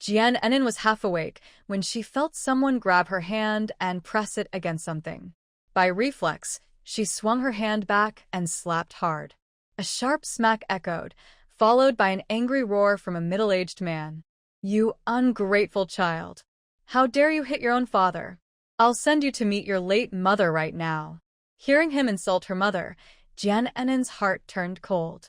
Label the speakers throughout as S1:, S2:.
S1: Jian Enin was half awake when she felt someone grab her hand and press it against something. By reflex, she swung her hand back and slapped hard. A sharp smack echoed, followed by an angry roar from a middle-aged man. "You ungrateful child! How dare you hit your own father? I'll send you to meet your late mother right now." Hearing him insult her mother, Jian Enin's heart turned cold.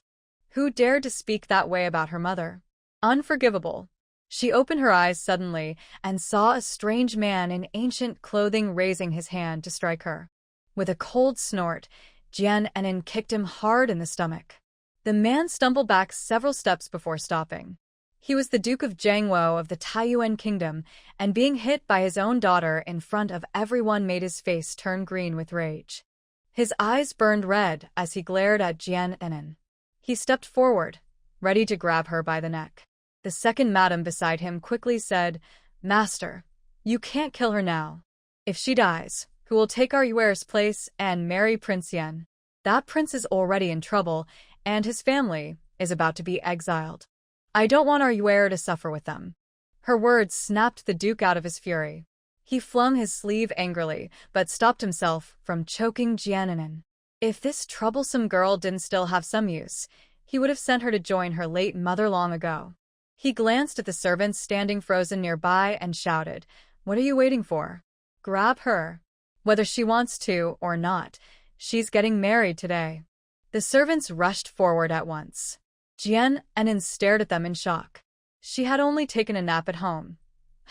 S1: Who dared to speak that way about her mother? Unforgivable. She opened her eyes suddenly and saw a strange man in ancient clothing raising his hand to strike her. With a cold snort, Jian Enin kicked him hard in the stomach. The man stumbled back several steps before stopping. He was the Duke of Jiangwo of the Taiyuan Kingdom, and being hit by his own daughter in front of everyone made his face turn green with rage. His eyes burned red as he glared at Jian Enin. He stepped forward, ready to grab her by the neck. The second madam beside him quickly said, "Master, you can't kill her now. If she dies, who will take our Yuer's place and marry Prince Yan? That prince is already in trouble, and his family is about to be exiled. I don't want our Yuer to suffer with them." Her words snapped the Duke out of his fury. He flung his sleeve angrily, but stopped himself from choking Jian Enin. If this troublesome girl didn't still have some use, he would have sent her to join her late mother long ago. He glanced at the servants standing frozen nearby and shouted, "What are you waiting for? Grab her. Whether she wants to or not, she's getting married today." The servants rushed forward at once. Jian Enin stared at them in shock. She had only taken a nap at home.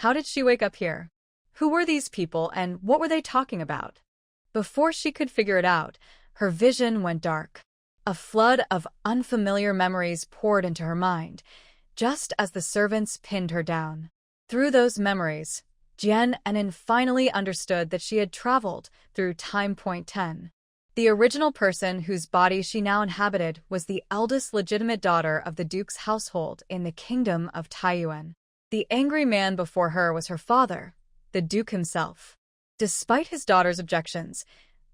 S1: How did she wake up here? Who were these people and what were they talking about? Before she could figure it out, her vision went dark. A flood of unfamiliar memories poured into her mind, just as the servants pinned her down. Through those memories, Jian Enin finally understood that she had traveled through time point 10. The original person whose body she now inhabited was the eldest legitimate daughter of the Duke's household in the kingdom of Taiyuan. The angry man before her was her father, the Duke himself. Despite his daughter's objections,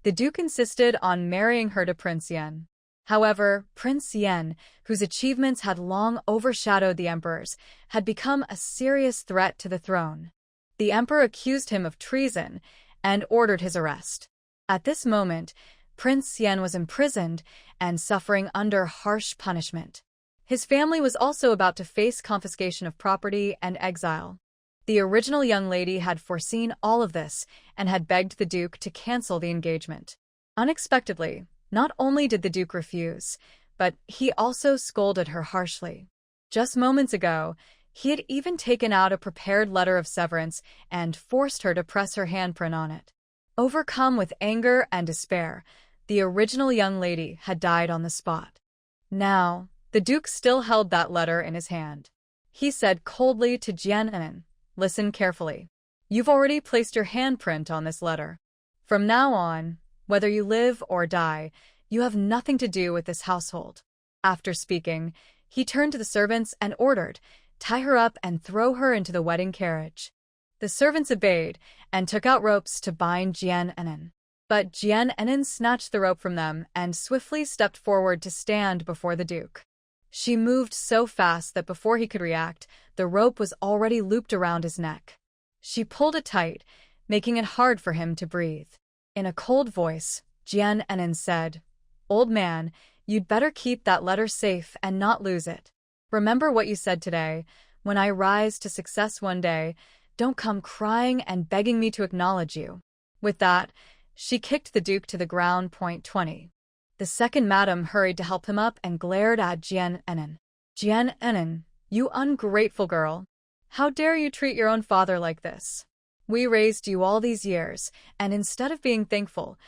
S1: the Duke insisted on marrying her to Prince Yan. However, Prince Yan, whose achievements had long overshadowed the Emperor's, had become a serious threat to the throne. The Emperor accused him of treason and ordered his arrest. At this moment, Prince Yan was imprisoned and suffering under harsh punishment. His family was also about to face confiscation of property and exile. The original young lady had foreseen all of this and had begged the Duke to cancel the engagement. Unexpectedly, not only did the Duke refuse, but he also scolded her harshly. Just moments ago, he had even taken out a prepared letter of severance and forced her to press her handprint on it. Overcome with anger and despair, the original young lady had died on the spot. Now, the Duke still held that letter in his hand. He said coldly to Jian Enin, "Listen carefully. You've already placed your handprint on this letter. From now on, whether you live or die, you have nothing to do with this household." After speaking, he turned to the servants and ordered, "Tie her up and throw her into the wedding carriage." The servants obeyed and took out ropes to bind Jian Enin. But Jian Enin snatched the rope from them and swiftly stepped forward to stand before the Duke. She moved so fast that before he could react, the rope was already looped around his neck. She pulled it tight, making it hard for him to breathe. In a cold voice, Jian Enin said, "Old man, you'd better keep that letter safe and not lose it. Remember what you said today. When I rise to success one day, don't come crying and begging me to acknowledge you." With that, she kicked the Duke to the ground. 20. The second madam hurried to help him up and glared at Jian Enin. "Jian Enin, you ungrateful girl. How dare you treat your own father like this? We raised you all these years, and instead of being thankful,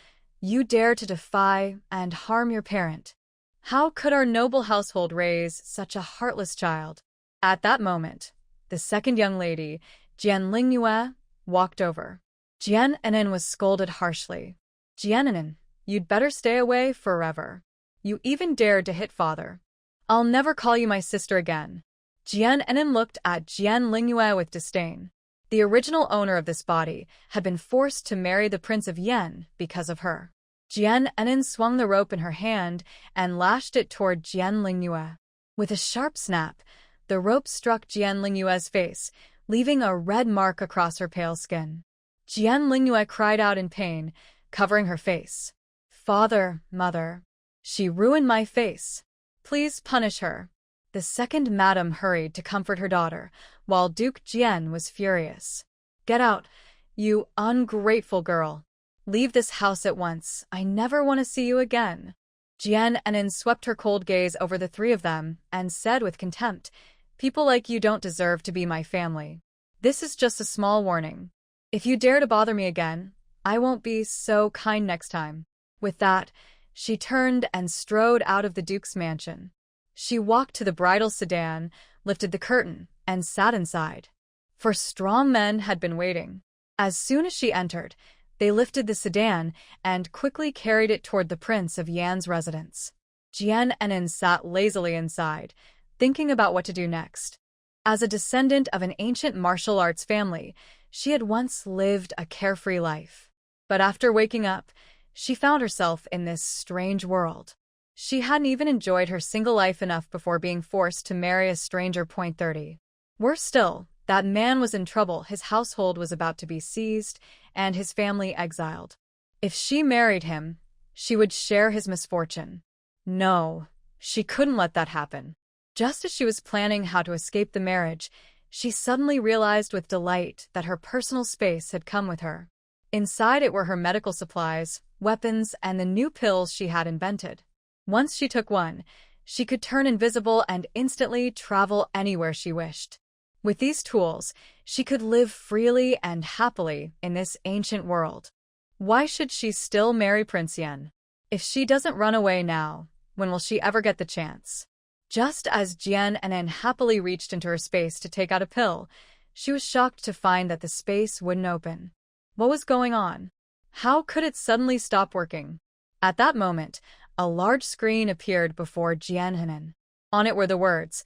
S1: you dare to defy and harm your parent. How could our noble household raise such a heartless child?" At that moment, the second young lady, Jian Lingyue, walked over. Jian Enin was scolded harshly. "Jian Enin, you'd better stay away forever. You even dared to hit father. I'll never call you my sister again." Jian Enin looked at Jian Lingyue with disdain. The original owner of this body had been forced to marry the Prince of Yan because of her. Jian Enin swung the rope in her hand and lashed it toward Jian Lingyue. With a sharp snap, The rope struck Jian Lingyue's face, leaving a red mark across her pale skin. Jian Lingyue cried out in pain, covering her face. "Father, mother. She ruined my face. Please punish her." The second madam hurried to comfort her daughter, while Duke Jian was furious. "Get out, you ungrateful girl. Leave this house at once. I never want to see you again." Jian Enin swept her cold gaze over the three of them and said with contempt, "People like you don't deserve to be my family. This is just a small warning. If you dare to bother me again, I won't be so kind next time." With that, she turned and strode out of the Duke's mansion. She walked to the bridal sedan, lifted the curtain, and sat inside. For strong men had been waiting. As soon as she entered, they lifted the sedan and quickly carried it toward the Prince of Yan's residence. Jian Enin sat lazily inside, thinking about what to do next. As a descendant of an ancient martial arts family, she had once lived a carefree life. But after waking up, she found herself in this strange world. She hadn't even enjoyed her single life enough before being forced to marry a stranger. 30. Worse still, that man was in trouble. His household was about to be seized, and his family exiled. If she married him, she would share his misfortune. No, she couldn't let that happen. Just as she was planning how to escape the marriage, she suddenly realized with delight that her personal space had come with her. Inside it were her medical supplies, weapons, and the new pills she had invented. Once she took one, she could turn invisible and instantly travel anywhere she wished. With these tools, she could live freely and happily in this ancient world. Why should she still marry Prince Yan? If she doesn't run away now, when will she ever get the chance? Just as Jian Enin happily reached into her space to take out a pill, she was shocked to find that the space wouldn't open. What was going on? How could it suddenly stop working? At that moment, a large screen appeared before Jian Enin. On it were the words,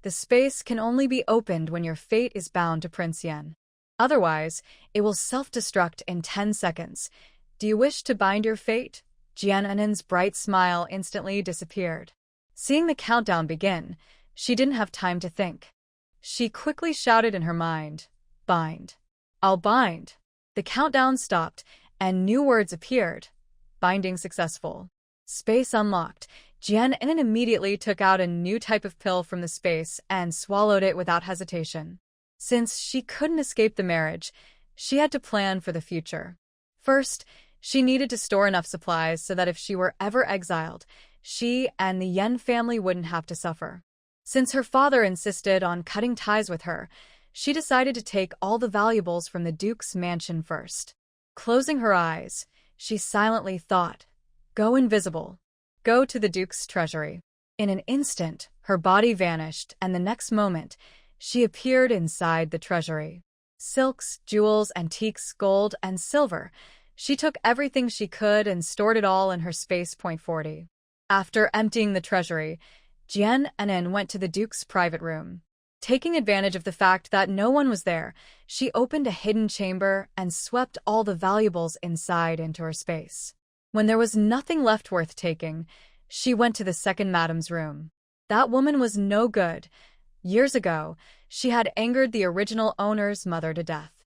S1: "The space can only be opened when your fate is bound to Prince Yan. Otherwise, it will self-destruct in 10 seconds. Do you wish to bind your fate?" Jian Enin's bright smile instantly disappeared. Seeing the countdown begin, she didn't have time to think. She quickly shouted in her mind, "Bind. I'll bind." The countdown stopped, and new words appeared. Binding successful. Space unlocked. Jian Enin immediately took out a new type of pill from the space and swallowed it without hesitation. Since she couldn't escape the marriage, she had to plan for the future. First, she needed to store enough supplies so that if she were ever exiled, she and the Yan family wouldn't have to suffer. Since her father insisted on cutting ties with her, she decided to take all the valuables from the Duke's mansion first. Closing her eyes, she silently thought, "Go invisible. Go to the Duke's treasury." In an instant, her body vanished, and the next moment, she appeared inside the treasury. Silks, jewels, antiques, gold, and silver. She took everything she could and stored it all in her space. 40. After emptying the treasury, Jian Enin went to the Duke's private room. Taking advantage of the fact that no one was there, she opened a hidden chamber and swept all the valuables inside into her space. When there was nothing left worth taking, she went to the second madam's room. That woman was no good. Years ago, she had angered the original owner's mother to death.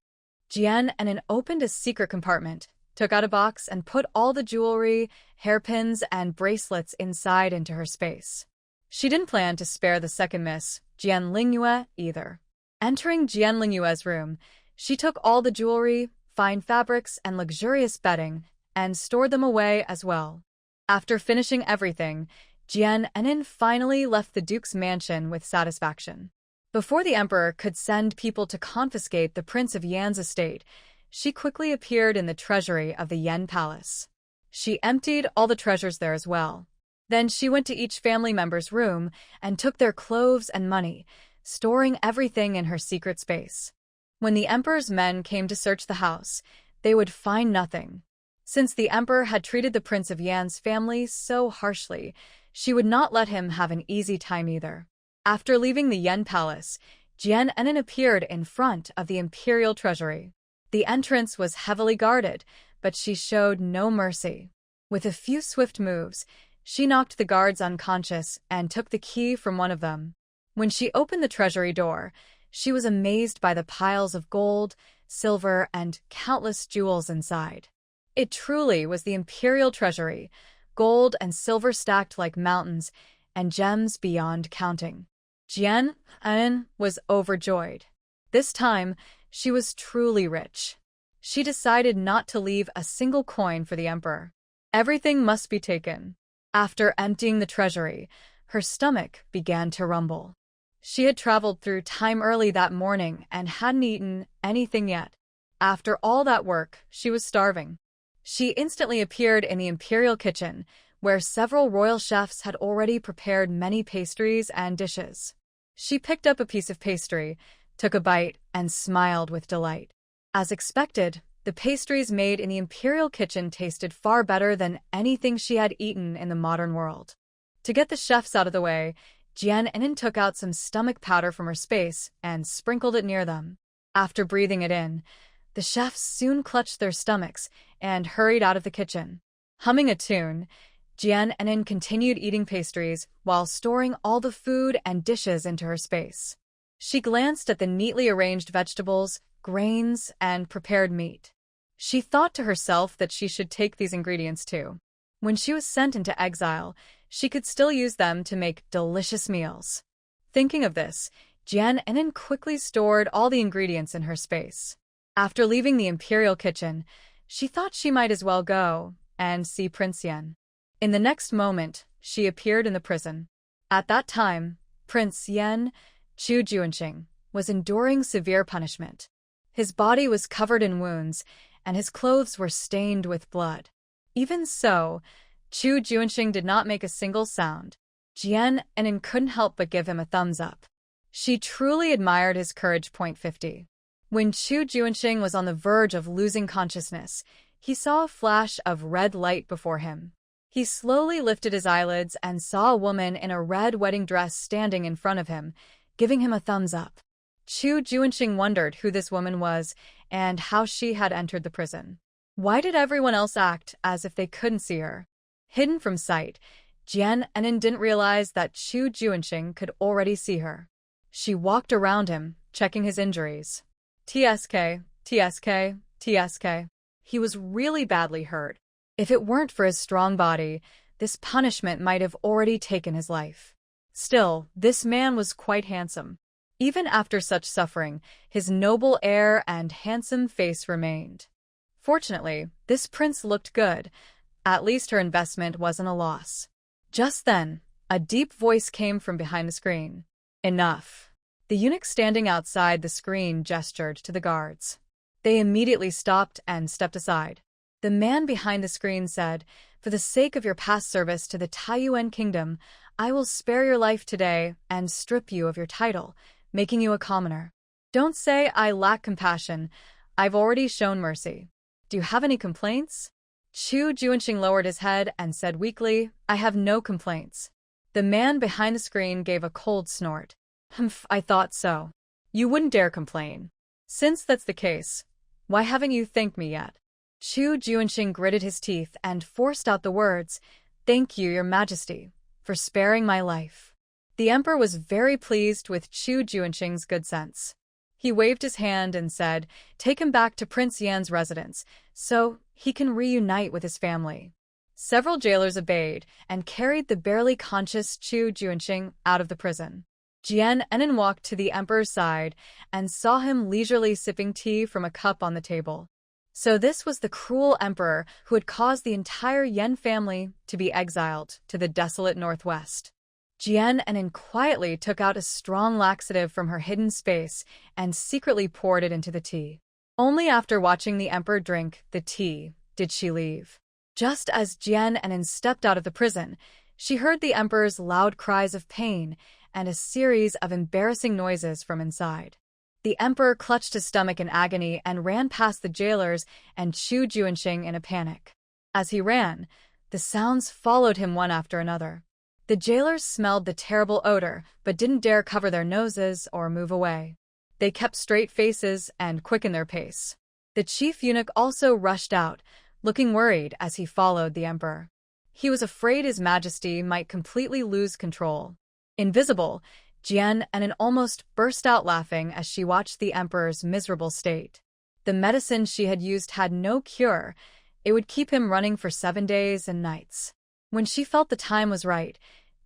S1: Jian Enin opened a secret compartment, took out a box, and put all the jewelry, hairpins, and bracelets inside into her space. She didn't plan to spare the second miss, Jian Lingyue, either. Entering Jian Lingyue's room, she took all the jewelry, fine fabrics, and luxurious bedding, and stored them away as well. After finishing everything, Jian Enin finally left the Duke's mansion with satisfaction. Before the Emperor could send people to confiscate the Prince of Yan's estate, she quickly appeared in the treasury of the Yan Palace. She emptied all the treasures there as well. Then she went to each family member's room and took their clothes and money, storing everything in her secret space. When the Emperor's men came to search the house, they would find nothing. Since the Emperor had treated the Prince of Yan's family so harshly, she would not let him have an easy time either. After leaving the Yan Palace, Jian Enin appeared in front of the Imperial treasury. The entrance was heavily guarded, but she showed no mercy. With a few swift moves, she knocked the guards unconscious and took the key from one of them. When she opened the treasury door, she was amazed by the piles of gold, silver, and countless jewels inside. It truly was the Imperial treasury, gold and silver stacked like mountains, and gems beyond counting. Jian En was overjoyed. This time, she was truly rich. She decided not to leave a single coin for the emperor. Everything must be taken. After emptying the treasury, her stomach began to rumble. She had traveled through time early that morning and hadn't eaten anything yet. After all that work, she was starving. She instantly appeared in the Imperial kitchen, where several royal chefs had already prepared many pastries and dishes. She picked up a piece of pastry, took a bite, and smiled with delight. As expected, the pastries made in the Imperial kitchen tasted far better than anything she had eaten in the modern world. To get the chefs out of the way, Jian En took out some stomach powder from her space and sprinkled it near them. After breathing it in, the chefs soon clutched their stomachs and hurried out of the kitchen. Humming a tune, Jian En continued eating pastries while storing all the food and dishes into her space. She glanced at the neatly arranged vegetables, grains, and prepared meat. She thought to herself that she should take these ingredients too. When she was sent into exile, she could still use them to make delicious meals. Thinking of this, Jian En quickly stored all the ingredients in her space. After leaving the Imperial kitchen, she thought she might as well go and see Prince Yan. In the next moment, she appeared in the prison. At that time, Prince Yan, Chu Junxing, was enduring severe punishment. His body was covered in wounds, and his clothes were stained with blood. Even so, Chu Junxing did not make a single sound. Jian En couldn't help but give him a thumbs up. She truly admired his courage. 50. When Chu Junxing was on the verge of losing consciousness, he saw a flash of red light before him. He slowly lifted his eyelids and saw a woman in a red wedding dress standing in front of him, giving him a thumbs up. Chu Junxing wondered who this woman was and how she had entered the prison. Why did everyone else act as if they couldn't see her? Hidden from sight, Jian En didn't realize that Chu Junxing could already see her. She walked around him, checking his injuries. TSK, TSK, TSK. He was really badly hurt. If it weren't for his strong body, this punishment might have already taken his life. Still, this man was quite handsome. Even after such suffering, his noble air and handsome face remained. Fortunately, this prince looked good. At least her investment wasn't a loss. Just then, a deep voice came from behind the screen. Enough. The eunuch standing outside the screen gestured to the guards. They immediately stopped and stepped aside. The man behind the screen said, "For the sake of your past service to the Taiyuan kingdom, I will spare your life today and strip you of your title, making you a commoner. Don't say I lack compassion. I've already shown mercy. Do you have any complaints?" Chu Junxing lowered his head and said weakly, "I have no complaints." The man behind the screen gave a cold snort. "Humph, I thought so. You wouldn't dare complain. Since that's the case, why haven't you thanked me yet?" Chu Junxing gritted his teeth and forced out the words, "Thank you, Your Majesty, for sparing my life." The emperor was very pleased with Chu Junxing's good sense. He waved his hand and said, "Take him back to Prince Yan's residence, so he can reunite with his family." Several jailers obeyed and carried the barely conscious Chu Junxing out of the prison. Jian En walked to the emperor's side and saw him leisurely sipping tea from a cup on the table. So this was the cruel emperor who had caused the entire Yan family to be exiled to the desolate northwest. Jian En quietly took out a strong laxative from her hidden space and secretly poured it into the tea. Only after watching the emperor drink the tea did she leave. Just as Jian En stepped out of the prison, she heard the emperor's loud cries of pain and a series of embarrassing noises from inside. The emperor clutched his stomach in agony and ran past the jailers and Chu Junxing in a panic. As he ran, the sounds followed him one after another. The jailers smelled the terrible odor but didn't dare cover their noses or move away. They kept straight faces and quickened their pace. The chief eunuch also rushed out, looking worried as he followed the emperor. He was afraid His Majesty might completely lose control. Invisible, Jian Enin almost burst out laughing as she watched the emperor's miserable state. The medicine she had used had no cure. It would keep him running for 7 days and nights. When she felt the time was right,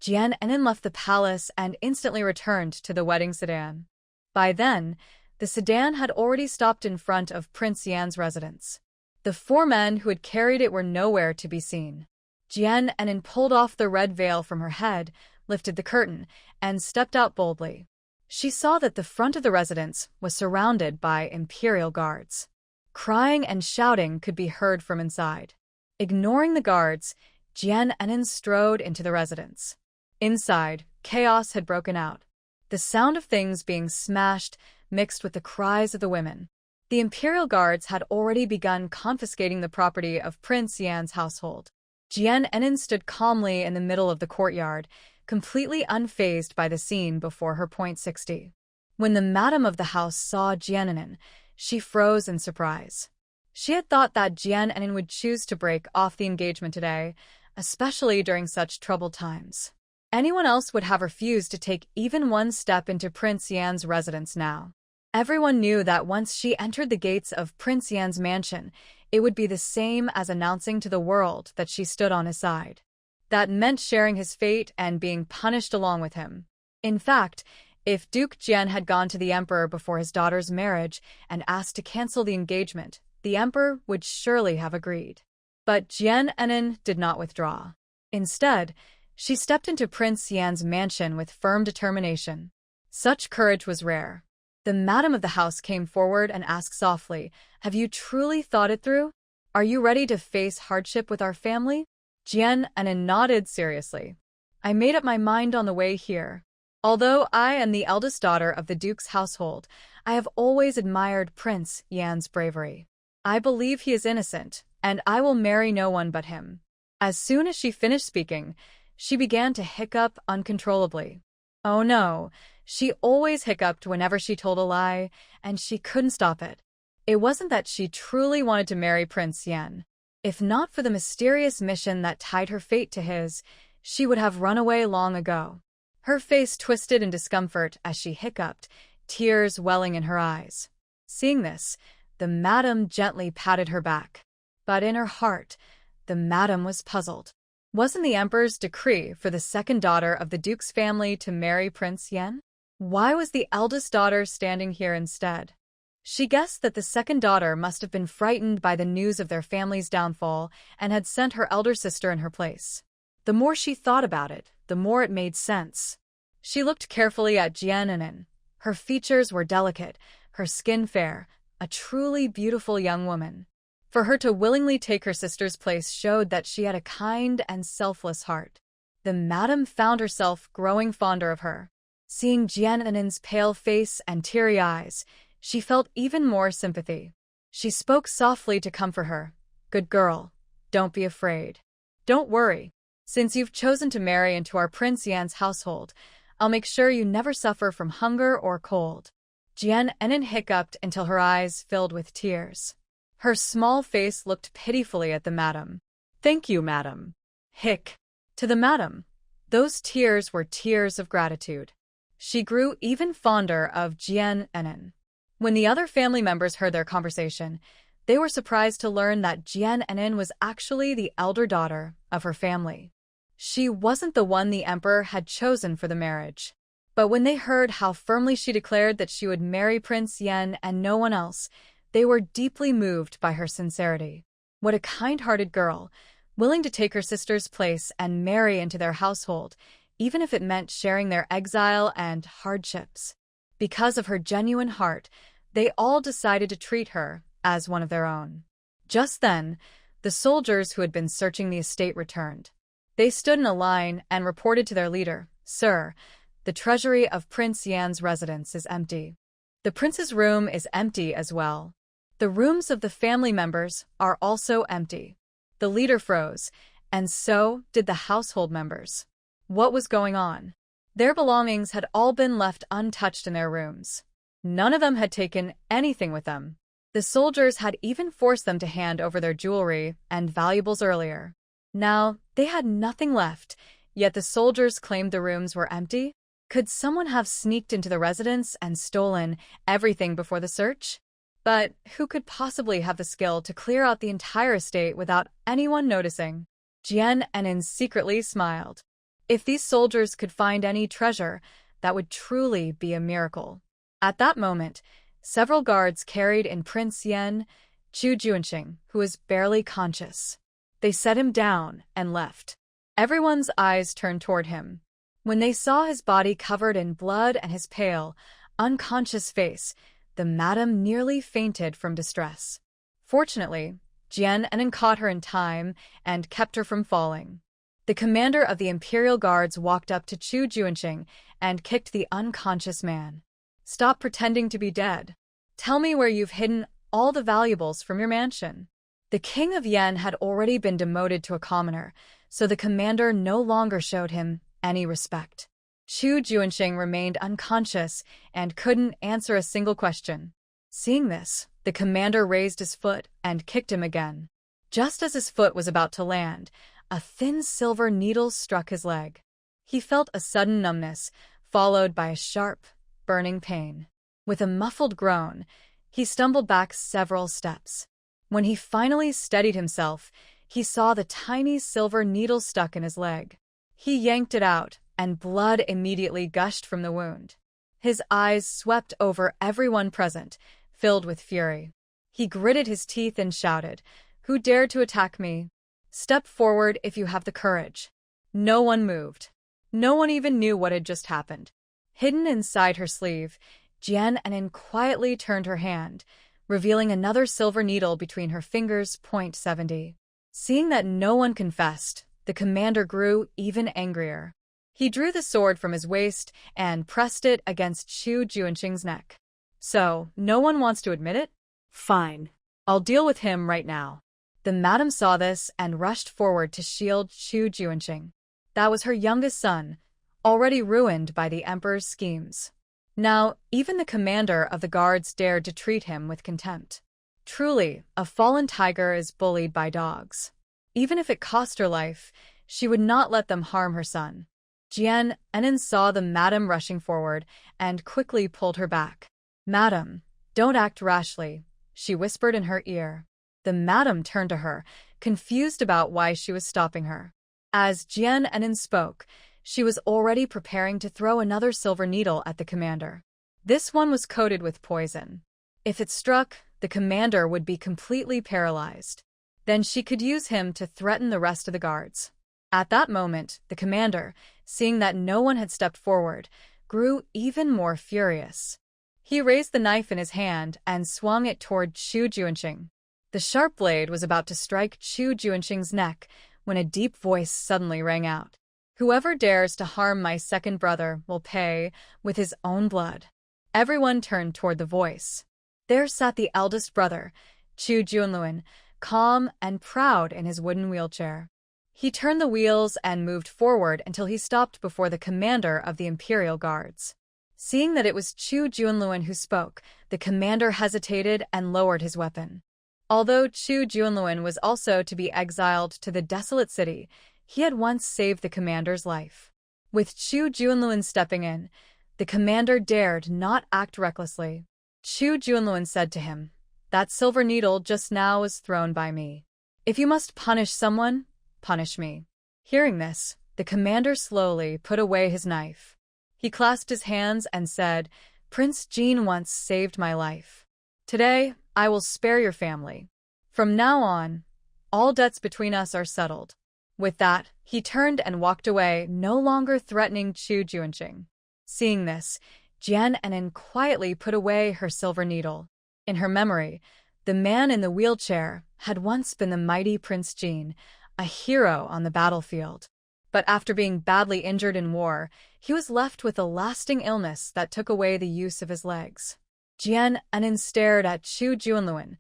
S1: Jian Enin left the palace and instantly returned to the wedding sedan. By then, the sedan had already stopped in front of Prince Yan's residence. The 4 men who had carried it were nowhere to be seen. Jian Enin pulled off the red veil from her head, lifted the curtain, and stepped out boldly. She saw that the front of the residence was surrounded by Imperial guards. Crying and shouting could be heard from inside. Ignoring the guards, Jian Enin strode into the residence. Inside, chaos had broken out. The sound of things being smashed mixed with the cries of the women. The Imperial guards had already begun confiscating the property of Prince Yan's household. Jian Enin stood calmly in the middle of the courtyard, completely unfazed by the scene before her. 60. When the madam of the house saw Jian Enin, she froze in surprise. She had thought that Jian Enin would choose to break off the engagement today, especially during such troubled times. Anyone else would have refused to take even one step into Prince Yan's residence now. Everyone knew that once she entered the gates of Prince Yan's mansion, it would be the same as announcing to the world that she stood on his side. That meant sharing his fate and being punished along with him. In fact, if Duke Jian had gone to the emperor before his daughter's marriage and asked to cancel the engagement, the emperor would surely have agreed. But Jian Enin did not withdraw. Instead, she stepped into Prince Yan's mansion with firm determination. Such courage was rare. The madam of the house came forward and asked softly, "Have you truly thought it through? Are you ready to face hardship with our family?" Jian Enin nodded seriously. "I made up my mind on the way here. Although I am the eldest daughter of the Duke's household, I have always admired Prince Yan's bravery. I believe he is innocent, and I will marry no one but him." As soon as she finished speaking, she began to hiccup uncontrollably. Oh no, she always hiccuped whenever she told a lie, and she couldn't stop it. It wasn't that she truly wanted to marry Prince Yan. If not for the mysterious mission that tied her fate to his, she would have run away long ago. Her face twisted in discomfort as she hiccuped, tears welling in her eyes. Seeing this, the madam gently patted her back. But in her heart, the madam was puzzled. Wasn't the emperor's decree for the second daughter of the Duke's family to marry Prince Yan? Why was the eldest daughter standing here instead? She guessed that the second daughter must have been frightened by the news of their family's downfall and had sent her elder sister in her place. The more she thought about it, the more it made sense. She looked carefully at Jian Enin. Her features were delicate, her skin fair, a truly beautiful young woman. For her to willingly take her sister's place showed that she had a kind and selfless heart. The madam found herself growing fonder of her. Seeing Jian Enin's pale face and teary eyes, she felt even more sympathy. She spoke softly to comfort her. "Good girl, don't be afraid. Don't worry. Since you've chosen to marry into our Prince Yan's household, I'll make sure you never suffer from hunger or cold." Jian Enin hiccuped until her eyes filled with tears. Her small face looked pitifully at the madam. "Thank you, madam." Hic. To the madam, those tears were tears of gratitude. She grew even fonder of Jian Enin. When the other family members heard their conversation, they were surprised to learn that Jian Enin was actually the elder daughter of her family. She wasn't the one the emperor had chosen for the marriage. But when they heard how firmly she declared that she would marry Prince Yan and no one else, they were deeply moved by her sincerity. What a kind-hearted girl, willing to take her sister's place and marry into their household, even if it meant sharing their exile and hardships. Because of her genuine heart, they all decided to treat her as one of their own. Just then, the soldiers who had been searching the estate returned. They stood in a line and reported to their leader, "Sir, the treasury of Prince Yan's residence is empty. The prince's room is empty as well. The rooms of the family members are also empty." The leader froze, and so did the household members. What was going on? Their belongings had all been left untouched in their rooms. None of them had taken anything with them. The soldiers had even forced them to hand over their jewelry and valuables earlier. Now, they had nothing left, yet the soldiers claimed the rooms were empty. Could someone have sneaked into the residence and stolen everything before the search? But who could possibly have the skill to clear out the entire estate without anyone noticing? Jian Enin secretly smiled. If these soldiers could find any treasure, that would truly be a miracle. At that moment, several guards carried in Prince Yan, Chu Junxing, who was barely conscious. They set him down and left. Everyone's eyes turned toward him. When they saw his body covered in blood and his pale, unconscious face, the madam nearly fainted from distress. Fortunately, Jian Enin caught her in time and kept her from falling. The commander of the Imperial Guards walked up to Chu Junxing and kicked the unconscious man. "Stop pretending to be dead. Tell me where you've hidden all the valuables from your mansion." The king of Yan had already been demoted to a commoner, so the commander no longer showed him any respect. Chu Junxing remained unconscious and couldn't answer a single question. Seeing this, the commander raised his foot and kicked him again. Just as his foot was about to land, a thin silver needle struck his leg. He felt a sudden numbness, followed by a sharp, burning pain. With a muffled groan, he stumbled back several steps. When he finally steadied himself, he saw the tiny silver needle stuck in his leg. He yanked it out, and blood immediately gushed from the wound. His eyes swept over everyone present, filled with fury. He gritted his teeth and shouted, "Who dared to attack me? Step forward if you have the courage." No one moved. No one even knew what had just happened. Hidden inside her sleeve, Jian Enin quietly turned her hand, revealing another silver needle between her fingers. .70. Seeing that no one confessed, the commander grew even angrier. He drew the sword from his waist and pressed it against Chu Junxing's neck. "So, no one wants to admit it? Fine. I'll deal with him right now." The madam saw this and rushed forward to shield Chu Junxing. That was her youngest son, already ruined by the emperor's schemes. Now, even the commander of the guards dared to treat him with contempt. Truly, a fallen tiger is bullied by dogs. Even if it cost her life, she would not let them harm her son. Jian Enin saw the madam rushing forward and quickly pulled her back. "Madam, don't act rashly," she whispered in her ear. The madam turned to her, confused about why she was stopping her. As Jian Enin spoke, she was already preparing to throw another silver needle at the commander. This one was coated with poison. If it struck, the commander would be completely paralyzed. Then she could use him to threaten the rest of the guards. At that moment, the commander, seeing that no one had stepped forward, grew even more furious. He raised the knife in his hand and swung it toward Chu Junxing. The sharp blade was about to strike Chu Junxing's neck when a deep voice suddenly rang out. "Whoever dares to harm my second brother will pay with his own blood." Everyone turned toward the voice. There sat the eldest brother, Chu Junluan, calm and proud in his wooden wheelchair. He turned the wheels and moved forward until he stopped before the commander of the Imperial Guards. Seeing that it was Chu Junluan who spoke, the commander hesitated and lowered his weapon. Although Chu Junluan was also to be exiled to the desolate city, he had once saved the commander's life. With Chu Junluan stepping in, the commander dared not act recklessly. Chu Junluan said to him, "That silver needle just now was thrown by me. If you must punish someone, punish me." Hearing this, the commander slowly put away his knife. He clasped his hands and said, "Prince Jin once saved my life. Today, I will spare your family. From now on, all debts between us are settled." With that, he turned and walked away, no longer threatening Chu Junxing. Seeing this, Jian Enin quietly put away her silver needle. In her memory, the man in the wheelchair had once been the mighty Prince Jin, a hero on the battlefield. But after being badly injured in war, he was left with a lasting illness that took away the use of his legs. Jian Enin stared at Chu Junluan,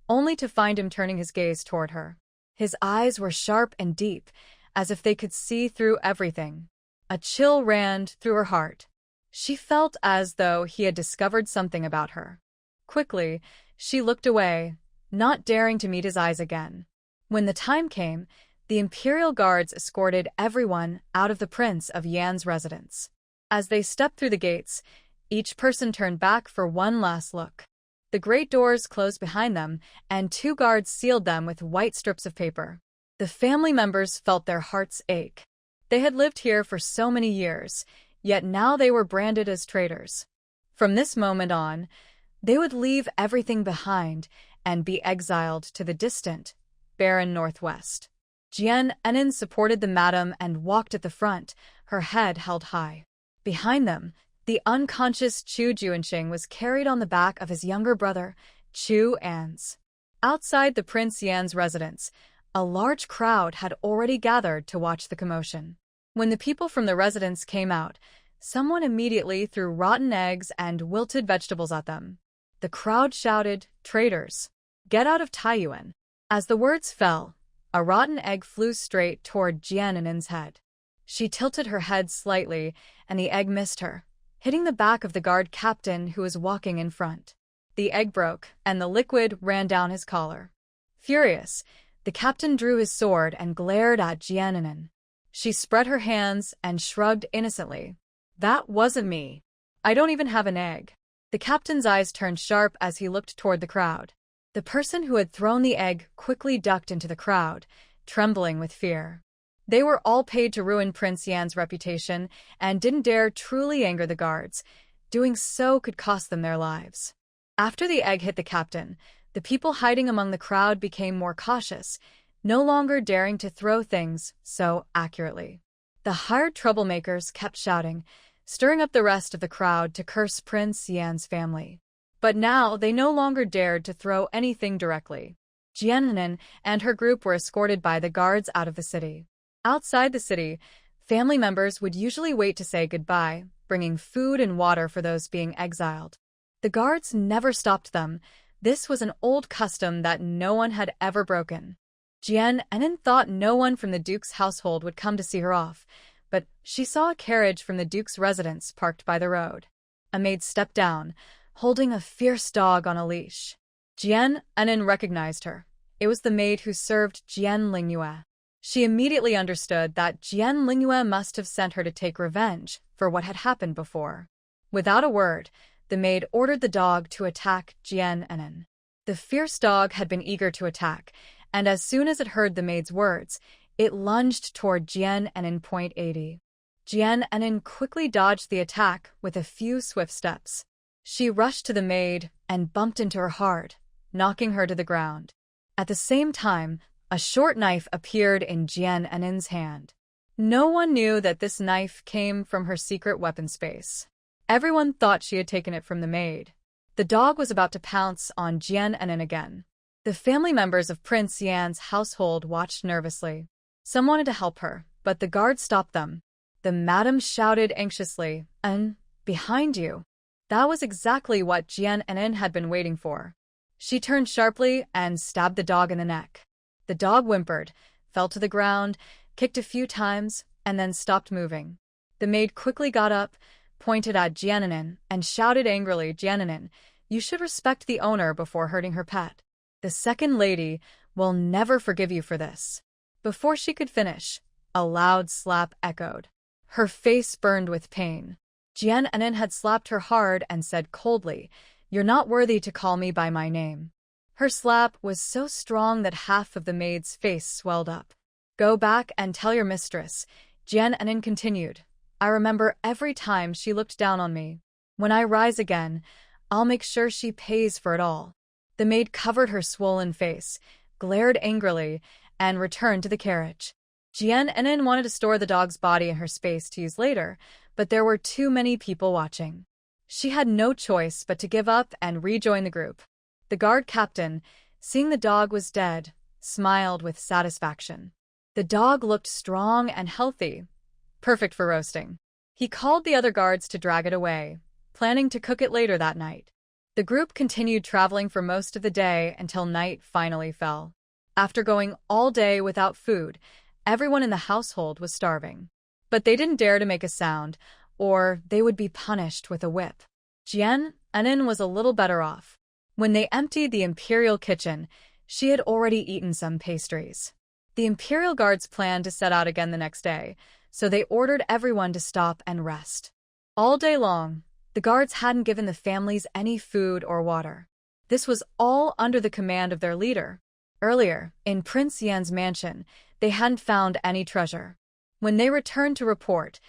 S1: only to find him turning his gaze toward her. His eyes were sharp and deep, as if they could see through everything. A chill ran through her heart. She felt as though he had discovered something about her. Quickly, she looked away, not daring to meet his eyes again. When the time came, the Imperial Guards escorted everyone out of the Prince of Yan's residence. As they stepped through the gates, each person turned back for one last look. The great doors closed behind them, and 2 guards sealed them with white strips of paper. The family members felt their hearts ache. They had lived here for so many years, yet now they were branded as traitors. From this moment on, they would leave everything behind and be exiled to the distant, barren northwest. Jian Enin supported the madam and walked at the front, her head held high. Behind them, the unconscious Chu Junxing was carried on the back of his younger brother, Chu Ans. Outside the Prince Yan's residence, a large crowd had already gathered to watch the commotion. When the people from the residence came out, someone immediately threw rotten eggs and wilted vegetables at them. The crowd shouted, "Traitors! Get out of Taiyuan!" As the words fell, a rotten egg flew straight toward Jian Enin's head. She tilted her head slightly, and the egg missed her, hitting the back of the guard captain who was walking in front. The egg broke, and the liquid ran down his collar. Furious, the captain drew his sword and glared at Jian Enin. She spread her hands and shrugged innocently. "That wasn't me. I don't even have an egg." The captain's eyes turned sharp as he looked toward the crowd. The person who had thrown the egg quickly ducked into the crowd, trembling with fear. They were all paid to ruin Prince Yan's reputation and didn't dare truly anger the guards. Doing so could cost them their lives. After the egg hit the captain, the people hiding among the crowd became more cautious, no longer daring to throw things so accurately. The hired troublemakers kept shouting, stirring up the rest of the crowd to curse Prince Yan's family. But now they no longer dared to throw anything directly. Jian Enin and her group were escorted by the guards out of the city. Outside the city, family members would usually wait to say goodbye, bringing food and water for those being exiled. The guards never stopped them. This was an old custom that no one had ever broken. Jian Enin thought no one from the Duke's household would come to see her off, but she saw a carriage from the Duke's residence parked by the road. A maid stepped down, holding a fierce dog on a leash. Jian Enin recognized her. It was the maid who served Jian Lingyue. She immediately understood that Jian Lingyue must have sent her to take revenge for what had happened before. Without a word, the maid ordered the dog to attack Jian Enin. The fierce dog had been eager to attack, and as soon as it heard the maid's words, it lunged toward Jian Enin .80. Jian Enin quickly dodged the attack with a few swift steps. She rushed to the maid and bumped into her hard, knocking her to the ground. At the same time, a short knife appeared in Jian Enin's hand. No one knew that this knife came from her secret weapon space. Everyone thought she had taken it from the maid. The dog was about to pounce on Jian Enin again. The family members of Prince Yan's household watched nervously. Some wanted to help her, but the guards stopped them. The madam shouted anxiously, behind you." That was exactly what Jian Enin had been waiting for. She turned sharply and stabbed the dog in the neck. The dog whimpered, fell to the ground, kicked a few times, and then stopped moving. The maid quickly got up, pointed at Jian Enin, and shouted angrily, "Jian Enin, you should respect the owner before hurting her pet. The second lady will never forgive you for this." Before she could finish, a loud slap echoed. Her face burned with pain. Jian Enin had slapped her hard and said coldly, "You're not worthy to call me by my name." Her slap was so strong that half of the maid's face swelled up. "Go back and tell your mistress," Jian Enin continued. "I remember every time she looked down on me. When I rise again, I'll make sure she pays for it all." The maid covered her swollen face, glared angrily, and returned to the carriage. Jian Enin wanted to store the dog's body in her space to use later, but there were too many people watching. She had no choice but to give up and rejoin the group. The guard captain, seeing the dog was dead, smiled with satisfaction. The dog looked strong and healthy, perfect for roasting. He called the other guards to drag it away, planning to cook it later that night. The group continued traveling for most of the day until night finally fell. After going all day without food, everyone in the household was starving. But they didn't dare to make a sound, or they would be punished with a whip. Jian Enin was a little better off. When they emptied the Imperial kitchen, she had already eaten some pastries. The Imperial guards planned to set out again the next day, so they ordered everyone to stop and rest. All day long, the guards hadn't given the families any food or water. This was all under the command of their leader. Earlier, in Prince Yan's mansion, they hadn't found any treasure. When they returned to report,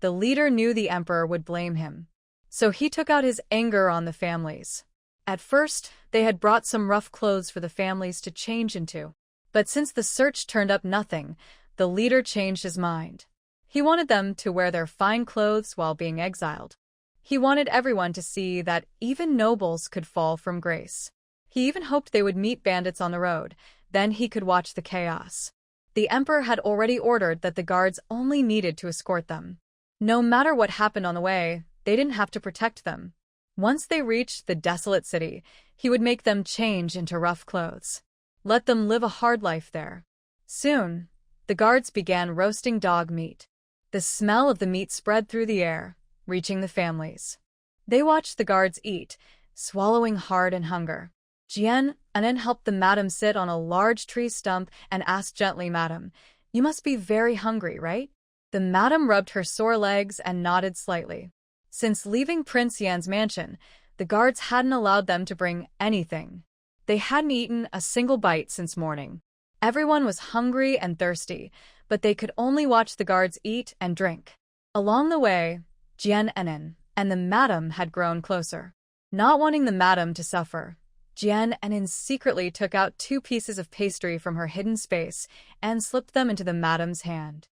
S1: the leader knew the emperor would blame him. So he took out his anger on the families. At first, they had brought some rough clothes for the families to change into. But since the search turned up nothing, the leader changed his mind. He wanted them to wear their fine clothes while being exiled. He wanted everyone to see that even nobles could fall from grace. He even hoped they would meet bandits on the road, then he could watch the chaos. The emperor had already ordered that the guards only needed to escort them. No matter what happened on the way, they didn't have to protect them. Once they reached the desolate city, he would make them change into rough clothes. Let them live a hard life there. Soon, the guards began roasting dog meat. The smell of the meat spread through the air, reaching the families. They watched the guards eat, swallowing hard in hunger. Jian Anen helped the madam sit on a large tree stump and asked gently, "Madam, you must be very hungry, right?" The madam rubbed her sore legs and nodded slightly. Since leaving Prince Yan's mansion, the guards hadn't allowed them to bring anything. They hadn't eaten a single bite since morning. Everyone was hungry and thirsty, but they could only watch the guards eat and drink. Along the way, Jian Anen and the madam had grown closer. Not wanting the madam to suffer, Jian Anen secretly took out 2 pieces of pastry from her hidden space and slipped them into the madam's hand.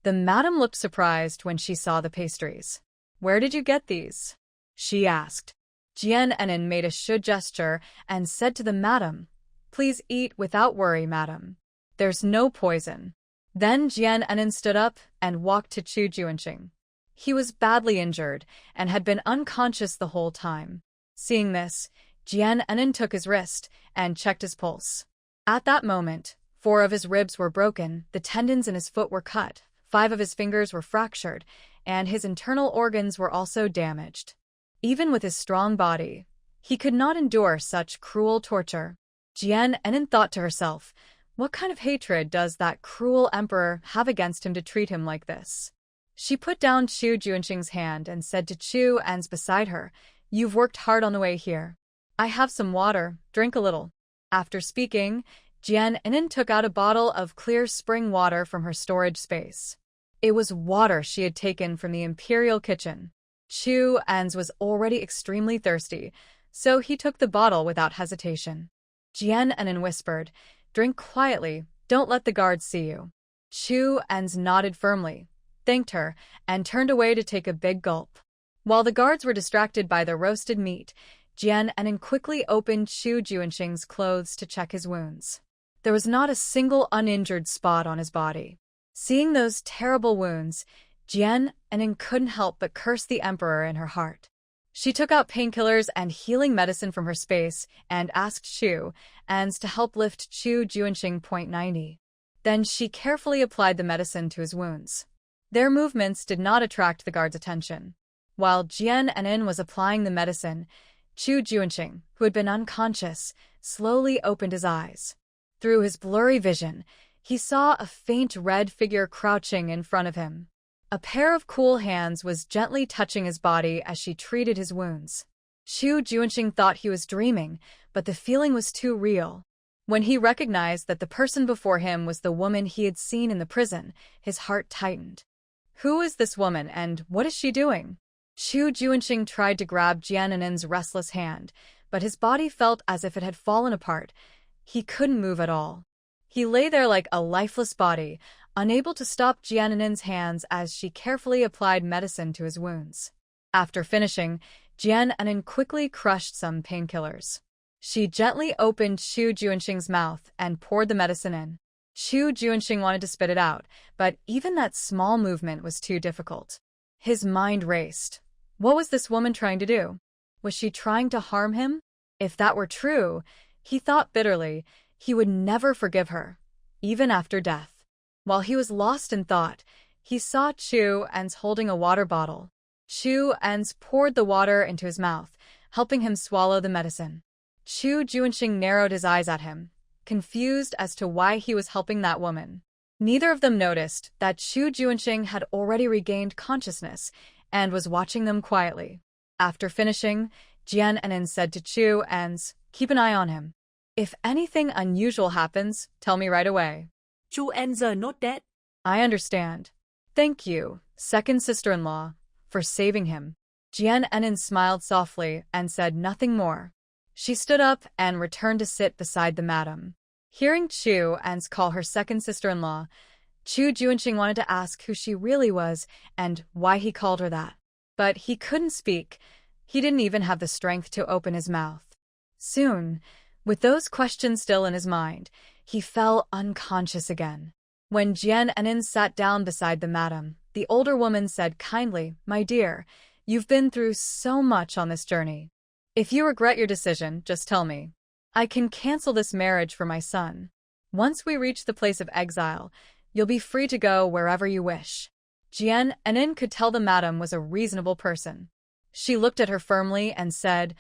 S1: The madam looked surprised when she saw the pastries. "Where did you get these?" she asked. Jian Anen made a Chu gesture and said to the madam, "Please eat without worry, madam. There's no poison." Then Jian Anen stood up and walked to Chu Junxing. He was badly injured and had been unconscious the whole time. Seeing this, Jian Anen took his wrist and checked his pulse. At that moment, 4 of his ribs were broken, the tendons in his foot were cut, 5 of his fingers were fractured, and his internal organs were also damaged. Even with his strong body, he could not endure such cruel torture. Jian Anen thought to herself, what kind of hatred does that cruel emperor have against him to treat him like this? She put down Chu Junxing's hand and said to Chu Ans beside her, "You've worked hard on the way here. I have some water, drink a little." After speaking, Jian Anen took out a bottle of clear spring water from her storage space. It was water she had taken from the Imperial kitchen. Chu Ans was already extremely thirsty, so he took the bottle without hesitation. Jian Anen whispered, "Drink quietly, don't let the guards see you." Chu Ans nodded firmly, thanked her, and turned away to take a big gulp. While the guards were distracted by the roasted meat, Jian Anen quickly opened Chu Junxing's clothes to check his wounds. There was not a single uninjured spot on his body. Seeing those terrible wounds, Jian Anen couldn't help but curse the emperor in her heart. She took out painkillers and healing medicine from her space and asked Chu Ans to help lift Chu Junxing .90. Then she carefully applied the medicine to his wounds. Their movements did not attract the guards' attention. While Jian Anen was applying the medicine, Chu Junxing, who had been unconscious, slowly opened his eyes. Through his blurry vision, he saw a faint red figure crouching in front of him. A pair of cool hands was gently touching his body as she treated his wounds. Chu Junxing thought he was dreaming, but the feeling was too real. When he recognized that the person before him was the woman he had seen in the prison, his heart tightened. Who is this woman and what is she doing? Chu Junxing tried to grab Jian Anen's restless hand, but his body felt as if it had fallen apart. He couldn't move at all. He lay there like a lifeless body, unable to stop Jian Anen's hands as she carefully applied medicine to his wounds. After finishing, Jian Anen quickly crushed some painkillers. She gently opened Chu Junxing's mouth and poured the medicine in. Chu Junxing wanted to spit it out, but even that small movement was too difficult. His mind raced. What was this woman trying to do? Was she trying to harm him? If that were true, he thought bitterly, he would never forgive her, even after death. While he was lost in thought, he saw Chu Ans holding a water bottle. Chu Ans poured the water into his mouth, helping him swallow the medicine. Chu Junxing narrowed his eyes at him, confused as to why he was helping that woman. Neither of them noticed that Chu Junxing had already regained consciousness, and was watching them quietly. After finishing, Jian Enin said to Chu Ens, "Keep an eye on him. If anything unusual happens, tell me right away."
S2: Chu Ens not dead.
S1: I understand. Thank you, second sister-in-law, for saving him. Jian Enin smiled softly and said nothing more. She stood up and returned to sit beside the madam. Hearing Chu Ens call her second sister-in-law, Chu Junxing wanted to ask who she really was and why he called her that. But he couldn't speak. He didn't even have the strength to open his mouth. Soon, with those questions still in his mind, he fell unconscious again. When Jian Enin sat down beside the madam, the older woman said kindly, "My dear, you've been through so much on this journey. If you regret your decision, just tell me. I can cancel this marriage for my son. Once we reach the place of exile, you'll be free to go wherever you wish." Jian Enin could tell the madam was a reasonable person. She looked at her firmly and said,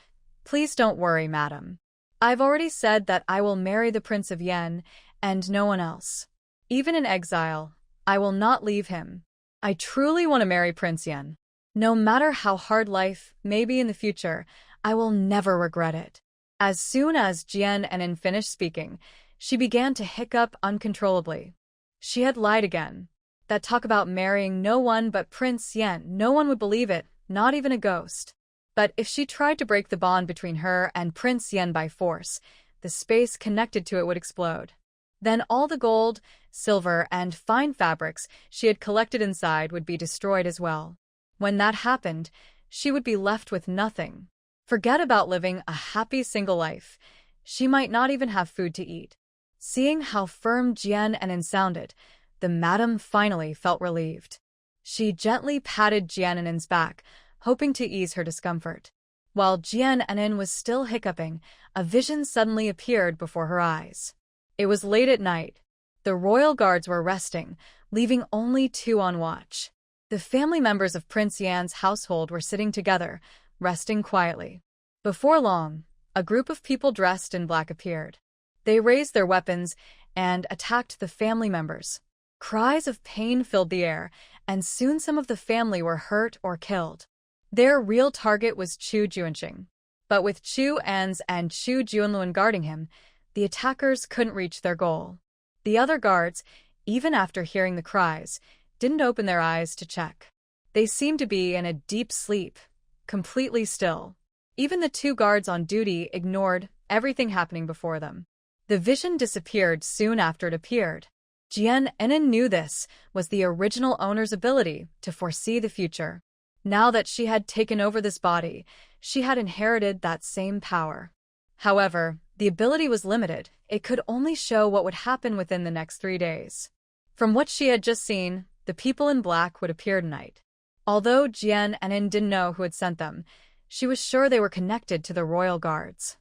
S1: "Please don't worry, madam. I've already said that I will marry the Prince of Yen and no one else. Even in exile, I will not leave him. I truly want to marry Prince Yen. No matter how hard life may be in the future, I will never regret it." As soon as Jian Enin finished speaking, she began to hiccup uncontrollably. She had lied again. That talk about marrying no one but Prince Yen, no one would believe it, not even a ghost. But if she tried to break the bond between her and Prince Yen by force, the space connected to it would explode. Then all the gold, silver, and fine fabrics she had collected inside would be destroyed as well. When that happened, she would be left with nothing. Forget about living a happy single life. She might not even have food to eat. Seeing how firm Jian Enin sounded, the madam finally felt relieved. She gently patted Jian Enin's back, hoping to ease her discomfort. While Jian Enin was still hiccuping, a vision suddenly appeared before her eyes. It was late at night. The royal guards were resting, leaving only two on watch. The family members of Prince Yan's household were sitting together, resting quietly. Before long, a group of people dressed in black appeared. They raised their weapons and attacked the family members. Cries of pain filled the air, and soon some of the family were hurt or killed. Their real target was Chu Junxing. But with Chu Ens and Chu Junluan guarding him, the attackers couldn't reach their goal. The other guards, even after hearing the cries, didn't open their eyes to check. They seemed to be in a deep sleep, completely still. Even the two guards on duty ignored everything happening before them. The vision disappeared soon after it appeared. Jian Enin knew this was the original owner's ability to foresee the future. Now that she had taken over this body, she had inherited that same power. However, the ability was limited. It could only show what would happen within the next 3 days. From what she had just seen, the people in black would appear tonight. Although Jian Enin didn't know who had sent them, she was sure they were connected to the royal guards.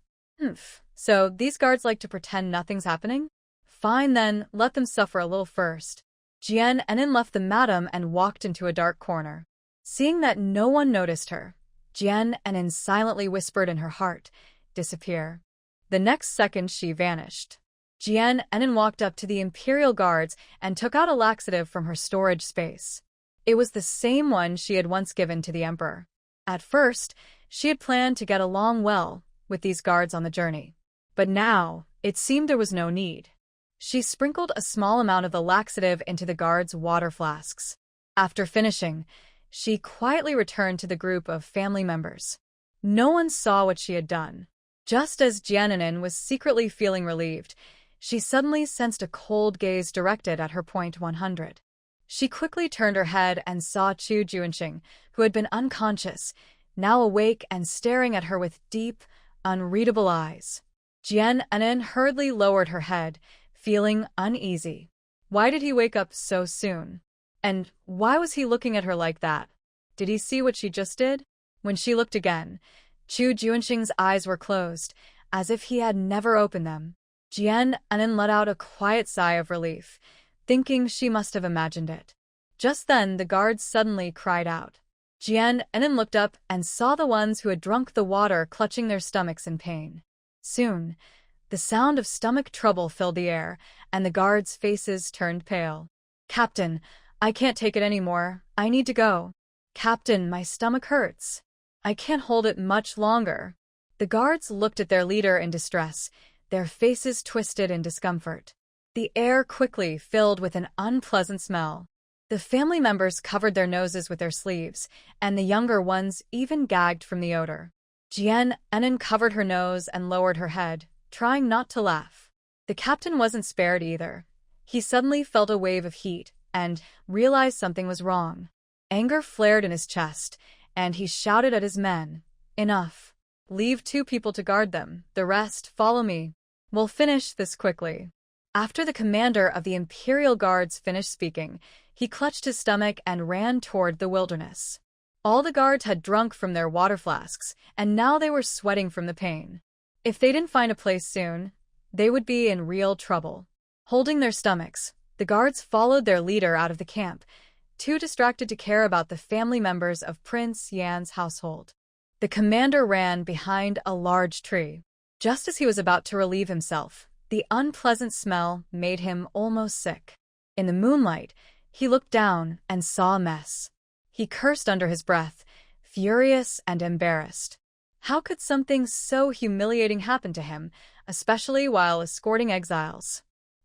S1: So these guards like to pretend nothing's happening? Fine then, let them suffer a little first. Jian Enin left the madam and walked into a dark corner. Seeing that no one noticed her, Jian Enin silently whispered in her heart, "Disappear." The next second she vanished. Jian Enin walked up to the Imperial guards and took out a laxative from her storage space. It was the same one she had once given to the emperor. At first, she had planned to get along well with these guards on the journey. But now, it seemed there was no need. She sprinkled a small amount of the laxative into the guards' water flasks. After finishing, she quietly returned to the group of family members. No one saw what she had done. Just as Jian Enin was secretly feeling relieved, she suddenly sensed a cold gaze directed at her point 100. She quickly turned her head and saw Chu Junxing, who had been unconscious, now awake and staring at her with deep, unreadable eyes. Jian Enin hurriedly lowered her head, feeling uneasy. Why did he wake up so soon? And why was he looking at her like that? Did he see what she just did? When she looked again, Chu Junxing's eyes were closed, as if he had never opened them. Jian Enin let out a quiet sigh of relief, thinking she must have imagined it. Just then the guards suddenly cried out. Jian Enin looked up and saw the ones who had drunk the water clutching their stomachs in pain. Soon, the sound of stomach trouble filled the air, and the guards' faces turned pale. "Captain, I can't take it anymore. I need to go." "Captain, my stomach hurts. I can't hold it much longer." The guards looked at their leader in distress, their faces twisted in discomfort. The air quickly filled with an unpleasant smell. The family members covered their noses with their sleeves, and the younger ones even gagged from the odor. Jian Enin covered her nose and lowered her head, trying not to laugh. The captain wasn't spared either. He suddenly felt a wave of heat and realized something was wrong. Anger flared in his chest, and he shouted at his men, "Enough. Leave 2 people to guard them, the rest follow me. We'll finish this quickly." After the commander of the Imperial Guards finished speaking, he clutched his stomach and ran toward the wilderness. All the guards had drunk from their water flasks, and now they were sweating from the pain. If they didn't find a place soon, they would be in real trouble. Holding their stomachs, the guards followed their leader out of the camp, too distracted to care about the family members of Prince Yan's household. The commander ran behind a large tree. Just as he was about to relieve himself, the unpleasant smell made him almost sick. In the moonlight, he looked down and saw a mess. He cursed under his breath, furious and embarrassed. How could something so humiliating happen to him, especially while escorting exiles?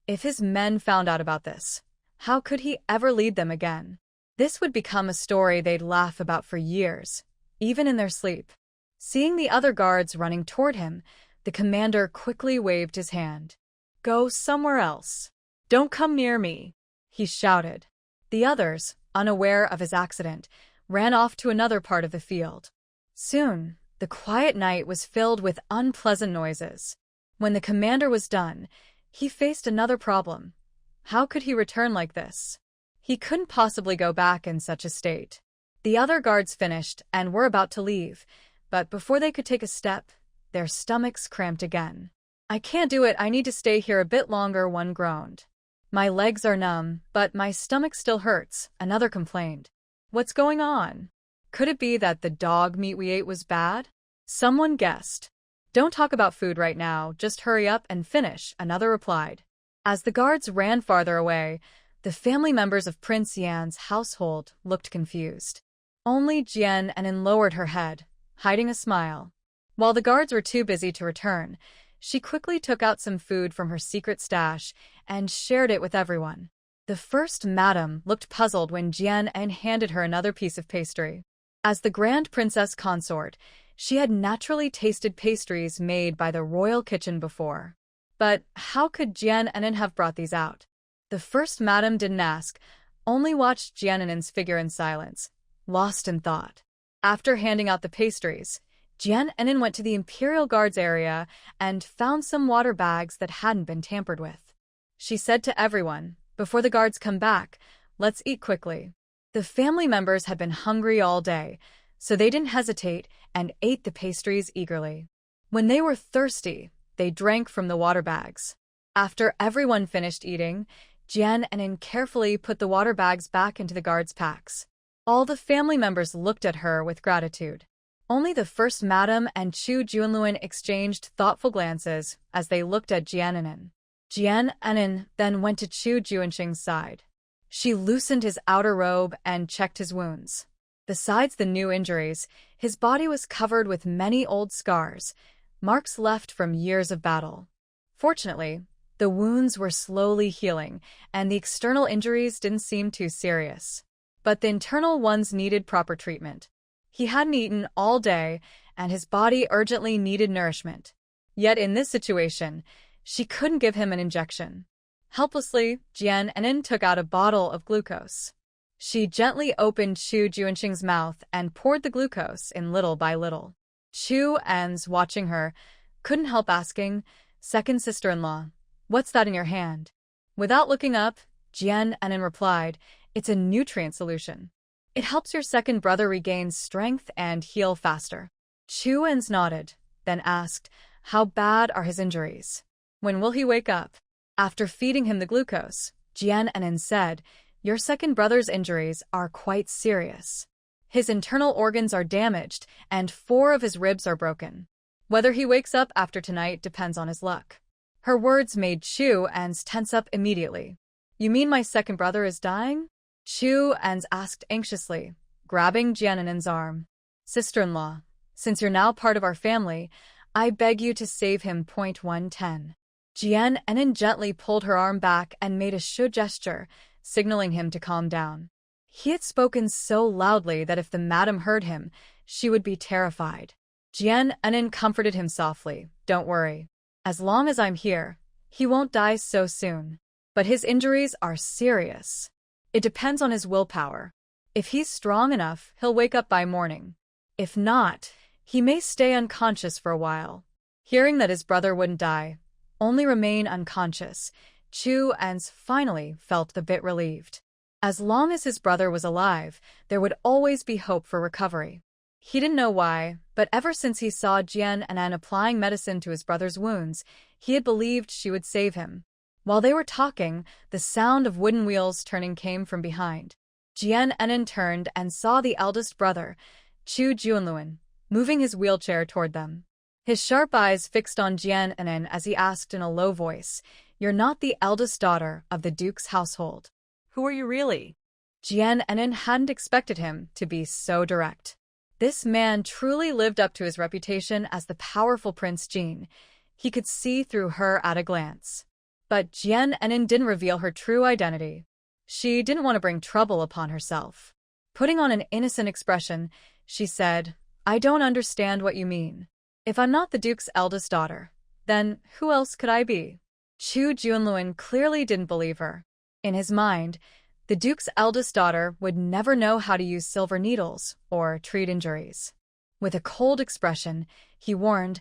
S1: If his men found out about this, how could he ever lead them again? This would become a story they'd laugh about for years, even in their sleep. Seeing the other guards running toward him, the commander quickly waved his hand. "Go somewhere else. Don't come near me," he shouted. The others, unaware of his accident, ran off to another part of the field. Soon, the quiet night was filled with unpleasant noises. When the commander was done, he faced another problem. How could he return like this? He couldn't possibly go back in such a state. The other guards finished and were about to leave, but before they could take a step, their stomachs cramped again. "I can't do it, I need to stay here a bit longer," one groaned. "My legs are numb, but my stomach still hurts," another complained. "What's going on? Could it be that the dog meat we ate was bad?" Someone guessed. "Don't talk about food right now, just hurry up and finish," another replied. As the guards ran farther away, the family members of Prince Yan's household looked confused. Only Jian Enin lowered her head, hiding a smile. While the guards were too busy to return, she quickly took out some food from her secret stash and shared it with everyone. The first madam looked puzzled when Jian Enin handed her another piece of pastry. As the Grand Princess Consort, she had naturally tasted pastries made by the royal kitchen before. But how could Jian Enin have brought these out? The first madam didn't ask, only watched Jian Enin's figure in silence, lost in thought. After handing out the pastries, Jian Enin went to the Imperial Guards area and found some water bags that hadn't been tampered with. She said to everyone, "Before the guards come back, let's eat quickly." The family members had been hungry all day, so they didn't hesitate and ate the pastries eagerly. When they were thirsty, they drank from the water bags. After everyone finished eating, Jian Enin carefully put the water bags back into the guards' packs. All the family members looked at her with gratitude. Only the first madam and Chu Junluan exchanged thoughtful glances as they looked at Jian Enin. Jian Enin then went to Chu Junxing's side. She loosened his outer robe and checked his wounds. Besides the new injuries, his body was covered with many old scars, marks left from years of battle. Fortunately, the wounds were slowly healing, and the external injuries didn't seem too serious. But the internal ones needed proper treatment. He hadn't eaten all day, and his body urgently needed nourishment. Yet in this situation, she couldn't give him an injection. Helplessly, Jian Enin took out a bottle of glucose. She gently opened Chu Junxing's mouth and poured the glucose in little by little. Chu En's, watching her, couldn't help asking, "Second sister-in-law, what's that in your hand?" Without looking up, Jian Enin replied, "It's a nutrient solution. It helps your second brother regain strength and heal faster." Chu En's nodded, then asked, "How bad are his injuries? When will he wake up?" After feeding him the glucose, Jian Enin said, "Your second brother's injuries are quite serious. His internal organs are damaged, and 4 of his ribs are broken. Whether he wakes up after tonight depends on his luck." Her words made Chu En's tense up immediately. "You mean my second brother is dying?" Chu En's asked anxiously. grabbing Jiannin's arm. "Sister-in-law, since you're now part of our family, I beg you to save him. 110. Jiannin gently pulled her arm back and made a shu gesture, signaling him to calm down. He had spoken so loudly that if the madam heard him, she would be terrified. Jiannin comforted him softly. "Don't worry. As long as I'm here, he won't die so soon. But his injuries are serious. It depends on his willpower. If he's strong enough, he'll wake up by morning. If not, he may stay unconscious for a while." Hearing that his brother wouldn't die, only remain unconscious, Chu Ans finally felt a bit relieved. As long as his brother was alive, there would always be hope for recovery. He didn't know why, but ever since he saw Jiannin applying medicine to his brother's wounds, he had believed she would save him. While they were talking, the sound of wooden wheels turning came from behind. Jiannin turned and saw the eldest brother, Chu Junluan, moving his wheelchair toward them. His sharp eyes fixed on Jiannin as he asked in a low voice, "You're not the eldest daughter of the Duke's household.
S2: Who are you really?"
S1: Jiannin hadn't expected him to be so direct. This man truly lived up to his reputation as the powerful Prince Jin. He could see through her at a glance. But Jiannin didn't reveal her true identity. She didn't want to bring trouble upon herself. Putting on an innocent expression, she said, "I don't understand what you mean. If I'm not the Duke's eldest daughter, then who else could I be?" Chu Junluan clearly didn't believe her. In his mind, the Duke's eldest daughter would never know how to use silver needles or treat injuries. With a cold expression, he warned,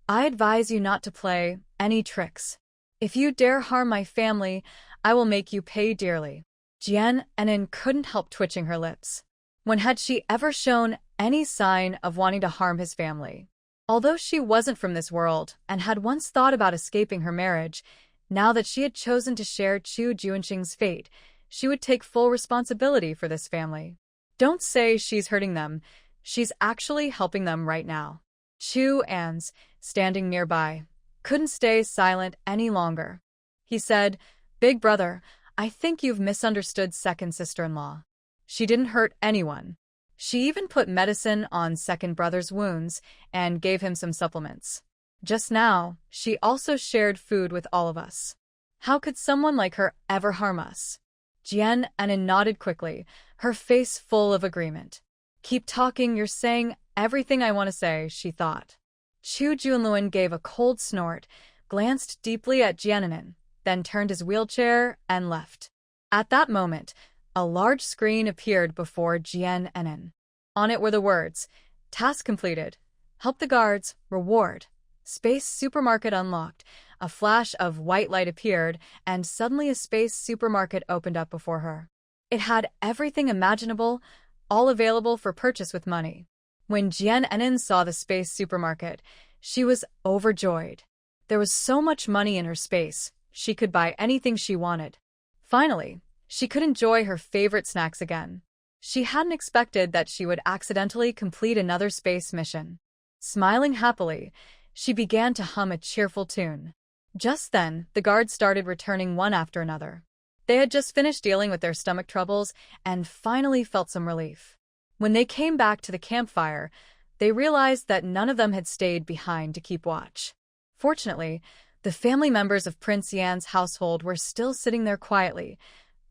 S1: "I advise you not to play any tricks. If you dare harm my family, I will make you pay dearly." Jiannin couldn't help twitching her lips. When had she ever shown any sign of wanting to harm his family? Although she wasn't from this world and had once thought about escaping her marriage, now that she had chosen to share Chu Junxing's fate, she would take full responsibility for this family. Don't say she's hurting them. She's actually helping them right now. Chu Ans, standing nearby, couldn't stay silent any longer. He said, "Big brother, I think you've misunderstood second sister-in-law. She didn't hurt anyone. She even put medicine on second brother's wounds and gave him some supplements. Just now, she also shared food with all of us. How could someone like her ever harm us?" Jiannin nodded quickly, her face full of agreement. "Keep talking, you're saying everything I want to say," she thought. Chu Junluan gave a cold snort, glanced deeply at Jiannin, then turned his wheelchair and left. At that moment, a large screen appeared before Jiannin. On it were the words, "Task completed. Help the guards. Reward. Space supermarket unlocked." A flash of white light appeared, and suddenly a space supermarket opened up before her. It had everything imaginable, all available for purchase with money. When Jiannin saw the space supermarket, she was overjoyed. There was so much money in her space, she could buy anything she wanted. Finally, she could enjoy her favorite snacks again. She hadn't expected that she would accidentally complete another space mission. Smiling happily, she began to hum a cheerful tune. Just then, the guards started returning one after another. They had just finished dealing with their stomach troubles and finally felt some relief. When they came back to the campfire, they realized that none of them had stayed behind to keep watch. Fortunately, the family members of Prince Yan's household were still sitting there quietly.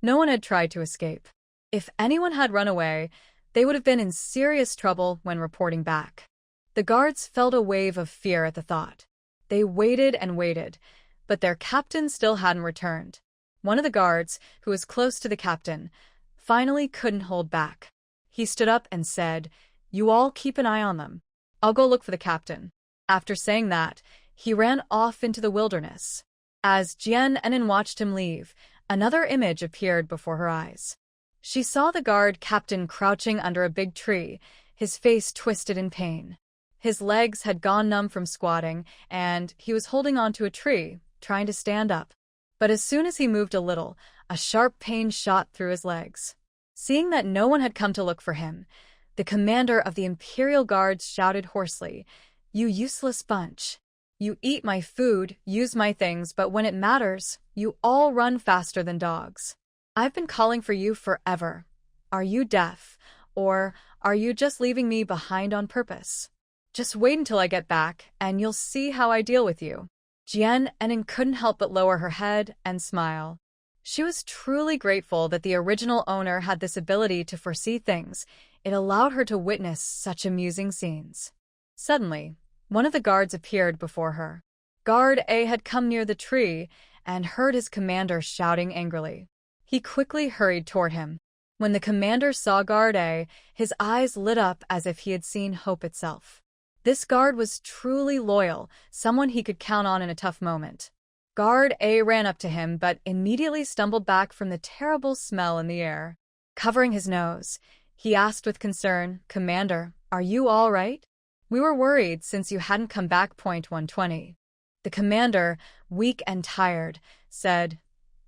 S1: No one had tried to escape. If anyone had run away, they would have been in serious trouble when reporting back. The guards felt a wave of fear at the thought. They waited and waited, but their captain still hadn't returned. One of the guards, who was close to the captain, finally couldn't hold back. He stood up and said, "You all keep an eye on them. I'll go look for the captain." After saying that, he ran off into the wilderness. As Jiannin watched him leave, another image appeared before her eyes. She saw the guard captain crouching under a big tree, his face twisted in pain. His legs had gone numb from squatting, and he was holding onto a tree, trying to stand up. But as soon as he moved a little, a sharp pain shot through his legs. Seeing that no one had come to look for him, the commander of the Imperial Guards shouted hoarsely, "You useless bunch. You eat my food, use my things, but when it matters, you all run faster than dogs. I've been calling for you forever. Are you deaf, Or are you just leaving me behind on purpose? Just wait until I get back, and you'll see how I deal with you. Jian Enin couldn't help but lower her head and smile. She was truly grateful that the original owner had this ability to foresee things. It allowed her to witness such amusing scenes. Suddenly, one of the guards appeared before her. Guard A had come near the tree and heard his commander shouting angrily. He quickly hurried toward him. When the commander saw Guard A, his eyes lit up as if he had seen hope itself. This guard was truly loyal, someone he could count on in a tough moment. Guard A ran up to him but immediately stumbled back from the terrible smell in the air. Covering his nose, he asked with concern, "Commander, are you all right? We were worried since you hadn't come back. Point 120. The commander, weak and tired, said,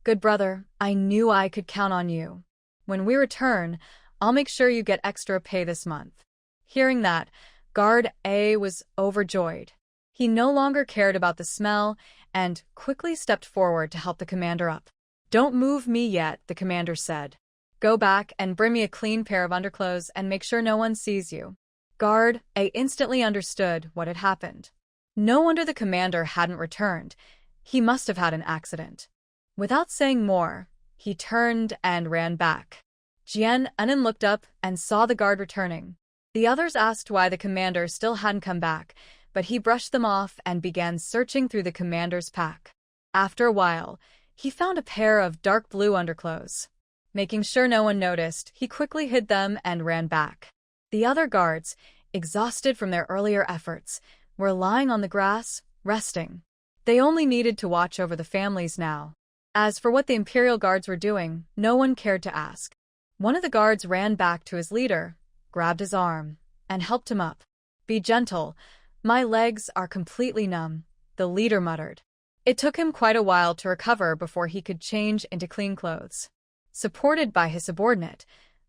S1: "Good brother, I knew I could count on you. When we return, I'll make sure you get extra pay this month." Hearing that, Guard A was overjoyed. He no longer cared about the smell and quickly stepped forward to help the commander up. "Don't move me yet," the commander said. "Go back and bring me a clean pair of underclothes and make sure no one sees you." Guard A instantly understood what had happened. No wonder the commander hadn't returned. He must have had an accident. Without saying more, he turned and ran back. Jian Enin looked up and saw the guard returning. The others asked why the commander still hadn't come back, but he brushed them off and began searching through the commander's pack. After a while, he found a pair of dark blue underclothes. Making sure no one noticed, he quickly hid them and ran back. The other guards, exhausted from their earlier efforts, were lying on the grass, resting. They only needed to watch over the families now. As for what the Imperial guards were doing, no one cared to ask. One of the guards ran back to his leader, grabbed his arm, and helped him up. "Be gentle. My legs are completely numb," the leader muttered. It took him quite a while to recover before he could change into clean clothes. Supported by his subordinate,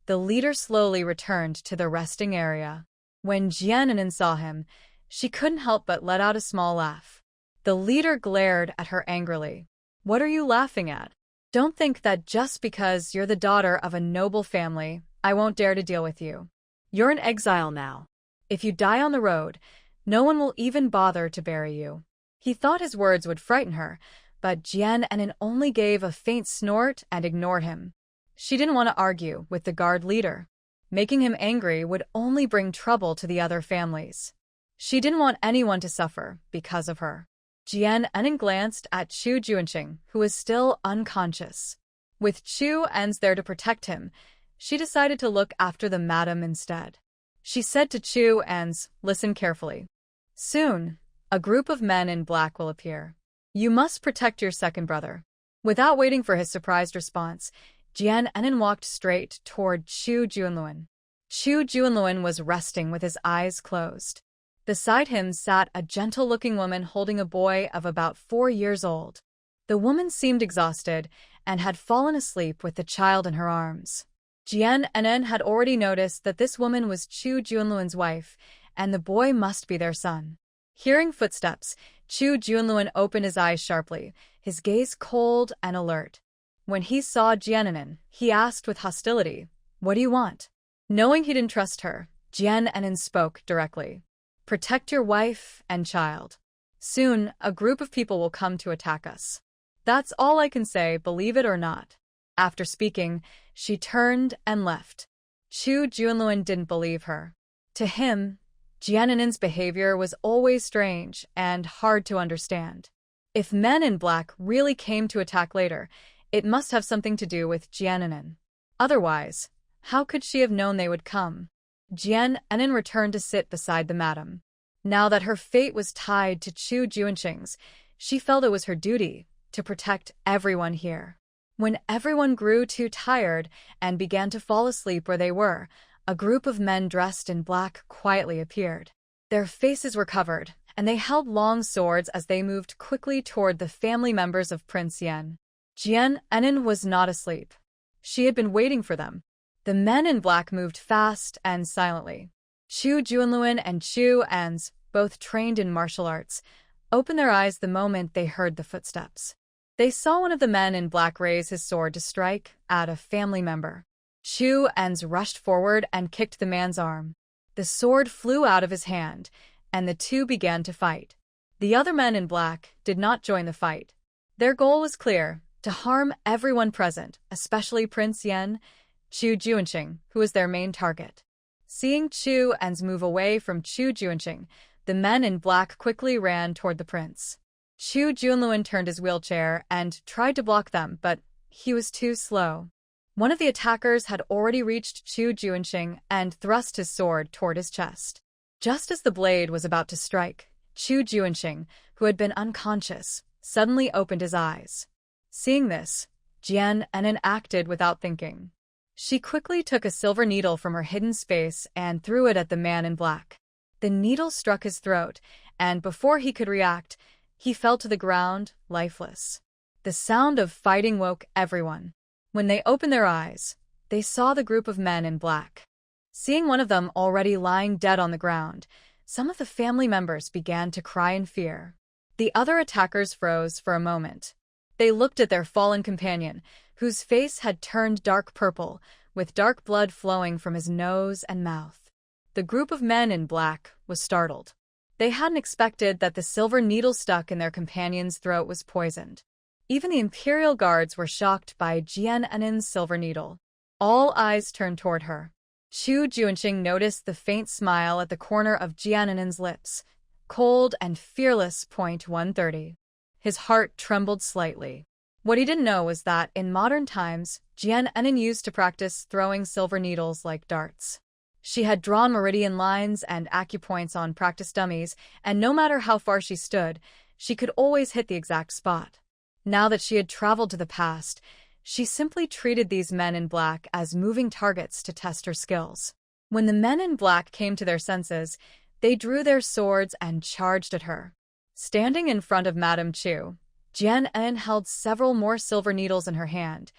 S1: the leader slowly returned to the resting area. When Jian Enin saw him, she couldn't help but let out a small laugh. The leader glared at her angrily. "What are you laughing at? Don't think that just because you're the daughter of a noble family, I won't dare to deal with you. You're in exile now. If you die on the road, no one will even bother to bury you." He thought his words would frighten her, but Jian Enin only gave a faint snort and ignored him. She didn't want to argue with the guard leader. Making him angry would only bring trouble to the other families. She didn't want anyone to suffer because of her. Jian Enin glanced at Chu Junxing, who was still unconscious. With Chu Ens there to protect him, she decided to look after the madam instead. She said to Chu Ens, "Listen carefully. Soon, a group of men in black will appear. You must protect your second brother." Without waiting for his surprised response, Jian Enin walked straight toward Chu Junluan. Chu Junluan was resting with his eyes closed. Beside him sat a gentle-looking woman holding a boy of about 4 years old. The woman seemed exhausted and had fallen asleep with the child in her arms. Jian Enin had already noticed that this woman was Chu Junluan's wife, and the boy must be their son. Hearing footsteps, Chu Junluan opened his eyes sharply, his gaze cold and alert. When he saw Jian Enin, he asked with hostility, "What do you want?" Knowing he didn't trust her, Jian Enin spoke directly. "Protect your wife and child. Soon, a group of people will come to attack us. That's all I can say, believe it or not." After speaking, she turned and left. Chu Junluan didn't believe her. To him, Jian Enin's behavior was always strange and hard to understand. If men in black really came to attack later, it must have something to do with Jian Enin. Otherwise, how could she have known they would come? Jian Enin returned to sit beside the madam. Now that her fate was tied to Chu Junxing's, she felt it was her duty to protect everyone here. When everyone grew too tired and began to fall asleep where they were, a group of men dressed in black quietly appeared. Their faces were covered, and they held long swords as they moved quickly toward the family members of Prince Yan. Jian Enin was not asleep. She had been waiting for them. The men in black moved fast and silently. Chu Junluan and Chu Ens, both trained in martial arts, opened their eyes the moment they heard the footsteps. They saw one of the men in black raise his sword to strike at a family member. Chu Ens rushed forward and kicked the man's arm. The sword flew out of his hand, and the two began to fight. The other men in black did not join the fight. Their goal was clear: to harm everyone present, especially Prince Yen, Chu Junxing, who was their main target. Seeing Chu Ens move away from Chu Junxing, the men in black quickly ran toward the prince. Chu Junluan turned his wheelchair and tried to block them, but he was too slow. One of the attackers had already reached Chu Junxing and thrust his sword toward his chest. Just as the blade was about to strike, Chu Junxing, who had been unconscious, suddenly opened his eyes. Seeing this, Jian Enin acted without thinking. She quickly took a silver needle from her hidden space and threw it at the man in black. The needle struck his throat, and before he could react, he fell to the ground, lifeless. The sound of fighting woke everyone. When they opened their eyes, they saw the group of men in black. Seeing one of them already lying dead on the ground, some of the family members began to cry in fear. The other attackers froze for a moment. They looked at their fallen companion, whose face had turned dark purple, with dark blood flowing from his nose and mouth. The group of men in black was startled. They hadn't expected that the silver needle stuck in their companion's throat was poisoned. Even the Imperial guards were shocked by Jian Enin's silver needle. All eyes turned toward her. Chu Junxing noticed the faint smile at the corner of Jian Enin's lips. Cold and fearless. 130. His heart trembled slightly. What he didn't know was that, in modern times, Jian Enin used to practice throwing silver needles like darts. She had drawn meridian lines and acupoints on practice dummies, and no matter how far she stood, she could always hit the exact spot. Now that she had traveled to the past, she simply treated these men in black as moving targets to test her skills. When the men in black came to their senses, they drew their swords and charged at her. Standing in front of Madame Chu, Jian Enin held several more silver needles in her hand,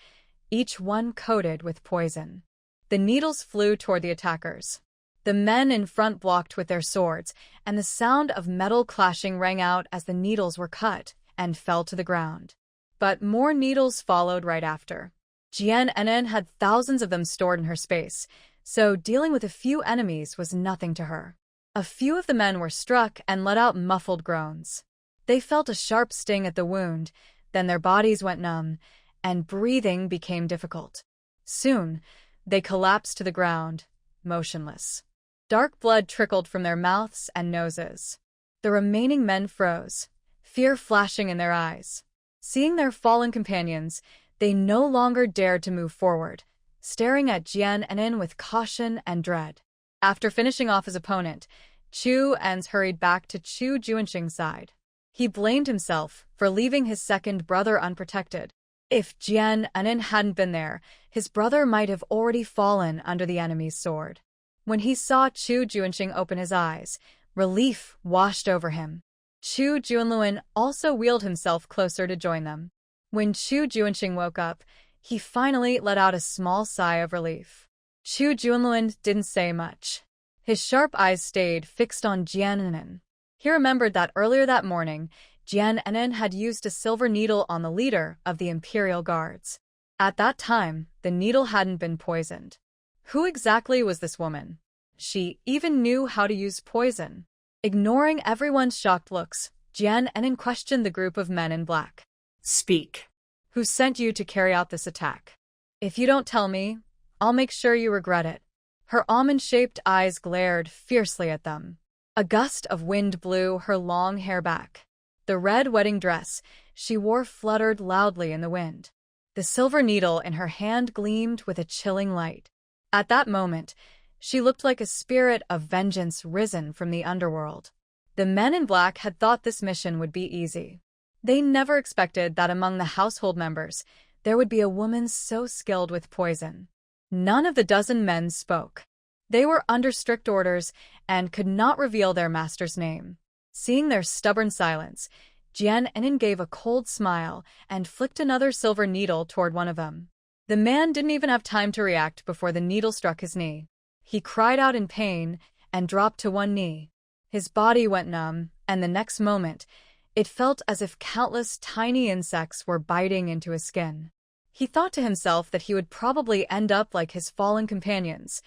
S1: each one coated with poison. The needles flew toward the attackers. The men in front blocked with their swords, and the sound of metal clashing rang out as the needles were cut and fell to the ground. But more needles followed right after. Jian Enin had thousands of them stored in her space, so dealing with a few enemies was nothing to her. A few of the men were struck and let out muffled groans. They felt a sharp sting at the wound, then their bodies went numb, and breathing became difficult. Soon, they collapsed to the ground, motionless. Dark blood trickled from their mouths and noses. The remaining men froze, fear flashing in their eyes. Seeing their fallen companions, they no longer dared to move forward, staring at Jian Enin with caution and dread. After finishing off his opponent, Chu Ens hurried back to Chu Junxing's side. He blamed himself for leaving his second brother unprotected. If Jian Enin hadn't been there, his brother might have already fallen under the enemy's sword. When he saw Chu Junxing open his eyes, relief washed over him. Chu Junluan also wheeled himself closer to join them. When Chu Junxing woke up, he finally let out a small sigh of relief. Chu Junluan didn't say much. His sharp eyes stayed fixed on Jian Enin. He remembered that earlier that morning, Jian Enin had used a silver needle on the leader of the Imperial guards. At that time, the needle hadn't been poisoned. Who exactly was this woman? She even knew how to use poison. Ignoring everyone's shocked looks, Jian Enin questioned the group of men in black.
S2: Speak.
S1: Who sent you to carry out this attack? If you don't tell me, I'll make sure you regret it. Her almond-shaped eyes glared fiercely at them. A gust of wind blew her long hair back. The red wedding dress she wore fluttered loudly in the wind. The silver needle in her hand gleamed with a chilling light. At that moment, she looked like a spirit of vengeance risen from the underworld. The men in black had thought this mission would be easy. They never expected that among the household members, there would be a woman so skilled with poison. None of the dozen men spoke. They were under strict orders and could not reveal their master's name. Seeing their stubborn silence, Jian Enin gave a cold smile and flicked another silver needle toward one of them. The man didn't even have time to react before the needle struck his knee. He cried out in pain and dropped to one knee. His body went numb, and the next moment, it felt as if countless tiny insects were biting into his skin. He thought to himself that he would probably end up like his fallen companions,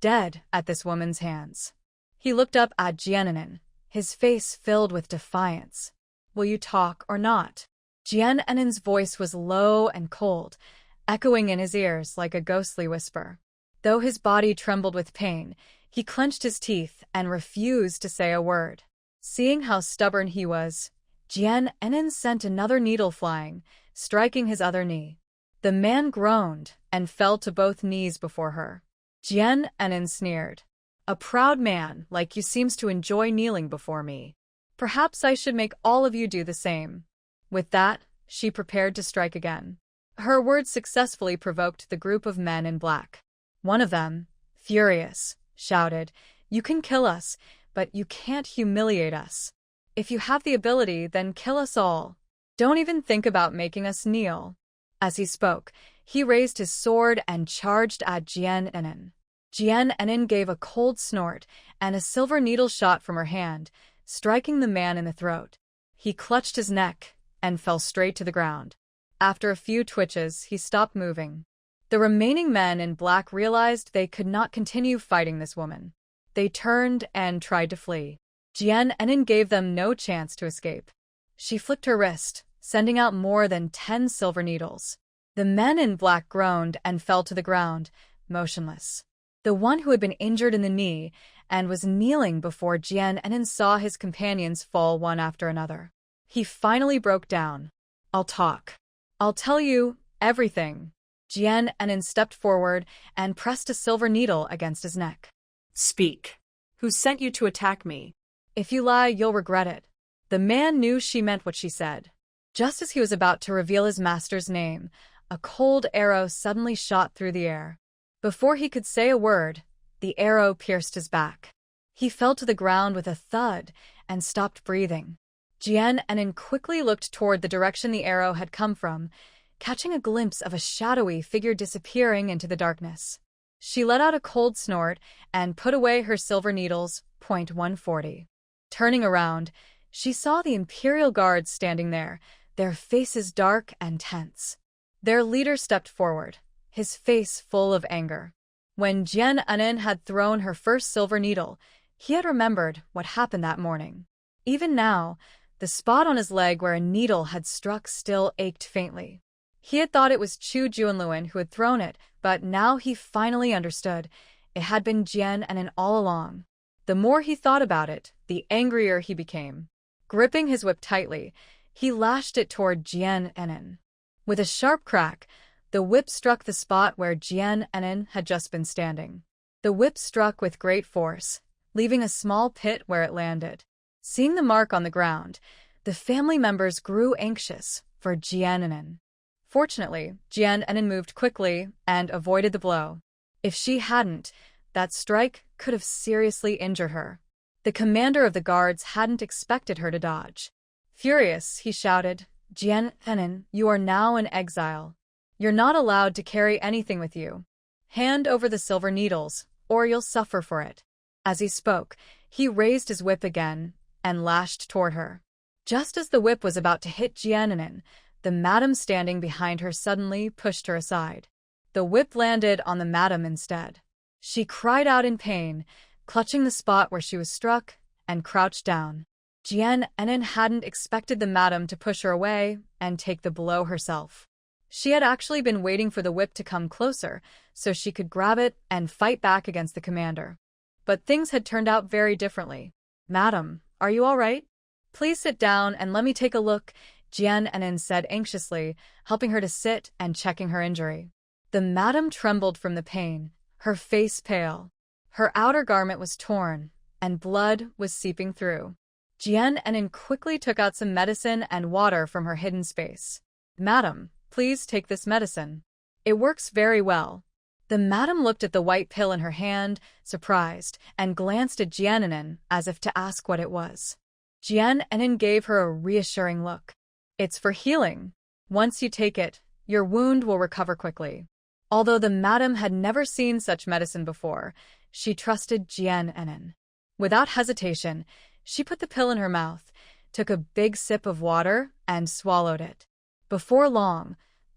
S1: dead at this woman's hands. He looked up at Jiannin, his face filled with defiance. "Will you talk or not?" Jiannin's voice was low and cold, echoing in his ears like a ghostly whisper. Though his body trembled with pain, he clenched his teeth and refused to say a word. Seeing how stubborn he was, Jiannin sent another needle flying, striking his other knee. The man groaned and fell to both knees before her. Jiannin sneered. "A proud man like you seems to enjoy kneeling before me. Perhaps I should make all of you do the same." With that, she prepared to strike again. Her words successfully provoked the group of men in black. One of them, furious, shouted, "You can kill us, but you can't humiliate us. If you have the ability, then kill us all. Don't even think about making us kneel." As he spoke, he raised his sword and charged at Jiannin. Jiannin gave a cold snort, and a silver needle shot from her hand, striking the man in the throat. He clutched his neck and fell straight to the ground. After a few twitches, he stopped moving. The remaining men in black realized they could not continue fighting this woman. They turned and tried to flee. Jiannin gave them no chance to escape. She flicked her wrist, sending out more than 10 silver needles. The men in black groaned and fell to the ground, motionless. The one who had been injured in the knee and was kneeling before Jiannin saw his companions fall one after another. He finally broke down. "I'll talk. I'll tell you everything." Jiannin stepped forward and pressed a silver needle against his neck.
S2: Speak. Who sent you to attack me?
S1: "If you lie, you'll regret it." The man knew she meant what she said. Just as he was about to reveal his master's name, a cold arrow suddenly shot through the air. Before he could say a word, the arrow pierced his back. He fell to the ground with a thud and stopped breathing. Jiannin quickly looked toward the direction the arrow had come from, catching a glimpse of a shadowy figure disappearing into the darkness. She let out a cold snort and put away her silver needles, .140. Turning around, she saw the Imperial guards standing there, their faces dark and tense. Their leader stepped forward, his face full of anger. When Jiannin had thrown her first silver needle, he had remembered what happened that morning. Even now, the spot on his leg where a needle had struck still ached faintly. He had thought it was Chu Junluan who had thrown it, but now he finally understood. It had been Jiannin all along. The more he thought about it, the angrier he became. Gripping his whip tightly, he lashed it toward Jiannin. With a sharp crack, the whip struck the spot where Jiannin had just been standing. The whip struck with great force, leaving a small pit where it landed. Seeing the mark on the ground, the family members grew anxious for Jiannin. Fortunately, Jiannin moved quickly and avoided the blow. If she hadn't, that strike could have seriously injured her. The commander of the guards hadn't expected her to dodge. Furious, he shouted, "Jiannin, you are now in exile. You're not allowed to carry anything with you. Hand over the silver needles, or you'll suffer for it." As he spoke, he raised his whip again and lashed toward her. Just as the whip was about to hit Jiannin, the madam standing behind her suddenly pushed her aside. The whip landed on the madam instead. She cried out in pain, clutching the spot where she was struck, and crouched down. Jiannin hadn't expected the madam to push her away and take the blow herself. She had actually been waiting for the whip to come closer so she could grab it and fight back against the commander. But things had turned out very differently. "Madam, are you all right? Please sit down and let me take a look," Jiannin said anxiously, helping her to sit and checking her injury. The madam trembled from the pain, her face pale. Her outer garment was torn, and blood was seeping through. Jiannin quickly took out some medicine and water from her hidden space. "Madam, please take this medicine. It works very well." The madam looked at the white pill in her hand, surprised, and glanced at Jiannin as if to ask what it was. Jiannin gave her a reassuring look. "It's for healing. Once you take it, your wound will recover quickly." Although the madam had never seen such medicine before, she trusted Jiannin. Without hesitation, she put the pill in her mouth, took a big sip of water, and swallowed it. Before long,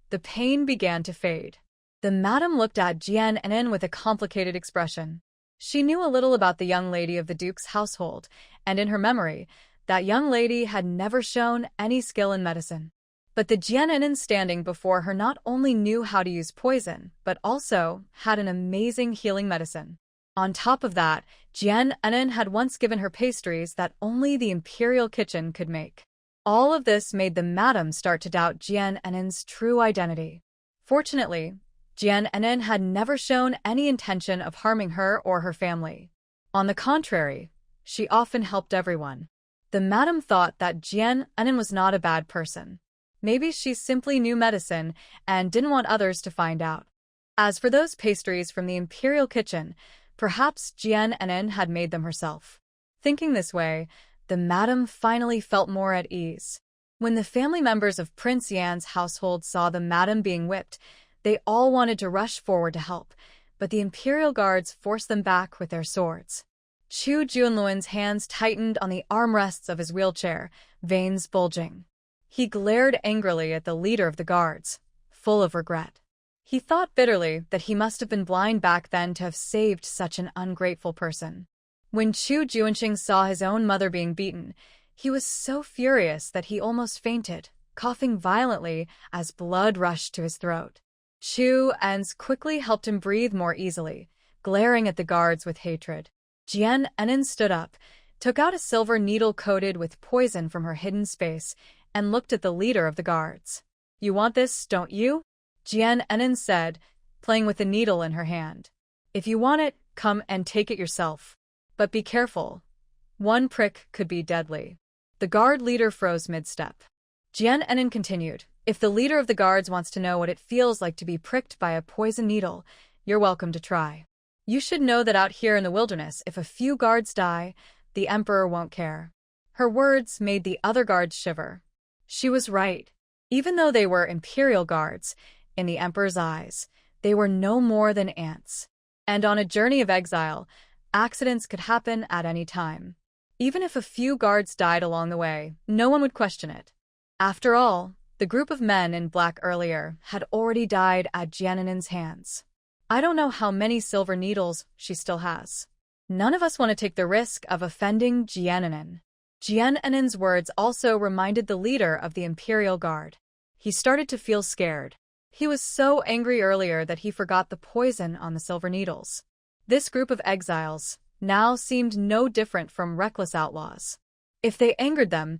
S1: the the pain began to fade. The madam looked at Jian Enen with a complicated expression. She knew a little about the young lady of the Duke's household, and in her memory, that young lady had never shown any skill in medicine. But the Jian Enen standing before her not only knew how to use poison, but also had an amazing healing medicine. On top of that, Jian Enen had once given her pastries that only the Imperial kitchen could make. All of this made the madam start to doubt Jian Enen's true identity. Fortunately, Jian Enen had never shown any intention of harming her or her family. On the contrary, she often helped everyone. The madam thought that Jian Enen was not a bad person. Maybe she simply knew medicine and didn't want others to find out. As for those pastries from the Imperial kitchen, perhaps Jian Enen had made them herself. Thinking this way, the madam finally felt more at ease. When the family members of Prince Yan's household saw the madam being whipped, they all wanted to rush forward to help, but the Imperial guards forced them back with their swords. Chu Junluan's hands tightened on the armrests of his wheelchair, veins bulging. He glared angrily at the leader of the guards, full of regret. He thought bitterly that he must have been blind back then to have saved such an ungrateful person. When Chu Junxing saw his own mother being beaten, he was so furious that he almost fainted, coughing violently as blood rushed to his throat. Chu Ens quickly helped him breathe more easily, glaring at the guards with hatred. Jian Enen stood up, took out a silver needle coated with poison from her hidden space, and looked at the leader of the guards. "You want this, don't you?" Jian Enen said, playing with the needle in her hand. "If you want it, come and take it yourself. But be careful. One prick could be deadly." The guard leader froze mid-step. Jian Enen continued, "If the leader of the guards wants to know what it feels like to be pricked by a poison needle, you're welcome to try. You should know that out here in the wilderness, if a few guards die, the Emperor won't care." Her words made the other guards shiver. She was right. Even though they were Imperial guards, in the Emperor's eyes, they were no more than ants. And on a journey of exile, accidents could happen at any time. Even if a few guards died along the way, no one would question it. After all, the group of men in black earlier had already died at Jian Enen's hands. I don't know how many silver needles she still has. None of us want to take the risk of offending Jian Enen. Jian Enen's words also reminded the leader of the Imperial Guard. He started to feel scared. He was so angry earlier that he forgot the poison on the silver needles. This group of exiles now seemed no different from reckless outlaws. If they angered them,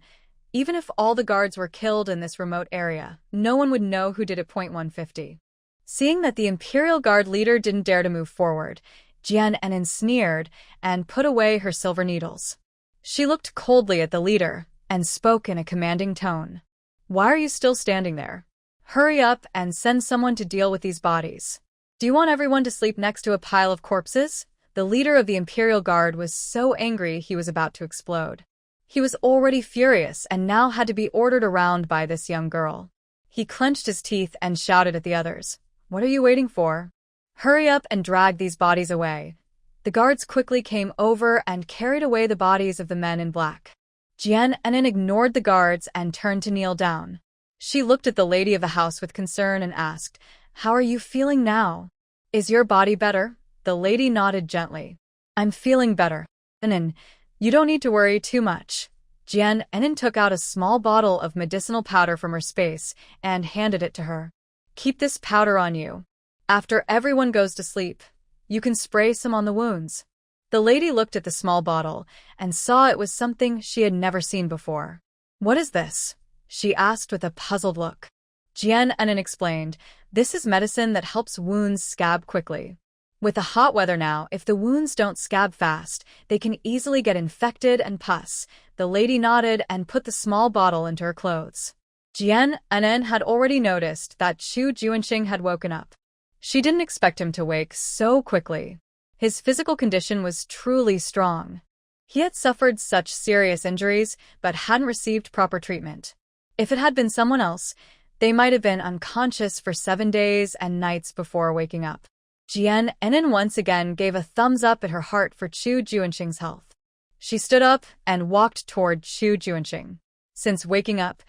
S1: even if all the guards were killed in this remote area, no one would know who did it. 150. Seeing that the Imperial Guard leader didn't dare to move forward, Jian Enen sneered and put away her silver needles. She looked coldly at the leader and spoke in a commanding tone. "Why are you still standing there? Hurry up and send someone to deal with these bodies. Do you want everyone to sleep next to a pile of corpses?" The leader of the Imperial Guard was so angry he was about to explode. He was already furious and now had to be ordered around by this young girl. He clenched his teeth and shouted at the others, "What are you waiting for? Hurry up and drag these bodies away." The guards quickly came over and carried away the bodies of the men in black. Jian Enen ignored the guards and turned to kneel down. She looked at the lady of the house with concern and asked, "How are you feeling now? Is your body better?" The lady nodded gently. "I'm feeling better. Enen, you don't need to worry too much." Jian Enen took out a small bottle of medicinal powder from her space and handed it to her. "Keep this powder on you. After everyone goes to sleep, you can spray some on the wounds." The lady looked at the small bottle and saw it was something she had never seen before. "What is this?" she asked with a puzzled look. Jian Enen explained, "This is medicine that helps wounds scab quickly. With the hot weather now, if the wounds don't scab fast, they can easily get infected and pus." The lady nodded and put the small bottle into her clothes. Jian Enen had already noticed that Chu Junxing had woken up. She didn't expect him to wake so quickly. His physical condition was truly strong. He had suffered such serious injuries but hadn't received proper treatment. If it had been someone else, they might have been unconscious for 7 days and nights before waking up. Jian Enen once again gave a thumbs up at her heart for Chu Junxing's health. She stood up and walked toward Chu Junxing. Since waking up,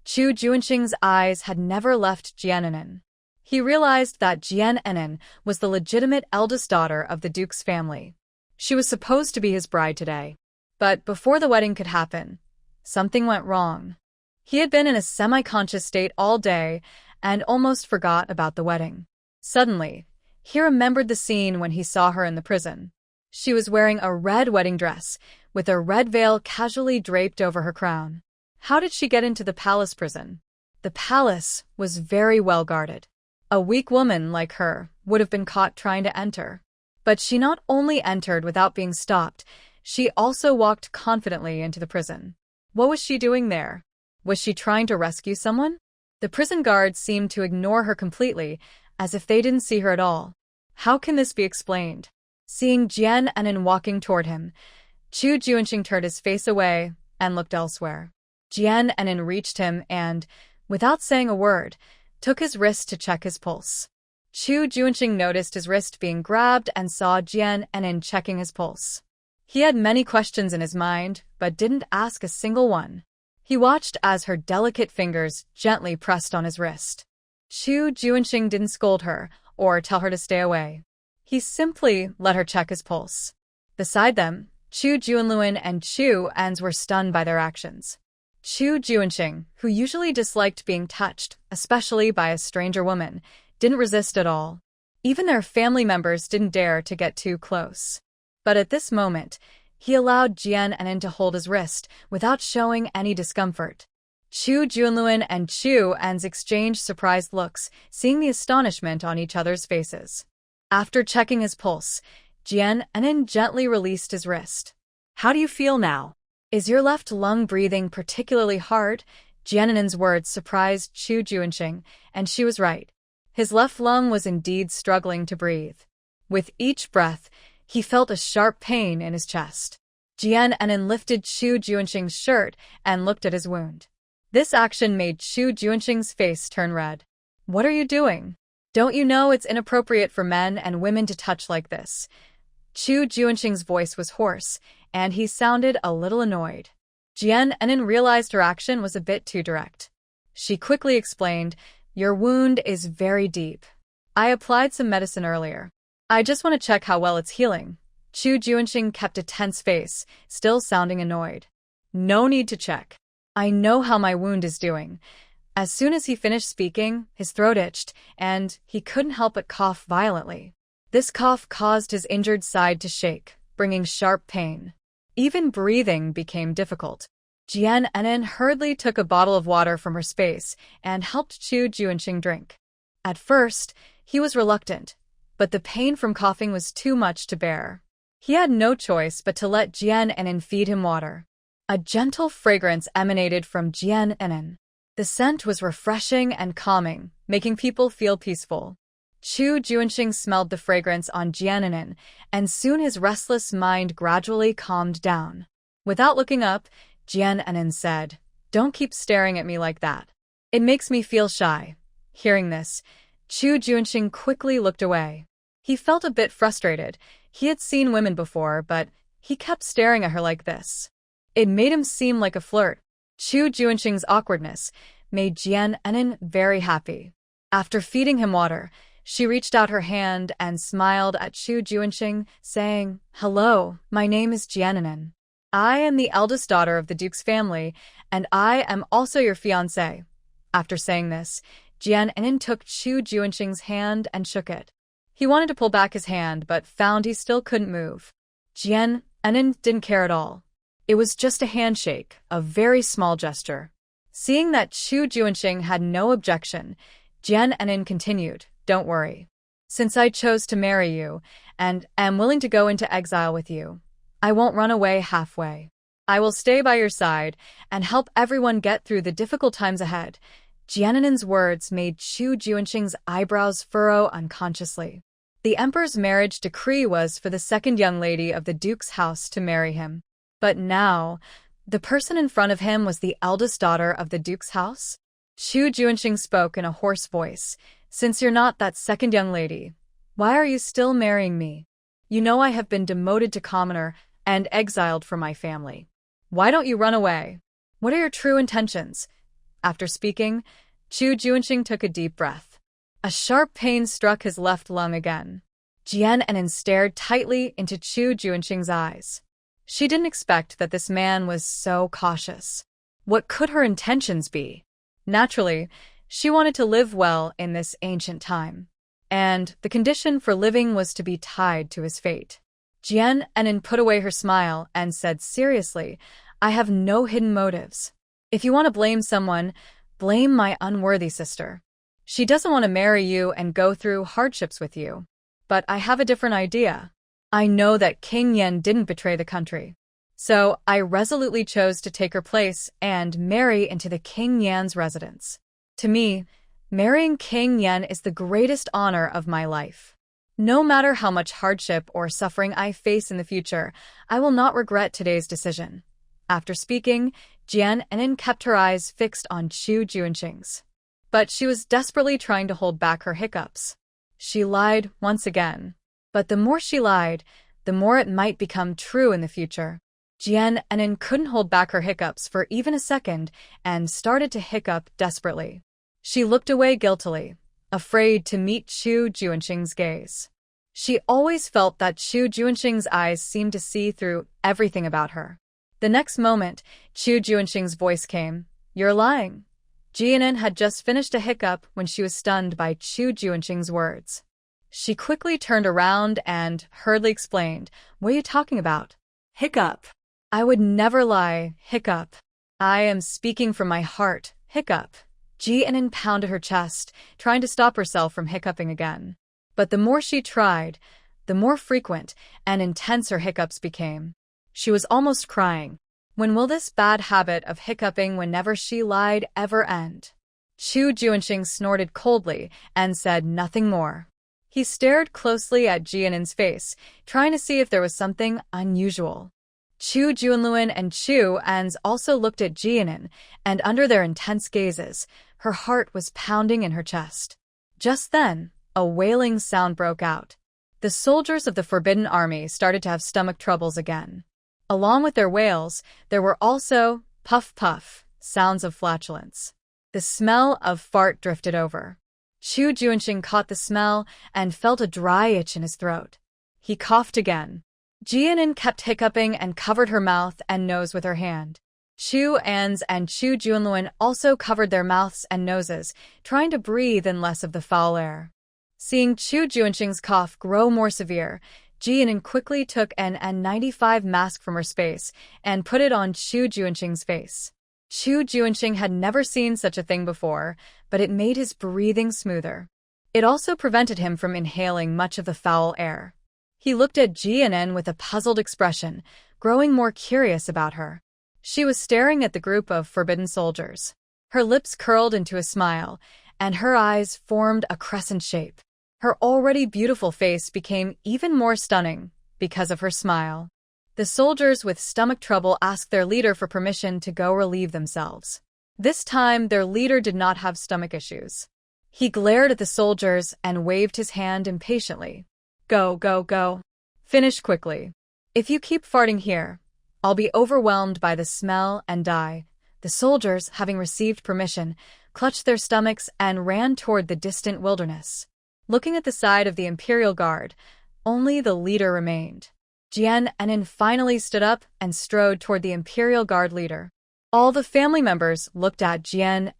S1: Chu Junxing's eyes had never left Jian. He realized that Jian was the legitimate eldest daughter of the Duke's family. She was supposed to be his bride today. But before the wedding could happen, something went wrong. He had been in a semi-conscious state all day and almost forgot about the wedding. Suddenly, he remembered the scene when he saw her in the prison. She was wearing a red wedding dress, with a red veil casually draped over her crown. How did she get into the palace prison? The palace was very well guarded. A weak woman like her would have been caught trying to enter. But she not only entered without being stopped, she also walked confidently into the prison. What was she doing there? Was she trying to rescue someone? The prison guards seemed to ignore her completely, as if they didn't see her at all. How can this be explained? Seeing Jian walking toward him, Chu Junxing turned his face away and looked elsewhere. Jian reached him and, without saying a word, took his wrist to check his pulse. Chu Junxing noticed his wrist being grabbed and saw Jian checking his pulse. He had many questions in his mind, but didn't ask a single one. He watched as her delicate fingers gently pressed on his wrist. Chu Junxing didn't scold her or tell her to stay away. He simply let her check his pulse. Beside them, Chu Junluan and Chu Ans were stunned by their actions. Chu Junxing, who usually disliked being touched, especially by a stranger woman, didn't resist at all. Even their family members didn't dare to get too close. But at this moment, he allowed Jian to hold his wrist without showing any discomfort. Chu Junluan and Chu Ans exchanged surprised looks, seeing the astonishment on each other's faces. After checking his pulse, Jian gently released his wrist.
S2: How do you feel now?
S1: Is your left lung breathing particularly hard? Jian's words surprised Chu Junxing, and she was right. His left lung was indeed struggling to breathe. With each breath, he felt a sharp pain in his chest. Jian lifted Chu Junxing's shirt and looked at his wound. This action made Chu Junxing's face turn red. What are you doing? Don't you know it's inappropriate for men and women to touch like this? Chu Junxing's voice was hoarse, and he sounded a little annoyed. Jian realized her action was a bit too direct. She quickly explained, "Your wound is very deep. I applied some medicine earlier. I just want to check how well it's healing." Chu Junxing kept a tense face, still sounding annoyed. "No need to check. I know how my wound is doing." As soon as he finished speaking, his throat itched, and he couldn't help but cough violently. This cough caused his injured side to shake, bringing sharp pain. Even breathing became difficult. Jian hurriedly took a bottle of water from her space and helped Chu Junxing drink. At first, he was reluctant, but the pain from coughing was too much to bear. He had no choice but to let Jian feed him water. A gentle fragrance emanated from Jian. The scent was refreshing and calming, making people feel peaceful. Chu Junxing smelled the fragrance on Jian, and soon his restless mind gradually calmed down. Without looking up, Jian said, "Don't keep staring at me like that. It makes me feel shy." Hearing this, Chu Junxing quickly looked away. He felt a bit frustrated. He had seen women before, but he kept staring at her like this. It made him seem like a flirt. Chu Junxing's awkwardness made Jian very happy. After feeding him water, she reached out her hand and smiled at Chu Junxing, saying, "Hello, my name is Jian. I am the eldest daughter of the Duke's family, and I am also your fiancé." After saying this, Jian took Chu Junxing's hand and shook it. He wanted to pull back his hand, but found he still couldn't move. Jian didn't care at all. It was just a handshake, a very small gesture. Seeing that Chu Junxing had no objection, Jian continued, "Don't worry. Since I chose to marry you, and am willing to go into exile with you, I won't run away halfway. I will stay by your side and help everyone get through the difficult times ahead." Jian's words made Chu Junxing's eyebrows furrow unconsciously. The emperor's marriage decree was for the second young lady of the Duke's house to marry him. But now, the person in front of him was the eldest daughter of the Duke's house? Chu Junxing spoke in a hoarse voice. "Since you're not that second young lady, why are you still marrying me? You know I have been demoted to commoner and exiled from my family. Why don't you run away? What are your true intentions? After speaking, Chu Junxing took a deep breath. A sharp pain struck his left lung again. Jian stared tightly into Chu Junxing's eyes. She didn't expect that this man was so cautious. What could her intentions be? Naturally, she wanted to live well in this ancient time. And the condition for living was to be tied to his fate. Jian put away her smile and said seriously, I have no hidden motives. If you want to blame someone, blame my unworthy sister. She doesn't want to marry you and go through hardships with you. But I have a different idea. I know that King Yan didn't betray the country. So I resolutely chose to take her place and marry into the King Yan's residence. To me, marrying King Yan is the greatest honor of my life. No matter how much hardship or suffering I face in the future, I will not regret today's decision. After speaking, Jian kept her eyes fixed on Chu Junxing's. But she was desperately trying to hold back her hiccups. She lied once again. But the more she lied, the more it might become true in the future. Jian couldn't hold back her hiccups for even a second and started to hiccup desperately. She looked away guiltily, afraid to meet Chu Junxing's gaze. She always felt that Chu Junxing's eyes seemed to see through everything about her. The next moment, Chu Junxing's voice came. You're lying. Jian had just finished a hiccup when she was stunned by Chu Junxing's words. She quickly turned around and hurriedly explained, What are you talking about?
S2: Hiccup.
S1: I would never lie. Hiccup. I am speaking from my heart. Hiccup. Jian pounded her chest, trying to stop herself from hiccuping again. But the more she tried, the more frequent and intense her hiccups became. She was almost crying. When will this bad habit of hiccuping whenever she lied ever end? Chu Junxing snorted coldly and said nothing more. He stared closely at Jian's face, trying to see if there was something unusual. Chu Junluan and Chu Ans also looked at Jian, and under their intense gazes, her heart was pounding in her chest. Just then, a wailing sound broke out. The soldiers of the Forbidden Army started to have stomach troubles again. Along with their wails, there were also puff-puff sounds of flatulence. The smell of fart drifted over. Chu Junxing caught the smell and felt a dry itch in his throat. He coughed again. Jian kept hiccuping and covered her mouth and nose with her hand. Chu Ans and Chu Junluan also covered their mouths and noses, trying to breathe in less of the foul air. Seeing Chu Junxing's cough grow more severe, Jian quickly took an N95 mask from her space and put it on Chu Junxing's face. Chu Junxing had never seen such a thing before, but it made his breathing smoother. It also prevented him from inhaling much of the foul air. He looked at Jian with a puzzled expression, growing more curious about her. She was staring at the group of forbidden soldiers. Her lips curled into a smile, and her eyes formed a crescent shape. Her already beautiful face became even more stunning because of her smile. The soldiers with stomach trouble asked their leader for permission to go relieve themselves. This time, their leader did not have stomach issues. He glared at the soldiers and waved his hand impatiently. Go, go, go. Finish quickly. If you keep farting here, I'll be overwhelmed by the smell and die. The soldiers, having received permission, clutched their stomachs and ran toward the distant wilderness. Looking at the side of the Imperial Guard, only the leader remained. Jian finally stood up and strode toward the Imperial Guard leader. All the family members looked at Jian.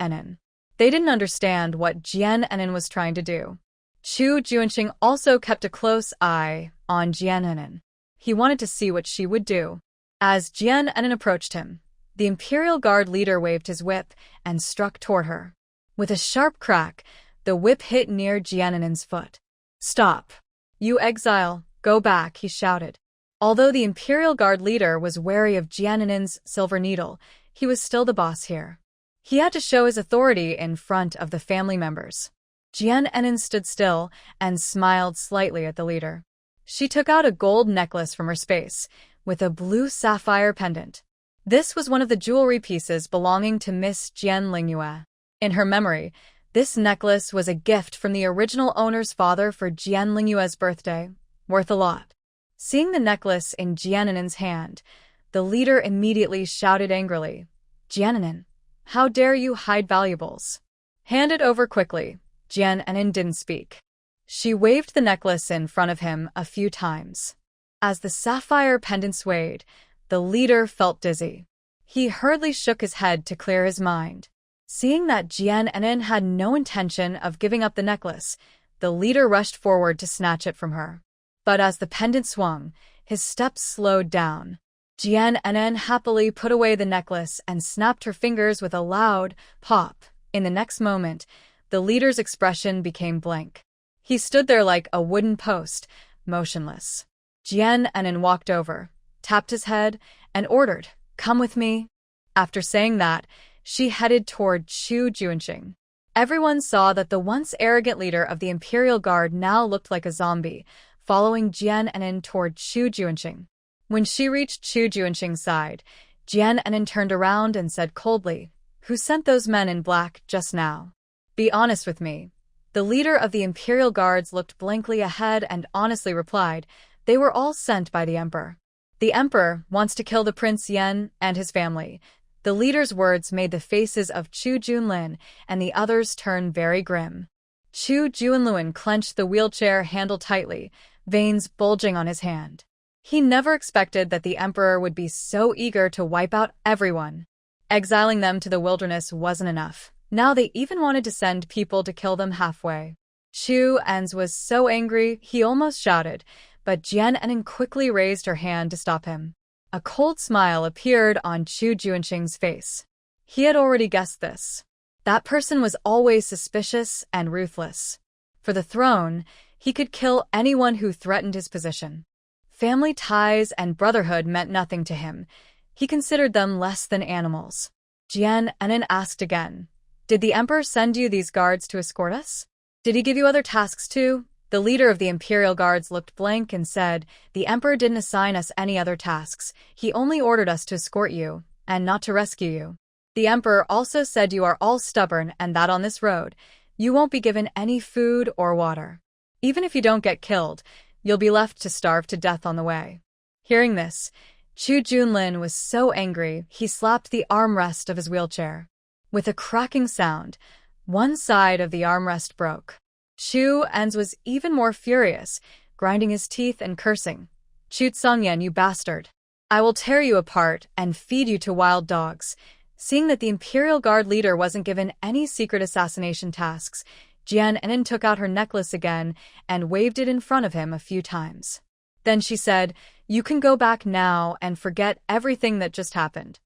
S1: They didn't understand what Jian was trying to do. Chu Junxing also kept a close eye on Jian. He wanted to see what she would do. As Jian approached him, the Imperial Guard leader waved his whip and struck toward her. With a sharp crack, the whip hit near Jian's foot. Stop! You Exile, go back, he shouted. Although the Imperial Guard leader was wary of Jian's silver needle, he was still the boss here. He had to show his authority in front of the family members. Jian stood still and smiled slightly at the leader. She took out a gold necklace from her space, with a blue sapphire pendant. This was one of the jewelry pieces belonging to Miss Jian Lingyue. In her memory, this necklace was a gift from the original owner's father for Jian Lingyue's birthday, worth a lot. Seeing the necklace in Jian's hand, the leader immediately shouted angrily, Jian, How dare you hide valuables? Hand it over quickly. Jian Anin didn't speak. She waved the necklace in front of him a few times. As the sapphire pendant swayed, the leader felt dizzy. He hurriedly shook his head to clear his mind. Seeing that Jian Anin had no intention of giving up the necklace, the leader rushed forward to snatch it from her. But as the pendant swung, his steps slowed down. Jian Anin happily put away the necklace and snapped her fingers with a loud pop. In the next moment, the leader's expression became blank. He stood there like a wooden post, motionless. Jian Anin walked over, tapped his head, and ordered, "Come with me." After saying that, she headed toward Chu Junxing. Everyone saw that the once arrogant leader of the Imperial Guard now looked like a zombie, following Jian Anin toward Chu Junxing. When she reached Chu Junxing's side, Jian Anin turned around and said coldly, "Who sent those men in black just now? Be honest with me." The leader of the Imperial Guards looked blankly ahead and honestly replied, "They were all sent by the Emperor. The Emperor wants to kill the Prince Yan and his family." The leader's words made the faces of Chu Junluan and the others turn very grim. Chu Junluan clenched the wheelchair handle tightly, veins bulging on his hand. He never expected that the Emperor would be so eager to wipe out everyone. Exiling them to the wilderness wasn't enough. Now they even wanted to send people to kill them halfway. Chu Ens was so angry he almost shouted, but Jian Anin quickly raised her hand to stop him. A cold smile appeared on Chu Junxing's face. He had already guessed this. That person was always suspicious and ruthless. For the throne, he could kill anyone who threatened his position. Family ties and brotherhood meant nothing to him. He considered them less than animals. Jian Anin asked again, "Did the Emperor send you these guards to escort us? Did he give you other tasks too?" The leader of the Imperial Guards looked blank and said, "The Emperor didn't assign us any other tasks. He only ordered us to escort you, and not to rescue you. The Emperor also said you are all stubborn and that on this road, you won't be given any food or water. Even if you don't get killed, you'll be left to starve to death on the way." Hearing this, Chu Junluan was so angry he slapped the armrest of his wheelchair. With a cracking sound, one side of the armrest broke. Chu Ens was even more furious, grinding his teeth and cursing, "Chu Tsungyan, you bastard! I will tear you apart and feed you to wild dogs." Seeing that the Imperial Guard leader wasn't given any secret assassination tasks, Jian Anin took out her necklace again and waved it in front of him a few times. Then she said, "You can go back now and forget everything that just happened."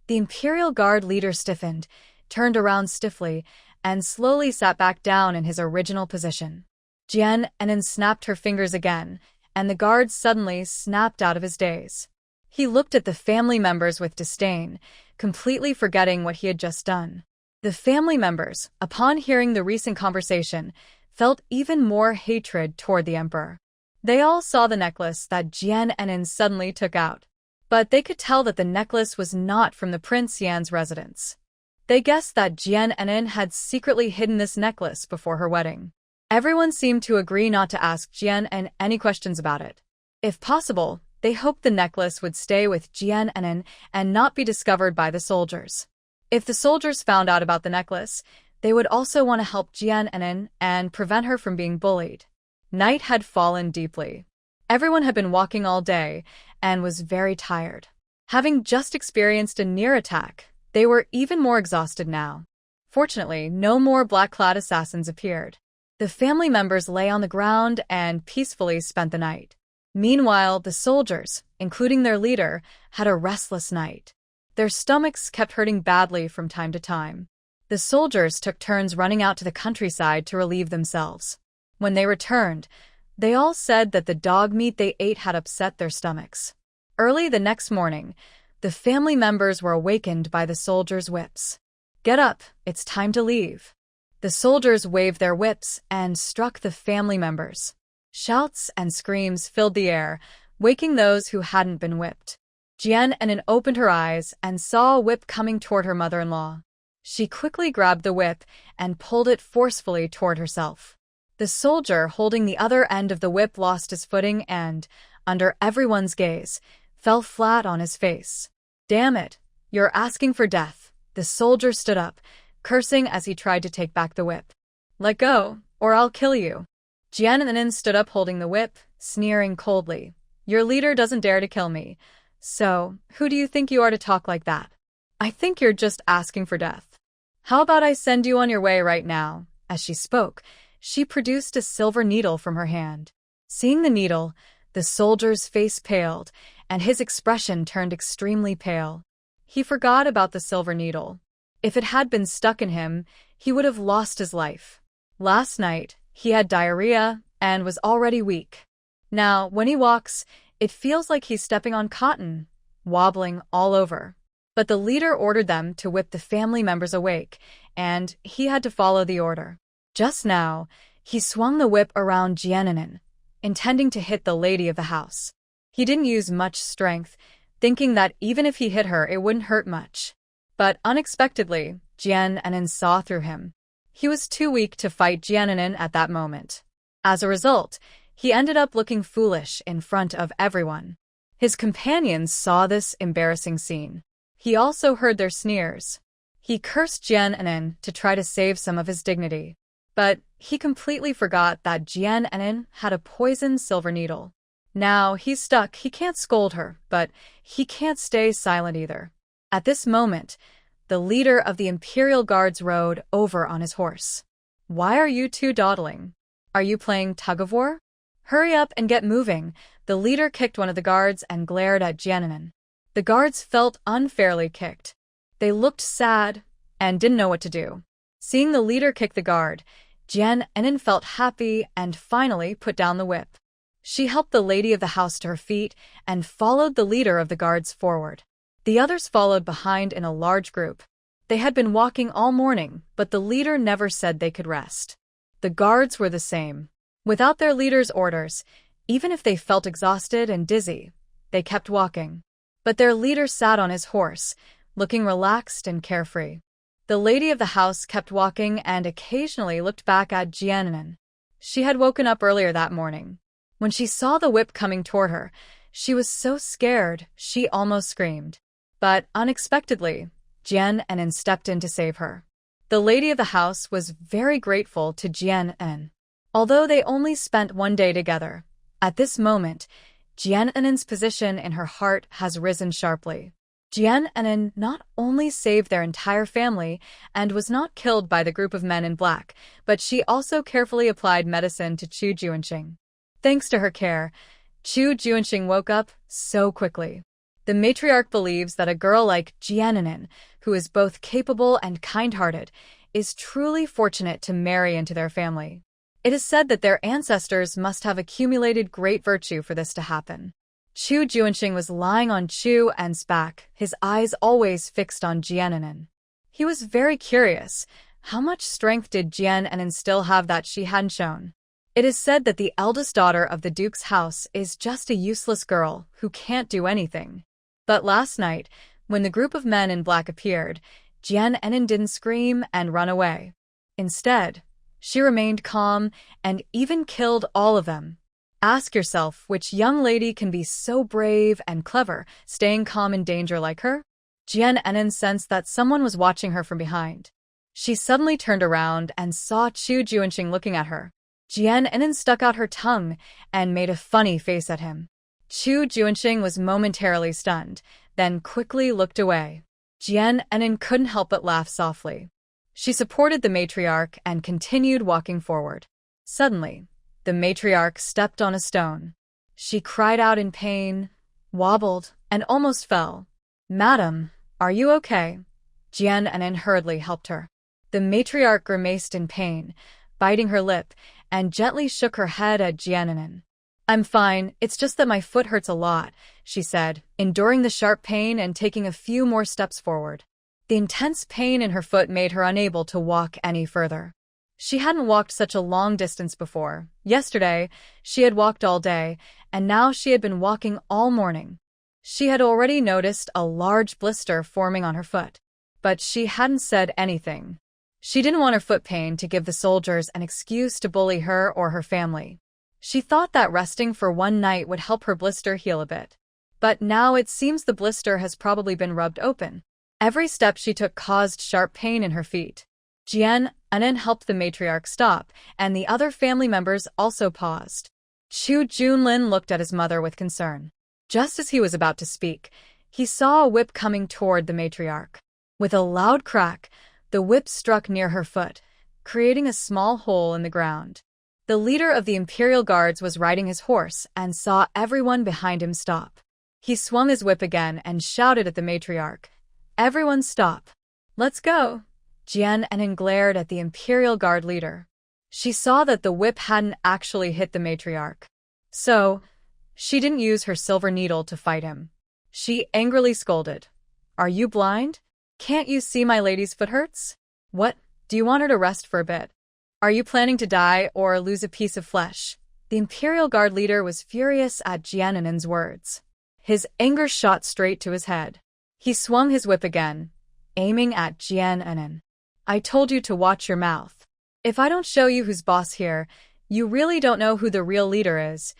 S1: The Imperial Guard leader stiffened, turned around stiffly, and slowly sat back down in his original position. Jian Anin snapped her fingers again, and the guard suddenly snapped out of his daze. He looked at the family members with disdain, completely forgetting what he had just done. The family members, upon hearing the recent conversation, felt even more hatred toward the Emperor. They all saw the necklace that Jian Anin suddenly took out, but they could tell that the necklace was not from the Prince Yan's residence. They guessed that Jian Anin had secretly hidden this necklace before her wedding. Everyone seemed to agree not to ask Jian Anin any questions about it. If possible, they hoped the necklace would stay with Jian Anin and not be discovered by the soldiers. If the soldiers found out about the necklace, they would also want to help Jian Anin and prevent her from being bullied. Night had fallen deeply. Everyone had been walking all day and was very tired. Having just experienced a near attack, they were even more exhausted now. Fortunately, no more black-clad assassins appeared. The family members lay on the ground and peacefully spent the night. Meanwhile, the soldiers, including their leader, had a restless night. Their stomachs kept hurting badly from time to time. The soldiers took turns running out to the countryside to relieve themselves. When they returned, they all said that the dog meat they ate had upset their stomachs. Early the next morning, the family members were awakened by the soldiers' whips. "Get up, it's time to leave." The soldiers waved their whips and struck the family members. Shouts and screams filled the air, waking those who hadn't been whipped. Jian Anin opened her eyes and saw a whip coming toward her mother-in-law. She quickly grabbed the whip and pulled it forcefully toward herself. The soldier holding the other end of the whip lost his footing and, under everyone's gaze, fell flat on his face. "Damn it, you're asking for death. The soldier stood up, cursing as he tried to take back the whip. "Let go, or I'll kill you." Jiananen stood up holding the whip, sneering coldly. "Your leader doesn't dare to kill me. So, who do you think you are to talk like that? I think you're just asking for death. How about I send you on your way right now?" As she spoke, she produced a silver needle from her hand. Seeing the needle, the soldier's face paled, and his expression turned extremely pale. He forgot about the silver needle. If it had been stuck in him, he would have lost his life. Last night, he had diarrhea and was already weak. Now, when he walks, it feels like he's stepping on cotton, wobbling all over. But the leader ordered them to whip the family members awake, and he had to follow the order. Just now, he swung the whip around Jiananen, intending to hit the lady of the house. He didn't use much strength, thinking that even if he hit her, it wouldn't hurt much. But unexpectedly, Jiananen saw through him. He was too weak to fight Jiananen at that moment. As a result, he ended up looking foolish in front of everyone. His companions saw this embarrassing scene. He also heard their sneers. He cursed Jiananen to try to save some of his dignity. But he completely forgot that Jiananen had a poisoned silver needle. Now he's stuck. He can't scold her, but he can't stay silent either. At this moment, the leader of the Imperial Guards rode over on his horse. "Why are you two dawdling? Are you playing tug-of-war? Hurry up and get moving." The leader kicked one of the guards and glared at Jiananen. The guards felt unfairly kicked. They looked sad and didn't know what to do. Seeing the leader kick the guard, Jiananen felt happy and finally put down the whip. She helped the lady of the house to her feet and followed the leader of the guards forward. The others followed behind in a large group. They had been walking all morning, but the leader never said they could rest. The guards were the same. Without their leader's orders, even if they felt exhausted and dizzy, they kept walking. But their leader sat on his horse, looking relaxed and carefree. The lady of the house kept walking and occasionally looked back at Jiananen. She had woken up earlier that morning. When she saw the whip coming toward her, she was so scared she almost screamed. But unexpectedly, Jiananen stepped in to save her. The lady of the house was very grateful to Jiananen. Although they only spent one day together, at this moment, Jiananen's position in her heart has risen sharply. Jiananen not only saved their entire family and was not killed by the group of men in black, but she also carefully applied medicine to Chu Junxing. Thanks to her care, Chu Junxing woke up so quickly. The matriarch believes that a girl like Jiananen, who is both capable and kind-hearted, is truly fortunate to marry into their family. It is said that their ancestors must have accumulated great virtue for this to happen. Chu Junxing was lying on Chu An's back, his eyes always fixed on Jiananen. He was very curious. How much strength did Jiananen still have that she hadn't shown? It is said that the eldest daughter of the Duke's house is just a useless girl who can't do anything. But last night, when the group of men in black appeared, Jiananen didn't scream and run away. Instead, she remained calm and even killed all of them. Ask yourself which young lady can be so brave and clever, staying calm in danger like her? Jiananen sensed that someone was watching her from behind. She suddenly turned around and saw Chu Junxing looking at her. Jiananen stuck out her tongue and made a funny face at him. Chu Junxing was momentarily stunned, then quickly looked away. Jiananen couldn't help but laugh softly. She supported the matriarch and continued walking forward. Suddenly, the matriarch stepped on a stone. She cried out in pain, wobbled, and almost fell. "Madam, are you okay?" Jiananen hurriedly helped her. The matriarch grimaced in pain, biting her lip, and gently shook her head at Jiananen. "I'm fine, it's just that my foot hurts a lot," she said, enduring the sharp pain and taking a few more steps forward. The intense pain in her foot made her unable to walk any further. She hadn't walked such a long distance before. Yesterday, she had walked all day, and now she had been walking all morning. She had already noticed a large blister forming on her foot, but she hadn't said anything. She didn't want her foot pain to give the soldiers an excuse to bully her or her family. She thought that resting for one night would help her blister heal a bit. But now it seems the blister has probably been rubbed open. Every step she took caused sharp pain in her feet. Jian Anan helped the matriarch stop, and the other family members also paused. Chu Junluan looked at his mother with concern. Just as he was about to speak, he saw a whip coming toward the matriarch. With a loud crack, the whip struck near her foot, creating a small hole in the ground. The leader of the Imperial Guards was riding his horse and saw everyone behind him stop. He swung his whip again and shouted at the matriarch, "Everyone stop. Let's go." Jian Anan glared at the Imperial Guard leader. She saw that the whip hadn't actually hit the matriarch. So, she didn't use her silver needle to fight him. She angrily scolded, "Are you blind? Can't you see my lady's foot hurts? What, do you want her to rest for a bit? Are you planning to die or lose a piece of flesh?" The Imperial Guard leader was furious at Jian Anan's words. His anger shot straight to his head. He swung his whip again, aiming at Jian Anan. "I told you to watch your mouth. If I don't show you who's boss here, you really don't know who the real leader is."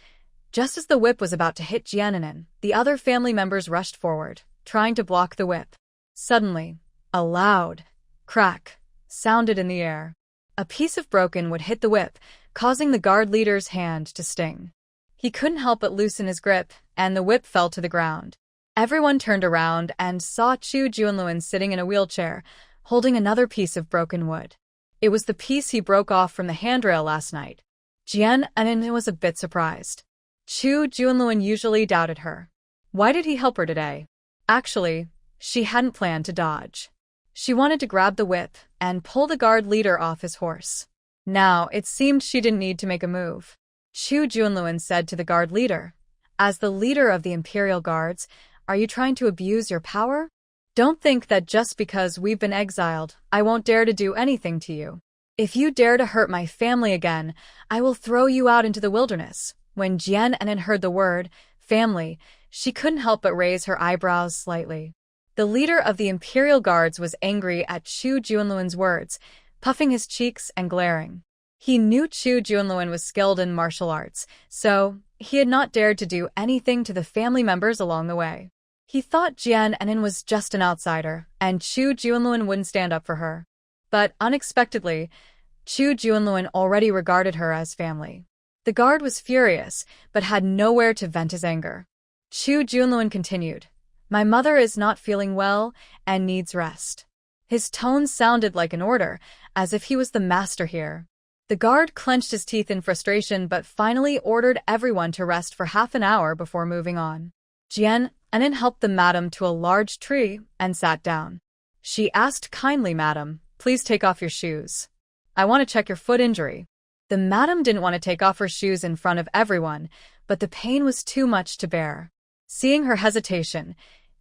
S1: Just as the whip was about to hit Jian Anan, the other family members rushed forward, trying to block the whip. Suddenly, a loud crack sounded in the air. A piece of broken wood hit the whip, causing the guard leader's hand to sting. He couldn't help but loosen his grip, and the whip fell to the ground. Everyone turned around and saw Chu Junluan sitting in a wheelchair, holding another piece of broken wood. It was the piece he broke off from the handrail last night. Jian Anan was a bit surprised. Chu Junluan usually doubted her. Why did he help her today? Actually, she hadn't planned to dodge. She wanted to grab the whip and pull the guard leader off his horse. Now, it seemed she didn't need to make a move. Chu Junluan said to the guard leader, "As the leader of the Imperial Guards, are you trying to abuse your power? Don't think that just because we've been exiled, I won't dare to do anything to you. If you dare to hurt my family again, I will throw you out into the wilderness." When Jian Anan heard the word, family, she couldn't help but raise her eyebrows slightly. The leader of the Imperial Guards was angry at Chu Junluan's words, puffing his cheeks and glaring. He knew Chu Junluan was skilled in martial arts, so he had not dared to do anything to the family members along the way. He thought Jian Anan was just an outsider, and Chu Junluan wouldn't stand up for her. But unexpectedly, Chu Junluan already regarded her as family. The guard was furious, but had nowhere to vent his anger. Chu Junluan continued, "My mother is not feeling well and needs rest." His tone sounded like an order, as if he was the master here. The guard clenched his teeth in frustration but finally ordered everyone to rest for half an hour before moving on. Jian Anan helped the madam to a large tree and sat down. She asked kindly, "Madam, please take off your shoes. I want to check your foot injury." The madam didn't want to take off her shoes in front of everyone, but the pain was too much to bear. Seeing her hesitation,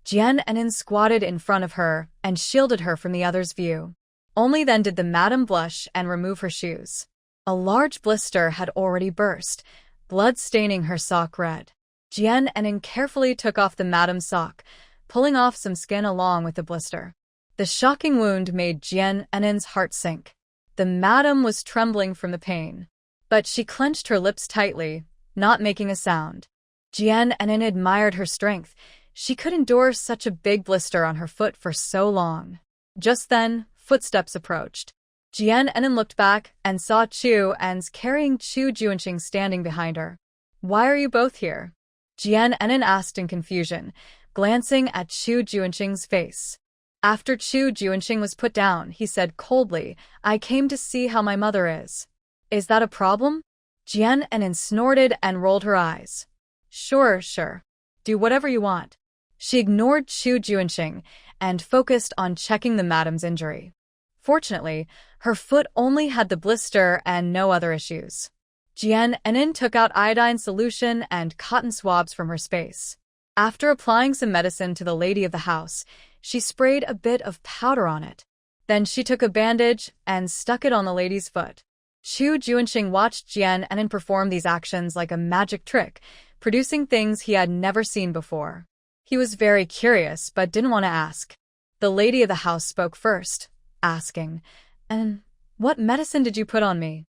S1: Jian Anan squatted in front of her and shielded her from the other's view. Only then did the madam blush and remove her shoes. A large blister had already burst, blood staining her sock red. Jian Anan carefully took off the madam's sock, pulling off some skin along with the blister. The shocking wound made Jian Anan's heart sink. The madam was trembling from the pain, but she clenched her lips tightly, not making a sound. Jian Anan admired her strength. She could endure such a big blister on her foot for so long. Just then, footsteps approached. Jian Anan looked back and saw Chu An's carrying Chu Junxing standing behind her. "Why are you both here?" Jian Anan asked in confusion, glancing at Chu Junxing's face. After Chu Junxing was put down, he said coldly, "I came to see how my mother is." "Is that a problem?" Jian Anan snorted and rolled her eyes. Sure. Do whatever you want." She ignored Chu Junxing and focused on checking the madam's injury. Fortunately, her foot only had the blister and no other issues. Jian Anan took out iodine solution and cotton swabs from her space. After applying some medicine to the lady of the house, she sprayed a bit of powder on it. Then she took a bandage and stuck it on the lady's foot. Chu Junxing watched Jian Anan perform these actions like a magic trick, producing things he had never seen before. He was very curious but didn't want to ask. The lady of the house spoke first, asking, "And what medicine did you put on me?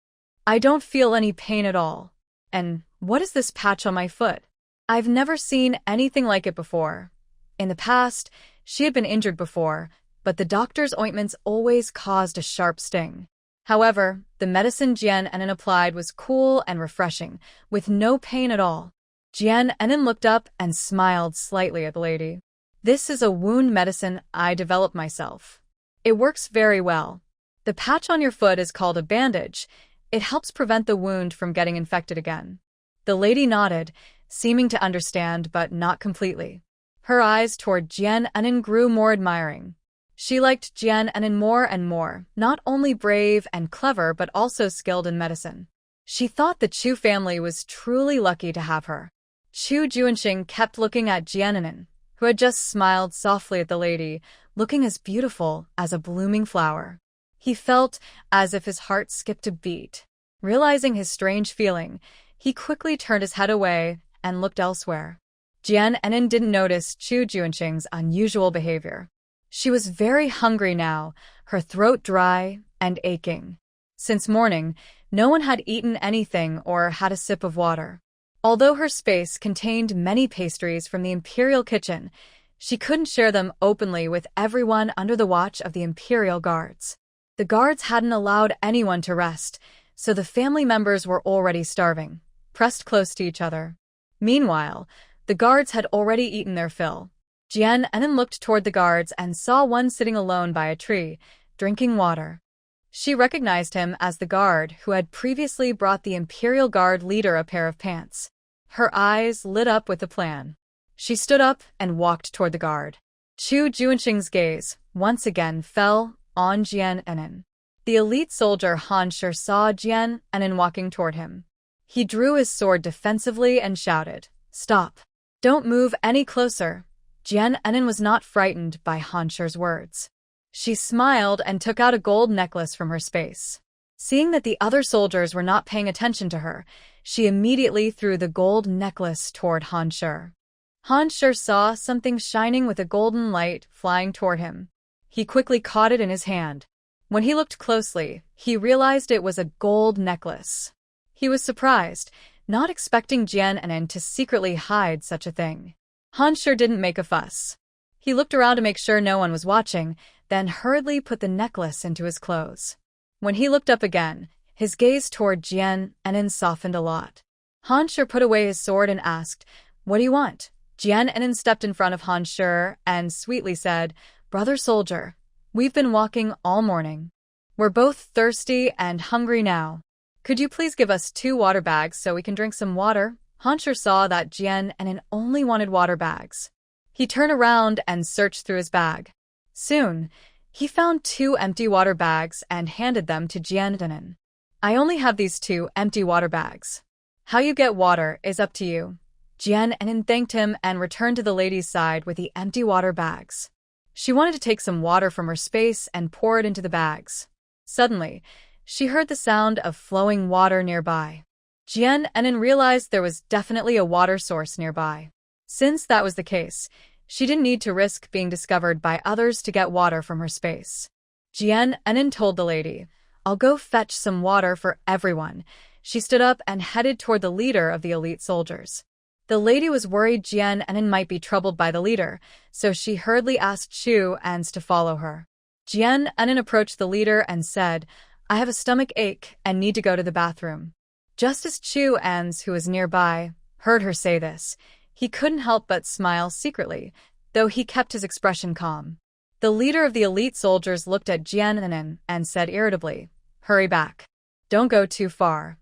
S1: I don't feel any pain at all. And what is this patch on my foot? I've never seen anything like it before." In the past, she had been injured before, but the doctor's ointments always caused a sharp sting. However, the medicine Jian Enin applied was cool and refreshing, with no pain at all. Jian Enin looked up and smiled slightly at the lady. This is a wound medicine I developed myself. It works very well. The patch on your foot is called a bandage. It helps prevent the wound from getting infected again. The lady nodded, seeming to understand but not completely. Her eyes toward Jian Enin grew more admiring. She liked Jian Enin more and more, not only brave and clever but also skilled in medicine. She thought the Chu family was truly lucky to have her. Chu Junxing kept looking at Jian Enin, who had just smiled softly at the lady, looking as beautiful as a blooming flower. He felt as if his heart skipped a beat. Realizing his strange feeling, he quickly turned his head away and looked elsewhere. Jian Enin didn't notice Chu Junxing's unusual behavior. She was very hungry now, her throat dry and aching. Since morning, no one had eaten anything or had a sip of water. Although her space contained many pastries from the Imperial kitchen, she couldn't share them openly with everyone under the watch of the Imperial guards. The guards hadn't allowed anyone to rest, so the family members were already starving, pressed close to each other. Meanwhile, the guards had already eaten their fill. Jian Enin looked toward the guards and saw one sitting alone by a tree, drinking water. She recognized him as the guard who had previously brought the Imperial Guard leader a pair of pants. Her eyes lit up with a plan. She stood up and walked toward the guard. Chu Junxing's gaze, once again, fell on Jian Enin. The elite soldier Han Shi saw Jian Enin walking toward him. He drew his sword defensively and shouted, "Stop! Don't move any closer." Jian Enin was not frightened by Han Shi's words. She smiled and took out a gold necklace from her space. Seeing that the other soldiers were not paying attention to her, she immediately threw the gold necklace toward Han Shi. Han Shi saw something shining with a golden light flying toward him. He quickly caught it in his hand. When he looked closely, he realized it was a gold necklace. He was surprised, not expecting Jian Enin to secretly hide such a thing. Han Shi didn't make a fuss. He looked around to make sure no one was watching, then hurriedly put the necklace into his clothes. When he looked up again, his gaze toward Jian Enin softened a lot. Han Shi put away his sword and asked, "What do you want?" Jian Enin stepped in front of Han Shi and sweetly said, "Brother soldier, we've been walking all morning. We're both thirsty and hungry now. Could you please give us 2 water bags so we can drink some water?" Han Shi saw that Jian Enin only wanted water bags. He turned around and searched through his bag. Soon, he found 2 empty water bags and handed them to Jian Enin. "I only have these 2 empty water bags. How you get water is up to you." Jian Enin thanked him and returned to the lady's side with the empty water bags. She wanted to take some water from her space and pour it into the bags. Suddenly, she heard the sound of flowing water nearby. Jian Enin realized there was definitely a water source nearby. Since that was the case, she didn't need to risk being discovered by others to get water from her space. Jian Enin told the lady, "I'll go fetch some water for everyone." She stood up and headed toward the leader of the elite soldiers. The lady was worried Jian Enin might be troubled by the leader, so she hurriedly asked Chu Ans to follow her. Jian Enin approached the leader and said, "I have a stomach ache and need to go to the bathroom." Just as Chu Ans, who was nearby, heard her say this, he couldn't help but smile secretly, though he kept his expression calm. The leader of the elite soldiers looked at Jian Enin and said irritably, "Hurry back. Don't go too far."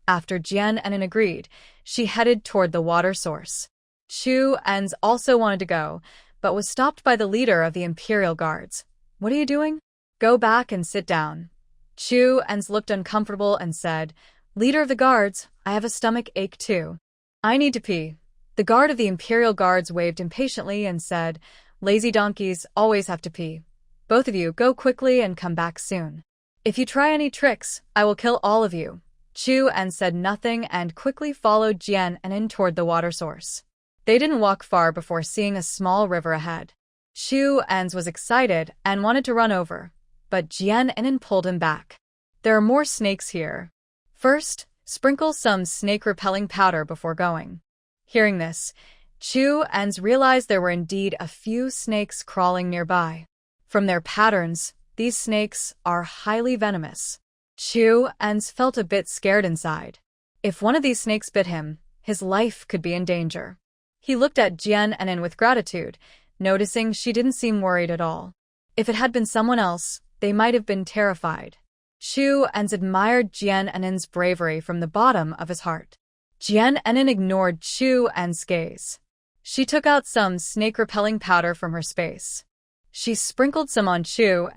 S1: After Jian Enin agreed, she headed toward the water source. Chu Ans also wanted to go, but was stopped by the leader of the Imperial Guards. "What are you doing? Go back and sit down." Chu Ans looked uncomfortable and said, "Leader of the guards, I have a stomach ache too. I need to pee." The guard of the Imperial Guards waved impatiently and said, "Lazy donkeys always have to pee. Both of you go quickly and come back soon. If you try any tricks, I will kill all of you." Chu Ans said nothing and quickly followed Jian Enin toward the water source. They didn't walk far before seeing a small river ahead. Chu Ans was excited and wanted to run over, but Jian Enin pulled him back. "There are more snakes here. First, sprinkle some snake-repelling powder before going." Hearing this, Chu Ans realized there were indeed a few snakes crawling nearby. From their patterns, these snakes are highly venomous. Chu felt a bit scared inside. If one of these snakes bit him, his life could be in danger. He looked at Jian with gratitude, noticing she didn't seem worried at all. If it had been someone else, they might have been terrified. Chu admired Jian's bravery from the bottom of his heart. Jian ignored Chu's gaze. She took out some snake-repelling powder from her space. She sprinkled some on Chu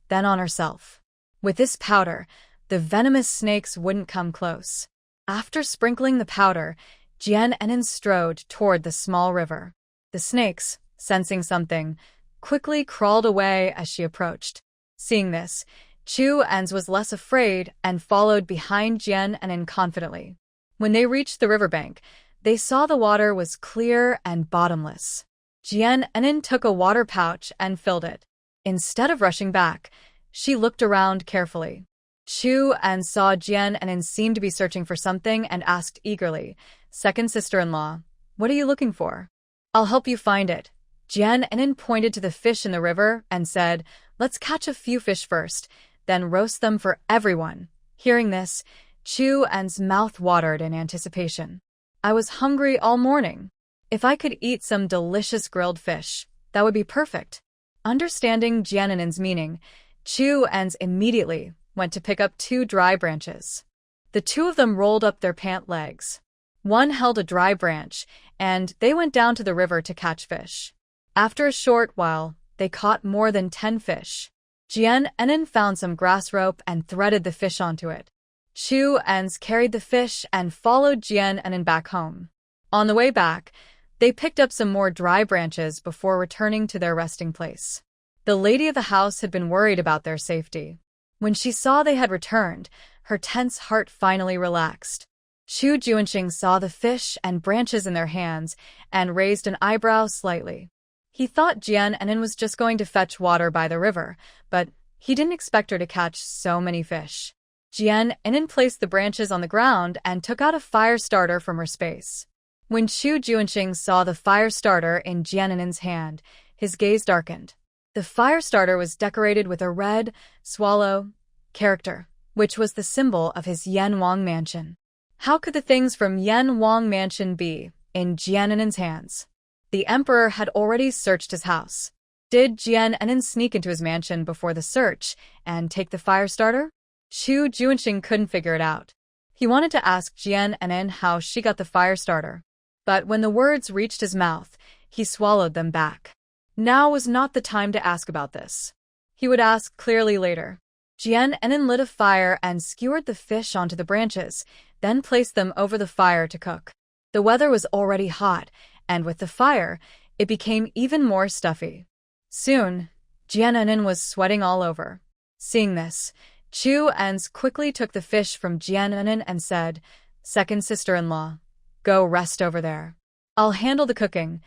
S1: then on herself. With this powder, the venomous snakes wouldn't come close. After sprinkling the powder, Jian strode toward the small river. The snakes, sensing something, quickly crawled away as she approached. Seeing this, Chu was less afraid and followed behind Jian confidently. When they reached the riverbank, they saw the water was clear and bottomless. Jian took a water pouch and filled it. Instead of rushing back, she looked around carefully. Chu saw Jian seemed to be searching for something and asked eagerly, "Second sister-in-law, what are you looking for?" "I'll help you find it." Jian pointed to the fish in the river and said, "Let's catch a few fish first, then roast them for everyone." Hearing this, Chu's mouth watered in anticipation. "I was hungry all morning. If I could eat some delicious grilled fish, that would be perfect." Understanding Jian's meaning, Chu immediately went to pick up 2 dry branches. The 2 of them rolled up their pant legs. One held a dry branch, and they went down to the river to catch fish. After a short while, they caught more than 10 fish. Jian found some grass rope and threaded the fish onto it. Chu carried the fish and followed Jian back home. On the way back, they picked up some more dry branches before returning to their resting place. The lady of the house had been worried about their safety. When she saw they had returned, her tense heart finally relaxed. Chu Junxing saw the fish and branches in their hands and raised an eyebrow slightly. He thought Jian was just going to fetch water by the river, but he didn't expect her to catch so many fish. Jian placed the branches on the ground and took out a fire starter from her space. When Chu Junxing saw the fire starter in Jian's hand, his gaze darkened. The fire starter was decorated with a red swallow character, which was the symbol of his Euang mansion. How could the things from Euang mansion be in Jian's hands? The emperor had already searched his house. Did Jian sneak into his mansion before the search and take the fire starter? Chu Junxing couldn't figure it out. He wanted to ask Jian how she got the fire starter, but when the words reached his mouth, he swallowed them back. Now was not the time to ask about this. He would ask clearly later. Jian lit a fire and skewered the fish onto the branches, then placed them over the fire to cook. The weather was already hot, and with the fire, it became even more stuffy. Soon, Jian was sweating all over. Seeing this, Chu quickly took the fish from Jian and said, "Second sister-in-law, go rest over there. I'll handle the cooking."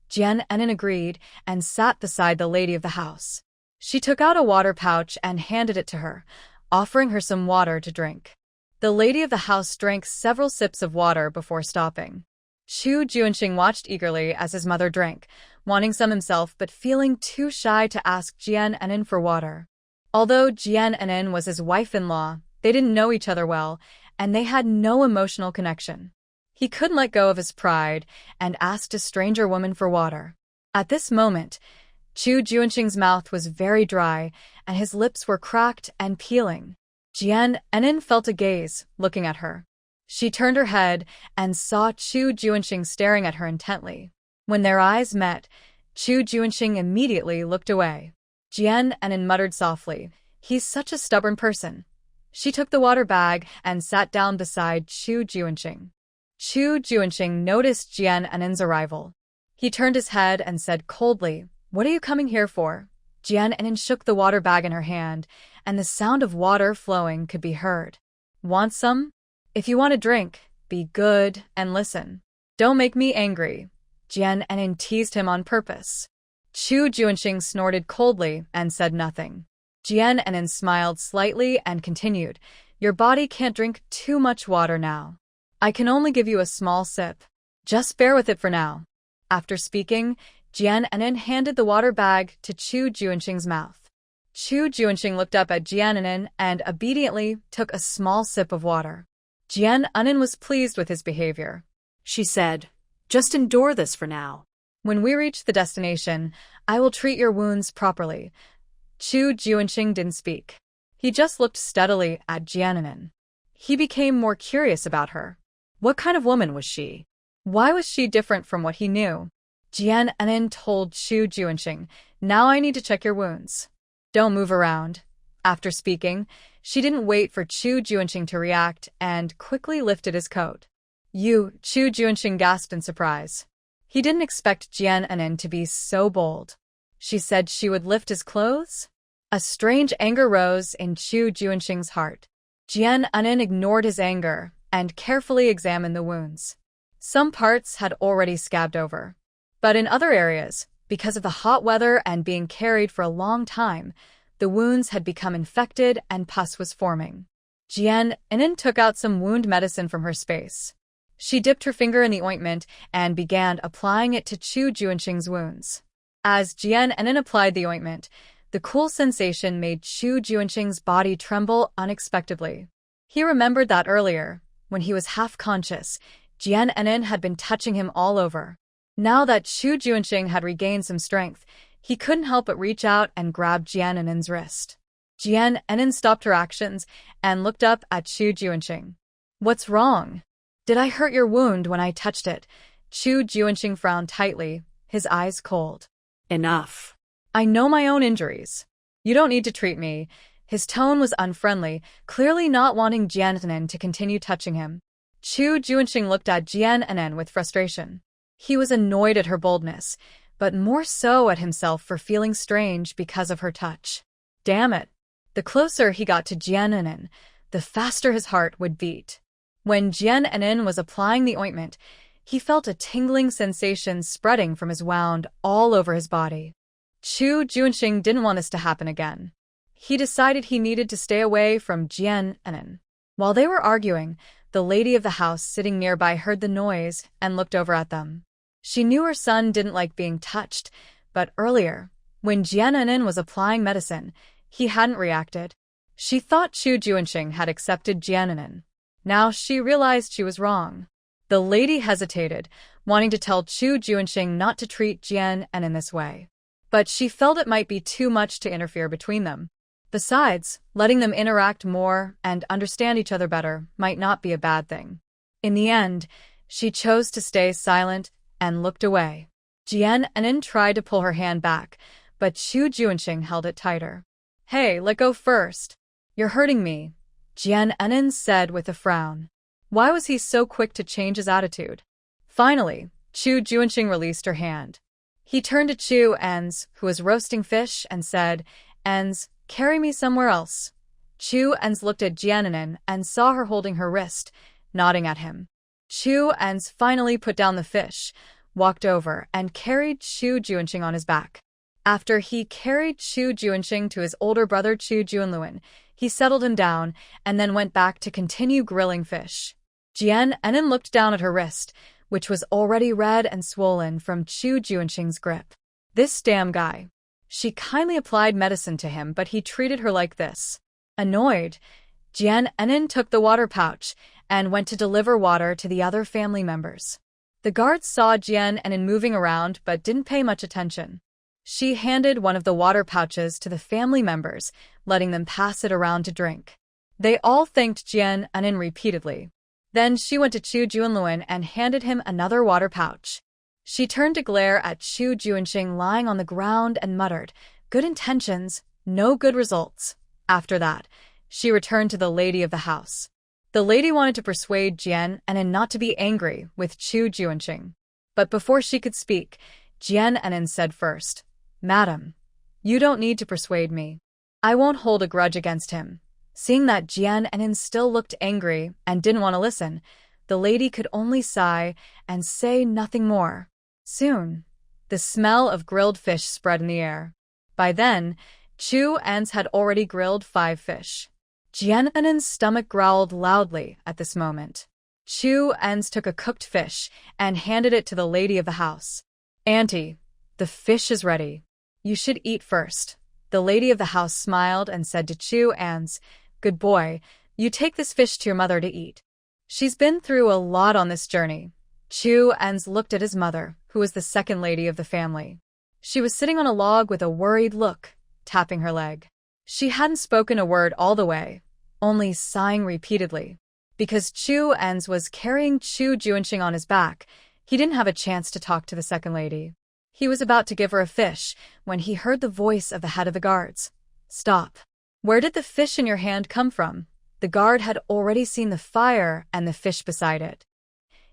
S1: Jian agreed and sat beside the lady of the house. She took out a water pouch and handed it to her, offering her some water to drink. The lady of the house drank several sips of water before stopping. Chu Junxing watched eagerly as his mother drank, wanting some himself but feeling too shy to ask Jian for water. Although Jian was his wife-in-law, they didn't know each other well, and they had no emotional connection. He couldn't let go of his pride and asked a stranger woman for water. At this moment, Chu Junxing's mouth was very dry, and his lips were cracked and peeling. Jian felt a gaze looking at her. She turned her head and saw Chu Junxing staring at her intently. When their eyes met, Chu Junxing immediately looked away. Jian muttered softly, "He's such a stubborn person." She took the water bag and sat down beside Chu Junxing. Chu Junxing noticed Jian's arrival. He turned his head and said coldly, "What are you coming here for?" Jian shook the water bag in her hand, and the sound of water flowing could be heard. "Want some? If you want a drink, be good and listen. Don't make me angry." Jian teased him on purpose. Chu Junxing snorted coldly and said nothing. Jian smiled slightly and continued, "Your body can't drink too much water now. I can only give you a small sip. Just bear with it for now." After speaking, Jian Anin handed the water bag to Chu Junxing's mouth. Chu Junxing looked up at Jian Anin and obediently took a small sip of water. Jian Anin was pleased with his behavior.
S2: She said, "Just endure this for now.
S1: When we reach the destination, I will treat your wounds properly." Chu Junxing didn't speak. He just looked steadily at Jian Anin. He became more curious about her. What kind of woman was she? Why was she different from what he knew? Jian Anin told Chu Junxing, "Now I need to check your wounds. Don't move around." After speaking, she didn't wait for Chu Junxing to react and quickly lifted his coat. "You," Chu Junxing gasped in surprise. He didn't expect Jian Anin to be so bold. She said she would lift his clothes? A strange anger rose in Chu Junxing's heart. Jian Anin ignored his anger and carefully examined the wounds. Some parts had already scabbed over. But in other areas, because of the hot weather and being carried for a long time, the wounds had become infected and pus was forming. Jian Anin took out some wound medicine from her space. She dipped her finger in the ointment and began applying it to Chu Junxing's wounds. As Jian Anin applied the ointment, the cool sensation made Chu Junxing's body tremble unexpectedly. He remembered that earlier, when he was half-conscious, Jian Anin had been touching him all over. Now that Chu Junxing had regained some strength, he couldn't help but reach out and grab Jian Anin's wrist. Jian Anin stopped her actions and looked up at Chu Junxing. "What's wrong? Did I hurt your wound when I touched it?" Chu Junxing frowned tightly, his eyes cold.
S2: "Enough.
S1: I know my own injuries. You don't need to treat me." His tone was unfriendly, clearly not wanting Jian Anin to continue touching him. Chu Junxing looked at Jian Anin with frustration. He was annoyed at her boldness, but more so at himself for feeling strange because of her touch. Damn it. The closer he got to Jian Anin, the faster his heart would beat. When Jian Anin was applying the ointment, he felt a tingling sensation spreading from his wound all over his body. Chu Junxing didn't want this to happen again. He decided he needed to stay away from Jian Anin. While they were arguing, the lady of the house sitting nearby heard the noise and looked over at them. She knew her son didn't like being touched, but earlier, when Jian Anin was applying medicine, he hadn't reacted. She thought Chu Junxing had accepted Jian Anin. Now she realized she was wrong. The lady hesitated, wanting to tell Chu Junxing not to treat Jian Anin this way. But she felt it might be too much to interfere between them. Besides, letting them interact more and understand each other better might not be a bad thing. In the end, she chose to stay silent and looked away. Jian Anin tried to pull her hand back, but Chu Junxing held it tighter. "Hey, let go first. You're hurting me," Jian Anin said with a frown. Why was he so quick to change his attitude? Finally, Chu Junxing released her hand. He turned to Chu Ens, who was roasting fish, and said, "Ens, carry me somewhere else." Chu Ens looked at Jian Anin and saw her holding her wrist, nodding at him. Chu Ens finally put down the fish, walked over, and carried Chu Junxing on his back. After he carried Chu Junxing to his older brother Chu Junluan, he settled him down and then went back to continue grilling fish. Jian Anin looked down at her wrist, which was already red and swollen from Chu Junxing's grip. This damn guy. She kindly applied medicine to him, but he treated her like this. Annoyed, Jian Anin took the water pouch and went to deliver water to the other family members. The guards saw Jian Anin moving around but didn't pay much attention. She handed one of the water pouches to the family members, letting them pass it around to drink. They all thanked Jian Anin repeatedly. Then she went to Chu Junluan and handed him another water pouch. She turned to glare at Chu Junxing lying on the ground and muttered, "Good intentions, no good results." After that, she returned to the lady of the house. The lady wanted to persuade Jian Anin not to be angry with Chu Junxing. But before she could speak, Jian Anin said first, "Madam, you don't need to persuade me. I won't hold a grudge against him." Seeing that Jian Anin still looked angry and didn't want to listen, the lady could only sigh and say nothing more. Soon, the smell of grilled fish spread in the air. By then, Chu Ens had already grilled 5 fish. Jian Anin's stomach growled loudly at this moment. Chu Ens took a cooked fish and handed it to the lady of the house. "Auntie, "The fish is ready. You should eat first." The lady of the house smiled and said to Chu Ans, "Good boy, you take this fish to your mother to eat. She's been through a lot on this journey." Chu Ans looked at his mother, who was the second lady of the family. She was sitting on a log with a worried look, tapping her leg. She hadn't spoken a word all the way, only sighing repeatedly. Because Chu Ans was carrying Chu Junxing on his back, he didn't have a chance to talk to the second lady. He was about to give her a fish when he heard the voice of the head of the guards. "Stop. Where did the fish in your hand come from?" The guard had already seen the fire and the fish beside it.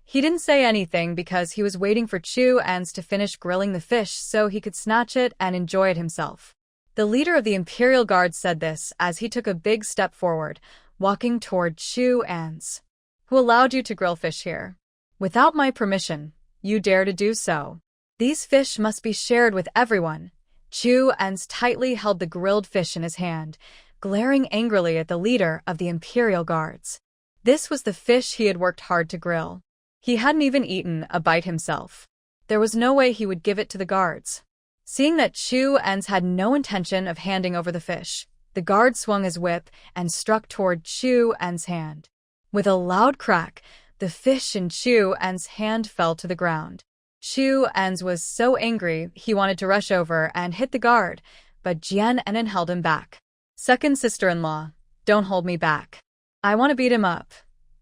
S1: He didn't say anything because he was waiting for Chu Ans to finish grilling the fish so he could snatch it and enjoy it himself. The leader of the Imperial Guard said this as he took a big step forward, walking toward Chu Ans. "Who allowed you to grill fish here? Without my permission, you dare to do so. These fish must be shared with everyone." Chu Ans tightly held the grilled fish in his hand, glaring angrily at the leader of the Imperial Guards. This was the fish he had worked hard to grill. He hadn't even eaten a bite himself. There was no way he would give it to the guards. Seeing that Chu Ans had no intention of handing over the fish, the guard swung his whip and struck toward Chu Ans' hand. With a loud crack, the fish in Chu Ans' hand fell to the ground. Chu Ans was so angry he wanted to rush over and hit the guard, but Jian Enin held him back. "Second sister-in-law, don't hold me back. I want to beat him up."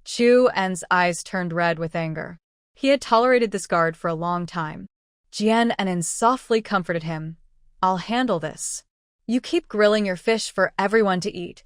S1: Chu Ans' eyes turned red with anger. He had tolerated this guard for a long time. Jian Enin softly comforted him. "I'll handle this. You keep grilling your fish for everyone to eat."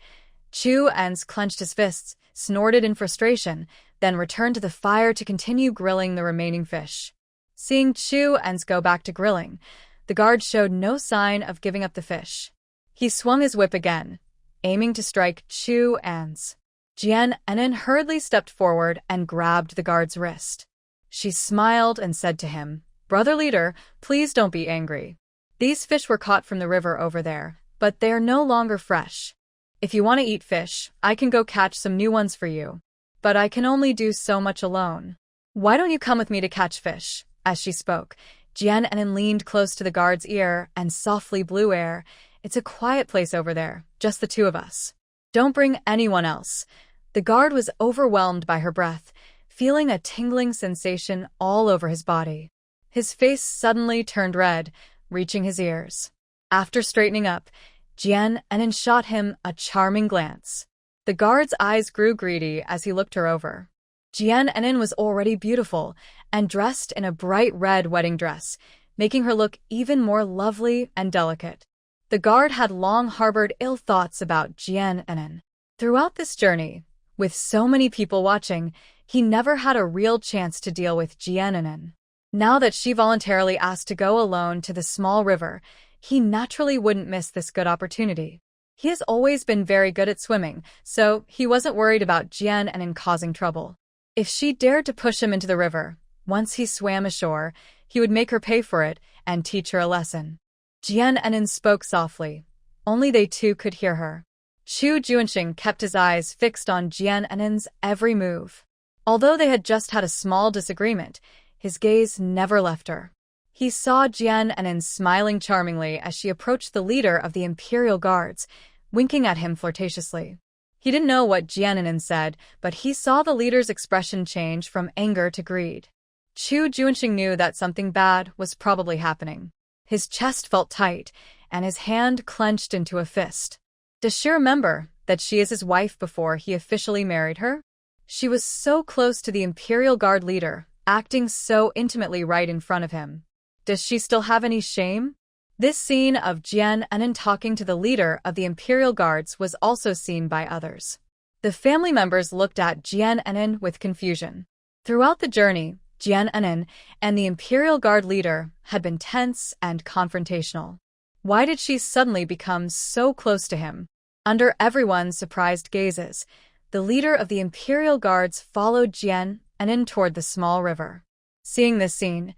S1: Chu Ans clenched his fists, snorted in frustration, then returned to the fire to continue grilling the remaining fish. Seeing Chu Ans go back to grilling, the guard showed no sign of giving up the fish. He swung his whip again, aiming to strike Chu Ans. Jian Enin hurriedly stepped forward and grabbed the guard's wrist. She smiled and said to him, "Brother leader, please don't be angry. These fish were caught from the river over there, but they are no longer fresh. If you want to eat fish, I can go catch some new ones for you. But I can only do so much alone. Why don't you come with me to catch fish?" As she spoke, Jian Enin leaned close to the guard's ear and softly blew air. "It's a quiet place over there, just the two of us. Don't bring anyone else." The guard was overwhelmed by her breath, feeling a tingling sensation all over his body. His face suddenly turned red, reaching his ears. After straightening up, Jian Enin shot him a charming glance. The guard's eyes grew greedy as he looked her over. Jian Enin was already beautiful and dressed in a bright red wedding dress, making her look even more lovely and delicate. The guard had long harbored ill thoughts about Jian Enin. Throughout this journey, with so many people watching, he never had a real chance to deal with Jian Enin. Now that she voluntarily asked to go alone to the small river, he naturally wouldn't miss this good opportunity. He has always been very good at swimming, so he wasn't worried about Jian Enin causing trouble. If she dared to push him into the river, once he swam ashore, he would make her pay for it and teach her a lesson. Jian Enin spoke softly. Only they two could hear her. Chu Junxing kept his eyes fixed on Jian Enin's every move. Although they had just had a small disagreement, his gaze never left her. He saw Jian Enin smiling charmingly as she approached the leader of the Imperial Guards, winking at him flirtatiously. He didn't know what Jian Enin said, but he saw the leader's expression change from anger to greed. Chu Junxing knew that something bad was probably happening. His chest felt tight, and his hand clenched into a fist. Does she remember that she is his wife before he officially married her? She was so close to the Imperial Guard leader, acting so intimately right in front of him. Does she still have any shame? This scene of Jian Enin talking to the leader of the Imperial Guards was also seen by others. The family members looked at Jian Enin with confusion. Throughout the journey, Jian Enin and the Imperial Guard leader had been tense and confrontational. Why did she suddenly become so close to him? Under everyone's surprised gazes, the leader of the Imperial Guards followed Jian Enin toward the small river. Seeing this scene,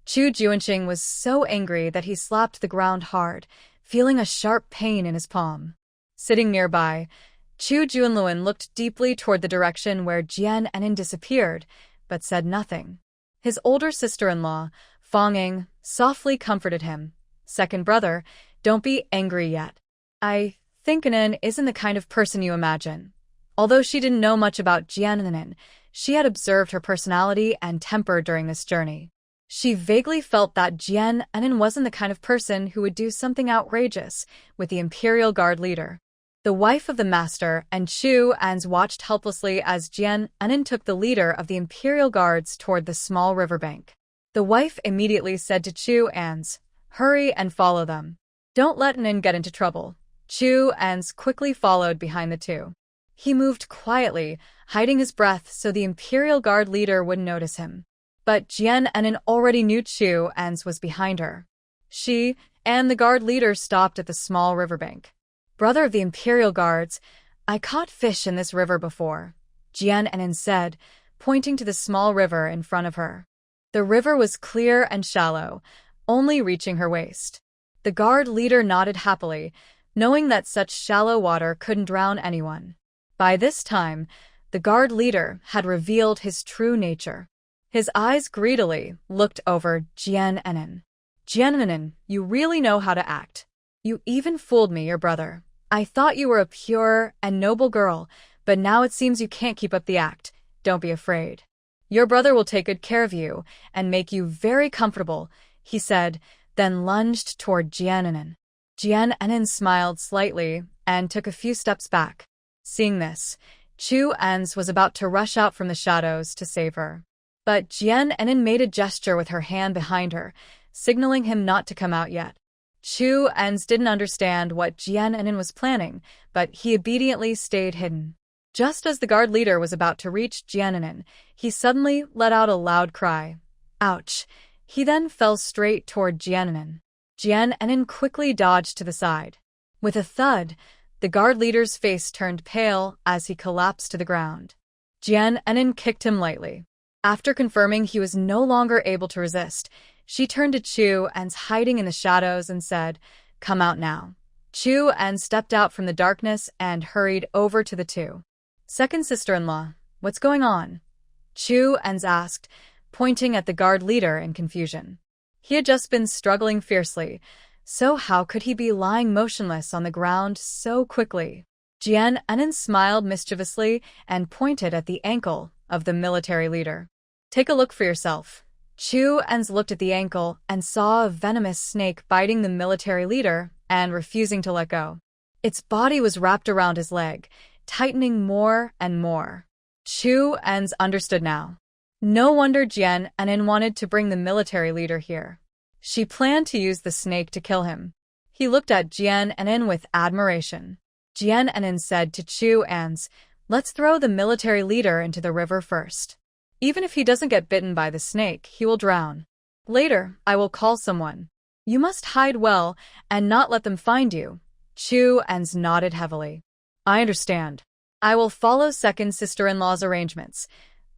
S1: Chu Junxing was so angry that he slapped the ground hard, feeling a sharp pain in his palm. Sitting nearby, Chu Junluan looked deeply toward the direction where Jian Enin disappeared, but said nothing. His older sister-in-law, Fanging softly comforted him. Second brother, don't be angry yet. I think Anin isn't the kind of person you imagine. Although she didn't know much about Jiananin, she had observed her personality and temper during this journey. She vaguely felt that Jiananin wasn't the kind of person who would do something outrageous with the Imperial Guard leader. The wife of the master and Chu Ans watched helplessly as Jiananin took the leader of the Imperial Guards toward the small riverbank. The wife immediately said to Chu Ans, "Hurry and follow them. Don't let Anin get into trouble." Chu Ans quickly followed behind the two. He moved quietly, hiding his breath so the Imperial Guard leader wouldn't notice him. But Jiananin already knew Chu Ans was behind her. She and the guard leader stopped at the small riverbank. "Brother of the Imperial Guards, I caught fish in this river before," Jiananin said, pointing to the small river in front of her. The river was clear and shallow, only reaching her waist. The guard leader nodded happily, knowing that such shallow water couldn't drown anyone. By this time, the guard leader had revealed his true nature. His eyes greedily looked over Jiananin. "Jiananin, you really know how to act. You even fooled me, your brother. I thought you were a pure and noble girl, but now it seems you can't keep up the act. Don't be afraid. Your brother will take good care of you and make you very comfortable," he said, then lunged toward Jiananin. Jiananin smiled slightly and took a few steps back. Seeing this, Chu Ans was about to rush out from the shadows to save her. But Jiananin made a gesture with her hand behind her, signaling him not to come out yet. Chu Ans didn't understand what Jiananin was planning, but he obediently stayed hidden. Just as the guard leader was about to reach Jiananin, he suddenly let out a loud cry. Ouch! He then fell straight toward Jiananin. Jiananin quickly dodged to the side. With a thud, the guard leader's face turned pale as he collapsed to the ground. Jiananin kicked him lightly. After confirming he was no longer able to resist, she turned to Chu Ans hiding in the shadows and said, "Come out now." Chu Ans stepped out from the darkness and hurried over to the two. "Second sister-in-law, what's going on?" Chu Ans asked, pointing at the guard leader in confusion. He had just been struggling fiercely, so how could he be lying motionless on the ground so quickly? Jiananin smiled mischievously and pointed at the ankle of the military leader. "Take a look for yourself." Chu Ans looked at the ankle and saw a venomous snake biting the military leader and refusing to let go. Its body was wrapped around his leg, tightening more and more. Chu Ans understood now. No wonder Jiananin wanted to bring the military leader here. She planned to use the snake to kill him. He looked at Jiananin with admiration. Jiananin said to Chu Ans, "Let's throw the military leader into the river first. Even if he doesn't get bitten by the snake, he will drown. Later, I will call someone. You must hide well and not let them find you." Chu Ans nodded heavily. "I understand. I will follow second sister-in-law's arrangements."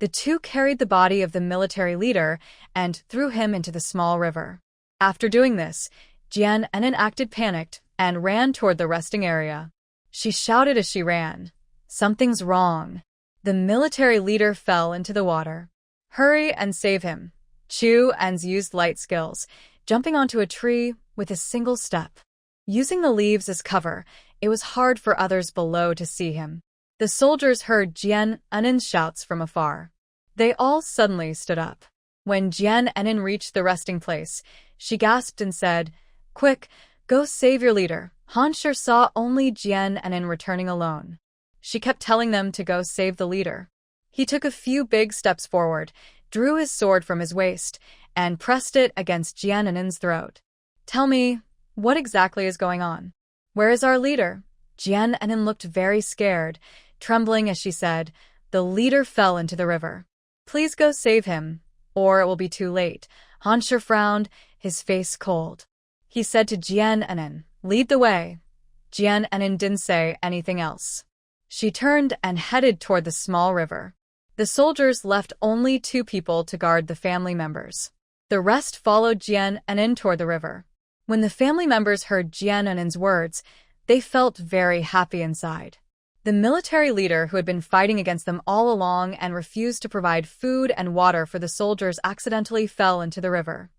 S1: The two carried the body of the military leader and threw him into the small river. After doing this, Jiananin acted panicked and ran toward the resting area. She shouted as she ran, "Something's wrong." The military leader fell into the water. "Hurry and save him." Chu Ans used light skills, jumping onto a tree with a single step. Using the leaves as cover, it was hard for others below to see him. The soldiers heard Jiananin's shouts from afar. They all suddenly stood up. When Jiananin reached the resting place, she gasped and said, "Quick, go save your leader." Han Shi saw only Jiananin returning alone. She kept telling them to go save the leader. He took a few big steps forward, drew his sword from his waist, and pressed it against Jiananin's throat. "Tell me, what exactly is going on? Where is our leader?" Jiananin looked very scared, trembling as she said, "The leader fell into the river. Please go save him, or it will be too late." Han Shi frowned, his face cold. He said to Jiananin, "Lead the way." Jiananin didn't say anything else. She turned and headed toward the small river. The soldiers left only 2 people to guard the family members. The rest followed Jiananin toward the river. When the family members heard Jiananin's words, they felt very happy inside. The military leader who had been fighting against them all along and refused to provide food and water for the soldiers accidentally fell into the river.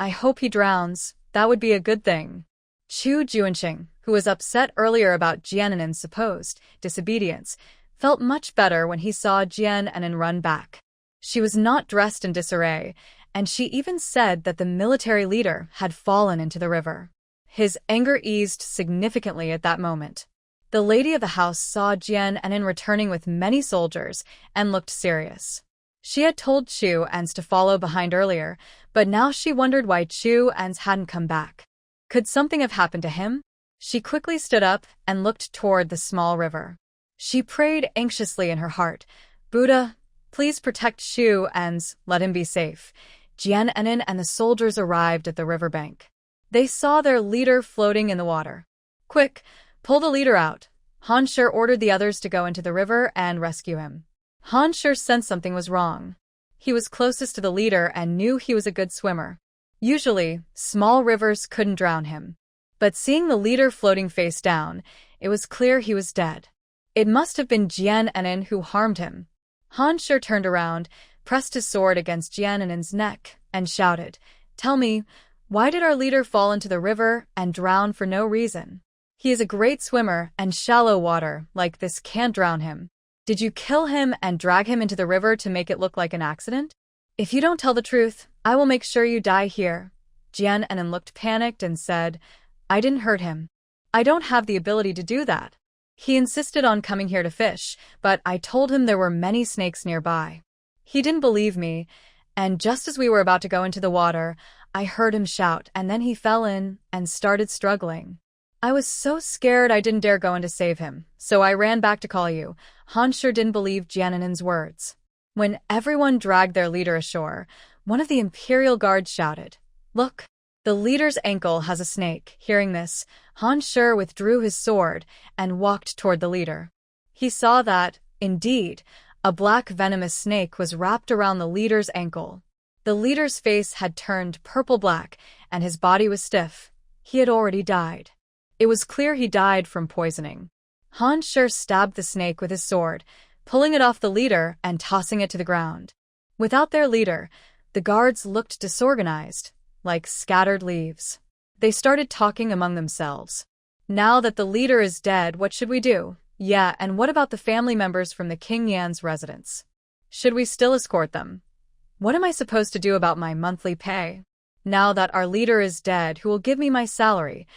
S1: I hope he drowns. That would be a good thing. Chu Junxing, who was upset earlier about Jiananen's supposed disobedience, felt much better when he saw Jiananen run back. She was not dressed in disarray, and she even said that the military leader had fallen into the river. His anger eased significantly at that moment. The lady of the house saw Jiananen returning with many soldiers and looked serious. She had told Chu Ans to follow behind earlier, but now she wondered why Chu Ans hadn't come back. Could something have happened to him? She quickly stood up and looked toward the small river. She prayed anxiously in her heart, Buddha, please protect Chu Ans, let him be safe. Jiananen and the soldiers arrived at the riverbank. They saw their leader floating in the water. Quick, pull the leader out. Han Shi ordered the others to go into the river and rescue him. Han Shi sensed something was wrong. He was closest to the leader and knew he was a good swimmer. Usually, small rivers couldn't drown him. But seeing the leader floating face down, it was clear he was dead. It must have been Jiananen who harmed him. Han Shi turned around, pressed his sword against Jiananen's neck, and shouted, Tell me, why did our leader fall into the river and drown for no reason? He is a great swimmer, and shallow water like this can't drown him. Did you kill him and drag him into the river to make it look like an accident? If you don't tell the truth, I will make sure you die here. Jiananen looked panicked and said, I didn't hurt him. I don't have the ability to do that. He insisted on coming here to fish, but I told him there were many snakes nearby. He didn't believe me, and just as we were about to go into the water, I heard him shout, and then he fell in and started struggling. I was so scared I didn't dare go in to save him, so I ran back to call you. Han Shi didn't believe Jiananen's words. When everyone dragged their leader ashore, one of the Imperial guards shouted, Look, the leader's ankle has a snake. Hearing this, Han Shi withdrew his sword and walked toward the leader. He saw that, indeed, a black venomous snake was wrapped around the leader's ankle. The leader's face had turned purple-black, and his body was stiff. He had already died. It was clear he died from poisoning. Han Shi stabbed the snake with his sword, pulling it off the leader and tossing it to the ground. Without their leader, the guards looked disorganized, like scattered leaves. They started talking among themselves. Now that the leader is dead, what should we do? Yeah, and what about the family members from the King Yan's residence? Should we still escort them? What am I supposed to do about my monthly pay? Now that our leader is dead, who will give me my salary?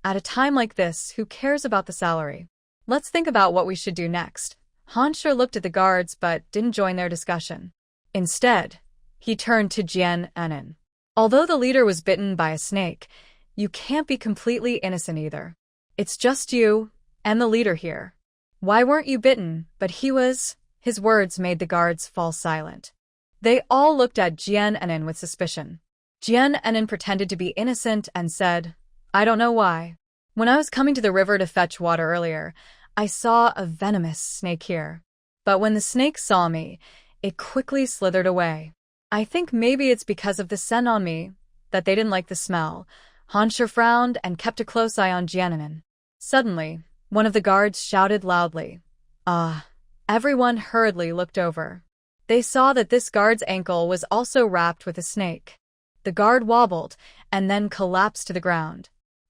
S1: At a time like this, who cares about the salary? Let's think about what we should do next. Han Shi looked at the guards but didn't join their discussion. Instead, he turned to Jiananen. Although the leader was bitten by a snake, you can't be completely innocent either. It's just you and the leader here. Why weren't you bitten? But he was. His words made the guards fall silent. They all looked at Jiananen with suspicion. Jiananen pretended to be innocent and said, I don't know why. When I was coming to the river to fetch water earlier, I saw a venomous snake here. But when the snake saw me, it quickly slithered away. I think maybe it's because of the scent on me, that they didn't like the smell. Han Shi frowned and kept a close eye on Jiananen. Suddenly, one of the guards shouted loudly, Ah! Everyone hurriedly looked over. They saw that this guard's ankle was also wrapped with a snake. The guard wobbled and then collapsed to the ground.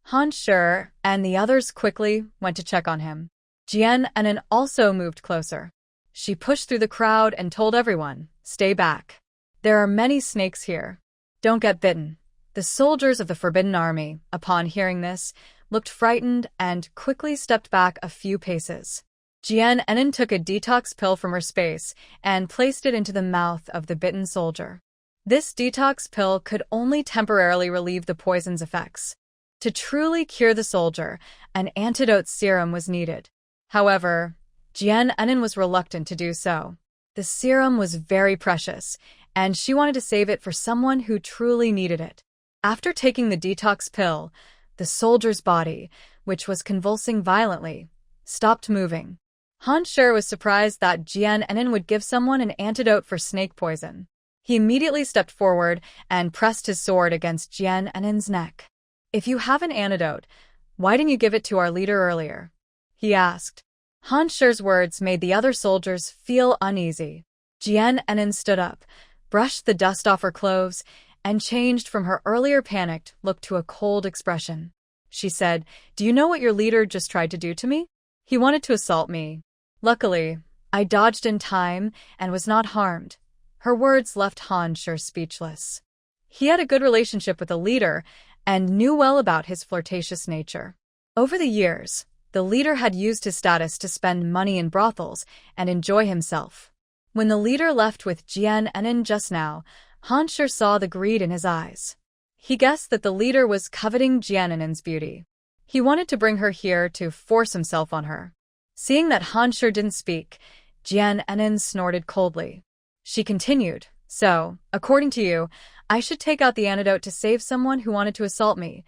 S1: Han Shi and the others quickly went to check on him. Jiananen also moved closer. She pushed through the crowd and told everyone, Stay back. There are many snakes here. Don't get bitten. The soldiers of the Forbidden Army, upon hearing this, looked frightened and quickly stepped back a few paces. Jiananen took a detox pill from her space and placed it into the mouth of the bitten soldier. This detox pill could only temporarily relieve the poison's effects. To truly cure the soldier, an antidote serum was needed. However, Jiananen was reluctant to do so. The serum was very precious, and she wanted to save it for someone who truly needed it. After taking the detox pill, the soldier's body, which was convulsing violently, stopped moving. Han Shi was surprised that Jiananen would give someone an antidote for snake poison. He immediately stepped forward and pressed his sword against Jiananen's neck. If you have an antidote, why didn't you give it to our leader earlier? He asked. Han Shi's words made the other soldiers feel uneasy. Jiananen stood up, brushed the dust off her clothes, and changed from her earlier panicked look to a cold expression. She said, "Do you know what your leader just tried to do to me? He wanted to assault me. Luckily, I dodged in time and was not harmed." Her words left Han Shi speechless. He had a good relationship with the leader and knew well about his flirtatious nature. Over the years, the leader had used his status to spend money in brothels and enjoy himself. When the leader left with Jian Enin just now, Han Shi saw the greed in his eyes. He guessed that the leader was coveting Jian Enin's beauty. He wanted to bring her here to force himself on her. Seeing that Han Shi didn't speak, Jian Enin snorted coldly. She continued, "So, according to you, I should take out the antidote to save someone who wanted to assault me."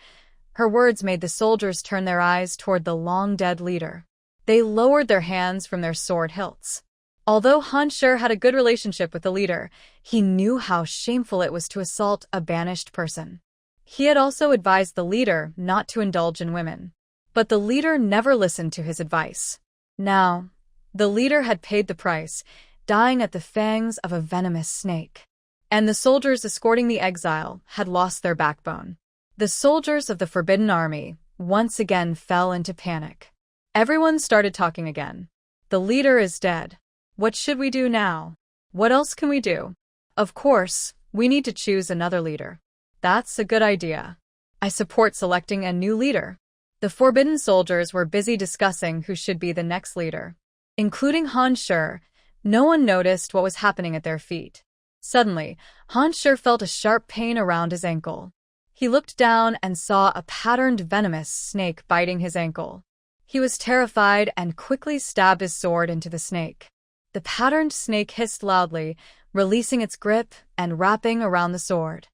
S1: Her words made the soldiers turn their eyes toward the long-dead leader. They lowered their hands from their sword hilts. Although Han Shi had a good relationship with the leader, he knew how shameful it was to assault a banished person. He had also advised the leader not to indulge in women. But the leader never listened to his advice. Now, the leader had paid the price, dying at the fangs of a venomous snake. And the soldiers escorting the exile had lost their backbone. The soldiers of the Forbidden Army once again fell into panic. Everyone started talking again. "The leader is dead. What should we do now? What else can we do? Of course, we need to choose another leader." "That's a good idea. I support selecting a new leader." The Forbidden soldiers were busy discussing who should be the next leader. Including Han Shi, no one noticed what was happening at their feet. Suddenly, Han Shi felt a sharp pain around his ankle. He looked down and saw a patterned venomous snake biting his ankle. He was terrified and quickly stabbed his sword into the snake. The patterned snake hissed loudly, releasing its grip and wrapping around the sword.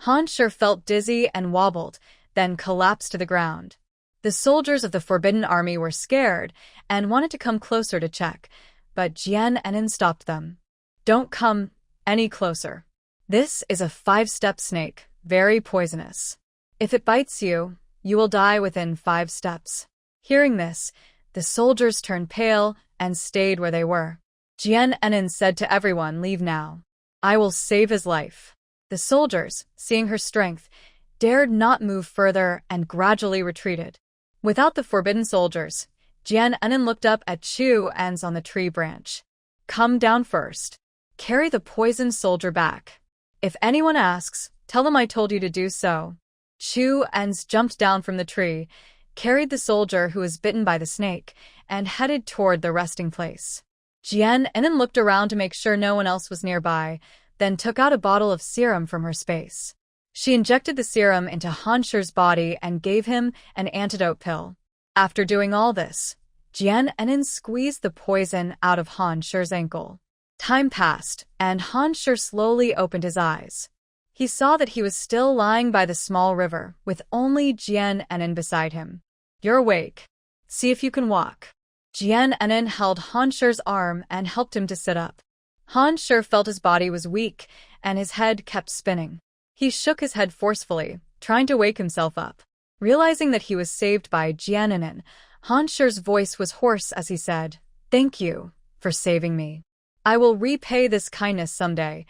S1: Han Shi felt dizzy and wobbled, then collapsed to the ground. The soldiers of the Forbidden Army were scared and wanted to come closer to check, but Jian Enin stopped them. "Don't come any closer. This is a 5-step snake, very poisonous. If it bites you, you will die within 5 steps." Hearing this, the soldiers turned pale and stayed where they were. Jian Enin said to everyone, "Leave now. I will save his life." The soldiers, seeing her strength, dared not move further and gradually retreated. Without the Forbidden soldiers, Jian Enin looked up at Chu Ans on the tree branch. "Come down first. Carry the poisoned soldier back. If anyone asks, tell them I told you to do so." Chu Ans jumped down from the tree, carried the soldier who was bitten by the snake, and headed toward the resting place. Jian Enin looked around to make sure no one else was nearby, then took out a bottle of serum from her space. She injected the serum into Han Shi's body and gave him an antidote pill. After doing all this, Jian Enin squeezed the poison out of Han Shi's ankle. Time passed, and Han Shi slowly opened his eyes. He saw that he was still lying by the small river, with only Jian Enin beside him. "You're awake. See if you can walk." Jian Enin held Han Shi's arm and helped him to sit up. Han Shi felt his body was weak, and his head kept spinning. He shook his head forcefully, trying to wake himself up. Realizing that he was saved by Jian Enin, Han Shi's voice was hoarse as he said, "Thank you for saving me. I will repay this kindness someday."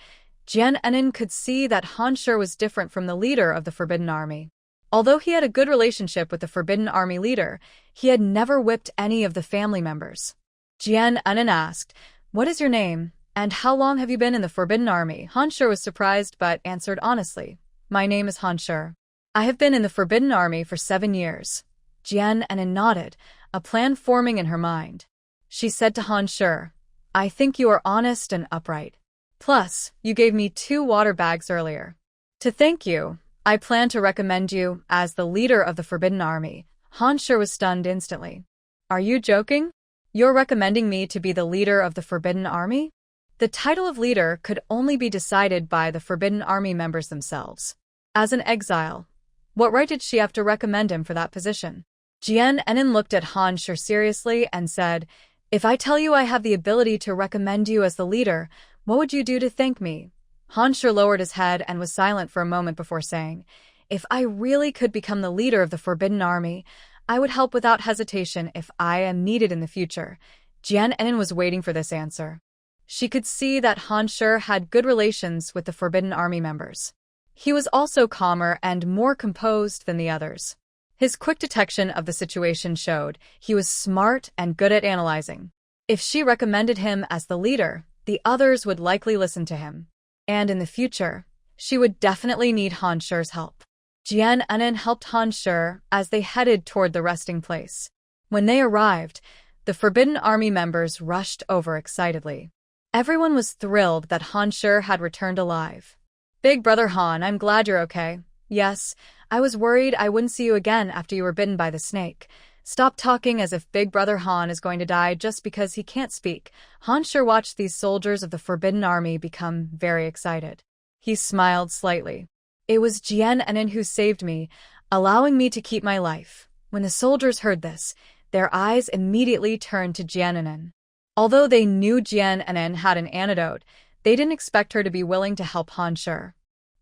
S1: Jian Enin could see that Han Shi was different from the leader of the Forbidden Army. Although he had a good relationship with the Forbidden Army leader, he had never whipped any of the family members. Jian Enin asked, "What is your name, and how long have you been in the Forbidden Army?" Han Shi was surprised but answered honestly, "My name is Han Shi. I have been in the Forbidden Army for 7 years." Jian Enin nodded, a plan forming in her mind. She said to Han Shi, "I think you are honest and upright. Plus, you gave me 2 water bags earlier. To thank you, I plan to recommend you as the leader of the Forbidden Army." Han Shi was stunned instantly. "Are you joking? You're recommending me to be the leader of the Forbidden Army?" The title of leader could only be decided by the Forbidden Army members themselves. As an exile, what right did she have to recommend him for that position? Jian Enin looked at Han Shi seriously and said, "If I tell you I have the ability to recommend you as the leader, what would you do to thank me?" Han Shi lowered his head and was silent for a moment before saying, "If I really could become the leader of the Forbidden Army, I would help without hesitation if I am needed in the future." Jian Enin was waiting for this answer. She could see that Han Shi had good relations with the Forbidden Army members. He was also calmer and more composed than the others. His quick detection of the situation showed he was smart and good at analyzing. If she recommended him as the leader, the others would likely listen to him. And in the future, she would definitely need Han Shi's help. Jian Anan helped Han Shi as they headed toward the resting place. When they arrived, the Forbidden Army members rushed over excitedly. Everyone was thrilled that Han Shi had returned alive. "Big brother Han, I'm glad you're okay. Yes, I was worried I wouldn't see you again after you were bitten by the snake. Stop talking as if Big brother Han is going to die just because he can't speak." Han Shi watched these soldiers of the Forbidden Army become very excited. He smiled slightly. "It was Jian Anan who saved me, allowing me to keep my life." When the soldiers heard this, their eyes immediately turned to Jian Anan. Although they knew Jian Anan had an antidote, they didn't expect her to be willing to help Han Shi.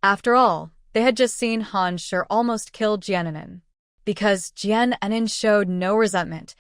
S1: After all, they had just seen Han Shi almost kill Jian Anan. Because Jian Anan showed no resentment,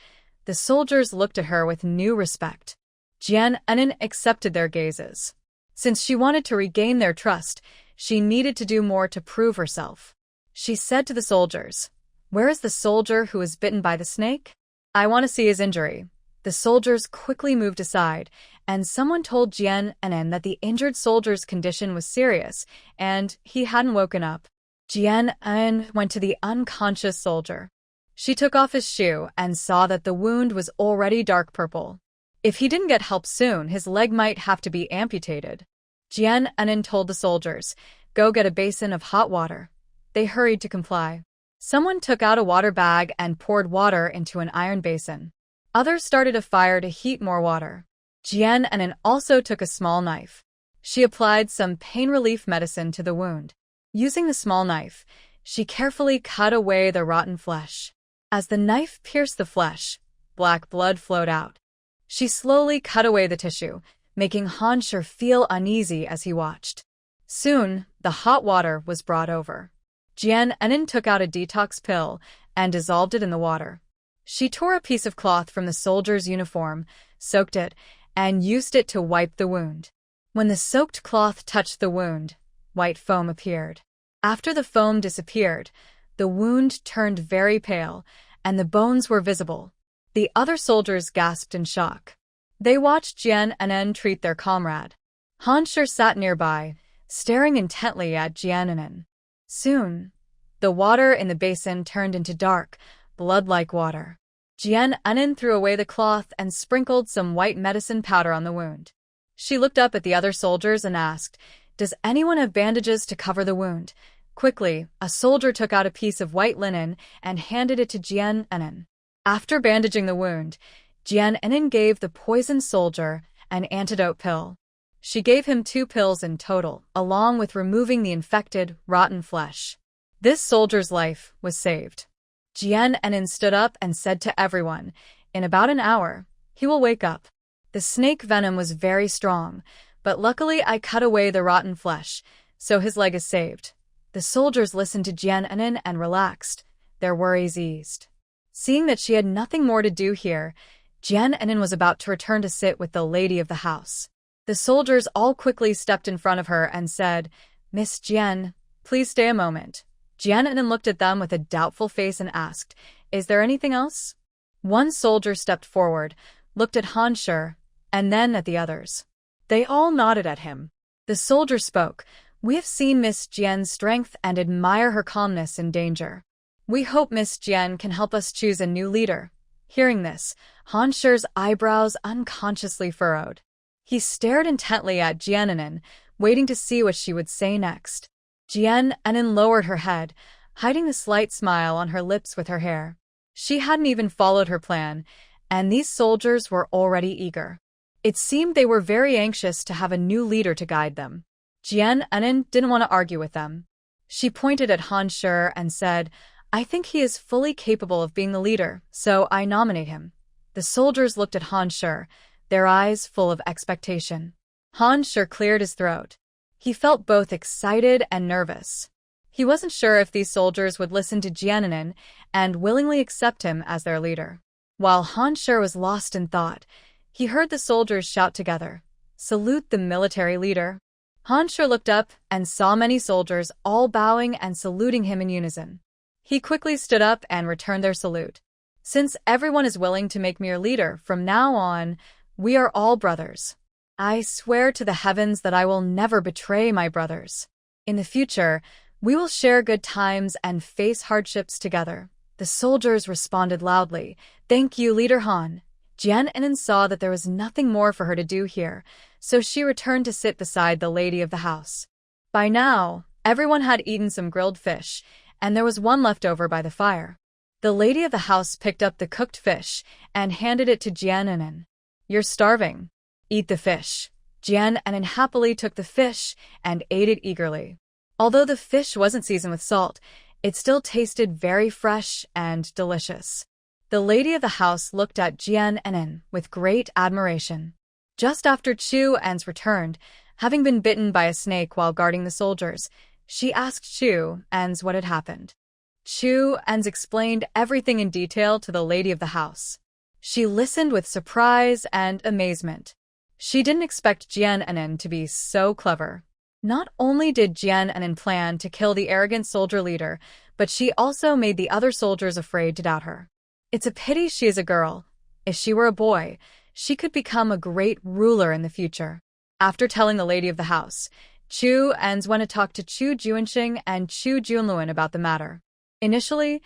S1: the soldiers looked at her with new respect. Jian Anan accepted their gazes. Since she wanted to regain their trust, she needed to do more to prove herself. She said to the soldiers, "Where is the soldier who was bitten by the snake? I want to see his injury." The soldiers quickly moved aside, and someone told Jian Anan that the injured soldier's condition was serious, and he hadn't woken up. Jian Anan went to the unconscious soldier. She took off his shoe and saw that the wound was already dark purple. If he didn't get help soon, his leg might have to be amputated. Jian Anan told the soldiers, "Go get a basin of hot water." They hurried to comply. Someone took out a water bag and poured water into an iron basin. Others started a fire to heat more water. Jian Anan also took a small knife. She applied some pain relief medicine to the wound. Using the small knife, she carefully cut away the rotten flesh. As the knife pierced the flesh, black blood flowed out. She slowly cut away the tissue, making Han Shi feel uneasy as he watched. Soon, the hot water was brought over. Jian Anan took out a detox pill and dissolved it in the water. She tore a piece of cloth from the soldier's uniform, soaked it, and used it to wipe the wound. When the soaked cloth touched the wound, white foam appeared. After the foam disappeared, the wound turned very pale, and the bones were visible. The other soldiers gasped in shock. They watched Jian Anan treat their comrade. Han Shi sat nearby, staring intently at Jian Anan. Soon, the water in the basin turned into dark, blood-like water. Jian Anan threw away the cloth and sprinkled some white medicine powder on the wound. She looked up at the other soldiers and asked, "Does anyone have bandages to cover the wound?" Quickly, a soldier took out a piece of white linen and handed it to Jian Anan. After bandaging the wound, Jian Anan gave the poisoned soldier an antidote pill. She gave him 2 pills in total, along with removing the infected, rotten flesh. This soldier's life was saved. Jian Anan stood up and said to everyone, "In about an hour, he will wake up." The snake venom was very strong, but luckily I cut away the rotten flesh, so his leg is saved. The soldiers listened to Jian Anan and relaxed, their worries eased. Seeing that she had nothing more to do here, Jian Anan was about to return to sit with the lady of the house. The soldiers all quickly stepped in front of her and said, "Miss Jian, please stay a moment." Jian Anan looked at them with a doubtful face and asked, "Is there anything else?" One soldier stepped forward, looked at Han Shi, and then at the others. They all nodded at him. The soldier spoke, "We have seen Miss Jian's strength and admire her calmness in danger. We hope Miss Jian can help us choose a new leader." Hearing this, Han Shi's eyebrows unconsciously furrowed. He stared intently at Jian Anan, waiting to see what she would say next. Jian Anan lowered her head, hiding the slight smile on her lips with her hair. She hadn't even followed her plan, and these soldiers were already eager. It seemed they were very anxious to have a new leader to guide them. Jian Anan didn't want to argue with them. She pointed at Han Shi and said, "I think he is fully capable of being the leader, so I nominate him." The soldiers looked at Han Shi, their eyes full of expectation. Han Shi cleared his throat. He felt both excited and nervous. He wasn't sure if these soldiers would listen to Jian Anan and willingly accept him as their leader. While Han Shi was lost in thought, he heard the soldiers shout together, "Salute the military leader." Han Shi looked up and saw many soldiers all bowing and saluting him in unison. He quickly stood up and returned their salute. Since everyone is willing to make me your leader, from now on, we are all brothers. I swear to the heavens that I will never betray my brothers. In the future, we will share good times and face hardships together. The soldiers responded loudly. Thank you, Leader Han. Jian Enin saw that there was nothing more for her to do here, so she returned to sit beside the lady of the house. By now, everyone had eaten some grilled fish, and there was one left over by the fire. The lady of the house picked up the cooked fish and handed it to Jian Enin. You're starving. Eat the fish. Jian Enin happily took the fish and ate it eagerly. Although the fish wasn't seasoned with salt, it still tasted very fresh and delicious. The lady of the house looked at Jian Enin with great admiration. Just after Chu En's returned, having been bitten by a snake while guarding the soldiers, she asked Chu En's what had happened. Chu En's explained everything in detail to the lady of the house. She listened with surprise and amazement. She didn't expect Jian Enin to be so clever. Not only did Jian Enin plan to kill the arrogant soldier leader, but she also made the other soldiers afraid to doubt her. It's a pity she is a girl. If she were a boy, she could become a great ruler in the future. After telling the lady of the house, Chu En's went to talk to Chu Junxing and Chu Junluan about the matter. Initially,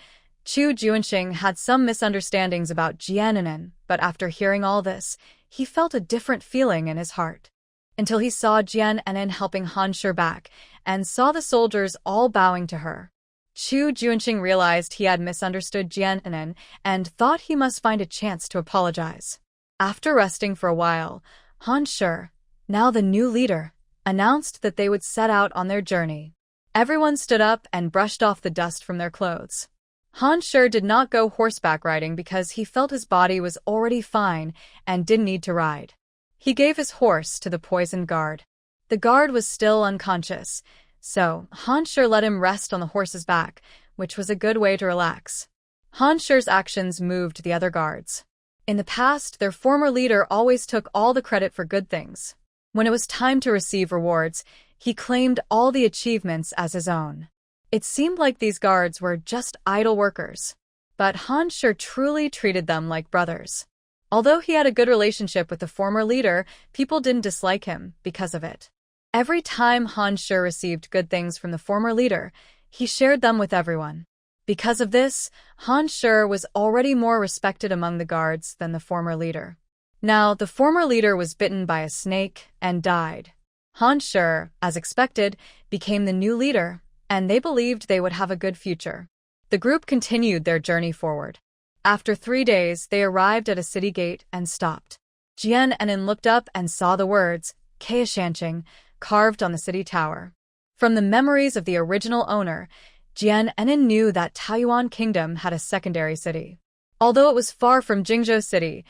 S1: Chu Junxing had some misunderstandings about Jian Enin, but after hearing all this, he felt a different feeling in his heart. Until he saw Jian Enin helping Han Shi back, and saw the soldiers all bowing to her. Chu Junxing realized he had misunderstood Jian Enin and thought he must find a chance to apologize. After resting for a while, Han Shi, now the new leader, announced that they would set out on their journey. Everyone stood up and brushed off the dust from their clothes. Han Shi did not go horseback riding because he felt his body was already fine and didn't need to ride. He gave his horse to the poisoned guard. The guard was still unconscious, so Han Shi let him rest on the horse's back, which was a good way to relax. Han Shi's actions moved the other guards. In the past, their former leader always took all the credit for good things. When it was time to receive rewards, he claimed all the achievements as his own. It seemed like these guards were just idle workers. But Han Shi truly treated them like brothers. Although he had a good relationship with the former leader, people didn't dislike him because of it. Every time Han Shi received good things from the former leader, he shared them with everyone. Because of this, Han Shi was already more respected among the guards than the former leader. Now, the former leader was bitten by a snake and died. Han Shi, as expected, became the new leader, and they believed they would have a good future. The group continued their journey forward. After 3 days, they arrived at a city gate and stopped. Jian Enin looked up and saw the words, Kaishanqing, carved on the city tower. From the memories of the original owner, Jian Enin knew that Taiyuan Kingdom had a secondary city. Although it was far from Jingzhou City,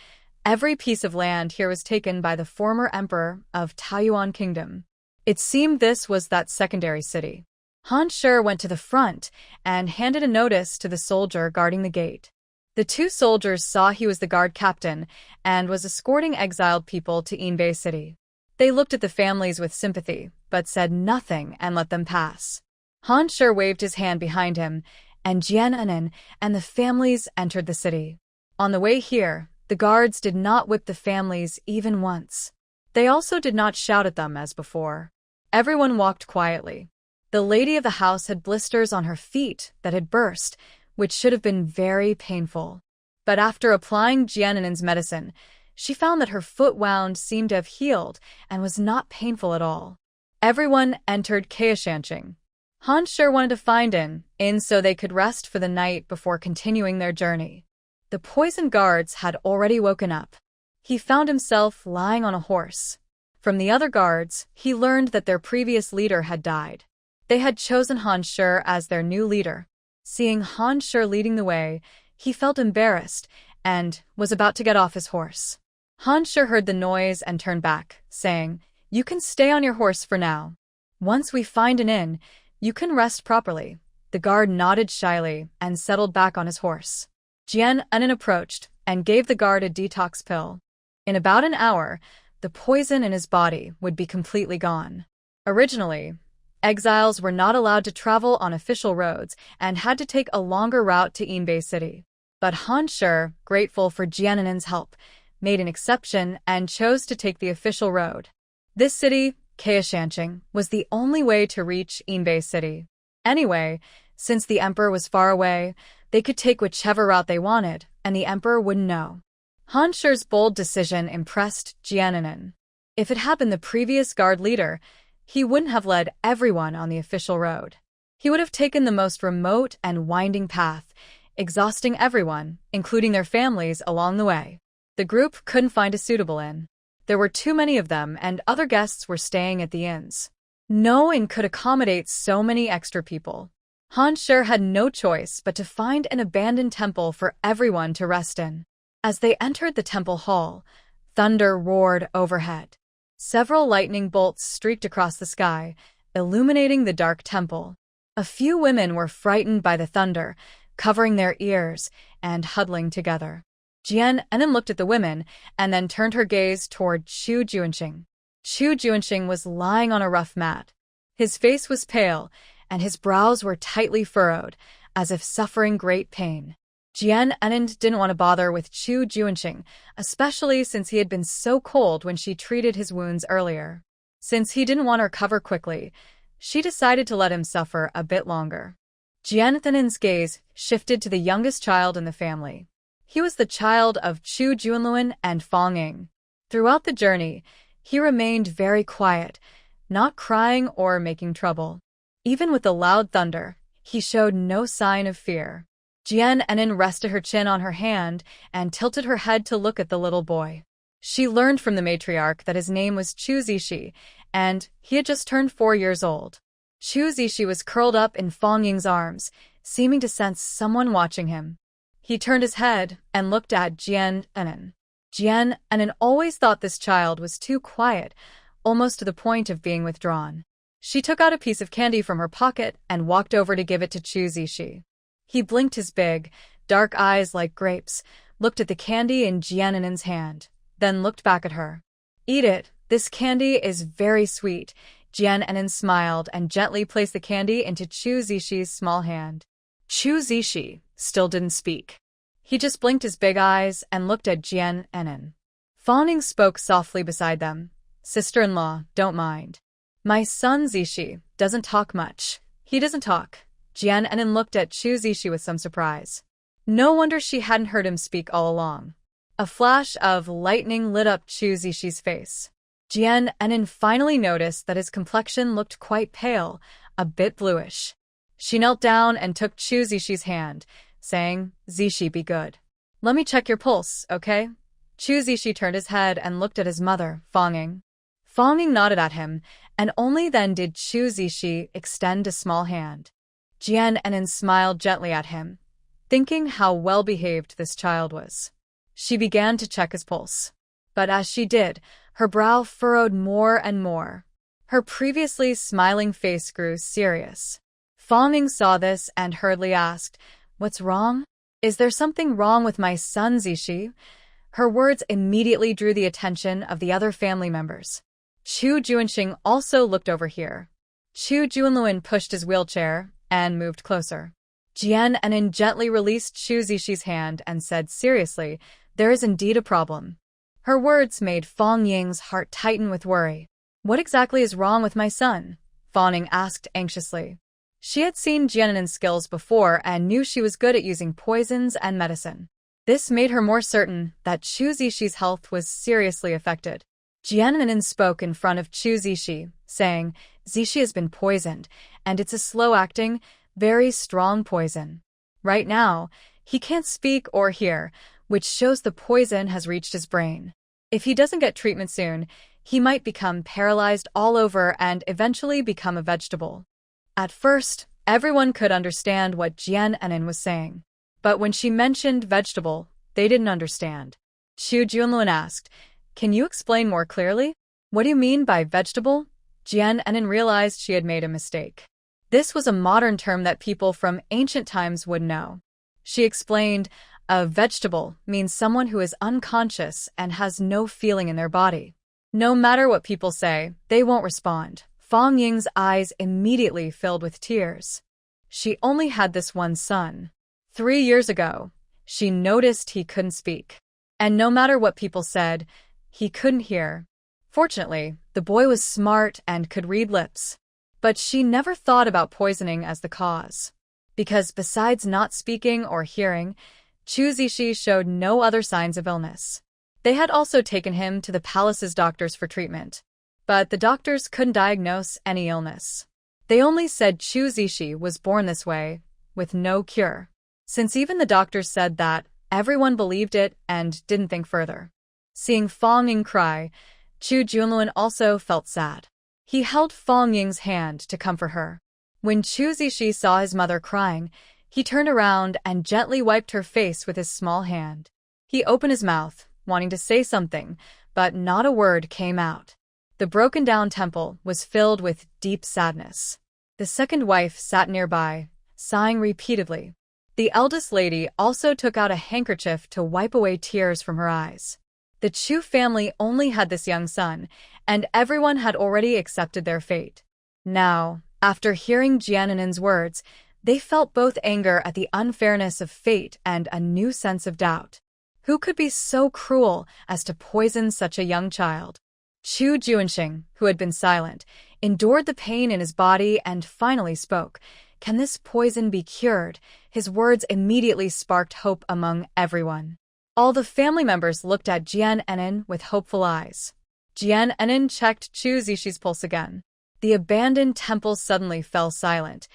S1: every piece of land here was taken by the former emperor of Taiyuan Kingdom. It seemed this was that secondary city. Han Shi went to the front and handed a notice to the soldier guarding the gate. The 2 soldiers saw he was the guard captain and was escorting exiled people to Inbeay City. They looked at the families with sympathy, but said nothing and let them pass. Han Shi waved his hand behind him, and Jian Enin and the families entered the city. On the way here, the guards did not whip the families even once. They also did not shout at them as before. Everyone walked quietly. The lady of the house had blisters on her feet that had burst, which should have been very painful. But after applying Jian Enin's medicine, she found that her foot wound seemed to have healed and was not painful at all. Everyone entered Kaishanqing. Han Shi wanted to find in so they could rest for the night before continuing their journey. The poisoned guards had already woken up. He found himself lying on a horse. From the other guards, he learned that their previous leader had died. They had chosen Han Shi as their new leader. Seeing Han Shi leading the way, he felt embarrassed and was about to get off his horse. Han Shi heard the noise and turned back, saying, "You can stay on your horse for now. Once we find an inn, you can rest properly." The guard nodded shyly and settled back on his horse. Jian Enin approached and gave the guard a detox pill. In about an hour, the poison in his body would be completely gone. Originally, exiles were not allowed to travel on official roads and had to take a longer route to Inbeay City. But Han Shi, grateful for Jiannin's help, made an exception and chose to take the official road. This city, Kaishanqing, was the only way to reach Inbeay City. Anyway, since the emperor was far away, they could take whichever route they wanted, and the emperor wouldn't know. Han Shi's bold decision impressed Jiannin. If it had been the previous guard leader, he wouldn't have led everyone on the official road. He would have taken the most remote and winding path, exhausting everyone, including their families, along the way. The group couldn't find a suitable inn. There were too many of them, and other guests were staying at the inns. No inn could accommodate so many extra people. Han Shi had no choice but to find an abandoned temple for everyone to rest in. As they entered the temple hall, thunder roared overhead. Several lightning bolts streaked across the sky, illuminating the dark temple. A few women were frightened by the thunder, covering their ears and huddling together. Jiannin looked at the women and then turned her gaze toward Chu Junxing. Chu Junxing was lying on a rough mat. His face was pale, and his brows were tightly furrowed, as if suffering great pain. Jiannin didn't want to bother with Chu Junxing, especially since he had been so cold when she treated his wounds earlier. Since he didn't want to recover quickly, she decided to let him suffer a bit longer. Jiannin's gaze shifted to the youngest child in the family. He was the child of Chu Junluan and Fong Ying. Throughout the journey, he remained very quiet, not crying or making trouble. Even with the loud thunder, he showed no sign of fear. Jiannin rested her chin on her hand and tilted her head to look at the little boy. She learned from the matriarch that his name was Chu Zishi, and he had just turned 4 years old. Chu Zishi was curled up in Fong Ying's arms, seeming to sense someone watching him. He turned his head and looked at Jiannin. Jiannin always thought this child was too quiet, almost to the point of being withdrawn. She took out a piece of candy from her pocket and walked over to give it to Chu Zishi. He blinked his big, dark eyes like grapes, looked at the candy in Jiannin's hand, then looked back at her. "Eat it, this candy is very sweet." Jiannin smiled and gently placed the candy into Chu Zishi's small hand. Chu Zishi still didn't speak. He just blinked his big eyes and looked at Jiannin. Fong Ying spoke softly beside them. "Sister-in-law, don't mind. My son Zishi doesn't talk much." "He doesn't talk." Jiannin looked at Chu Zishi with some surprise. No wonder she hadn't heard him speak all along. A flash of lightning lit up Chu Zishi's face. Jiannin finally noticed that his complexion looked quite pale, a bit bluish. She knelt down and took Chu Zishi's hand, saying, "Zishi, be good. Let me check your pulse, okay?" Chu Zishi turned his head and looked at his mother, Fong Ying. Fong Ying nodded at him, and only then did Chu Zishi extend a small hand. Jiannin smiled gently at him, thinking how well-behaved this child was. She began to check his pulse. But as she did, her brow furrowed more and more. Her previously smiling face grew serious. Fong Ying saw this and hurriedly asked, "What's wrong? Is there something wrong with my son Zishi?" Her words immediately drew the attention of the other family members. Chu Junxing also looked over here. Chu Junluan pushed his wheelchair and moved closer. Jiannin gently released Chu Zishi's hand and said seriously, "There is indeed a problem." Her words made Fong Ying's heart tighten with worry. "What exactly is wrong with my son?" Fong Ying asked anxiously. She had seen Jiannin's skills before and knew she was good at using poisons and medicine. This made her more certain that Chu Zishi's health was seriously affected. Jiannin spoke in front of Chu Zishi, saying, "Zishi has been poisoned, and it's a slow-acting, very strong poison. Right now, he can't speak or hear, which shows the poison has reached his brain. If he doesn't get treatment soon, he might become paralyzed all over and eventually become a vegetable." At first, everyone could understand what Jiannin was saying. But when she mentioned vegetable, they didn't understand. Chu Junluan asked, "Can you explain more clearly? What do you mean by vegetable?" Jiannin realized she had made a mistake. This was a modern term that people from ancient times would know. She explained, "A vegetable means someone who is unconscious and has no feeling in their body. No matter what people say, they won't respond." Fang Ying's eyes immediately filled with tears. She only had this one son. 3 years ago, she noticed he couldn't speak. And no matter what people said, he couldn't hear. Fortunately, the boy was smart and could read lips. But she never thought about poisoning as the cause. Because besides not speaking or hearing, Chu Zishi showed no other signs of illness. They had also taken him to the palace's doctors for treatment. But the doctors couldn't diagnose any illness. They only said Chu Zishi was born this way, with no cure. Since even the doctors said that, everyone believed it and didn't think further. Seeing Fang Ying cry, Chu Junluan also felt sad. He held Fang Ying's hand to comfort her. When Chu Zishi saw his mother crying, he turned around and gently wiped her face with his small hand. He opened his mouth, wanting to say something, but not a word came out. The broken-down temple was filled with deep sadness. The second wife sat nearby, sighing repeatedly. The eldest lady also took out a handkerchief to wipe away tears from her eyes. The Chu family only had this young son, and everyone had already accepted their fate. Now, after hearing Jiannin's words, they felt both anger at the unfairness of fate and a new sense of doubt. Who could be so cruel as to poison such a young child? Chu Junxing, who had been silent, endured the pain in his body and finally spoke. Can this poison be cured? His words immediately sparked hope among everyone. All the family members looked at Jiannin with hopeful eyes. Jiannin checked Chu Zishi's pulse again. The abandoned temple suddenly fell silent.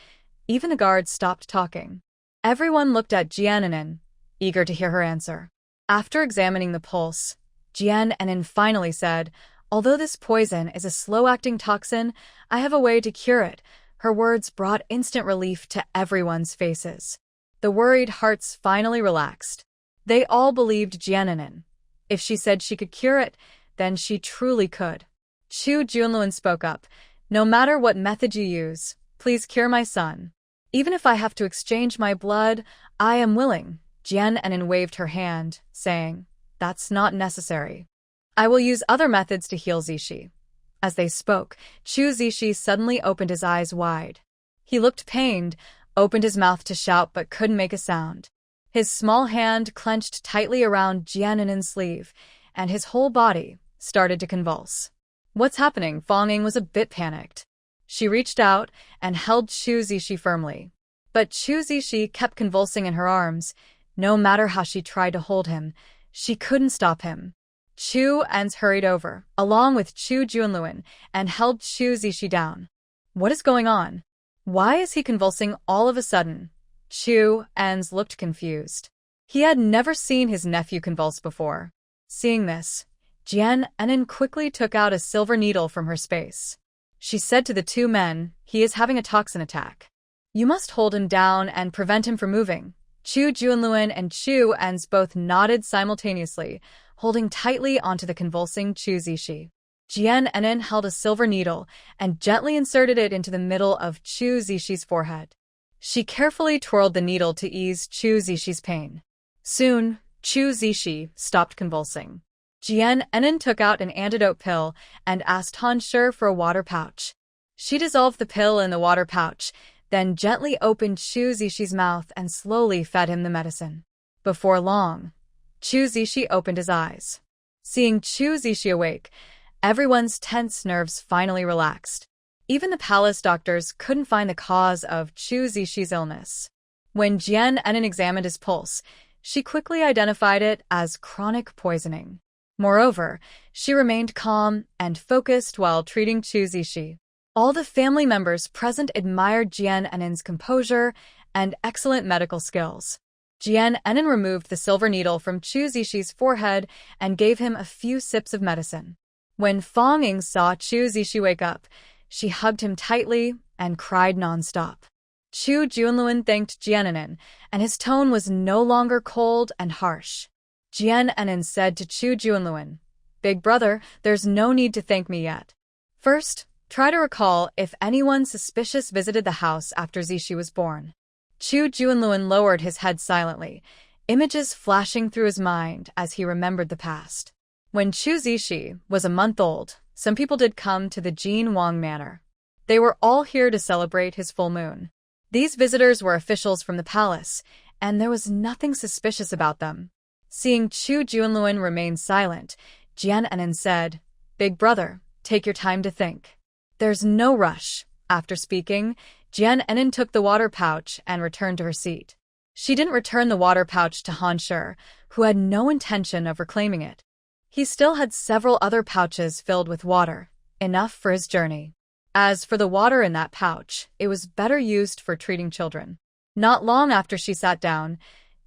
S1: Even the guards stopped talking. Everyone looked at Jiannin, eager to hear her answer. After examining the pulse, Jiannin finally said, "Although this poison is a slow-acting toxin, I have a way to cure it." Her words brought instant relief to everyone's faces. The worried hearts finally relaxed. They all believed Jiannin. If she said she could cure it, then she truly could. Chu Junluan spoke up. "No matter what method you use, please cure my son. Even if I have to exchange my blood, I am willing." Jiannin waved her hand, saying, "That's not necessary. I will use other methods to heal Zishi." As they spoke, Chu Zishi suddenly opened his eyes wide. He looked pained, opened his mouth to shout but couldn't make a sound. His small hand clenched tightly around Jiannin's sleeve, and his whole body started to convulse. "What's happening?" Fang Ying was a bit panicked. She reached out and held Chu Zishi firmly. But Chu Zishi kept convulsing in her arms. No matter how she tried to hold him, she couldn't stop him. Chu Ens hurried over, along with Chu Junluan, and held Chu Zishi down. "What is going on? Why is he convulsing all of a sudden?" Chu Ens looked confused. He had never seen his nephew convulse before. Seeing this, Jiannin quickly took out a silver needle from her space. She said to the two men, "He is having a toxin attack. You must hold him down and prevent him from moving." Chu Junluan and Chu Ens both nodded simultaneously, holding tightly onto the convulsing Chu Zishi. Jiannin held a silver needle and gently inserted it into the middle of Chu Zishi's forehead. She carefully twirled the needle to ease Chu Zishi's pain. Soon, Chu Zishi stopped convulsing. Jiannin took out an antidote pill and asked Han Shi for a water pouch. She dissolved the pill in the water pouch, then gently opened Chu Zishi's mouth and slowly fed him the medicine. Before long, Chu Zishi opened his eyes. Seeing Chu Zishi awake, everyone's tense nerves finally relaxed. Even the palace doctors couldn't find the cause of Chu Zishi's illness. When Jiannin examined his pulse, she quickly identified it as chronic poisoning. Moreover, she remained calm and focused while treating Chu Zishi. All the family members present admired Jiannin's composure and excellent medical skills. Jiannin removed the silver needle from Chu Zishi's forehead and gave him a few sips of medicine. When Fang Ying saw Chu Zishi wake up, she hugged him tightly and cried nonstop. Chu Junluan thanked Jiannin, and his tone was no longer cold and harsh. Jiannin said to Chu Junluan, "Big brother, there's no need to thank me yet. First, try to recall if anyone suspicious visited the house after Zishi was born." Chu Junluan lowered his head silently, images flashing through his mind as he remembered the past. When Chu Zishi was a month old, some people did come to the Euang manor. They were all here to celebrate his full moon. These visitors were officials from the palace, and there was nothing suspicious about them. Seeing Chu Junluan remain silent, Jian Anin said, "Big brother, take your time to think. There's no rush." After speaking, Jian Anin took the water pouch and returned to her seat. She didn't return the water pouch to Han Shi, who had no intention of reclaiming it. He still had several other pouches filled with water, enough for his journey. As for the water in that pouch, it was better used for treating children. Not long after she sat down,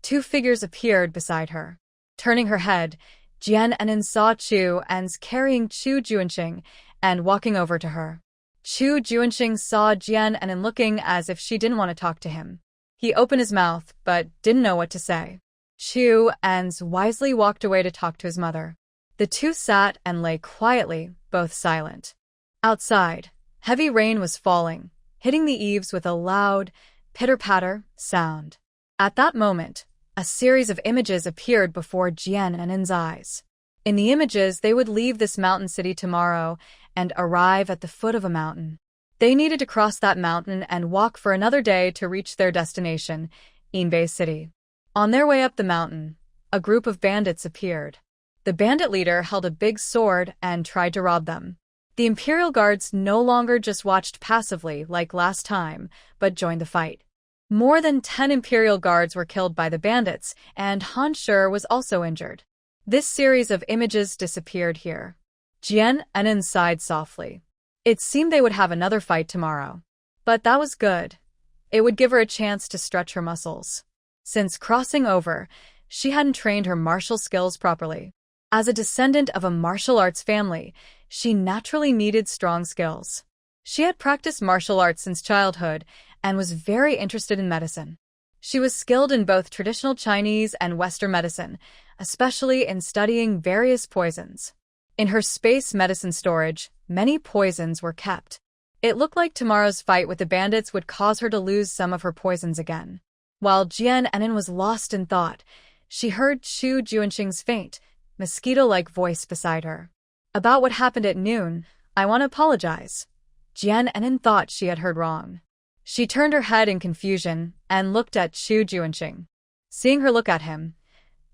S1: two figures appeared beside her. Turning her head, Jian Anin saw Chu Ans carrying Chu Junxing and walking over to her. Chu Junxing saw Jian Anin looking as if she didn't want to talk to him. He opened his mouth, but didn't know what to say. Chu Ans wisely walked away to talk to his mother. The two sat and lay quietly, both silent. Outside, heavy rain was falling, hitting the eaves with a loud, pitter-patter sound. At that moment, a series of images appeared before Jian Anin's eyes. In the images, they would leave this mountain city tomorrow and arrive at the foot of a mountain. They needed to cross that mountain and walk for another day to reach their destination, Inbeay City. On their way up the mountain, a group of bandits appeared. The bandit leader held a big sword and tried to rob them. The Imperial guards no longer just watched passively like last time, but joined the fight. More than 10 Imperial guards were killed by the bandits, and Han Shi was also injured. This series of images disappeared here. Jian Anin sighed softly. It seemed they would have another fight tomorrow. But that was good. It would give her a chance to stretch her muscles. Since crossing over, she hadn't trained her martial skills properly. As a descendant of a martial arts family, she naturally needed strong skills. She had practiced martial arts since childhood and was very interested in medicine. She was skilled in both traditional Chinese and Western medicine, especially in studying various poisons. In her space medicine storage, many poisons were kept. It looked like tomorrow's fight with the bandits would cause her to lose some of her poisons again. While Jian Anin was lost in thought, she heard Chu Junxing's faint, mosquito-like voice beside her. "About what happened at noon, I want to apologize." Jian Anin thought she had heard wrong. She turned her head in confusion and looked at Chu Junxing. Seeing her look at him,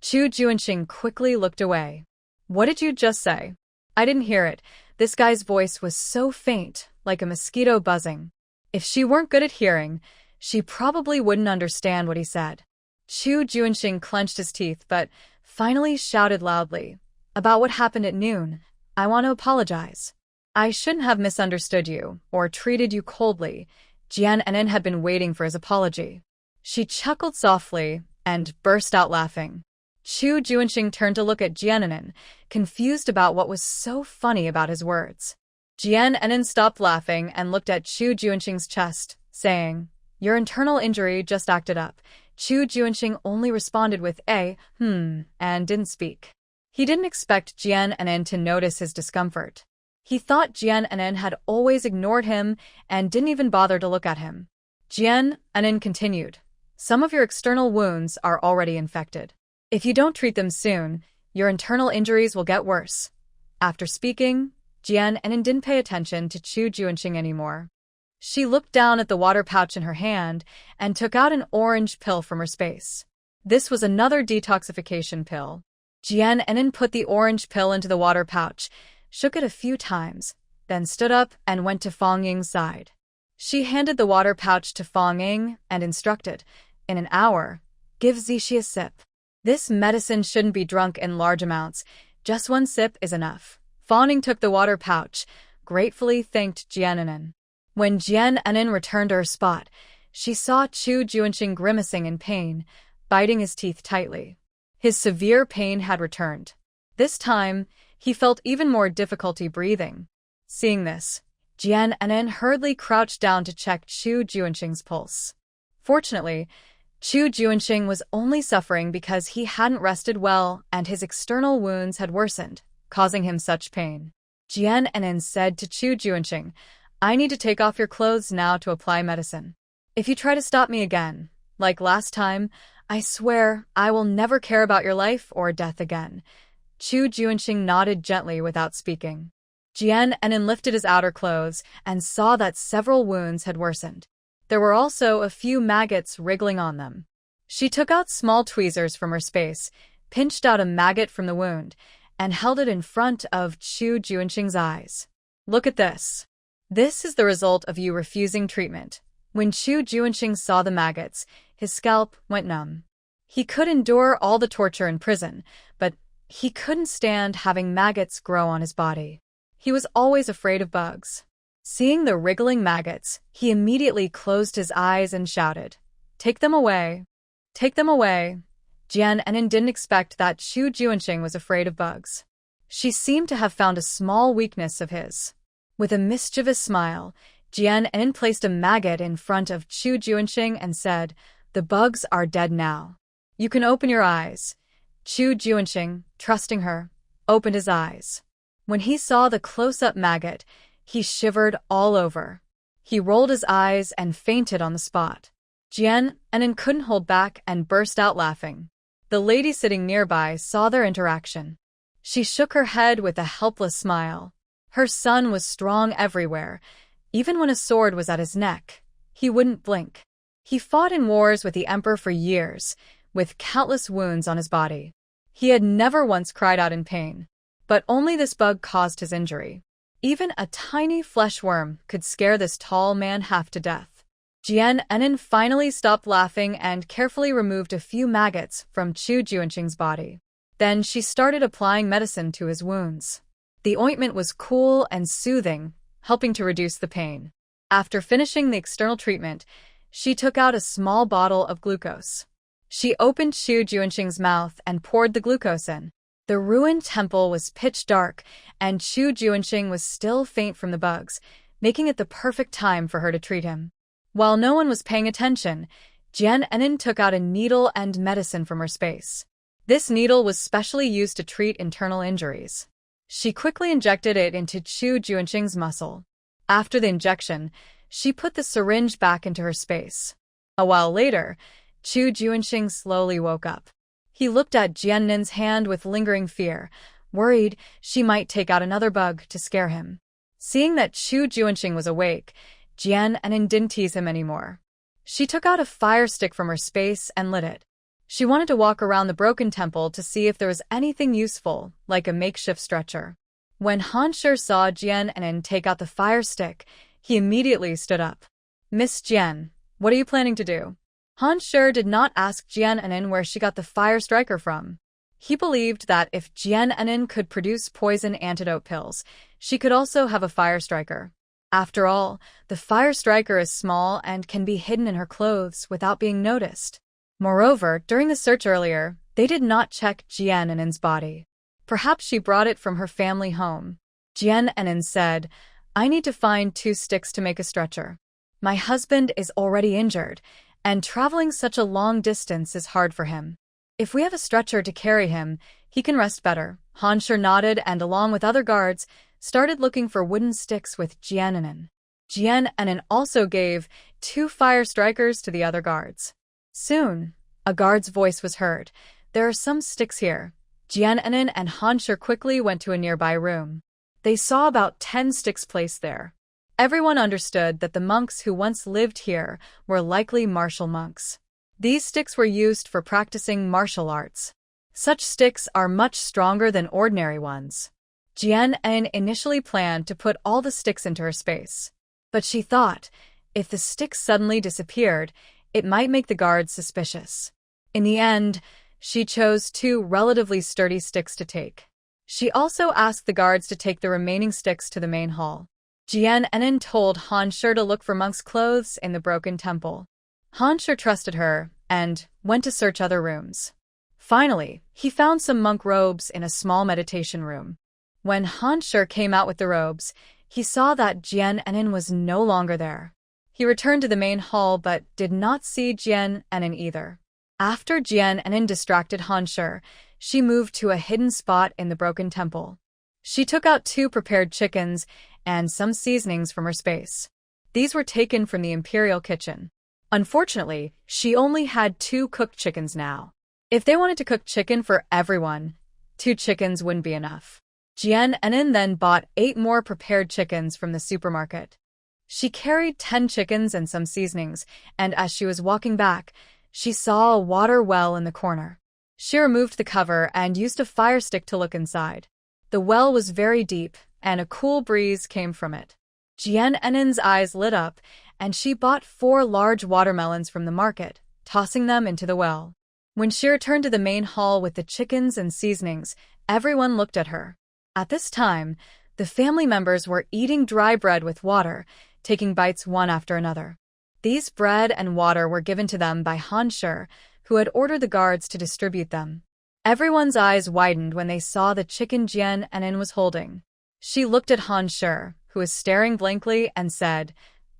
S1: Chu Junxing quickly looked away. "What did you just say?" "I didn't hear it." This guy's voice was so faint, like a mosquito buzzing. If she weren't good at hearing, she probably wouldn't understand what he said. Chu Junxing clenched his teeth but finally shouted loudly, "About what happened at noon, I want to apologize. I shouldn't have misunderstood you or treated you coldly." Jian Anin had been waiting for his apology. She chuckled softly and burst out laughing. Chu Junxing turned to look at Jian Anin, confused about what was so funny about his words. Jian Anin stopped laughing and looked at Chu Junxing's chest, saying, "Your internal injury just acted up." Chu Junxing only responded with a and didn't speak. He didn't expect Jian Anin to notice his discomfort. He thought Jian Anin had always ignored him and didn't even bother to look at him. Jian Anin continued, "Some of your external wounds are already infected. If you don't treat them soon, your internal injuries will get worse." After speaking, Jian Anin didn't pay attention to Chu Junxing anymore. She looked down at the water pouch in her hand and took out an orange pill from her space. This was another detoxification pill. Jian Anin put the orange pill into the water pouch, shook it a few times, then stood up and went to Fang Ying's side. She handed the water pouch to Fang Ying and instructed, "In an hour, give Zishi a sip. This medicine shouldn't be drunk in large amounts. Just one sip is enough." Fang Ying took the water pouch, gratefully thanked Jian Anin. When Jian Anin returned to her spot, she saw Chu Junxing grimacing in pain, biting his teeth tightly. His severe pain had returned. This time, he felt even more difficulty breathing. Seeing this, Jian Anin hurriedly crouched down to check Chu Junxing's pulse. Fortunately, Chu Junxing was only suffering because he hadn't rested well and his external wounds had worsened, causing him such pain. Jian Anin said to Chu Junxing, "I need to take off your clothes now to apply medicine. If you try to stop me again, like last time, I swear I will never care about your life or death again." Chu Junxing nodded gently without speaking. Jian Enin lifted his outer clothes and saw that several wounds had worsened. There were also a few maggots wriggling on them. She took out small tweezers from her space, pinched out a maggot from the wound, and held it in front of Chu Junxing's eyes. Look at this. This is the result of you refusing treatment. When Chu Junxing saw the maggots, his scalp went numb. He could endure all the torture in prison, but he couldn't stand having maggots grow on his body. He was always afraid of bugs. Seeing the wriggling maggots, he immediately closed his eyes and shouted, "Take them away! Take them away!" Jian Enin didn't expect that Chu Junxing was afraid of bugs. She seemed to have found a small weakness of his. With a mischievous smile, Jian Enin placed a maggot in front of Chu Junxing and said, "The bugs are dead now. You can open your eyes." Chu Junxing, trusting her, opened his eyes. When he saw the close-up maggot, he shivered all over. He rolled his eyes and fainted on the spot. Jian Enin couldn't hold back and burst out laughing. The lady sitting nearby saw their interaction. She shook her head with a helpless smile. Her son was strong everywhere. Even when a sword was at his neck, he wouldn't blink. He fought in wars with the emperor for years, with countless wounds on his body. He had never once cried out in pain. But only this bug caused his injury. Even a tiny flesh worm could scare this tall man half to death. Jian Enin finally stopped laughing and carefully removed a few maggots from Chu Junxing's body. Then she started applying medicine to his wounds. The ointment was cool and soothing, helping to reduce the pain. After finishing the external treatment, she took out a small bottle of glucose. She opened Chu Junxing's mouth and poured the glucose in. The ruined temple was pitch dark, and Chu Junxing was still faint from the bugs, making it the perfect time for her to treat him. While no one was paying attention, Jian Enin took out a needle and medicine from her space. This needle was specially used to treat internal injuries. She quickly injected it into Chu Junxing's muscle. After the injection, she put the syringe back into her space. A while later, Chu Junxing slowly woke up. He looked at Jian Enin's hand with lingering fear, worried she might take out another bug to scare him. Seeing that Chu Junxing was awake, Jian Enin didn't tease him anymore. She took out a fire stick from her space and lit it. She wanted to walk around the broken temple to see if there was anything useful, like a makeshift stretcher. When Han Shi saw Jian Enin take out the fire stick, he immediately stood up. "Miss Jian, what are you planning to do?" Han Shi did not ask Jian Enin where she got the fire striker from. He believed that if Jian Enin could produce poison antidote pills, she could also have a fire striker. After all, the fire striker is small and can be hidden in her clothes without being noticed. Moreover, during the search earlier, they did not check Jian Enin's body. Perhaps she brought it from her family home. Jian Enin said, "I need to find 2 sticks to make a stretcher. My husband is already injured, and traveling such a long distance is hard for him. If we have a stretcher to carry him, he can rest better." Han Shi nodded and, along with other guards, started looking for wooden sticks with Jian Enin. Jian Enin also gave 2 fire strikers to the other guards. Soon, a guard's voice was heard. "There are some sticks here." Jian Enin and Han Shi quickly went to a nearby room. They saw about 10 sticks placed there. Everyone understood that the monks who once lived here were likely martial monks. These sticks were used for practicing martial arts. Such sticks are much stronger than ordinary ones. Jian Enin initially planned to put all the sticks into her space. But she thought, if the sticks suddenly disappeared, it might make the guards suspicious. In the end, she chose 2 relatively sturdy sticks to take. She also asked the guards to take the remaining sticks to the main hall. Jian Enin told Han Shi to look for monks' clothes in the broken temple. Han Shi trusted her and went to search other rooms. Finally, he found some monk robes in a small meditation room. When Han Shi came out with the robes, he saw that Jian Enin was no longer there. He returned to the main hall but did not see Jian Enin either. After Jian Enin distracted Han Shi, she moved to a hidden spot in the broken temple. She took out 2 prepared chickens and some seasonings from her space. These were taken from the Imperial kitchen. Unfortunately, she only had 2 cooked chickens now. If they wanted to cook chicken for everyone, 2 chickens wouldn't be enough. Jian Enin then bought 8 more prepared chickens from the supermarket. She carried 10 chickens and some seasonings, and as she was walking back, she saw a water well in the corner. She removed the cover and used a fire stick to look inside. The well was very deep, and a cool breeze came from it. Jian Enin's eyes lit up, and she bought 4 large watermelons from the market, tossing them into the well. When she returned to the main hall with the chickens and seasonings, everyone looked at her. At this time, the family members were eating dry bread with water, taking bites one after another. These bread and water were given to them by Han Shi, who had ordered the guards to distribute them. Everyone's eyes widened when they saw the chicken Jian Enin was holding. She looked at Han Shi, who was staring blankly, and said,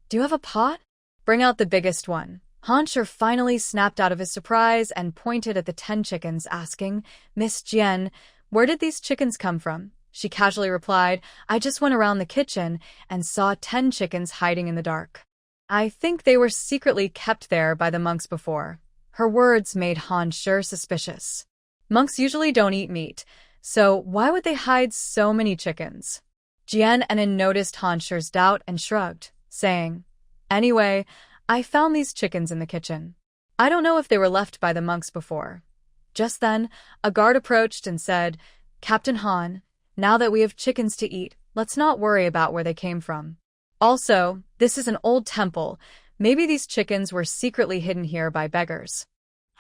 S1: "Do you have a pot? Bring out the biggest one." Han Shi finally snapped out of his surprise and pointed at the 10 chickens, asking, "Miss Jian, where did these chickens come from?" She casually replied, "I just went around the kitchen and saw 10 chickens hiding in the dark. I think they were secretly kept there by the monks before." Her words made Han Shi suspicious. Monks usually don't eat meat, so why would they hide so many chickens? Jian Enin noticed Han Shi's doubt and shrugged, saying, "Anyway, I found these chickens in the kitchen. I don't know if they were left by the monks before." Just then, a guard approached and said, "Captain Han, now that we have chickens to eat, let's not worry about where they came from. Also, this is an old temple. Maybe these chickens were secretly hidden here by beggars."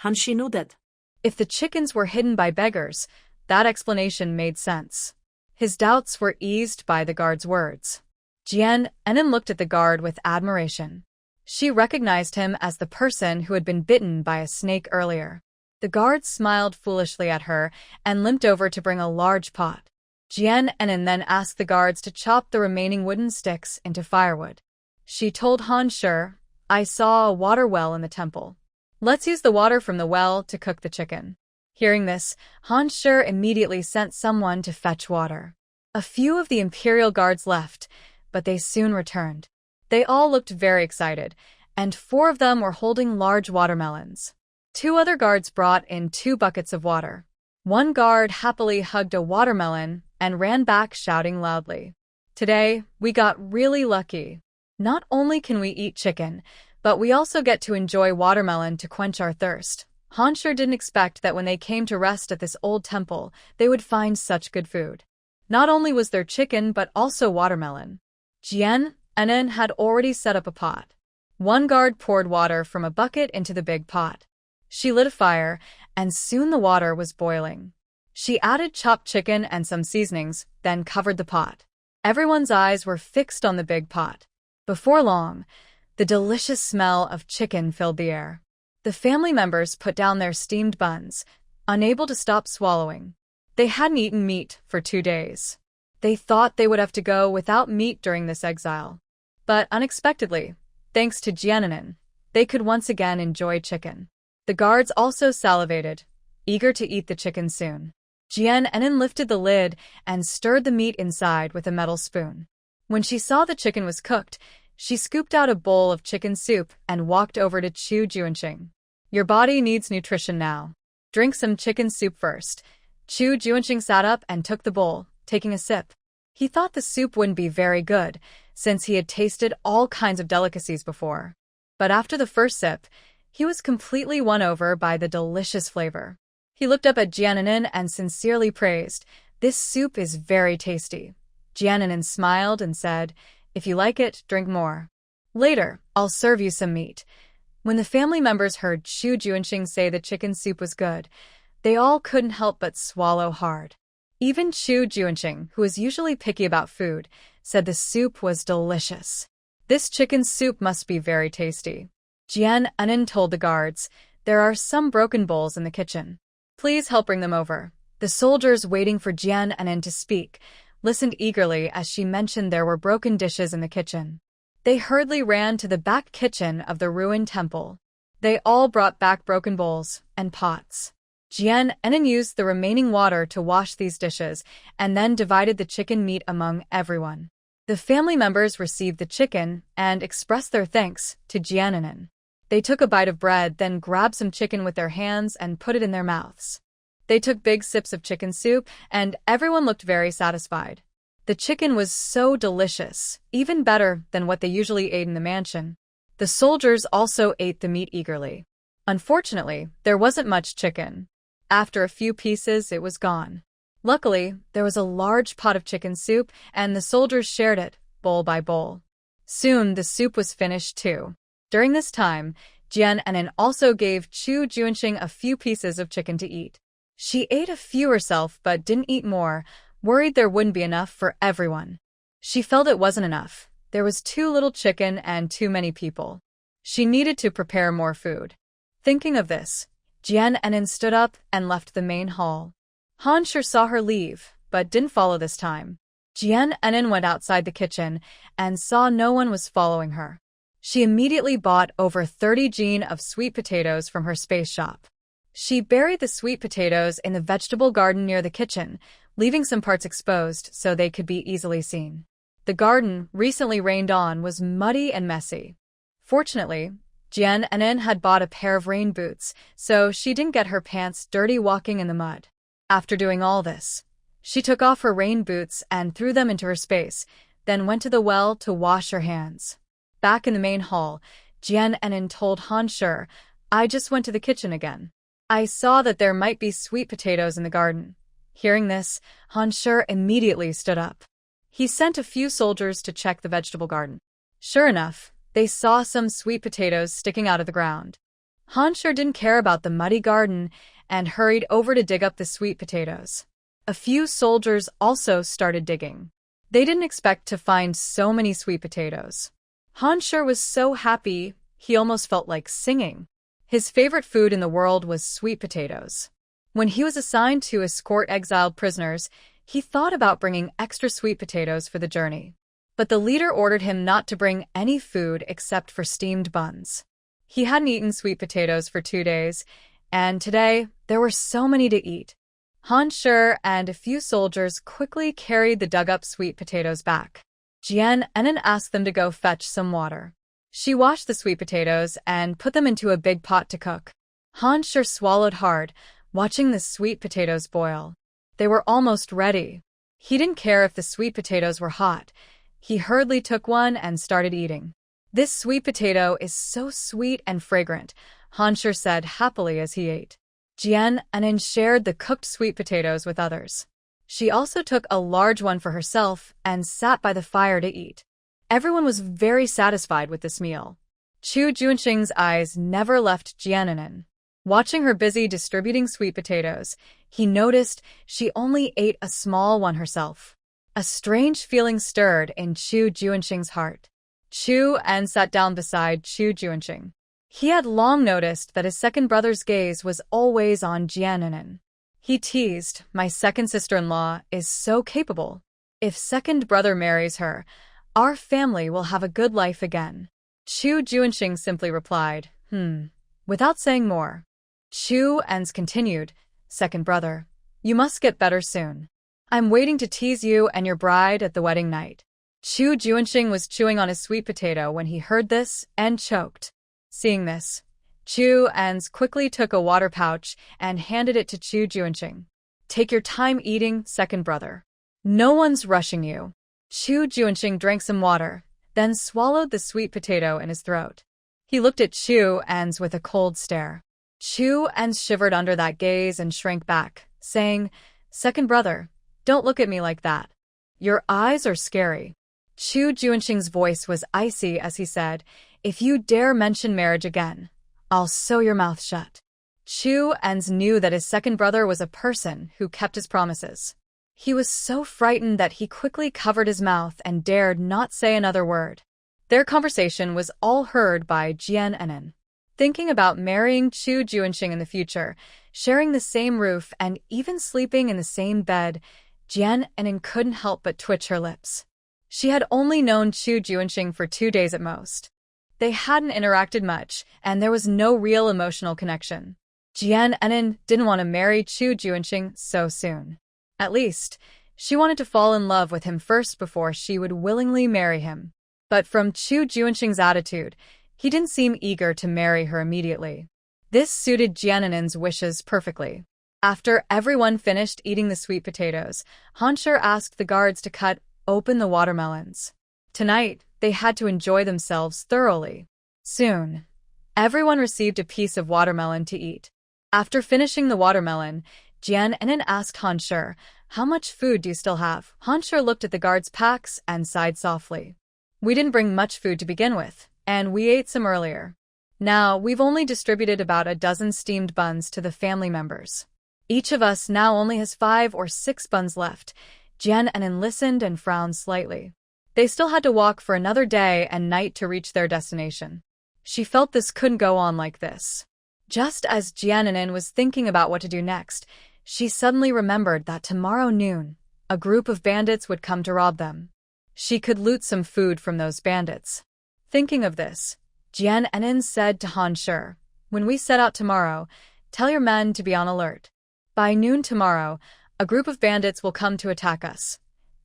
S2: Han Shi nodded.
S1: If the chickens were hidden by beggars, that explanation made sense. His doubts were eased by the guard's words. Jian Enin looked at the guard with admiration. She recognized him as the person who had been bitten by a snake earlier. The guard smiled foolishly at her and limped over to bring a large pot. Jian Enin then asked the guards to chop the remaining wooden sticks into firewood. She told Han Shi, "I saw a water well in the temple. Let's use the water from the well to cook the chicken." Hearing this, Han Shi immediately sent someone to fetch water. A few of the Imperial guards left, but they soon returned. They all looked very excited, and 4 of them were holding large watermelons. 2 other guards brought in 2 buckets of water. One guard happily hugged a watermelon and ran back shouting loudly, "Today, we got really lucky. Not only can we eat chicken, but we also get to enjoy watermelon to quench our thirst." Han Shi didn't expect that when they came to rest at this old temple, they would find such good food. Not only was there chicken, but also watermelon. Jian Enin had already set up a pot. One guard poured water from a bucket into the big pot. She lit a fire, and soon the water was boiling. She added chopped chicken and some seasonings, then covered the pot. Everyone's eyes were fixed on the big pot. Before long, the delicious smell of chicken filled the air. The family members put down their steamed buns, unable to stop swallowing. They hadn't eaten meat for 2 days. They thought they would have to go without meat during this exile. But unexpectedly, thanks to Jian Enin, they could once again enjoy chicken. The guards also salivated, eager to eat the chicken soon. Jian Enin lifted the lid and stirred the meat inside with a metal spoon. When she saw the chicken was cooked, she scooped out a bowl of chicken soup and walked over to Chu Junxing. "Your body needs nutrition now. Drink some chicken soup first." Chu Junxing sat up and took the bowl, taking a sip. He thought the soup wouldn't be very good, since he had tasted all kinds of delicacies before. But after the first sip, he was completely won over by the delicious flavor. He looked up at Jian Enin and sincerely praised, "This soup is very tasty." Jian Enin smiled and said, "If you like it, drink more. Later, I'll serve you some meat." When the family members heard Chu Junxing say the chicken soup was good, they all couldn't help but swallow hard. Even Chu Junxing, who was usually picky about food, said the soup was delicious. "This chicken soup must be very tasty." Jian Enin told the guards, "There are some broken bowls in the kitchen. Please help bring them over." The soldiers waiting for Jian Enin to speak listened eagerly as she mentioned there were broken dishes in the kitchen. They hurriedly ran to the back kitchen of the ruined temple. They all brought back broken bowls and pots. Jian Enin used the remaining water to wash these dishes and then divided the chicken meat among everyone. The family members received the chicken and expressed their thanks to Jian Enin. They took a bite of bread, then grabbed some chicken with their hands and put it in their mouths. They took big sips of chicken soup, and everyone looked very satisfied. The chicken was so delicious, even better than what they usually ate in the mansion. The soldiers also ate the meat eagerly. Unfortunately, there wasn't much chicken. After a few pieces, it was gone. Luckily, there was a large pot of chicken soup, and the soldiers shared it, bowl by bowl. Soon, the soup was finished too. During this time, Jian Anan also gave Chu Junxing a few pieces of chicken to eat. She ate a few herself but didn't eat more, worried there wouldn't be enough for everyone. She felt it wasn't enough. There was too little chicken and too many people. She needed to prepare more food. Thinking of this, Jian Anan stood up and left the main hall. Han Shi saw her leave, but didn't follow this time. Jian Anan went outside the kitchen and saw no one was following her. She immediately bought over 30 jin of sweet potatoes from her space shop. She buried the sweet potatoes in the vegetable garden near the kitchen, leaving some parts exposed so they could be easily seen. The garden, recently rained on, was muddy and messy. Fortunately, Jian Anan had bought a pair of rain boots, so she didn't get her pants dirty walking in the mud. After doing all this, she took off her rain boots and threw them into her space, then went to the well to wash her hands. Back in the main hall, Jian Anan told Han Shi, "I just went to the kitchen again. I saw that there might be sweet potatoes in the garden." Hearing this, Han Shi immediately stood up. He sent a few soldiers to check the vegetable garden. Sure enough, they saw some sweet potatoes sticking out of the ground. Han Shi didn't care about the muddy garden and hurried over to dig up the sweet potatoes. A few soldiers also started digging. They didn't expect to find so many sweet potatoes. Han Shi was so happy, he almost felt like singing. His favorite food in the world was sweet potatoes. When he was assigned to escort exiled prisoners, he thought about bringing extra sweet potatoes for the journey. But the leader ordered him not to bring any food except for steamed buns. He hadn't eaten sweet potatoes for 2 days, and today there were so many to eat. Han Shi and a few soldiers quickly carried the dug-up sweet potatoes back. Jian Anan asked them to go fetch some water. She washed the sweet potatoes and put them into a big pot to cook. Han Shi swallowed hard, watching the sweet potatoes boil. They were almost ready. He didn't care if the sweet potatoes were hot. He hurriedly took one and started eating. "This sweet potato is so sweet and fragrant," Han Shi said happily as he ate. Jian Anan shared the cooked sweet potatoes with others. She also took a large one for herself and sat by the fire to eat. Everyone was very satisfied with this meal. Chu Junxing's eyes never left Jian Anan. Watching her busy distributing sweet potatoes, he noticed she only ate a small one herself. A strange feeling stirred in Chu Junxing's heart. Chu An sat down beside Chu Junxing. He had long noticed that his second brother's gaze was always on Jian Anan. He teased, "My second sister-in-law is so capable. If second brother marries her, our family will have a good life again." Chu Junxing simply replied, without saying more. Chu Ans continued, "Second brother, you must get better soon. I'm waiting to tease you and your bride at the wedding night." Chu Junxing was chewing on his sweet potato when he heard this and choked. Seeing this, Chu Ans quickly took a water pouch and handed it to Chu Junxing. "Take your time eating, second brother. No one's rushing you." Chu Junxing drank some water, then swallowed the sweet potato in his throat. He looked at Chu Ans with a cold stare. Chu Ans shivered under that gaze and shrank back, saying, "Second brother, don't look at me like that. Your eyes are scary." Chu Junxing's voice was icy as he said, "If you dare mention marriage again, I'll sew your mouth shut." Chu Ans knew that his second brother was a person who kept his promises. He was so frightened that he quickly covered his mouth and dared not say another word. Their conversation was all heard by Jian Anan. Thinking about marrying Chu Junxing in the future, sharing the same roof, and even sleeping in the same bed, Jian Anan couldn't help but twitch her lips. She had only known Chu Junxing for 2 days at most. They hadn't interacted much, and there was no real emotional connection. Jian Anan didn't want to marry Chu Junxing so soon. At least, she wanted to fall in love with him first before she would willingly marry him. But from Chu Junxing's attitude, he didn't seem eager to marry her immediately. This suited Jian Anan's wishes perfectly. After everyone finished eating the sweet potatoes, Hanshi asked the guards to cut open the watermelons. Tonight, they had to enjoy themselves thoroughly. Soon, everyone received a piece of watermelon to eat. After finishing the watermelon, Jian Enin asked Hanshi, "How much food do you still have?" Hanshi looked at the guards' packs and sighed softly. "We didn't bring much food to begin with, and we ate some earlier. Now, we've only distributed about a dozen steamed buns to the family members. Each of us now only has 5 or 6 buns left." Jian Enin listened and frowned slightly. They still had to walk for another day and night to reach their destination. She felt this couldn't go on like this. Just as Jian Enin was thinking about what to do next, she suddenly remembered that tomorrow noon, a group of bandits would come to rob them. She could loot some food from those bandits. Thinking of this, Jian Enin said to Hanshi, "When we set out tomorrow, tell your men to be on alert. By noon tomorrow, a group of bandits will come to attack us."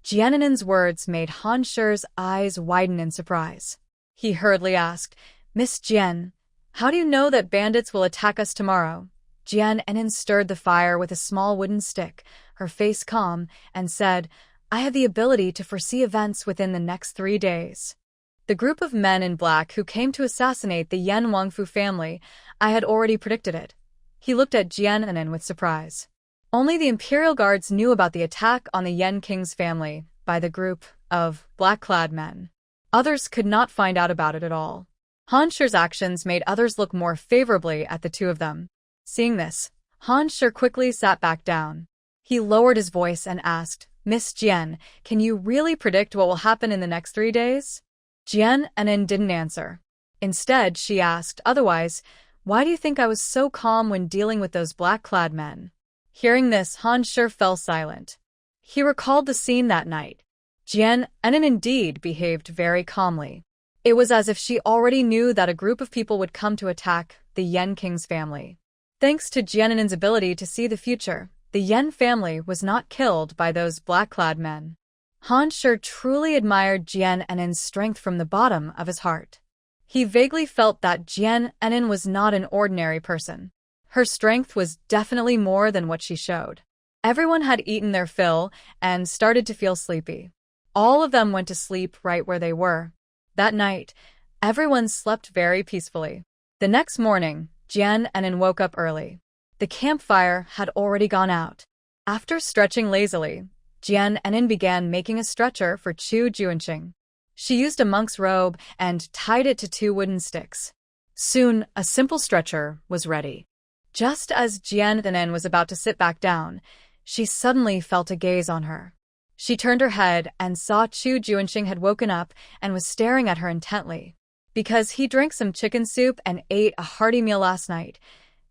S1: Jian Enin's words made Hanshi's eyes widen in surprise. He hurriedly asked, "Miss Jian, how do you know that bandits will attack us tomorrow?" Jian Enin stirred the fire with a small wooden stick, her face calm, and said, "I have the ability to foresee events within the next 3 days. The group of men in black who came to assassinate the Yan Wangfu family, I had already predicted it." He looked at Jian Enin with surprise. Only the Imperial guards knew about the attack on the Yan King's family by the group of black-clad men. Others could not find out about it at all. Hanshi's actions made others look more favorably at the two of them. Seeing this, Hanshi quickly sat back down. He lowered his voice and asked, "Miss Jian, can you really predict what will happen in the next 3 days?" Jian Enin didn't answer. Instead, she asked, "Otherwise, why do you think I was so calm when dealing with those black-clad men?" Hearing this, Hanshi fell silent. He recalled the scene that night. Jian Enin indeed behaved very calmly. It was as if she already knew that a group of people would come to attack the Yan King's family. Thanks to Jian Enin's ability to see the future, the Yan family was not killed by those black-clad men. Hanshi truly admired Jian Enin's strength from the bottom of his heart. He vaguely felt that Jian Enin was not an ordinary person. Her strength was definitely more than what she showed. Everyone had eaten their fill and started to feel sleepy. All of them went to sleep right where they were. That night, everyone slept very peacefully. The next morning, Jian Enin woke up early. The campfire had already gone out. After stretching lazily, Jian Enin began making a stretcher for Chu Junxing. She used a monk's robe and tied it to 2 wooden sticks. Soon, a simple stretcher was ready. Just as Jian Enin was about to sit back down, she suddenly felt a gaze on her. She turned her head and saw Chu Junxing had woken up and was staring at her intently. Because he drank some chicken soup and ate a hearty meal last night,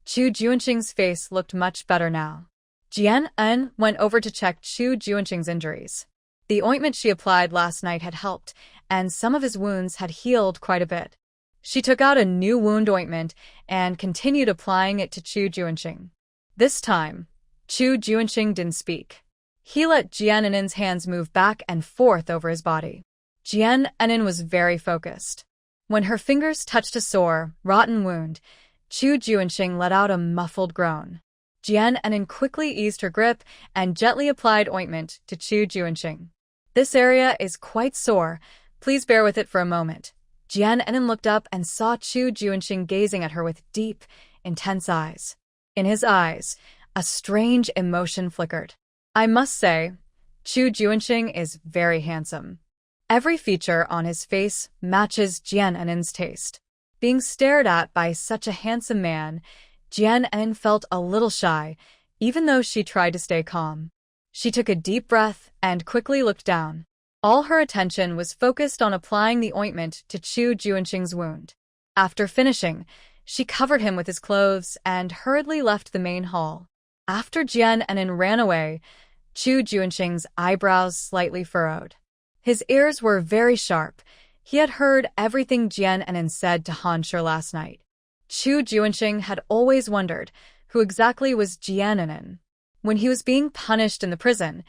S1: Chu Junxing's face looked much better now. Jian Enin went over to check Chu Junxing's injuries. The ointment she applied last night had helped, and some of his wounds had healed quite a bit. She took out a new wound ointment and continued applying it to Chu Junxing. This time, Chu Junxing didn't speak. He let Jian Enin's hands move back and forth over his body. Jian Enin was very focused. When her fingers touched a sore, rotten wound, Chu Junxing let out a muffled groan. Jian Enin quickly eased her grip and gently applied ointment to Chu Junxing. "This area is quite sore. Please bear with it for a moment." Jian Enin looked up and saw Chu Junxing gazing at her with deep, intense eyes. In his eyes, a strange emotion flickered. "I must say, Chu Junxing is very handsome." Every feature on his face matches Jian Enin's taste. Being stared at by such a handsome man, Jian Enin felt a little shy, even though she tried to stay calm. She took a deep breath and quickly looked down. All her attention was focused on applying the ointment to Chu Junxing's wound. After finishing, she covered him with his clothes and hurriedly left the main hall. After Jian Enin ran away, Chu Junxing's eyebrows slightly furrowed. His ears were very sharp. He had heard everything Jian Enin said to Hanshi last night. Chu Junxing had always wondered who exactly was Jian Enin. When he was being punished in the prison,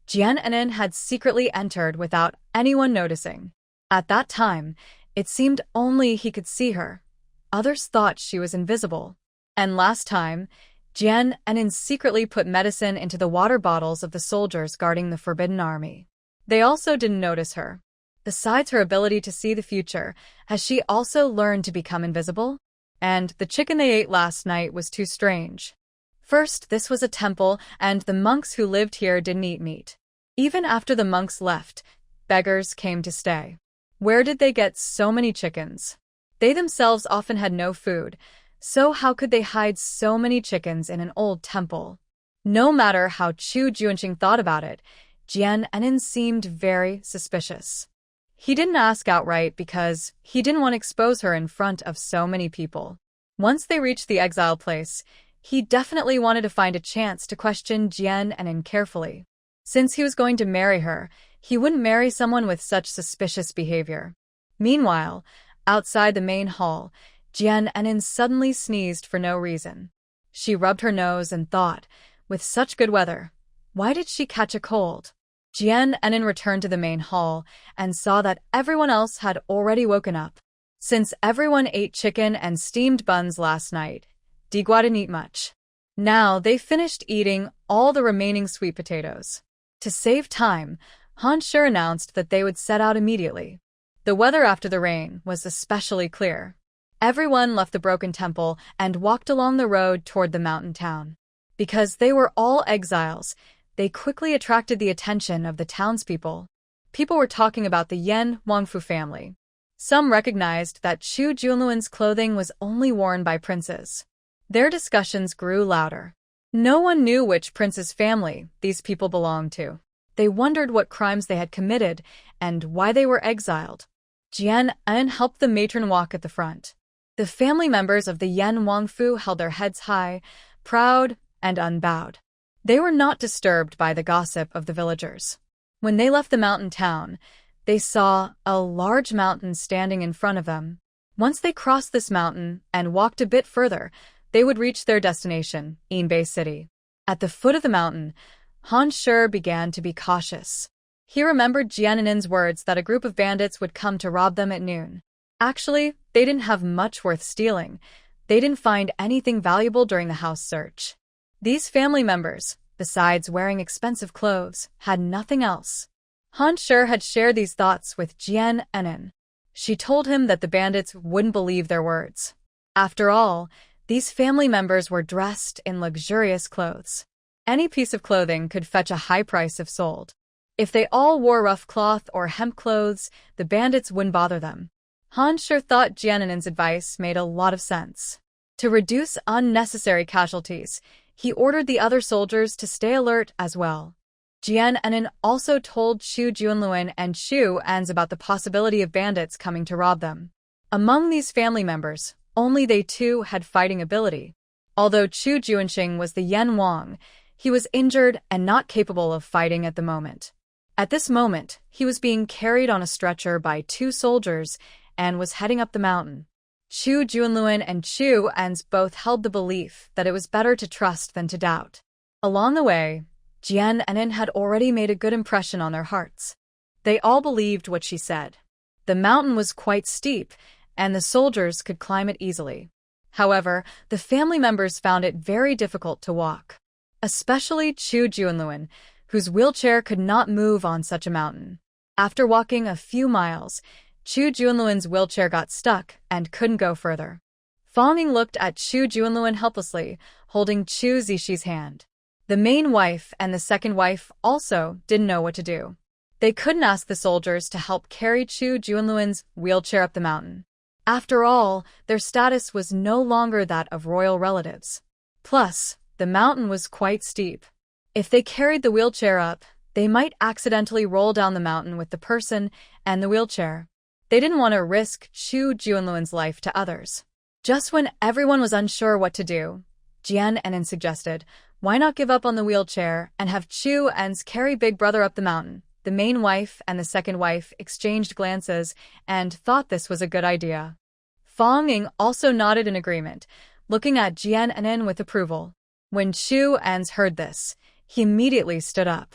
S1: Jian Enin had secretly entered without anyone noticing. At that time, it seemed only he could see her. Others thought she was invisible. And last time, Jian Enin secretly put medicine into the water bottles of the soldiers guarding the Forbidden Army. They also didn't notice her. Besides her ability to see the future, has she also learned to become invisible? And the chicken they ate last night was too strange. First, this was a temple, and the monks who lived here didn't eat meat. Even after the monks left, beggars came to stay. Where did they get so many chickens? They themselves often had no food, so how could they hide so many chickens in an old temple? No matter how Chu Junxing thought about it, Jian Enin seemed very suspicious. He didn't ask outright because he didn't want to expose her in front of so many people. Once they reached the exile place, he definitely wanted to find a chance to question Jian Enin carefully. Since he was going to marry her, he wouldn't marry someone with such suspicious behavior. Meanwhile, outside the main hall, Jian Enin suddenly sneezed for no reason. She rubbed her nose and thought, with such good weather, why did she catch a cold? Jian Enin returned to the main hall and saw that everyone else had already woken up. Since everyone ate chicken and steamed buns last night, Digua didn't eat much. Now they finished eating all the remaining sweet potatoes. To save time, Han Shi announced that they would set out immediately. The weather after the rain was especially clear. Everyone left the broken temple and walked along the road toward the mountain town. Because they were all exiles, they quickly attracted the attention of the townspeople. People were talking about the Euang family. Some recognized that Chu Junluan's clothing was only worn by princes. Their discussions grew louder. No one knew which prince's family these people belonged to. They wondered what crimes they had committed and why they were exiled. Jian Enin helped the matron walk at the front. The family members of the Euang held their heads high, proud and unbowed. They were not disturbed by the gossip of the villagers. When they left the mountain town, they saw a large mountain standing in front of them. Once they crossed this mountain and walked a bit further, they would reach their destination, Inbeay City. At the foot of the mountain, Han Shi began to be cautious. He remembered Jian Enin's words that a group of bandits would come to rob them at noon. Actually, they didn't have much worth stealing. They didn't find anything valuable during the house search. These family members, besides wearing expensive clothes, had nothing else. Han Shi had shared these thoughts with Jian Enin. She told him that the bandits wouldn't believe their words. After all, these family members were dressed in luxurious clothes. Any piece of clothing could fetch a high price if sold. If they all wore rough cloth or hemp clothes, the bandits wouldn't bother them. Han Shi thought Jian Enin's advice made a lot of sense. To reduce unnecessary casualties, he ordered the other soldiers to stay alert as well. Jian Enin also told Chu Junluan and Chu Ans about the possibility of bandits coming to rob them. Among these family members, only they two had fighting ability. Although Chu Junxing was the Euang, he was injured and not capable of fighting at the moment. At this moment, he was being carried on a stretcher by two soldiers and was heading up the mountain. Chu Junluan and Chu Ans both held the belief that it was better to trust than to doubt. Along the way, Jian Enin had already made a good impression on their hearts. They all believed what she said. The mountain was quite steep, and the soldiers could climb it easily. However, the family members found it very difficult to walk. Especially Chu Junluan, whose wheelchair could not move on such a mountain. After walking a few miles, Chu Junluan's wheelchair got stuck and couldn't go further. Fong looked at Chu Junluan helplessly, holding Chu Zishi's hand. The main wife and the second wife also didn't know what to do. They couldn't ask the soldiers to help carry Chu Junluan's wheelchair up the mountain. After all, their status was no longer that of royal relatives. Plus, the mountain was quite steep. If they carried the wheelchair up, they might accidentally roll down the mountain with the person and the wheelchair. They didn't want to risk Chu Junluan's life to others. Just when everyone was unsure what to do, Jian Enin suggested, why not give up on the wheelchair and have Chu Ans carry Big Brother up the mountain? The main wife and the second wife exchanged glances and thought this was a good idea. Fong Ying also nodded in agreement, looking at Jian Enin with approval. When Chu Ans heard this, he immediately stood up.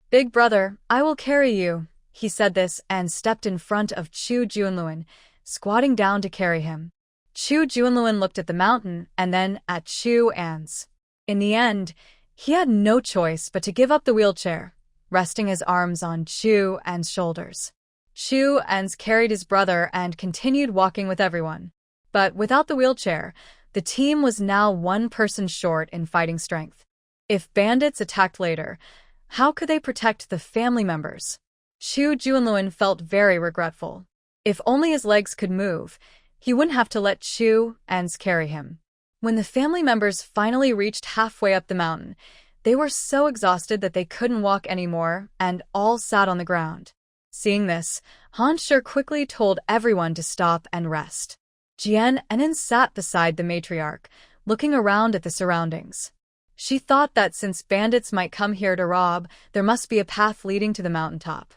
S1: Big Brother, I will carry you. He said this and stepped in front of Chu Junluan, squatting down to carry him. Chu Junluan looked at the mountain and then at Chu Ans. In the end, he had no choice but to give up the wheelchair, resting his arms on Chu An's shoulders. Chu An carried his brother and continued walking with everyone. But without the wheelchair, the team was now one person short in fighting strength. If bandits attacked later, how could they protect the family members? Chu Junluan felt very regretful. If only his legs could move, he wouldn't have to let Chu An carry him. When the family members finally reached halfway up the mountain, they were so exhausted that they couldn't walk anymore and all sat on the ground. Seeing this, Han Shi quickly told everyone to stop and rest. Jian Enin sat beside the matriarch, looking around at the surroundings. She thought that since bandits might come here to rob, there must be a path leading to the mountaintop.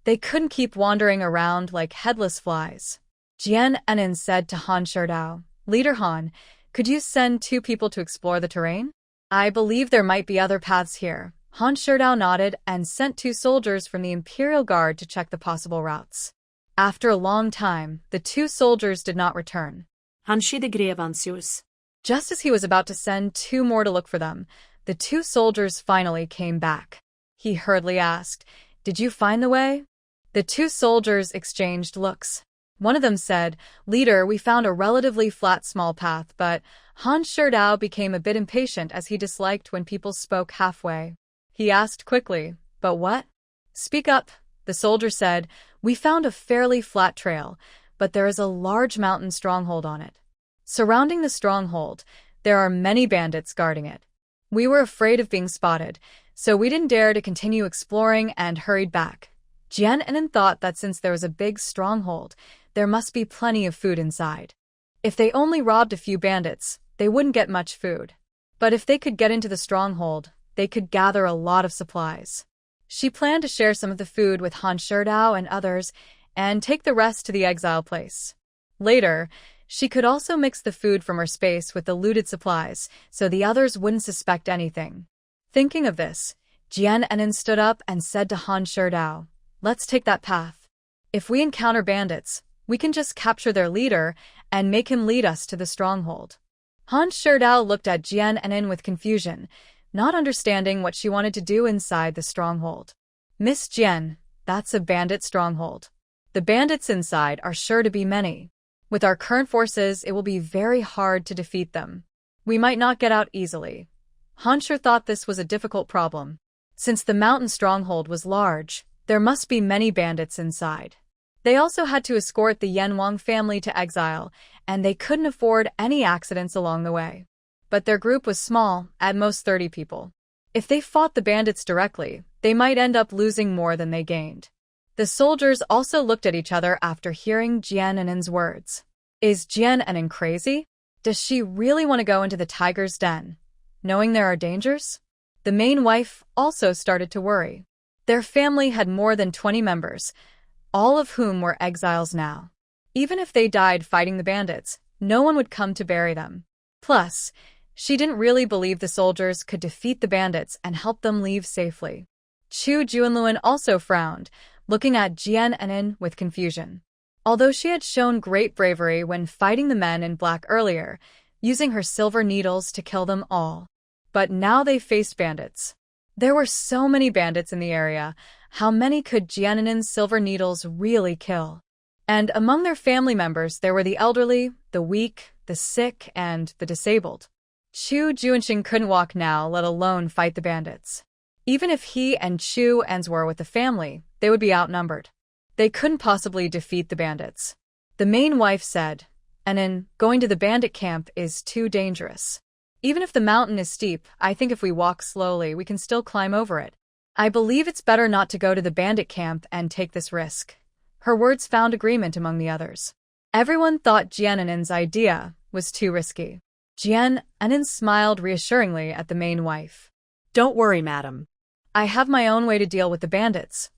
S1: They couldn't keep wandering around like headless flies. Jian Enin said to Han Sherdao, "Leader Han, could you send 2 people to explore the terrain? I believe there might be other paths here." Han Sherdao nodded and sent 2 soldiers from the Imperial Guard to check the possible routes. After a long time, the 2 soldiers did not return.
S2: Han Shi de Grevancius.
S1: Just as he was about to send 2 more to look for them, the 2 soldiers finally came back. He hurriedly asked, "Did you find the way?" The 2 soldiers exchanged looks. One of them said, "Leader, we found a relatively flat small path," but Han Sherdao became a bit impatient as he disliked when people spoke halfway. He asked quickly, "But what?" "Speak up," the soldier said. "We found a fairly flat trail, but there is a large mountain stronghold on it. Surrounding the stronghold, there are many bandits guarding it. We were afraid of being spotted, so we didn't dare to continue exploring and hurried back." Jian Enin thought that since there was a big stronghold, there must be plenty of food inside. If they only robbed a few bandits, they wouldn't get much food. But if they could get into the stronghold, they could gather a lot of supplies. She planned to share some of the food with Han Sherdao and others and take the rest to the exile place. Later, she could also mix the food from her space with the looted supplies so the others wouldn't suspect anything. Thinking of this, Jian Enin stood up and said to Han Sherdao, "Let's take that path. If we encounter bandits, we can just capture their leader and make him lead us to the stronghold." Han Sherdao looked at Jian Enin with confusion, not understanding what she wanted to do inside the stronghold. "Miss Jian, that's a bandit stronghold. The bandits inside are sure to be many. With our current forces, it will be very hard to defeat them. We might not get out easily." Han Shi thought this was a difficult problem. Since the mountain stronghold was large, there must be many bandits inside. They also had to escort the Euang family to Exile, and they couldn't afford any accidents along the way. But their group was small, at most 30 people. If they fought the bandits directly, they might end up losing more than they gained. The soldiers also looked at each other after hearing Jian Enin's words. Is Jian Enin crazy? Does she really want to go into the tiger's den, knowing there are dangers? The main wife also started to worry. Their family had more than 20 members, all of whom were exiles now. Even if they died fighting the bandits, no one would come to bury them. Plus, she didn't really believe the soldiers could defeat the bandits and help them leave safely. Chu Junluan also frowned, looking at Jian Enin with confusion. Although she had shown great bravery when fighting the men in black earlier, using her silver needles to kill them all. But now they faced bandits. There were so many bandits in the area. How many could Jian Enin's silver needles really kill? And among their family members, there were the elderly, the weak, the sick, and the disabled. Chu Junxing couldn't walk now, let alone fight the bandits. Even if he and Chu Ans were with the family, they would be outnumbered. They couldn't possibly defeat the bandits. The main wife said, "Enin, going to the bandit camp is too dangerous. Even if the mountain is steep, I think if we walk slowly, we can still climb over it. I believe it's better not to go to the bandit camp and take this risk." Her words found agreement among the others. Everyone thought Jian Enin's idea was too risky. Jian Enin smiled reassuringly at the main wife.
S2: "Don't worry, madam.
S1: I have my own way to deal with the bandits."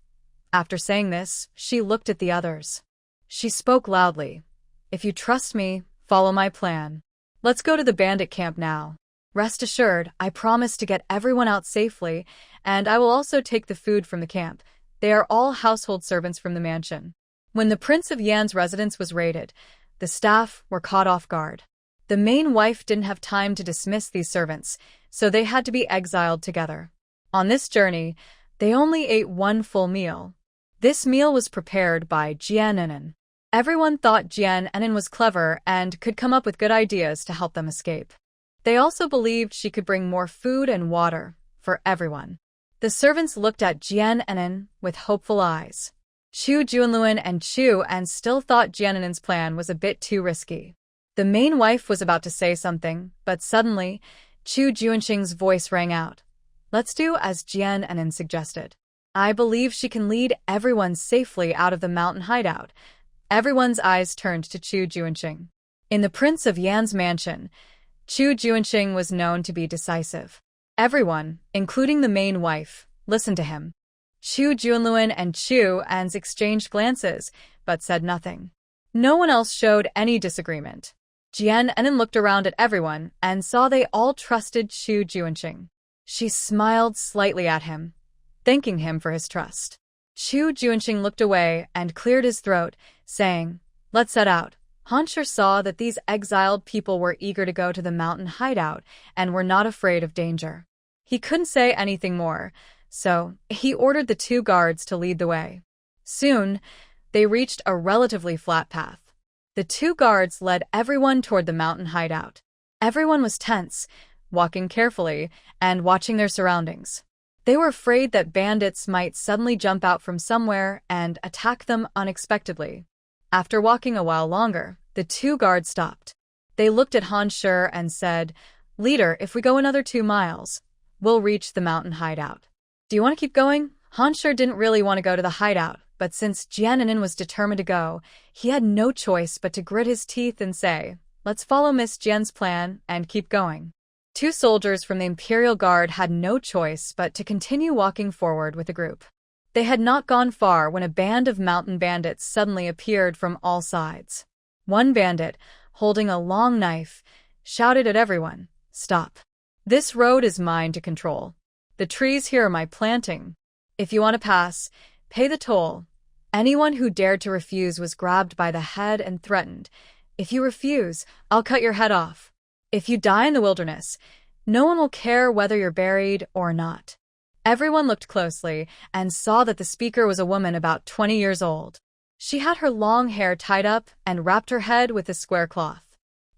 S1: After saying this, she looked at the others. She spoke loudly. "If you trust me, follow my plan. Let's go to the bandit camp now. Rest assured, I promise to get everyone out safely, and I will also take the food from the camp. They are all household servants from the mansion." When the Prince of Yan's residence was raided, the staff were caught off guard. The main wife didn't have time to dismiss these servants, so they had to be exiled together. On this journey, they only ate one full meal. This meal was prepared by Jian. Everyone thought Jian was clever and could come up with good ideas to help them escape. They also believed she could bring more food and water for everyone. The servants looked at Jian with hopeful eyes. Chu Junluan and Chu still thought Jian's plan was a bit too risky. The main wife was about to say something, but suddenly, Chu Junxing's voice rang out. Let's do as Jian suggested. I believe she can lead everyone safely out of the mountain hideout. Everyone's eyes turned to Chu Junxing. In the Prince of Yan's mansion, Chu Junxing was known to be decisive. Everyone, including the main wife, listened to him. Chu Junluan and Chu exchanged glances, but said nothing. No one else showed any disagreement. Jian looked around at everyone and saw they all trusted Chu Junxing. She smiled slightly at him, thanking him for his trust. Chu Junxing looked away and cleared his throat, saying, Let's set out. Hansher saw that these exiled people were eager to go to the mountain hideout and were not afraid of danger. He couldn't say anything more, so he ordered the 2 guards to lead the way. Soon, they reached a relatively flat path. The 2 guards led everyone toward the mountain hideout. Everyone was tense, walking carefully and watching their surroundings. They were afraid that bandits might suddenly jump out from somewhere and attack them unexpectedly. After walking a while longer, the 2 guards stopped. They looked at Hansher and said, Leader, if we go another 2 miles, we'll reach the mountain hideout. Do you want to keep going? Hansher didn't really want to go to the hideout, but since Jian was determined to go, he had no choice but to grit his teeth and say, Let's follow Miss Jian's plan and keep going. 2 soldiers from the Imperial Guard had no choice but to continue walking forward with the group. They had not gone far when a band of mountain bandits suddenly appeared from all sides. One bandit, holding a long knife, shouted at everyone, Stop. This road is mine to control. The trees here are my planting. If you want to pass, pay the toll. Anyone who dared to refuse was grabbed by the head and threatened, If you refuse, I'll cut your head off. If you die in the wilderness, no one will care whether you're buried or not. Everyone looked closely and saw that the speaker was a woman about 20 years old. She had her long hair tied up and wrapped her head with a square cloth.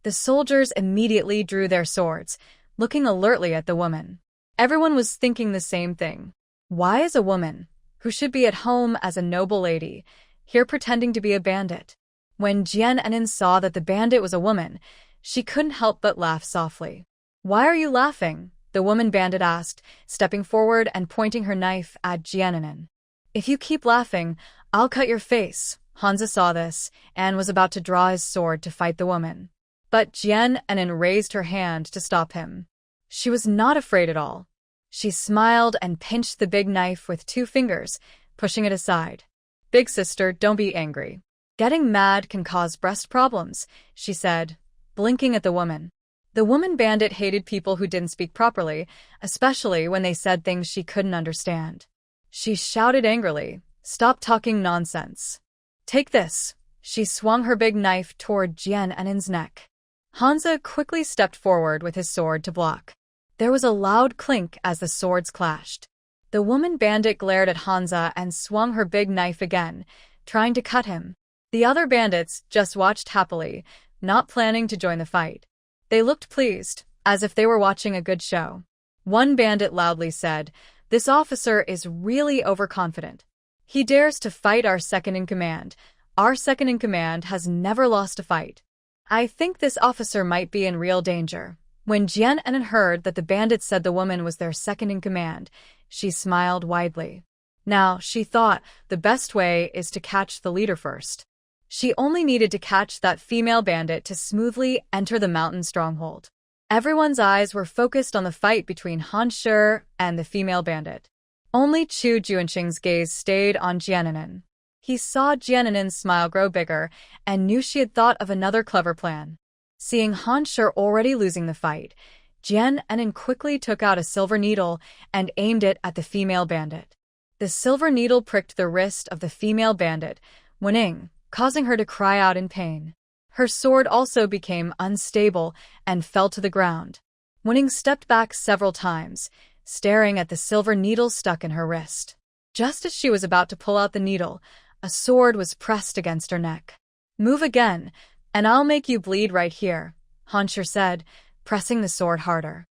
S1: The soldiers immediately drew their swords, looking alertly at the woman. Everyone was thinking the same thing. Why is a woman, who should be at home as a noble lady, here pretending to be a bandit? When Jian saw that the bandit was a woman, she couldn't help but laugh softly. Why are you laughing? The woman bandit asked, stepping forward and pointing her knife at Jian. If you keep laughing, I'll cut your face. Hansa saw this and was about to draw his sword to fight the woman. But Jian raised her hand to stop him. She was not afraid at all. She smiled and pinched the big knife with 2 fingers, pushing it aside. Big sister, don't be angry. Getting mad can cause breast problems, she said, blinking at the woman. The woman bandit hated people who didn't speak properly, especially when they said things she couldn't understand. She shouted angrily, Stop talking nonsense. Take this. She swung her big knife toward Jian's neck. Hansa quickly stepped forward with his sword to block. There was a loud clink as the swords clashed. The woman bandit glared at Hansa and swung her big knife again, trying to cut him. The other bandits just watched happily, not planning to join the fight. They looked pleased, as if they were watching a good show. One bandit loudly said, This officer is really overconfident. He dares to fight our second-in-command. Our second-in-command has never lost a fight. I think this officer might be in real danger. When Jian heard that the bandits said the woman was their second-in-command, she smiled widely. Now, she thought, the best way is to catch the leader first. She only needed to catch that female bandit to smoothly enter the mountain stronghold. Everyone's eyes were focused on the fight between Hansher and the female bandit. Only Chu Junxing's gaze stayed on Jian. He saw Jian's smile grow bigger and knew she had thought of another clever plan. Seeing Hansher already losing the fight, Jian quickly took out a silver needle and aimed it at the female bandit. The silver needle pricked the wrist of the female bandit, winning, causing her to cry out in pain. Her sword also became unstable and fell to the ground. Wenning stepped back several times, staring at the silver needle stuck in her wrist. Just as she was about to pull out the needle, a sword was pressed against her neck. "Move again, and I'll make you bleed right here," Hanshi said, pressing the sword harder.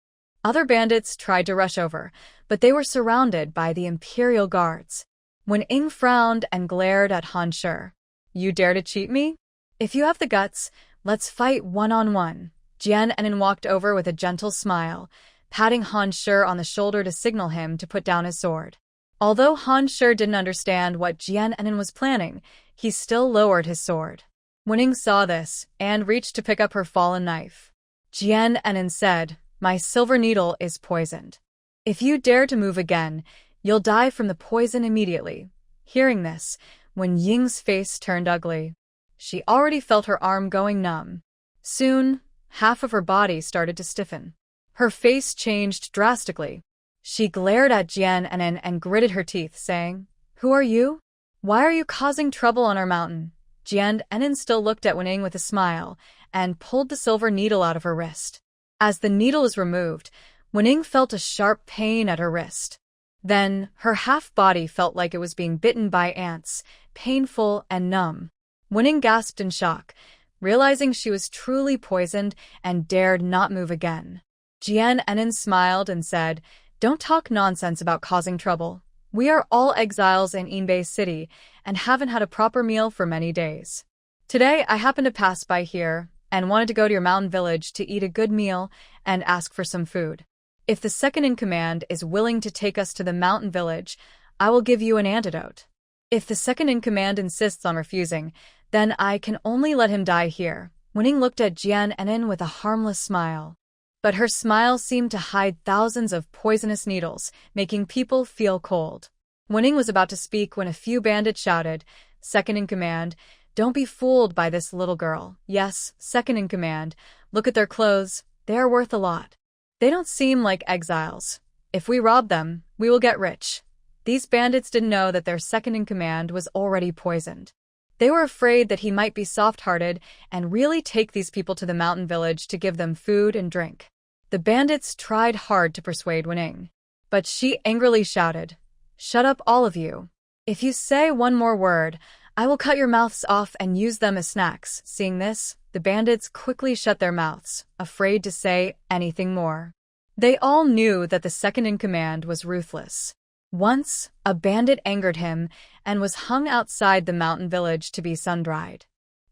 S1: Other bandits tried to rush over, but they were surrounded by the Imperial guards. Wenning frowned and glared at Hanshi. "You dare to cheat me? If you have the guts, let's fight one-on-one." Jian Enin walked over with a gentle smile, patting Hanshi on the shoulder to signal him to put down his sword. Although Hanshi didn't understand what Jian Enin was planning, he still lowered his sword. Wenning saw this and reached to pick up her fallen knife. Jian Enin said, "My silver needle is poisoned. If you dare to move again, you'll die from the poison immediately." Hearing this, Wen Ying's face turned ugly. She already felt her arm going numb. Soon, half of her body started to stiffen. Her face changed drastically. She glared at Jian Enin and gritted her teeth, saying, "Who are you? Why are you causing trouble on our mountain?" Jian Enin still looked at Wenning with a smile and pulled the silver needle out of her wrist. As the needle was removed, Wenning felt a sharp pain at her wrist. Then, her half-body felt like it was being bitten by ants, painful and numb. Wenning gasped in shock, realizing she was truly poisoned and dared not move again. Jian Enin smiled and said, "Don't talk nonsense about causing trouble. We are all exiles in Inbeay City and haven't had a proper meal for many days. Today I happened to pass by here and wanted to go to your mountain village to eat a good meal and ask for some food. If the second-in-command is willing to take us to the mountain village, I will give you an antidote. If the second-in-command insists on refusing, then I can only let him die here." Wenning looked at Jian Enin with a harmless smile. But her smile seemed to hide thousands of poisonous needles, making people feel cold. Wenning was about to speak when a few bandits shouted, "Second-in-command, don't be fooled by this little girl." "Yes, second-in-command, look at their clothes, they are worth a lot. They don't seem like exiles. If we rob them, we will get rich." These bandits didn't know that their second-in-command was already poisoned. They were afraid that he might be soft-hearted and really take these people to the mountain village to give them food and drink. The bandits tried hard to persuade Wenning, but she angrily shouted, "Shut up, all of you. If you say one more word, I will cut your mouths off and use them as snacks." Seeing this, the bandits quickly shut their mouths, afraid to say anything more. They all knew that the second-in-command was ruthless. Once, a bandit angered him and was hung outside the mountain village to be sun-dried.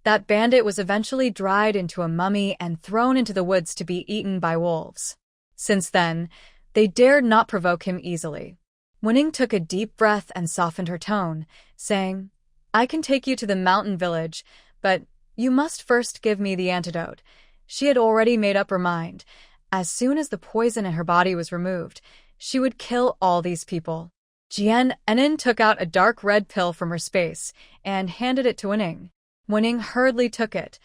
S1: That bandit was eventually dried into a mummy and thrown into the woods to be eaten by wolves. Since then, they dared not provoke him easily. Wenning took a deep breath and softened her tone, saying, "I can take you to the mountain village, but you must first give me the antidote." She had already made up her mind. As soon as the poison in her body was removed, she would kill all these people. Jian Enin took out a dark red pill from her space and handed it to Wenning. Wenning hurriedly took it,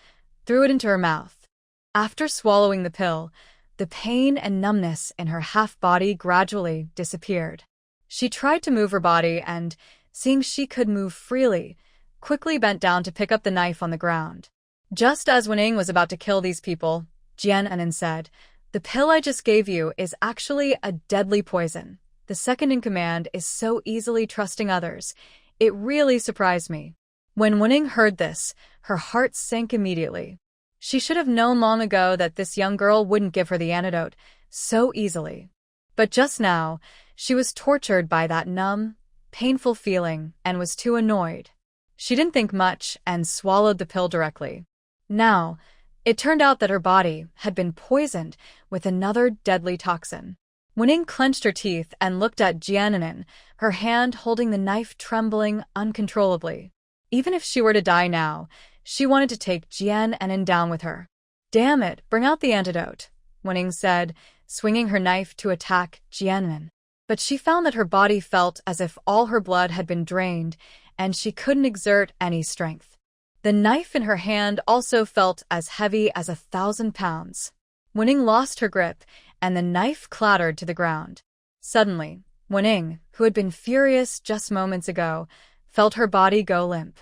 S1: threw it into her mouth. After swallowing the pill, the pain and numbness in her half-body gradually disappeared. She tried to move her body and, seeing she could move freely, quickly bent down to pick up the knife on the ground. Just as Wenning was about to kill these people, Jian Enin said, "The pill I just gave you is actually a deadly poison. The second-in-command is so easily trusting others. It really surprised me." When Wenning heard this, her heart sank immediately. She should have known long ago that this young girl wouldn't give her the antidote so easily. But just now, she was tortured by that numb, painful feeling and was too annoyed. She didn't think much and swallowed the pill directly. Now, it turned out that her body had been poisoned with another deadly toxin. Wenning clenched her teeth and looked at Jian Enin, her hand holding the knife trembling uncontrollably. Even if she were to die now, she wanted to take Jian Enin down with her. "Damn it, bring out the antidote," Wenning said, swinging her knife to attack Jian Enin. But she found that her body felt as if all her blood had been drained, and she couldn't exert any strength. The knife in her hand also felt as heavy as 1,000 pounds. Wenning lost her grip, and the knife clattered to the ground. Suddenly, Wenning, who had been furious just moments ago, felt her body go limp.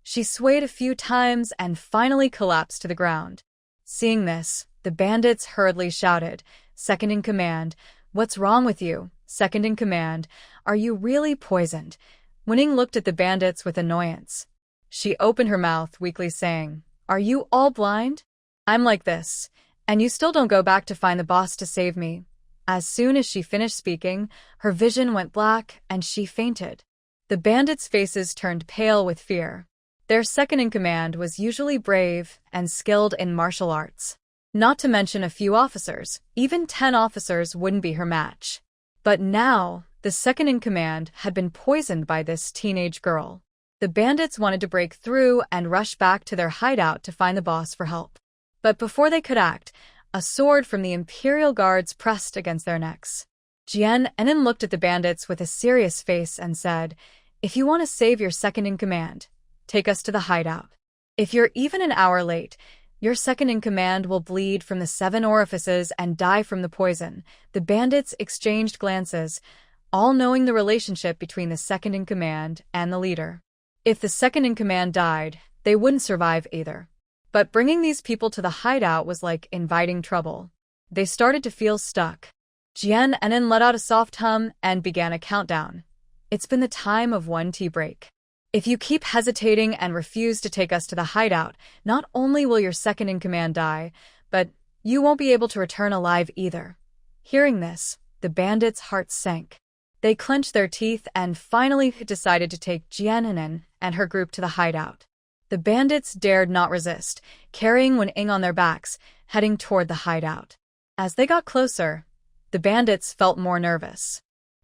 S1: She swayed a few times and finally collapsed to the ground. Seeing this, the bandits hurriedly shouted, "Second in command, what's wrong with you? Second in command, are you really poisoned?" Winning looked at the bandits with annoyance. She opened her mouth, weakly saying, "Are you all blind? I'm like this, and you still don't go back to find the boss to save me." As soon as she finished speaking, her vision went black and she fainted. The bandits' faces turned pale with fear. Their second-in-command was usually brave and skilled in martial arts. Not to mention a few officers, even 10 officers wouldn't be her match. But now, the second-in-command had been poisoned by this teenage girl. The bandits wanted to break through and rush back to their hideout to find the boss for help. But before they could act, a sword from the Imperial guards pressed against their necks. Jian Enin looked at the bandits with a serious face and said, "If you want to save your second-in-command, take us to the hideout. If you're even an hour late, your second-in-command will bleed from the 7 orifices and die from the poison." The bandits exchanged glances, all knowing the relationship between the second-in-command and the leader. If the second-in-command died, they wouldn't survive either. But bringing these people to the hideout was like inviting trouble. They started to feel stuck. Jian Enin let out a soft hum and began a countdown. "It's been the time of 1 tea break. If you keep hesitating and refuse to take us to the hideout, not only will your second-in-command die, but you won't be able to return alive either." Hearing this, the bandits' hearts sank. They clenched their teeth and finally decided to take Jian Enin and her group to the hideout. The bandits dared not resist, carrying Wen-ing on their backs, heading toward the hideout. As they got closer, the bandits felt more nervous.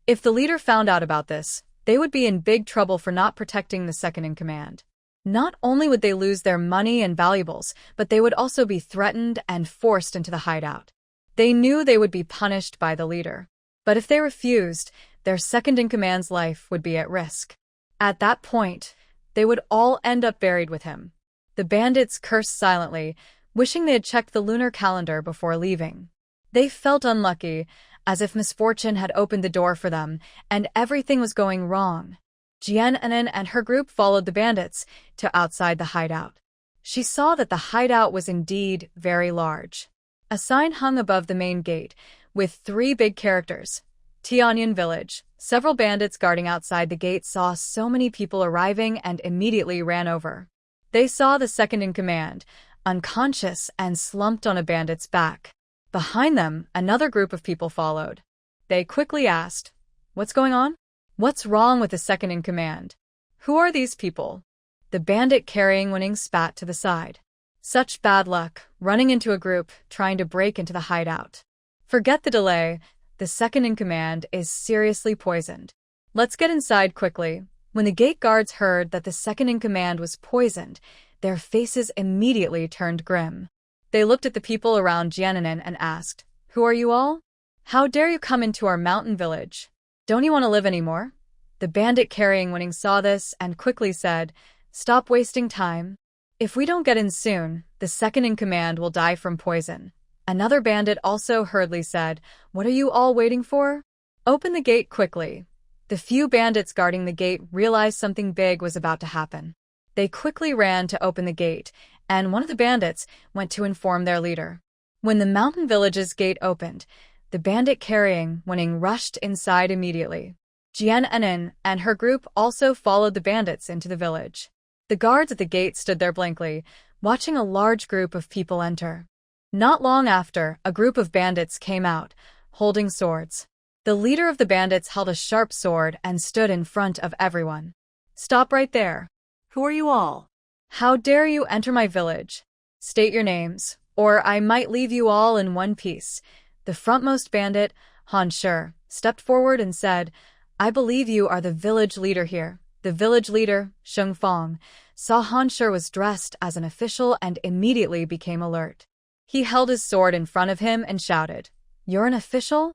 S1: If the leader found out about this, they would be in big trouble for not protecting the second-in-command. Not only would they lose their money and valuables, but they would also be threatened and forced into the hideout. They knew they would be punished by the leader. But if they refused, their second-in-command's life would be at risk. At that point, they would all end up buried with him. The bandits cursed silently, wishing they had checked the lunar calendar before leaving. They felt unlucky, as if misfortune had opened the door for them, and everything was going wrong. Jian Enin and her group followed the bandits to outside the hideout. She saw that the hideout was indeed very large. A sign hung above the main gate, with 3 big characters. Tianyan Village. Several bandits guarding outside the gate saw so many people arriving and immediately ran over. They saw the second-in-command, unconscious and slumped on a bandit's back. Behind them, another group of people followed. They quickly asked, "What's going on? What's wrong with the second-in-command? Who are these people?" The bandit carrying Wen-ing spat to the side. "Such bad luck, running into a group, trying to break into the hideout. Forget the delay. The second-in-command is seriously poisoned. Let's get inside quickly." When the gate guards heard that the second-in-command was poisoned, their faces immediately turned grim. They looked at the people around Jian Enin and asked, "Who are you all? How dare you come into our mountain village? Don't you want to live anymore?" The bandit carrying Wen-ing saw this and quickly said, "Stop wasting time. If we don't get in soon, the second-in-command will die from poison." Another bandit also hurriedly said, "What are you all waiting for? Open the gate quickly." The few bandits guarding the gate realized something big was about to happen. They quickly ran to open the gate, and one of the bandits went to inform their leader. When the mountain village's gate opened, the bandit carrying Wen-ing rushed inside immediately. Jian Enin and her group also followed the bandits into the village. The guards at the gate stood there blankly, watching a large group of people enter. Not long after, a group of bandits came out, holding swords. The leader of the bandits held a sharp sword and stood in front of everyone. "Stop right there.
S2: Who are you all?
S1: How dare you enter my village? State your names, or I might leave you all in one piece." The frontmost bandit, Han Shi, stepped forward and said, "I believe you are the village leader here." The village leader, Sheng Fong, saw Han Shi was dressed as an official and immediately became alert. He held his sword in front of him and shouted, "You're an official?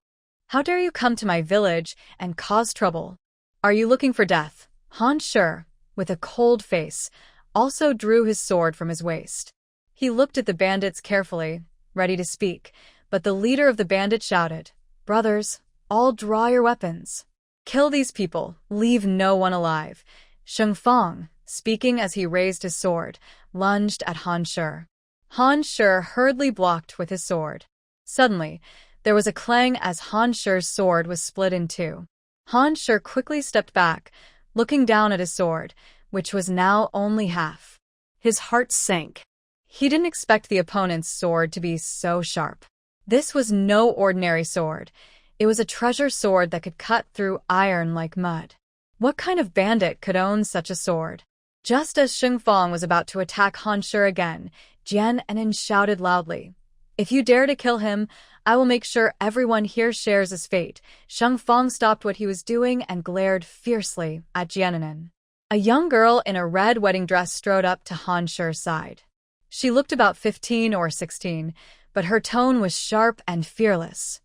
S1: How dare you come to my village and cause trouble? Are you looking for death?" Han Shi, with a cold face, also drew his sword from his waist. He looked at the bandits carefully, ready to speak, but the leader of the bandits shouted, "Brothers, all draw your weapons. Kill these people, leave no one alive." Sheng Fong, speaking as he raised his sword, lunged at Han Shi. Han Shi hurriedly blocked with his sword. Suddenly, there was a clang as Han Shi's sword was split in two. Han Shi quickly stepped back, looking down at his sword, which was now only half. His heart sank. He didn't expect the opponent's sword to be so sharp. This was no ordinary sword. It was a treasure sword that could cut through iron like mud. What kind of bandit could own such a sword? Just as Sheng Fang was about to attack Han Shi again, Jian Enin shouted loudly, "If you dare to kill him, I will make sure everyone here shares his fate." Sheng Fang stopped what he was doing and glared fiercely at Jian Enin. A young girl in a red wedding dress strode up to Han Shi's side. She looked about 15 or 16, but her tone was sharp and fearless.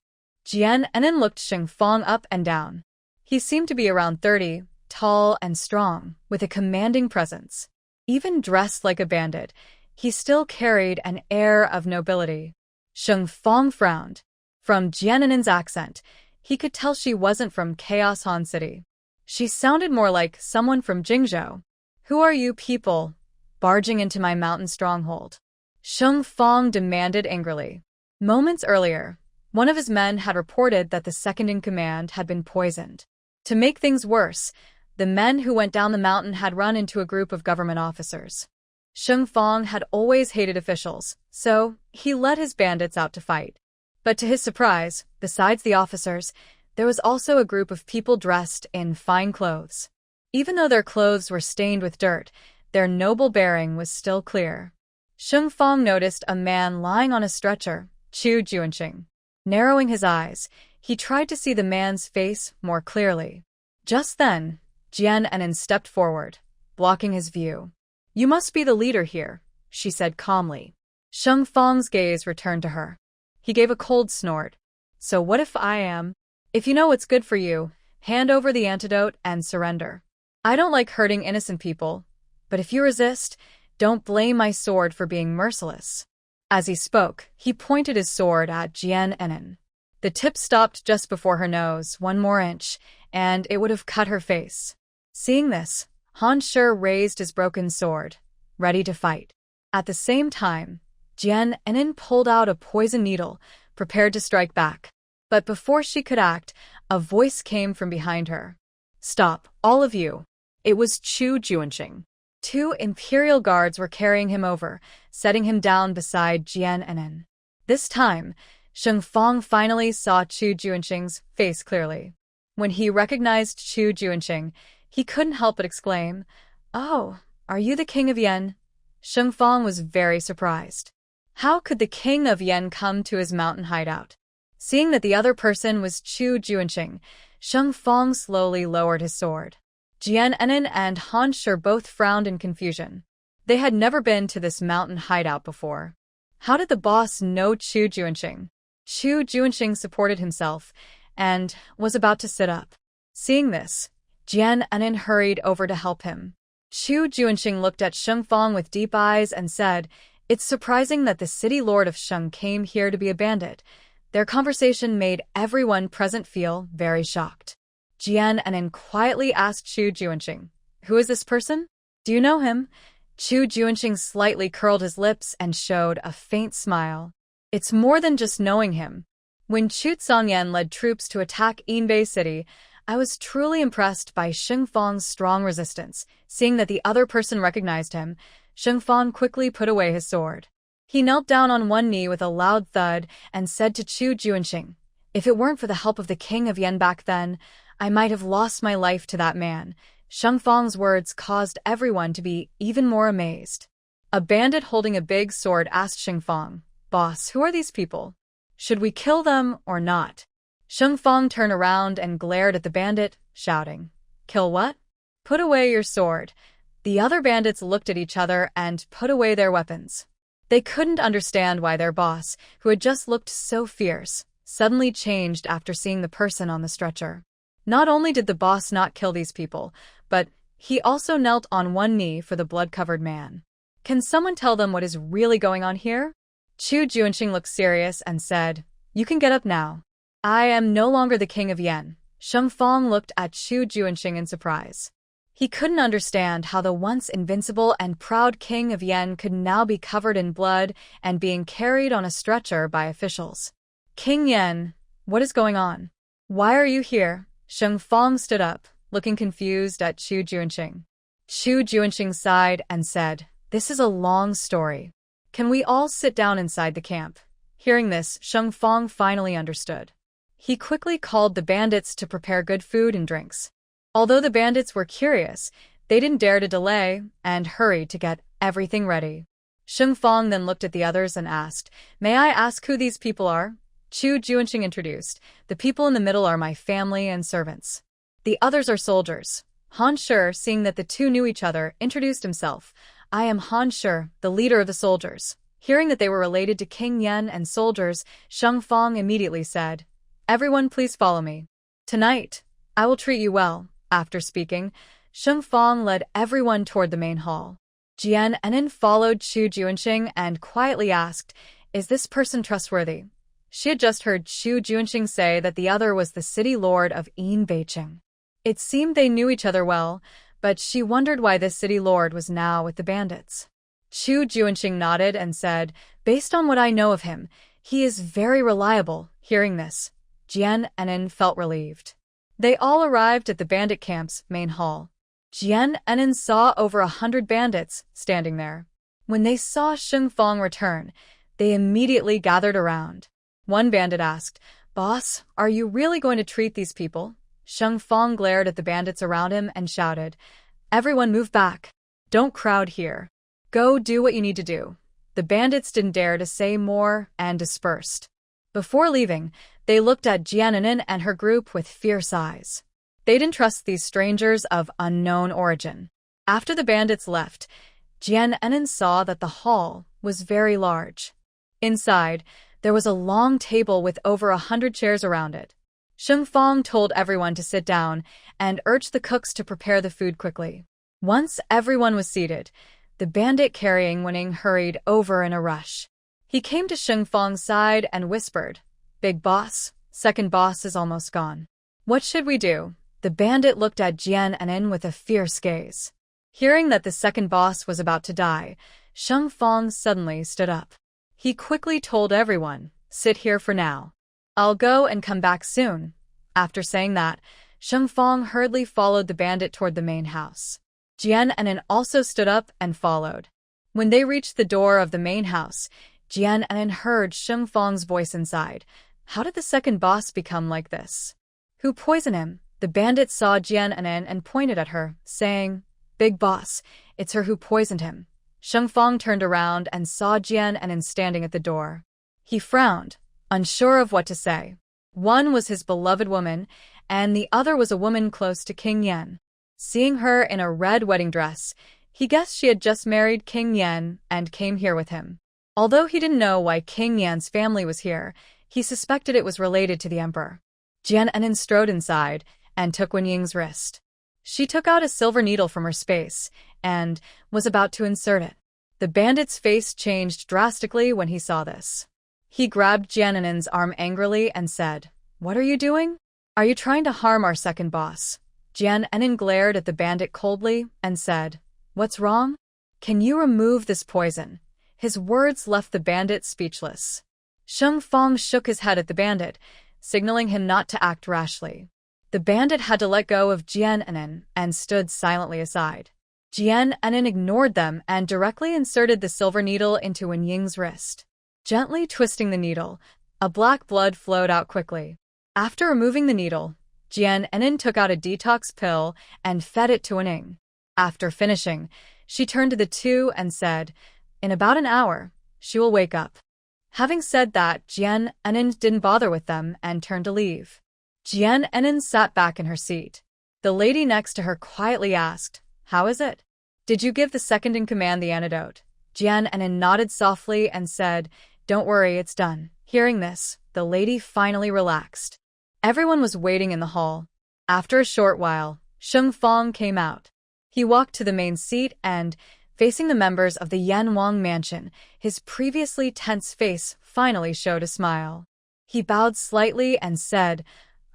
S1: Jian Enin looked Sheng Fang up and down. He seemed to be around 30, tall and strong, with a commanding presence. Even dressed like a bandit, he still carried an air of nobility. Sheng Fang frowned. From Jian Enin's accent, he could tell she wasn't from Chaos Han City. She sounded more like someone from Jingzhou. "Who are you people, barging into my mountain stronghold?" Sheng Fang demanded angrily. Moments earlier, one of his men had reported that the second-in-command had been poisoned. To make things worse, the men who went down the mountain had run into a group of government officers. Sheng Fang had always hated officials, so he led his bandits out to fight. But to his surprise, besides the officers, there was also a group of people dressed in fine clothes. Even though their clothes were stained with dirt, their noble bearing was still clear. Sheng Fang noticed a man lying on a stretcher, Chu Junxing. Narrowing his eyes, he tried to see the man's face more clearly. Just then, Jian Enin stepped forward, blocking his view. "You must be the leader here," she said calmly. Sheng Fang's gaze returned to her. He gave a cold snort. "So what if I am? If you know what's good for you, hand over the antidote and surrender. I don't like hurting innocent people, but if you resist, don't blame my sword for being merciless." As he spoke, he pointed his sword at Jian Enin. The tip stopped just before her nose, 1 more inch, and it would have cut her face. Seeing this, Han Shi raised his broken sword, ready to fight. At the same time, Jian Enin pulled out a poison needle, prepared to strike back. But before she could act, a voice came from behind her. "Stop, all of you." It was Chu Junxing. 2 Imperial guards were carrying him over, setting him down beside Jian Enin. This time, Sheng Fang finally saw Chu Junxing's face clearly. When he recognized Chu Junxing, he couldn't help but exclaim, "Oh, are you the king of Yen?" Sheng Fang was very surprised. How could the king of Yen come to his mountain hideout? Seeing that the other person was Chu Junxing, Sheng Fang slowly lowered his sword. Jian Enin and Han Shi both frowned in confusion. They had never been to this mountain hideout before. How did the boss know Chu Junxing? Chu Junxing supported himself and was about to sit up. Seeing this, Jian Enin hurried over to help him. Chu Junxing looked at Sheng Fang with deep eyes and said, "It's surprising that the city lord of Sheng came here to be a bandit." Their conversation made everyone present feel very shocked. Jian Enin quietly asked Chu Junxing, "Who is this person? Do you know him?" Chu Junxing slightly curled his lips and showed a faint smile. "It's more than just knowing him. When Chu Zishi led troops to attack Inbeay city, I was truly impressed by Sheng Fang's strong resistance." Seeing that the other person recognized him, Sheng Fang quickly put away his sword. He knelt down on one knee with a loud thud and said to Chu Junxing, "If it weren't for the help of the king of Yen back then, I might have lost my life to that man." Sheng Fang's words caused everyone to be even more amazed. A bandit holding a big sword asked Sheng Fang, "Boss, who are these people? Should we kill them or not?" Sheng Fang turned around and glared at the bandit, shouting, "Kill what? Put away your sword." The other bandits looked at each other and put away their weapons. They couldn't understand why their boss, who had just looked so fierce, suddenly changed after seeing the person on the stretcher. Not only did the boss not kill these people, but he also knelt on one knee for the blood-covered man. "Can someone tell them what is really going on here?" Chu Junxing looked serious and said, "You can get up now. I am no longer the king of Yen." Sheng Fang looked at Chu Junxing in surprise. He couldn't understand how the once invincible and proud king of Yen could now be covered in blood and being carried on a stretcher by officials. King Yen, what is going on? Why are you here? Sheng Fang stood up, looking confused at Chu Junxing. Chu Junxing sighed and said, "This is a long story. Can we all sit down inside the camp?" Hearing this, Sheng Fang finally understood. He quickly called the bandits to prepare good food and drinks. Although the bandits were curious, they didn't dare to delay and hurried to get everything ready. Sheng Fang then looked at the others and asked, "May I ask who these people are?" Chu Junxing introduced, "The people in the middle are my family and servants. The others are soldiers." Han Shi, seeing that the two knew each other, introduced himself. "I am Han Shi, the leader of the soldiers." Hearing that they were related to King Yen and soldiers, Sheng Fang immediately said, "Everyone please follow me. Tonight, I will treat you well." After speaking, Sheng Fang led everyone toward the main hall. Jian Enin followed Chu Junxing and quietly asked, "Is this person trustworthy?" She had just heard Chu Junxing say that the other was the city lord of Inbeay. It seemed they knew each other well, but she wondered why this city lord was now with the bandits. Chu Junxing nodded and said, "Based on what I know of him, he is very reliable." Hearing this, Jian Enin felt relieved. They all arrived at the bandit camp's main hall. Jian Enin saw over 100 bandits standing there. When they saw Sheng Fang return, they immediately gathered around. One bandit asked, "Boss, are you really going to treat these people?" Sheng Fang glared at the bandits around him and shouted, "Everyone move back. Don't crowd here. Go do what you need to do." The bandits didn't dare to say more and dispersed. Before leaving, they looked at Jiananin and her group with fierce eyes. They didn't trust these strangers of unknown origin. After the bandits left, Jiananin saw that the hall was very large. Inside, there was a long table with over 100 chairs around it. Sheng Fang told everyone to sit down and urged the cooks to prepare the food quickly. Once everyone was seated, the bandit carrying Wening hurried over in a rush. He came to Sheng Fang's side and whispered, "Big boss, second boss is almost gone. What should we do?" The bandit looked at Jian Enin with a fierce gaze. Hearing that the second boss was about to die, Sheng Fang suddenly stood up. He quickly told everyone, "Sit here for now. I'll go and come back soon." After saying that, Sheng Fang hurriedly followed the bandit toward the main house. Jian Enin also stood up and followed. When they reached the door of the main house, Jian Enin heard Sheng Fang's voice inside. "How did the second boss become like this? Who poisoned him?" The bandit saw Jian Enin and pointed at her, saying, "Big boss, it's her who poisoned him." Sheng Fang turned around and saw Jian Enin standing at the door. He frowned, unsure of what to say. One was his beloved woman, and the other was a woman close to King Yen. Seeing her in a red wedding dress, he guessed she had just married King Yen and came here with him. Although he didn't know why King Yan's family was here, he suspected it was related to the emperor. Jian Enin strode inside and took Wen Ying's wrist. She took out a silver needle from her space and was about to insert it. The bandit's face changed drastically when he saw this. He grabbed Jian Enin's arm angrily and said, "What are you doing? Are you trying to harm our second boss?" Jian Enin glared at the bandit coldly and said, "What's wrong? Can you remove this poison?" His words left the bandit speechless. Sheng Fang shook his head at the bandit, signaling him not to act rashly. The bandit had to let go of Jian Enin and stood silently aside. Jian Enin ignored them and directly inserted the silver needle into Wen Ying's wrist. Gently twisting the needle, a black blood flowed out quickly. After removing the needle, Jian Enin took out a detox pill and fed it to Wen Ying. After finishing, she turned to the two and said, "In about an hour, she will wake up." Having said that, Jian Enin didn't bother with them and turned to leave. Jian Enin sat back in her seat. The lady next to her quietly asked, "How is it? Did you give the second-in-command the antidote?" Jian Enin nodded softly and said, "Don't worry, it's done." Hearing this, the lady finally relaxed. Everyone was waiting in the hall. After a short while, Sheng Fang came out. He walked to the main seat and, facing the members of the Yuang mansion, his previously tense face finally showed a smile. He bowed slightly and said,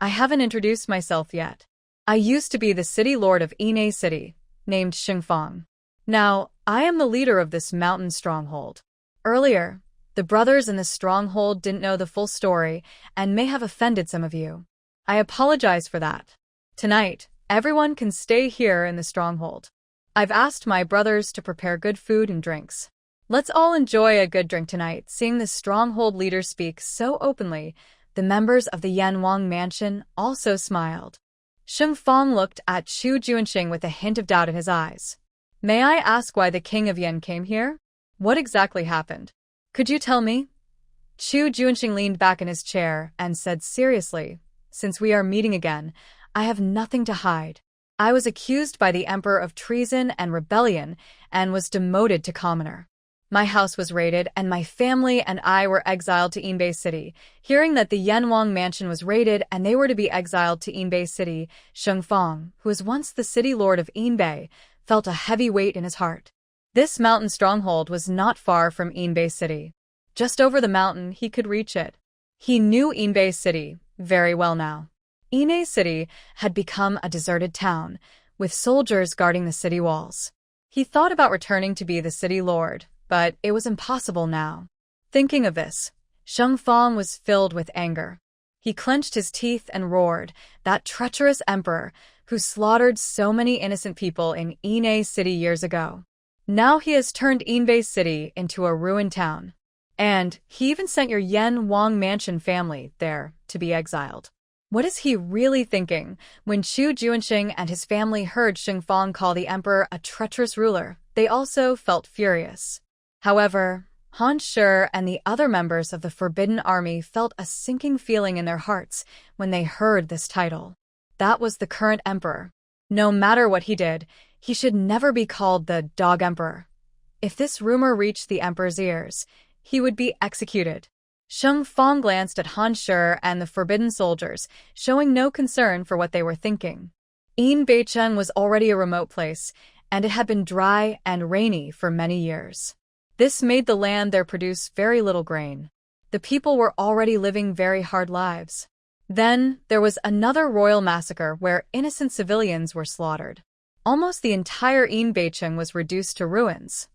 S1: "I haven't introduced myself yet. I used to be the city lord of Inbeay City, named Shengfang. Now, I am the leader of this mountain stronghold. Earlier, the brothers in the stronghold didn't know the full story and may have offended some of you. I apologize for that. Tonight, everyone can stay here in the stronghold. I've asked my brothers to prepare good food and drinks. Let's all enjoy a good drink tonight. Seeing the stronghold leader speak so openly, the members of the Euang mansion also smiled. Shengfang looked at Chu Junxing with a hint of doubt in his eyes. May I ask why the king of Yen came here? What exactly happened? Could you tell me? Chu Junxing leaned back in his chair and said seriously, since we are meeting again, I have nothing to hide. I was accused by the emperor of treason and rebellion and was demoted to commoner. My house was raided and my family and I were exiled to Inbeay City. Hearing that the Euang mansion was raided and they were to be exiled to Inbeay City, Shengfang, who was once the city lord of Inbeay, felt a heavy weight in his heart. This mountain stronghold was not far from Inbeay City. Just over the mountain, he could reach it. He knew Inbeay City very well now. Inbeay City had become a deserted town, with soldiers guarding the city walls. He thought about returning to be the city lord, but it was impossible now. Thinking of this, Shengfang was filled with anger. He clenched his teeth and roared, that treacherous emperor who slaughtered so many innocent people in Inbeay City years ago. Now he has turned Inbeay City into a ruined town. And he even sent your Euang mansion family there to be exiled. What is he really thinking? When Chu Junxing and his family heard Shengfang call the emperor a treacherous ruler, they also felt furious. However, Han Shi and the other members of the Forbidden Army felt a sinking feeling in their hearts when they heard this title. That was the current emperor. No matter what he did, he should never be called the Dog Emperor. If this rumor reached the emperor's ears, he would be executed. Shengfang glanced at Han Shi and the forbidden soldiers, showing no concern for what they were thinking. Inbeay was already a remote place, and it had been dry and rainy for many years. This made the land there produce very little grain. The people were already living very hard lives. Then, there was another royal massacre where innocent civilians were slaughtered. Almost the entire Inbeay was reduced to ruins.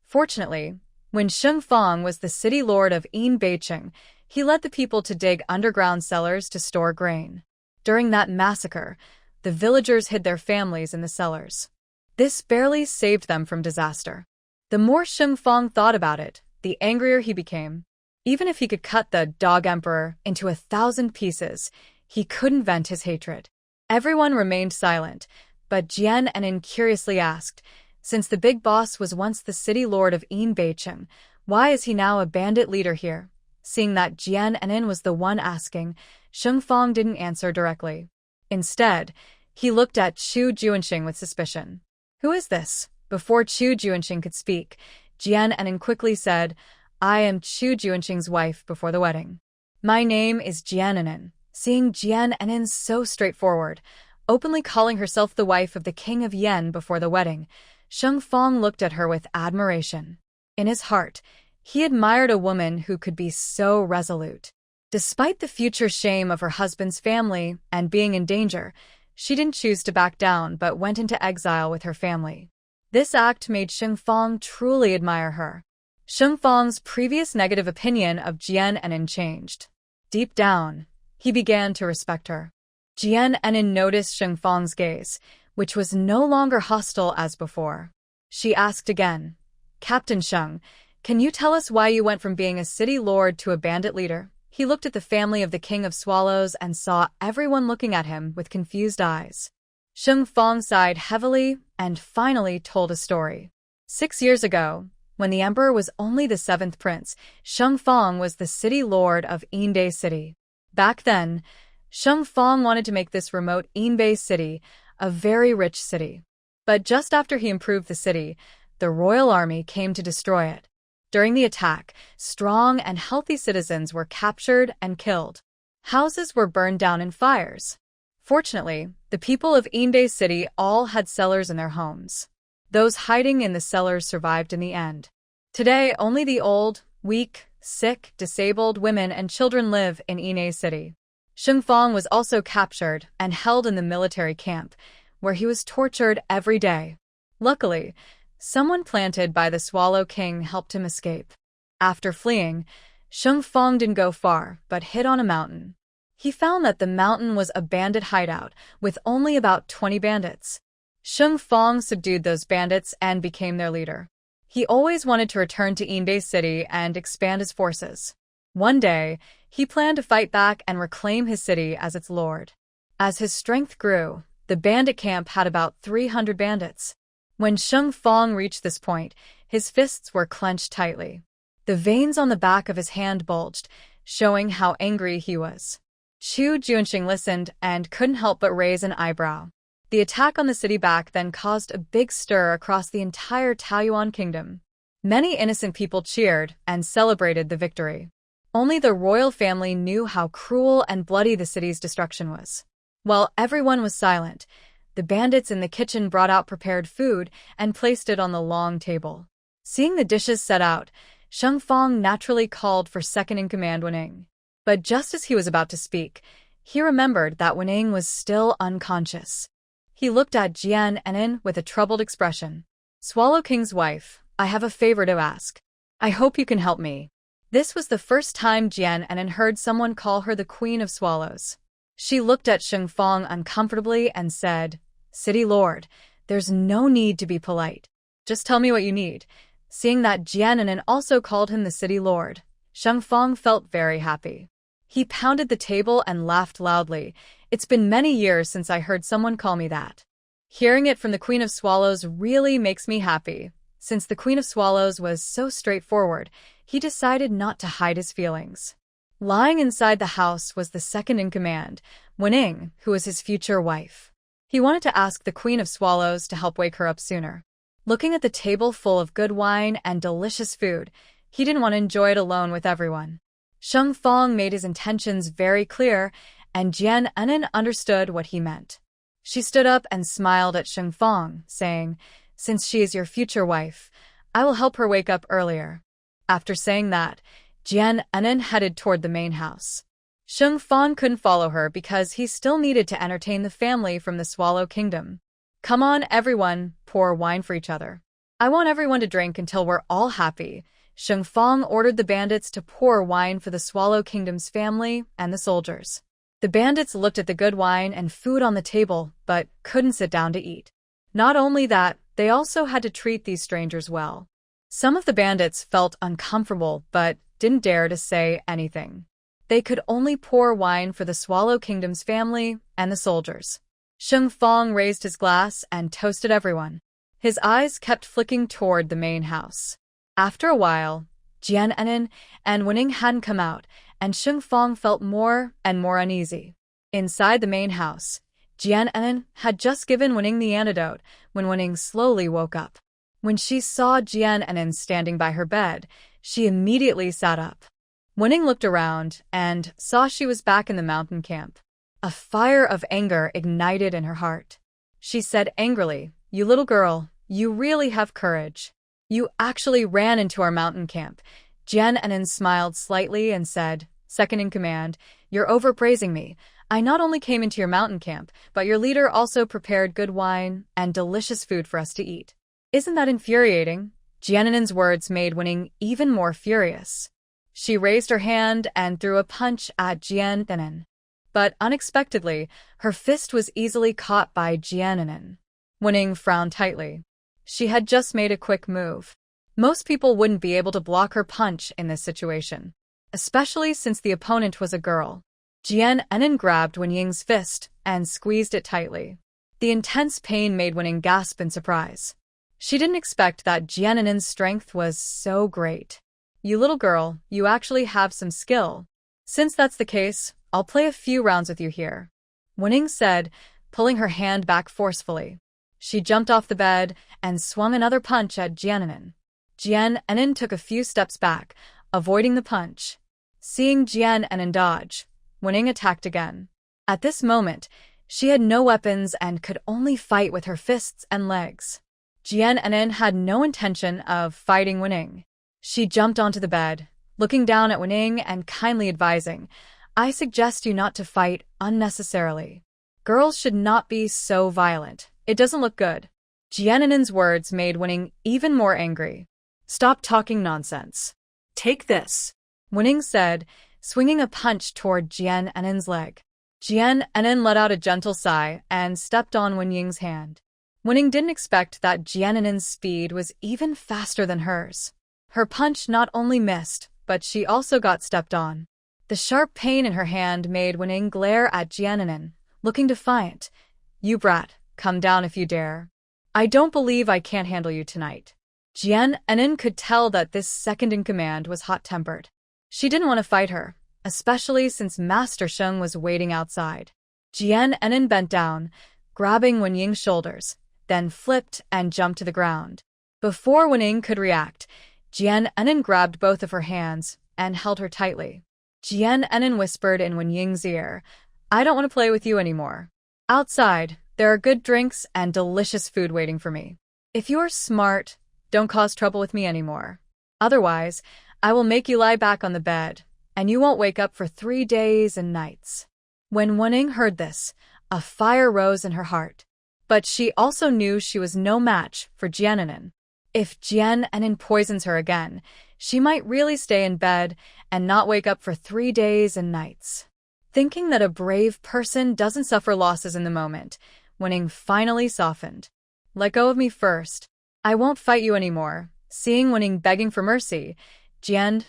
S1: Fortunately, when Shengfang was the city lord of Inbeay, he led the people to dig underground cellars to store grain. During that massacre, the villagers hid their families in the cellars. This barely saved them from disaster. The more Shengfang thought about it, the angrier he became. Even if he could cut the Dog Emperor into 1,000 pieces, he couldn't vent his hatred. Everyone remained silent, but Jian Anin curiously asked, since the big boss was once the city lord of Inbeay, why is he now a bandit leader here? Seeing that Jian Anin was the one asking, Shengfang didn't answer directly. Instead, he looked at Chu Junxing with suspicion. Who is this? Before Chu Junxing could speak, Jian Anin quickly said, I am Chu Junxing's wife before the wedding. My name is Jian Anin. Seeing Jian Anin so straightforward, openly calling herself the wife of the king of Yen before the wedding, Shengfang looked at her with admiration. In his heart, he admired a woman who could be so resolute. Despite the future shame of her husband's family and being in danger, she didn't choose to back down but went into exile with her family. This act made Shengfang truly admire her. Shengfang's previous negative opinion of Jian Anin changed. Deep down, he began to respect her. Jian Anin noticed Shengfang's gaze, which was no longer hostile as before. She asked again, Captain Sheng, can you tell us why you went from being a city lord to a bandit leader? He looked at the family of the King of Swallows and saw everyone looking at him with confused eyes. Shengfang sighed heavily and finally told a story. 6 years ago, when the emperor was only the 7th prince, Shengfang was the city lord of Inbeay City. Back then, Shengfang wanted to make this remote Inbeay City a very rich city. But just after he improved the city, the royal army came to destroy it. During the attack, strong and healthy citizens were captured and killed. Houses were burned down in fires. Fortunately, the people of Inbeay City all had cellars in their homes. Those hiding in the cellars survived in the end. Today, only the old, weak, sick, disabled women and children live in Inbeay City. Sheng Fong was also captured and held in the military camp, where he was tortured every day. Luckily, someone planted by the Swallow King helped him escape. After fleeing, Sheng Fong didn't go far, but hid on a mountain. He found that the mountain was a bandit hideout, with only about 20 bandits. Sheng Fong subdued those bandits and became their leader. He always wanted to return to Inbeay City and expand his forces. One day, he planned to fight back and reclaim his city as its lord. As his strength grew, the bandit camp had about 300 bandits. When Sheng Fong reached this point, his fists were clenched tightly. The veins on the back of his hand bulged, showing how angry he was. Chu Junxing listened and couldn't help but raise an eyebrow. The attack on the city back then caused a big stir across the entire Taoyuan kingdom. Many innocent people cheered and celebrated the victory. Only the royal family knew how cruel and bloody the city's destruction was. While everyone was silent, the bandits in the kitchen brought out prepared food and placed it on the long table. Seeing the dishes set out, Sheng Fong naturally called for second-in-command Wening. But just as he was about to speak, he remembered that Wening was still unconscious. He looked at Jian Enin with a troubled expression. "Swallow King's wife, I have a favor to ask. I hope you can help me." This was the first time Jian Enin heard someone call her the Queen of Swallows. She looked at Sheng Fong uncomfortably and said, "City Lord, there's no need to be polite. Just tell me what you need." Seeing that Jian Enin also called him the City Lord, Sheng Fong felt very happy. He pounded the table and laughed loudly. "It's been many years since I heard someone call me that. Hearing it from the Queen of Swallows really makes me happy." Since the Queen of Swallows was so straightforward, he decided not to hide his feelings. Lying inside the house was the second-in-command, Wening, who was his future wife. He wanted to ask the Queen of Swallows to help wake her up sooner. Looking at the table full of good wine and delicious food, he didn't want to enjoy it alone with everyone. Sheng Fong made his intentions very clear, and Jian Enin understood what he meant. She stood up and smiled at Sheng Fong, saying, "Since she is your future wife, I will help her wake up earlier." After saying that, Jian Enin headed toward the main house. Sheng Fong couldn't follow her because he still needed to entertain the family from the Swallow Kingdom. "Come on, everyone, pour wine for each other. I want everyone to drink until we're all happy." Sheng Fong ordered the bandits to pour wine for the Swallow Kingdom's family and the soldiers. The bandits looked at the good wine and food on the table, but couldn't sit down to eat. Not only that, they also had to treat these strangers well. Some of the bandits felt uncomfortable but didn't dare to say anything. They could only pour wine for the Swallow Kingdom's family and the soldiers. Sheng Fong raised his glass and toasted everyone. His eyes kept flicking toward the main house. After a while, Jian Enin and Wening hadn't come out, and Sheng Fong felt more and more uneasy. Inside the main house, Jian Enin had just given Wening the antidote when Wening slowly woke up. When she saw Jian Enin standing by her bed, she immediately sat up. Wening looked around and saw she was back in the mountain camp. A fire of anger ignited in her heart. She said angrily, "You little girl, you really have courage. You actually ran into our mountain camp." Jian Enin smiled slightly and said, "Second-in-command, you're overpraising me. I not only came into your mountain camp, but your leader also prepared good wine and delicious food for us to eat. Isn't that infuriating?" Jian Enin's words made Wening even more furious. She raised her hand and threw a punch at Jian Enin. But unexpectedly, her fist was easily caught by Jian Enin. Wening frowned tightly. She had just made a quick move. Most people wouldn't be able to block her punch in this situation, especially since the opponent was a girl. Jian Enin grabbed Wenying's fist and squeezed it tightly. The intense pain made Wening gasp in surprise. She didn't expect that Jian Enin's strength was so great. "You little girl, you actually have some skill. Since that's the case, I'll play a few rounds with you here," Wening said, pulling her hand back forcefully. She jumped off the bed and swung another punch at Jian Enin. Jian Enin took a few steps back, avoiding the punch. Seeing Jian Enin dodge, Wening attacked again. At this moment, she had no weapons and could only fight with her fists and legs. Jian Enin had no intention of fighting Wening. She jumped onto the bed, looking down at Wening and kindly advising, I suggest you not to fight unnecessarily. Girls should not be so violent. It doesn't look good. Jianin's words made Wenning even more angry. Stop talking nonsense.
S2: Take this,
S1: Wenning said, swinging a punch toward Jianin's leg. Jianin let out a gentle sigh and stepped on Wenying's hand. Wenning didn't expect that Jianin's speed was even faster than hers. Her punch not only missed, but she also got stepped on. The sharp pain in her hand made Wenning glare at Jianin, looking defiant. You brat, come down if you dare. I don't believe I can't handle you tonight. Jianin could tell that this second-in-command was hot-tempered. She didn't want to fight her, especially since Master Sheng was waiting outside. Jianin bent down, grabbing Wenying's shoulders, then flipped and jumped to the ground. Before Wenying could react, Jianin grabbed both of her hands and held her tightly. Jianin whispered in Wenying's ear, I don't want to play with you anymore. Outside, there are good drinks and delicious food waiting for me. If you're smart, don't cause trouble with me anymore. Otherwise, I will make you lie back on the bed, and you won't wake up for 3 days and nights. When Wenying heard this, a fire rose in her heart. But she also knew she was no match for Jianin. If Jianin poisons her again, she might really stay in bed and not wake up for 3 days and nights. Thinking that a brave person doesn't suffer losses in the moment, Wenying finally softened. Let go of me first. I won't fight you anymore. Seeing Wenying begging for mercy, Jianin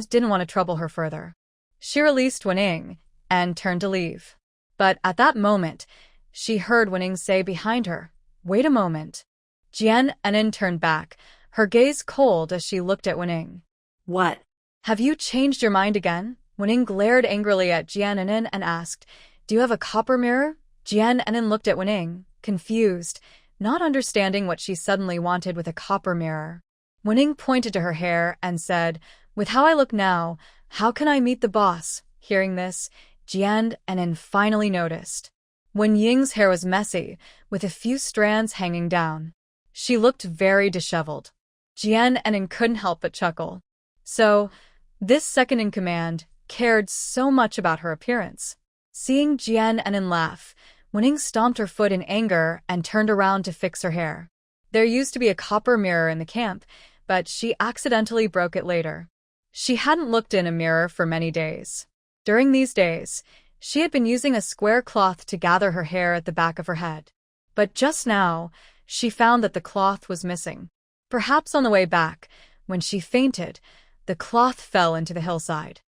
S1: didn't want to trouble her further. She released Wenying and turned to leave. But at that moment, she heard Wenying say behind her, Wait a moment. Jianin turned back, her gaze cold as she looked at Wenying.
S2: What?
S1: Have you changed your mind again? Wenying glared angrily at Jianin and asked, Do you have a copper mirror? Jianin looked at Wenying, confused, not understanding what she suddenly wanted with a copper mirror. Wenying pointed to her hair and said, With how I look now, how can I meet the boss? Hearing this, Jianin finally noticed. Wenying's hair was messy, with a few strands hanging down. She looked very disheveled. Jianin couldn't help but chuckle. So, this second-in-command cared so much about her appearance. Seeing Jianin laugh, Wenying stomped her foot in anger and turned around to fix her hair. There used to be a copper mirror in the camp, but she accidentally broke it later. She hadn't looked in a mirror for many days. During these days, she had been using a square cloth to gather her hair at the back of her head. But just now, she found that the cloth was missing. Perhaps on the way back, when she fainted, the cloth fell into the hillside.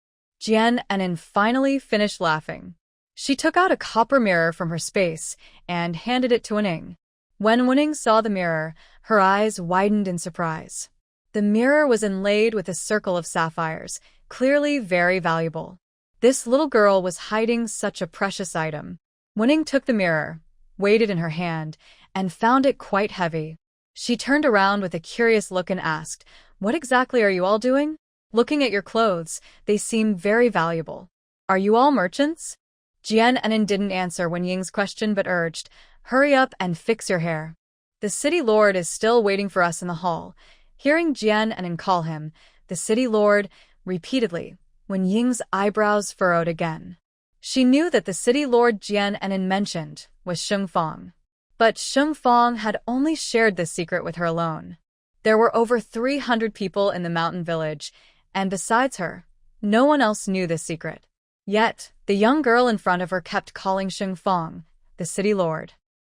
S1: Jianin finally finished laughing. She took out a copper mirror from her space and handed it to Wenying. When Wenying saw the mirror, her eyes widened in surprise. The mirror was inlaid with a circle of sapphires, clearly very valuable. This little girl was hiding such a precious item. Wenying took the mirror, weighed it in her hand, and found it quite heavy. She turned around with a curious look and asked, What exactly are you all doing? Looking at your clothes, they seem very valuable. Are you all merchants? Jianin didn't answer Wenying's question but urged, Hurry up and fix your hair. The city lord is still waiting for us in the hall. Hearing Jianin call him, the city lord, repeatedly, Wenying's eyebrows furrowed again. She knew that the city lord Jianin mentioned was Sheng Fang. But Sheng Fang had only shared this secret with her alone. There were over 300 people in the mountain village, and besides her, no one else knew this secret. Yet, the young girl in front of her kept calling Sheng Fang, the city lord.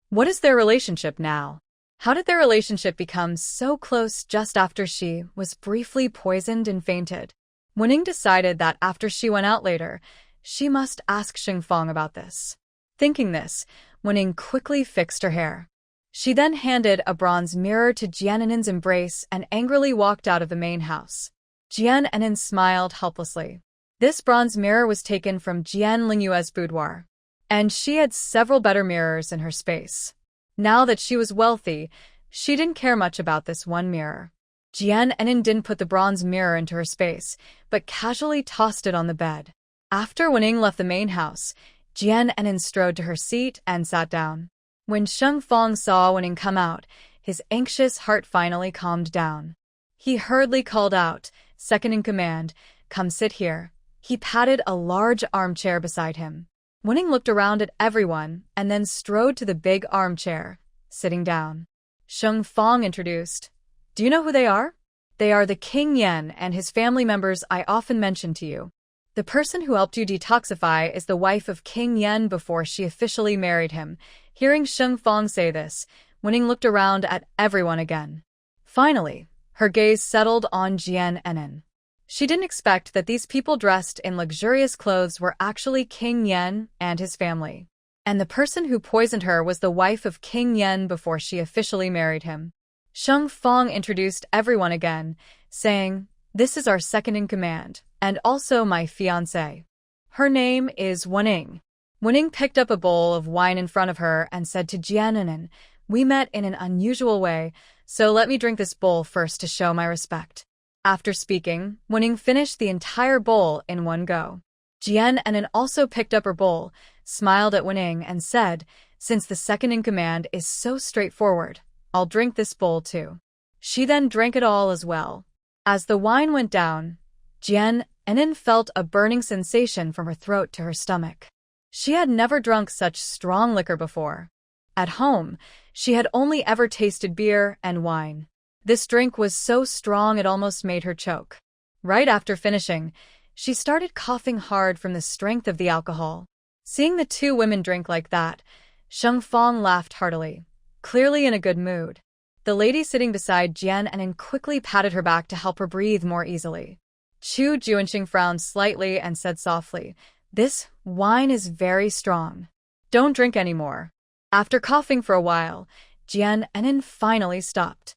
S1: What is their relationship now? How did their relationship become so close just after she was briefly poisoned and fainted? Wenying decided that after she went out later, she must ask Sheng Fang about this. Thinking this, Wenying quickly fixed her hair. She then handed a bronze mirror to Jianin's embrace and angrily walked out of the main house. Jianin smiled helplessly. This bronze mirror was taken from Jian Lingyue's boudoir, and she had several better mirrors in her space. Now that she was wealthy, she didn't care much about this one mirror. Jianin didn't put the bronze mirror into her space, but casually tossed it on the bed. After Wenying left the main house, Jianin strode to her seat and sat down. When Sheng Fang saw Wenying come out, his anxious heart finally calmed down. He hurriedly called out, Second in command, come sit here. He patted a large armchair beside him. Wenning looked around at everyone and then strode to the big armchair, sitting down. Sheng Fong introduced. Do you know who they are? They are the King Yen and his family members I often mention to you. The person who helped you detoxify is the wife of King Yen before she officially married him. Hearing Sheng Fong say this, Wenning looked around at everyone again. Finally, her gaze settled on Jian Enin. She didn't expect that these people dressed in luxurious clothes were actually King Yen and his family. And the person who poisoned her was the wife of King Yen before she officially married him. Sheng Fong introduced everyone again, saying, This is our second-in-command, and also my fiancée. Her name is Wenning. Wenning picked up a bowl of wine in front of her and said to Jiananen, We met in an unusual way, so let me drink this bowl first to show my respect. After speaking, Wenning finished the entire bowl in one go. Jiananen also picked up her bowl, smiled at Wenning, and said, Since the second-in-command is so straightforward, I'll drink this bowl too. She then drank it all as well. As the wine went down, Jiananen felt a burning sensation from her throat to her stomach. She had never drunk such strong liquor before. At home, she had only ever tasted beer and wine. This drink was so strong it almost made her choke. Right after finishing, she started coughing hard from the strength of the alcohol. Seeing the two women drink like that, Sheng Fong laughed heartily, clearly in a good mood. The lady sitting beside Jiananen quickly patted her back to help her breathe more easily. Chu Junxing frowned slightly and said softly, This wine is very strong. Don't drink any more. After coughing for a while, Jiananen finally stopped.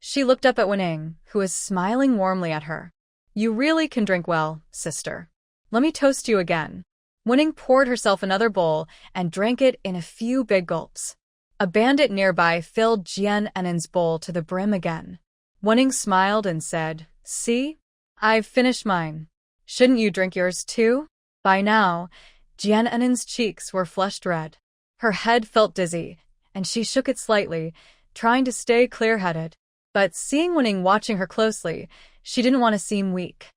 S1: She looked up at Wenning, who was smiling warmly at her. You really can drink well, sister. Let me toast you again. Wenning poured herself another bowl and drank it in a few big gulps. A bandit nearby filled Jiananen's bowl to the brim again. Wenning smiled and said, See? I've finished mine. Shouldn't you drink yours too? By now, Jiananen's cheeks were flushed red. Her head felt dizzy, and she shook it slightly, trying to stay clear-headed. But seeing Wenning watching her closely, she didn't want to seem weak.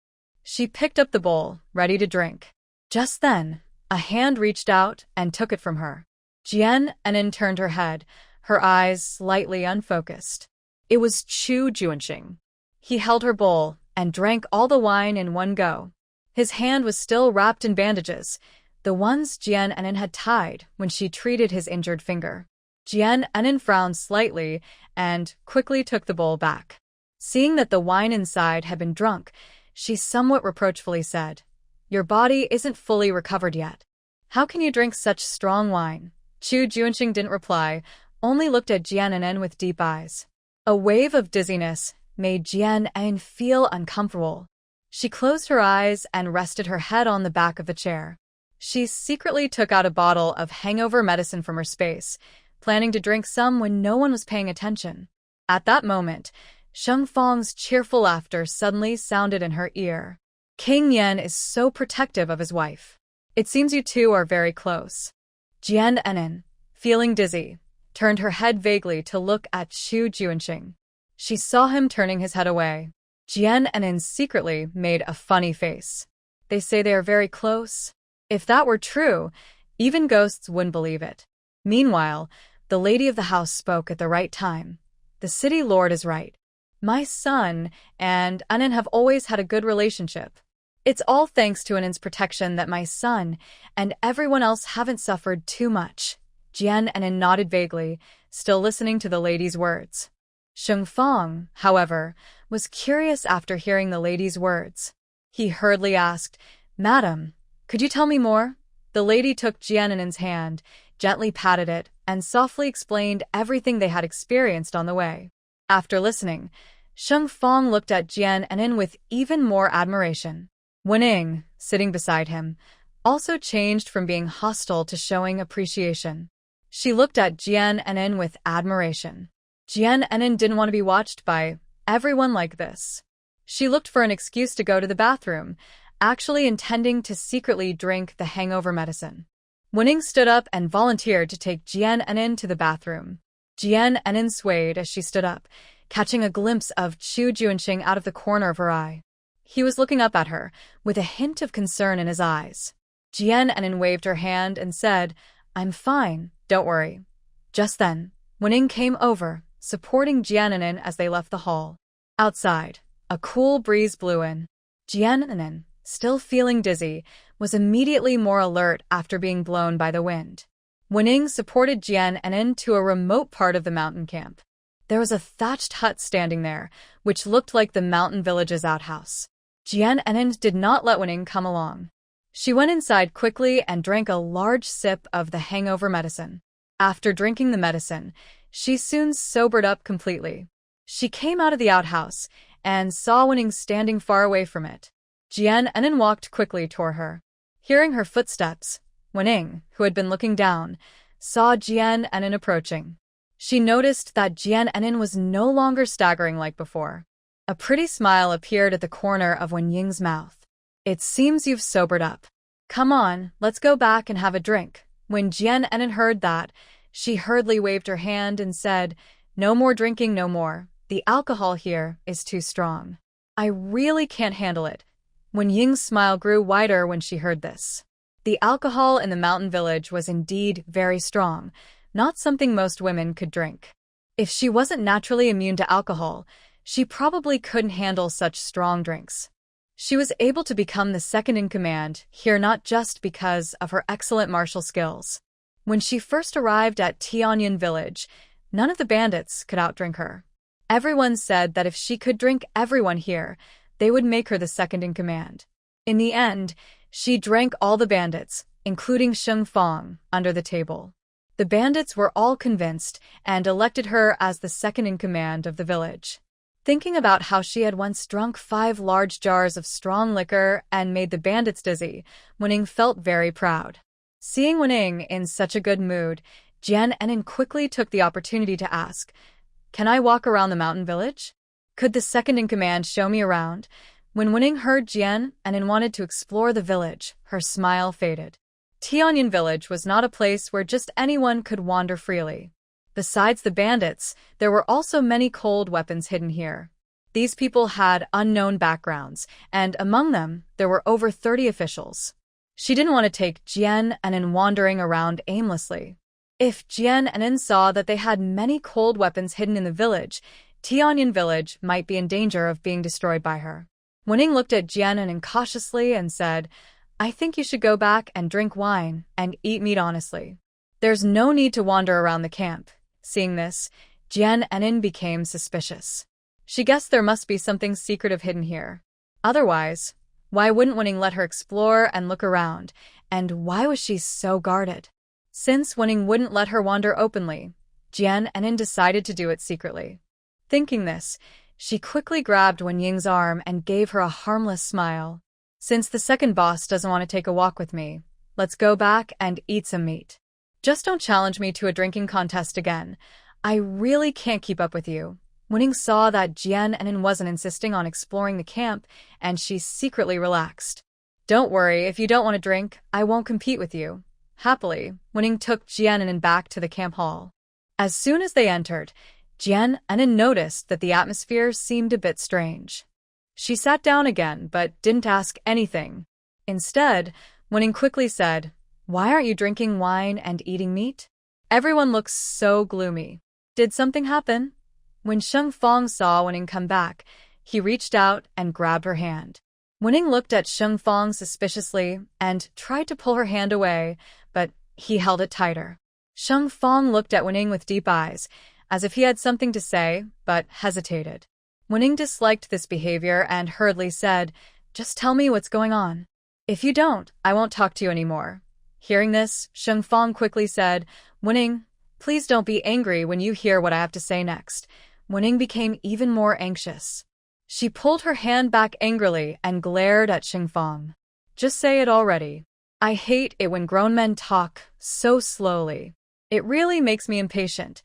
S1: She picked up the bowl, ready to drink. Just then, a hand reached out and took it from her. Jiananen turned her head, her eyes slightly unfocused. It was Chu Junxing. He held her bowl and drank all the wine in one go. His hand was still wrapped in bandages, the ones Jiananen had tied when she treated his injured finger. Jiananen frowned slightly and quickly took the bowl back. Seeing that the wine inside had been drunk, she somewhat reproachfully said, Your body isn't fully recovered yet. How can you drink such strong wine? Chu Junxing didn't reply, only looked at Jiananen with deep eyes. A wave of dizziness made Jiananen feel uncomfortable. She closed her eyes and rested her head on the back of the chair. She secretly took out a bottle of hangover medicine from her space, planning to drink some when no one was paying attention. At that moment, Sheng Fong's cheerful laughter suddenly sounded in her ear. King Yen is so protective of his wife. It seems you two are very close. Jiananen, feeling dizzy, turned her head vaguely to look at Chu Junxing. She saw him turning his head away. Jiananen secretly made a funny face. They say they are very close. If that were true, even ghosts wouldn't believe it. Meanwhile, the lady of the house spoke at the right time. The city lord is right. My son and Anin have always had a good relationship. It's all thanks to Anin's protection that my son and everyone else haven't suffered too much. Jiananen nodded vaguely, still listening to the lady's words. Sheng Fong, however, was curious after hearing the lady's words. He hurriedly asked, Madam, could you tell me more? The lady took Jiananen's hand, gently patted it, and softly explained everything they had experienced on the way. After listening, Sheng Fong looked at Jiananen with even more admiration. Wenning, sitting beside him, also changed from being hostile to showing appreciation. She looked at Jiananen with admiration. Jiananen didn't want to be watched by everyone like this. She looked for an excuse to go to the bathroom, actually intending to secretly drink the hangover medicine. Wenning stood up and volunteered to take Jiananen to the bathroom. Jiananen swayed as she stood up, catching a glimpse of Chu Junxing out of the corner of her eye. He was looking up at her, with a hint of concern in his eyes. Jian Enin waved her hand and said, "I'm fine, don't worry." Just then, Wening came over, supporting Jian Enin as they left the hall. Outside, a cool breeze blew in. Jian Enin, still feeling dizzy, was immediately more alert after being blown by the wind. Wening supported Jian Enin to a remote part of the mountain camp. There was a thatched hut standing there, which looked like the mountain village's outhouse. Jian Enin did not let Wening come along. She went inside quickly and drank a large sip of the hangover medicine. After drinking the medicine, she soon sobered up completely. She came out of the outhouse and saw Wening standing far away from it. Jian Enin walked quickly toward her. Hearing her footsteps, Wening, who had been looking down, saw Jian Enin approaching. She noticed that Jian Enin was no longer staggering like before. A pretty smile appeared at the corner of Wen Ying's mouth. "It seems you've sobered up. Come on, let's go back and have a drink." When Jian Enin heard that, she hurriedly waved her hand and said, "No more drinking, no more. The alcohol here is too strong. I really can't handle it." Wen Ying's smile grew wider when she heard this. The alcohol in the mountain village was indeed very strong, not something most women could drink. If she wasn't naturally immune to alcohol, she probably couldn't handle such strong drinks. She was able to become the second in command here not just because of her excellent martial skills. When she first arrived at Tianyan village, none of the bandits could outdrink her. Everyone said that if she could drink everyone here, they would make her the second in command. In the end, she drank all the bandits, including Sheng Fong, under the table. The bandits were all convinced and elected her as the second in command of the village. Thinking about how she had once drunk 5 large jars of strong liquor and made the bandits dizzy, Wening felt very proud. Seeing Wening in such a good mood, Jian Enin quickly took the opportunity to ask, "Can I walk around the mountain village? Could the second in command show me around?" When Wening heard Jian Enin wanted to explore the village, her smile faded. Tianyan village was not a place where just anyone could wander freely. Besides the bandits, there were also many cold weapons hidden here. These people had unknown backgrounds, and among them, there were over 30 officials. She didn't want to take Jian Enin wandering around aimlessly. If Jian Enin saw that they had many cold weapons hidden in the village, Tianyan village might be in danger of being destroyed by her. Wening looked at Jian Enin cautiously and said, "I think you should go back and drink wine and eat meat honestly. There's no need to wander around the camp." Seeing this, Jian Enin became suspicious. She guessed there must be something secretive hidden here. Otherwise, why wouldn't Wening let her explore and look around, and why was she so guarded? Since Wening wouldn't let her wander openly, Jian Enin decided to do it secretly. Thinking this, she quickly grabbed Wen Ying's arm and gave her a harmless smile. "Since the second boss doesn't want to take a walk with me, let's go back and eat some meat. Just don't challenge me to a drinking contest again. I really can't keep up with you." Wening saw that Jian Enin wasn't insisting on exploring the camp, and she secretly relaxed. "Don't worry, if you don't want to drink, I won't compete with you." Happily, Wening took Jian Enin back to the camp hall. As soon as they entered, Jian Enin noticed that the atmosphere seemed a bit strange. She sat down again, but didn't ask anything. Instead, Wening quickly said, "Why aren't you drinking wine and eating meat? Everyone looks so gloomy. Did something happen?" When Sheng Fong saw Wening come back, he reached out and grabbed her hand. Wening looked at Sheng Fong suspiciously and tried to pull her hand away, but he held it tighter. Sheng Fong looked at Wening with deep eyes, as if he had something to say, but hesitated. Wening disliked this behavior and hurriedly said, "Just tell me what's going on. If you don't, I won't talk to you anymore." Hearing this, Sheng Fong quickly said, "Wening, please don't be angry when you hear what I have to say next." Wening became even more anxious. She pulled her hand back angrily and glared at Sheng Fong. "Just say it already. I hate it when grown men talk so slowly. It really makes me impatient."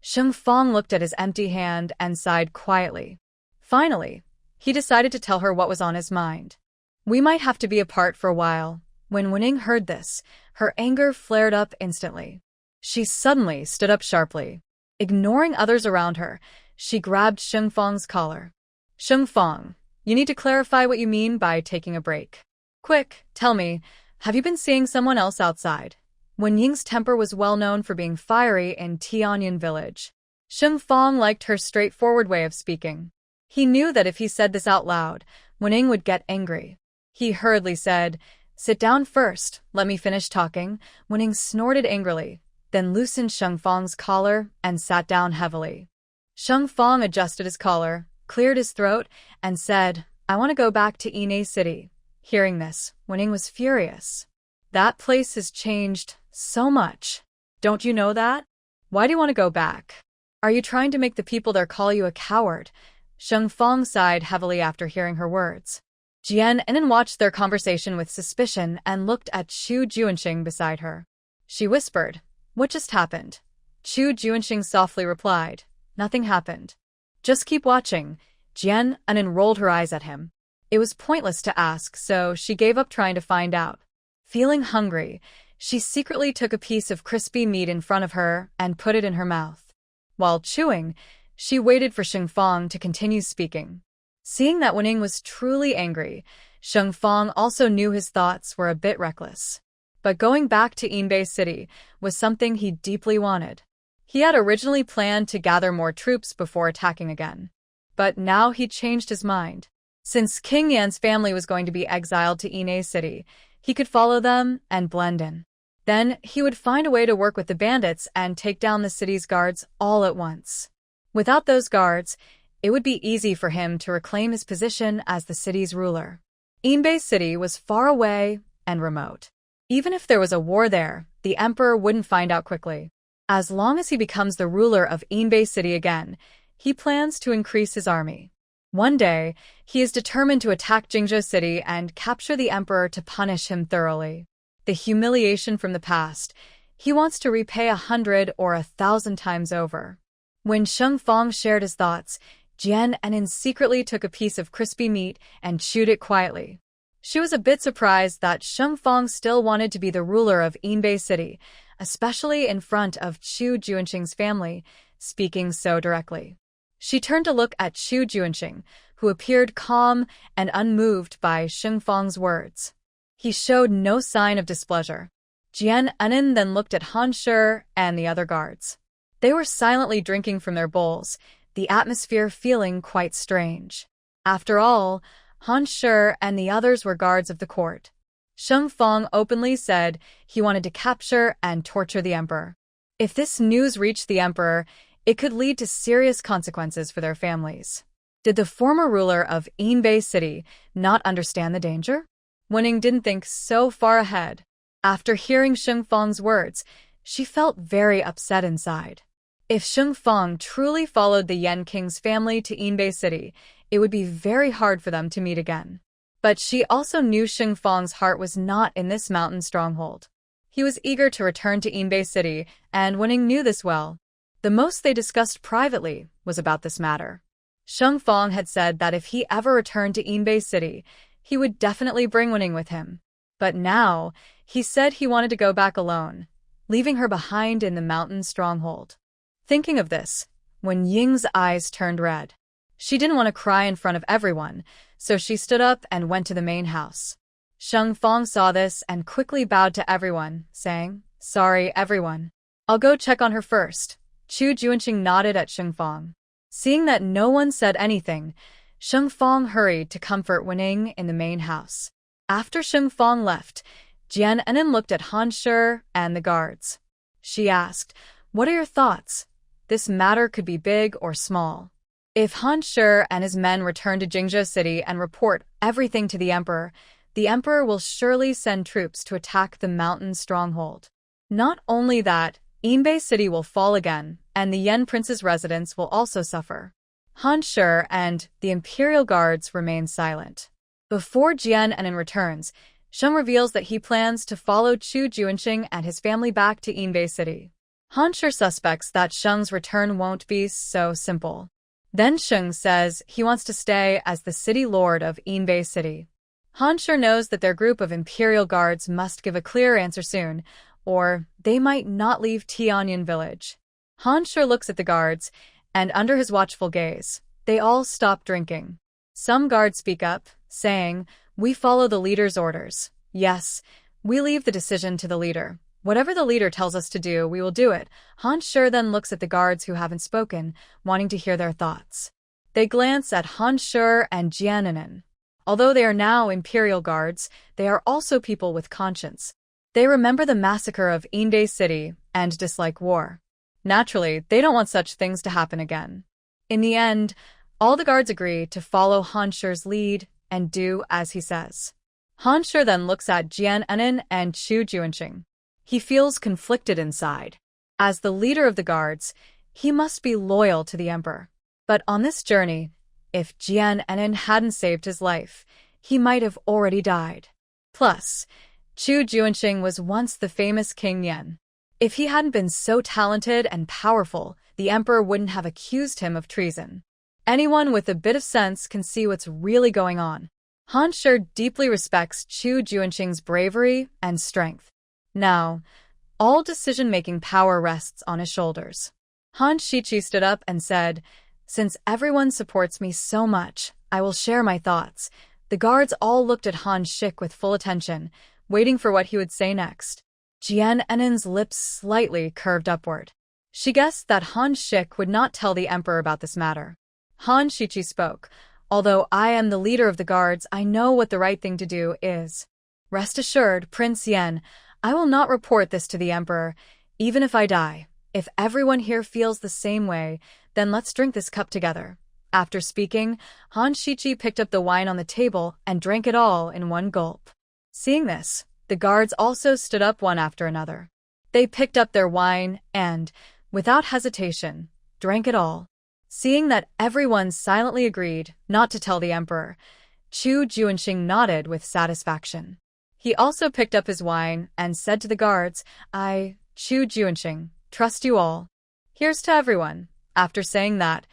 S1: Sheng Fong looked at his empty hand and sighed quietly. Finally, he decided to tell her what was on his mind. "We might have to be apart for a while." When Wening heard this, her anger flared up instantly. She suddenly stood up sharply. Ignoring others around her, she grabbed Sheng Fong's collar. "Sheng Fong, You need to clarify what you mean by taking a break. Quick, tell me, have you been seeing someone else outside? Wen Ying's temper was well known for being fiery in Tianyan village. Sheng Fong liked her straightforward way of speaking. He knew that if he said this out loud, Wen Ying would get angry. He hurriedly said, "Sit down first, let me finish talking." Wen Ying snorted angrily, then loosened Sheng Fong's collar and sat down heavily. Sheng Fong adjusted his collar, cleared his throat, and said, "I want to go back to Inbeay City." Hearing this, Wen Ying was furious. That place has changed so much. Don't you know that? Why do you want to go back? Are you trying to make the people there call you a coward? Sheng Fong sighed heavily after hearing her words. Jian Enin watched their conversation with suspicion and looked at Chu Junxing beside her. She whispered, "What just happened?" Chu Junxing softly replied, "Nothing happened. Just keep watching." Jian Enin rolled her eyes at him. It was pointless to ask, so she gave up trying to find out. Feeling hungry, she secretly took a piece of crispy meat in front of her and put it in her mouth. While chewing, she waited for Sheng Fong to continue speaking. Seeing that Wen Ying was truly angry, Sheng Fong also knew his thoughts were a bit reckless. But going back to Inbeay City was something he deeply wanted. He had originally planned to gather more troops before attacking again. But now he changed his mind. Since King Yan's family was going to be exiled to Inbeay City, he could follow them and blend in. Then he would find a way to work with the bandits and take down the city's guards all at once. Without those guards, it would be easy for him to reclaim his position as the city's ruler. Inbeay City was far away and remote. Even if there was a war there, the emperor wouldn't find out quickly. As long as he becomes the ruler of Inbeay City again, he plans to increase his army. One day, he is determined to attack Jingzhou City and capture the emperor to punish him thoroughly. The humiliation from the past, he wants to repay 100 or 1,000 times over. When Sheng Fong shared his thoughts, Jian Enin secretly took a piece of crispy meat and chewed it quietly. She was a bit surprised that Sheng Fong still wanted to be the ruler of Inbeay City, especially in front of Chu Junxing's family, speaking so directly. She turned to look at Chu Junxing, who appeared calm and unmoved by Sheng Fong's words. He showed no sign of displeasure. Jian Enin then looked at Han Shi and the other guards. They were silently drinking from their bowls, the atmosphere feeling quite strange. After all, Han Shi and the others were guards of the court. Sheng Fong openly said he wanted to capture and torture the emperor. If this news reached the emperor, it could lead to serious consequences for their families. Did the former ruler of Inbeay City not understand the danger? Wen Ying didn't think so far ahead. After hearing Sheng Fong's words, she felt very upset inside. If Sheng Fong truly followed the Yan King's family to Inbeay City, it would be very hard for them to meet again. But she also knew Sheng Fong's heart was not in this mountain stronghold. He was eager to return to Inbeay City, and Wen Ying knew this well. The most they discussed privately was about this matter. Sheng Fong had said that if he ever returned to Inbeay City, he would definitely bring Wen Ying with him. But now, he said he wanted to go back alone, leaving her behind in the mountain stronghold. Thinking of this, Wen Ying's eyes turned red. She didn't want to cry in front of everyone, so she stood up and went to the main house. Sheng Fong saw this and quickly bowed to everyone, saying, "Sorry, everyone. I'll go check on her first." Chu Junxing nodded at Sheng Fong. Seeing that no one said anything, Sheng Fong hurried to comfort Wen Ying in the main house. After Sheng Fong left, Jian Enin looked at Han Shi and the guards. She asked, "What are your thoughts? This matter could be big or small. If Han Shi and his men return to Jingzhou City and report everything to the emperor will surely send troops to attack the mountain stronghold. Not only that, Inbeay City will fall again, and the Yan Prince's residence will also suffer." Han Shi and the Imperial guards remain silent. Before Jian Enin returns, Sheng reveals that he plans to follow Chu Junxing and his family back to Inbeay City. Han Shi suspects that Sheng's return won't be so simple. Then Sheng says he wants to stay as the city lord of Inbeay City. Han Shi knows that their group of Imperial guards must give a clear answer soon, or they might not leave Tianyan village. Han Shi looks at the guards, and under his watchful gaze, they all stop drinking. Some guards speak up, saying, "We follow the leader's orders." Yes, we leave the decision to the leader. Whatever the leader tells us to do, we will do it. Han Shi then looks at the guards who haven't spoken, wanting to hear their thoughts. They glance at Han Shi and Jiananen. Although they are now Imperial guards, they are also people with conscience. They remember the massacre of Inbeay City and dislike war. Naturally, they don't want such things to happen again. In the end, all the guards agree to follow Han Shi's lead and do as he says. Han Shi then looks at Jiananen and Chu Junxing. He feels conflicted inside. As the leader of the guards, he must be loyal to the emperor. But on this journey, if Jiananen hadn't saved his life, he might have already died. Plus, Chu Junxing was once the famous King Yan. If he hadn't been so talented and powerful, the emperor wouldn't have accused him of treason. Anyone with a bit of sense can see what's really going on. Han Shi deeply respects Chu Junxing's bravery and strength. Now, all decision-making power rests on his shoulders. Han Shi stood up and said, "Since everyone supports me so much, I will share my thoughts." The guards all looked at Han Shi with full attention, waiting for what he would say next. Jianenen's lips slightly curved upward. She guessed that Han Shi would not tell the emperor about this matter. Han Shi spoke, "Although I am the leader of the guards, I know what the right thing to do is. Rest assured, Prince Yan, I will not report this to the emperor, even if I die. If everyone here feels the same way, then let's drink this cup together." After speaking, Han Shi picked up the wine on the table and drank it all in one gulp. Seeing this, the guards also stood up one after another. They picked up their wine and, without hesitation, drank it all. Seeing that everyone silently agreed not to tell the emperor, Chu Junxing nodded with satisfaction. He also picked up his wine and said to the guards, "I, Chu Junxing, trust you all. Here's to everyone." After saying that,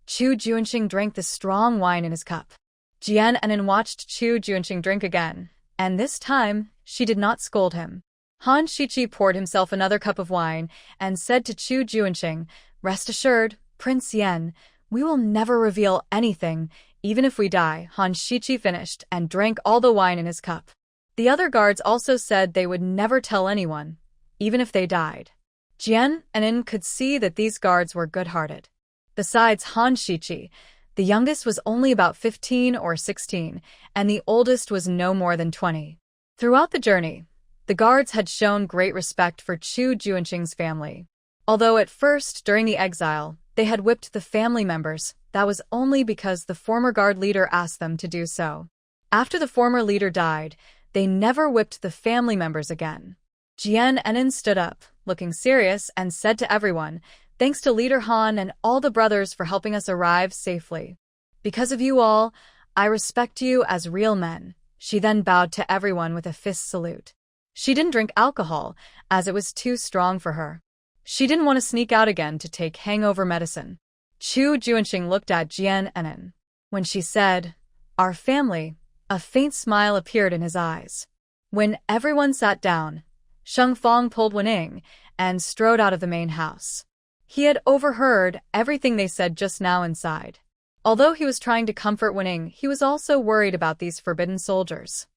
S1: Chu Junxing drank the strong wine in his cup. Jiananen watched Chu Junxing drink again, and this time, she did not scold him. Han Shi poured himself another cup of wine and said to Chu Junxing, "Rest assured, Prince Yan, we will never reveal anything, even if we die." Han Shi finished and drank all the wine in his cup. The other guards also said they would never tell anyone, even if they died. Jiananen could see that these guards were good-hearted. Besides Han Shi, the youngest was only about 15 or 16, and the oldest was no more than 20. Throughout the journey, the guards had shown great respect for Chu Junxing's family. Although at first, during the exile, they had whipped the family members, that was only because the former guard leader asked them to do so. After the former leader died, they never whipped the family members again. Jiananen stood up, looking serious, and said to everyone, "Thanks to Leader Han and all the brothers for helping us arrive safely. Because of you all, I respect you as real men." She then bowed to everyone with a fist salute. She didn't drink alcohol, as it was too strong for her. She didn't want to sneak out again to take hangover medicine. Chu Junxing looked at Jiananen. When she said, "Our family," a faint smile appeared in his eyes. When everyone sat down, Sheng Fong pulled Wening and strode out of the main house. He had overheard everything they said just now inside. Although he was trying to comfort Wening, he was also worried about these forbidden soldiers.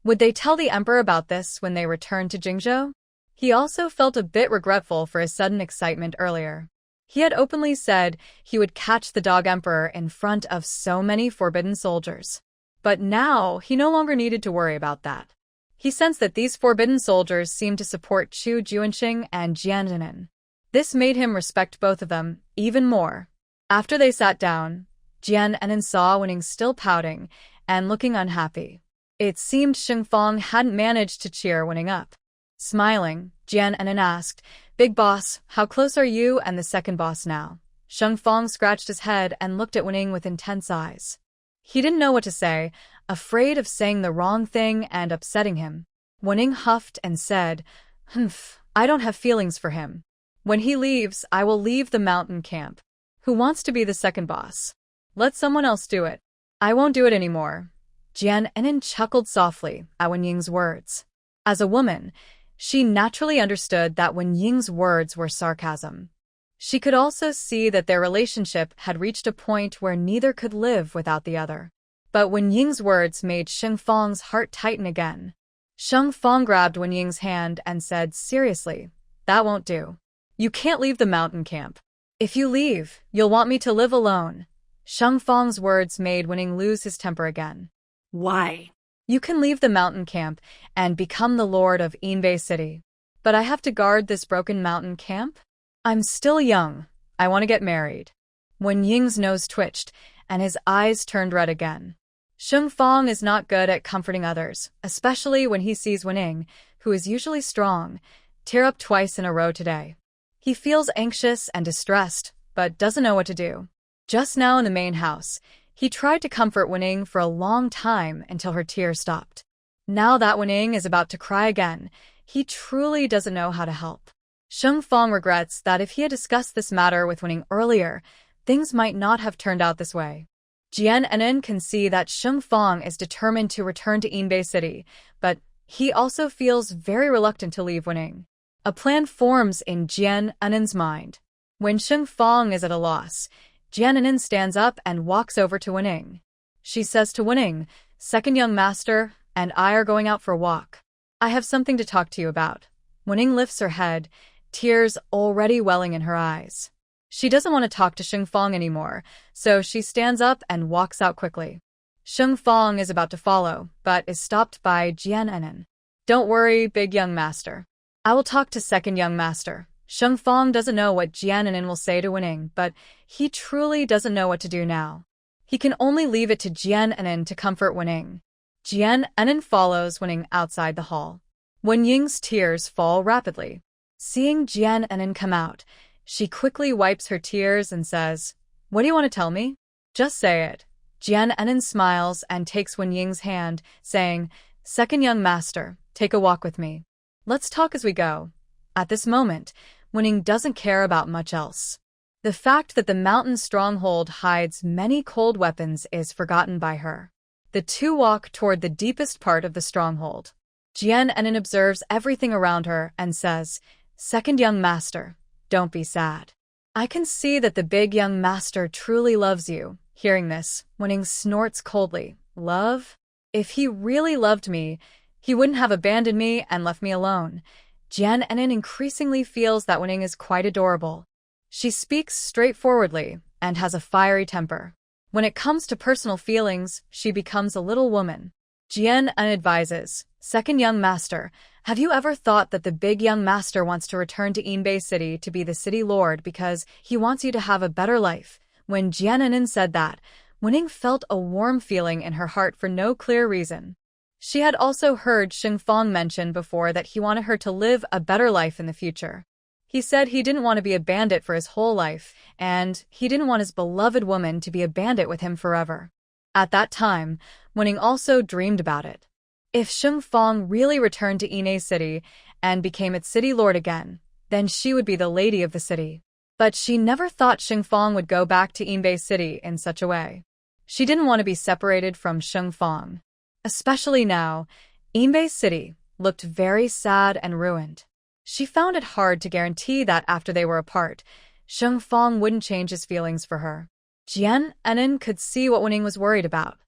S1: Would they tell the emperor about this when they returned to Jingzhou? He also felt a bit regretful for his sudden excitement earlier. He had openly said he would catch the dog emperor in front of so many forbidden soldiers. But now, he no longer needed to worry about that. He sensed that these forbidden soldiers seemed to support Chu Junxing and Jiananen. This made him respect both of them even more. After they sat down, Jiananen saw Wening still pouting and looking unhappy. It seemed Sheng Fong hadn't managed to cheer Wening up. Smiling, Jiananen asked, "Big boss, how close are you and the second boss now?" Sheng Fong scratched his head and looked at Wening with intense eyes. He didn't know what to say, afraid of saying the wrong thing and upsetting him. Wening huffed and said, "Humph, I don't have feelings for him. When he leaves, I will leave the mountain camp. Who wants to be the second boss? Let someone else do it. I won't do it anymore." Jiananen chuckled softly at Wen Ying's words. As a woman, she naturally understood that Wen Ying's words were sarcasm. She could also see that their relationship had reached a point where neither could live without the other. But Wen Ying's words made Sheng Fang's heart tighten again. Sheng Fang grabbed Wen Ying's hand and said, "Seriously, that won't do. You can't leave the mountain camp. If you leave, you'll want me to live alone." Sheng Fang's words made Wen Ying lose his temper again.
S2: Why?
S1: "You can leave the mountain camp and become the lord of Inbeay City. But I have to guard this broken mountain camp? I'm still young. I want to get married." Wen Ying's nose twitched, and his eyes turned red again. Sheng Fang is not good at comforting others, especially when he sees Wen Ying, who is usually strong, tear up twice in a row today. He feels anxious and distressed, but doesn't know what to do. Just now in the main house, he tried to comfort Wen Ying for a long time until her tears stopped. Now that Wen Ying is about to cry again, he truly doesn't know how to help. Sheng Fang regrets that if he had discussed this matter with Wen Ying earlier, things might not have turned out this way. Jian Enin can see that Sheng Fang is determined to return to Inbeay City, but he also feels very reluctant to leave Wen Ying. A plan forms in Jian Enin's mind. When Sheng Fang is at a loss, Jian Enin stands up and walks over to Wen Ying. She says to Wen Ying, "Second young master and I are going out for a walk. I have something to talk to you about." Wen Ying lifts her head, tears already welling in her eyes. She doesn't want to talk to Sheng Fang anymore, so she stands up and walks out quickly. Sheng Fang is about to follow, but is stopped by Jian Enin. "Don't worry, big young master. I will talk to second young master." Sheng Fang doesn't know what Jian Enin will say to Wen Ying, but he truly doesn't know what to do now. He can only leave it to Jian Enin to comfort Wen Ying. Jian Enin follows Wen Ying outside the hall. Wen Ying's tears fall rapidly. Seeing Jian Enin come out, she quickly wipes her tears and says, "What do you want to tell me? Just say it." Jian Enin smiles and takes Wen Ying's hand, saying, "Second young master, take a walk with me. Let's talk as we go." At this moment, Wen Ying doesn't care about much else. The fact that the mountain stronghold hides many cold weapons is forgotten by her. The two walk toward the deepest part of the stronghold. Jian Enin observes everything around her and says, "Second young master, don't be sad. I can see that the big young master truly loves you." Hearing this, Wen Ying snorts coldly. "Love? If he really loved me, he wouldn't have abandoned me and left me alone." Jian Enin increasingly feels that Wen Ying is quite adorable. She speaks straightforwardly and has a fiery temper. When it comes to personal feelings, she becomes a little woman. Jian Enin advises, "Second young master, have you ever thought that the big young master wants to return to Inbeay City to be the city lord because he wants you to have a better life?" When Jian Enin said that, Wen Ying felt a warm feeling in her heart for no clear reason. She had also heard Sheng Fang mention before that he wanted her to live a better life in the future. He said he didn't want to be a bandit for his whole life, and he didn't want his beloved woman to be a bandit with him forever. At that time, Wen Ying also dreamed about it. If Sheng Fang really returned to Inbeay City and became its city lord again, then she would be the lady of the city. But she never thought Sheng Fang would go back to Inbeay City in such a way. She didn't want to be separated from Sheng Fang. Especially now, Inbeay City looked very sad and ruined. She found it hard to guarantee that after they were apart, Sheng Fang wouldn't change his feelings for her. Jian Enin could see what Wen Ying was worried about.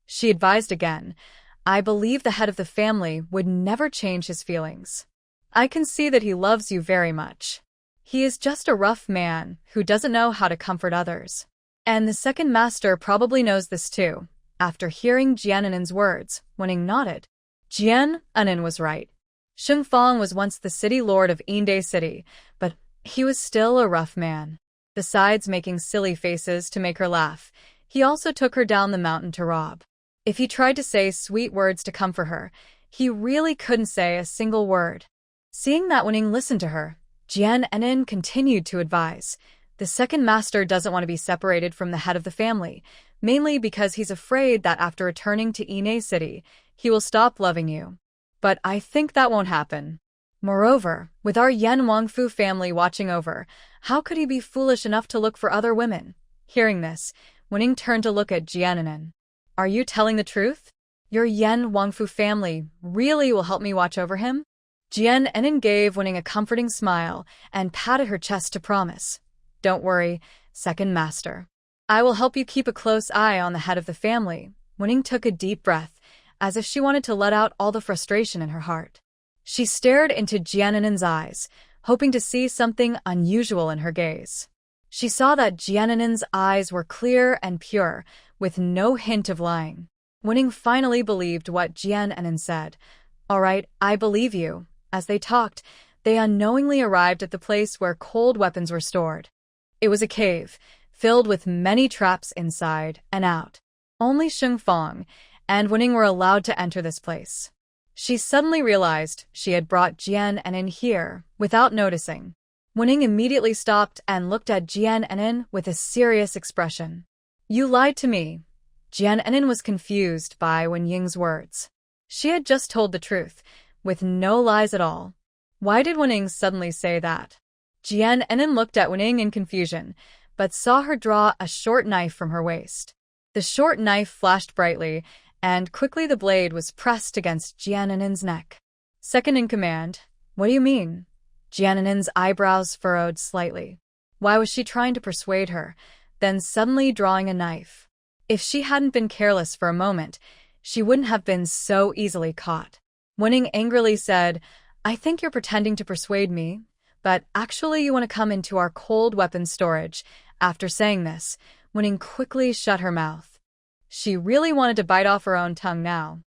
S1: She advised again, "I believe the head of the family would never change his feelings. I can see that he loves you very much. He is just a rough man who doesn't know how to comfort others." And the second master probably knows this too. After hearing Jian Enin's words, Wen Ying nodded. Jian Enin was right. Sheng Fang was once the city lord of Inbeay City, but he was still a rough man. Besides making silly faces to make her laugh, he also took her down the mountain to rob. If he tried to say sweet words to comfort her, he really couldn't say a single word. Seeing that Wen Ying listened to her, Jian Enin continued to advise, "The second master doesn't want to be separated from the head of the family, mainly because he's afraid that after returning to Inbeay City, he will stop loving you. But I think that won't happen. Moreover, with our Yan Wangfu family watching over, how could he be foolish enough to look for other women?" Hearing this, Wen Ying turned to look at Jian Enin. "Are you telling the truth? Your Yan Wangfu family really will help me watch over him?" Jian Enin gave Wen Ying a comforting smile and patted her chest to promise. "Don't worry, second master. I will help you keep a close eye on the head of the family. Wenning took a deep breath, as if she wanted to let out all the frustration in her heart. She stared into Jiananin's eyes, hoping to see something unusual in her gaze. She saw that Jiananin's eyes were clear and pure, with no hint of lying. Wenning finally believed what Jiananin said. "All right, I believe you." As they talked, they unknowingly arrived at the place where cold weapons were stored. It was a cave, filled with many traps inside and out. Only Shengfang and Wenning were allowed to enter this place. She suddenly realized she had brought Jiananin here without noticing. Wenning immediately stopped and looked at Jiananin with a serious expression. "You lied to me." Jiananin was confused by Wen Ying's words. She had just told the truth, with no lies at all. Why did Wen Ying suddenly say that? Jiananin looked at Wen Ying in confusion, but saw her draw a short knife from her waist. The short knife flashed brightly, and quickly the blade was pressed against Jiananin's neck. "Second in command, what do you mean?" Jiananin's eyebrows furrowed slightly. Why was she trying to persuade her, then suddenly drawing a knife? If she hadn't been careless for a moment, she wouldn't have been so easily caught. Wen Ying angrily said, "I think you're pretending to persuade me, but actually you want to come into our cold weapons storage." After saying this, Wen Ying quickly shut her mouth. She really wanted to bite off her own tongue now.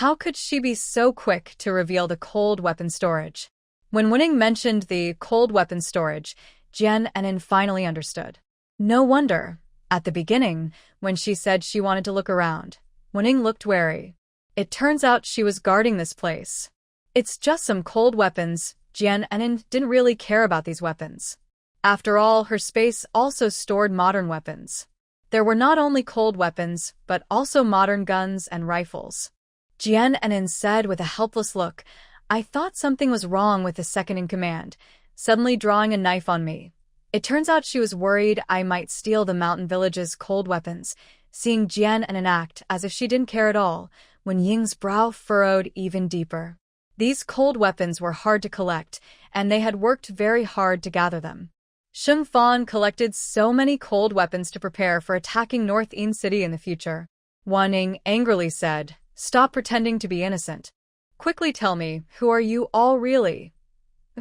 S1: How could she be so quick to reveal the cold weapon storage? When Wen Ying mentioned the cold weapon storage, Jiananin finally understood. No wonder. At the beginning, when she said she wanted to look around, Wen Ying looked wary. It turns out she was guarding this place. It's just some cold weapons. Jiananin didn't really care about these weapons. After all, her space also stored modern weapons. There were not only cold weapons, but also modern guns and rifles. Jiananin said with a helpless look, "I thought something was wrong with the second-in-command, suddenly drawing a knife on me." It turns out she was worried I might steal the mountain village's cold weapons. Seeing Jiananin act as if she didn't care at all, Wen Ying's brow furrowed even deeper. These cold weapons were hard to collect, and they had worked very hard to gather them. Shengfang collected so many cold weapons to prepare for attacking North Yin City in the future. Wen Ying angrily said, "Stop pretending to be innocent. Quickly tell me, who are you all really?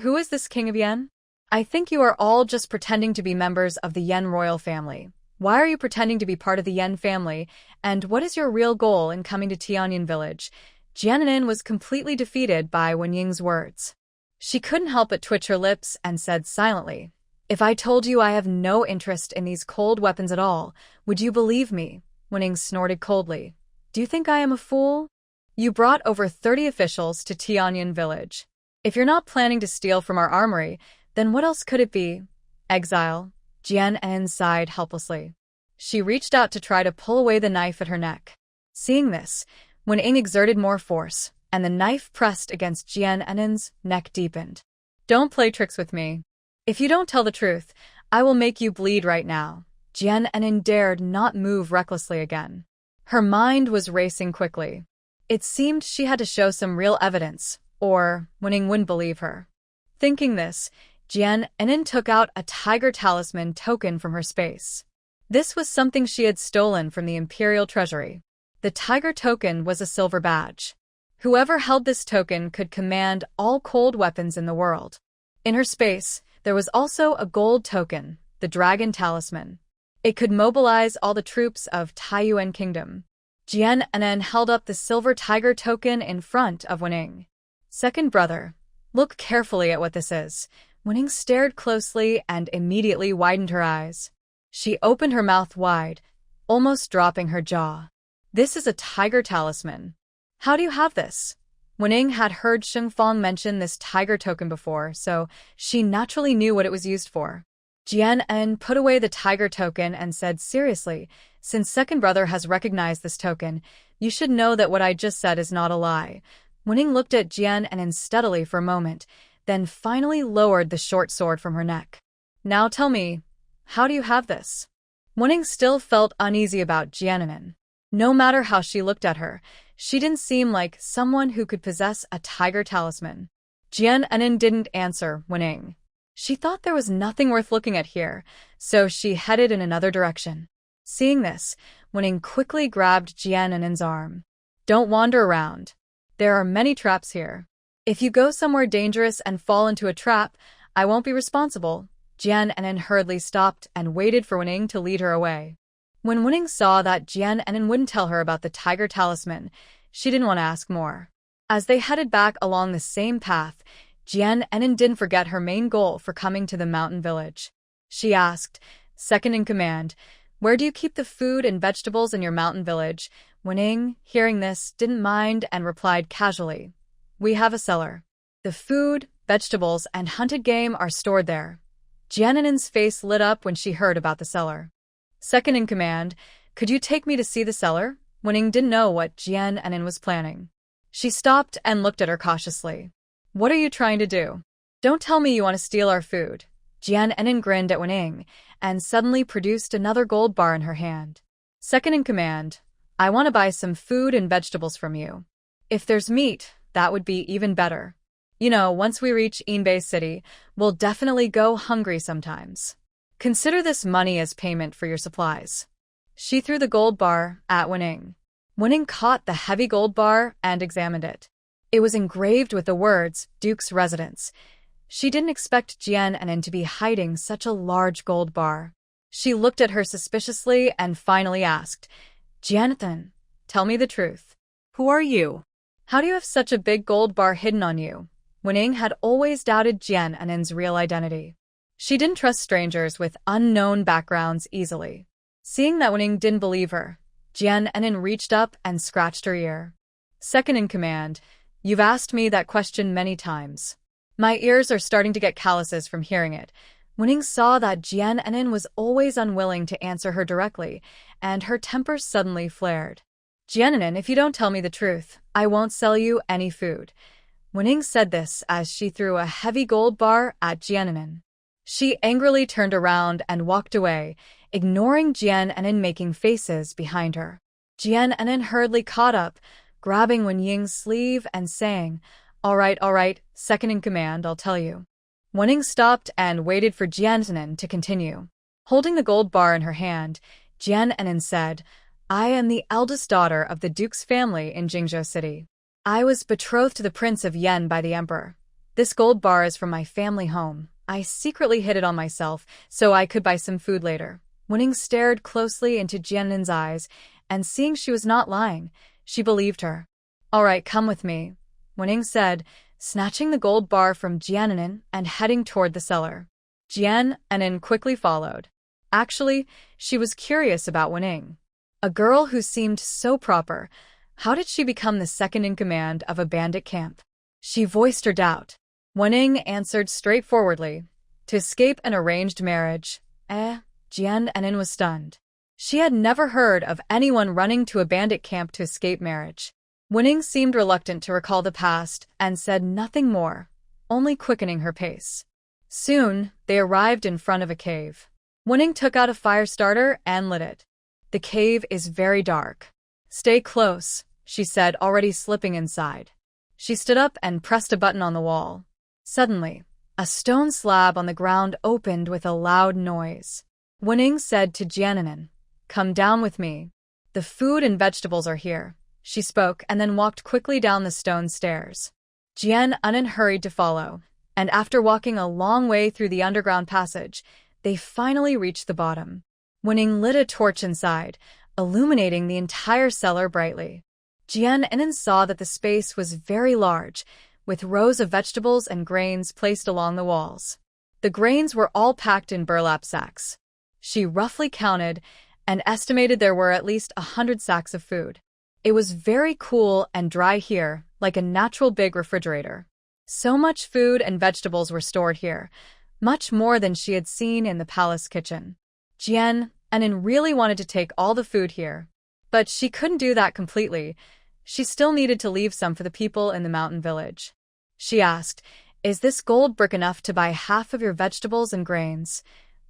S1: Who is this King of Yen? I think you are all just pretending to be members of the Yen royal family. Why are you pretending to be part of the Yen family, and what is your real goal in coming to Tianyin village?" Jiananin was completely defeated by Wen Ying's words. She couldn't help but twitch her lips and said silently, "If I told you I have no interest in these cold weapons at all, would you believe me?" Wen Ying snorted coldly. "Do you think I am a fool? You brought over 30 officials to Tianyin village. If you're not planning to steal from our armory, then what else could it be?" "Exile." Jiananin sighed helplessly. She reached out to try to pull away the knife at her neck. Seeing this, Wen Ying exerted more force, and the knife pressed against Jiananin's neck deepened. "Don't play tricks with me. If you don't tell the truth, I will make you bleed right now." Jiananin dared not move recklessly again. Her mind was racing quickly. It seemed she had to show some real evidence, or Wen Ying wouldn't believe her. Thinking this, Jiananin took out a tiger talisman token from her space. This was something she had stolen from the Imperial treasury. The tiger token was a silver badge. Whoever held this token could command all cold weapons in the world. In her space, there was also a gold token, the dragon talisman. It could mobilize all the troops of Taiyuan Kingdom. Jiananin held up the silver tiger token in front of Wen Ying. "Second brother, look carefully at what this is." Wen Ying stared closely and immediately widened her eyes. She opened her mouth wide, almost dropping her jaw. "This is a tiger talisman. How do you have this?" Wen Ying had heard Shengfang mention this tiger token before, so she naturally knew what it was used for. Jiananin put away the tiger token and said seriously, "Since second brother has recognized this token, you should know that what I just said is not a lie." Wen Ying looked at Jiananin steadily for a moment, then finally lowered the short sword from her neck. "Now tell me, how do you have this?" Wen Ying still felt uneasy about Jiananin. No matter how she looked at her, she didn't seem like someone who could possess a tiger talisman. Jiananin didn't answer Wen Ying. She thought there was nothing worth looking at here, so she headed in another direction. Seeing this, Wening quickly grabbed Jiannin's arm. Don't wander around. There are many traps here. If you go somewhere dangerous and fall into a trap, I won't be responsible. Jiannin hurriedly stopped and waited for Wening to lead her away. When Wening saw that Jiannin wouldn't tell her about the tiger talisman, she didn't want to ask more. As they headed back along the same path, Jiannin didn't forget her main goal for coming to the mountain village. She asked, second in command, "Where do you keep the food and vegetables in your mountain village?" Wening, hearing this, didn't mind and replied casually, "We have a cellar. The food, vegetables, and hunted game are stored there." Jiannin's face lit up when she heard about the cellar. Second in command, "Could you take me to see the cellar?" Wening didn't know what Jiannin was planning. She stopped and looked at her cautiously. "What are you trying to do? Don't tell me you want to steal our food." Jiannin grinned at Wening and suddenly produced another gold bar in her hand. "Second in command, I want to buy some food and vegetables from you. If there's meat, that would be even better. You know, once we reach Inbeay City, we'll definitely go hungry sometimes. Consider this money as payment for your supplies." She threw the gold bar at Wening. Wening caught the heavy gold bar and examined it. It was engraved with the words, "Duke's Residence." She didn't expect Jiannin to be hiding such a large gold bar. She looked at her suspiciously and finally asked, "Jiannin, tell me the truth.
S2: Who are you?
S1: How do you have such a big gold bar hidden on you?" Wening had always doubted Jiannin's real identity. She didn't trust strangers with unknown backgrounds easily. Seeing that Wening didn't believe her, Jiannin reached up and scratched her ear. "Second in command, you've asked me that question many times. My ears are starting to get calluses from hearing it." Wening saw that Jiannin was always unwilling to answer her directly, and her temper suddenly flared. "Jiannin, if you don't tell me the truth, I won't sell you any food." Wening said this as she threw a heavy gold bar at Jiannin. She angrily turned around and walked away, ignoring Jiannin making faces behind her. Jiannin hurriedly caught up, grabbing Wenying's sleeve and saying, all right, second in command, I'll tell you." Wening stopped and waited for Jiannin to continue. Holding the gold bar in her hand, Jiannin said, "I am the eldest daughter of the Duke's family in Jingzhou City. I was betrothed to the Prince of Yen by the Emperor. This gold bar is from my family home. I secretly hid it on myself so I could buy some food later." Wening stared closely into Jiannin's eyes, and seeing she was not lying, she believed her. "All right, come with me," Wening said, snatching the gold bar from Jiannin and heading toward the cellar. Jiannin quickly followed. Actually, she was curious about Wening. A girl who seemed so proper, how did she become the second in command of a bandit camp? She voiced her doubt. Wening answered straightforwardly, "To escape an arranged marriage." Jiannin was stunned. She had never heard of anyone running to a bandit camp to escape marriage. Wening seemed reluctant to recall the past and said nothing more, only quickening her pace. Soon, they arrived in front of a cave. Wening took out a fire starter and lit it. "The cave is very dark. Stay close," she said, already slipping inside. She stood up and pressed a button on the wall. Suddenly, a stone slab on the ground opened with a loud noise. Wening said to Jiannin, "Come down with me. The food and vegetables are here." She spoke and then walked quickly down the stone stairs. Jiannin hurried to follow, and after walking a long way through the underground passage, they finally reached the bottom. Wening lit a torch inside, illuminating the entire cellar brightly. Jiannin saw that the space was very large, with rows of vegetables and grains placed along the walls. The grains were all packed in burlap sacks. She roughly counted and estimated there were at least 100 sacks of food. It was very cool and dry here, like a natural big refrigerator. So much food and vegetables were stored here, much more than she had seen in the palace kitchen. Jiannin really wanted to take all the food here, but she couldn't do that completely. She still needed to leave some for the people in the mountain village. She asked, "Is this gold brick enough to buy half of your vegetables and grains?"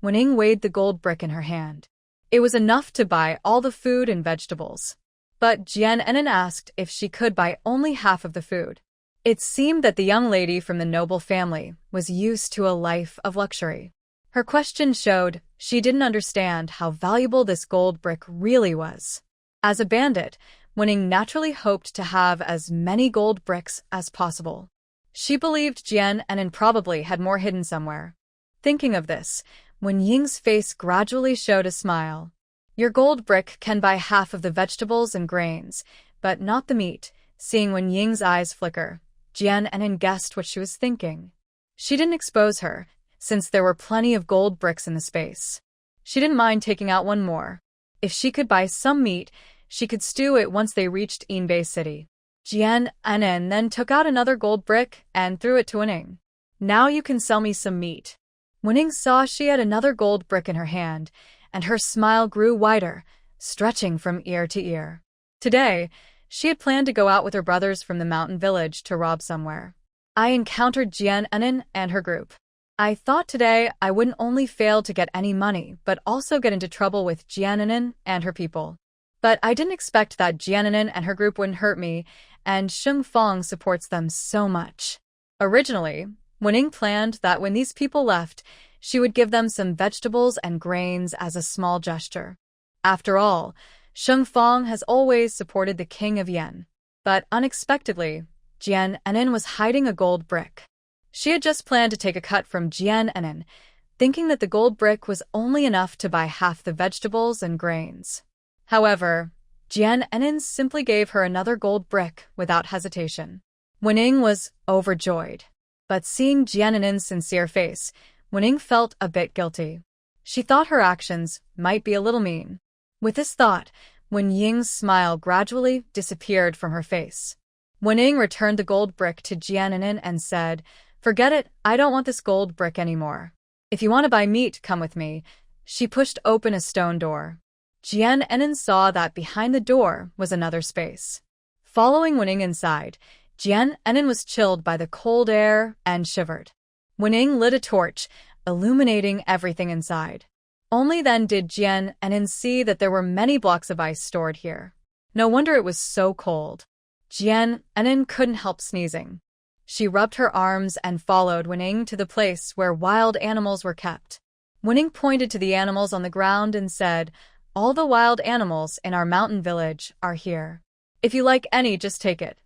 S1: Wening weighed the gold brick in her hand. It was enough to buy all the food and vegetables. But Jiannin asked if she could buy only half of the food. It seemed that the young lady from the noble family was used to a life of luxury. Her question showed she didn't understand how valuable this gold brick really was. As a bandit, Wenning naturally hoped to have as many gold bricks as possible. She believed Jian Enin probably had more hidden somewhere. Thinking of this, Wen Ying's face gradually showed a smile. Your gold brick can buy half of the vegetables and grains, but not the meat. Seeing Wen Ying's eyes flicker, Jian Enin guessed what she was thinking. She didn't expose her, since there were plenty of gold bricks in the space. She didn't mind taking out one more. If she could buy some meat, she could stew it once they reached Inbeay City. Jian Enin then took out another gold brick and threw it to Wenning. Now you can sell me some meat. Wenning saw she had another gold brick in her hand, and her smile grew wider, stretching from ear to ear. Today, she had planned to go out with her brothers from the mountain village to rob somewhere. I encountered Jian Enin and her group. I thought today I wouldn't only fail to get any money, but also get into trouble with Jian Enin and her people. But I didn't expect that Jian Enin and her group wouldn't hurt me, and Sheng Fang supports them so much. Originally, Wenning planned that when these people left, she would give them some vegetables and grains as a small gesture. After all, Sheng Fang has always supported the King of Yen. But unexpectedly, Jian Enin was hiding a gold brick. She had just planned to take a cut from Jian Enin, thinking that the gold brick was only enough to buy half the vegetables and grains. However, Jian Enin simply gave her another gold brick without hesitation. Wenning was overjoyed. But seeing Jian Enin's sincere face, Wenning felt a bit guilty. She thought her actions might be a little mean. With this thought, Wen Ying's smile gradually disappeared from her face. Wenning returned the gold brick to Jian Enin and said, "Forget it, I don't want this gold brick anymore. If you want to buy meat, come with me." She pushed open a stone door. Jian Enin saw that behind the door was another space. Following Wenning inside, Jian Enin was chilled by the cold air and shivered. Wenning lit a torch, illuminating everything inside. Only then did Jian Enin see that there were many blocks of ice stored here. No wonder it was so cold. Jian Enin couldn't help sneezing. She rubbed her arms and followed Wenning to the place where wild animals were kept. Wenning pointed to the animals on the ground and said, "All the wild animals in our mountain village are here. If you like any, just take it."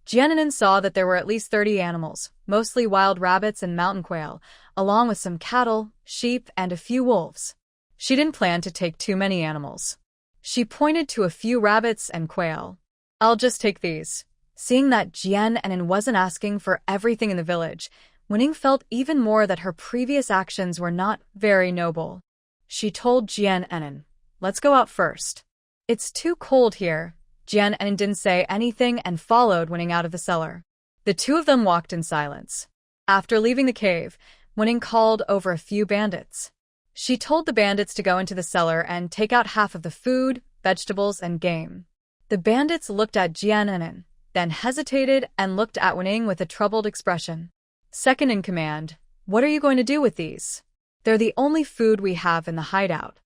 S1: Jian Enin saw that there were at least 30 animals, mostly wild rabbits and mountain quail, along with some cattle, sheep, and a few wolves. She didn't plan to take too many animals. She pointed to a few rabbits and quail. "I'll just take these." Seeing that Jian Enin wasn't asking for everything in the village, Wenning felt even more that her previous actions were not very noble. She told Jian Enin, "Let's go out first." "It's too cold here." Jian Enin didn't say anything and followed Wenning out of the cellar. The two of them walked in silence. After leaving the cave, Wenning called over a few bandits. She told the bandits to go into the cellar and take out half of the food, vegetables, and game. The bandits looked at Jian Enin, then hesitated and looked at Wenning with a troubled expression. "Second in command, what are you going to do with these? They're the only food we have in the hideout."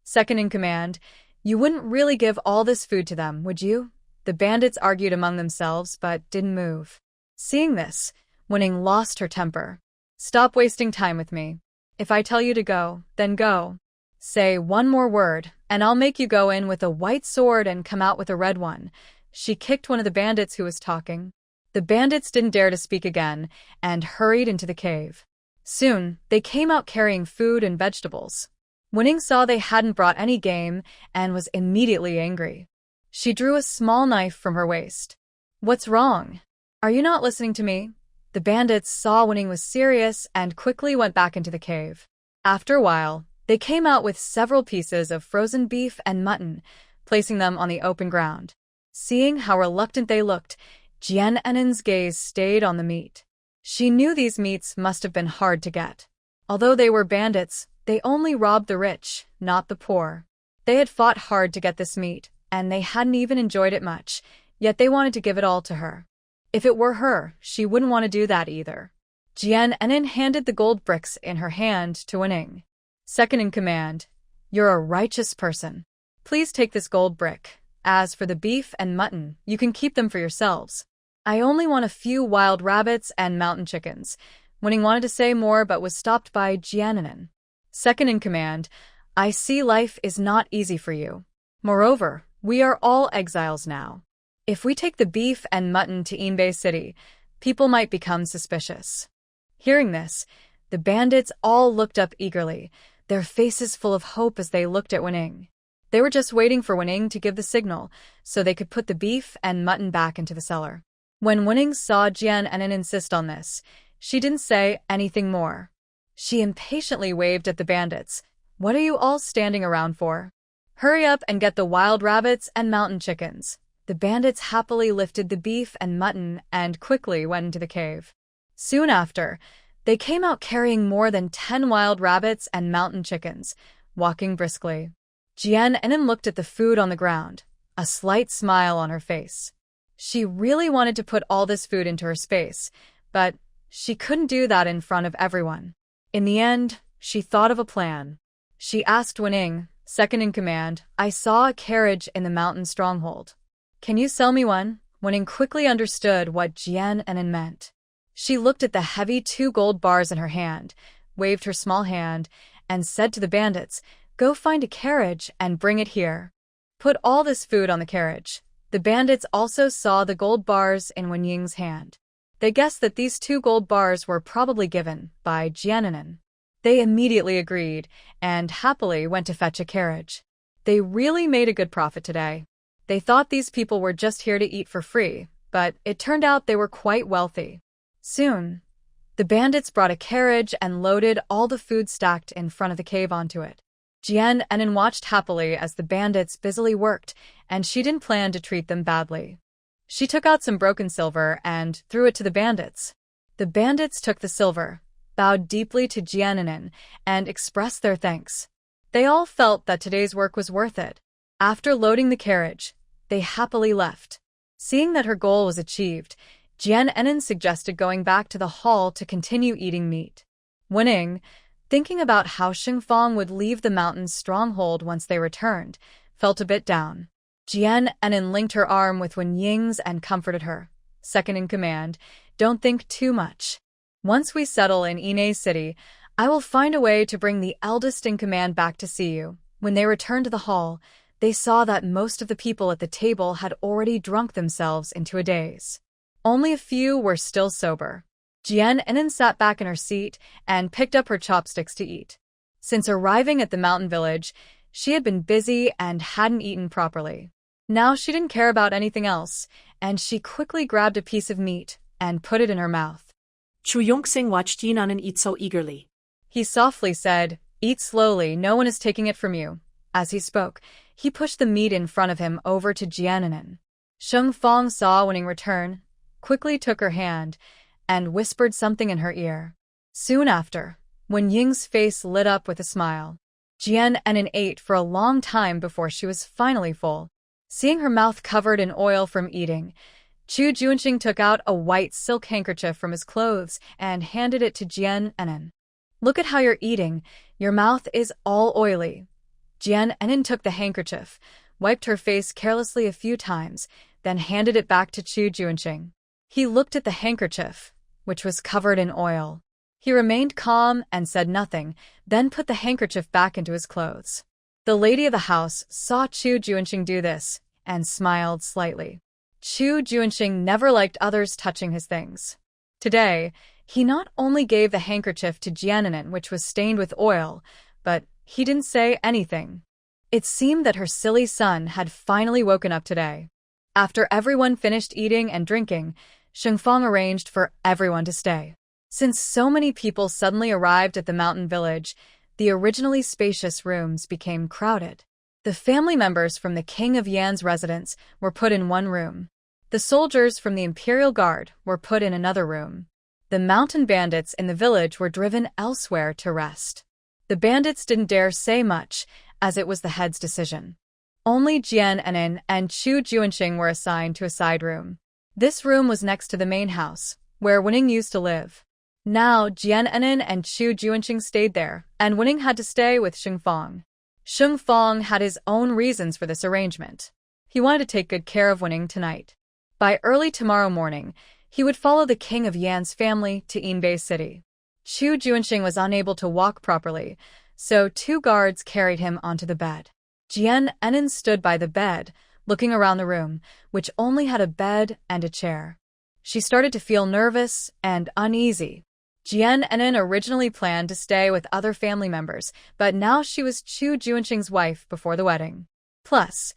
S1: "Second in command, you wouldn't really give all this food to them, would you?" The bandits argued among themselves but didn't move. Seeing this, Wenning lost her temper. "Stop wasting time with me. If I tell you to go, then go. Say one more word, and I'll make you go in with a white sword and come out with a red one." She kicked one of the bandits who was talking. The bandits didn't dare to speak again and hurried into the cave. Soon, they came out carrying food and vegetables. Wenning saw they hadn't brought any game and was immediately angry. She drew a small knife from her waist. "What's wrong? Are you not listening to me?" The bandits saw Wenning was serious and quickly went back into the cave. After a while, they came out with several pieces of frozen beef and mutton, placing them on the open ground. Seeing how reluctant they looked, Jian Enin's gaze stayed on the meat. She knew these meats must have been hard to get. Although they were bandits, they only robbed the rich, not the poor. They had fought hard to get this meat, and they hadn't even enjoyed it much, yet they wanted to give it all to her. If it were her, she wouldn't want to do that either. Jian Enin handed the gold bricks in her hand to Wenning. "Second in command, you're a righteous person. Please take this gold brick. As for the beef and mutton, you can keep them for yourselves. I only want a few wild rabbits and mountain chickens." Wenning wanted to say more but was stopped by Jian Enin. Second in command, I see life is not easy for you. Moreover, we are all exiles now. If we take the beef and mutton to Inbeay City, people might become suspicious. Hearing this, the bandits all looked up eagerly, their faces full of hope as they looked at Wening. They were just waiting for Wening to give the signal so they could put the beef and mutton back into the cellar. When Wening saw Jian and insist on this, she didn't say anything more. She impatiently waved at the bandits. What are you all standing around for? Hurry up and get the wild rabbits and mountain chickens. The bandits happily lifted the beef and mutton and quickly went into the cave. Soon after, they came out carrying more than 10 wild rabbits and mountain chickens, walking briskly. Jian Enin looked at the food on the ground, a slight smile on her face. She really wanted to put all this food into her space, but she couldn't do that in front of everyone. In the end, she thought of a plan. She asked Wening, second in command, I saw a carriage in the mountain stronghold. Can you sell me one? Wening quickly understood what Jian Enin meant. She looked at the heavy 2 gold bars in her hand, waved her small hand, and said to the bandits, Go find a carriage and bring it here. Put all this food on the carriage. The bandits also saw the gold bars in Wen Ying's hand. They guessed that these 2 gold bars were probably given by Jian Enin. They immediately agreed and happily went to fetch a carriage. They really made a good profit today. They thought these people were just here to eat for free, but it turned out they were quite wealthy. Soon, the bandits brought a carriage and loaded all the food stacked in front of the cave onto it. Jian Enin watched happily as the bandits busily worked, and she didn't plan to treat them badly. She took out some broken silver and threw it to the bandits. The bandits took the silver, bowed deeply to Jian Enin, and expressed their thanks. They all felt that today's work was worth it. After loading the carriage, they happily left. Seeing that her goal was achieved, Jian Enin suggested going back to the hall to continue eating meat. Wening, thinking about how Xingfang would leave the mountain's stronghold once they returned, felt a bit down. Jian Enin linked her arm with Wen Ying's and comforted her. Second in command, don't think too much. Once we settle in Inbeay City, I will find a way to bring the eldest in command back to see you. When they returned to the hall, they saw that most of the people at the table had already drunk themselves into a daze. Only a few were still sober. Jian Enin sat back in her seat and picked up her chopsticks to eat. Since arriving at the mountain village, she had been busy and hadn't eaten properly. Now she didn't care about anything else, and she quickly grabbed a piece of meat and put it in her mouth.
S2: Chu Junxing watched Jian Enin eat so eagerly.
S1: He softly said, Eat slowly, no one is taking it from you. As he spoke, he pushed the meat in front of him over to Jian Enin. Xingfang saw Wening return, quickly took her hand, and whispered something in her ear. Soon after, Wen Ying's face lit up with a smile. Jian Enin ate for a long time before she was finally full. Seeing her mouth covered in oil from eating, Chu Junxing took out a white silk handkerchief from his clothes and handed it to Jian Enin. Look at how you're eating, your mouth is all oily. Jian Enin took the handkerchief, wiped her face carelessly a few times, then handed it back to Chu Junxing. He looked at the handkerchief, which was covered in oil. He remained calm and said nothing, then put the handkerchief back into his clothes. The lady of the house saw Chu Junxing do this and smiled slightly. Chu Junxing never liked others touching his things. Today, he not only gave the handkerchief to Jian Enin, which was stained with oil, but he didn't say anything. It seemed that her silly son had finally woken up today. After everyone finished eating and drinking, Xingfang arranged for everyone to stay. Since so many people suddenly arrived at the mountain village, the originally spacious rooms became crowded. The family members from the King of Yan's residence were put in one room. The soldiers from the Imperial Guard were put in another room. The mountain bandits in the village were driven elsewhere to rest. The bandits didn't dare say much, as it was the head's decision. Only Jian Enin and Chu Junxing were assigned to a side room. This room was next to the main house, where Wening used to live. Now, Jian Enin and Chu Junxing stayed there, and Wening had to stay with Xingfang. Xingfang had his own reasons for this arrangement. He wanted to take good care of Wening tonight. By early tomorrow morning, he would follow the King of Yan's family to Inbeay City. Chu Junxing was unable to walk properly, so 2 guards carried him onto the bed. Jian Enin stood by the bed, looking around the room, which only had a bed and a chair. She started to feel nervous and uneasy. Jian Enin originally planned to stay with other family members, but now she was Chu Junxing's wife before the wedding. Plus,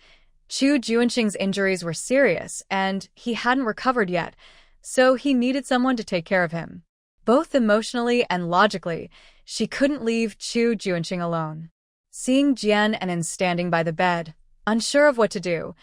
S1: Chu Junxing's injuries were serious, and he hadn't recovered yet, so he needed someone to take care of him. Both emotionally and logically, she couldn't leave Chu Junxing alone. Seeing Jian Enin standing by the bed, unsure of what to do,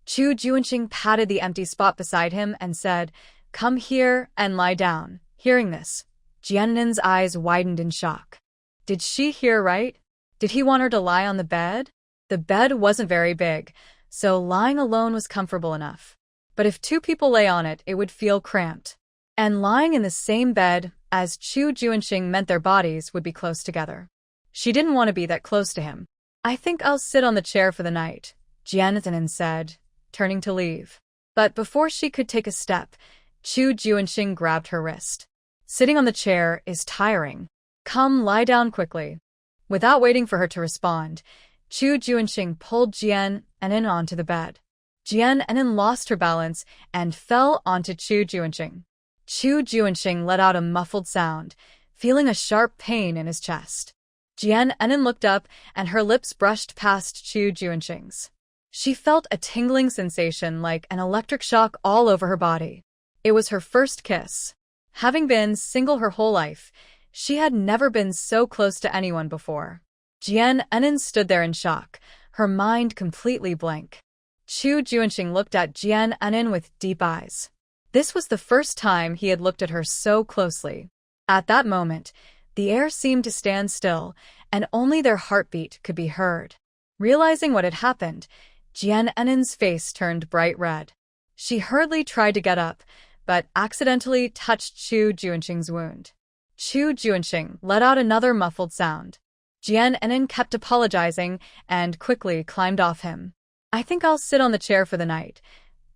S1: Chu Junxing patted the empty spot beside him and said, "Come here and lie down." Hearing this, Jian Enin's eyes widened in shock. Did she hear right? Did he want her to lie on the bed? The bed wasn't very big, so lying alone was comfortable enough. But if 2 people lay on it, it would feel cramped. And lying in the same bed as Chu Junxing meant their bodies would be close together. She didn't want to be that close to him. "I think I'll sit on the chair for the night," Jian Enin said, turning to leave. But before she could take a step, Chu Junxing grabbed her wrist. "Sitting on the chair is tiring. Come lie down quickly." Without waiting for her to respond, Chu Junxing pulled Jian Enin onto the bed. Jian Enin lost her balance and fell onto Chu Junxing. Chu Junxing let out a muffled sound, feeling a sharp pain in his chest. Jian Enin looked up and her lips brushed past Chu Junxing's. She felt a tingling sensation like an electric shock all over her body. It was her first kiss. Having been single her whole life, she had never been so close to anyone before. Jian Enin stood there in shock, her mind completely blank. Chu Junxing looked at Jian Enin with deep eyes. This was the first time he had looked at her so closely. At that moment, the air seemed to stand still, and only their heartbeat could be heard. Realizing what had happened, Jian Enin's face turned bright red. She hurriedly tried to get up, but accidentally touched Chu Junxing's wound. Chu Junxing let out another muffled sound. Jian Enin kept apologizing and quickly climbed off him. "I think I'll sit on the chair for the night,"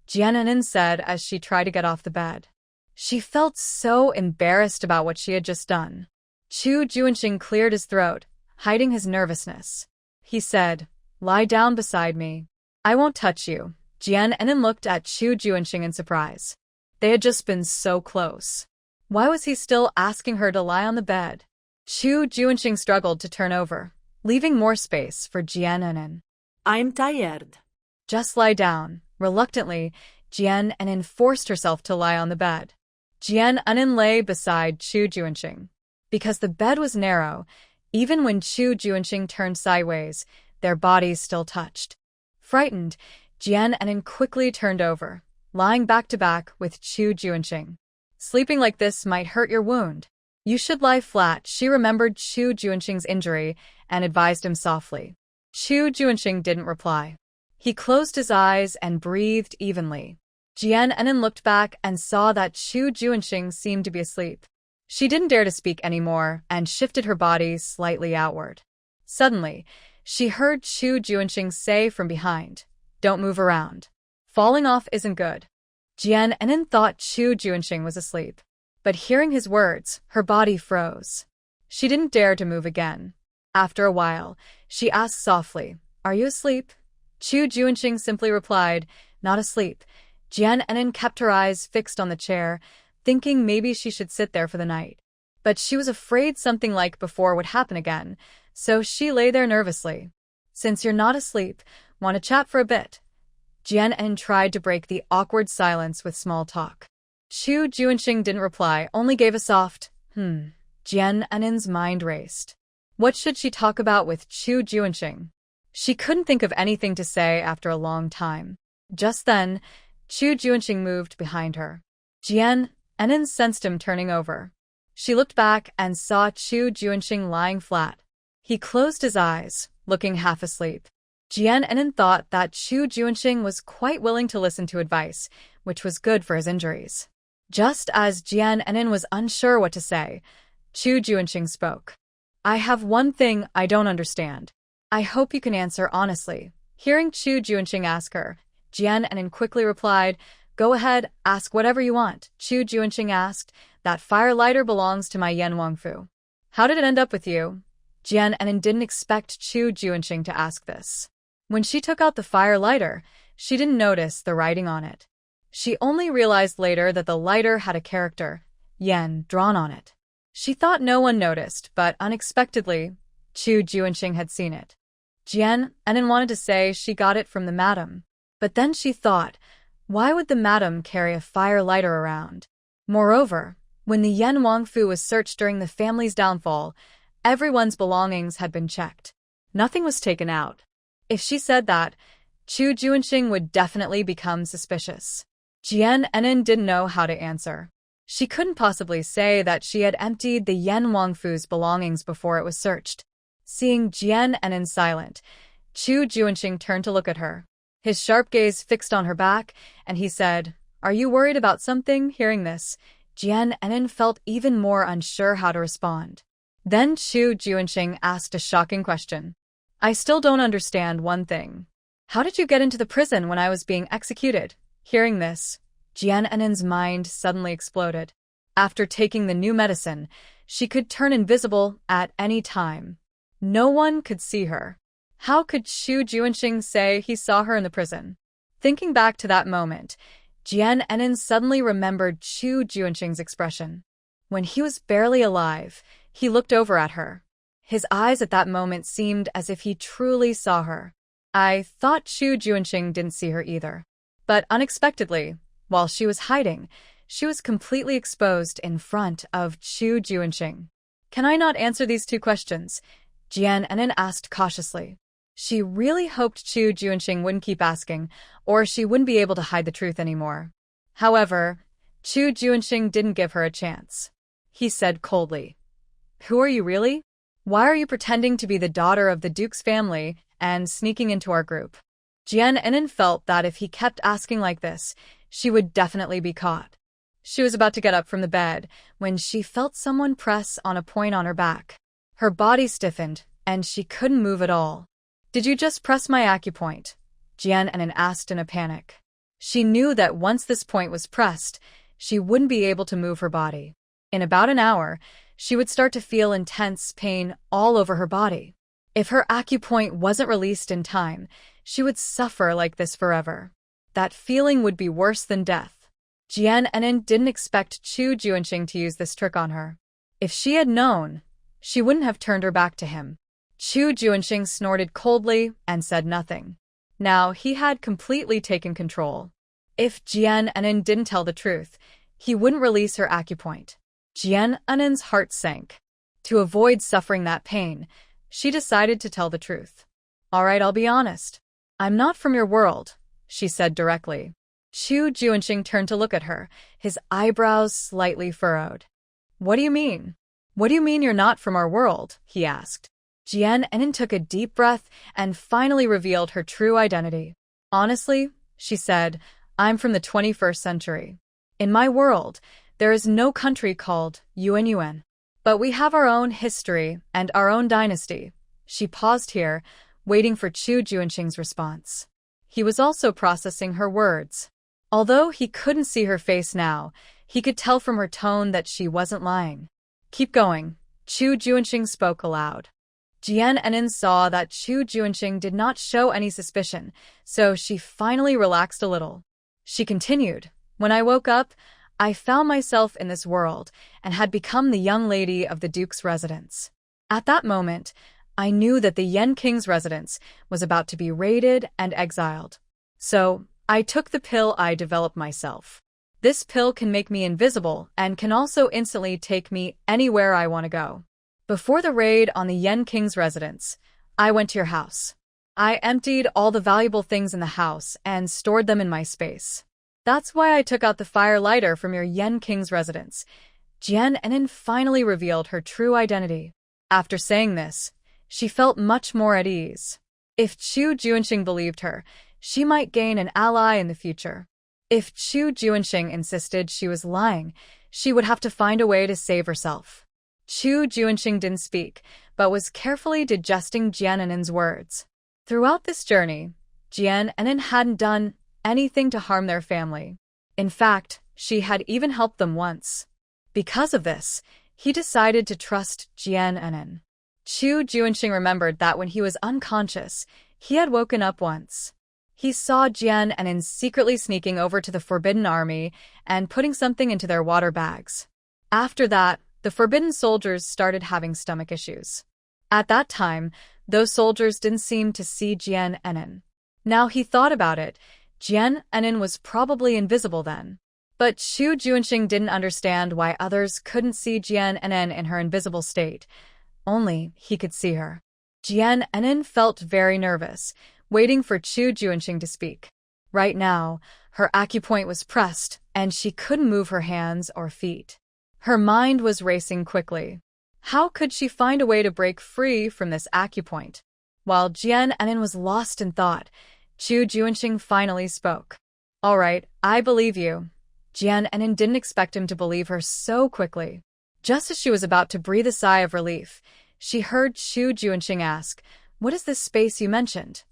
S1: Jian Enin said as she tried to get off the bed. She felt so embarrassed about what she had just done. Chu Junxing cleared his throat, hiding his nervousness. He said, "Lie down beside me. I won't touch you." Jian Enin looked at Chu Junxing in surprise. They had just been so close. Why was he still asking her to lie on the bed? Chu Junxing struggled to turn over, leaving more space for Jian Enin.
S2: "I'm tired."
S1: "Just lie down." Reluctantly, Jian Enin forced herself to lie on the bed. Jian Enin lay beside Chu Junxing. Because the bed was narrow, even when Chu Junxing turned sideways, their bodies still touched. Frightened, Jian Enin quickly turned over, lying back to back with Chu Junxing. "Sleeping like this might hurt your wound. You should lie flat." She remembered Chu Junxing's injury and advised him softly. Chu Junxing didn't reply. He closed his eyes and breathed evenly. Jian Enin looked back and saw that Chu Junxing seemed to be asleep. She didn't dare to speak anymore and shifted her body slightly outward. Suddenly, she heard Chu Junxing say from behind, "Don't move around. Falling off isn't good." Jian Enin thought Chu Junxing was asleep. But hearing his words, her body froze. She didn't dare to move again. After a while, she asked softly, "Are you asleep?" Chu Junxing simply replied, "Not asleep." Jian Enin kept her eyes fixed on the chair, thinking maybe she should sit there for the night. But she was afraid something like before would happen again, so she lay there nervously. "Since you're not asleep, want to chat for a bit?" Jian Enin tried to break the awkward silence with small talk. Chu Junxing didn't reply, only gave a soft, Jian Enin's mind raced. What should she talk about with Chu Junxing? She couldn't think of anything to say after a long time. Just then, Chu Junxing moved behind her. Jian Enin sensed him turning over. She looked back and saw Chu Junxing lying flat. He closed his eyes, looking half asleep. Jian Enin thought that Chu Junxing was quite willing to listen to advice, which was good for his injuries. Just as Jian Enin was unsure what to say, Chu Junxing spoke. "I have one thing I don't understand. I hope you can answer honestly." Hearing Chu Junxing ask her, Jian Enin quickly replied, "Go ahead, ask whatever you want." Chu Junxing asked, "That fire lighter belongs to my Yan Wangfu. How did it end up with you?" Jian Enin didn't expect Chu Junxing to ask this. When she took out the fire lighter, she didn't notice the writing on it. She only realized later that the lighter had a character, Yen, drawn on it. She thought no one noticed, but unexpectedly, Chu Junxing had seen it. Jian Enin wanted to say she got it from the madam. But then she thought, why would the madam carry a fire lighter around? Moreover, when the Yen Wangfu was searched during the family's downfall, everyone's belongings had been checked. Nothing was taken out. If she said that, Chu Junxing would definitely become suspicious. Jian Enin didn't know how to answer. She couldn't possibly say that she had emptied the Yen Wangfu's belongings before it was searched. Seeing Jian Enin silent, Chu Junxing turned to look at her. His sharp gaze fixed on her back, and he said, "Are you worried about something?" Hearing this, Jian Enin felt even more unsure how to respond. Then Chu Junxing asked a shocking question. "I still don't understand one thing. How did you get into the prison when I was being executed?" Hearing this, Jian Enin's mind suddenly exploded. After taking the new medicine, she could turn invisible at any time. No one could see her. How could Chu Junxing say he saw her in the prison? Thinking back to that moment, Jian Enin suddenly remembered Chu Junxing's expression. When he was barely alive, he looked over at her. His eyes at that moment seemed as if he truly saw her. I thought Chu Junxing didn't see her either. But unexpectedly, while she was hiding, she was completely exposed in front of Chu Junxing. "Can I not answer these two questions?" Jian Enin asked cautiously. She really hoped Chu Junxing wouldn't keep asking, or she wouldn't be able to hide the truth anymore. However, Chu Junxing didn't give her a chance. He said coldly, "Who are you really? Why are you pretending to be the daughter of the Duke's family and sneaking into our group?" Jian Enin felt that if he kept asking like this, she would definitely be caught. She was about to get up from the bed when she felt someone press on a point on her back. Her body stiffened, and she couldn't move at all. "Did you just press my acupoint?" Jian Enin asked in a panic. She knew that once this point was pressed, she wouldn't be able to move her body. In about an hour, she would start to feel intense pain all over her body. If her acupoint wasn't released in time, she would suffer like this forever. That feeling would be worse than death. Jian Enin didn't expect Chu Junxing to use this trick on her. If she had known, she wouldn't have turned her back to him. Chu Junxing snorted coldly and said nothing. Now he had completely taken control. If Jian Enin didn't tell the truth, he wouldn't release her acupoint. Jian Enin's heart sank. To avoid suffering that pain, she decided to tell the truth. "All right, I'll be honest. I'm not from your world," she said directly. Chu Junxing turned to look at her, his eyebrows slightly furrowed. "What do you mean? What do you mean you're not from our world?" he asked. Jian Enin took a deep breath and finally revealed her true identity. "Honestly," she said, "I'm from the 21st century. In my world, there is no country called Yuan. But we have our own history and our own dynasty." She paused here, waiting for Chu Junxing's response. He was also processing her words. Although he couldn't see her face now, he could tell from her tone that she wasn't lying. "Keep going," Chu Junxing spoke aloud. Jian Enin saw that Chu Junxing did not show any suspicion, so she finally relaxed a little. She continued, "When I woke up, I found myself in this world and had become the young lady of the Duke's residence. At that moment, I knew that the Yen King's residence was about to be raided and exiled. So, I took the pill I developed myself. This pill can make me invisible and can also instantly take me anywhere I want to go. Before the raid on the Yen King's residence, I went to your house. I emptied all the valuable things in the house and stored them in my space. That's why I took out the fire lighter from your Yen King's residence." Jian Enin finally revealed her true identity. After saying this, she felt much more at ease. If Chu Junxing believed her, she might gain an ally in the future. If Chu Junxing insisted she was lying, she would have to find a way to save herself. Chu Junxing didn't speak, but was carefully digesting Jian Enin's words. Throughout this journey, Jian Enin hadn't done anything to harm their family. In fact, she had even helped them once. Because of this, he decided to trust Jian Enin. Chu Junxing remembered that when he was unconscious, he had woken up once. He saw Jian and In secretly sneaking over to the Forbidden Army and putting something into their water bags. After that, the Forbidden soldiers started having stomach issues. At that time, those soldiers didn't seem to see Jian and In. Now he thought about it, Jian and In was probably invisible then. But Chu Junxing didn't understand why others couldn't see Jian and In her invisible state. Only he could see her. Jian and In felt very nervous, waiting for Chu Junxing to speak. Right now, her acupoint was pressed, and she couldn't move her hands or feet. Her mind was racing quickly. How could she find a way to break free from this acupoint? While Jian and In was lost in thought, Chu Junxing finally spoke. "All right, I believe you." Jian and In didn't expect him to believe her so quickly. Just as she was about to breathe a sigh of relief, she heard Chu Junxing ask, "What is this space you mentioned?"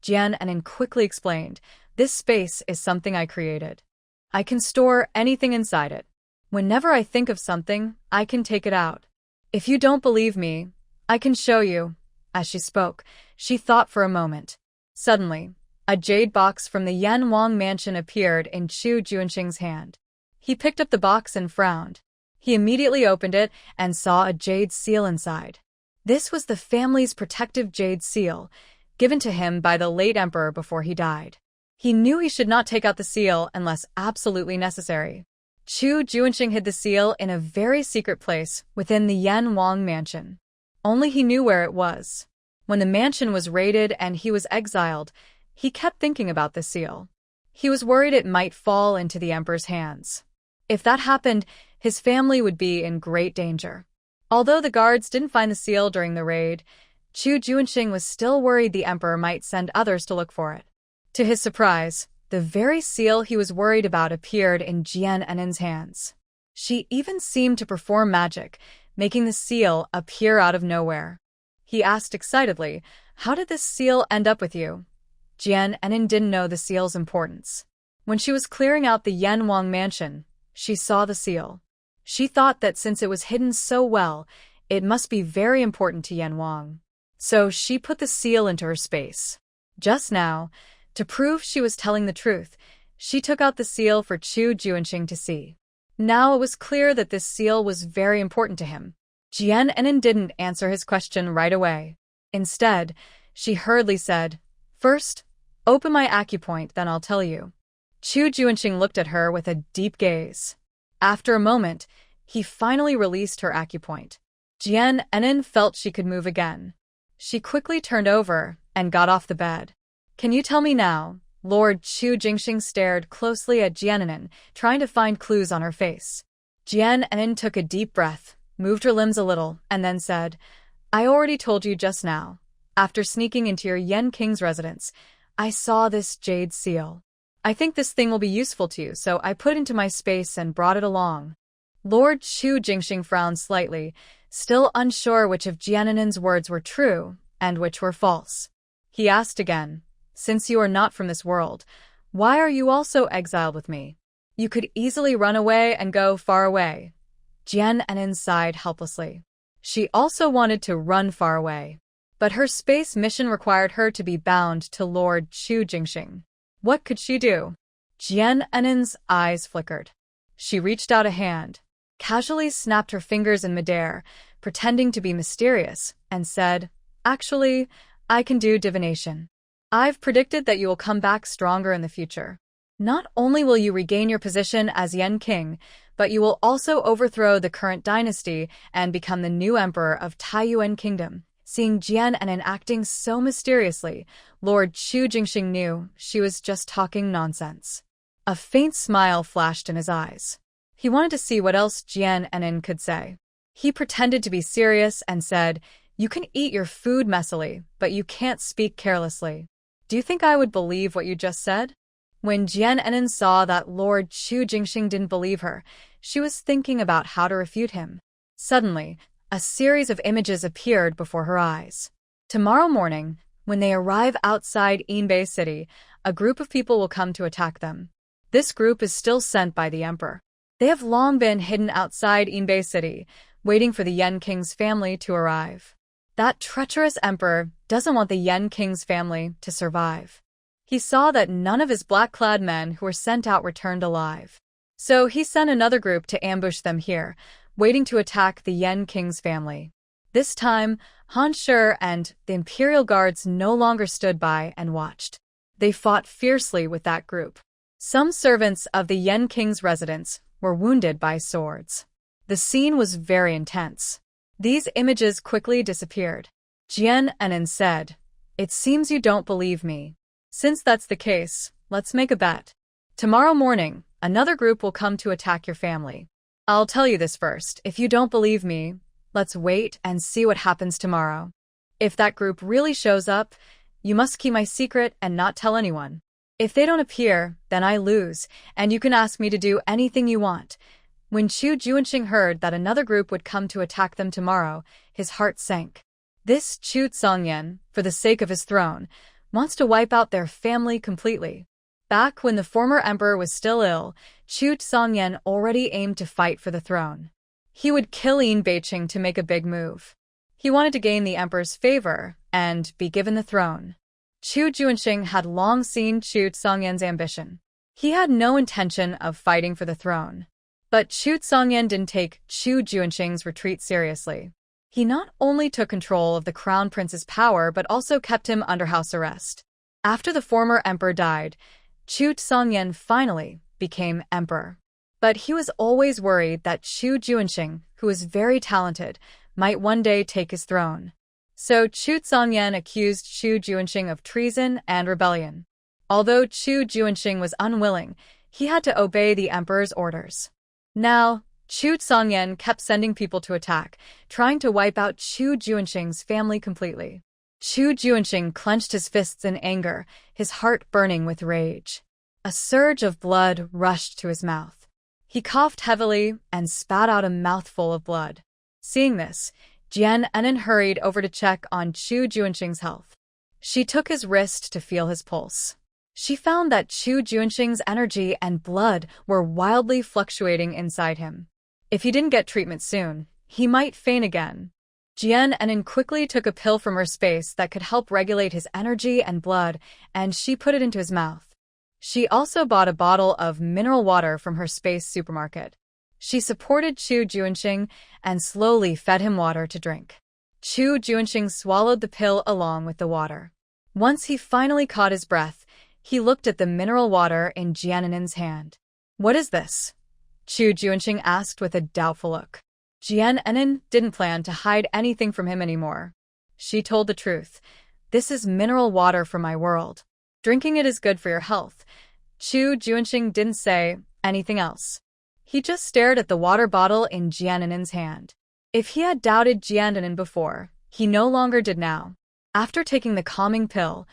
S1: Jian and In quickly explained, "This space is something I created. I can store anything inside it. Whenever I think of something, I can take it out. If you don't believe me, I can show you." As she spoke, she thought for a moment. Suddenly, a jade box from the Euang mansion appeared in Chu Junxing's hand. He picked up the box and frowned. He immediately opened it and saw a jade seal inside. This was the family's protective jade seal, given to him by the late emperor before he died. He knew he should not take out the seal unless absolutely necessary. Chu Junxing hid the seal in a very secret place within the Euang mansion. Only he knew where it was. When the mansion was raided and he was exiled, he kept thinking about the seal. He was worried it might fall into the emperor's hands. If that happened, his family would be in great danger. Although the guards didn't find the seal during the raid, Chu Junxing was still worried the emperor might send others to look for it. To his surprise, the very seal he was worried about appeared in Jian and In's hands. She even seemed to perform magic, making the seal appear out of nowhere. He asked excitedly, "How did this seal end up with you?" Jian and In didn't know the seal's importance. When she was clearing out the Euang mansion, she saw the seal. She thought that since it was hidden so well, it must be very important to Euang. So she put the seal into her space. Just now, to prove she was telling the truth, she took out the seal for Chu Junxing to see. Now it was clear that this seal was very important to him. Jian and In didn't answer his question right away. Instead, she hurriedly said, "First, open my acupoint, then I'll tell you." Chu Junxing looked at her with a deep gaze. After a moment, he finally released her acupoint. Jian and In felt she could move again. She quickly turned over and got off the bed. "Can you tell me now?" Lord Chu Junxing stared closely at Jian and In, trying to find clues on her face. Jian and In took a deep breath, moved her limbs a little, and then said, "I already told you just now. After sneaking into your Yen King's residence, I saw this jade seal. I think this thing will be useful to you, so I put it into my space and brought it along." Lord Chu Junxing frowned slightly, still unsure which of Jian and In's words were true and which were false. He asked again, "Since you are not from this world, why are you also exiled with me? You could easily run away and go far away." Jian and In sighed helplessly. She also wanted to run far away. But her space mission required her to be bound to Lord Chu Junxing. What could she do? Jian and In's eyes flickered. She reached out a hand, casually snapped her fingers in midair, pretending to be mysterious, and said, "Actually, I can do divination. I've predicted that you will come back stronger in the future. Not only will you regain your position as Yen King, but you will also overthrow the current dynasty and become the new emperor of Taiyuan Kingdom." Seeing Jian and In acting so mysteriously, Lord Chu Junxing knew she was just talking nonsense. A faint smile flashed in his eyes. He wanted to see what else Jian and In could say. He pretended to be serious and said, "You can eat your food messily, but you can't speak carelessly. Do you think I would believe what you just said?" When Jian and In saw that Lord Chu Junxing didn't believe her, she was thinking about how to refute him. Suddenly, a series of images appeared before her eyes. Tomorrow morning, when they arrive outside Inbeay City, a group of people will come to attack them. This group is still sent by the emperor. They have long been hidden outside Inbeay City, waiting for the Yen King's family to arrive. That treacherous emperor doesn't want the Yen King's family to survive. He saw that none of his black-clad men who were sent out returned alive. So he sent another group to ambush them here, waiting to attack the Yen King's family. This time, Han Shi and the Imperial guards no longer stood by and watched. They fought fiercely with that group. Some servants of the Yen King's residence were wounded by swords. The scene was very intense. These images quickly disappeared. Jian Enin said, "It seems you don't believe me. Since that's the case, let's make a bet. Tomorrow morning, another group will come to attack your family. I'll tell you this first. If you don't believe me, let's wait and see what happens tomorrow. If that group really shows up, you must keep my secret and not tell anyone. If they don't appear, then I lose, and you can ask me to do anything you want." When Chu Junxing heard that another group would come to attack them tomorrow, his heart sank. This Chu Zishi, for the sake of his throne, wants to wipe out their family completely. Back when the former emperor was still ill, Chu Zishi already aimed to fight for the throne. He would kill Inbeay to make a big move. He wanted to gain the emperor's favor and be given the throne. Chu Junxing had long seen Chu Zishi's ambition. He had no intention of fighting for the throne. But Chu Zishi didn't take Chu Junxing's retreat seriously. He not only took control of the crown prince's power but also kept him under house arrest. After the former emperor died, Chu Zishi finally became emperor. But he was always worried that Chu Junxing, who was very talented, might one day take his throne. So Chu Zishi accused Chu Junxing of treason and rebellion. Although Chu Junxing was unwilling, he had to obey the emperor's orders. Now, Chu Zishi kept sending people to attack, trying to wipe out Chu Junxing's family completely. Chu Junxing clenched his fists in anger, his heart burning with rage. A surge of blood rushed to his mouth. He coughed heavily and spat out a mouthful of blood. Seeing this, Jian Enin hurried over to check on Chu Junxing's health. She took his wrist to feel his pulse. She found that Chu Junxing's energy and blood were wildly fluctuating inside him. If he didn't get treatment soon, he might faint again. Jian Enin quickly took a pill from her space that could help regulate his energy and blood, and she put it into his mouth. She also bought a bottle of mineral water from her space supermarket. She supported Chu Junxing and slowly fed him water to drink. Chu Junxing swallowed the pill along with the water. Once he finally caught his breath, he looked at the mineral water in Jian Enin's hand. "What is this?" Chu Junxing asked with a doubtful look. Jian Enin didn't plan to hide anything from him anymore. She told the truth. "This is mineral water from my world. Drinking it is good for your health." Chu Junxing didn't say anything else. He just stared at the water bottle in Jian Enin's hand. If he had doubted Jian Enin before, he no longer did now. After taking the calming pill,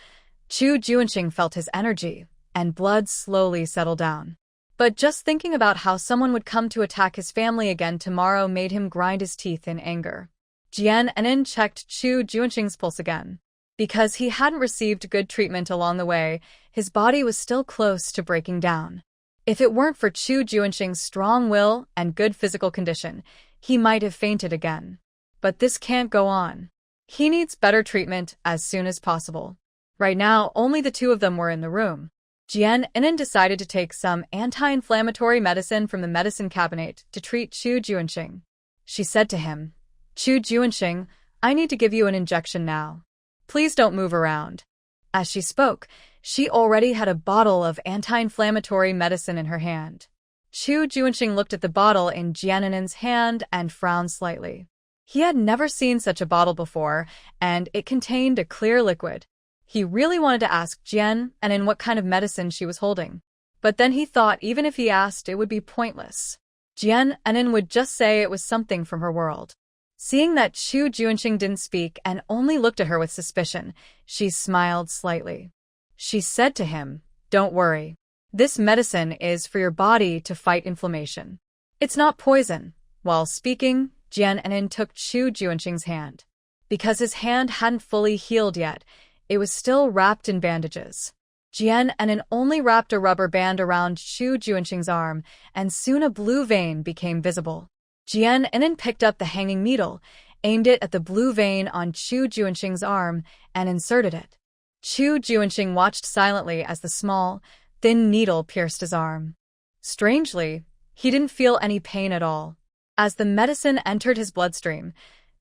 S1: Chu Junxing felt his energy and blood slowly settle down. But just thinking about how someone would come to attack his family again tomorrow made him grind his teeth in anger. Jian Enin checked Chu Junxing's pulse again. Because he hadn't received good treatment along the way, his body was still close to breaking down. If it weren't for Chu Junxing's strong will and good physical condition, he might have fainted again. But this can't go on. He needs better treatment as soon as possible. Right now, only the two of them were in the room. Jian Enin decided to take some anti-inflammatory medicine from the medicine cabinet to treat Chu Junxing. She said to him, "Chu Junxing, I need to give you an injection now. Please don't move around." As she spoke, she already had a bottle of anti-inflammatory medicine in her hand. Chu Junxing looked at the bottle in Jian Enin's hand and frowned slightly. He had never seen such a bottle before, and it contained a clear liquid. He really wanted to ask Jian Enin what kind of medicine she was holding. But then he thought even if he asked, it would be pointless. Jian Enin would just say it was something from her world. Seeing that Chu Junxing didn't speak and only looked at her with suspicion, she smiled slightly. She said to him, "Don't worry. This medicine is for your body to fight inflammation. It's not poison." While speaking, Jian Enin took Chu Junxing's hand. Because his hand hadn't fully healed yet, it was still wrapped in bandages. Jian Enin only wrapped a rubber band around Chu Junxing's arm, and soon a blue vein became visible. Jian Enin picked up the hanging needle, aimed it at the blue vein on Chu Junxing's arm, and inserted it. Chu Junxing watched silently as the small, thin needle pierced his arm. Strangely, he didn't feel any pain at all. As the medicine entered his bloodstream,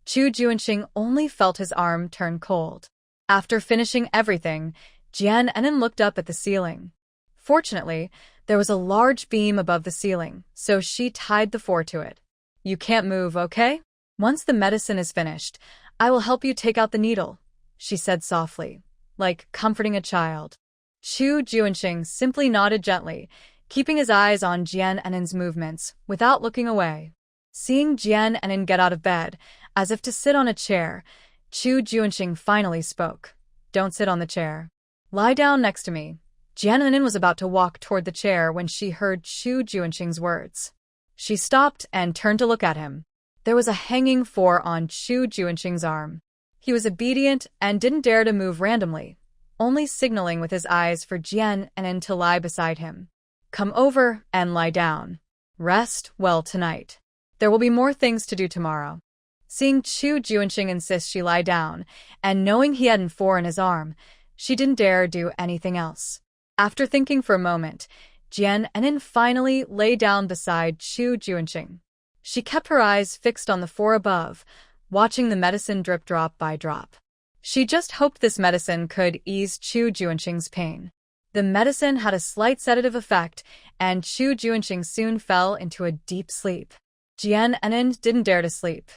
S1: Chu Junxing only felt his arm turn cold. After finishing everything, Jian Enin looked up at the ceiling. Fortunately, there was a large beam above the ceiling, so she tied the four to it. You can't move, okay? Once the medicine is finished, I will help you take out the needle, she said softly, like comforting a child. Chu Junxing simply nodded gently, keeping his eyes on Jian Enin's movements without looking away. Seeing Jian Enin get out of bed, as if to sit on a chair, Chu Junxing finally spoke. Don't sit on the chair. Lie down next to me. Jian Enin was about to walk toward the chair when she heard Chu Junxing's words. She stopped and turned to look at him. There was a hanging four on Chu Junxing's arm. He was obedient and didn't dare to move randomly, only signaling with his eyes for Jian Enin to lie beside him. Come over and lie down. Rest well tonight. There will be more things to do tomorrow. Seeing Chu Junxing insist she lie down, and knowing he had an four in his arm, she didn't dare do anything else. After thinking for a moment, Jian Enin finally lay down beside Chu Junxing. She kept her eyes fixed on the four above, watching the medicine drip drop by drop. She just hoped this medicine could ease Chu Junxing's pain. The medicine had a slight sedative effect, and Chu Junxing soon fell into a deep sleep. Jian Enin didn't dare to sleep.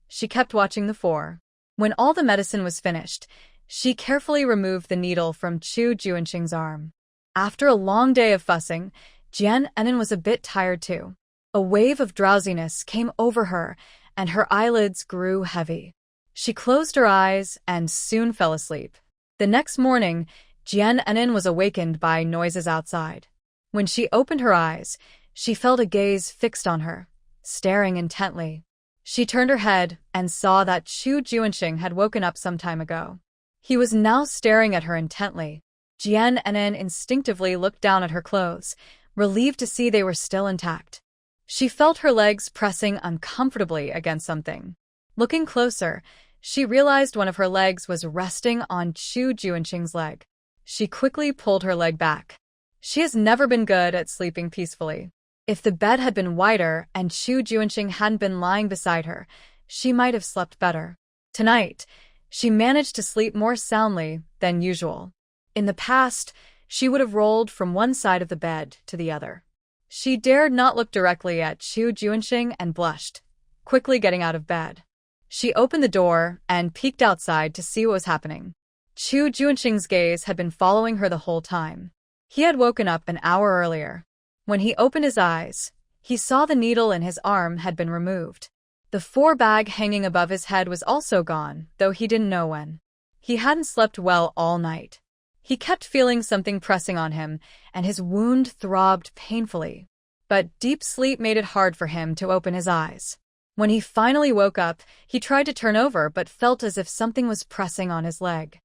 S1: She kept watching the four. When all the medicine was finished, she carefully removed the needle from Chu Junxing's arm. After a long day of fussing, Jian Enin was a bit tired too. A wave of drowsiness came over her, and her eyelids grew heavy. She closed her eyes and soon fell asleep. The next morning, Jian Enin was awakened by noises outside. When she opened her eyes, she felt a gaze fixed on her, staring intently. She turned her head and saw that Chu Junxing had woken up some time ago. He was now staring at her intently. Jian Enin instinctively looked down at her clothes, relieved to see they were still intact. She felt her legs pressing uncomfortably against something. Looking closer, she realized one of her legs was resting on Chu Junxing's leg. She quickly pulled her leg back. She has never been good at sleeping peacefully. If the bed had been wider and Chu Junxing hadn't been lying beside her, she might have slept better. Tonight, she managed to sleep more soundly than usual. In the past, she would have rolled from one side of the bed to the other. She dared not look directly at Chu Junxing and blushed, quickly getting out of bed. She opened the door and peeked outside to see what was happening. Chu Junxing's gaze had been following her the whole time. He had woken up an hour earlier. When he opened his eyes, he saw the needle in his arm had been removed. The four bag hanging above his head was also gone, though he didn't know when. He hadn't slept well all night. He kept feeling something pressing on him, and his wound throbbed painfully. But deep sleep made it hard for him to open his eyes. When he finally woke up, he tried to turn over but felt as if something was pressing on his leg.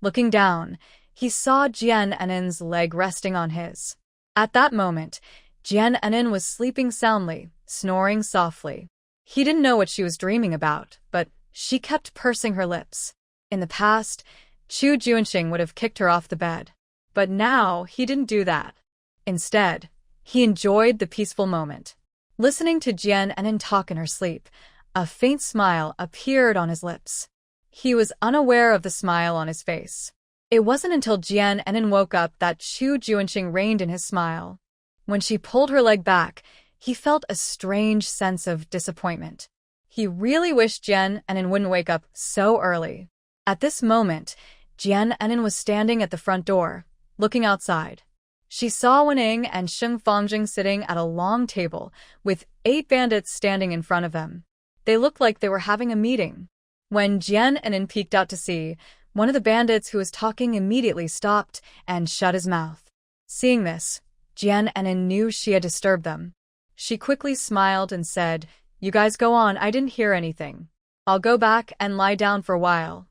S1: Looking down, he saw Jian Enin's leg resting on his. At that moment, Jian Enin was sleeping soundly, snoring softly. He didn't know what she was dreaming about, but she kept pursing her lips. In the past, Chu Junxing would have kicked her off the bed. But now, he didn't do that. Instead, he enjoyed the peaceful moment. Listening to Jian Enin talk in her sleep, a faint smile appeared on his lips. He was unaware of the smile on his face. It wasn't until Jian Enin woke up that Chu Junxing reined in his smile. When she pulled her leg back, he felt a strange sense of disappointment. He really wished Jian Enin wouldn't wake up so early. At this moment, Jian Enin was standing at the front door, looking outside. She saw Wening and Sheng Fangjing sitting at a long table, with 8 bandits standing in front of them. They looked like they were having a meeting. When Jian Enin peeked out to see, one of the bandits who was talking immediately stopped and shut his mouth. Seeing this, Jian Enin knew she had disturbed them. She quickly smiled and said, "You guys go on, I didn't hear anything. I'll go back and lie down for a while."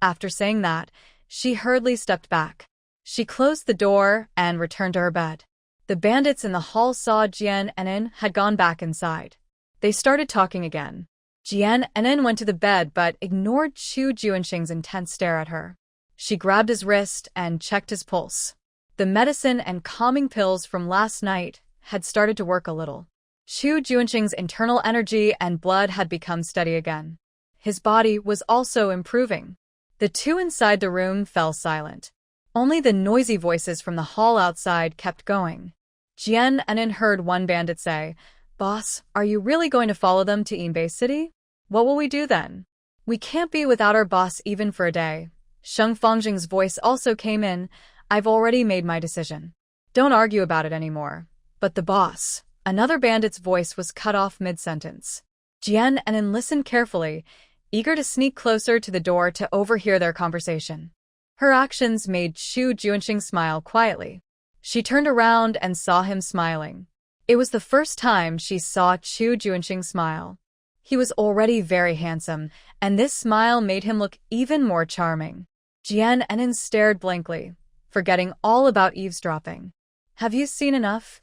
S1: After saying that, she hurriedly stepped back. She closed the door and returned to her bed. The bandits in the hall saw Jian Enin had gone back inside. They started talking again. Jian Enin went to the bed but ignored Chu Junxing's intense stare at her. She grabbed his wrist and checked his pulse. The medicine and calming pills from last night had started to work a little. Chu Junxing's internal energy and blood had become steady again. His body was also improving. The two inside the room fell silent. Only the noisy voices from the hall outside kept going. Jian Enin heard one bandit say, "Boss, are you really going to follow them to Inbeay City? What will we do then? We can't be without our boss even for a day." Sheng Fengjing's voice also came in. "I've already made my decision. Don't argue about it anymore." "But the boss..." Another bandit's voice was cut off mid-sentence. Jian Enin listened carefully, eager to sneak closer to the door to overhear their conversation. Her actions made Chu Junxing smile quietly. She turned around and saw him smiling. It was the first time she saw Chu Junxing smile. He was already very handsome, and this smile made him look even more charming. Jian Enin stared blankly, forgetting all about eavesdropping. "Have you seen enough?"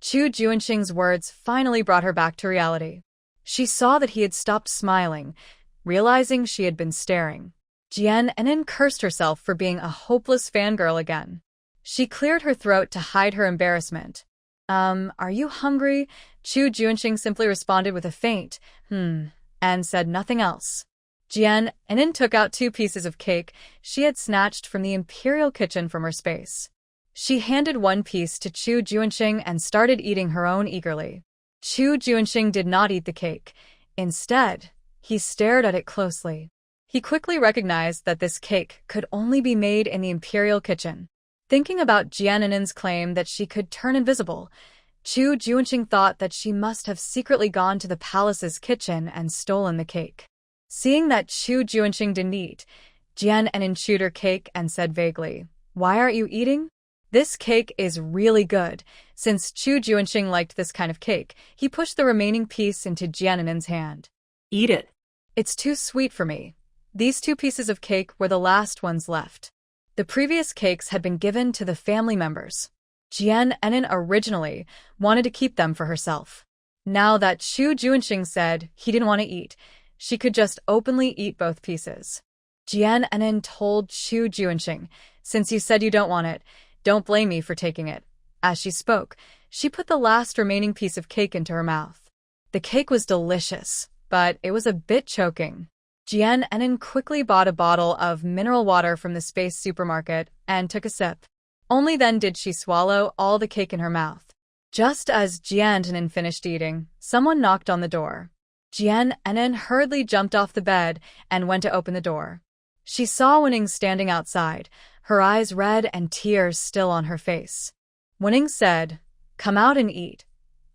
S1: Chu Junxing's words finally brought her back to reality. She saw that he had stopped smiling, realizing she had been staring. Jian Enin cursed herself for being a hopeless fangirl again. She cleared her throat to hide her embarrassment. Are you hungry?" Chu Junxing simply responded with a faint, and said nothing else. Jian Enin took out 2 pieces of cake she had snatched from the Imperial kitchen from her space. She handed one piece to Chu Junxing and started eating her own eagerly. Chu Junxing did not eat the cake. Instead, he stared at it closely. He quickly recognized that this cake could only be made in the Imperial kitchen. Thinking about Jian Enin's claim that she could turn invisible, Chu Junxing thought that she must have secretly gone to the palace's kitchen and stolen the cake. Seeing that Chu Junxing didn't eat, Jian Enin chewed her cake and said vaguely, "Why aren't you eating?" "This cake is really good." Since Chu Junxing liked this kind of cake, he pushed the remaining piece into Jian Enin's hand.
S2: "Eat it."
S1: "It's too sweet for me." These 2 pieces of cake were the last ones left. The previous cakes had been given to the family members. Jian Enin originally wanted to keep them for herself. Now that Chu Junxing said he didn't want to eat, she could just openly eat both pieces. Jian Enin told Chu Junxing, "Since you said you don't want it, don't blame me for taking it." As she spoke, she put the last remaining piece of cake into her mouth. The cake was delicious, but it was a bit choking. Jian Enin quickly bought a bottle of mineral water from the space supermarket and took a sip. Only then did she swallow all the cake in her mouth. Just as Jian Enin finished eating, someone knocked on the door. Jian Enin hurriedly jumped off the bed and went to open the door. She saw Wenning standing outside, her eyes red and tears still on her face. Wenning said, "Come out and eat."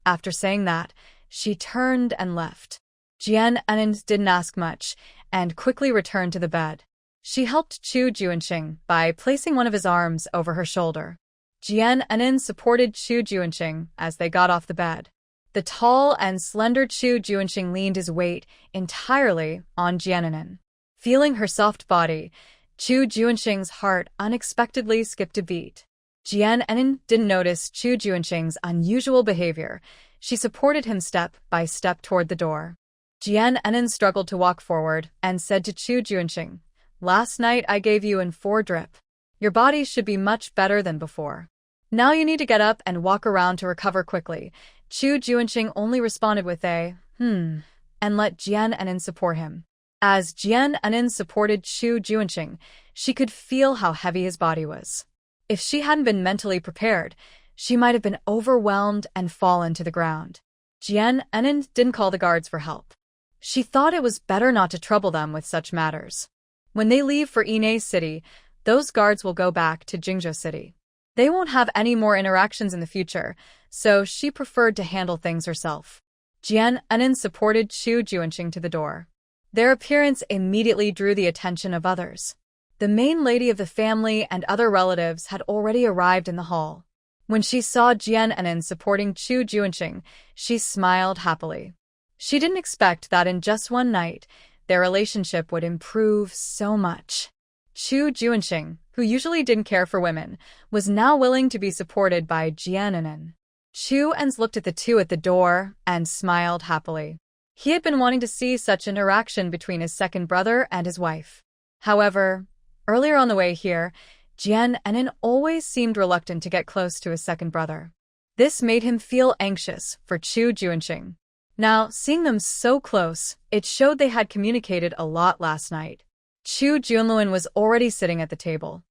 S1: After saying that, she turned and left. Jian Enin didn't ask much and quickly returned to the bed. She helped Chu Junxing by placing one of his arms over her shoulder. Jian Enin supported Chu Junxing as they got off the bed. The tall and slender Chu Junxing leaned his weight entirely on Jian Enin. Feeling her soft body, Chu Junxing's heart unexpectedly skipped a beat. Jian Enin didn't notice Chu Junxing's unusual behavior. She supported him step by step toward the door. Jian Enin struggled to walk forward and said to Chu Junxing, "Last night I gave you in 4 drip. Your body should be much better than before. Now you need to get up and walk around to recover quickly." Chu Junxing only responded with a, and let Jian Enin support him. As Jian Enin supported Chu Junxing, she could feel how heavy his body was. If she hadn't been mentally prepared, she might have been overwhelmed and fallen to the ground. Jian Enin didn't call the guards for help. She thought it was better not to trouble them with such matters. When they leave for Inbeay City, those guards will go back to Jingzhou City. They won't have any more interactions in the future, so she preferred to handle things herself. Jian Enin supported Chu Junxing to the door. Their appearance immediately drew the attention of others. The main lady of the family and other relatives had already arrived in the hall. When she saw Jian Enin supporting Chu Junxing, she smiled happily. She didn't expect that in just one night, their relationship would improve so much. Chu Junxing, who usually didn't care for women, was now willing to be supported by Jian Enin. Chu Ens looked at the two at the door and smiled happily. He had been wanting to see such interaction between his second brother and his wife. However, earlier on the way here, Jian Enin always seemed reluctant to get close to his second brother. This made him feel anxious for Chu Junxing. Now, seeing them so close, it showed they had communicated a lot last night. Chu Junluan was already sitting at the table.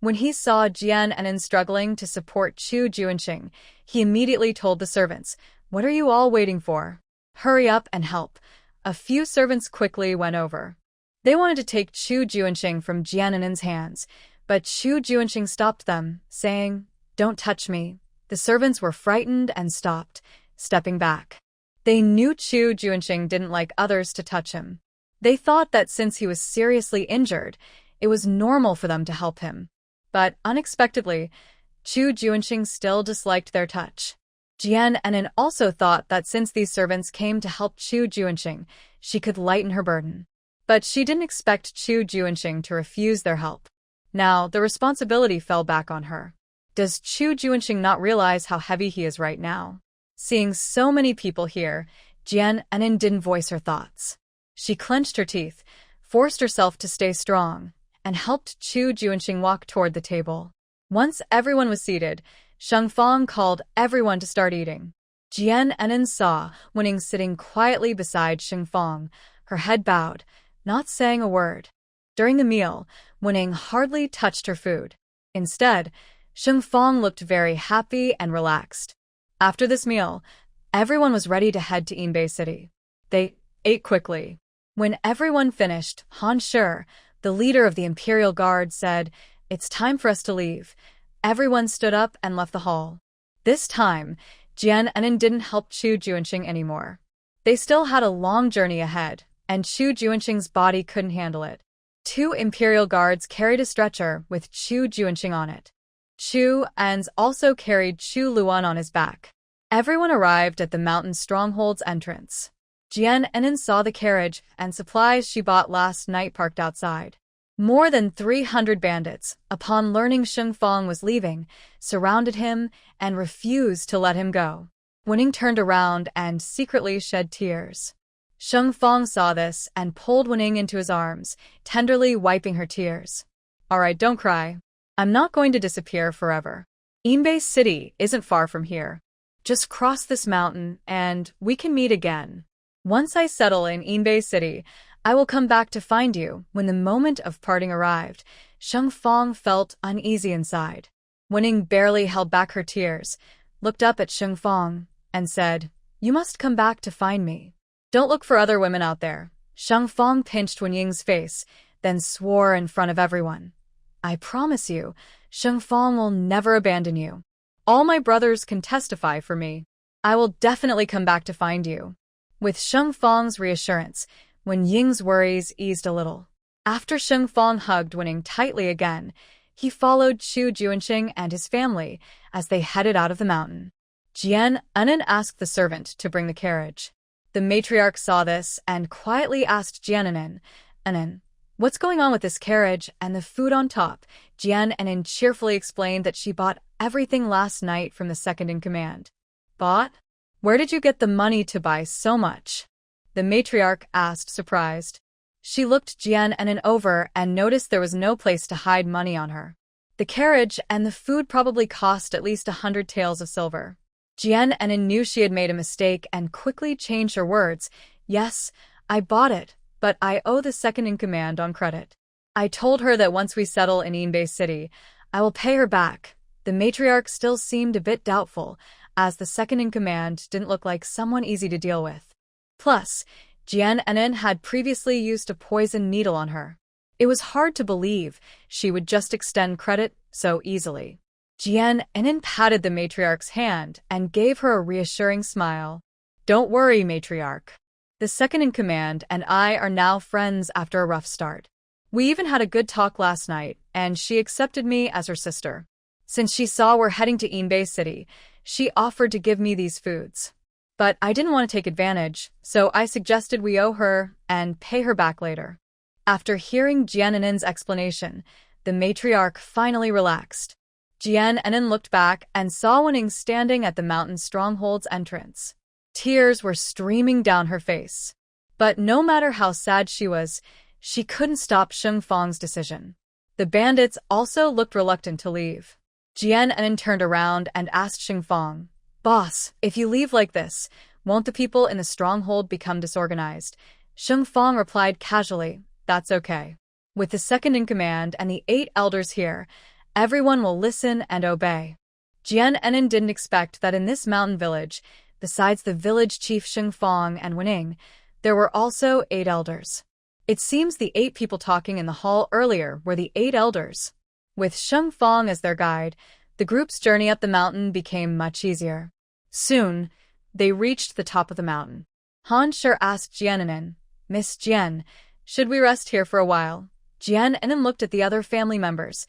S1: When he saw Jian Enin struggling to support Chu Junxing, he immediately told the servants, "What are you all waiting for? Hurry up and help." A few servants quickly went over. They wanted to take Chu Junxing from Jian Enin's hands, but Chu Junxing stopped them, saying, "Don't touch me." The servants were frightened and stopped, stepping back. They knew Chu Junxing didn't like others to touch him. They thought that since he was seriously injured, it was normal for them to help him. But unexpectedly, Chu Junxing still disliked their touch. Jian Enin also thought that since these servants came to help Chu Junxing, she could lighten her burden. But she didn't expect Chu Junxing to refuse their help. Now, the responsibility fell back on her. Does Chu Junxing not realize how heavy he is right now? Seeing so many people here, Jian Enin didn't voice her thoughts. She clenched her teeth, forced herself to stay strong, and helped Chu Junxing walk toward the table. Once everyone was seated, Sheng Fang called everyone to start eating. Jian Enin saw Wening sitting quietly beside Sheng Fang, her head bowed, not saying a word. During the meal, Wening hardly touched her food. Instead, Sheng Fang looked very happy and relaxed. After this meal, everyone was ready to head to Inbeay City. They ate quickly. When everyone finished, Han Shi, the leader of the Imperial Guard, said, "It's time for us to leave." Everyone stood up and left the hall. This time, Jian Enin didn't help Chu Junxing anymore. They still had a long journey ahead, and Chu Junxing's body couldn't handle it. 2 Imperial Guards carried a stretcher with Chu Junxing on it. Chu Ans also carried Chu Luan on his back. Everyone arrived at the mountain stronghold's entrance. Jian Enin saw the carriage and supplies she bought last night parked outside. More than 300 bandits, upon learning Sheng Fang was leaving, surrounded him and refused to let him go. Wening turned around and secretly shed tears. Sheng Fang saw this and pulled Wening into his arms, tenderly wiping her tears. "All right, don't cry. I'm not going to disappear forever. Inbeay City isn't far from here. Just cross this mountain and we can meet again. Once I settle in Inbeay City, I will come back to find you." When the moment of parting arrived, Sheng Fang felt uneasy inside. Wening barely held back her tears, looked up at Sheng Fang, and said, "You must come back to find me. Don't look for other women out there." Sheng Fang pinched Wenying's face, then swore in front of everyone, "I promise you, Sheng Fang will never abandon you. All my brothers can testify for me. I will definitely come back to find you." With Sheng Fang's reassurance, Wenying's worries eased a little. After Sheng Fang hugged Wening tightly again, he followed Chu Junxing and his family as they headed out of the mountain. Jian Enin asked the servant to bring the carriage. The matriarch saw this and quietly asked Jian Enin, "Enin, what's going on with this carriage and the food on top?" Jian Enin cheerfully explained that she bought everything last night from the second-in-command. "Bought? Where did you get the money to buy so much?" the matriarch asked, surprised. She looked Jian Enin over and noticed there was no place to hide money on her. The carriage and the food probably cost at least 100 taels of silver. Jian Enin knew she had made a mistake and quickly changed her words. "Yes, I bought it, but I owe the second-in-command on credit. I told her that once we settle in Inbeay City, I will pay her back." The matriarch still seemed a bit doubtful, as the second-in-command didn't look like someone easy to deal with. Plus, Jian Enin had previously used a poison needle on her. It was hard to believe she would just extend credit so easily. Jian Enin patted the matriarch's hand and gave her a reassuring smile. "Don't worry, matriarch. The second-in-command and I are now friends after a rough start. We even had a good talk last night, and she accepted me as her sister. Since she saw we're heading to Inbeay City, she offered to give me these foods. But I didn't want to take advantage, so I suggested we owe her and pay her back later." After hearing Jian Enin's explanation, the matriarch finally relaxed. Jian Enin looked back and saw Wening standing at the mountain stronghold's entrance. Tears were streaming down her face. But no matter how sad she was, she couldn't stop Sheng Fang's decision. The bandits also looked reluctant to leave. Jian Enin turned around and asked Sheng Fang, "Boss, if you leave like this, won't the people in the stronghold become disorganized?" Sheng Fang replied casually, "That's okay. With the second in command and the 8 elders here, everyone will listen and obey." Jian Enin didn't expect that in this mountain village, besides the village chief Sheng Fang and Wening, there were also 8 elders. It seems the 8 people talking in the hall earlier were the 8 elders. With Sheng Fang as their guide, the group's journey up the mountain became much easier. Soon, they reached the top of the mountain. Han Shi asked Jian Enin, "Miss Jian, should we rest here for a while?" Jian Enin looked at the other family members.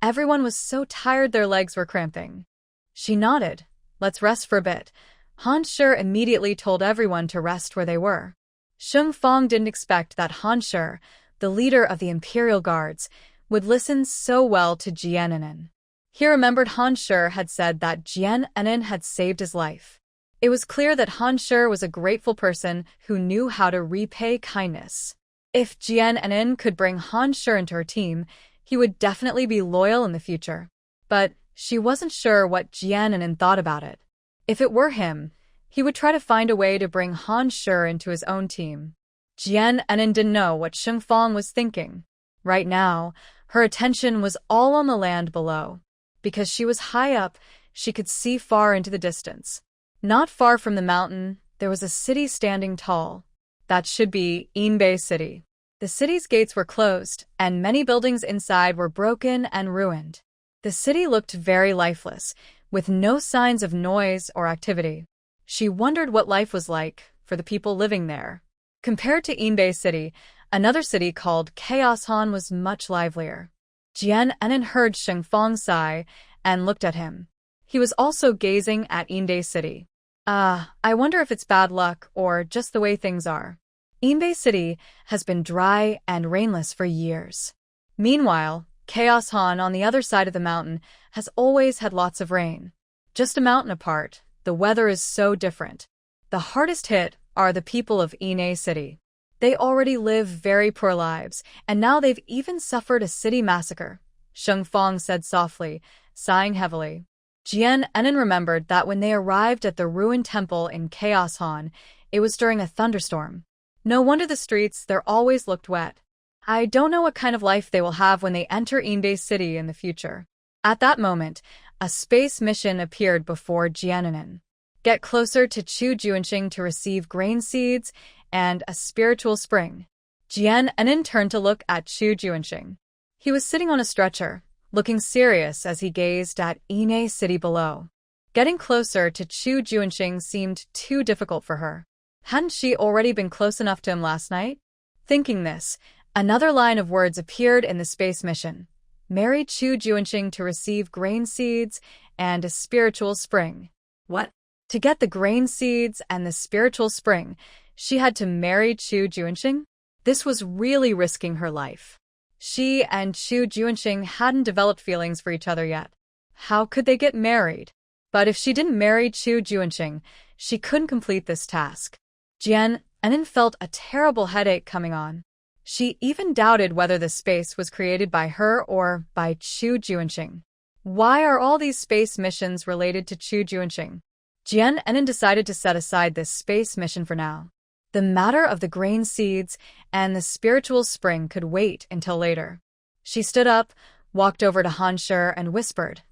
S1: Everyone was so tired their legs were cramping. She nodded. "Let's rest for a bit." Han Shi immediately told everyone to rest where they were. Sheng Fang didn't expect that Han Shi, the leader of the Imperial Guards, would listen so well to Jian Enin. He remembered Han Shi had said that Jian Enin had saved his life. It was clear that Han Shi was a grateful person who knew how to repay kindness. If Jian Enin could bring Han Shi into her team, he would definitely be loyal in the future. But she wasn't sure what Jian Enin thought about it. If it were him, he would try to find a way to bring Han Shi into his own team. Jian Enin didn't know what Sheng Fang was thinking. Right now, her attention was all on the land below. Because she was high up, she could see far into the distance. Not far from the mountain, there was a city standing tall. That should be Inbeay City. The city's gates were closed, and many buildings inside were broken and ruined. The city looked very lifeless, with no signs of noise or activity. She wondered what life was like for the people living there. Compared to Inbeay City, another city called Chaos Han was much livelier. Jian Enin heard Sheng Fang sigh and looked at him. He was also gazing at Inbeay City. I wonder if it's bad luck or just the way things are. Inbeay City has been dry and rainless for years. Meanwhile, Chaos Han on the other side of the mountain has always had lots of rain. Just a mountain apart, the weather is so different. The hardest hit are the people of Inbeay City. They already live very poor lives, and now they've even suffered a city massacre, Sheng Fang said softly, sighing heavily. Jian Enin remembered that when they arrived at the ruined temple in Chaos Han, it was during a thunderstorm. No wonder the streets there always looked wet. I don't know what kind of life they will have when they enter Inbeay City in the future. At that moment, a space mission appeared before Jian Enin. Get closer to Chu Junxing to receive grain seeds and a spiritual spring. Jian Enin turned to look at Chu Junxing. He was sitting on a stretcher, looking serious as he gazed at Inbeay City below. Getting closer to Chu Junxing seemed too difficult for her. Hadn't she already been close enough to him last night? Thinking this, another line of words appeared in the space mission. Marry Chu Junxing to receive grain seeds and a spiritual spring.
S2: What?
S1: To get the grain seeds and the spiritual spring, she had to marry Chu Junxing? This was really risking her life. She and Chu Junxing hadn't developed feelings for each other yet. How could they get married? But if she didn't marry Chu Junxing, she couldn't complete this task. Jian Enin felt a terrible headache coming on. She even doubted whether the space was created by her or by Chu Junxing. Why are all these space missions related to Chu Junxing? Jian Enin decided to set aside this space mission for now. The matter of the grain seeds and the spiritual spring could wait until later. She stood up, walked over to Han Shi and whispered,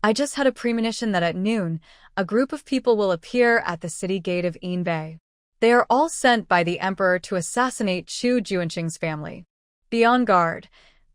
S1: "I just had a premonition that at noon, a group of people will appear at the city gate of Inbeay. They are all sent by the emperor to assassinate Chu Junxing's family. Be on guard."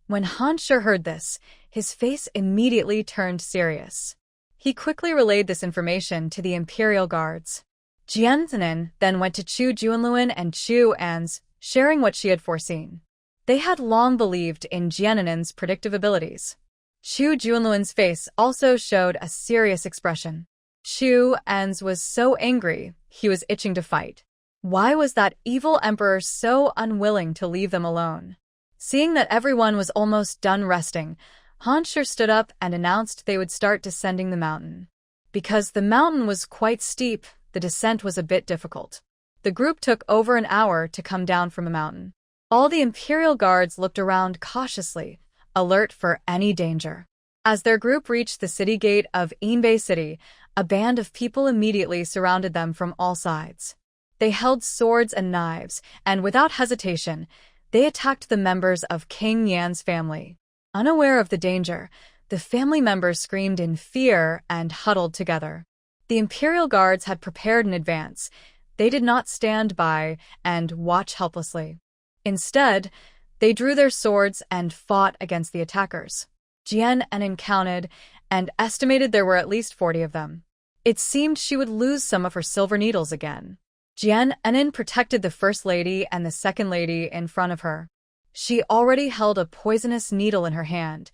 S1: When Han Shi heard this, his face immediately turned serious. He quickly relayed this information to the Imperial Guards. Jian Enin then went to Chu Junluan and Chu An's, sharing what she had foreseen. They had long believed in Jian Enin's predictive abilities. Chu Junluan's face also showed a serious expression. Chu An's was so angry, he was itching to fight. Why was that evil emperor so unwilling to leave them alone? Seeing that everyone was almost done resting, Han Shi stood up and announced they would start descending the mountain. Because the mountain was quite steep, the descent was a bit difficult. The group took over an hour to come down from a mountain. All the Imperial guards looked around cautiously, alert for any danger. As their group reached the city gate of Inbeay City, a band of people immediately surrounded them from all sides. They held swords and knives, and without hesitation, they attacked the members of King Yan's family. Unaware of the danger, the family members screamed in fear and huddled together. The Imperial guards had prepared in advance. They did not stand by and watch helplessly. Instead, they drew their swords and fought against the attackers. Jian Enin counted and estimated there were at least 40 of them. It seemed she would lose some of her silver needles again. Jian Enin protected the first lady and the second lady in front of her. She already held a poisonous needle in her hand.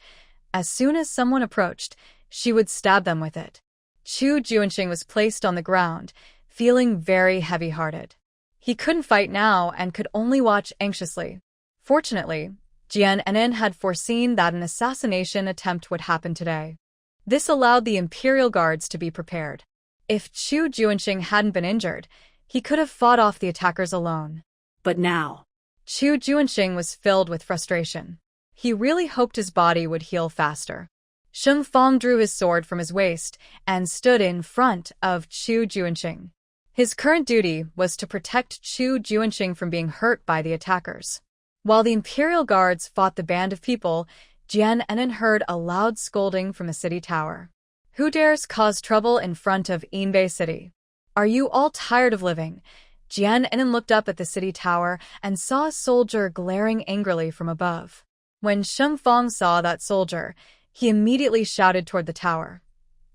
S1: As soon as someone approached, she would stab them with it. Chu Junxing was placed on the ground, feeling very heavy-hearted. He couldn't fight now and could only watch anxiously. Fortunately, Jian Enin had foreseen that an assassination attempt would happen today. This allowed the Imperial guards to be prepared. If Chu Junxing hadn't been injured, he could have fought off the attackers alone.
S2: But now,
S1: Chu Junxing was filled with frustration. He really hoped his body would heal faster. Sheng Fang drew his sword from his waist and stood in front of Chu Junxing. His current duty was to protect Chu Junxing from being hurt by the attackers. While the Imperial guards fought the band of people, Jian Enin heard a loud scolding from the city tower. Who dares cause trouble in front of Inbeay City? Are you all tired of living? Jian Enin looked up at the city tower and saw a soldier glaring angrily from above. When Sheng Fang saw that soldier, he immediately shouted toward the tower.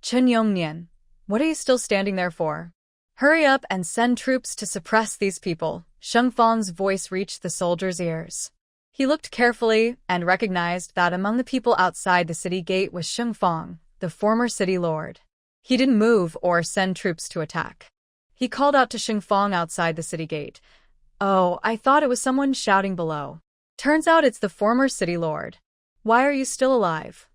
S1: Chen Yongnian, what are you still standing there for? Hurry up and send troops to suppress these people. Sheng Fang's voice reached the soldier's ears. He looked carefully and recognized that among the people outside the city gate was Sheng Fang, the former city lord. He didn't move or send troops to attack. He called out to Sheng Fang outside the city gate. Oh, I thought it was someone shouting below. Turns out it's the former city lord. Why are you still alive?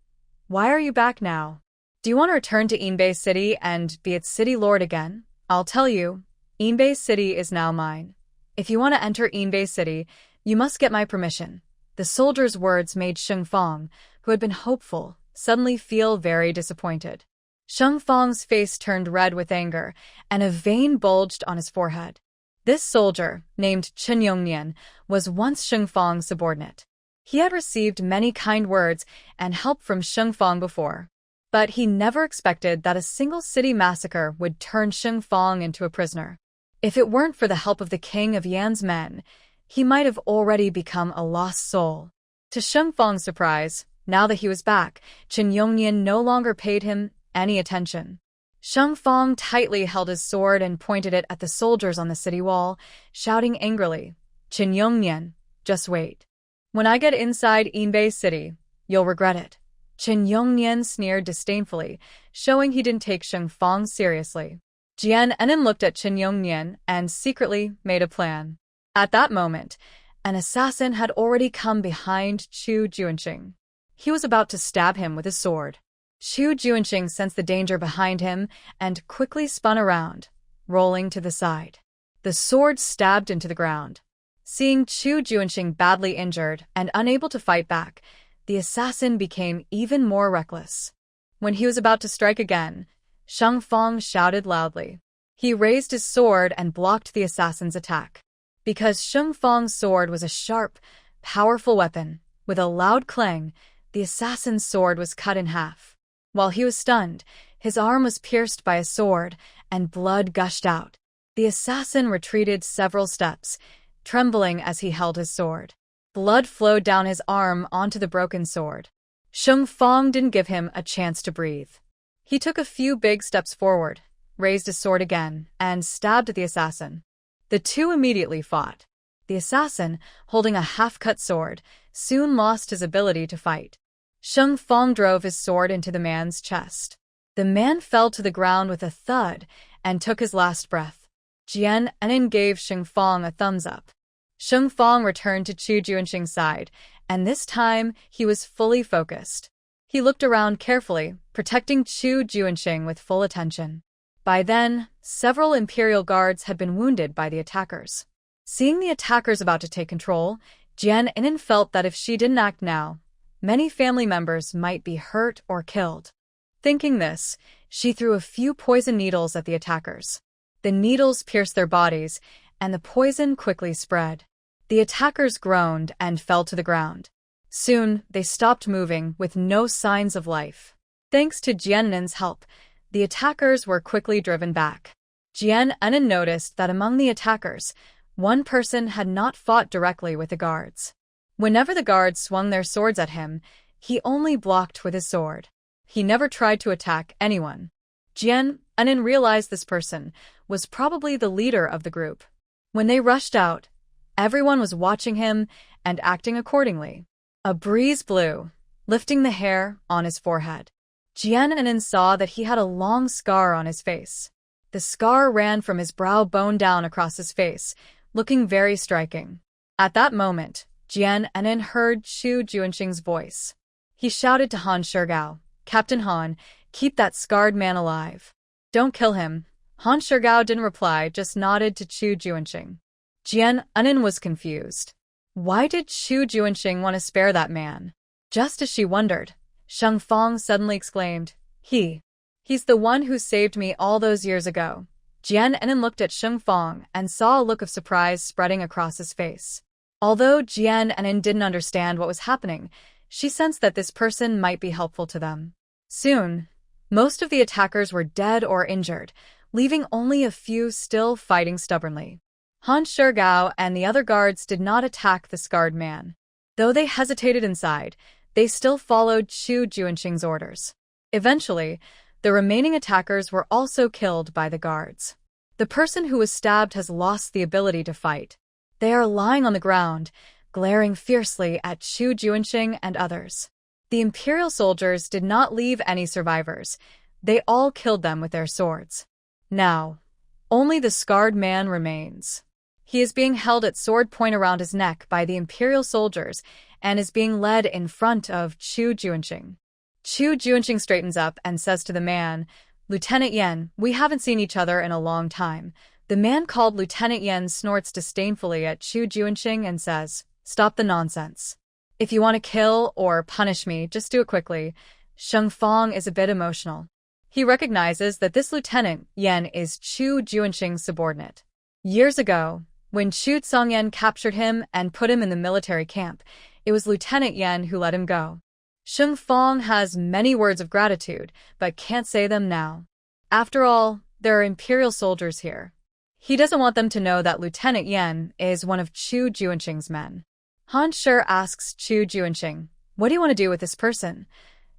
S1: Why are you back now? Do you want to return to Inbeay City and be its city lord again? I'll tell you, Inbeay City is now mine. If you want to enter Inbeay City, you must get my permission. The soldier's words made Sheng Fang, who had been hopeful, suddenly feel very disappointed. Sheng Fang's face turned red with anger, and a vein bulged on his forehead. This soldier, named Chen Yongnian, was once Sheng Fang's subordinate. He had received many kind words and help from Sheng Fang before, but he never expected that a single city massacre would turn Sheng Fang into a prisoner. If it weren't for the help of the king of Yan's men, he might have already become a lost soul. To Sheng Fang's surprise, now that he was back, Chen Yongnian no longer paid him any attention. Sheng Fang tightly held his sword and pointed it at the soldiers on the city wall, shouting angrily, Chen Yongnian, just wait. When I get inside Inbeay City, you'll regret it. Chen Yongnian sneered disdainfully, showing he didn't take Sheng Fang seriously. Jian Enin looked at Chen Yongnian and secretly made a plan. At that moment, an assassin had already come behind Chu Junxing. He was about to stab him with his sword. Chu Junxing sensed the danger behind him and quickly spun around, rolling to the side. The sword stabbed into the ground. Seeing Chu Junxing badly injured and unable to fight back, the assassin became even more reckless. When he was about to strike again, Sheng Fang shouted loudly. He raised his sword and blocked the assassin's attack. Because Sheng Fang's sword was a sharp, powerful weapon, with a loud clang, the assassin's sword was cut in half. While he was stunned, his arm was pierced by a sword, and blood gushed out. The assassin retreated several steps, trembling as he held his sword. Blood flowed down his arm onto the broken sword. Sheng Fang didn't give him a chance to breathe. He took a few big steps forward, raised his sword again, and stabbed the assassin. The two immediately fought. The assassin, holding a half-cut sword, soon lost his ability to fight. Sheng Fang drove his sword into the man's chest. The man fell to the ground with a thud and took his last breath. Jian Enin gave Sheng Fang a thumbs up. Sheng Fang returned to Chu Junxing's side, and this time he was fully focused. He looked around carefully, protecting Chu Junxing with full attention. By then, several Imperial guards had been wounded by the attackers. Seeing the attackers about to take control, Jian Inen felt that if she didn't act now, many family members might be hurt or killed. Thinking this, she threw a few poison needles at the attackers. The needles pierced their bodies, and the poison quickly spread. The attackers groaned and fell to the ground. Soon, they stopped moving with no signs of life. Thanks to Jian Inen's help, the attackers were quickly driven back. Jian Inen noticed that among the attackers, one person had not fought directly with the guards. Whenever the guards swung their swords at him, he only blocked with his sword. He never tried to attack anyone. Jian Inen realized this person was probably the leader of the group. When they rushed out, everyone was watching him and acting accordingly. A breeze blew, lifting the hair on his forehead. Jian Inen saw that he had a long scar on his face. The scar ran from his brow bone down across his face, looking very striking. At that moment, Jian Inen heard Chu Junxing's voice. He shouted to Han Shigao, "Captain Han, keep that scarred man alive. Don't kill him." Han Shigao didn't reply, just nodded to Chu Junxing. Jian Inen was confused. Why did Chu Junxing want to spare that man? Just as she wondered, Sheng Fang suddenly exclaimed, He's the one who saved me all those years ago." Jian Inen looked at Sheng Fang and saw a look of surprise spreading across his face. Although Jian Inen didn't understand what was happening, she sensed that this person might be helpful to them. Soon, most of the attackers were dead or injured, leaving only a few still fighting stubbornly. Han Shigao and the other guards did not attack the scarred man. Though they hesitated inside, they still followed Chu Junxing's orders. Eventually, the remaining attackers were also killed by the guards. The person who was stabbed has lost the ability to fight. They are lying on the ground, glaring fiercely at Chu Junxing and others. The Imperial soldiers did not leave any survivors. They all killed them with their swords. Now, only the scarred man remains. He is being held at sword point around his neck by the Imperial soldiers and is being led in front of Chu Junxing. Chu Junxing straightens up and says to the man, "Lieutenant Yan, we haven't seen each other in a long time." The man called Lieutenant Yan snorts disdainfully at Chu Junxing and says, "Stop the nonsense. If you want to kill or punish me, just do it quickly." Sheng Fang is a bit emotional. He recognizes that this Lieutenant Yan is Chu Junxing's subordinate. Years ago, when Chu Zishi captured him and put him in the military camp, it was Lieutenant Yan who let him go. Sheng Fang has many words of gratitude, but can't say them now. After all, there are Imperial soldiers here. He doesn't want them to know that Lieutenant Yan is one of Chu Junxing's men. Han Shi asks Chu Junxing, "What do you want to do with this person?"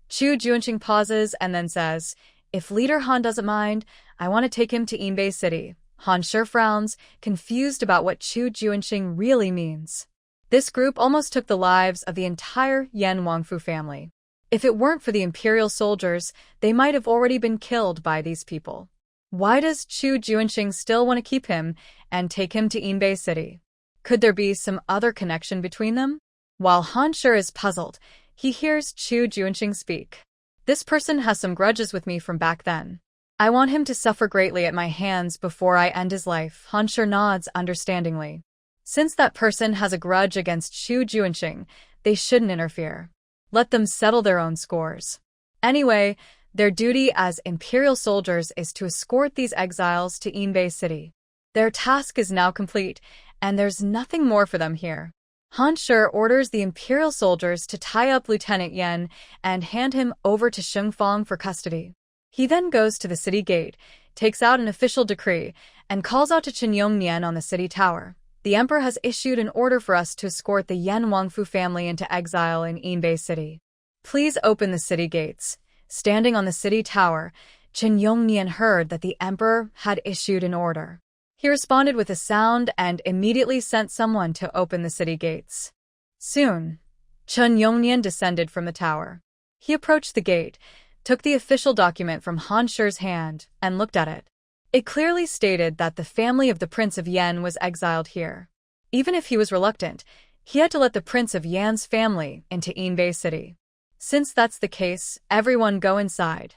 S1: Chu Junxing pauses and then says, "If Leader Han doesn't mind, I want to take him to Inbeay City." Han Shi frowns, confused about what Chu Junxing really means. This group almost took the lives of the entire Yan Wangfu family. If it weren't for the Imperial soldiers, they might have already been killed by these people. Why does Chu Junxing still want to keep him and take him to Inbeay City? Could there be some other connection between them? While Han Shi is puzzled, he hears Chu Junxing speak. "This person has some grudges with me from back then. I want him to suffer greatly at my hands before I end his life." Han Shi nods understandingly. Since that person has a grudge against Chu Junxing, they shouldn't interfere. Let them settle their own scores. Anyway, their duty as Imperial soldiers is to escort these exiles to Inbeay City. Their task is now complete, and there's nothing more for them here. Han Shi orders the Imperial soldiers to tie up Lieutenant Yan and hand him over to Sheng Fang for custody. He then goes to the city gate, takes out an official decree, and calls out to Chen Yongnian on the city tower. "The Emperor has issued an order for us to escort the Yan Wangfu family into exile in Inbeay City. Please open the city gates." Standing on the city tower, Chen Yongnian heard that the Emperor had issued an order. He responded with a sound and immediately sent someone to open the city gates. Soon, Chen Yongnian descended from the tower. He approached the gate, took the official document from Han Shi's hand, and looked at it. It clearly stated that the family of the Prince of Yan was exiled here. Even if he was reluctant, he had to let the Prince of Yan's family into Inbeay City. Since that's the case, everyone go inside.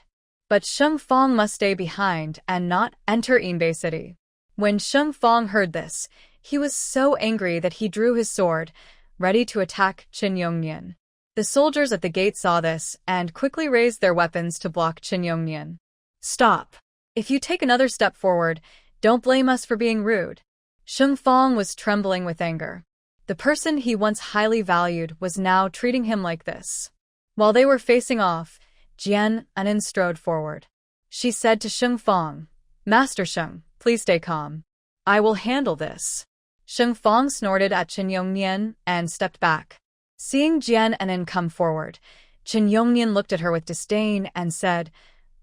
S1: But Sheng Fong must stay behind and not enter Inbeay City. When Sheng Fong heard this, he was so angry that he drew his sword, ready to attack Qin Yongnian. The soldiers at the gate saw this and quickly raised their weapons to block Qin Yongnian. "Stop. If you take another step forward, don't blame us for being rude." Sheng Fong was trembling with anger. The person he once highly valued was now treating him like this. While they were facing off, Jian Anin strode forward. She said to Sheng Fong, "Master Sheng, please stay calm. I will handle this." Sheng Fong snorted at Qin Yongnian and stepped back. Seeing Jian Anin come forward, Qin Yongnian looked at her with disdain and said,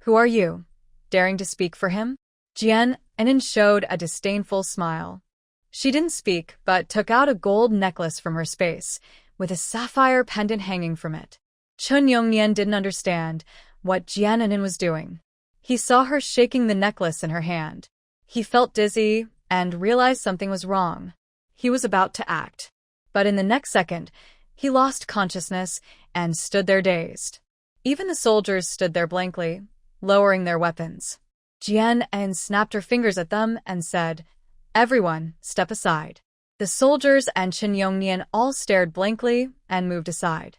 S1: "Who are you, daring to speak for him?" Jian Anin showed a disdainful smile. She didn't speak, but took out a gold necklace from her space, with a sapphire pendant hanging from it. Qin Yongnian didn't understand what Jian Anin was doing. He saw her shaking the necklace in her hand. He felt dizzy and realized something was wrong. He was about to act. But in the next second, he lost consciousness and stood there dazed. Even the soldiers stood there blankly, lowering their weapons. Jian Anin snapped her fingers at them and said, "Everyone, step aside." The soldiers and Qin Yongnian all stared blankly and moved aside,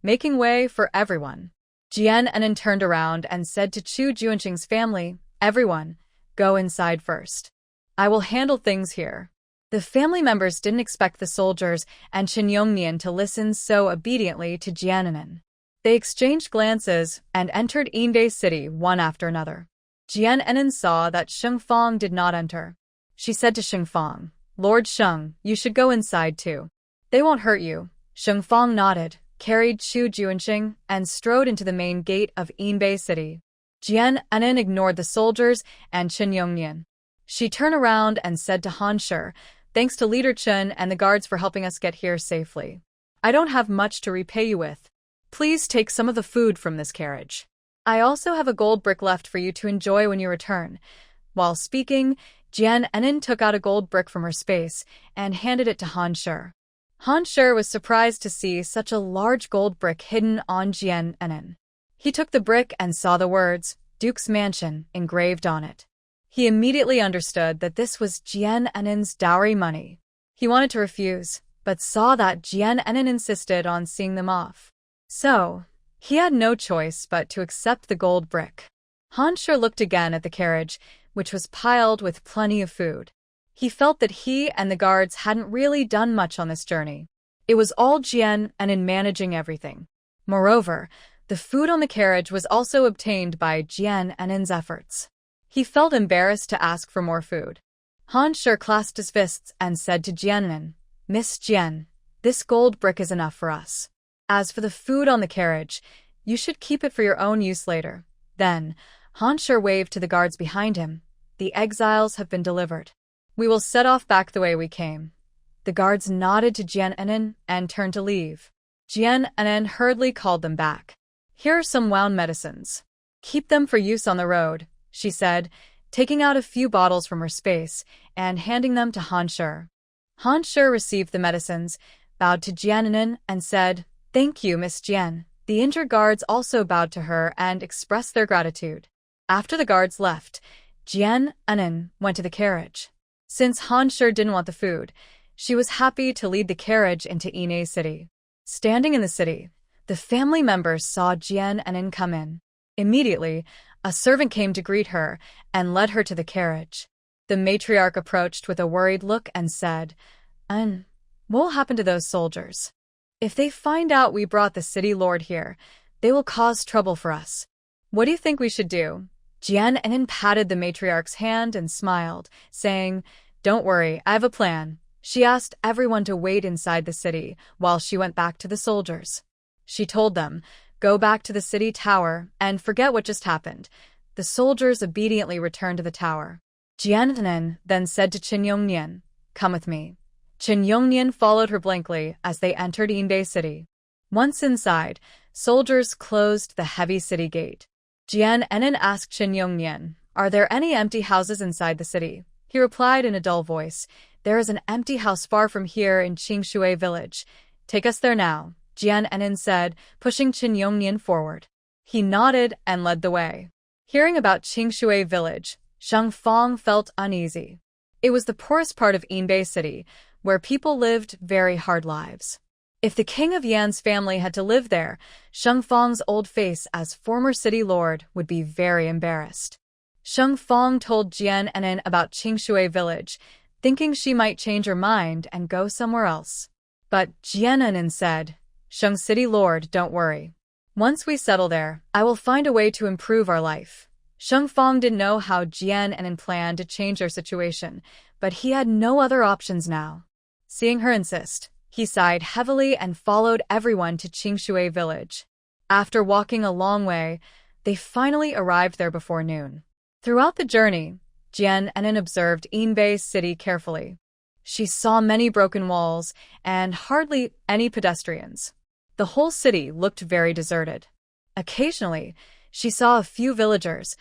S1: making way for everyone. Jian Anin turned around and said to Chu Junxing's family, "Everyone, go inside first. I will handle things here." The family members didn't expect the soldiers and Qin Yongnian to listen so obediently to Jian Anin. They exchanged glances and entered Inbeay City one after another. Jian Anin saw that Sheng Fong did not enter. She said to Sheng Fong, "Lord Sheng, you should go inside too. They won't hurt you." Sheng Fong nodded, carried Chu Junxing, and strode into the main gate of Inbeay City. Jian Anin ignored the soldiers and Qin Yongnian. She turned around and said to Han Shi, "Thanks to Leader Chen and the guards for helping us get here safely. I don't have much to repay you with. Please take some of the food from this carriage. I also have a gold brick left for you to enjoy when you return." While speaking, Jian Anin took out a gold brick from her space and handed it to Han Shi. Han Shi was surprised to see such a large gold brick hidden on Jian Anin. He took the brick and saw the words, "Duke's Mansion," engraved on it. He immediately understood that this was Jian Anin's dowry money. He wanted to refuse, but saw that Jian Anin insisted on seeing them off. So, he had no choice but to accept the gold brick. Han Shi looked again at the carriage, which was piled with plenty of food. He felt that he and the guards hadn't really done much on this journey. It was all Jian Anin managing everything. Moreover, the food on the carriage was also obtained by Jian Anin's efforts. He felt embarrassed to ask for more food. Han Shi clasped his fists and said to Jian Anin, "Miss Jian, this gold brick is enough for us. As for the food on the carriage, you should keep it for your own use later." Then, Han Shi waved to the guards behind him. "The exiles have been delivered. We will set off back the way we came." The guards nodded to Jian Anin and turned to leave. Jian Anin hurriedly called them back. "Here are some wound medicines. Keep them for use on the road," she said, taking out a few bottles from her space and handing them to Han Shi. Han Shi received the medicines, bowed to Jian Anin, and said, "Thank you, Miss Jian." The injured guards also bowed to her and expressed their gratitude. After the guards left, Jian Anin went to the carriage. Since Han Shi didn't want the food, she was happy to lead the carriage into Inbeay City. Standing in the city, the family members saw Jian Anin come in. Immediately, a servant came to greet her and led her to the carriage. The matriarch approached with a worried look and said, "What will happen to those soldiers? If they find out we brought the city lord here, they will cause trouble for us. What do you think we should do?" Jian Anin patted the matriarch's hand and smiled, saying, "Don't worry, I have a plan." She asked everyone to wait inside the city while she went back to the soldiers. She told them, "Go back to the city tower and forget what just happened." The soldiers obediently returned to the tower. Jian Anin then said to Qin Yongnian, "Come with me." Qin Yongnian followed her blankly as they entered Inbeay City. Once inside, soldiers closed the heavy city gate. Jian Anin asked Qin Yongnian, "Are there any empty houses inside the city?" He replied in a dull voice, "There is an empty house far from here in Qingshui village. Take us there now," Jian Anin said, pushing Qin Yongnian forward. He nodded and led the way. Hearing about Qingshui village, Sheng Fong felt uneasy. It was the poorest part of Inbeay city, where people lived very hard lives. If the king of Yan's family had to live there, Sheng Fong's old face as former city lord would be very embarrassed. Sheng Fong told Jian Anin about Qingshui village, thinking she might change her mind and go somewhere else. But Jian Anin said, "Sheng city lord, don't worry. Once we settle there, I will find a way to improve our life." Sheng Fong didn't know how Jian Anin planned to change their situation, but he had no other options now. Seeing her insist, he sighed heavily and followed everyone to Qingshui village. After walking a long way, they finally arrived there before noon. Throughout the journey, Jian Anin observed Inbeay city carefully. She saw many broken walls and hardly any pedestrians. The whole city looked very deserted. Occasionally, she saw a few villagers,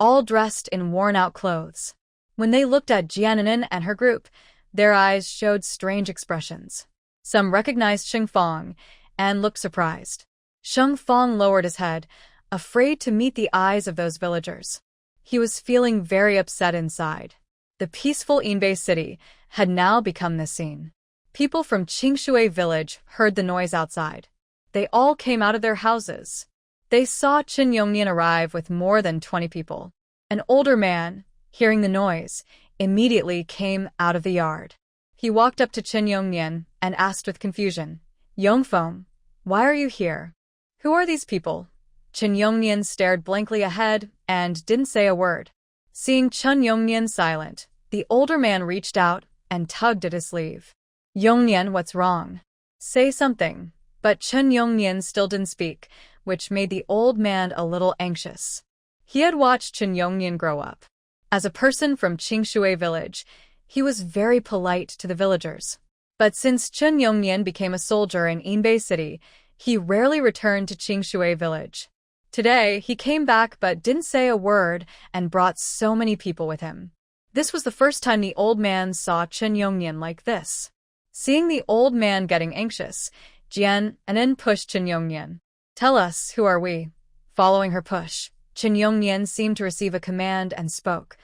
S1: all dressed in worn-out clothes. When they looked at Jian Anin and her group, their eyes showed strange expressions. Some recognized Sheng Fong and looked surprised. Sheng Fong lowered his head, afraid to meet the eyes of those villagers. He was feeling very upset inside. The peaceful Inbeay city had now become this scene. People from Qingshui village heard the noise outside. They all came out of their houses. They saw Chu Junluan arrive with more than 20 people. An older man, hearing the noise, immediately came out of the yard. He walked up to Chu Junluan and asked with confusion, "Yongfeng, why are you here? Who are these people?" Chu Junluan stared blankly ahead and didn't say a word. Seeing Chu Junluan silent, the older man reached out and tugged at his sleeve. "Junluan, what's wrong? Say something." But Chu Junluan still didn't speak, which made the old man a little anxious. He had watched Chu Junluan grow up. As a person from Qingshui village, he was very polite to the villagers. But since Chu Junluan became a soldier in Inbeay city, he rarely returned to Qingshui village. Today, he came back but didn't say a word and brought so many people with him. This was the first time the old man saw Chu Junluan like this. Seeing the old man getting anxious, Jian Anin pushed Chu Junluan. "Tell us, who are we?" Following her push, Chu Junluan seemed to receive a command and spoke.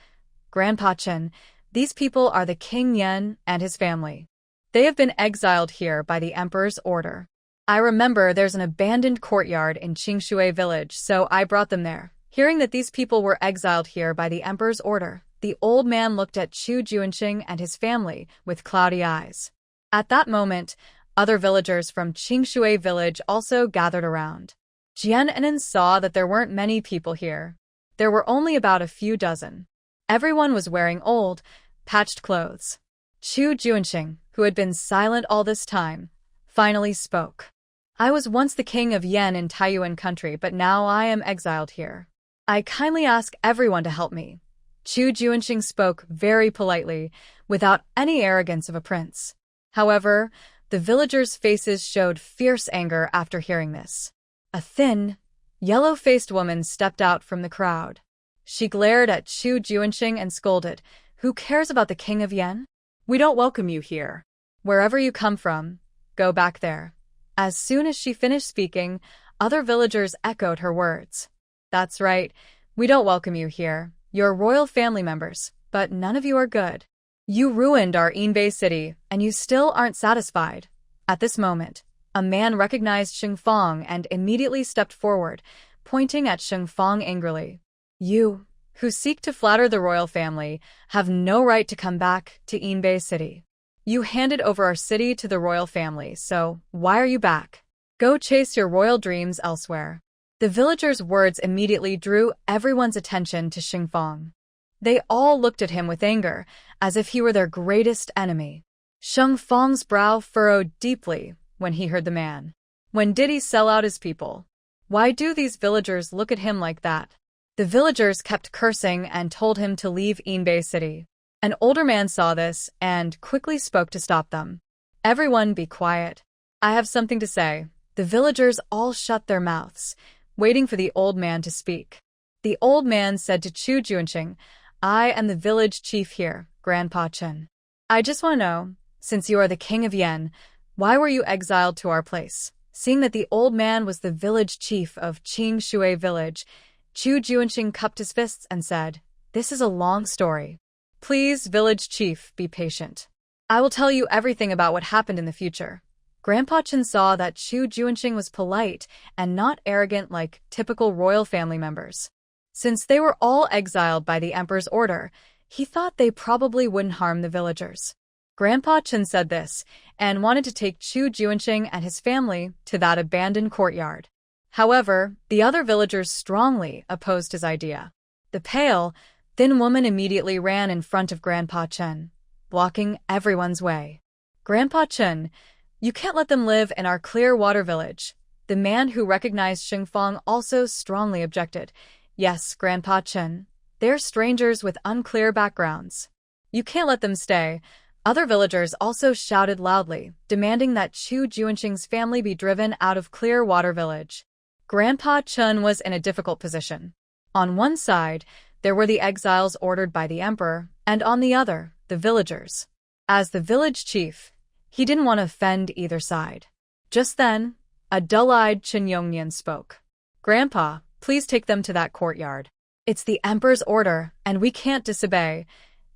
S1: "Grandpa Chen, these people are the King Yan and his family. They have been exiled here by the Emperor's order. I remember there's an abandoned courtyard in Qingshui village, so I brought them there." Hearing that these people were exiled here by the Emperor's order, the old man looked at Chu Junxing and his family with cloudy eyes. At that moment, other villagers from Qingshui village also gathered around. Jian Anin saw that there weren't many people here. There were only about a few dozen. Everyone was wearing old, patched clothes. Chu Junxing, who had been silent all this time, finally spoke. "I was once the king of Yan in Taiyuan country, but now I am exiled here. I kindly ask everyone to help me." Chu Junxing spoke very politely, without any arrogance of a prince. However, the villagers' faces showed fierce anger after hearing this. A thin, yellow-faced woman stepped out from the crowd. She glared at Chu Junxing and scolded, "Who cares about the king of Yan? We don't welcome you here. Wherever you come from, go back there." As soon as she finished speaking, other villagers echoed her words. "That's right, we don't welcome you here. You're royal family members, but none of you are good. You ruined our Inbeay city, and you still aren't satisfied." At this moment, a man recognized Sheng Fong and immediately stepped forward, pointing at Sheng Fong angrily. "You, who seek to flatter the royal family, have no right to come back to Inbeay city. You handed over our city to the royal family, so why are you back? Go chase your royal dreams elsewhere." The villagers' words immediately drew everyone's attention to Sheng Fong. They all looked at him with anger, as if he were their greatest enemy. Sheng Fong's brow furrowed deeply when he heard the man. When did he sell out his people? Why do these villagers look at him like that? The villagers kept cursing and told him to leave Inbeay city. An older man saw this and quickly spoke to stop them. "Everyone be quiet. I have something to say." The villagers all shut their mouths, waiting for the old man to speak. The old man said to Chu Junxing, "I am the village chief here, Grandpa Chen. I just want to know, since you are the king of Yan, why were you exiled to our place?" Seeing that the old man was the village chief of Qingshui village, Chu Junxing cupped his fists and said, "This is a long story. Please, village chief, be patient. I will tell you everything about what happened in the future." Grandpa Chen saw that Chu Junxing was polite and not arrogant like typical royal family members. Since they were all exiled by the emperor's order, he thought they probably wouldn't harm the villagers. Grandpa Chen said this and wanted to take Chu Junxing and his family to that abandoned courtyard. However, the other villagers strongly opposed his idea. The pale, thin woman immediately ran in front of Grandpa Chen, blocking everyone's way. "Grandpa Chen, you can't let them live in our clear water village." The man who recognized Xingfang also strongly objected. "Yes, Grandpa Chen. They're strangers with unclear backgrounds. You can't let them stay." Other villagers also shouted loudly, demanding that Chu Junxing's family be driven out of Clear Water Village. Grandpa Chen was in a difficult position. On one side, there were the exiles ordered by the emperor, and on the other, the villagers. As the village chief, he didn't want to offend either side. Just then, a dull-eyed Chen Yongnian spoke. "Grandpa, please take them to that courtyard. It's the emperor's order, and we can't disobey."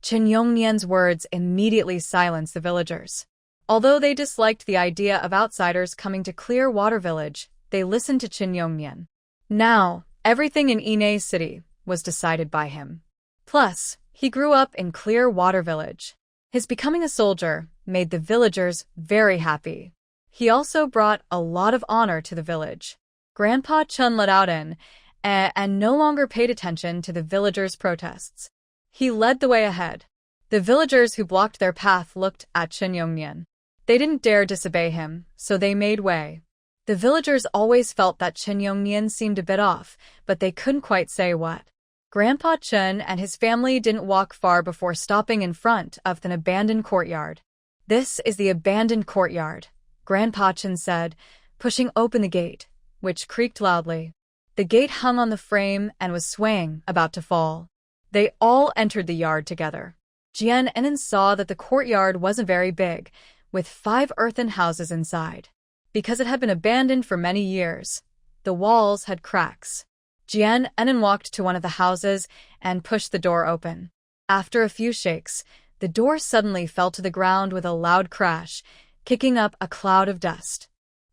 S1: Chen Yongnian's words immediately silenced the villagers. Although they disliked the idea of outsiders coming to Clear Water Village, they listened to Chen Yongnian. Now, everything in Inbeay City was decided by him. Plus, he grew up in Clear Water Village. His becoming a soldier made the villagers very happy. He also brought a lot of honor to the village. Grandpa Chen let out in, and no longer paid attention to the villagers' protests. He led the way ahead. The villagers who blocked their path looked at Chen Yongnian. They didn't dare disobey him, so they made way. The villagers always felt that Chen Yongnian seemed a bit off, but they couldn't quite say what. Grandpa Chen and his family didn't walk far before stopping in front of an abandoned courtyard. "This is the abandoned courtyard," Grandpa Chen said, pushing open the gate, which creaked loudly. The gate hung on the frame and was swaying, about to fall. They all entered the yard together. Jian Enin saw that the courtyard wasn't very big, with 5 earthen houses inside. Because it had been abandoned for many years, the walls had cracks. Jian Enin walked to one of the houses and pushed the door open. After a few shakes, the door suddenly fell to the ground with a loud crash, kicking up a cloud of dust.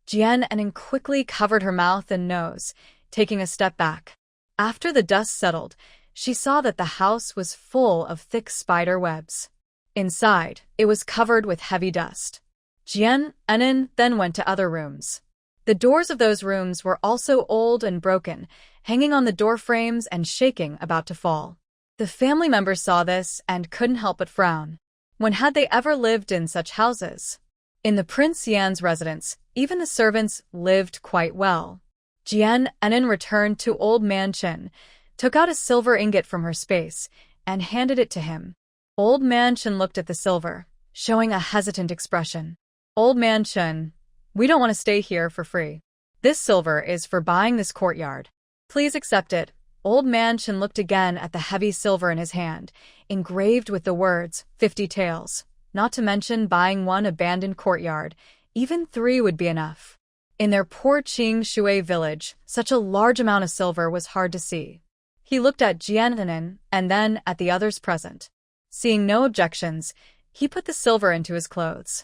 S1: Jian Enin quickly covered her mouth and nose, taking a step back. After the dust settled, she saw that the house was full of thick spider webs. Inside, it was covered with heavy dust. Jian Enin then went to other rooms. The doors of those rooms were also old and broken, hanging on the door frames and shaking, about to fall. The family members saw this and couldn't help but frown. When had they ever lived in such houses? In the Prince Yan's residence, even the servants lived quite well. Jian Enin returned to Old Man Chen, took out a silver ingot from her space, and handed it to him. Old Man Chen looked at the silver, showing a hesitant expression. "Old Man Chen, we don't want to stay here for free. This silver is for buying this courtyard. Please accept it." Old Man Chen looked again at the heavy silver in his hand, engraved with the words, 50 taels. Not to mention buying 1 abandoned courtyard, even 3 would be enough. In their poor Qing Shui village, such a large amount of silver was hard to see. He looked at Jian Enin and then at the others present. Seeing no objections, he put the silver into his clothes.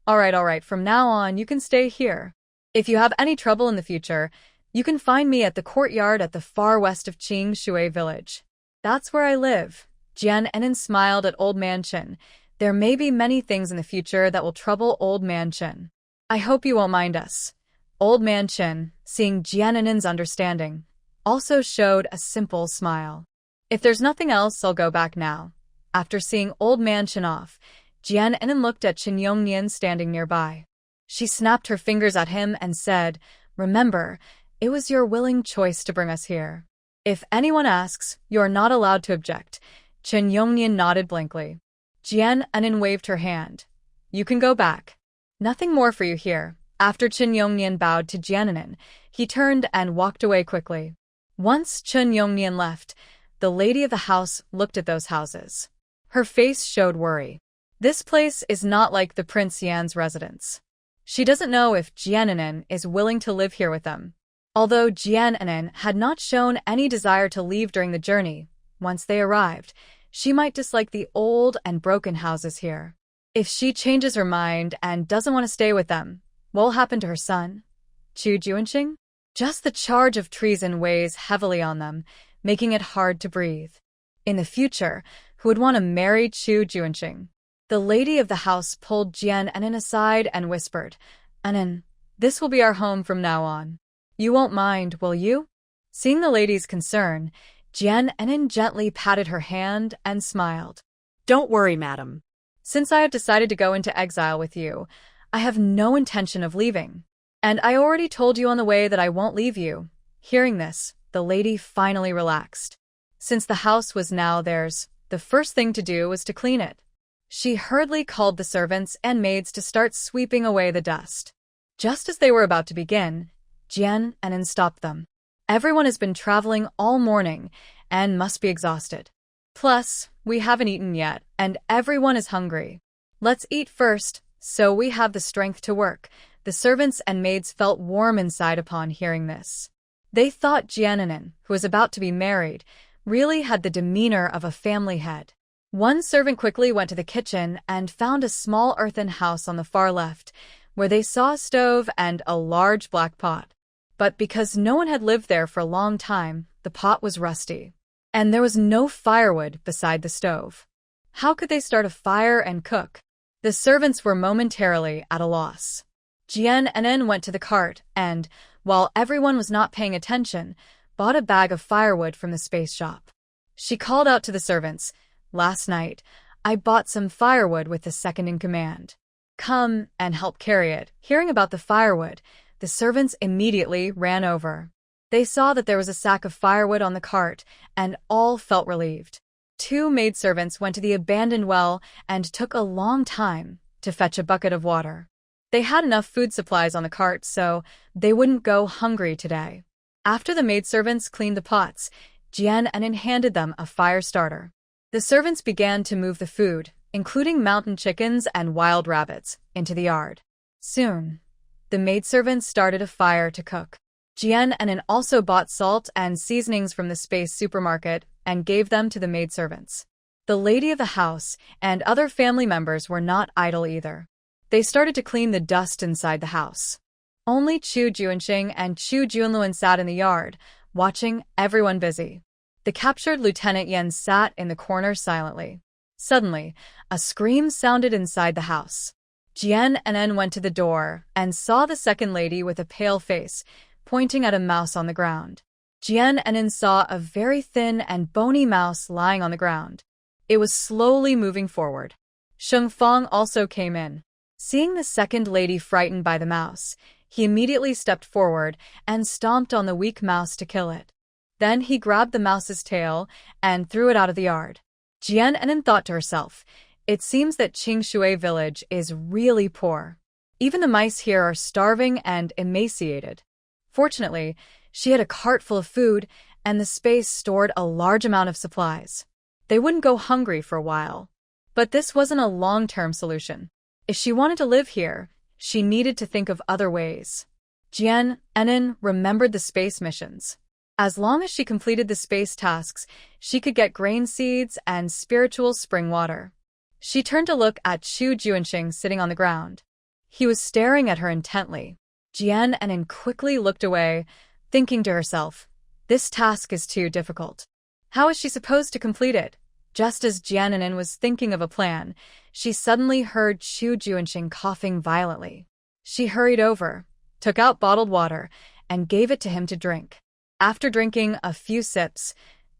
S1: All right, from now on you can stay here. If you have any trouble in the future, you can find me at the courtyard at the far west of Qing Shui village. That's where I live." Jian Enin smiled at Old Man Chen. There may be many things in the future that will trouble Old Man Chen. "I hope you won't mind us." Old Man Chen, seeing Jian Enin's understanding, also showed a simple smile. "If there's nothing else, I'll go back now." After seeing Old Man Chen off, Jian Enin looked at Chen Yongnian standing nearby. She snapped her fingers at him and said, "Remember, it was your willing choice to bring us here. If anyone asks, you're not allowed to object." Chen Yongnian nodded blankly. Jian Enin waved her hand. "You can go back. Nothing more for you here." After Chen Yongnian bowed to Jian Enin, he turned and walked away quickly. Once Chen Yongnian left, the lady of the house looked at those houses. Her face showed worry. This place is not like the Prince Yan's residence. She doesn't know if Jian Enin is willing to live here with them. Although Jian had not shown any desire to leave during the journey, once they arrived, she might dislike the old and broken houses here. If she changes her mind and doesn't want to stay with them, what will happen to her son, Chu Junxing? Just the charge of treason weighs heavily on them, making it hard to breathe. In the future, who would want to marry Chu Junxing? The lady of the house pulled Jian aside and whispered, "Anan, this will be our home from now on. You won't mind, will you?" Seeing the lady's concern, Jian gently patted her hand and smiled.
S2: Don't worry, madam.
S1: Since I have decided to go into exile with you, I have no intention of leaving. And I already told you on the way that I won't leave you. Hearing this, the lady finally relaxed. Since the house was now theirs, the first thing to do was to clean it. She hurriedly called the servants and maids to start sweeping away the dust. Just as they were about to begin, Jian stopped them. Everyone has been traveling all morning and must be exhausted. Plus, we haven't eaten yet, and everyone is hungry. Let's eat first, so we have the strength to work. The servants and maids felt warm inside upon hearing this. They thought Jian, who was about to be married, really had the demeanor of a family head. One servant quickly went to the kitchen and found a small earthen house on the far left, where they saw a stove and a large black pot. But because no one had lived there for a long time, the pot was rusty. And there was no firewood beside the stove. How could they start a fire and cook? The servants were momentarily at a loss. Jian went to the cart and, while everyone was not paying attention, bought a bag of firewood from the space shop. She called out to the servants, "Last night, I bought some firewood with the second in command. Come and help carry it." Hearing about the firewood, the servants immediately ran over. They saw that there was a sack of firewood on the cart, and all felt relieved. Two maidservants went to the abandoned well and took a long time to fetch a bucket of water. They had enough food supplies on the cart, so they wouldn't go hungry today. After the maidservants cleaned the pots, Jian handed them a fire starter. The servants began to move the food, including mountain chickens and wild rabbits, into the yard. Soon, the maidservants started a fire to cook. Jian also bought salt and seasonings from the space supermarket and gave them to the maidservants. The lady of the house and other family members were not idle either. They started to clean the dust inside the house. Only Chu Junxing and Chu Junluan sat in the yard, watching everyone busy. The captured Lieutenant Yan sat in the corner silently. Suddenly, a scream sounded inside the house. Jian went to the door and saw the second lady with a pale face, pointing at a mouse on the ground. Jian saw a very thin and bony mouse lying on the ground. It was slowly moving forward. Sheng Fang also came in. Seeing the second lady frightened by the mouse, he immediately stepped forward and stomped on the weak mouse to kill it. Then he grabbed the mouse's tail and threw it out of the yard. Jian thought to herself, "It seems that Qingshui village is really poor. Even the mice here are starving and emaciated." Fortunately, she had a cart full of food, and the space stored a large amount of supplies. They wouldn't go hungry for a while. But this wasn't a long-term solution. If she wanted to live here, she needed to think of other ways. Jian remembered the space missions. As long as she completed the space tasks, she could get grain seeds and spiritual spring water. She turned to look at Chu Junxing sitting on the ground. He was staring at her intently. Jian quickly looked away, thinking to herself, "This task is too difficult. How is she supposed to complete it?" Just as Jian was thinking of a plan, she suddenly heard Chu Junxing coughing violently. She hurried over, took out bottled water, and gave it to him to drink. After drinking a few sips,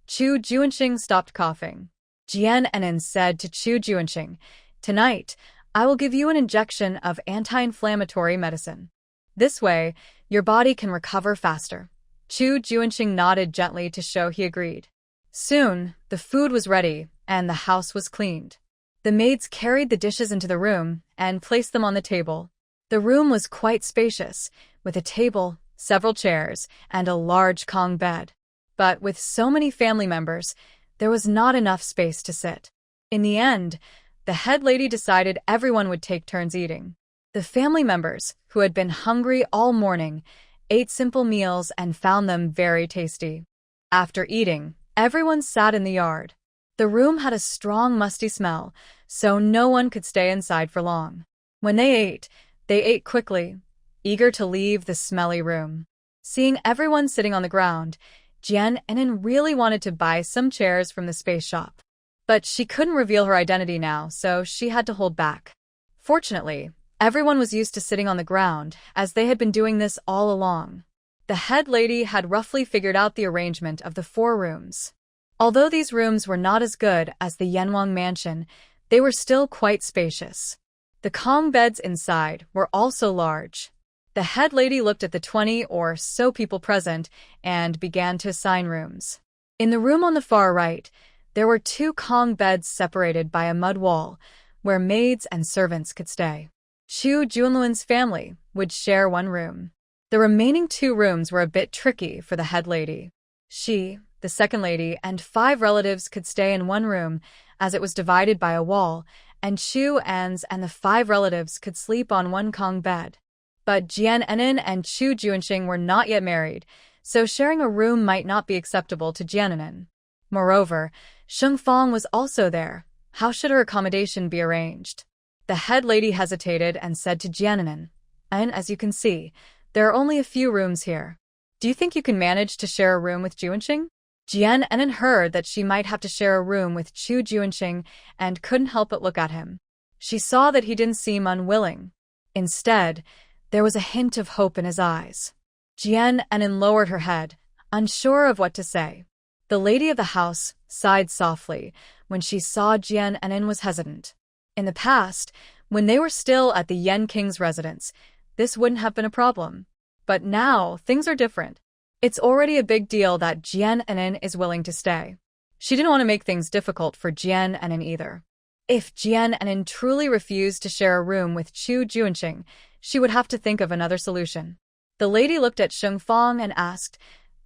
S1: Chu Junxing stopped coughing. Jian said to Chu Junxing, "Tonight, I will give you an injection of anti-inflammatory medicine. This way, your body can recover faster." Chu Junxing nodded gently to show he agreed. Soon, the food was ready, and the house was cleaned. The maids carried the dishes into the room and placed them on the table. The room was quite spacious, with a table, several chairs, and a large Kong bed. But with so many family members, there was not enough space to sit. In the end, the head lady decided everyone would take turns eating. The family members, who had been hungry all morning, ate simple meals and found them very tasty. After eating, everyone sat in the yard. The room had a strong musty smell, so no one could stay inside for long. When they ate quickly, eager to leave the smelly room. Seeing everyone sitting on the ground, Jian Enin really wanted to buy some chairs from the space shop. But she couldn't reveal her identity now, so she had to hold back. Fortunately, everyone was used to sitting on the ground, as they had been doing this all along. The head lady had roughly figured out the arrangement of the 4 rooms. Although these rooms were not as good as the Yuang mansion, they were still quite spacious. The Kong beds inside were also large. The head lady looked at the 20 or so people present and began to assign rooms. In the room on the far right, there were 2 Kong beds separated by a mud wall, where maids and servants could stay. Chu Junluan's family would share 1 room. The remaining 2 rooms were a bit tricky for the head lady. She, the second lady, and 5 relatives could stay in 1 room, as it was divided by a wall, and Chu An's and the 5 relatives could sleep on 1 Kong bed. But Jian Enin and Chu Junxing were not yet married, so sharing a room might not be acceptable to Jian Enin. Moreover, Sheng Fang was also there. How should her accommodation be arranged? The head lady hesitated and said to Jian Enin, "And as you can see, there are only a few rooms here. Do you think you can manage to share a room with Junxing?" Jian Enin heard that she might have to share a room with Chu Junxing and couldn't help but look at him. She saw that he didn't seem unwilling. Instead, there was a hint of hope in his eyes. Jian Enin lowered her head, unsure of what to say. The lady of the house sighed softly when she saw Jian Enin was hesitant. In the past, when they were still at the Yen King's residence, this wouldn't have been a problem. But now, things are different. It's already a big deal that Jian Enin is willing to stay. She didn't want to make things difficult for Jian Enin either. If Jian Enin truly refused to share a room with Chu Junxing, she would have to think of another solution. The lady looked at Sheng Fang and asked,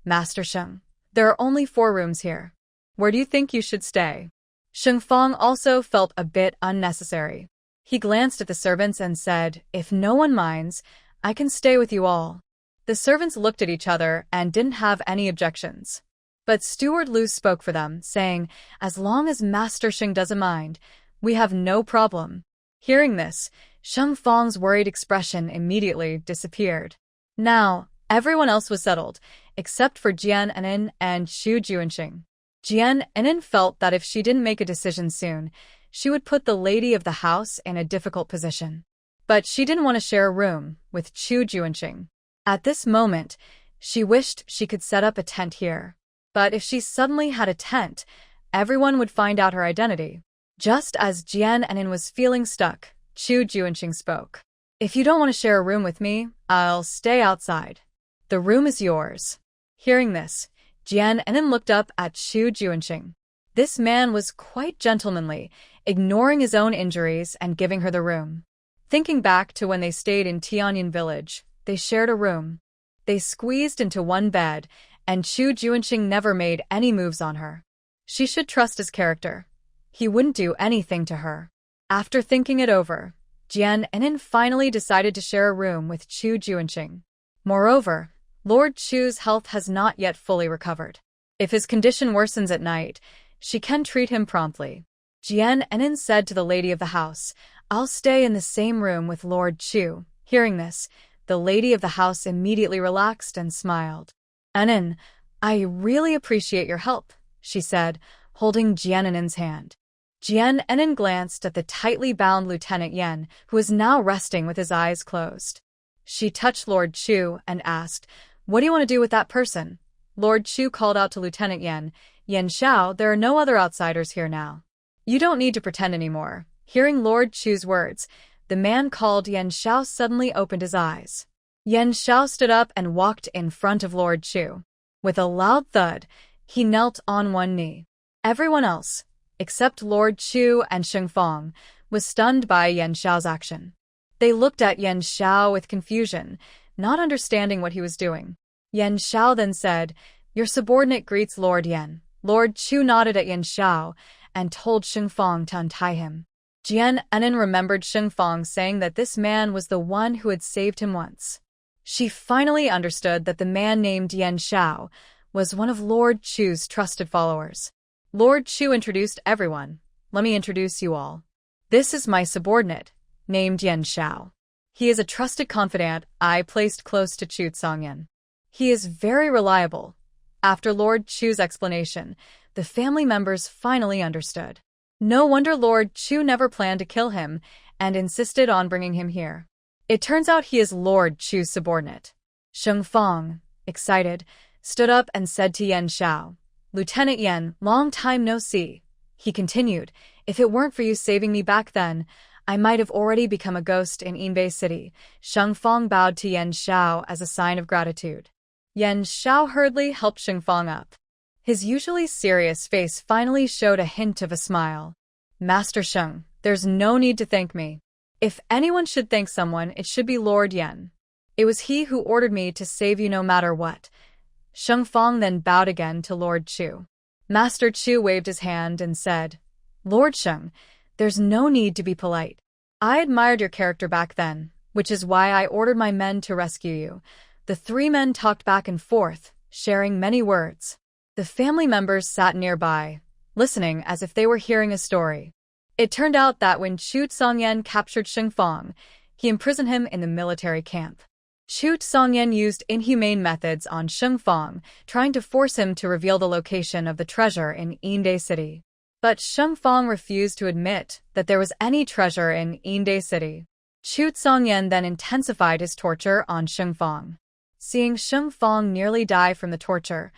S1: "Master Sheng, there are only 4 rooms here. Where do you think you should stay?" Sheng Fang also felt a bit unnecessary. He glanced at the servants and said, "If no one minds, I can stay with you all." The servants looked at each other and didn't have any objections. But Steward Lu spoke for them, saying, "As long as Master Sheng doesn't mind, we have no problem." Hearing this, Sheng Fang's worried expression immediately disappeared. Now, everyone else was settled, except for Jian Enin and Chu Junxing. Jian Enin felt that if she didn't make a decision soon, she would put the lady of the house in a difficult position. But she didn't want to share a room with Chu Junxing. At this moment, she wished she could set up a tent here. But if she suddenly had a tent, everyone would find out her identity. Just as Jian Enin was feeling stuck, Chu Junxing spoke. "If you don't want to share a room with me, I'll stay outside. The room is yours." Hearing this, Jian Enin looked up at Chu Junxing. This man was quite gentlemanly, ignoring his own injuries and giving her the room. Thinking back to when they stayed in Tianyan village, they shared a room. They squeezed into 1 bed, and Chu Junxing never made any moves on her. She should trust his character. He wouldn't do anything to her. After thinking it over, Jian Enin finally decided to share a room with Chu Junxing. Moreover, Lord Chu's health has not yet fully recovered. If his condition worsens at night, she can treat him promptly. Jian Enin said to the lady of the house, "I'll stay in the same room with Lord Chu." Hearing this, the lady of the house immediately relaxed and smiled. "Enin, I really appreciate your help," she said, holding Jian Enin's hand. Jian Enin glanced at the tightly bound Lieutenant Yen, who was now resting with his eyes closed. She touched Lord Chu and asked, "What do you want to do with that person?" Lord Chu called out to Lieutenant Yen, "Yen Xiao, there are no other outsiders here now. You don't need to pretend anymore." Hearing Lord Chu's words, the man called Yen Xiao suddenly opened his eyes. Yen Xiao stood up and walked in front of Lord Chu. With a loud thud, he knelt on 1 knee. Everyone else, except Lord Chu and Sheng Fang, was stunned by Yen Xiao's action. They looked at Yen Xiao with confusion, not understanding what he was doing. Yen Xiao then said, "Your subordinate greets Lord Yen." Lord Chu nodded at Yen Xiao and told Sheng Fang to untie him. Jian Enin remembered Sheng Fang saying that this man was the one who had saved him once. She finally understood that the man named Yan Xiao was one of Lord Chu's trusted followers. Lord Chu introduced everyone. Let me introduce you all. This is my subordinate, named Yan Xiao. He is a trusted confidant I placed close to Chu Junxing. He is very reliable. After Lord Chu's explanation, the family members finally understood. No wonder Lord Chu never planned to kill him and insisted on bringing him here. It turns out he is Lord Chu's subordinate. Sheng Fang, excited, stood up and said to Yan Xiao, "Lieutenant Yan, long time no see." He continued, "If it weren't for you saving me back then, I might have already become a ghost in Inbeay City." Sheng Fang bowed to Yan Xiao as a sign of gratitude. Yan Xiao hurriedly helped Sheng Fang up. His usually serious face finally showed a hint of a smile. "Master Sheng, there's no need to thank me. If anyone should thank someone, it should be Lord Yan. It was he who ordered me to save you no matter what." Sheng Fang then bowed again to Lord Chu. Master Chu waved his hand and said, "Lord Sheng, there's no need to be polite. I admired your character back then, which is why I ordered my men to rescue you." The three men talked back and forth, sharing many words. The family members sat nearby, listening as if they were hearing a story. It turned out that when Chu Junluan captured Sheng Fang, he imprisoned him in the military camp. Chu Junluan used inhumane methods on Sheng Fang, trying to force him to reveal the location of the treasure in Inbeay City. But Sheng Fang refused to admit that there was any treasure in Inbeay City. Chu Junluan then intensified his torture on Sheng Fang. Seeing Sheng Fang nearly die from the torture,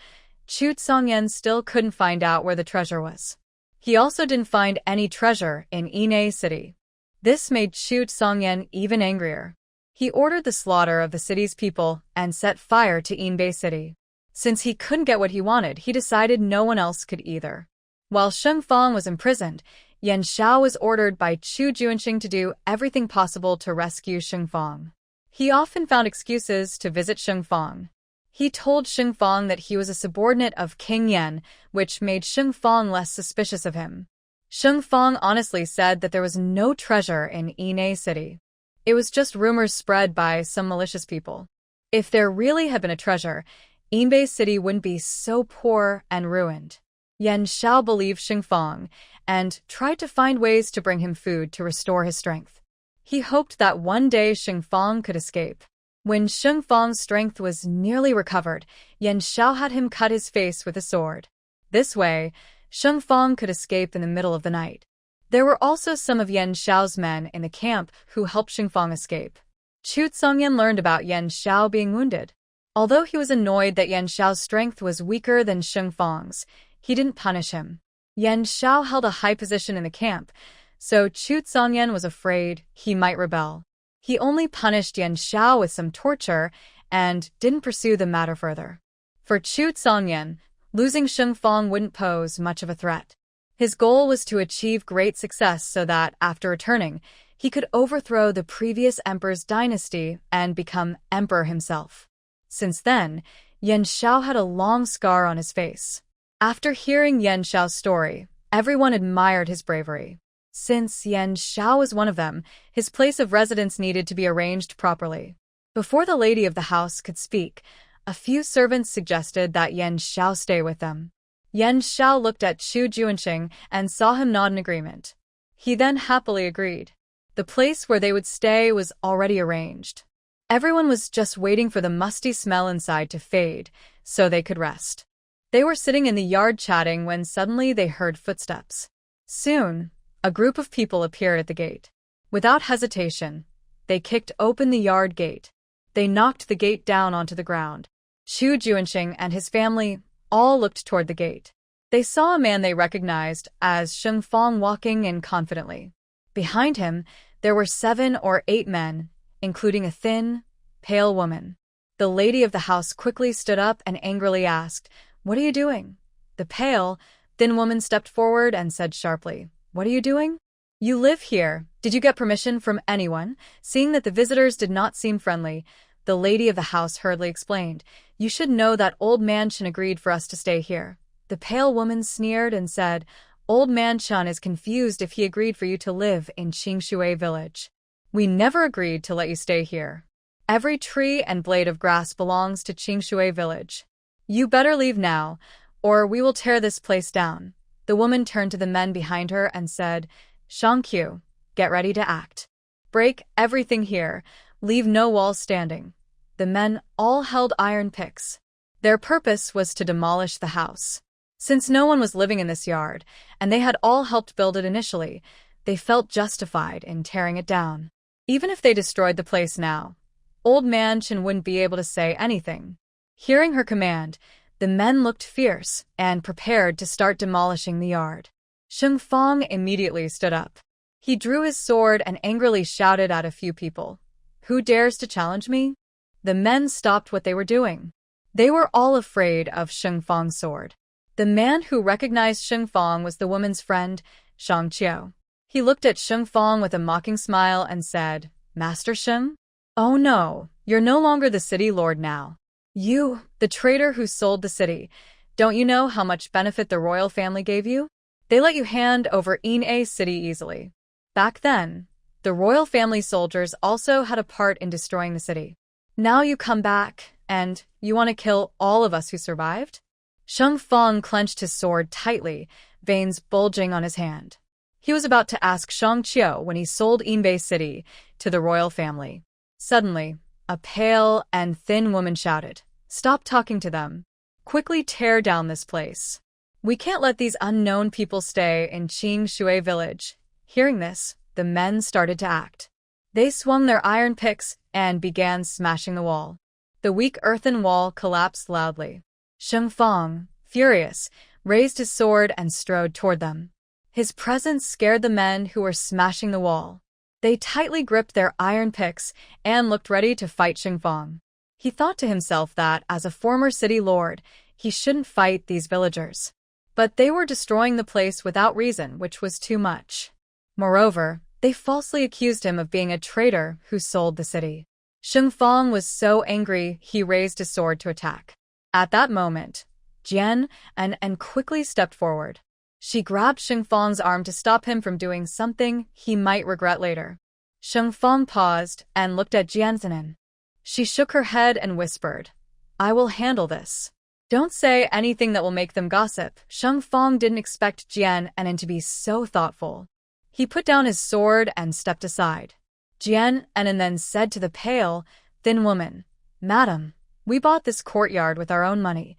S1: Chu Junluan still couldn't find out where the treasure was. He also didn't find any treasure in Inbeay City. This made Chu Junluan even angrier. He ordered the slaughter of the city's people and set fire to Inbeay City. Since he couldn't get what he wanted, he decided no one else could either. While Sheng Fang was imprisoned, Yan Xiao was ordered by Chu Junxing to do everything possible to rescue Sheng Fang. He often found excuses to visit Sheng Fang. He told Sheng Fang that he was a subordinate of King Yan, which made Sheng Fang less suspicious of him. Sheng Fang honestly said that there was no treasure in Inbeay City. It was just rumors spread by some malicious people. If there really had been a treasure, Inbeay City wouldn't be so poor and ruined. Yan Xiao believed Sheng Fang and tried to find ways to bring him food to restore his strength. He hoped that one day Sheng Fang could escape. When Sheng Fang's strength was nearly recovered, Yan Xiao had him cut his face with a sword. This way, Sheng Fang could escape in the middle of the night. There were also some of Yan Xiao's men in the camp who helped Sheng Fang escape. Chu Junluan learned about Yan Xiao being wounded. Although he was annoyed that Yan Xiao's strength was weaker than Sheng Fang's, he didn't punish him. Yan Xiao held a high position in the camp, so Chu Junluan was afraid he might rebel. He only punished Yan Xiao with some torture and didn't pursue the matter further. For Chu Junluan, losing Sheng Fang wouldn't pose much of a threat. His goal was to achieve great success so that, after returning, he could overthrow the previous emperor's dynasty and become emperor himself. Since then, Yan Xiao had a long scar on his face. After hearing Yan Xiao's story, everyone admired his bravery. Since Yan Xiao was one of them, his place of residence needed to be arranged properly. Before the lady of the house could speak, a few servants suggested that Yan Xiao stay with them. Yan Xiao looked at Chu Junxing and saw him nod in agreement. He then happily agreed. The place where they would stay was already arranged. Everyone was just waiting for the musty smell inside to fade, so they could rest. They were sitting in the yard chatting when suddenly they heard footsteps. Soon, a group of people appeared at the gate. Without hesitation, they kicked open the yard gate. They knocked the gate down onto the ground. Chu Junxing and his family all looked toward the gate. They saw a man they recognized as Sheng Fang walking in confidently. Behind him, there were 7 or 8 men, including a thin, pale woman. The lady of the house quickly stood up and angrily asked, "What are you doing?" The pale, thin woman stepped forward and said sharply, "What are you doing? You live here. Did you get permission from anyone?" Seeing that the visitors did not seem friendly, the lady of the house hurriedly explained, "You should know that Old Man Chen agreed for us to stay here." The pale woman sneered and said, "Old Man Chen is confused if he agreed for you to live in Qingshui village. We never agreed to let you stay here." Every tree and blade of grass belongs to Qingshui village. You better leave now, or we will tear this place down. The woman turned to the men behind her and said, Shangqiu, get ready to act. Break everything here, leave no walls standing. The men all held iron picks. Their purpose was to demolish the house. Since no one was living in this yard, and they had all helped build it initially, they felt justified in tearing it down. Even if they destroyed the place now, Old Man Chen wouldn't be able to say anything. Hearing her command, the men looked fierce and prepared to start demolishing the yard. Sheng Fang immediately stood up. He drew his sword and angrily shouted at a few people, "Who dares to challenge me?" The men stopped what they were doing. They were all afraid of Sheng Fang's sword. The man who recognized Sheng Fang was the woman's friend, Shang Qiu. He looked at Sheng Fang with a mocking smile and said, "Master Sheng? Oh no, you're no longer the city lord now. You, the traitor who sold the city, don't you know how much benefit the royal family gave you? They let you hand over Inbeay city easily. Back then, the royal family soldiers also had a part in destroying the city. Now you come back, and you want to kill all of us who survived?" Sheng Fang clenched his sword tightly, veins bulging on his hand. He was about to ask Shang Qiu when he sold Inbeay city to the royal family. Suddenly, a pale and thin woman shouted, "Stop talking to them. Quickly tear down this place. We can't let these unknown people stay in Qingshui village." Hearing this, the men started to act. They swung their iron picks and began smashing the wall. The weak earthen wall collapsed loudly. Sheng Fang, furious, raised his sword and strode toward them. His presence scared the men who were smashing the wall. They tightly gripped their iron picks and looked ready to fight Sheng Fang. He thought to himself that, as a former city lord, he shouldn't fight these villagers. But they were destroying the place without reason, which was too much. Moreover, they falsely accused him of being a traitor who sold the city. Sheng Fang was so angry he raised his sword to attack. At that moment, Jian and quickly stepped forward. She grabbed Sheng Fang's arm to stop him from doing something he might regret later. Sheng Fang paused and looked at Jian. She shook her head and whispered, "I will handle this. Don't say anything that will make them gossip." Sheng Fang didn't expect Jian to be so thoughtful. He put down his sword and stepped aside. Jian then said to the pale, thin woman, "Madam, we bought this courtyard with our own money.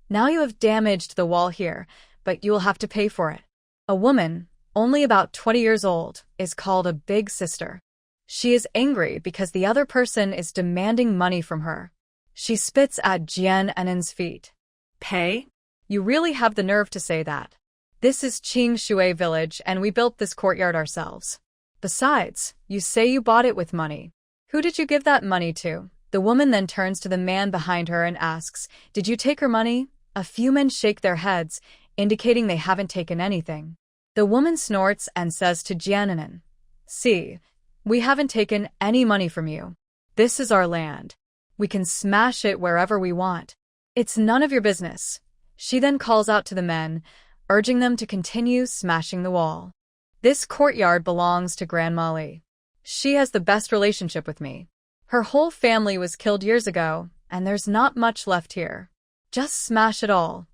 S1: Now you have damaged the wall here, but you will have to pay for it." A woman, only about 20 years old, is called a big sister. She is angry because the other person is demanding money from her. She spits at Jian's feet. "Pay? You really have the nerve to say that. This is Qingshui village and we built this courtyard ourselves. Besides, you say you bought it with money. Who did you give that money to?" The woman then turns to the man behind her and asks, "Did you take her money?" A few men shake their heads, indicating they haven't taken anything. The woman snorts and says to Jian, "See, we haven't taken any money from you. This is our land. We can smash it wherever we want. It's none of your business." She then calls out to the men, urging them to continue smashing the wall. "This courtyard belongs to Grandma Li. She has the best relationship with me. Her whole family was killed years ago, and there's not much left here. Just smash it all."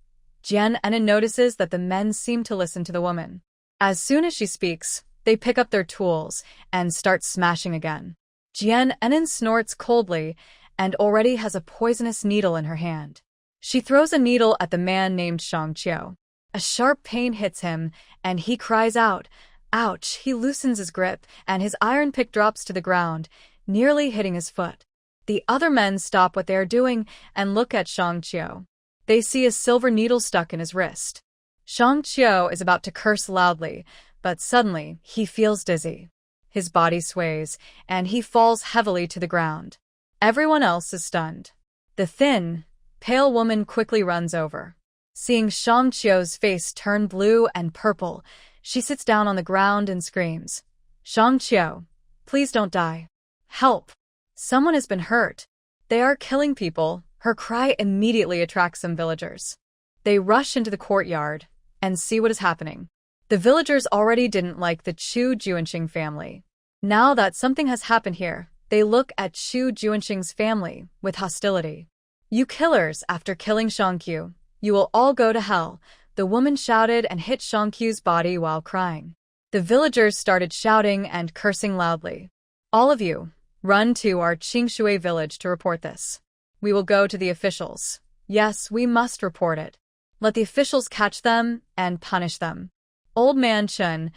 S1: Jian notices that the men seem to listen to the woman. As soon as she speaks, they pick up their tools and start smashing again. Jian snorts coldly and already has a poisonous needle in her hand. She throws a needle at the man named Shang Qiu. A sharp pain hits him, and he cries out, "Ouch!" He loosens his grip, and his iron pick drops to the ground, nearly hitting his foot. The other men stop what they are doing and look at Shang Qiu. They see a silver needle stuck in his wrist. Shang Qiu is about to curse loudly, but suddenly he feels dizzy. His body sways, and he falls heavily to the ground. Everyone else is stunned. The thin, pale woman quickly runs over. Seeing Shang Qiu's face turn blue and purple, she sits down on the ground and screams, "Shang Qiu, please don't die. Help! Someone has been hurt. They are killing people." Her cry immediately attracts some villagers. They rush into the courtyard and see what is happening. The villagers already didn't like the Chu Junxing family. Now that something has happened here, They look at Chu Junxing's family with hostility. "You killers, after killing Shangqiu, you will all go to hell," the woman shouted and hit Shangqiu's body while crying. The villagers started shouting and cursing loudly. "All of you, run to our Qingshui village to report this. We will go to the officials. Yes, we must report it. Let the officials catch them and punish them." "Old man Chen,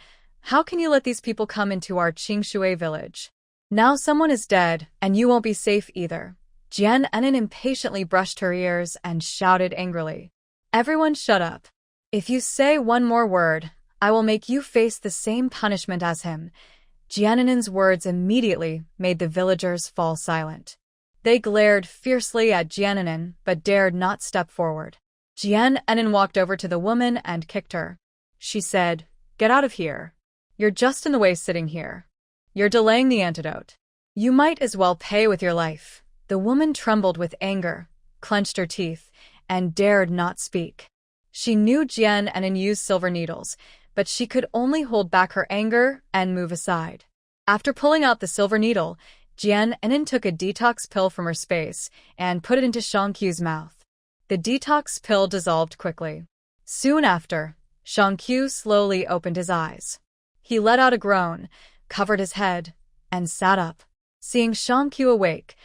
S1: how can you let these people come into our Qingshui village? Now someone is dead, and you won't be safe either." Jian Enin impatiently brushed her ears and shouted angrily. "Everyone shut up. If you say one more word, I will make you face the same punishment as him." Jian Enin's words immediately made the villagers fall silent. They glared fiercely at Jian Enin but dared not step forward. Jian Enin walked over to the woman and kicked her. She said, "Get out of here. You're just in the way sitting here. You're delaying the antidote. You might as well pay with your life." The woman trembled with anger, clenched her teeth, and dared not speak. She knew Jian Enin used silver needles, but she could only hold back her anger and move aside. After pulling out the silver needle, Jian Enin took a detox pill from her space and put it into Shangqiu's mouth. The detox pill dissolved quickly. Soon after, Shangqiu slowly opened his eyes. He let out a groan, covered his head, and sat up. Seeing Shangqiu awake,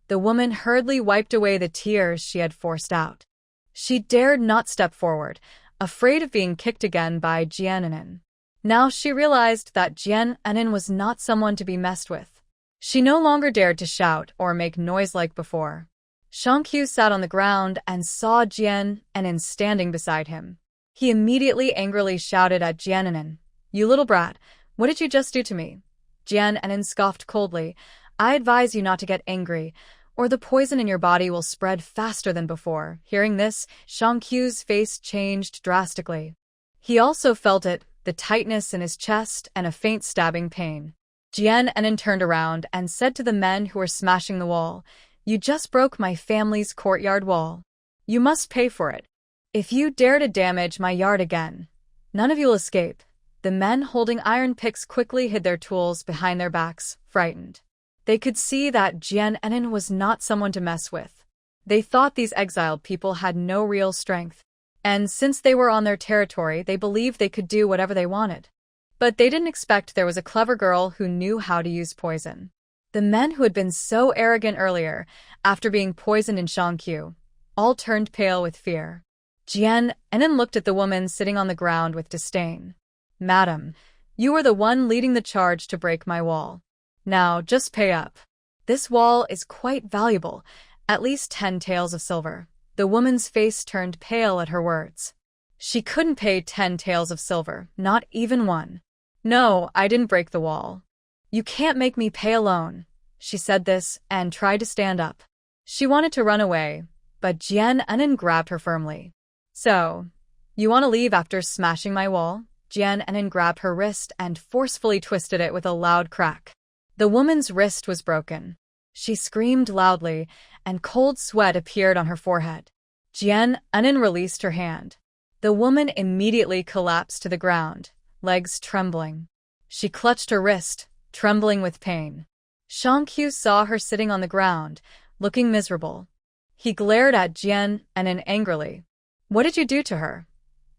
S1: the woman hurriedly wiped away the tears she had forced out. She dared not step forward, afraid of being kicked again by Jian Enin. Now she realized that Jian Enin was not someone to be messed with. She no longer dared to shout or make noise like before. Shangqiu sat on the ground and saw Jian Enin standing beside him. He immediately angrily shouted at Jian Enin, "You little brat, what did you just do to me?" Jian Enin scoffed coldly, "I advise you not to get angry, or the poison in your body will spread faster than before." Hearing this, Shangqiu's face changed drastically. He also felt it, the tightness in his chest and a faint stabbing pain. Jian Enin turned around and said to the men who were smashing the wall, "You just broke my family's courtyard wall. You must pay for it. If you dare to damage my yard again, none of you will escape." The men holding iron picks quickly hid their tools behind their backs, frightened. They could see that Jian Enin was not someone to mess with. They thought these exiled people had no real strength, and since they were on their territory, they believed they could do whatever they wanted. But they didn't expect there was a clever girl who knew how to use poison. The men who had been so arrogant earlier, after being poisoned in Shangqiu, all turned pale with fear. Jian Enin looked at the woman sitting on the ground with disdain. "Madam, you are the one leading the charge to break my wall. Now, just pay up. This wall is quite valuable, at least 10 taels of silver." The woman's face turned pale at her words. She couldn't pay 10 taels of silver, not even one. "No, I didn't break the wall. You can't make me pay alone." She said this and tried to stand up. She wanted to run away, but Jian Enin grabbed her firmly. "So, you want to leave after smashing my wall?" Jian Enin grabbed her wrist and forcefully twisted it with a loud crack. The woman's wrist was broken. She screamed loudly, and cold sweat appeared on her forehead. Jian Enin released her hand. The woman immediately collapsed to the ground, legs trembling. She clutched her wrist, trembling with pain. Shangqiu saw her sitting on the ground, looking miserable. He glared at Jian Enin angrily. "What did you do to her?"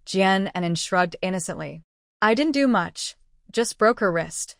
S1: Jian Enin shrugged innocently. "I didn't do much, just broke her wrist."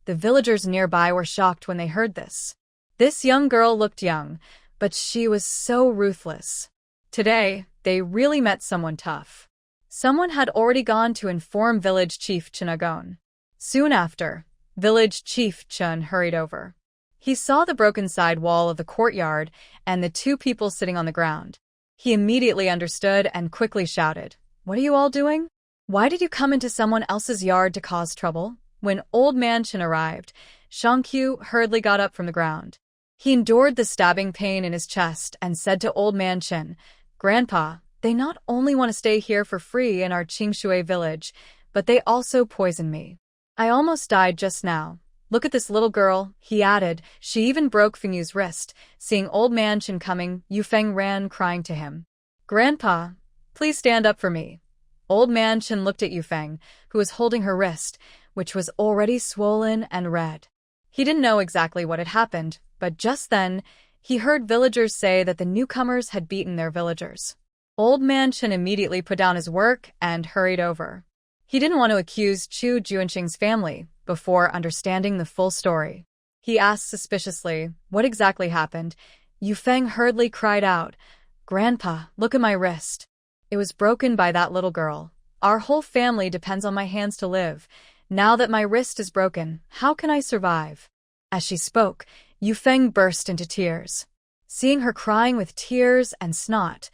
S1: The villagers nearby were shocked when they heard this. This young girl looked young, but she was so ruthless. Today, they really met someone tough. Someone had already gone to inform Village Chief Chunagon. Soon after, Village Chief Chun hurried over. He saw the broken side wall of the courtyard and the 2 people sitting on the ground. He immediately understood and quickly shouted, "What are you all doing? Why did you come into someone else's yard to cause trouble?" When Old Man Chen arrived, Shangqiu hurriedly got up from the ground. He endured the stabbing pain in his chest and said to Old Man Chen, "Grandpa, they not only want to stay here for free in our Qingshui village, but they also poisoned me. I almost died just now. Look at this little girl," he added. She even broke Fengyu's wrist. Seeing Old Man Chen coming, Yufeng ran crying to him. "Grandpa, please stand up for me." Old Man Chen looked at Yufeng, who was holding her wrist, which was already swollen and red. He didn't know exactly what had happened, but just then, he heard villagers say that the newcomers had beaten their villagers. Old Man Chen immediately put down his work and hurried over. He didn't want to accuse Chu Junxing's family before understanding the full story. He asked suspiciously what exactly happened. Euang hurriedly cried out, "Grandpa, look at my wrist. It was broken by that little girl. Our whole family depends on my hands to live. Now that my wrist is broken, how can I survive?" As she spoke, Euang burst into tears. Seeing her crying with tears and snot,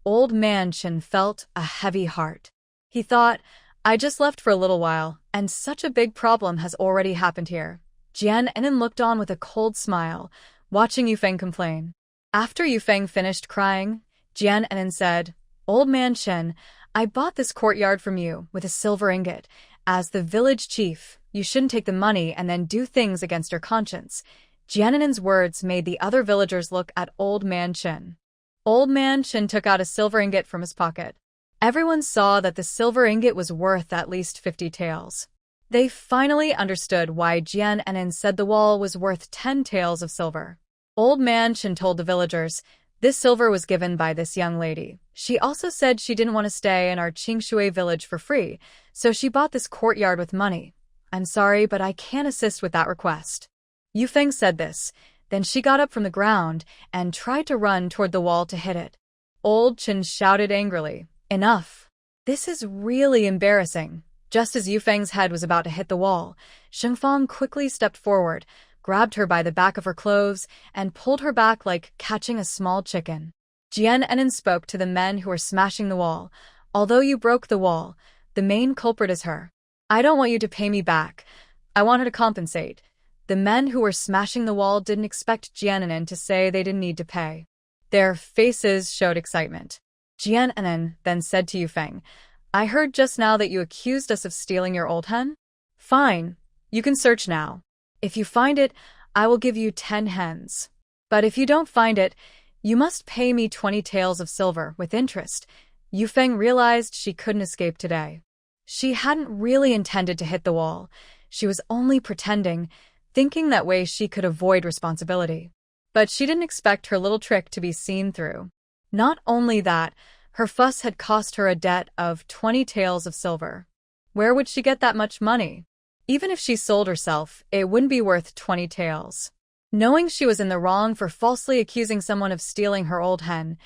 S1: Old Man Chen felt a heavy heart. He thought, "I just left for a little while, and such a big problem has already happened here." Jian Enin looked on with a cold smile, watching Euang complain. After Euang finished crying, Jian Enin said, "Old Man Chen, I bought this courtyard from you with a silver ingot. As the village chief, you shouldn't take the money and then do things against your conscience." Jian Enin's words made the other villagers look at Old Man Chen. Old Man Chen took out a silver ingot from his pocket. Everyone saw that the silver ingot was worth at least 50 taels. They finally understood why Jian Enin said the wall was worth 10 taels of silver. Old Man Chen told the villagers, "This silver was given by this young lady. She also said she didn't want to stay in our Qingshui village for free, so she bought this courtyard with money. I'm sorry, but I can't assist with that request." Euang said this, then she got up from the ground and tried to run toward the wall to hit it. Old Chen shouted angrily, "Enough! This is really embarrassing." Just as Euang's head was about to hit the wall, Shengfang quickly stepped forward, grabbed her by the back of her clothes, and pulled her back like catching a small chicken. Jian Enin spoke to the men who were smashing the wall. "Although you broke the wall, the main culprit is her. I don't want you to pay me back. I want her to compensate." The men who were smashing the wall didn't expect Jian Enin to say they didn't need to pay. Their faces showed excitement. Jian Enin then said to Euang, "I heard just now that you accused us of stealing your old hen? Fine, you can search now. If you find it, I will give you 10 hens. But if you don't find it, you must pay me 20 taels of silver with interest." Euang realized she couldn't escape today. She hadn't really intended to hit the wall. She was only pretending, thinking that way she could avoid responsibility. But she didn't expect her little trick to be seen through. Not only that, her fuss had cost her a debt of 20 taels of silver. Where would she get that much money? Even if she sold herself, it wouldn't be worth 20 taels. Knowing she was in the wrong for falsely accusing someone of stealing her old hen,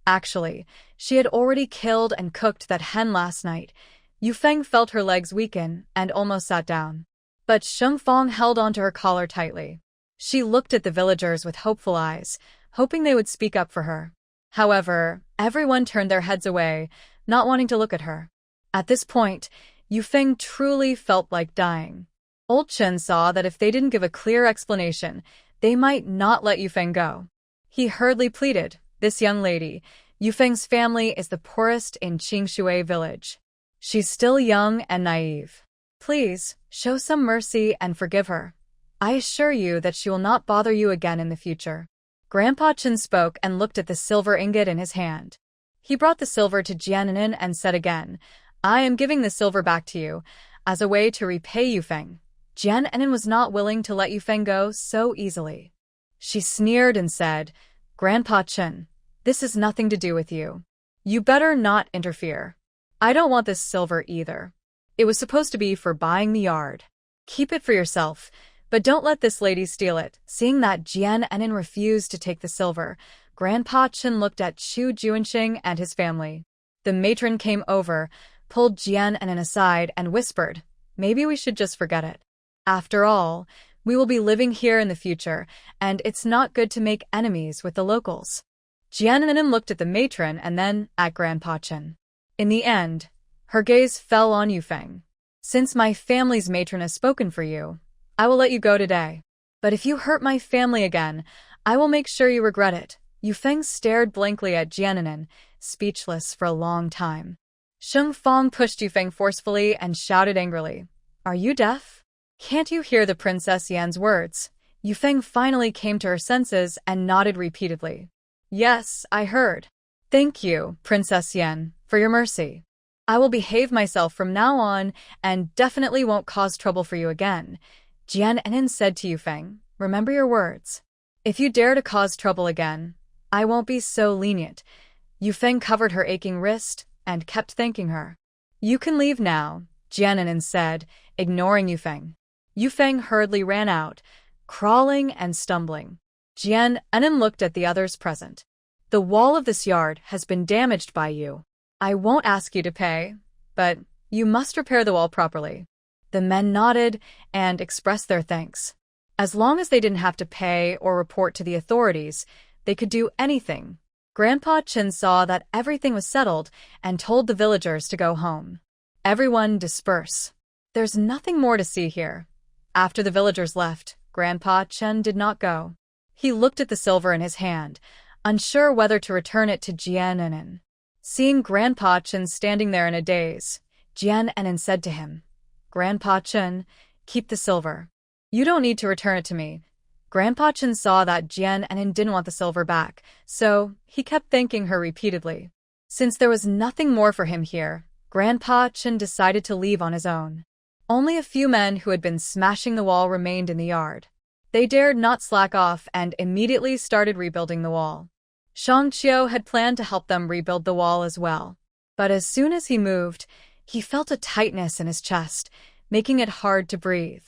S1: actually, she had already killed and cooked that hen last night. Euang felt her legs weaken and almost sat down. But Shengfang held onto her collar tightly. She looked at the villagers with hopeful eyes, hoping they would speak up for her. However, everyone turned their heads away, not wanting to look at her. At this point, Euang truly felt like dying. Old Chen saw that if they didn't give a clear explanation, they might not let Euang go. He hurriedly pleaded, "This young lady, Euang's family is the poorest in Qingshui village. She's still young and naive. Please, show some mercy and forgive her. I assure you that she will not bother you again in the future." Grandpa Chen spoke and looked at the silver ingot in his hand. He brought the silver to Jian Enin and said again, "I am giving the silver back to you, as a way to repay Euang." Jian Enin was not willing to let Euang go so easily. She sneered and said, "Grandpa Chen, this has nothing to do with you. You better not interfere. I don't want this silver either. It was supposed to be for buying the yard. Keep it for yourself, but don't let this lady steal it." Seeing that Jian Enin refused to take the silver, Grandpa Chen looked at Chu Junxing and his family. The matron came over, pulled Jian Enin aside and whispered, "Maybe we should just forget it. After all, we will be living here in the future, and it's not good to make enemies with the locals." Jian Enin looked at the matron and then at Grandpa Chen. In the end, her gaze fell on Euang. "Since my family's matron has spoken for you, I will let you go today. But if you hurt my family again, I will make sure you regret it." Euang stared blankly at Jian Enin, speechless for a long time. Shengfang pushed Euang forcefully and shouted angrily, "Are you deaf? Can't you hear the Princess Yan's words?" Euang finally came to her senses and nodded repeatedly. "Yes, I heard. Thank you, Princess Yan, for your mercy. I will behave myself from now on and definitely won't cause trouble for you again." Jian Enin said to Yufeng, remember your words. If you dare to cause trouble again, I won't be so lenient. Yufeng covered her aching wrist and kept thanking her. You can leave now, Jian Enin said, ignoring Yufeng. Yufeng hurriedly ran out, crawling and stumbling. Jian Enin looked at the others present. The wall of this yard has been damaged by you. I won't ask you to pay, but you must repair the wall properly. The men nodded and expressed their thanks. As long as they didn't have to pay or report to the authorities, they could do anything. Grandpa Chen saw that everything was settled and told the villagers to go home. Everyone disperse. There's nothing more to see here. After the villagers left, Grandpa Chen did not go. He looked at the silver in his hand, unsure whether to return it to Jian Enin. Seeing Grandpa Chen standing there in a daze, Jian Enin said to him, Grandpa Chen, keep the silver. You don't need to return it to me. Grandpa Chen saw that Jian Enin didn't want the silver back, so he kept thanking her repeatedly. Since there was nothing more for him here, Grandpa Chen decided to leave on his own. Only a few men who had been smashing the wall remained in the yard. They dared not slack off and immediately started rebuilding the wall. Shang Qiu had planned to help them rebuild the wall as well. But as soon as he moved, he felt a tightness in his chest, making it hard to breathe.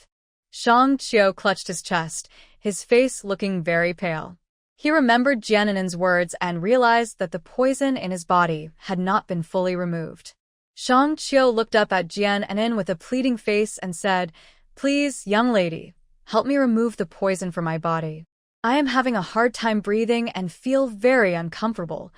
S1: Shang Qiu clutched his chest, his face looking very pale. He remembered Jian Enin's words and realized that the poison in his body had not been fully removed. Shang Qiu looked up at Jian Enin with a pleading face and said, Please, young lady, help me remove the poison from my body. I am having a hard time breathing and feel very uncomfortable.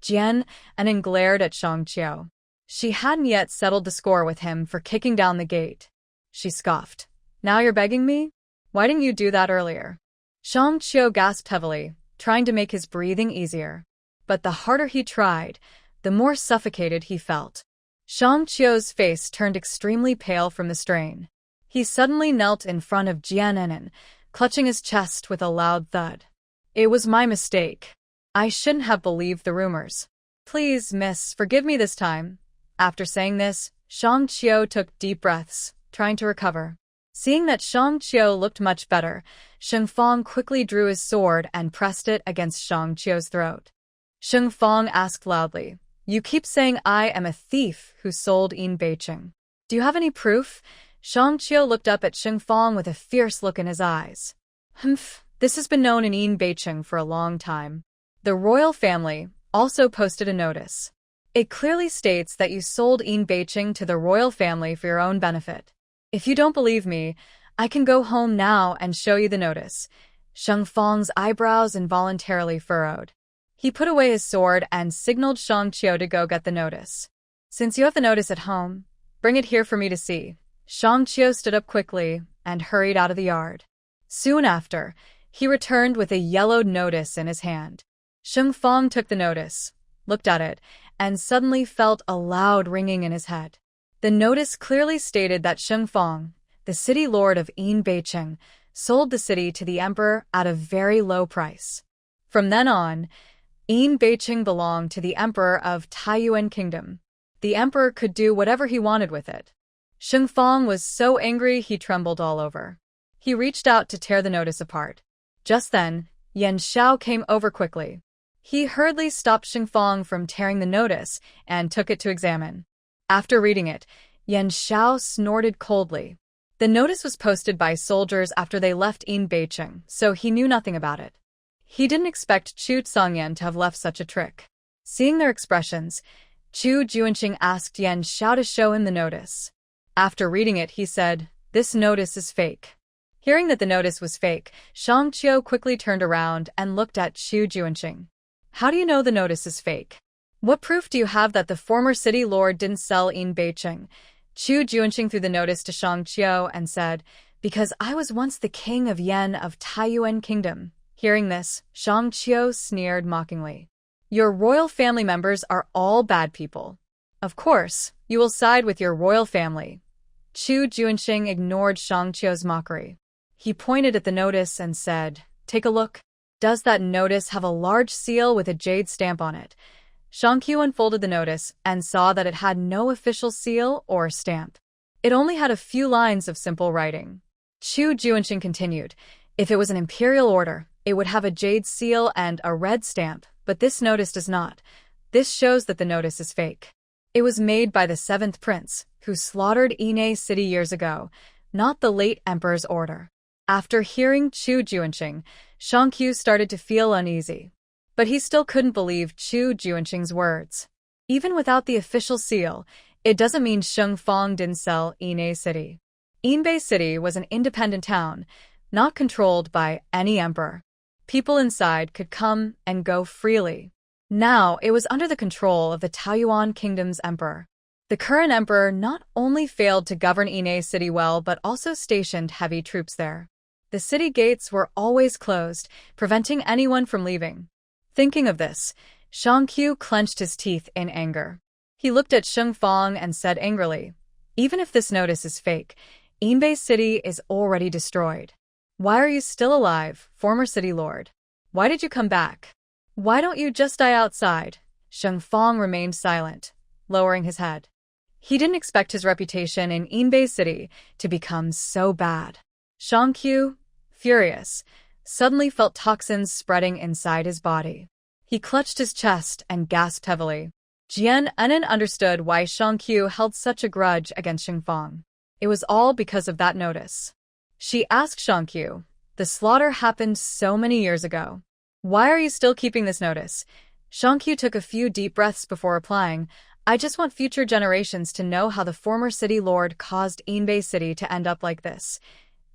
S1: Jian Enin glared at Shang Qiu. She hadn't yet settled the score with him for kicking down the gate. She scoffed. Now you're begging me? Why didn't you do that earlier? Shang Qiu gasped heavily, trying to make his breathing easier. But the harder he tried, the more suffocated he felt. Shang Qiu's face turned extremely pale from the strain. He suddenly knelt in front of Jian Enin, clutching his chest with a loud thud. It was my mistake. I shouldn't have believed the rumors. Please, miss, forgive me this time. After saying this, Shang Qiu took deep breaths, trying to recover. Seeing that Shang Qiu looked much better, Sheng Fong quickly drew his sword and pressed it against Shang Qiu's throat. Sheng Fong asked loudly, You keep saying I am a thief who sold Inbeay. Do you have any proof? Shang Qiu looked up at Sheng Fong with a fierce look in his eyes. Humph, this has been known in Inbeay for a long time. The royal family also posted a notice. It clearly states that you sold Inbeay to the royal family for your own benefit. If you don't believe me, I can go home now and show you the notice. Sheng Fong's eyebrows involuntarily furrowed. He put away his sword and signaled Shang Qiu to go get the notice. Since you have the notice at home, bring it here for me to see. Shang Qiu stood up quickly and hurried out of the yard. Soon after, he returned with a yellowed notice in his hand. Sheng Fong took the notice, looked at it, and suddenly felt a loud ringing in his head. The notice clearly stated that Sheng Fong, the city lord of Inbeay, sold the city to the emperor at a very low price. From then on, Inbeay belonged to the emperor of Taiyuan Kingdom. The emperor could do whatever he wanted with it. Sheng Fong was so angry he trembled all over. He reached out to tear the notice apart. Just then, Yan Xiao came over quickly. He hurriedly stopped Sheng Fong from tearing the notice and took it to examine. After reading it, Yan Xiao snorted coldly. The notice was posted by soldiers after they left Inbeay, so he knew nothing about it. He didn't expect Chu Junluan to have left such a trick. Seeing their expressions, Chu Junxing asked Yan Xiao to show him the notice. After reading it, he said, This notice is fake. Hearing that the notice was fake, Shang Qiu quickly turned around and looked at Chu Junxing. How do you know the notice is fake? What proof do you have that the former city lord didn't sell Inbeay? Chu Junxing threw the notice to Shang Qiu and said, Because I was once the king of Yan of Taiyuan Kingdom. Hearing this, Shang Qiu sneered mockingly. Your royal family members are all bad people. Of course, you will side with your royal family. Chu Junxing ignored Shang Qiu's mockery. He pointed at the notice and said, Take a look. Does that notice have a large seal with a jade stamp on it? Shang Qiu unfolded the notice and saw that it had no official seal or stamp. It only had a few lines of simple writing. Chu Junxing continued. If it was an Imperial order, it would have a jade seal and a red stamp, but this notice does not. This shows that the notice is fake. It was made by the 7th Prince, who slaughtered Inbeay City years ago, not the late Emperor's order. After hearing Chu Junxing, Qiu started to feel uneasy. But he still couldn't believe Chu Junxing's words. Even without the official seal, it doesn't mean Sheng Fang didn't sell Inbeay City. Inbeay City was an independent town, not controlled by any emperor. People inside could come and go freely. Now it was under the control of the Taoyuan Kingdom's emperor. The current emperor not only failed to govern Inbeay City well but also stationed heavy troops there. The city gates were always closed, preventing anyone from leaving. Thinking of this, Qiu clenched his teeth in anger. He looked at Sheng Fang and said angrily, "Even if this notice is fake, Inbeay City is already destroyed. Why are you still alive, former city lord? Why did you come back? Why don't you just die outside?" Sheng Fang remained silent, lowering his head. He didn't expect his reputation in Inbeay City to become so bad. Qiu, furious, suddenly felt toxins spreading inside his body. He clutched his chest and gasped heavily. Jian Enin understood why Qiu held such a grudge against Sheng Fang. It was all because of that notice. She asked Qiu, "The slaughter happened so many years ago. Why are you still keeping this notice?" Qiu took a few deep breaths before replying, "I just want future generations to know how the former city lord caused Inbeay City to end up like this."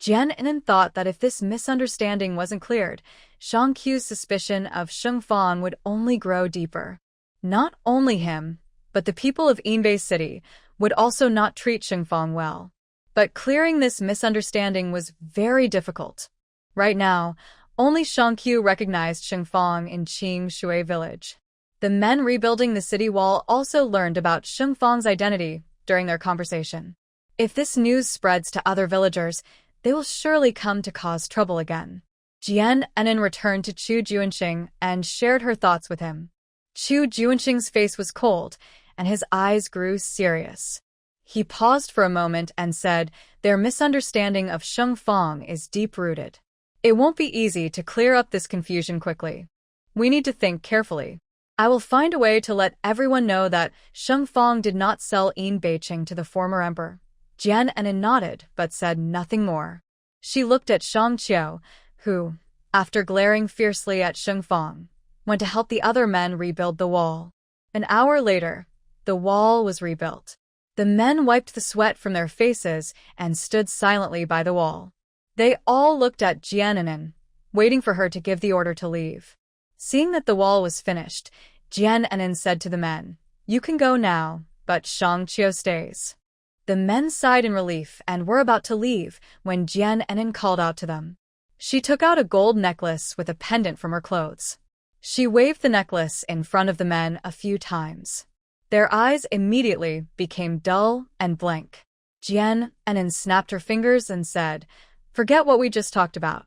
S1: Jian Enin thought that if this misunderstanding wasn't cleared, Qiu's suspicion of Sheng Fang would only grow deeper. Not only him, but the people of Inbeay City would also not treat Sheng Fang well. But clearing this misunderstanding was very difficult. Right now, only Qiu recognized Sheng Fang in Qing Shui village. The men rebuilding the city wall also learned about Sheng Fang's identity during their conversation. If this news spreads to other villagers, they will surely come to cause trouble again. Jian Enin returned to Chu Junxing and shared her thoughts with him. Chu Junxing's face was cold, and his eyes grew serious. He paused for a moment and said, "Their misunderstanding of Sheng Fang is deep-rooted. It won't be easy to clear up this confusion quickly. We need to think carefully. I will find a way to let everyone know that Sheng Fang did not sell Inbeay to the former emperor." Jian Enin nodded, but said nothing more. She looked at Qiu, who, after glaring fiercely at Sheng Fang, went to help the other men rebuild the wall. An hour later, the wall was rebuilt. The men wiped the sweat from their faces and stood silently by the wall. They all looked at Jian Enin, waiting for her to give the order to leave. Seeing that the wall was finished, Jian Enin said to the men, "You can go now, but Qiu stays." The men sighed in relief and were about to leave when Jian Enin called out to them. She took out a gold necklace with a pendant from her clothes. She waved the necklace in front of the men a few times. Their eyes immediately became dull and blank. Jian Enin snapped her fingers and said, "Forget what we just talked about.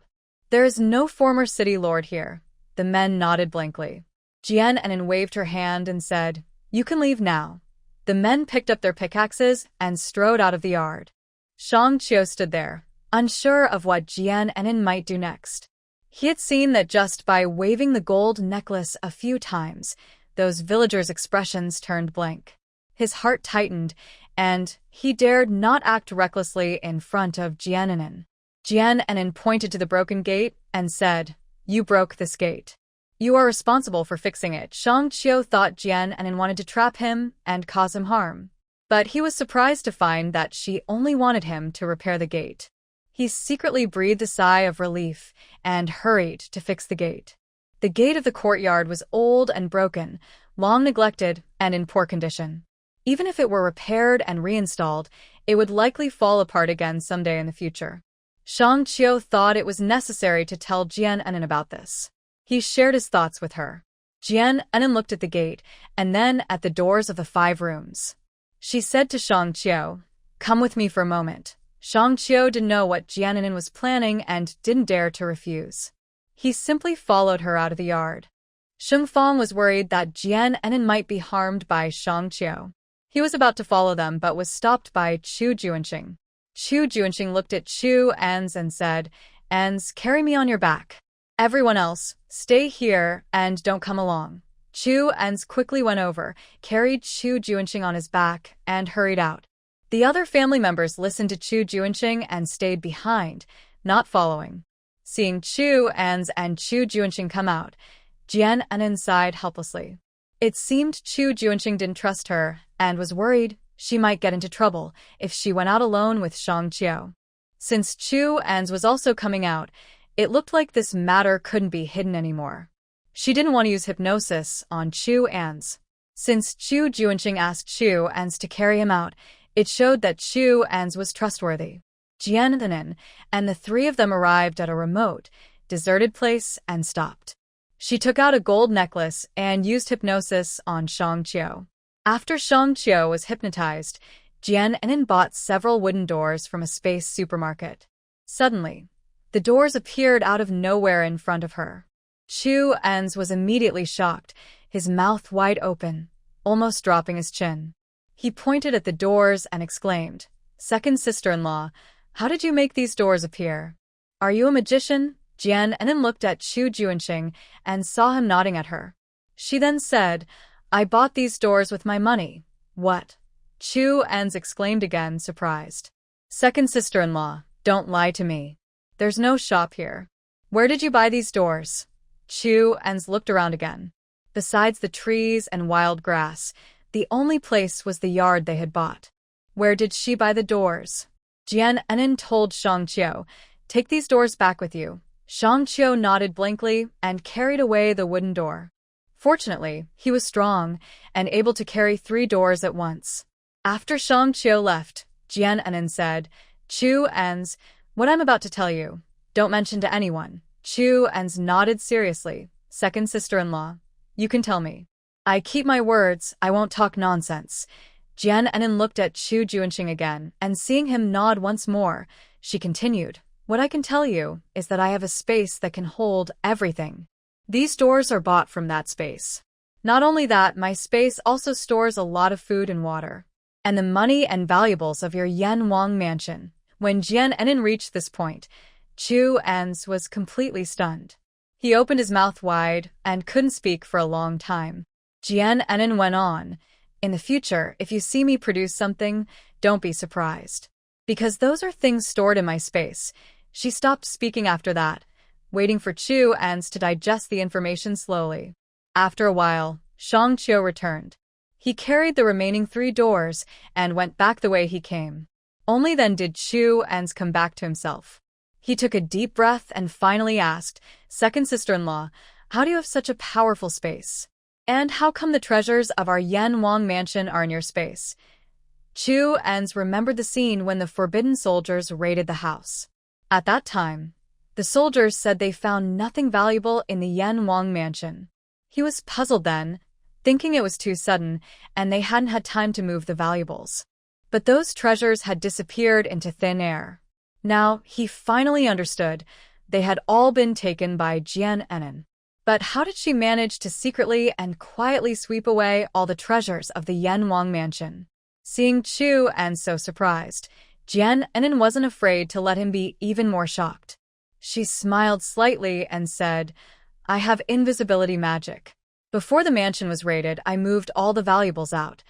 S1: There is no former city lord here." The men nodded blankly. Jian Enin waved her hand and said, "You can leave now." The men picked up their pickaxes and strode out of the yard. Qiu stood there, unsure of what Jian Enin might do next. He had seen that just by waving the gold necklace a few times, those villagers' expressions turned blank. His heart tightened, and he dared not act recklessly in front of Jian Enin. Jian Enin pointed to the broken gate and said, "You broke this gate. You are responsible for fixing it." Qiu thought Jian Enin wanted to trap him and cause him harm. But he was surprised to find that she only wanted him to repair the gate. He secretly breathed a sigh of relief and hurried to fix the gate. The gate of the courtyard was old and broken, long neglected and in poor condition. Even if it were repaired and reinstalled, it would likely fall apart again someday in the future. Qiu thought it was necessary to tell Jian Enin about this. He shared his thoughts with her. Jian Enin looked at the gate and then at the doors of the 5 rooms. She said to Qiu, "Come with me for a moment." Qiu didn't know what Jian Enin was planning and didn't dare to refuse. He simply followed her out of the yard. Sheng Fang was worried that Jian Enin might be harmed by Qiu. He was about to follow them but was stopped by Chu Junxing. Chu Junxing looked at Chu Ans and said, "Ans, carry me on your back. Everyone else, stay here and don't come along." Chu Ans quickly went over, carried Chu Junxing on his back, and hurried out. The other family members listened to Chu Junxing and stayed behind, not following. Seeing Chu Ans and Chu Junxing come out, Jian Anan sighed helplessly. It seemed Chu Junxing didn't trust her and was worried she might get into trouble if she went out alone with Shang Qiu. Since Chu Ans was also coming out, it looked like this matter couldn't be hidden anymore. She didn't want to use hypnosis on Chu Ans. Since Chu Junxing asked Chu Ans to carry him out, it showed that Chu Ans was trustworthy. Jian Anan and the three of them arrived at a remote, deserted place and stopped. She took out a gold necklace and used hypnosis on Shang Qiu. After Shang Qiu was hypnotized, Jian Anan bought several wooden doors from a space supermarket. Suddenly, the doors appeared out of nowhere in front of her. Chu Ans was immediately shocked, his mouth wide open, almost dropping his chin. He pointed at the doors and exclaimed, "Second sister-in-law, how did you make these doors appear? Are you a magician?" Jian Anan looked at Chu Junxing and saw him nodding at her. She then said, "I bought these doors with my money." "What?" Chu Ans exclaimed again, surprised. "Second sister-in-law, don't lie to me. There's no shop here. Where did you buy these doors?" Chu Ans looked around again. Besides the trees and wild grass, the only place was the yard they had bought. Where did she buy the doors? Jian Anan told Shang Qiu, "Take these doors back with you." Shang Qiu nodded blankly and carried away the wooden door. Fortunately, he was strong and able to carry 3 doors at once. After Shang Qiu left, Jian Anan said, "Chu Ans, what I'm about to tell you, don't mention to anyone." Chu Ans nodded seriously. "Second sister-in-law, you can tell me. I keep my words, I won't talk nonsense." Jian Anan looked at Chu Junxing again, and seeing him nod once more, she continued, "What I can tell you is that I have a space that can hold everything. These doors are bought from that space. Not only that, my space also stores a lot of food and water, and the money and valuables of your Euang mansion." When Jian Anan reached this point, Chu Ans was completely stunned. He opened his mouth wide and couldn't speak for a long time. Jian Anan went on, "In the future, if you see me produce something, don't be surprised. Because those are things stored in my space." She stopped speaking after that, waiting for Chu Ans to digest the information slowly. After a while, Shang Qiu returned. He carried the remaining 3 doors and went back the way he came. Only then did Chu Ans come back to himself. He took a deep breath and finally asked, "Second sister-in-law, how do you have such a powerful space? And how come the treasures of our Euang mansion are in your space?" Chu Ans remembered the scene when the forbidden soldiers raided the house. At that time, the soldiers said they found nothing valuable in the Euang mansion. He was puzzled then, thinking it was too sudden, and they hadn't had time to move the valuables. But those treasures had disappeared into thin air. Now, he finally understood. They had all been taken by Jian Anan. But how did she manage to secretly and quietly sweep away all the treasures of the Euang mansion? Seeing Chu Ans so surprised, Jian Anan wasn't afraid to let him be even more shocked. She smiled slightly and said, "I have invisibility magic. Before the mansion was raided, I moved all the valuables out."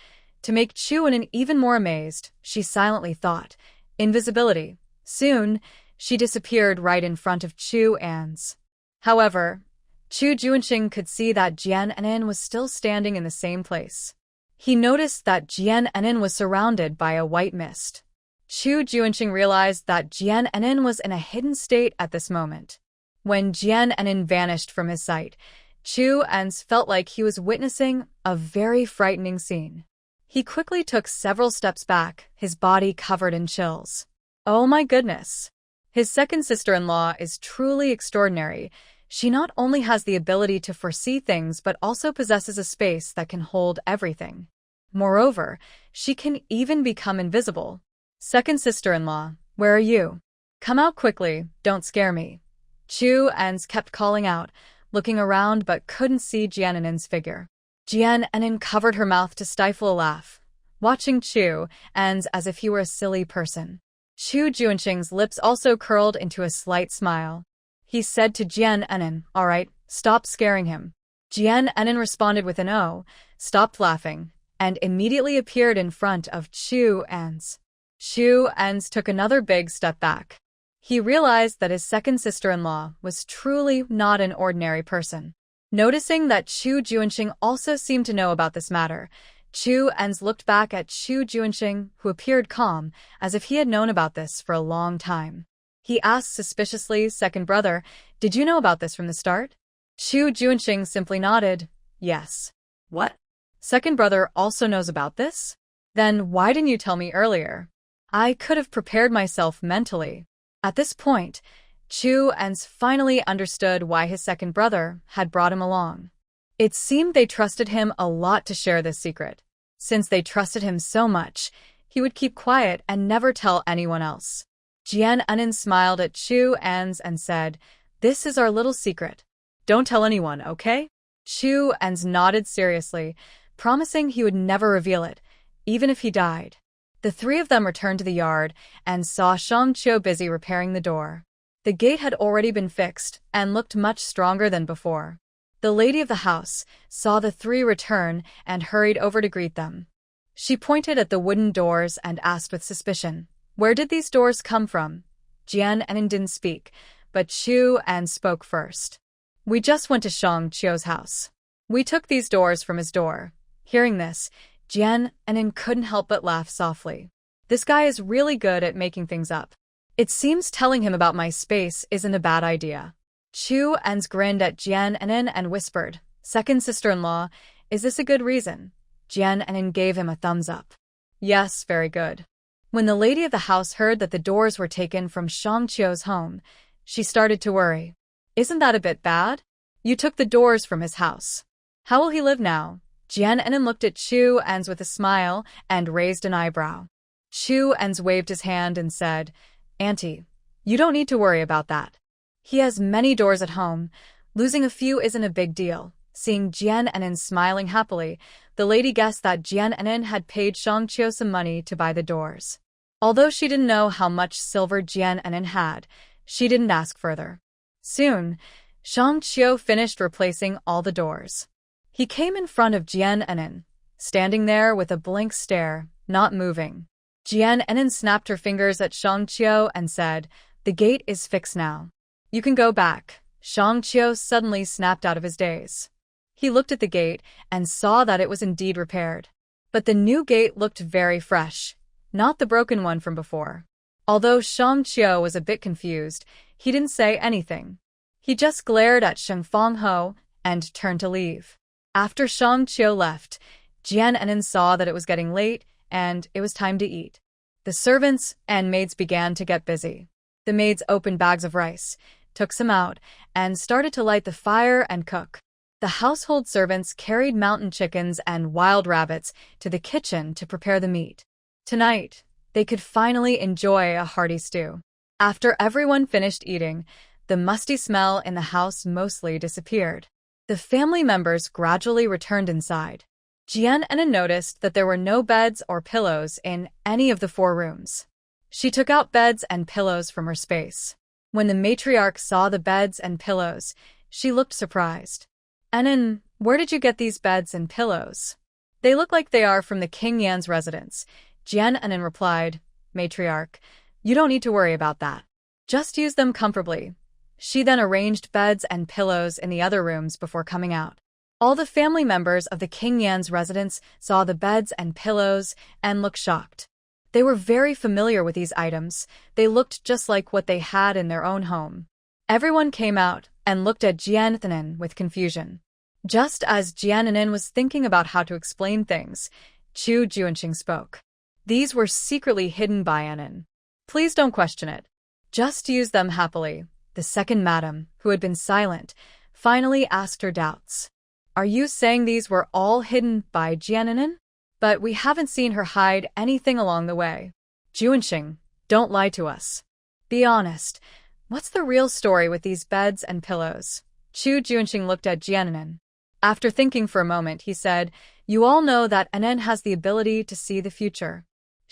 S1: To make Chu Anan even more amazed, she silently thought, "Invisibility." Soon, she disappeared right in front of Chu Ans. However, Chu Junxing could see that Jian Anan was still standing in the same place. He noticed that Jian Anan was surrounded by a white mist. Chu Junxing realized that Jian Anan was in a hidden state at this moment. When Jian Anan vanished from his sight, Chu Ans felt like he was witnessing a very frightening scene. He quickly took several steps back, his body covered in chills. Oh my goodness! His second sister-in-law is truly extraordinary. She not only has the ability to foresee things but also possesses a space that can hold everything. Moreover, she can even become invisible. "Second sister-in-law, where are you? Come out quickly, don't scare me." Chu Ans kept calling out, looking around but couldn't see Jian Anan's figure. Jian Anan covered her mouth to stifle a laugh, watching Chu Ans as if he were a silly person. Chu Junxing's lips also curled into a slight smile. He said to Jian Enan, "All right, stop scaring him." Jian Enan responded with an "oh," stopped laughing, and immediately appeared in front of Chu Ans. Chu Ans took another big step back. He realized that his second sister-in-law was truly not an ordinary person. Noticing that Chu Junxing also seemed to know about this matter, Chu Ans looked back at Chu Junxing, who appeared calm, as if he had known about this for a long time. He asked suspiciously, "Second brother, did you know about this from the start?" Chu Junxing simply nodded, "Yes."
S2: What?
S1: "Second brother also knows about this? Then why didn't you tell me earlier? I could have prepared myself mentally." At this point, Chu Ans finally understood why his second brother had brought him along. It seemed they trusted him a lot to share this secret. Since they trusted him so much, he would keep quiet and never tell anyone else. Jian Enan smiled at Chu Ans and said, "This is our little secret. Don't tell anyone, okay?" Chu Ans nodded seriously, promising he would never reveal it, even if he died. The three of them returned to the yard and saw Shang Qiu busy repairing the door. The gate had already been fixed and looked much stronger than before. The lady of the house saw the three return and hurried over to greet them. She pointed at the wooden doors and asked with suspicion, "Where did these doors come from?" Jian Enan didn't speak, but Chu An spoke first. "We just went to Shang Qiu's house. We took these doors from his door." Hearing this, Jian Enan couldn't help but laugh softly. This guy is really good at making things up. It seems telling him about my space isn't a bad idea. Chu Ans grinned at Jian Enan and whispered, "Second sister-in-law, is this a good reason?" Jian Enan gave him a thumbs up. "Yes, very good." When the lady of the house heard that the doors were taken from Shang Qiu's home, she started to worry. "Isn't that a bit bad? You took the doors from his house. How will he live now?" Jian Enan looked at Chu Ans with a smile and raised an eyebrow. Chu Ans waved his hand and said, "Auntie, you don't need to worry about that. He has many doors at home. Losing a few isn't a big deal." Seeing Jian Enan smiling happily, the lady guessed that Jian Enan had paid Shang Qiu some money to buy the doors. Although she didn't know how much silver Jian Enan had, she didn't ask further. Soon, Shang Qiu finished replacing all the doors. He came in front of Jian Enan, standing there with a blank stare, not moving. Jian Enan snapped her fingers at Shang Qiu and said, "The gate is fixed now. You can go back." Shang Qiu suddenly snapped out of his daze. He looked at the gate and saw that it was indeed repaired. But the new gate looked very fresh, not the broken one from before. Although Shang Qiu was a bit confused, he didn't say anything. He just glared at Sheng Fangho and turned to leave. After Shang Qiu left, Jian Enan saw that it was getting late and it was time to eat. The servants and maids began to get busy. The maids opened bags of rice, took some out, and started to light the fire and cook. The household servants carried mountain chickens and wild rabbits to the kitchen to prepare the meat. Tonight, they could finally enjoy a hearty stew. After everyone finished eating, the musty smell in the house mostly disappeared. The family members gradually returned inside. Jian Enan noticed that there were no beds or pillows in any of the 4 rooms. She took out beds and pillows from her space. When the matriarch saw the beds and pillows, she looked surprised. "Enan, where did you get these beds and pillows?" "They look like they are from the King Yan's residence." Jian Enan replied, "Matriarch, you don't need to worry about that. Just use them comfortably." She then arranged beds and pillows in the other rooms before coming out. All the family members of the King Yan's residence saw the beds and pillows and looked shocked. They were very familiar with these items. They looked just like what they had in their own home. Everyone came out and looked at Jian Enan with confusion. Just as Jian Enan was thinking about how to explain things, Chu Junxing spoke. "These were secretly hidden by Enan. Please don't question it. Just use them happily." The second madam, who had been silent, finally asked her doubts. "Are you saying these were all hidden by Jian Enan? But we haven't seen her hide anything along the way." "Junxing, don't lie to us. Be honest. What's the real story with these beds and pillows?" Chu Junxing looked at Jian Enan. After thinking for a moment, he said, "You all know that Enan has the ability to see the future.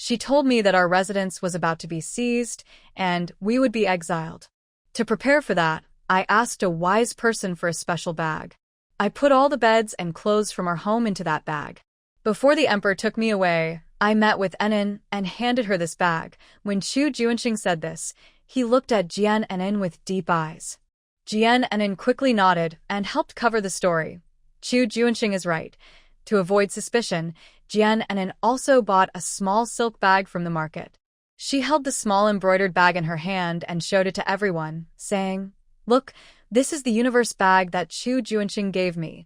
S1: She told me that our residence was about to be seized, and we would be exiled. To prepare for that, I asked a wise person for a special bag. I put all the beds and clothes from our home into that bag. Before the emperor took me away, I met with Enin and handed her this bag. When Chu Junxing said this, he looked at Jian Enin with deep eyes. Jian Enin quickly nodded and helped cover the story. Chu Junxing is right. To avoid suspicion, Jian Enin also bought a small silk bag from the market. She held the small embroidered bag in her hand and showed it to everyone, saying, "Look, this is the universe bag that Chu Junxing gave me."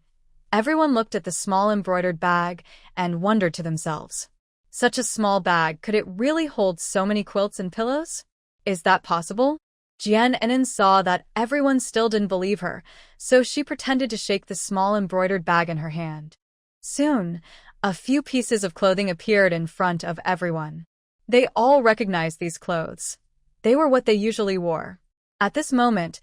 S1: Everyone looked at the small embroidered bag and wondered to themselves. Such a small bag, could it really hold so many quilts and pillows? Is that possible? Jian Enin saw that everyone still didn't believe her, so she pretended to shake the small embroidered bag in her hand. Soon, a few pieces of clothing appeared in front of everyone. They all recognized these clothes. They were what they usually wore. At this moment,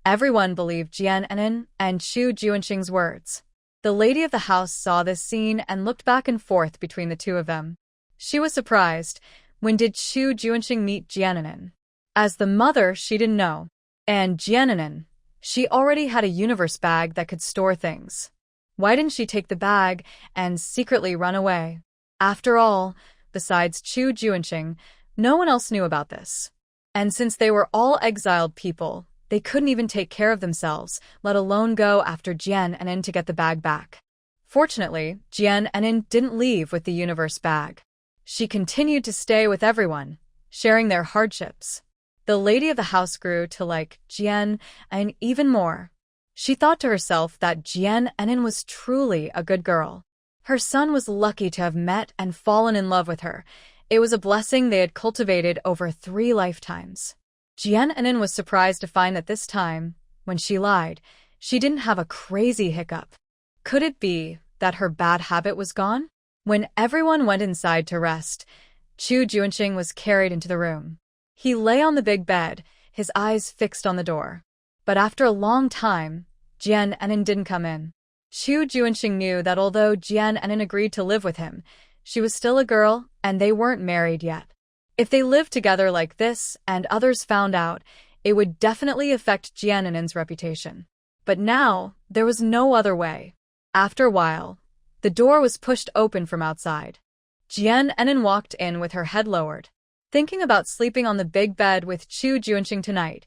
S1: everyone believed Jian Enin and Chu Junxing's words. The lady of the house saw this scene and looked back and forth between the two of them. She was surprised. When did Chu Junxing meet Jian Enin? As the mother, she didn't know. And Jian Enin, she already had a universe bag that could store things. Why didn't she take the bag and secretly run away? After all, besides Chu Junxing, no one else knew about this. And since they were all exiled people, they couldn't even take care of themselves, let alone go after Jian Enin to get the bag back. Fortunately, Jian Enin didn't leave with the universe bag. She continued to stay with everyone, sharing their hardships. The lady of the house grew to like Jian Enin even more. She thought to herself that Jian Enin was truly a good girl. Her son was lucky to have met and fallen in love with her. It was a blessing they had cultivated over 3 lifetimes. Jian Enin was surprised to find that this time, when she lied, she didn't have a crazy hiccup. Could it be that her bad habit was gone? When everyone went inside to rest, Chu Junxing was carried into the room. He lay on the big bed, his eyes fixed on the door. But after a long time, Jian Enin didn't come in. Chu Junxing knew that although Jian Enin agreed to live with him, she was still a girl and they weren't married yet. If they lived together like this and others found out, it would definitely affect Jian Enin's reputation. But now, there was no other way. After a while, the door was pushed open from outside. Jian Enin walked in with her head lowered. Thinking about sleeping on the big bed with Chu Junxing tonight,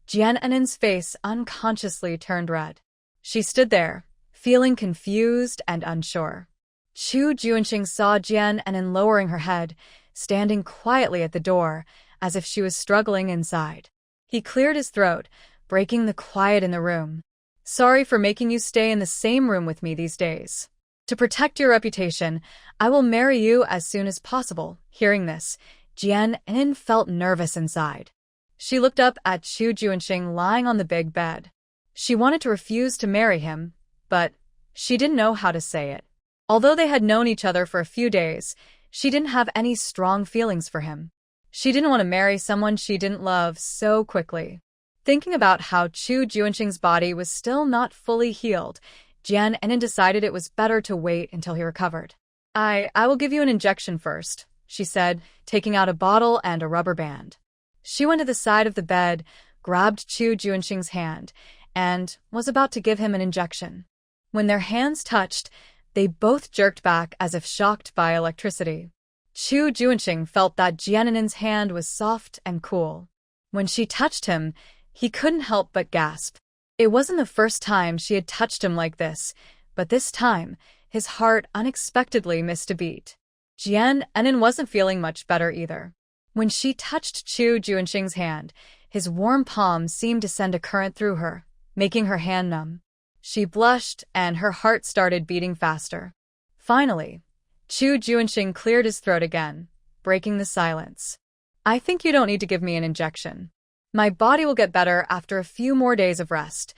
S1: Jian Enin's face unconsciously turned red. She stood there, feeling confused and unsure. Chu Junxing saw Jian Enin lowering her head, standing quietly at the door, as if she was struggling inside. He cleared his throat, breaking the quiet in the room. "Sorry for making you stay in the same room with me these days. To protect your reputation, I will marry you as soon as possible." Hearing this, Jian Enin felt nervous inside. She looked up at Chu Junxing lying on the big bed. She wanted to refuse to marry him, but she didn't know how to say it. Although they had known each other for a few days, she didn't have any strong feelings for him. She didn't want to marry someone she didn't love so quickly. Thinking about how Chu Junxing's body was still not fully healed, Jian Enin decided it was better to wait until he recovered. I will give you an injection first," she said, taking out a bottle and a rubber band. She went to the side of the bed, grabbed Chu Junxing's hand, and was about to give him an injection. When their hands touched, they both jerked back as if shocked by electricity. Chu Junxing felt that Jian Enin's hand was soft and cool. When she touched him, he couldn't help but gasp. It wasn't the first time she had touched him like this, but this time, his heart unexpectedly missed a beat. Jian Enin wasn't feeling much better either. When she touched Chu Junxing's hand, his warm palm seemed to send a current through her, making her hand numb. She blushed and her heart started beating faster. Finally, Chu Junxing cleared his throat again, breaking the silence. "I think you don't need to give me an injection. My body will get better after a few more days of rest."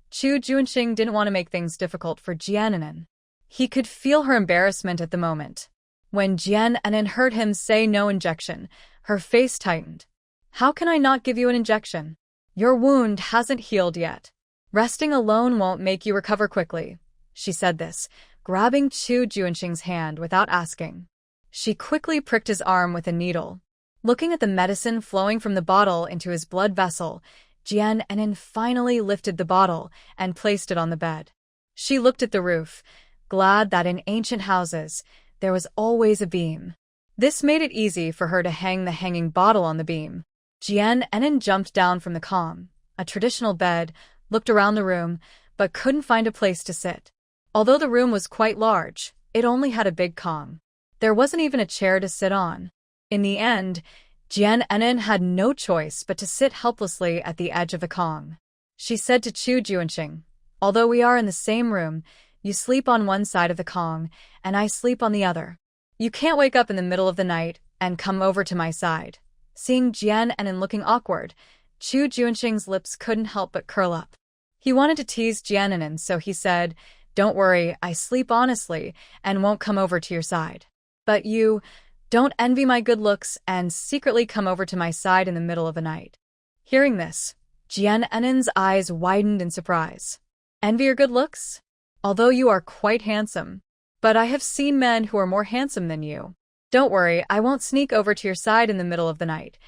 S1: Chu Junxing didn't want to make things difficult for Jian Enin. He could feel her embarrassment at the moment. When Jian Enin heard him say no injection, her face tightened. "How can I not give you an injection? Your wound hasn't healed yet. Resting alone won't make you recover quickly." She said this, grabbing Chu Junxing's hand without asking. She quickly pricked his arm with a needle. Looking at the medicine flowing from the bottle into his blood vessel, Jian Enin finally lifted the bottle and placed it on the bed. She looked at the roof, glad that in ancient houses, there was always a beam. This made it easy for her to hang the hanging bottle on the beam. Jian Enin jumped down from the Kong, a traditional bed, looked around the room, but couldn't find a place to sit. Although the room was quite large, it only had a big Kong. There wasn't even a chair to sit on. In the end, Jian Enin had no choice but to sit helplessly at the edge of the Kong. She said to Chu Junxing, "Although we are in the same room, you sleep on one side of the Kong, and I sleep on the other. You can't wake up in the middle of the night and come over to my side." Seeing Jian Enin looking awkward, Chu Junxing's lips couldn't help but curl up. He wanted to tease Jian Enin, so he said, "Don't worry, I sleep honestly and won't come over to your side. But you don't envy my good looks and secretly come over to my side in the middle of the night." Hearing this, Jian Enin's eyes widened in surprise. "Envy your good looks? Although you are quite handsome. But I have seen men who are more handsome than you. Don't worry, I won't sneak over to your side in the middle of the night."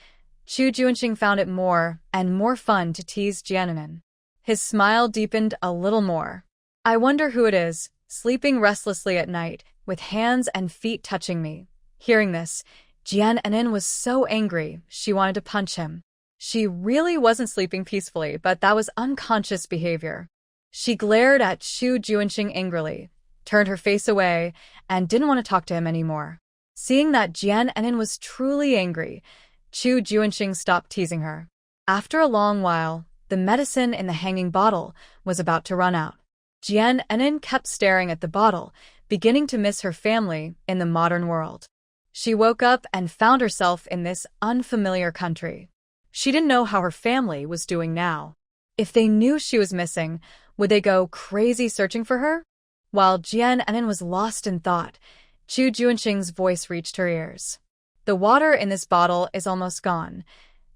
S1: Chu Junxing found it more and more fun to tease Jian Enin. His smile deepened a little more. "I wonder who it is, sleeping restlessly at night, with hands and feet touching me." Hearing this, Jian Enin was so angry she wanted to punch him. She really wasn't sleeping peacefully, but that was unconscious behavior. She glared at Chu Junxing angrily, turned her face away, and didn't want to talk to him anymore. Seeing that Jian Enin was truly angry, Chu Junxing stopped teasing her. After a long while, the medicine in the hanging bottle was about to run out. Jian Enin kept staring at the bottle, beginning to miss her family in the modern world. She woke up and found herself in this unfamiliar country. She didn't know how her family was doing now. If they knew she was missing, would they go crazy searching for her? While Jian Enin was lost in thought, Chu Junxing's voice reached her ears. "The water in this bottle is almost gone."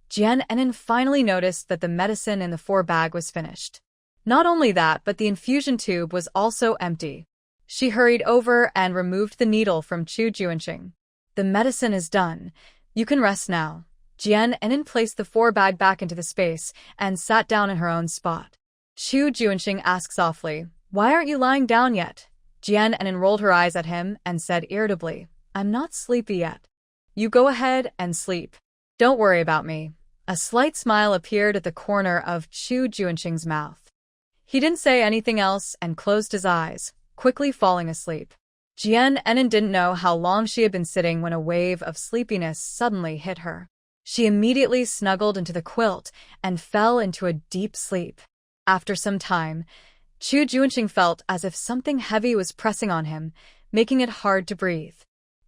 S1: Jian Enin finally noticed that the medicine in the 4-bag was finished. Not only that, but the infusion tube was also empty. She hurried over and removed the needle from Chu Junxing. "The medicine is done. You can rest now." Jian Enin placed the 4-bag back into the space and sat down in her own spot. Chu Junxing asked softly, "Why aren't you lying down yet?" Jian Enin rolled her eyes at him and said irritably, "I'm not sleepy yet. You go ahead and sleep. Don't worry about me." A slight smile appeared at the corner of Chu Junxing's mouth. He didn't say anything else and closed his eyes, quickly falling asleep. Jian Enin didn't know how long she had been sitting when a wave of sleepiness suddenly hit her. She immediately snuggled into the quilt and fell into a deep sleep. After some time, Chu Junxing felt as if something heavy was pressing on him, making it hard to breathe.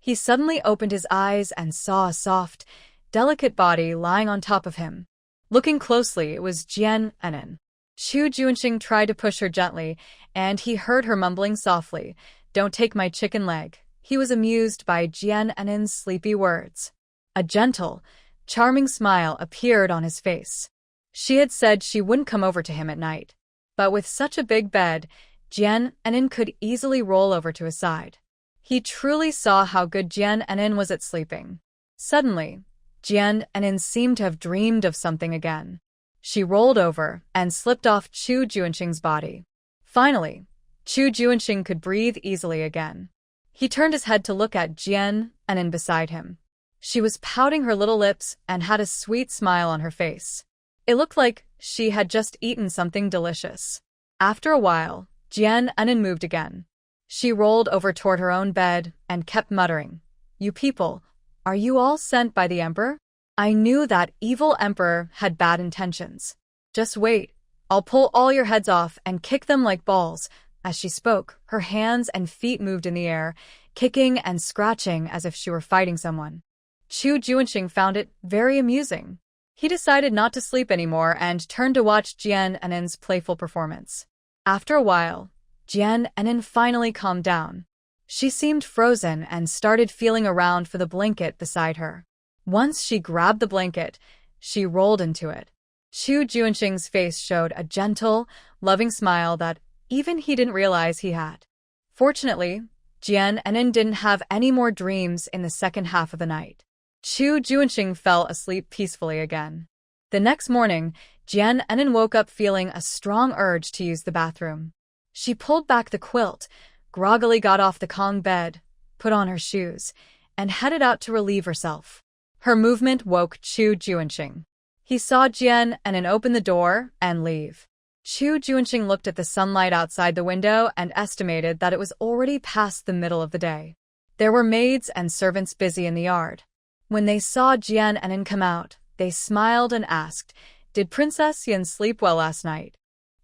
S1: He suddenly opened his eyes and saw a soft, delicate body lying on top of him. Looking closely, it was Jian Enin. Chu Junxing tried to push her gently, and he heard her mumbling softly, "Don't take my chicken leg." He was amused by Jian Enin's sleepy words. A gentle, charming smile appeared on his face. She had said she wouldn't come over to him at night. But with such a big bed, Jian Enin could easily roll over to his side. He truly saw how good Jian Enin was at sleeping. Suddenly, Jian Enin seemed to have dreamed of something again. She rolled over and slipped off Chu Junxing's body. Finally, Chu Junxing could breathe easily again. He turned his head to look at Jian Enin beside him. She was pouting her little lips and had a sweet smile on her face. It looked like she had just eaten something delicious. After a while, Jian Enin moved again. She rolled over toward her own bed and kept muttering, "You people, are you all sent by the Emperor? I knew that evil Emperor had bad intentions. Just wait, I'll pull all your heads off and kick them like balls." As she spoke, her hands and feet moved in the air, kicking and scratching as if she were fighting someone. Chu Junxing found it very amusing. He decided not to sleep anymore and turned to watch Jian Enin's playful performance. After a while, Jian Enin finally calmed down. She seemed frozen and started feeling around for the blanket beside her. Once she grabbed the blanket, she rolled into it. Chu Junxing's face showed a gentle, loving smile that even he didn't realize he had. Fortunately, Jian and In didn't have any more dreams in the second half of the night. Chu Junxing fell asleep peacefully again. The next morning, Jian and In woke up feeling a strong urge to use the bathroom. She pulled back the quilt, groggily got off the Kong bed, put on her shoes, and headed out to relieve herself. Her movement woke Chu Junxing. He saw Jian and In open the door and leave. Chu Junxing looked at the sunlight outside the window and estimated that it was already past the middle of the day. There were maids and servants busy in the yard. When they saw Jian and In come out, they smiled and asked, "Did Princess Yin sleep well last night?"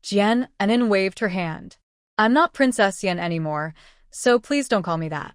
S1: Jian and In waved her hand. "I'm not Princess Yin anymore, so please don't call me that."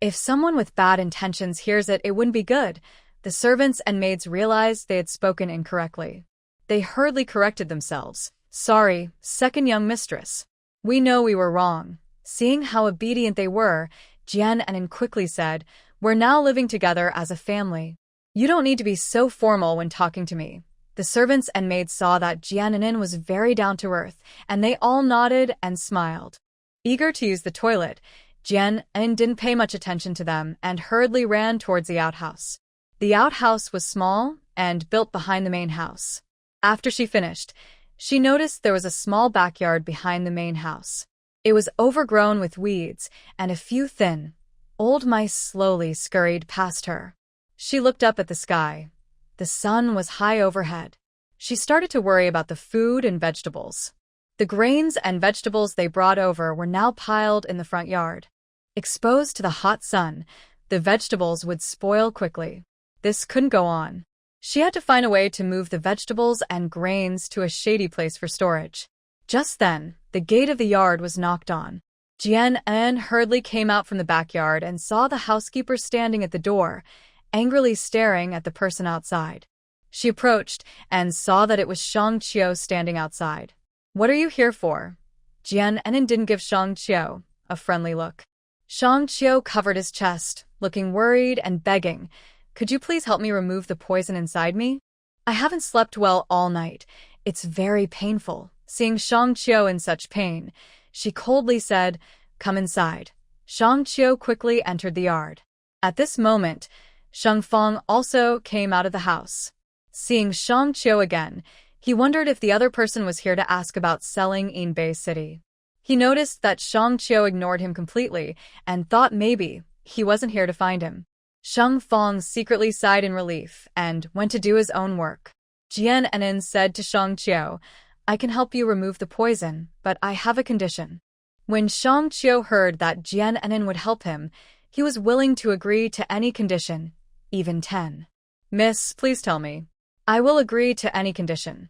S1: If someone with bad intentions hears it, it wouldn't be good. The servants and maids realized they had spoken incorrectly. They hurriedly corrected themselves. "Sorry, second young mistress. We know we were wrong." Seeing how obedient they were, Jian and In quickly said, "We're now living together as a family. You don't need to be so formal when talking to me." The servants and maids saw that Jian and In was very down to earth, and they all nodded and smiled. Eager to use the toilet, Jian and In didn't pay much attention to them and hurriedly ran towards the outhouse. The outhouse was small and built behind the main house. After she finished, she noticed there was a small backyard behind the main house. It was overgrown with weeds, and a few thin, old mice slowly scurried past her. She looked up at the sky. The sun was high overhead. She started to worry about the food and vegetables. The grains and vegetables they brought over were now piled in the front yard. Exposed to the hot sun, the vegetables would spoil quickly. This couldn't go on. She had to find a way to move the vegetables and grains to a shady place for storage. Just then, the gate of the yard was knocked on. Jian and In hurriedly came out from the backyard and saw the housekeeper standing at the door, angrily staring at the person outside. She approached and saw that it was Shang Qiu standing outside. "What are you here for?" Jian and In didn't give Shang Qiu a friendly look. Shang Qiu covered his chest, looking worried and begging, "Could you please help me remove the poison inside me? I haven't slept well all night. It's very painful." Seeing Shang Qiu in such pain, she coldly said, "Come inside." Shang Qiu quickly entered the yard. At this moment, Sheng Feng also came out of the house. Seeing Shang Qiu again, he wondered if the other person was here to ask about selling Inbeay City. He noticed that Shang Qiu ignored him completely and thought maybe he wasn't here to find him. Sheng Feng secretly sighed in relief and went to do his own work. Jian and In said to Shang Qiu, "I can help you remove the poison, but I have a condition." When Shang Qiu heard that Jian and In would help him, he was willing to agree to any condition, even 10. "Miss, please tell me." "I will agree to any condition."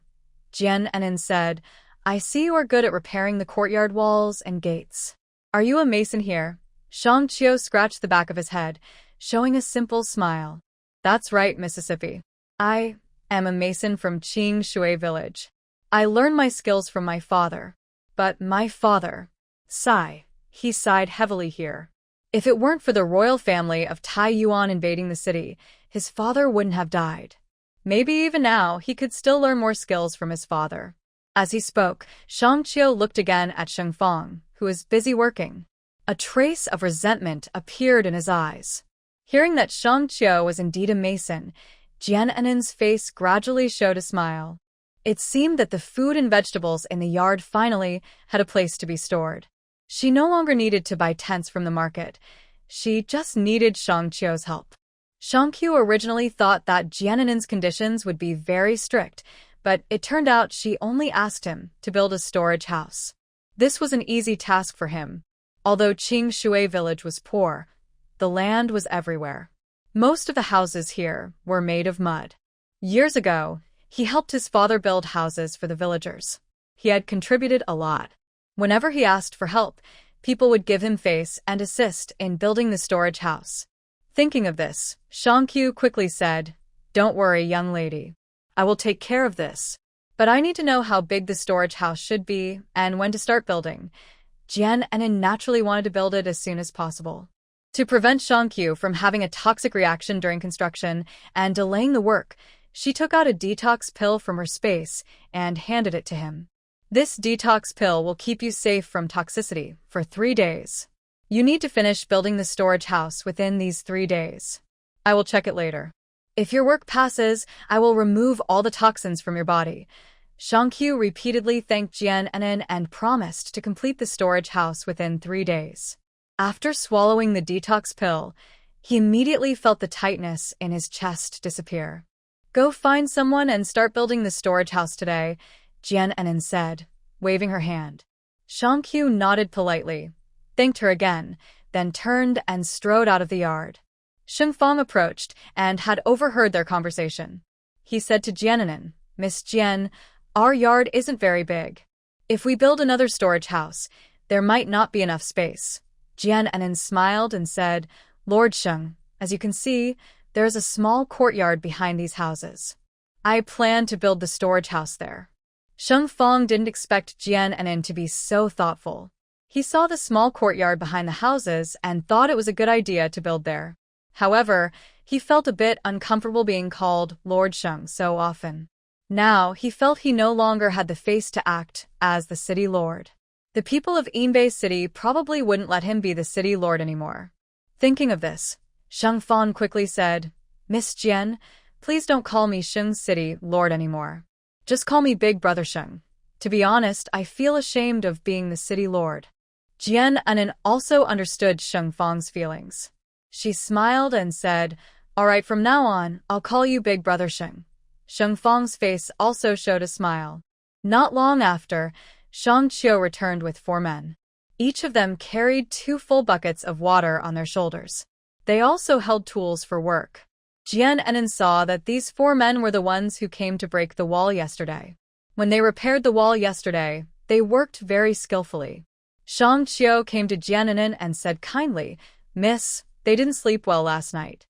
S1: Jian and In said, "I see you are good at repairing the courtyard walls and gates. Are you a mason here?" Shang Qiu scratched the back of his head, showing a simple smile. "That's right, Mississippi. I am a mason from Qing Shui village. I learned my skills from my father. But my father..." Sigh. He sighed heavily here. If it weren't for the royal family of Tai Yuan invading the city, his father wouldn't have died. Maybe even now he could still learn more skills from his father. As he spoke, Shang Qiu looked again at Sheng Feng, who was busy working. A trace of resentment appeared in his eyes. Hearing that Shang Qiu was indeed a mason, Jian and In's face gradually showed a smile. It seemed that the food and vegetables in the yard finally had a place to be stored. She no longer needed to buy tents from the market. She just needed Shang Qiu's help. Shang Qiu originally thought that Jian and In's conditions would be very strict, but it turned out she only asked him to build a storage house. This was an easy task for him. Although Qing Shui village was poor, the land was everywhere. Most of the houses here were made of mud. Years ago, he helped his father build houses for the villagers. He had contributed a lot. Whenever he asked for help, people would give him face and assist in building the storage house. Thinking of this, Shang Qiu quickly said, "Don't worry, young lady. I will take care of this. But I need to know how big the storage house should be and when to start building." Jian and In naturally wanted to build it as soon as possible. To prevent Shang Qiu from having a toxic reaction during construction and delaying the work, she took out a detox pill from her space and handed it to him. "This detox pill will keep you safe from toxicity for 3 days. You need to finish building the storage house within these 3 days. I will check it later. If your work passes, I will remove all the toxins from your body. Shangqiu repeatedly thanked Jian Anin and promised to complete the storage house within 3 days. After swallowing the detox pill, he immediately felt the tightness in his chest disappear. Go find someone and start building the storage house today, Jian Anin said, waving her hand. Shangqiu nodded politely, thanked her again, then turned and strode out of the yard. Sheng Fang approached and had overheard their conversation. He said to Jian Anin, Miss Jian, our yard isn't very big. If we build another storage house, there might not be enough space. Jian Anin smiled and said, Lord Sheng, as you can see, there is a small courtyard behind these houses. I plan to build the storage house there. Sheng Fang didn't expect Jian Anin to be so thoughtful. He saw the small courtyard behind the houses and thought it was a good idea to build there. However, he felt a bit uncomfortable being called Lord Sheng so often. Now, he felt he no longer had the face to act as the city lord. The people of Inbeay City probably wouldn't let him be the city lord anymore. Thinking of this, Sheng Fang quickly said, Miss Jian, please don't call me Sheng City Lord anymore. Just call me Big Brother Sheng. To be honest, I feel ashamed of being the city lord. Jian Anin also understood Sheng Fang's feelings. She smiled and said, All right, from now on, I'll call you Big Brother Sheng. Sheng Fang's face also showed a smile. Not long after, Shang Qiu returned with 4 men. Each of them carried 2 full buckets of water on their shoulders. They also held tools for work. Jian Anin saw that these 4 men were the ones who came to break the wall yesterday. When they repaired the wall yesterday, they worked very skillfully. Shang Qiu came to Jian Anin and said kindly, Miss, they didn't sleep well last night.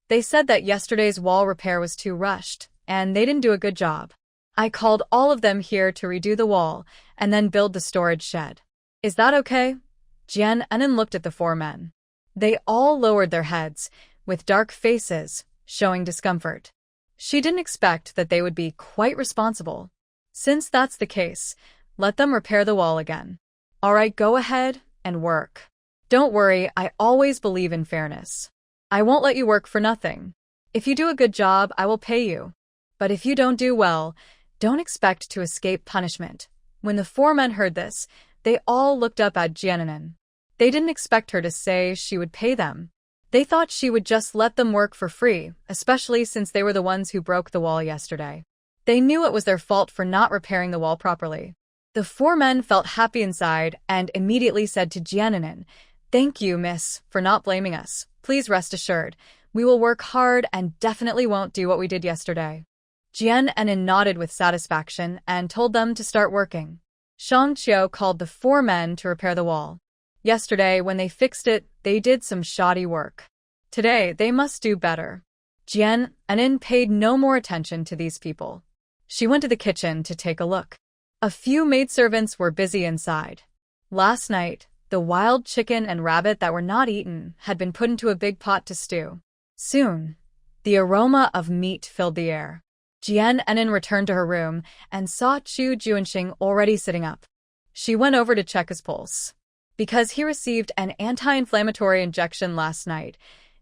S1: They said that yesterday's wall repair was too rushed, and they didn't do a good job. I called all of them here to redo the wall and then build the storage shed. Is that okay? Jian Anin looked at the 4 men. They all lowered their heads, with dark faces, showing discomfort. She didn't expect that they would be quite responsible. Since that's the case, let them repair the wall again. All right, go ahead and work. Don't worry, I always believe in fairness. I won't let you work for nothing. If you do a good job, I will pay you. But if you don't do well, don't expect to escape punishment. When the 4 men heard this, they all looked up at Jian Anin. They didn't expect her to say she would pay them. They thought she would just let them work for free, especially since they were the ones who broke the wall yesterday. They knew it was their fault for not repairing the wall properly. The 4 men felt happy inside and immediately said to Jian Anin, Thank you, miss, for not blaming us. Please rest assured, we will work hard and definitely won't do what we did yesterday. Jian Anin nodded with satisfaction and told them to start working. Shang Qiu called the 4 men to repair the wall. Yesterday, when they fixed it, they did some shoddy work. Today, they must do better. Jian Anin paid no more attention to these people. She went to the kitchen to take a look. A few maidservants were busy inside. Last night, the wild chicken and rabbit that were not eaten had been put into a big pot to stew. Soon, the aroma of meat filled the air. Jian Anin returned to her room and saw Chu Junxing already sitting up. She went over to check his pulse. Because he received an anti-inflammatory injection last night,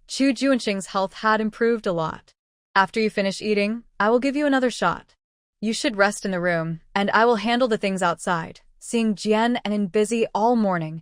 S1: Chu Junxing's health had improved a lot. After you finish eating, I will give you another shot. You should rest in the room, and I will handle the things outside. Seeing Jian Anin busy all morning,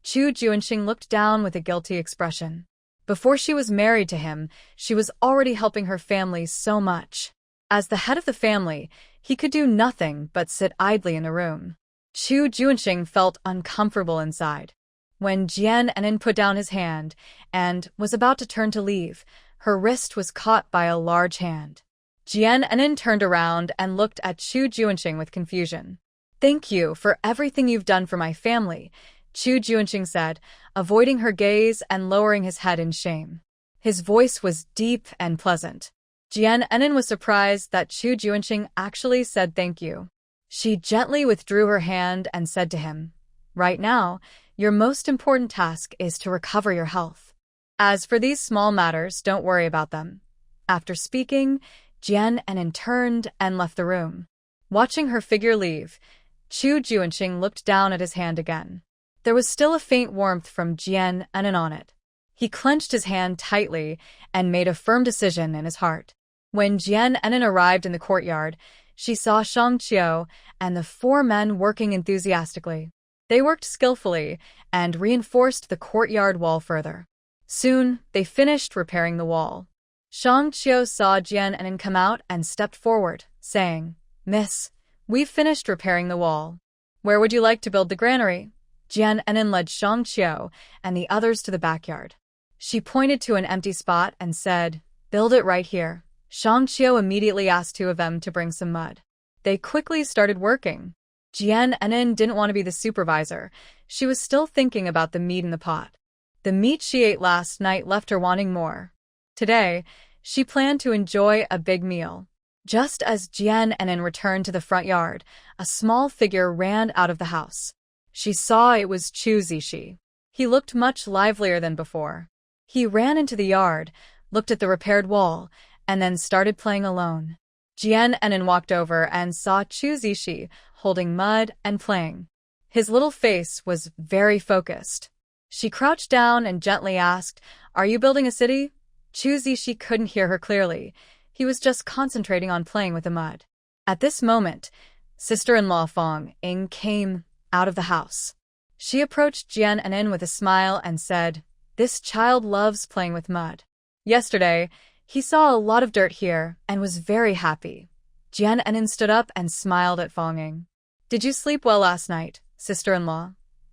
S1: Chu Junxing looked down with a guilty expression. Before she was married to him, she was already helping her family so much. As the head of the family, he could do nothing but sit idly in the room. Chu Junxing felt uncomfortable inside. When Jian Anin put down his hand and was about to turn to leave, her wrist was caught by a large hand. Jian Anin turned around and looked at Chu Junxing with confusion. Thank you for everything you've done for my family, Chu Junxing said, avoiding her gaze and lowering his head in shame. His voice was deep and pleasant. Jian Anin was surprised that Chu Junxing actually said thank you. She gently withdrew her hand and said to him, Right now, your most important task is to recover your health. As for these small matters, don't worry about them. After speaking, Jian Anin turned and left the room. Watching her figure leave, Chu Junxing looked down at his hand again. There was still a faint warmth from Jian Anan on it. He clenched his hand tightly and made a firm decision in his heart. When Jian Anan arrived in the courtyard, she saw Shang Qiu and the 4 men working enthusiastically. They worked skillfully and reinforced the courtyard wall further. Soon, they finished repairing the wall. Shang Qiu saw Jian Anan come out and stepped forward, saying, "Miss, we've finished repairing the wall. Where would you like to build the granary?" Jian Anan led Shang Qiu and the others to the backyard. She pointed to an empty spot and said, "Build it right here." Shang Qiu immediately asked 2 of them to bring some mud. They quickly started working. Jian Anan didn't want to be the supervisor. She was still thinking about the meat in the pot. The meat she ate last night left her wanting more. Today, she planned to enjoy a big meal. Just as Jian Anan returned to the front yard, a small figure ran out of the house. She saw it was Chu Zishi. He looked much livelier than before. He ran into the yard, looked at the repaired wall, and then started playing alone. Jian Anan walked over and saw Chu Zishi holding mud and playing. His little face was very focused. She crouched down and gently asked, "Are you building a city?" Chu Zishi couldn't hear her clearly. He was just concentrating on playing with the mud. At this moment, sister-in-law Fang Ying came out of the house. She approached Jian Anan with a smile and said, "This child loves playing with mud. Yesterday, he saw a lot of dirt here and was very happy." Jian Anan stood up and smiled at Fang Ying. "Did you sleep well last night, sister-in-law?"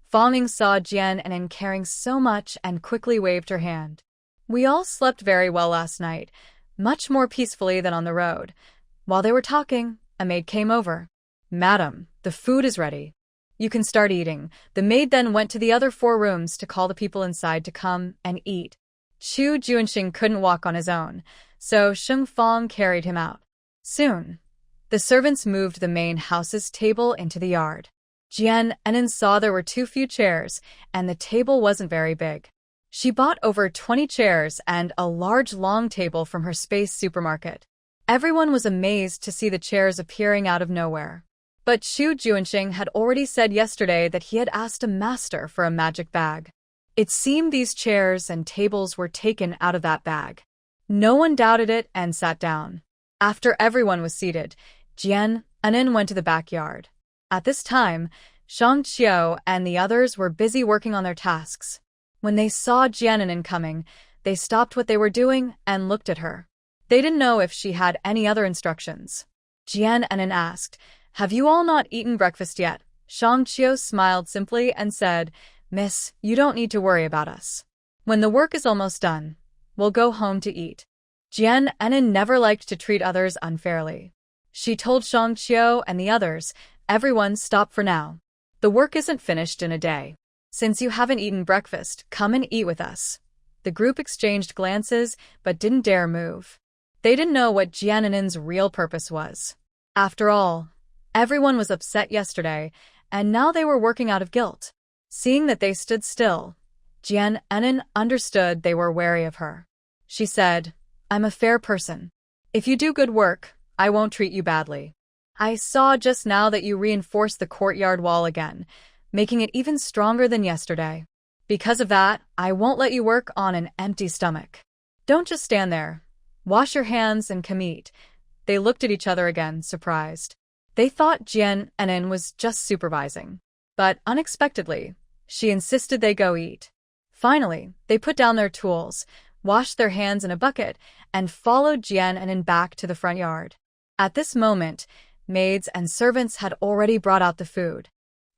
S1: Fang Ying saw Jian Anan caring so much and quickly waved her hand. "We all slept very well last night, much more peacefully than on the road." While they were talking, a maid came over. "Madam, the food is ready. You can start eating." The maid then went to the other 4 rooms to call the people inside to come and eat. Chu Junxing couldn't walk on his own, so Sheng Fang carried him out. Soon, the servants moved the main house's table into the yard. Jian Anan saw there were too few chairs, and the table wasn't very big. She bought over 20 chairs and a large long table from her space supermarket. Everyone was amazed to see the chairs appearing out of nowhere. But Chu Junxing had already said yesterday that he had asked a master for a magic bag. It seemed these chairs and tables were taken out of that bag. No one doubted it and sat down. After everyone was seated, Jian Anan went to the backyard. At this time, Shang Qiu and the others were busy working on their tasks. When they saw Jian Anan coming, they stopped what they were doing and looked at her. They didn't know if she had any other instructions. Jian Anan asked, "Have you all not eaten breakfast yet?" Shang Qiu smiled simply and said, "Miss, you don't need to worry about us. When the work is almost done, we'll go home to eat." Jian Anan never liked to treat others unfairly. She told Shang Qiu and the others, "Everyone stop for now. The work isn't finished in a day. Since you haven't eaten breakfast, come and eat with us." The group exchanged glances but didn't dare move. They didn't know what Jian Anan's real purpose was. After all, everyone was upset yesterday, and now they were working out of guilt. Seeing that they stood still, Jian Anan understood they were wary of her. She said, "I'm a fair person. If you do good work, I won't treat you badly. I saw just now that you reinforced the courtyard wall again, making it even stronger than yesterday. Because of that, I won't let you work on an empty stomach. Don't just stand there. Wash your hands and come eat." They looked at each other again, surprised. They thought Jian Anan was just supervising. But unexpectedly, she insisted they go eat. Finally, they put down their tools, washed their hands in a bucket, and followed Jian Anan back to the front yard. At this moment, maids and servants had already brought out the food.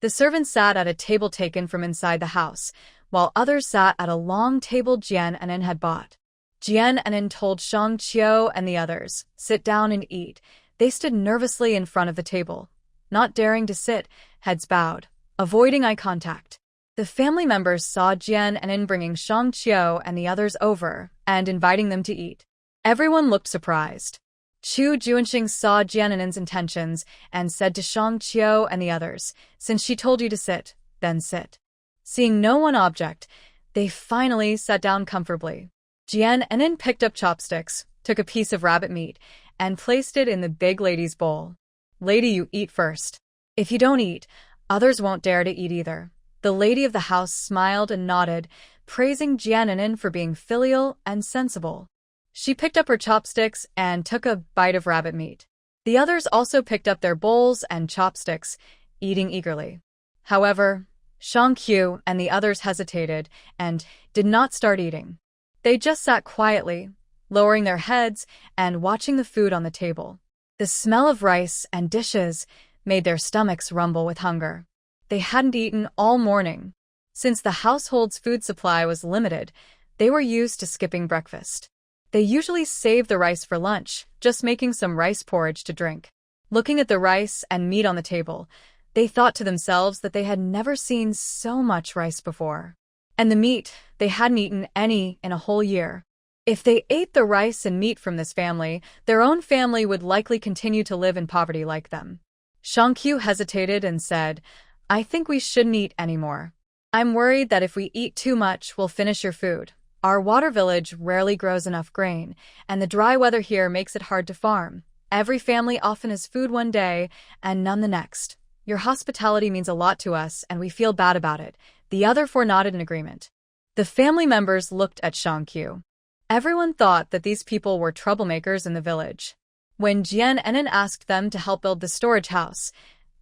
S1: The servants sat at a table taken from inside the house, while others sat at a long table Jian Anan had bought. Jian Anan told Shang Qiu and the others, "Sit down and eat." They stood nervously in front of the table, not daring to sit, heads bowed, avoiding eye contact. The family members saw Jian Anan bringing Shang Qiu and the others over and inviting them to eat. Everyone looked surprised. Chu Junxing saw Jian Anan's intentions and said to Shang Qiu and the others, "Since she told you to sit, then sit." Seeing no one object, they finally sat down comfortably. Jian Anan picked up chopsticks, took a piece of rabbit meat, and placed it in the big lady's bowl. "Lady, you eat first. If you don't eat, others won't dare to eat either." The lady of the house smiled and nodded, praising Jiananin for being filial and sensible. She picked up her chopsticks and took a bite of rabbit meat. The others also picked up their bowls and chopsticks, eating eagerly. However, Shangqiu and the others hesitated and did not start eating. They just sat quietly, lowering their heads and watching the food on the table. The smell of rice and dishes made their stomachs rumble with hunger. They hadn't eaten all morning. Since the household's food supply was limited, they were used to skipping breakfast. They usually saved the rice for lunch, just making some rice porridge to drink. Looking at the rice and meat on the table, they thought to themselves that they had never seen so much rice before. And the meat, they hadn't eaten any in a whole year. If they ate the rice and meat from this family, their own family would likely continue to live in poverty like them. Shangqiu hesitated and said, "I think we shouldn't eat anymore. I'm worried that if we eat too much, we'll finish your food. Our water village rarely grows enough grain, and the dry weather here makes it hard to farm. Every family often has food one day and none the next. Your hospitality means a lot to us, and we feel bad about it." The other four nodded in agreement. The family members looked at Shangqiu. Everyone thought that these people were troublemakers in the village. When Jiananin asked them to help build the storage house,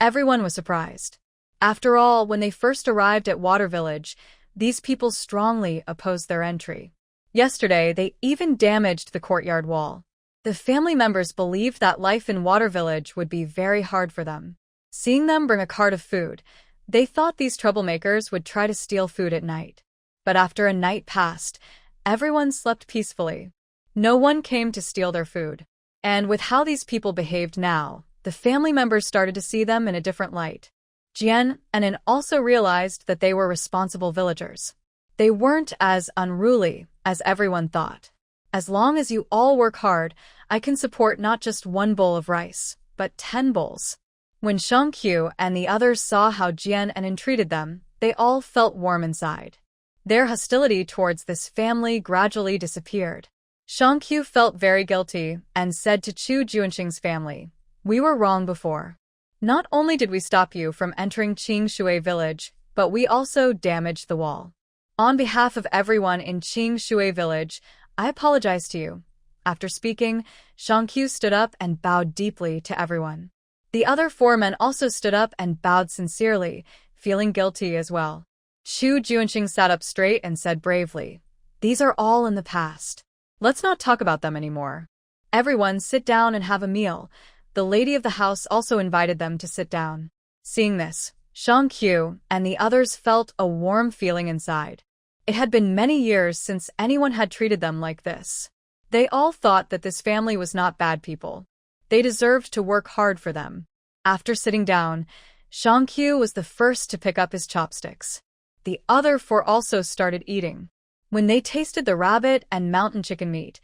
S1: everyone was surprised. After all, when they first arrived at Water Village, these people strongly opposed their entry. Yesterday, they even damaged the courtyard wall. The family members believed that life in Water Village would be very hard for them. Seeing them bring a cart of food, they thought these troublemakers would try to steal food at night. But after a night passed, everyone slept peacefully. No one came to steal their food. And with how these people behaved now, the family members started to see them in a different light. Jiananin also realized that they were responsible villagers. They weren't as unruly as everyone thought. As long as you all work hard, I can support not just one bowl of rice, but 10 bowls. When Shangqiu and the others saw how Jiananin treated them, they all felt warm inside. Their hostility towards this family gradually disappeared. Shangqiu felt very guilty and said to Chu Junxing's family, "We were wrong before. Not only did we stop you from entering Qingshui village, but we also damaged the wall. On behalf of everyone in Qingshui village, I apologize to you." After speaking, Shangqiu stood up and bowed deeply to everyone. The other 4 men also stood up and bowed sincerely, feeling guilty as well. Chu Junxing sat up straight and said bravely, "These are all in the past. Let's not talk about them anymore. Everyone sit down and have a meal." The lady of the house also invited them to sit down. Seeing this, Shangqiu and the others felt a warm feeling inside. It had been many years since anyone had treated them like this. They all thought that this family was not bad people. They deserved to work hard for them. After sitting down, Shangqiu was the first to pick up his chopsticks. The other 4 also started eating. When they tasted the rabbit and mountain chicken meat,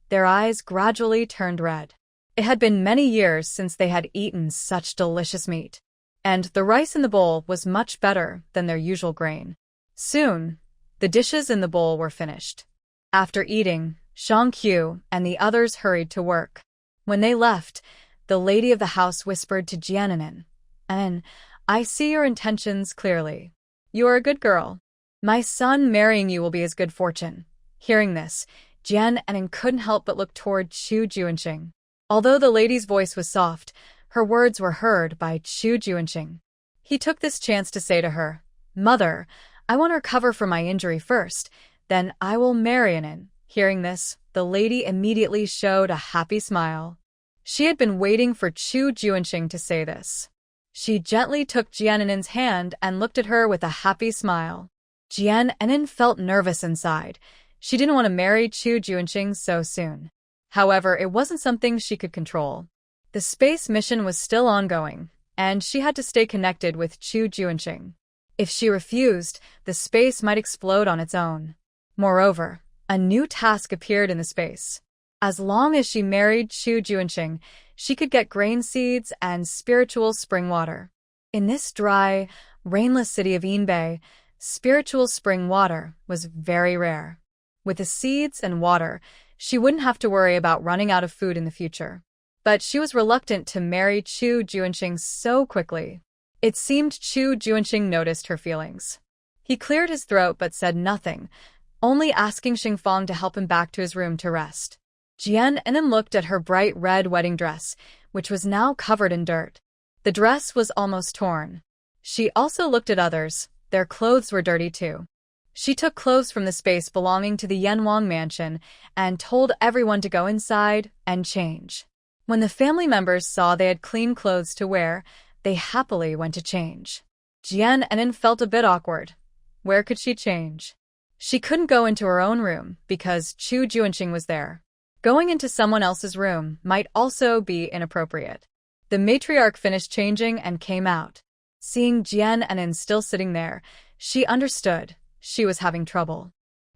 S1: their eyes gradually turned red. It had been many years since they had eaten such delicious meat. And the rice in the bowl was much better than their usual grain. Soon, the dishes in the bowl were finished. After eating, Shangqiu and the others hurried to work. When they left, the lady of the house whispered to Jiananin, "I see your intentions clearly. You are a good girl. My son marrying you will be his good fortune." Hearing this, Jiananin couldn't help but look toward Chu Junxing. Although the lady's voice was soft, her words were heard by Chu Junxing. He took this chance to say to her, "Mother, I want to recover from my injury first, then I will marry Anin." Hearing this, the lady immediately showed a happy smile. She had been waiting for Chu Junxing to say this. She gently took Jiananin's hand and looked at her with a happy smile. Jiananin felt nervous inside. She didn't want to marry Chu Junxing so soon. However, it wasn't something she could control. The space mission was still ongoing, and she had to stay connected with Chu Junxing. If she refused, the space might explode on its own. Moreover, a new task appeared in the space. As long as she married Chu Junxing, she could get grain seeds and spiritual spring water. In this dry, rainless city of Inbeay, spiritual spring water was very rare. With the seeds and water, she wouldn't have to worry about running out of food in the future. But she was reluctant to marry Chu Junxing so quickly. It seemed Chu Junxing noticed her feelings. He cleared his throat but said nothing, only asking Xingfang to help him back to his room to rest. Jian Enin looked at her bright red wedding dress, which was now covered in dirt. The dress was almost torn. She also looked at others. Their clothes were dirty too. She took clothes from the space belonging to the Euang mansion and told everyone to go inside and change. When the family members saw they had clean clothes to wear, they happily went to change. Jian Enin felt a bit awkward. Where could she change? She couldn't go into her own room because Chu Junxing was there. Going into someone else's room might also be inappropriate. The matriarch finished changing and came out. Seeing Jian Enin still sitting there, she understood she was having trouble.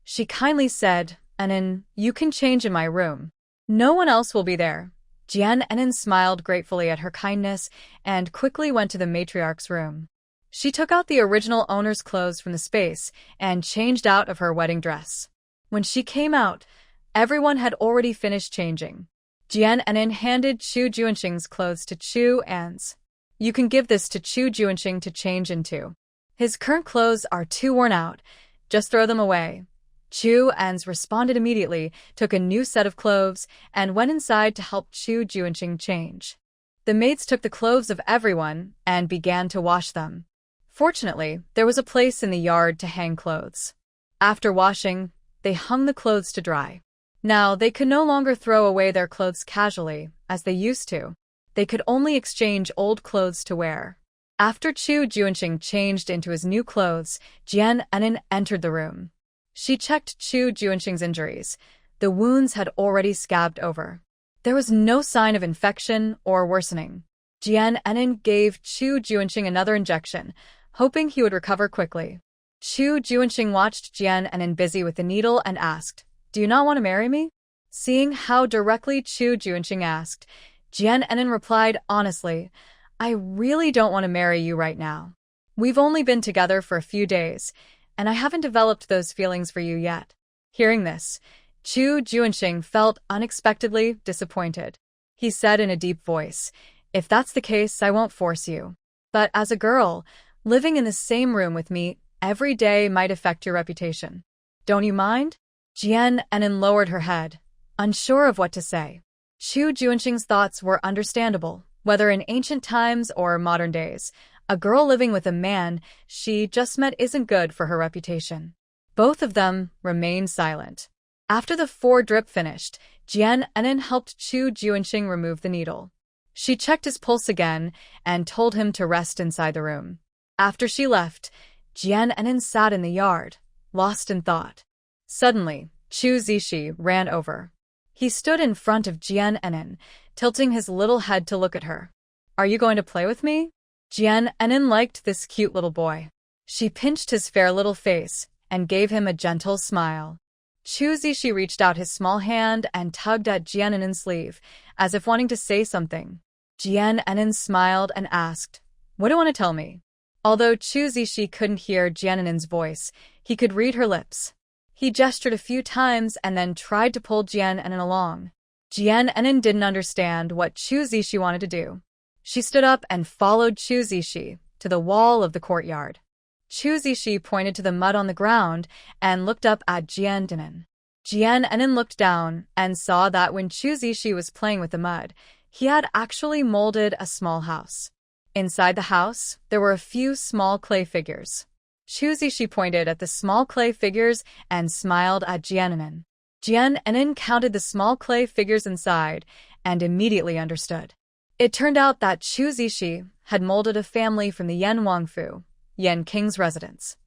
S1: She kindly said, "Enin, you can change in my room. No one else will be there." Jian Enin smiled gratefully at her kindness and quickly went to the matriarch's room. She took out the original owner's clothes from the space and changed out of her wedding dress. When she came out, everyone had already finished changing. Jian Enin handed Chu Junxing's clothes to Chu An's. "You can give this to Chu Junxing to change into. His current clothes are too worn out. Just throw them away." Chu An's responded immediately, took a new set of clothes, and went inside to help Chu Junxing change. The maids took the clothes of everyone and began to wash them. Fortunately, there was a place in the yard to hang clothes. After washing, they hung the clothes to dry. Now, they could no longer throw away their clothes casually, as they used to. They could only exchange old clothes to wear. After Chu Junxing changed into his new clothes, Jian Enin entered the room. She checked Chu Junxing's injuries. The wounds had already scabbed over. There was no sign of infection or worsening. Jian Enin gave Chu Junxing another injection, hoping he would recover quickly. Chu Junxing watched Jian Enin busy with the needle and asked, "Do you not want to marry me?" Seeing how directly Chu Junxing asked, Jian Enin replied honestly, "I really don't want to marry you right now. We've only been together for a few days, and I haven't developed those feelings for you yet." Hearing this, Chu Junxing felt unexpectedly disappointed. He said in a deep voice, "If that's the case, I won't force you. But as a girl, living in the same room with me every day might affect your reputation. Don't you mind?" Jian Enin lowered her head, unsure of what to say. Chu Junxing's thoughts were understandable. Whether in ancient times or modern days, a girl living with a man she just met isn't good for her reputation. Both of them remained silent. After the 4-drip finished, Jian Enin helped Chu Junxing remove the needle. She checked his pulse again and told him to rest inside the room. After she left, Jian Enin sat in the yard, lost in thought. Suddenly, Chu Zishi ran over. He stood in front of Jian Enin, tilting his little head to look at her. "Are you going to play with me?" Jian Enin liked this cute little boy. She pinched his fair little face and gave him a gentle smile. Chu Zishi reached out his small hand and tugged at Jian Enin's sleeve, as if wanting to say something. Jian Enin smiled and asked, "What do you want to tell me?" Although Chu Zishi couldn't hear Jian Enin's voice, he could read her lips. He gestured a few times and then tried to pull Jian Enin along. Jian Enin didn't understand what Chu Zishi wanted to do. She stood up and followed Chu Zishi to the wall of the courtyard. Chu Zishi pointed to the mud on the ground and looked up at Jian Enin. Jian Enin looked down and saw that when Chu Zishi was playing with the mud, he had actually molded a small house. Inside the house, there were a few small clay figures. Chu Zishi pointed at the small clay figures and smiled at Jian Enin. Jian Enin counted the small clay figures inside and immediately understood. It turned out that Chu Zishi had molded a family from the Yan Wangfu, Yan King's residence.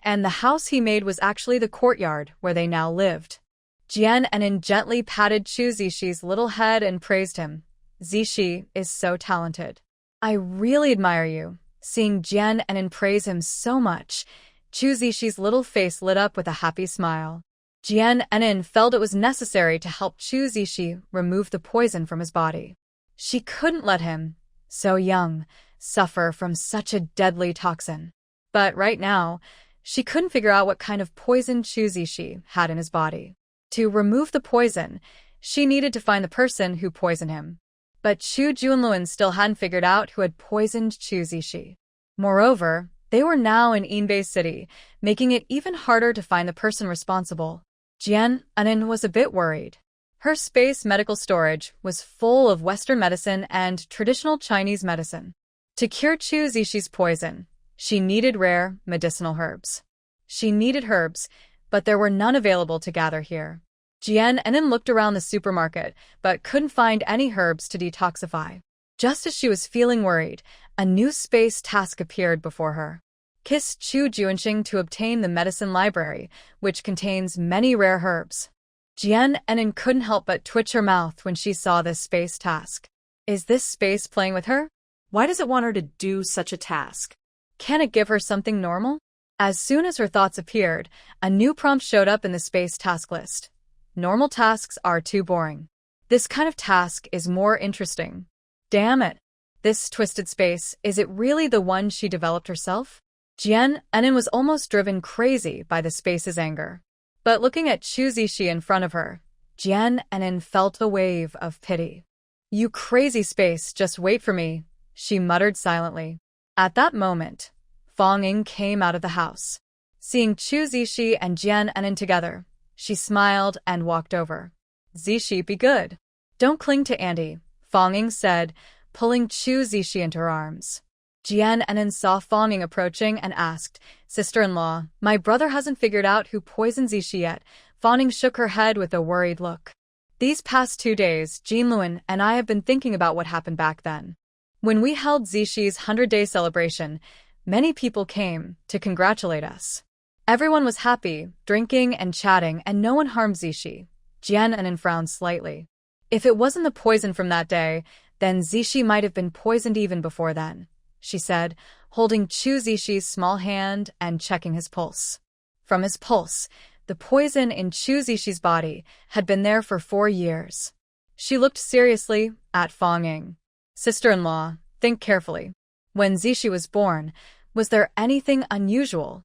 S1: And the house he made was actually the courtyard where they now lived. Jian Enin gently patted Chu Zishi's little head and praised him. "Zishi is so talented. I really admire you." Seeing Jian Enin praise him so much, Chu Zishi's little face lit up with a happy smile. Jian Enin felt it was necessary to help Chu Zishi remove the poison from his body. She couldn't let him, so young, suffer from such a deadly toxin. But right now, she couldn't figure out what kind of poison Chu Zishi had in his body. To remove the poison, she needed to find the person who poisoned him. But Chu Junluan still hadn't figured out who had poisoned Chu Zishi. Moreover, They were now in Inbeay City, making it even harder to find the person responsible. Jian Anin was a bit worried. Her space medical storage was full of Western medicine and traditional Chinese medicine. To cure Chu Zishi's poison, she needed rare, medicinal herbs. She needed herbs, but there were none available to gather here. Jian Anin looked around the supermarket, but couldn't find any herbs to detoxify. Just as she was feeling worried, a new space task appeared before her. Kiss Chu Junxing to obtain the medicine library, which contains many rare herbs. Jian Anin couldn't help but twitch her mouth when she saw this space task. Is this space playing with her?
S2: Why does it want her to do such a task?
S1: Can it give her something normal? As soon as her thoughts appeared, a new prompt showed up in the space task list. Normal tasks are too boring. This kind of task is more interesting. Damn it. This twisted space, is it really the one she developed herself? Jian Anin was almost driven crazy by the space's anger. But looking at Chu Zishi in front of her, Jian Anin felt a wave of pity. You crazy space, just wait for me, she muttered silently. At that moment, Fong Ying came out of the house. Seeing Chu Zishi and Jian Anin together, she smiled and walked over. Zishi, be good. Don't cling to Andy, Fong Ying said, pulling Chu Zishi into her arms. Jian Anin saw Fong Ying approaching and asked, Sister-in-law, my brother hasn't figured out who poisoned Zishi yet. Fong Ying shook her head with a worried look. These past 2 days, Junluan and I have been thinking about what happened back then. When we held Zishi's 100-day celebration, many people came to congratulate us. Everyone was happy, drinking and chatting, and no one harmed Zishi. Jian Anin frowned slightly. If it wasn't the poison from that day, then Zishi might have been poisoned even before then, she said, holding Chu Zishi's small hand and checking his pulse. From his pulse, the poison in Chu Zishi's body had been there for 4 years. She looked seriously at Fong Ying. Sister-in-law, think carefully. When Zishi was born, was there anything unusual?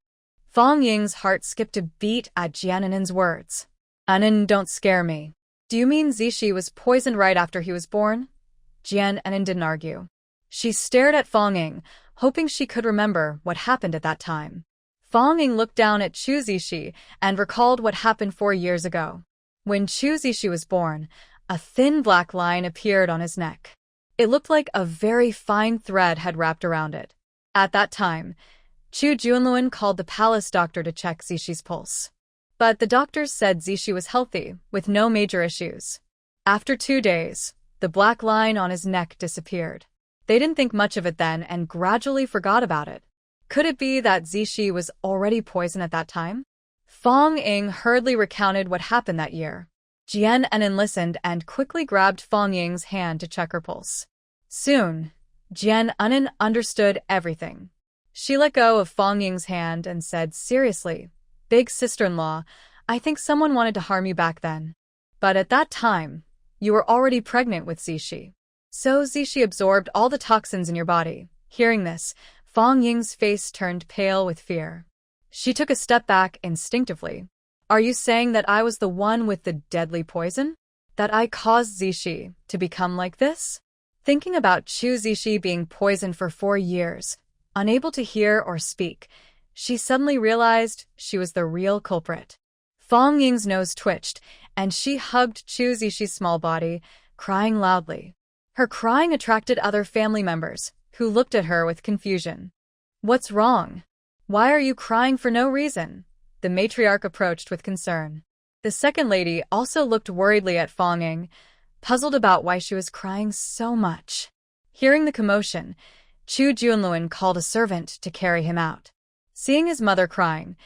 S1: Fong Ying's heart skipped a beat at Jian Anin's words. Anin, don't scare me. Do you mean Zishi was poisoned right after he was born? Jian Anin didn't argue. She stared at Fong Ying, hoping she could remember what happened at that time. Fong Ying looked down at Chu Zishi and recalled what happened 4 years ago. When Chu Zishi was born, a thin black line appeared on his neck. It looked like a very fine thread had wrapped around it. At that time, Chu Junluan called the palace doctor to check Zishi's pulse. But the doctors said Zishi was healthy, with no major issues. After 2 days, the black line on his neck disappeared. They didn't think much of it then and gradually forgot about it. Could it be that Zishi was already poisoned at that time? Fong Ying hurriedly recounted what happened that year. Jian Anin listened and quickly grabbed Fong Ying's hand to check her pulse. Soon, Jian Anin understood everything. She let go of Fong Ying's hand and said seriously, Big sister-in-law, I think someone wanted to harm you back then. But at that time, you were already pregnant with Zishi. So Zishi absorbed all the toxins in your body. Hearing this, Fong Ying's face turned pale with fear. She took a step back instinctively. Are you saying that I was the one with the deadly poison? That I caused Zishi to become like this? Thinking about Chu Zishi being poisoned for 4 years, unable to hear or speak, she suddenly realized she was the real culprit. Fong Ying's nose twitched, and she hugged Chu Zishi's small body, crying loudly. Her crying attracted other family members, who looked at her with confusion. What's wrong? Why are you crying for no reason? The matriarch approached with concern. The second lady also looked worriedly at Fong Ying, puzzled about why she was crying so much. Hearing the commotion, Chu Junluan called a servant to carry him out. Seeing his mother crying,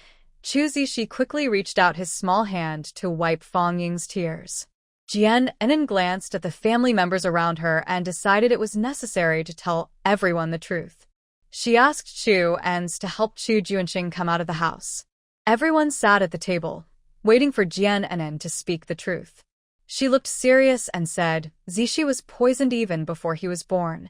S1: Chu Zishi quickly reached out his small hand to wipe Fong Ying's tears. Jian Anin glanced at the family members around her and decided it was necessary to tell everyone the truth. She asked Chu Ens to help Chu Junxing come out of the house. Everyone sat at the table, waiting for Jian Anin to speak the truth. She looked serious and said, Zishi was poisoned even before he was born.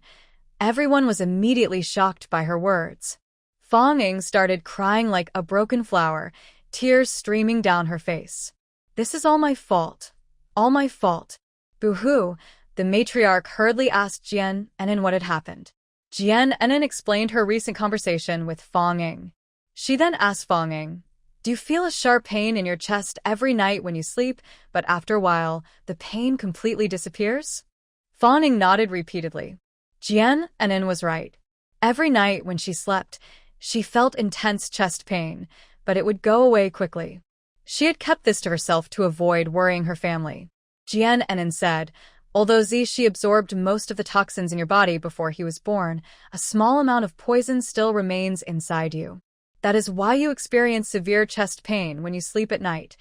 S1: Everyone was immediately shocked by her words. Fong Ying started crying like a broken flower, tears streaming down her face. This is all my fault. All my fault. Boo-hoo, the matriarch hurriedly asked Jian Anin what had happened. Jian Enin explained her recent conversation with Fang Ying. She then asked Fang Ying, "Do you feel a sharp pain in your chest every night when you sleep, but after a while, the pain completely disappears?" Fang Ying nodded repeatedly. Jian Enin was right. Every night when she slept, she felt intense chest pain, but it would go away quickly. She had kept this to herself to avoid worrying her family. Jian Enin said, "Although Zishi absorbed most of the toxins in your body before he was born, a small amount of poison still remains inside you. That is why you experience severe chest pain when you sleep at night."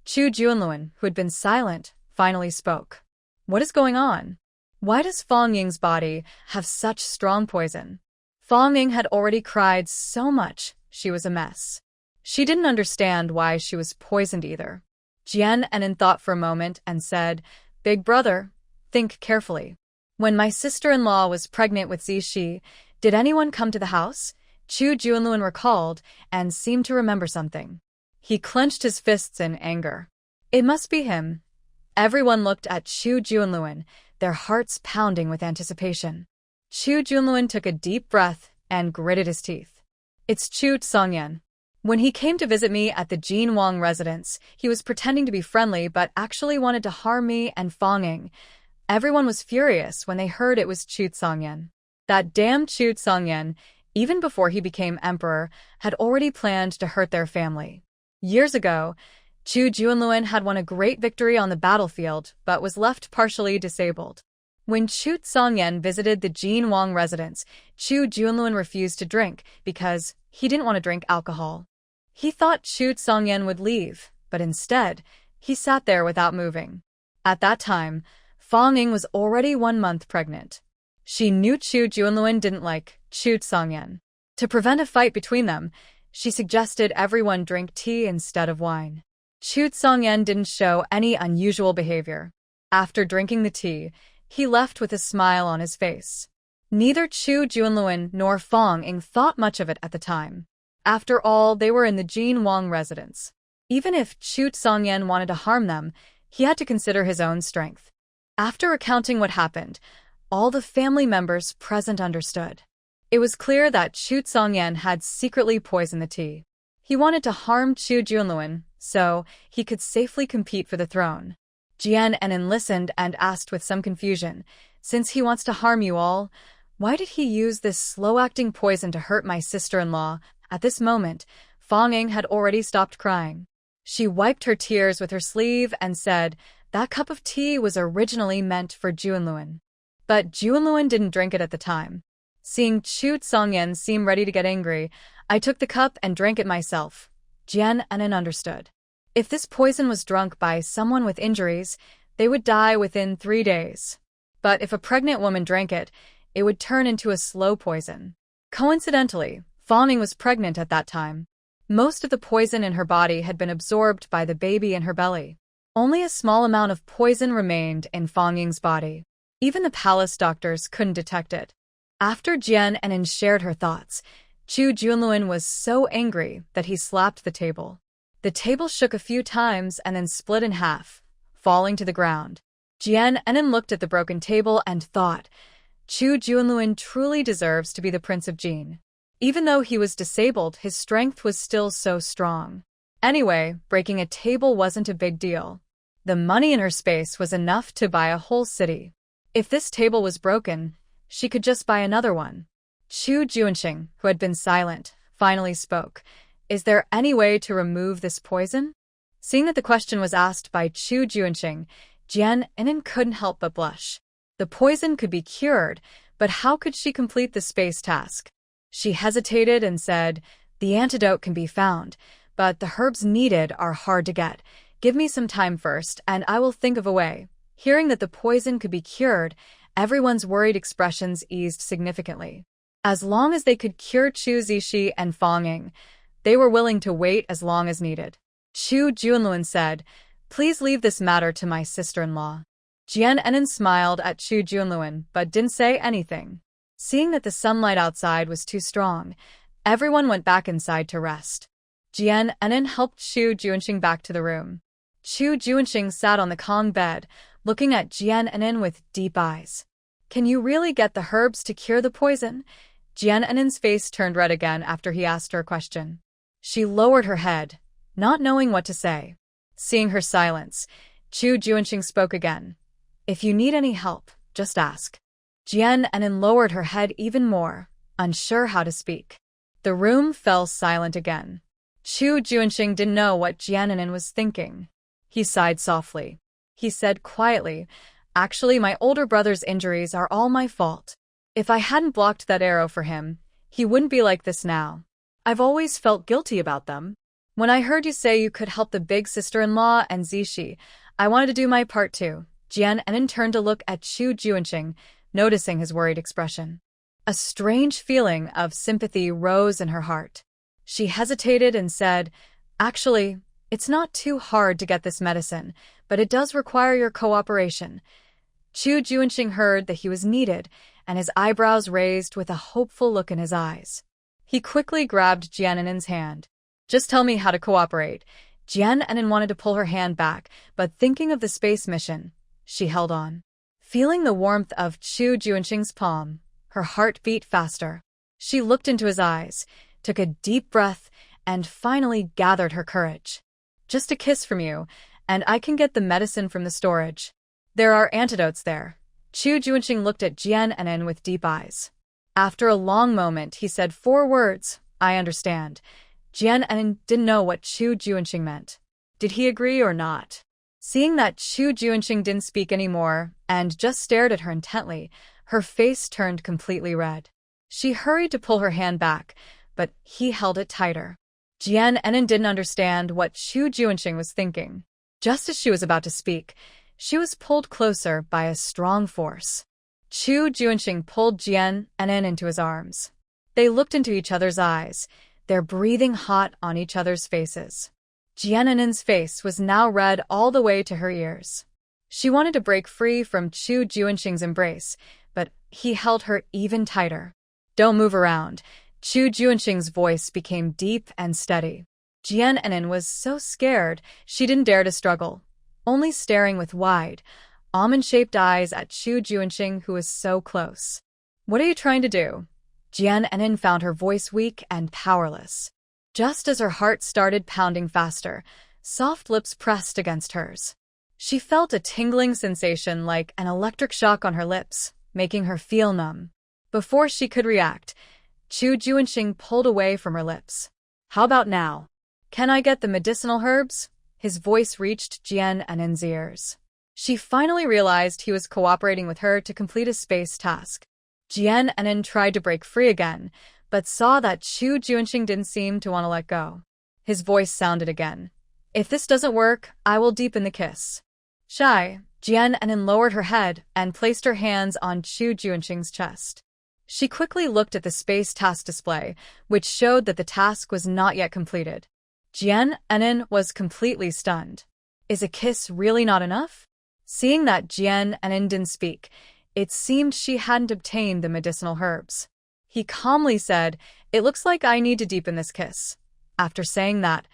S1: Chu Junluan, who had been silent, finally spoke. "What is going on? Why does Fang Ying's body have such strong poison?" Fang Ying had already cried so much, she was a mess. She didn't understand why she was poisoned either. Jian Enin thought for a moment and said, "Big brother, think carefully. When my sister-in-law was pregnant with Zishi, did anyone come to the house?" Chu Junluan recalled and seemed to remember something. He clenched his fists in anger. It must be him. Everyone looked at Chu Junluan, their hearts pounding with anticipation. Chu Junluan took a deep breath and gritted his teeth. "It's Chu Junxing. When he came to visit me at the Euang residence, he was pretending to be friendly but actually wanted to harm me and Fang Ying. Everyone was furious when they heard it was Chu Junxing. That damn Chu Junxing, even before he became emperor, had already planned to hurt their family. Years ago, Chu Junluan had won a great victory on the battlefield but was left partially disabled. When Chu Junxing visited the Euang residence, Chu Junluan refused to drink because he didn't want to drink alcohol. He thought Chu Junxing would leave, but instead, he sat there without moving. At that time, Fang Ying was already 1 month pregnant. She knew Chu Junluan didn't like Chu Junxing. To prevent a fight between them, she suggested everyone drink tea instead of wine. Chu Junxing didn't show any unusual behavior. After drinking the tea, he left with a smile on his face. Neither Chu Junluan nor Fang Ying thought much of it at the time. After all, they were in the Euang residence. Even if Chu Junxing wanted to harm them, he had to consider his own strength. After recounting what happened, all the family members present understood. It was clear that Chu Junxing had secretly poisoned the tea. He wanted to harm Chu Junluan so he could safely compete for the throne. Jian Enin listened and asked with some confusion, "Since he wants to harm you all, why did he use this slow-acting poison to hurt my sister-in-law?" At this moment, Fang Ying had already stopped crying. She wiped her tears with her sleeve and said, "That cup of tea was originally meant for Junluan. But Junluan didn't drink it at the time. Seeing Chu Junxing seem ready to get angry, I took the cup and drank it myself." Jian Enin understood. If this poison was drunk by someone with injuries, they would die within 3 days. But if a pregnant woman drank it, it would turn into a slow poison. Coincidentally, Fang Ying was pregnant at that time. Most of the poison in her body had been absorbed by the baby in her belly. Only a small amount of poison remained in Fang Ying's body. Even the palace doctors couldn't detect it. After Jian Enin shared her thoughts, Chu Junluan was so angry that he slapped the table. The table shook a few times and then split in half, falling to the ground. Jian Enin looked at the broken table and thought, Chu Junluan truly deserves to be the Prince of Jin. Even though he was disabled, his strength was still so strong. Anyway, breaking a table wasn't a big deal. The money in her space was enough to buy a whole city. If this table was broken, she could just buy another one. Chu Junxing, who had been silent, finally spoke. "Is there any way to remove this poison?" Seeing that the question was asked by Chu Junxing, Jian Enin couldn't help but blush. The poison could be cured, but how could she complete the space task? She hesitated and said, "The antidote can be found, but the herbs needed are hard to get. Give me some time first, and I will think of a way." Hearing that the poison could be cured, everyone's worried expressions eased significantly. As long as they could cure Chu Zishi and Fang Ying, they were willing to wait as long as needed. Chu Junluan said, "Please leave this matter to my sister-in-law." Jian Enin smiled at Chu Junluan but didn't say anything. Seeing that the sunlight outside was too strong, everyone went back inside to rest. Jian Enin helped Chu Junxing back to the room. Chu Junxing sat on the Kong bed, looking at Jian Enin with deep eyes. Can you really get the herbs to cure the poison? Jian face turned red again after he asked her a question. She lowered her head, not knowing what to say. Seeing her silence, Chu Junxing spoke again. If you need any help, just ask. Jian lowered her head even more, unsure how to speak. The room fell silent again. Chu Junxing didn't know what Jian was thinking. He sighed softly. He said quietly, "Actually, my older brother's injuries are all my fault. If I hadn't blocked that arrow for him, he wouldn't be like this now.
S2: I've always felt guilty about them.
S1: When I heard you say you could help the big sister-in-law and Zishi, I wanted to do my part too." Jian turned to look at Chu Junxing, noticing his worried expression. A strange feeling of sympathy rose in her heart. She hesitated and said, "Actually, it's not too hard to get this medicine, but it does require your cooperation." Chu Junxing heard that he was needed, and his eyebrows raised with a hopeful look in his eyes. He quickly grabbed Jian's hand. "Just tell me how to cooperate." Jian wanted to pull her hand back, but thinking of the space mission, she held on. Feeling the warmth of Chu Junxing's palm, her heart beat faster. She looked into his eyes, took a deep breath, and finally gathered her courage. "Just a kiss from you, and I can get the medicine from the storage. There are antidotes there." Chu Junxing looked at Jian with deep eyes. After a long moment, he said 4 words, "I understand." Jian didn't know what Chu Junxing meant. Did he agree or not? Seeing that Chu Junxing didn't speak anymore and just stared at her intently, her face turned completely red. She hurried to pull her hand back, but he held it tighter. Jian didn't understand what Chu Junxing was thinking. Just as she was about to speak, she was pulled closer by a strong force. Chu Junxing pulled Jian into his arms. They looked into each other's eyes, their breathing hot on each other's faces. Jian's face was now red all the way to her ears. She wanted to break free from Chu Junxing's embrace, but he held her even tighter. "Don't move around." Chu Junxing's voice became deep and steady. Jian was so scared she didn't dare to struggle, only staring with wide, almond-shaped eyes at Chu Junxing, who was so close. "What are you trying to do?" Jian found her voice weak and powerless. Just as her heart started pounding faster, soft lips pressed against hers. She felt a tingling sensation like an electric shock on her lips, making her feel numb. Before she could react, Chu Junxing pulled away from her lips. "How about now? Can I get the medicinal herbs?" His voice reached Jian's ears. She finally realized he was cooperating with her to complete a space task. Jian tried to break free again, but saw that Chu Junxing didn't seem to want to let go. His voice sounded again. "If this doesn't work, I will deepen the kiss." Shy, Jian lowered her head and placed her hands on Chu Junxing's chest. She quickly looked at the space task display, which showed that the task was not yet completed. Jian was completely stunned. Is a kiss really not enough? Seeing that Jian didn't speak, it seemed she hadn't obtained the medicinal herbs. He calmly said, "It looks like I need to deepen this kiss." After saying that,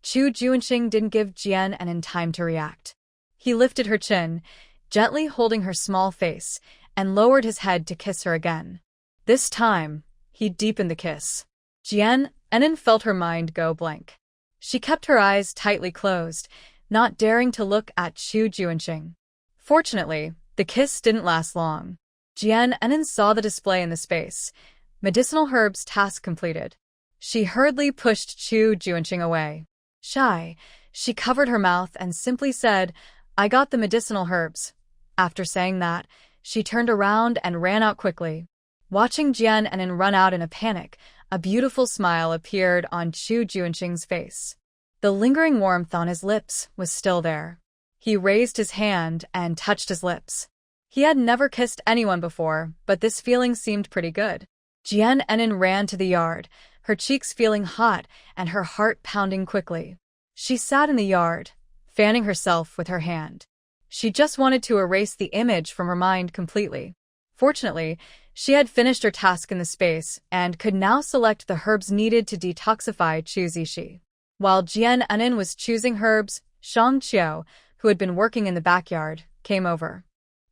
S1: Chu Junxing didn't give Jian time to react. He lifted her chin, gently holding her small face, and lowered his head to kiss her again. This time, he deepened the kiss. Jian felt her mind go blank. She kept her eyes tightly closed, not daring to look at Chu Junxing. Fortunately, the kiss didn't last long. Jian saw the display in the space. Medicinal herbs task completed. She hurriedly pushed Chu Junxing away. Shy, she covered her mouth and simply said, "I got the medicinal herbs." After saying that, she turned around and ran out quickly. Watching Jian run out in a panic, a beautiful smile appeared on Chu Junxing's face. The lingering warmth on his lips was still there. He raised his hand and touched his lips. He had never kissed anyone before, but this feeling seemed pretty good. Jian ran to the yard, her cheeks feeling hot and her heart pounding quickly. She sat in the yard, fanning herself with her hand. She just wanted to erase the image from her mind completely. Fortunately, she had finished her task in the space and could now select the herbs needed to detoxify Chu Zishi. While Jian was choosing herbs, Shang Qiu, who had been working in the backyard, came over.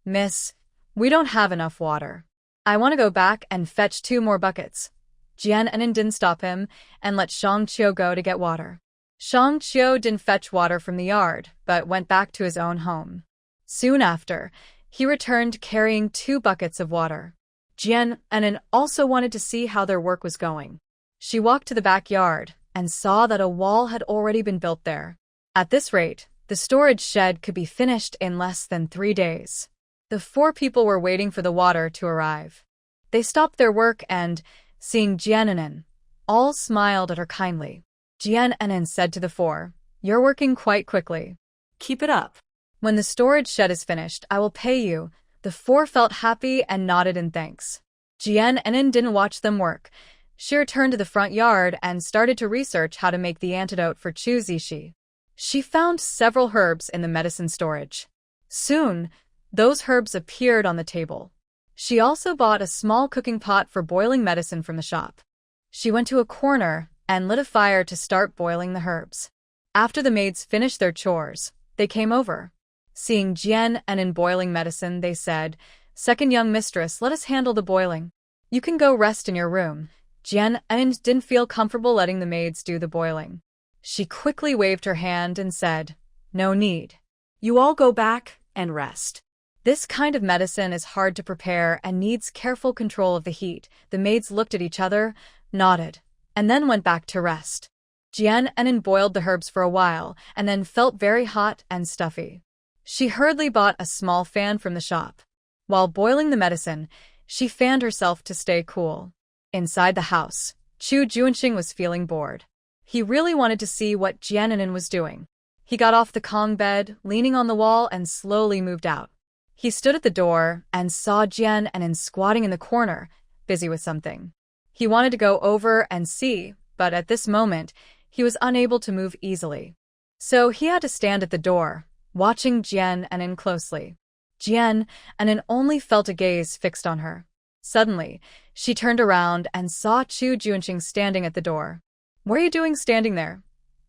S1: "Miss, We don't have enough water. I want to go back and fetch 2 more buckets. Jian Enin didn't stop him and let Shang Qiu go to get water. Shang Qiu didn't fetch water from the yard, but went back to his own home. Soon after, he returned carrying 2 buckets of water. Jian Enin also wanted to see how their work was going. She walked to the backyard and saw that a wall had already been built there. At this rate, the storage shed could be finished in less than 3 days. The 4 people were waiting for the water to arrive. They stopped their work and, seeing Jian Enin, all smiled at her kindly. Jian Enin said to the 4, "You're working quite quickly.
S2: Keep it up.
S1: When the storage shed is finished, I will pay you." The 4 felt happy and nodded in thanks. Jian Enin didn't watch them work. She returned to the front yard and started to research how to make the antidote for Chu Zishi. She found several herbs in the medicine storage. Soon, those herbs appeared on the table. She also bought a small cooking pot for boiling medicine from the shop. She went to a corner and lit a fire to start boiling the herbs. After the maids finished their chores, they came over. Seeing Jian Enin boiling medicine, they said, "Second young mistress, let us handle the boiling. You can go rest in your room." Jian Enin didn't feel comfortable letting the maids do the boiling. She quickly waved her hand and said, "No need.
S2: You all go back and rest."
S1: This kind of medicine is hard to prepare and needs careful control of the heat. The maids looked at each other, nodded, and then went back to rest. Jian Enin boiled the herbs for a while and then felt very hot and stuffy. She hurriedly bought a small fan from the shop. While boiling the medicine, she fanned herself to stay cool. Inside the house, Chu Junxing was feeling bored. He really wanted to see what Jian Enin was doing. He got off the Kong bed, leaning on the wall, and slowly moved out. He stood at the door and saw Jian Enin squatting in the corner, busy with something. He wanted to go over and see, but at this moment, he was unable to move easily. So he had to stand at the door, watching Jian Enin closely. Jian Enin only felt a gaze fixed on her. Suddenly, she turned around and saw Chu Junxing standing at the door. "What are you doing standing there?"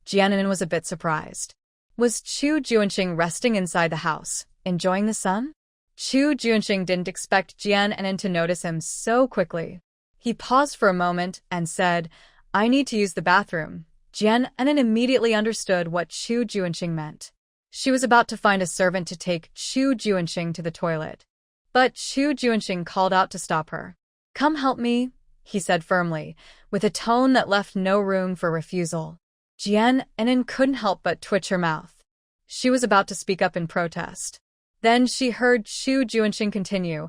S1: Jian Enin was a bit surprised. Was Chu Junxing resting inside the house, enjoying the sun? Chu Junxing didn't expect Jian Enin to notice him so quickly. He paused for a moment and said, "I need to use the bathroom." Jian Enin immediately understood what Chu Junxing meant. She was about to find a servant to take Chu Junxing to the toilet. But Chu Junxing called out to stop her. "Come help me," he said firmly, with a tone that left no room for refusal. Jian Enin couldn't help but twitch her mouth. She was about to speak up in protest. Then she heard Chu Junxing continue,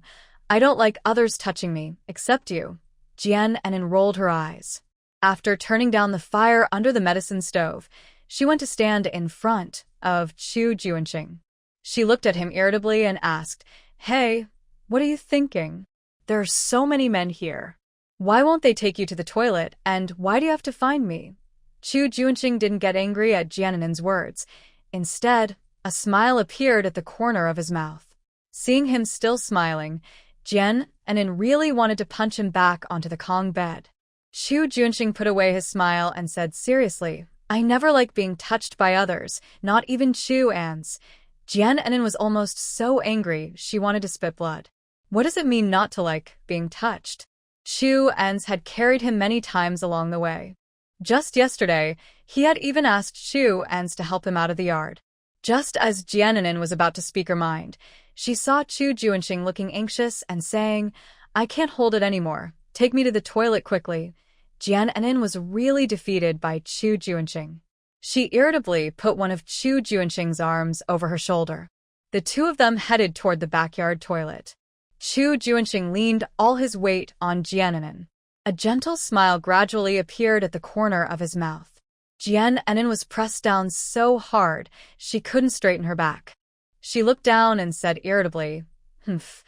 S1: "I don't like others touching me, except you." Jian Enin rolled her eyes. After turning down the fire under the medicine stove, she went to stand in front of Chu Junxing. She looked at him irritably and asked, "Hey, what are you thinking?
S2: There are so many men here.
S1: Why won't they take you to the toilet, and why do you have to find me?" Chu Junxing didn't get angry at Jian Enin's words. Instead, a smile appeared at the corner of his mouth. Seeing him still smiling, Jian Enin really wanted to punch him back onto the Kong bed. Chu Junxing put away his smile and said seriously, "I never like being touched by others, not even Chu Ans." Jian Enin was almost so angry she wanted to spit blood. What does it mean not to like being touched? Chu Ans had carried him many times along the way. Just yesterday, he had even asked Chu Ans to help him out of the yard. Just as Jian Enin was about to speak her mind, she saw Chu Junxing looking anxious and saying, "I can't hold it anymore. Take me to the toilet quickly." Jian Enin was really defeated by Chu Junxing. She irritably put one of Chu Junxing's arms over her shoulder. The two of them headed toward the backyard toilet. Chu Junxing leaned all his weight on Jian Enin. A gentle smile gradually appeared at the corner of his mouth. Jian Enin was pressed down so hard she couldn't straighten her back. She looked down and said irritably, "Humph,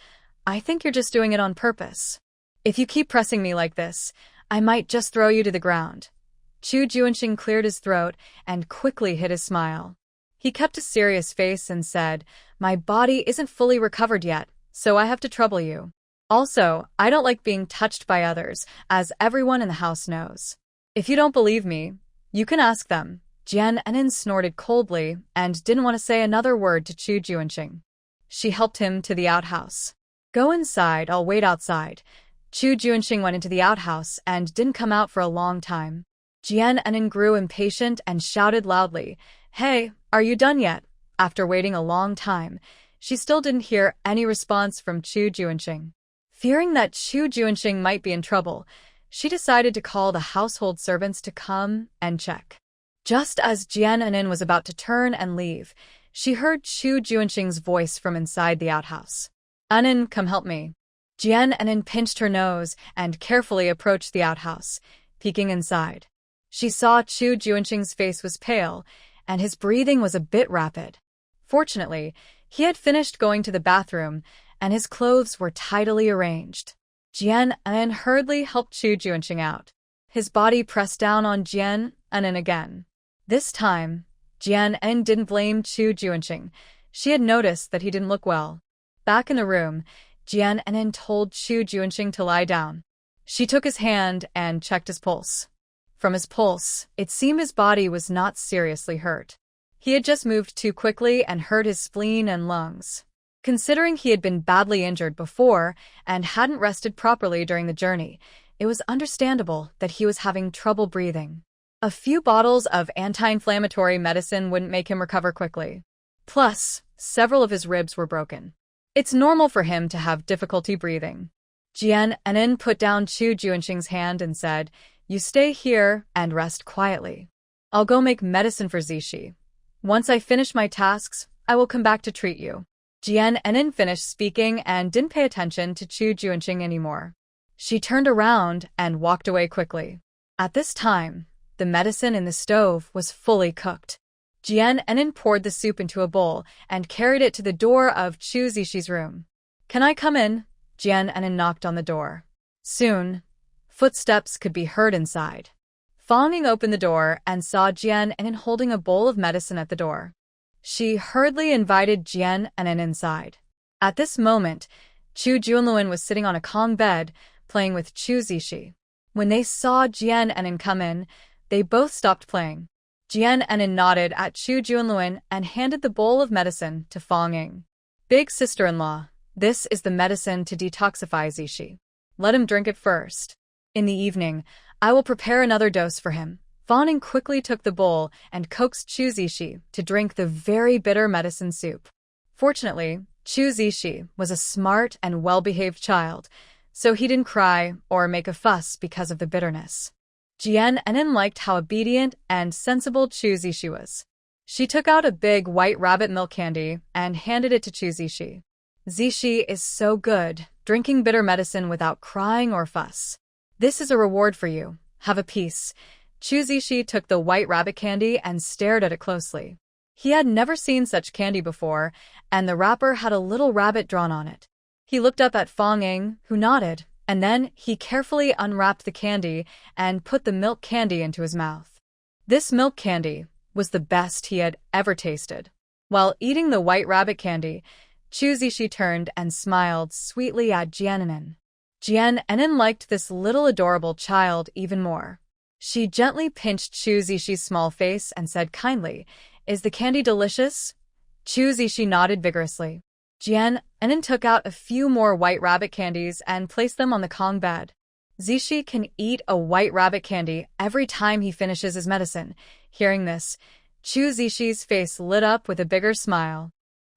S1: I think you're just doing it on purpose. If you keep pressing me like this, I might just throw you to the ground." Chu Junxing cleared his throat and quickly hid his smile. He kept a serious face and said, "My body isn't fully recovered yet, so I have to trouble you. Also, I don't like being touched by others, as everyone in the house knows. If you don't believe me, you can ask them." Jian Enin snorted coldly and didn't want to say another word to Chu Junxing. She helped him to the outhouse. Go inside, I'll wait outside. Chu Junxing went into the outhouse and didn't come out for a long time. Jian Enin grew impatient and shouted loudly, "Hey, are you done yet?" After waiting a long time, she still didn't hear any response from Chu Junxing. Fearing that Chu Junxing might be in trouble, she decided to call the household servants to come and check. Just as Jian Enin was about to turn and leave, she heard Chu Junxing's voice from inside the outhouse. "Enin, come help me." Jian Enin pinched her nose and carefully approached the outhouse, peeking inside. She saw Chu Junxing's face was pale, and his breathing was a bit rapid. Fortunately, he had finished going to the bathroom, and his clothes were tidily arranged. Jian Enin hurriedly helped Chu Junxing out. His body pressed down on Jian Enin again. This time, Jian Enin didn't blame Chu Junxing. She had noticed that he didn't look well. Back in the room, Jian Enin told Chu Junxing to lie down. She took his hand and checked his pulse. From his pulse, it seemed his body was not seriously hurt. He had just moved too quickly and hurt his spleen and lungs. Considering he had been badly injured before and hadn't rested properly during the journey, it was understandable that he was having trouble breathing. A few bottles of anti-inflammatory medicine wouldn't make him recover quickly. Plus, several of his ribs were broken. It's normal for him to have difficulty breathing. Jian Enin put down Chu Junxing's hand and said, "You stay here and rest quietly. I'll go make medicine for Zishi. Once I finish my tasks, I will come back to treat you." Jian Enin finished speaking and didn't pay attention to Chu Junxing anymore. She turned around and walked away quickly. At this time, the medicine in the stove was fully cooked. Jian Enin poured the soup into a bowl and carried it to the door of Chu Zishi's room. "Can I come in?" Jian Enin knocked on the door. Soon, footsteps could be heard inside. Fanging opened the door and saw Jian Enin holding a bowl of medicine at the door. She hurriedly invited Jian Enin inside. At this moment, Chu Junluan was sitting on a Kong bed, playing with Chu Zishi. When they saw Jian Enin come in, they both stopped playing. Jian Enin nodded at Chu Junluan and handed the bowl of medicine to Fanging. "Big sister-in-law, this is the medicine to detoxify Zishi. Let him drink it first. In the evening, I will prepare another dose for him." Fanging quickly took the bowl and coaxed Chu Zishi to drink the very bitter medicine soup. Fortunately, Chu Zishi was a smart and well-behaved child, so he didn't cry or make a fuss because of the bitterness. Jian Enin liked how obedient and sensible Chu Zishi was. She took out a big white rabbit milk candy and handed it to Chu Zishi. "Zishi is so good, drinking bitter medicine without crying or fuss. This is a reward for you. Have a piece." Chu Zishi took the white rabbit candy and stared at it closely. He had never seen such candy before, and the wrapper had a little rabbit drawn on it. He looked up at Fanging, who nodded, and then he carefully unwrapped the candy and put the milk candy into his mouth. This milk candy was the best he had ever tasted. While eating the white rabbit candy, Chu Zishi turned and smiled sweetly at Jian Enin. Jian Enin liked this little adorable child even more. She gently pinched Chu Zishi's small face and said kindly, "Is the candy delicious?" Chu Zishi nodded vigorously. Jian Enin took out a few more white rabbit candies and placed them on the Kong bed. Zishi can eat a white rabbit candy every time he finishes his medicine. Hearing this, Chu Zishi's face lit up with a bigger smile.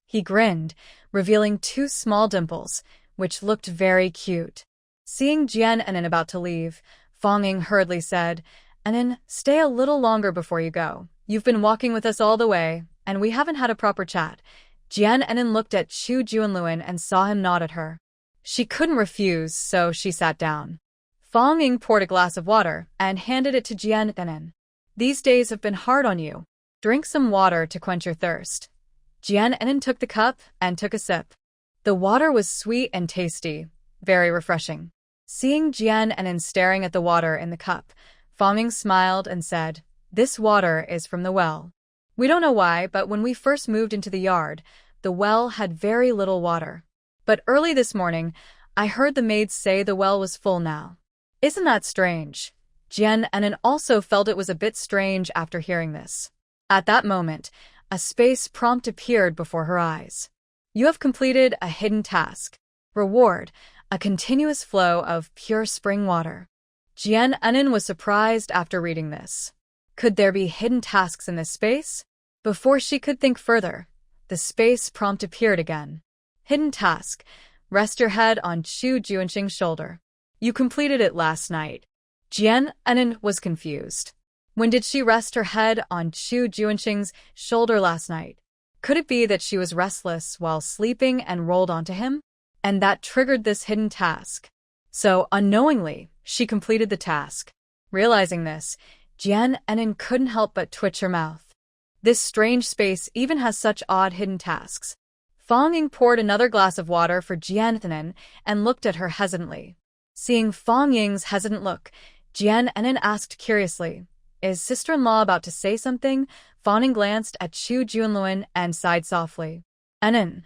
S1: He grinned, revealing 2 small dimples, which looked very cute. Seeing Jian Enin about to leave, Fanging hurriedly said, "Enin, stay a little longer before you go. You've been walking with us all the way, and we haven't had a proper chat." Jian Enin looked at Chu Junluan and saw him nod at her. She couldn't refuse, so she sat down. Fanging poured a glass of water and handed it to Jian Enin. "These days have been hard on you. Drink some water to quench your thirst." Jian Enin took the cup and took a sip. The water was sweet and tasty, very refreshing. Seeing Jian Enin staring at the water in the cup, Fanging smiled and said, "This water is from the well. We don't know why, but when we first moved into the yard, the well had very little water. But early this morning, I heard the maids say the well was full now. Isn't that strange?" Jian Enin also felt it was a bit strange after hearing this. At that moment, a space prompt appeared before her eyes. "You have completed a hidden task. Reward, a continuous flow of pure spring water. Jian Enin was surprised after reading this. Could there be hidden tasks in this space? Before she could think further, the space prompt appeared again. Hidden task. Rest your head on Chu Junxing's shoulder. You completed it last night. Jian Enin was confused. When did she rest her head on Chu Junxing's shoulder last night? Could it be that she was restless while sleeping and rolled onto him? And that triggered this hidden task. So, unknowingly, she completed the task. Realizing this, Jian Enin couldn't help but twitch her mouth. This strange space even has such odd hidden tasks. Fang Ying poured another glass of water for Jian Enin and looked at her hesitantly. Seeing Fang Ying's hesitant look, Jian Enin asked curiously, "Is sister-in-law about to say something?" Fang Ying glanced at Chu Junluan and sighed softly. "Enin,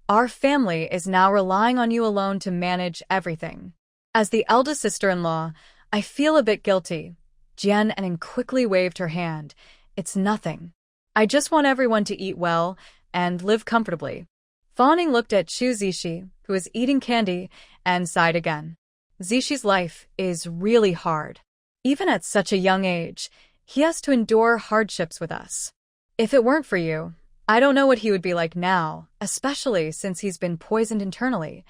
S1: our family is now relying on you alone to manage everything. As the eldest sister-in-law, I feel a bit guilty." Jian Enin quickly waved her hand. "It's nothing. I just want everyone to eat well and live comfortably." Fang Ying looked at Chu Zishi, who was eating candy, and sighed again. Zishi's life is really hard. Even at such a young age, he has to endure hardships with us. If it weren't for you, I don't know what he would be like now, especially since he's been poisoned internally.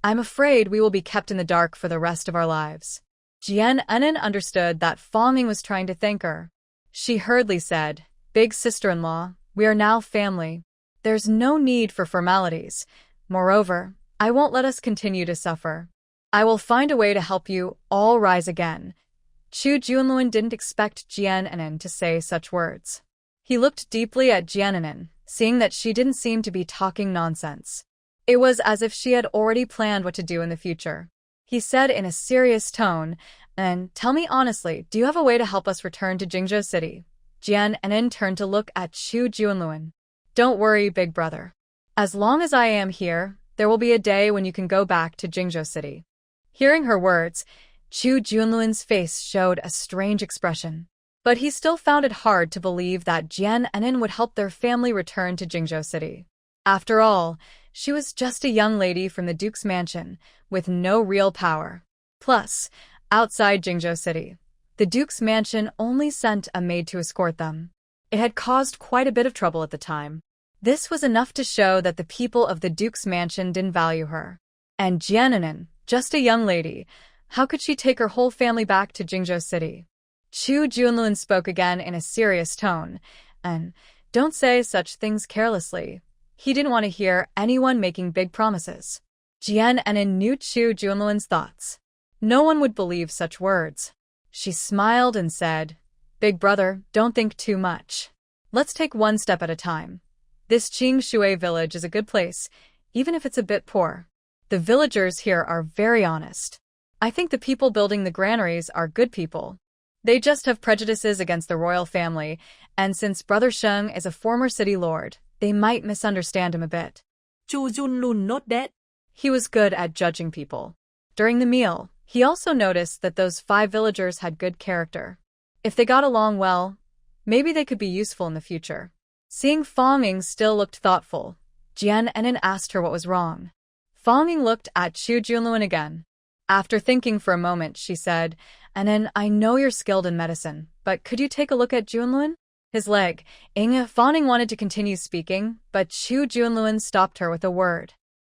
S1: I'm afraid we will be kept in the dark for the rest of our lives. Jian Enin understood that Fang Ying was trying to thank her. She hurriedly said, "Big sister-in-law, we are now family. There's no need for formalities. Moreover, I won't let us continue to suffer. I will find a way to help you all rise again." Chu Junluan didn't expect Jian Enin to say such words. He looked deeply at Jian Enin, seeing that she didn't seem to be talking nonsense. It was as if she had already planned what to do in the future. He said in a serious tone, "And tell me honestly, do you have a way to help us return to Jingzhou City?" Jian Enin turned to look at Chu Junluan. "Don't worry, big brother. As long as I am here, there will be a day when you can go back to Jingzhou City." Hearing her words, Chu Junluan's face showed a strange expression. But he still found it hard to believe that Jian Enin would help their family return to Jingzhou City. After all, she was just a young lady from the Duke's mansion, with no real power. Plus, outside Jingzhou City, the Duke's mansion only sent a maid to escort them. It had caused quite a bit of trouble at the time. This was enough to show that the people of the Duke's mansion didn't value her. And Jian Enin, just a young lady, how could she take her whole family back to Jingzhou City? Chu Junluan spoke again in a serious tone, and don't say such things carelessly. He didn't want to hear anyone making big promises. Jian Enin knew Chu Junluan's thoughts. No one would believe such words. She smiled and said, "Big brother, don't think too much. Let's take one step at a time. This Qing village is a good place, even if it's a bit poor. The villagers here are very honest. I think the people building the granaries are good people. They just have prejudices against the royal family, and since Brother Sheng is a former city lord, they might misunderstand him a bit."
S2: Chu Junluan noted that.
S1: He was good at judging people. During the meal, he also noticed that those 5 villagers had good character. If they got along well, maybe they could be useful in the future. Seeing Fang Ying still looked thoughtful, Jian Enin asked her what was wrong. Fang Ying looked at Chu Junluan again. After thinking for a moment, she said, "Enin, I know you're skilled in medicine, but could you take a look at Junluan? His leg." Fang Ying wanted to continue speaking, but Chu Junluan stopped her with a word.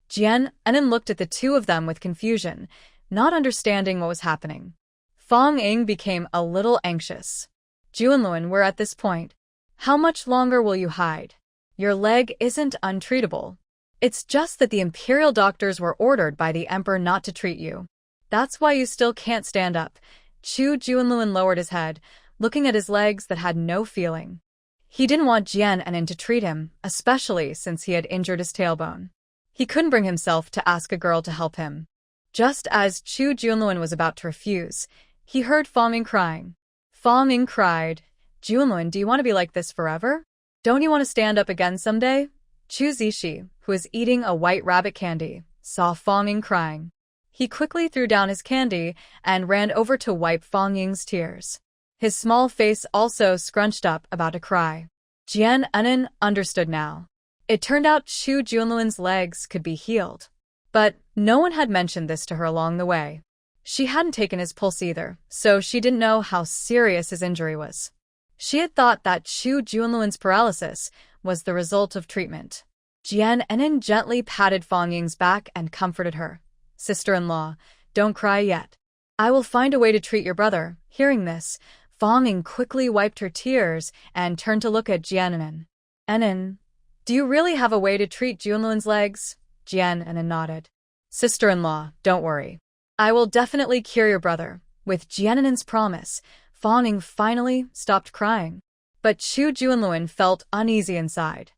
S1: Jian Enin looked at the two of them with confusion, not understanding what was happening. Fang Ying became a little anxious. "Junluan, we're at this point. How much longer will you hide? Your leg isn't untreatable. It's just that the Imperial doctors were ordered by the Emperor not to treat you. That's why you still can't stand up." Chu Junluan lowered his head, looking at his legs that had no feeling. He didn't want Jian Enin to treat him, especially since he had injured his tailbone. He couldn't bring himself to ask a girl to help him. Just as Chu Junluan was about to refuse, he heard Fang Ying crying. Fang Ying cried, "Junluan, do you want to be like this forever? Don't you want to stand up again someday?" Chu Zishi, who was eating a white rabbit candy, saw Fang Ying crying. He quickly threw down his candy and ran over to wipe Fang Ying's tears. His small face also scrunched up, about to cry. Jian Enin understood now. It turned out Chu Junluan's legs could be healed. But No one had mentioned this to her along the way. She hadn't taken his pulse either, so she didn't know how serious his injury was. She had thought that Chu Junluan's paralysis was the result of treatment. Jian Enin gently patted Fang Ying's back and comforted her. "Sister-in-law, don't cry yet. I will find a way to treat your brother." Hearing this, Fang Ying quickly wiped her tears and turned to look at Jian Enin. "Enin, do you really have a way to treat Junluan's legs?" Jian Enin nodded. "Sister-in-law, don't worry. I will definitely cure your brother." With Jian Enin's promise, Fang Ying finally stopped crying. But Chu Junluan felt uneasy inside.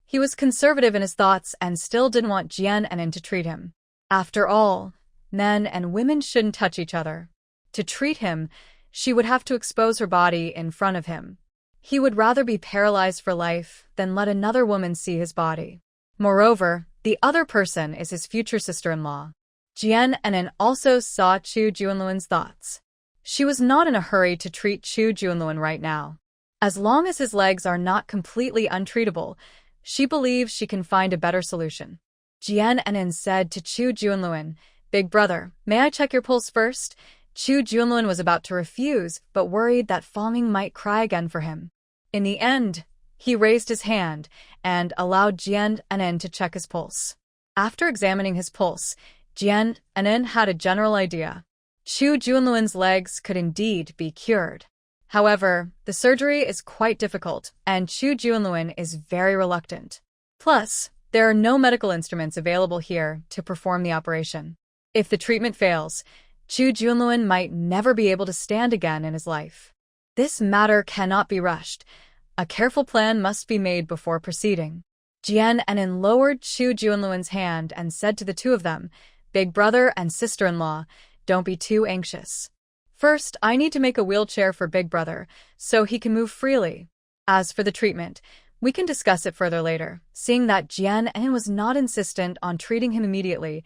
S1: He was conservative in his thoughts and still didn't want Jian Enin to treat him. After all, men and women shouldn't touch each other. To treat him, she would have to expose her body in front of him. He would rather be paralyzed for life than let another woman see his body. Moreover, the other person is his future sister-in-law. Jian Enin also saw Chu Junluan's thoughts. She was not in a hurry to treat Chu Junluan right now. As long as his legs are not completely untreatable, she believes she can find a better solution. Jian Enin said to Chu Junluan, "Big brother, may I check your pulse first?" Chu Junluan was about to refuse, but worried that Fang Ying might cry again for him. In the end, he raised his hand and allowed Jian Enin to check his pulse. After examining his pulse, Jian Enin had a general idea. Chu Junluan's legs could indeed be cured. However, the surgery is quite difficult, and Chu Junluan is very reluctant. Plus, there are no medical instruments available here to perform the operation. If the treatment fails, Chu Junluan might never be able to stand again in his life. This matter cannot be rushed. A careful plan must be made before proceeding. Jian Enin lowered Chu Junluan's hand and said to the two of them, "Big brother and sister-in-law, don't be too anxious. First, I need to make a wheelchair for Big Brother, so he can move freely. As for the treatment, we can discuss it further later." Seeing that Jian Enin was not insistent on treating him immediately,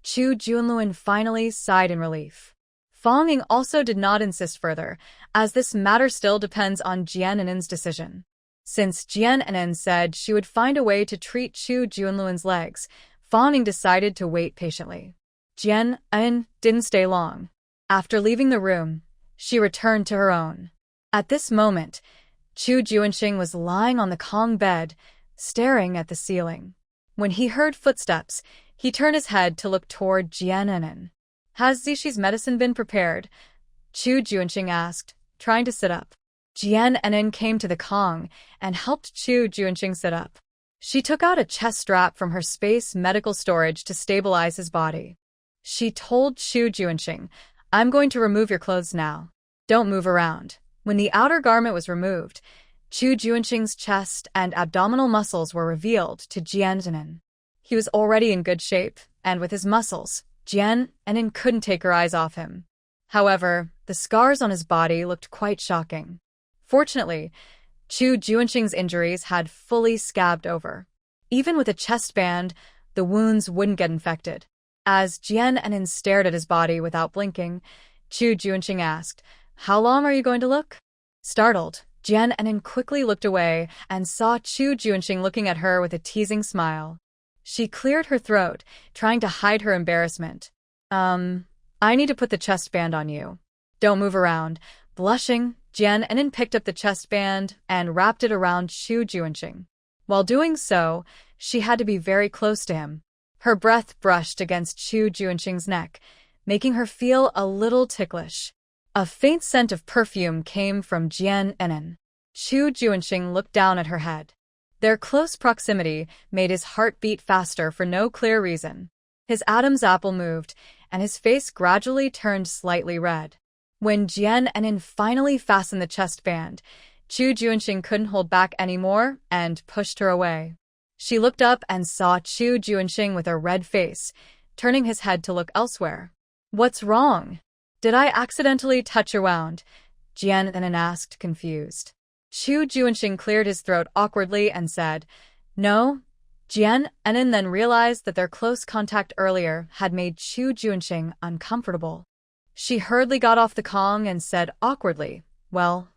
S1: Chu Junluan finally sighed in relief. Fang Ying also did not insist further, as this matter still depends on Jian Enin's decision. Since Jian Enin said she would find a way to treat Chu Junluan's legs, Fang Ying decided to wait patiently. Jian Enin didn't stay long. After leaving the room, she returned to her own. At this moment, Chu Junxing was lying on the Kong bed, staring at the ceiling. When he heard footsteps, he turned his head to look toward Jian Enin. "Has Zishi's medicine been prepared?" Chu Junxing asked, trying to sit up. Jian Enin came to the Kong and helped Chu Junxing sit up. She took out a chest strap from her space medical storage to stabilize his body. She told Chu Junxing, "I'm going to remove your clothes now. Don't move around." When the outer garment was removed, Chu Junxing's chest and abdominal muscles were revealed to Jian Enin. He was already in good shape, and with his muscles, Jian Enin couldn't take her eyes off him. However, the scars on his body looked quite shocking. Fortunately, Chu Junxing's injuries had fully scabbed over. Even with a chest band, the wounds wouldn't get infected. As Jian Enin stared at his body without blinking, Chu Junxing asked, "How long are you going to look?" Startled, Jian Enin quickly looked away and saw Chu Junxing looking at her with a teasing smile. She cleared her throat, trying to hide her embarrassment. I need to put the chest band on you. Don't move around." Blushing, Jian Enin picked up the chest band and wrapped it around Chu Junxing. While doing so, she had to be very close to him. Her breath brushed against Chu Junxing's neck, making her feel a little ticklish. A faint scent of perfume came from Jian Enin. Chu Junxing looked down at her head. Their close proximity made his heart beat faster for no clear reason. His Adam's apple moved, and his face gradually turned slightly red. When Jian Enin finally fastened the chest band, Chu Junxing couldn't hold back anymore and pushed her away. She looked up and saw Chu Junxing with a red face, turning his head to look elsewhere. "What's wrong? Did I accidentally touch your wound?" Jian Enin asked, confused. Chu Junxing cleared his throat awkwardly and said, "No." Jian Enin then realized that their close contact earlier had made Chu Junxing uncomfortable. She hurriedly got off the Kong and said awkwardly, "Well,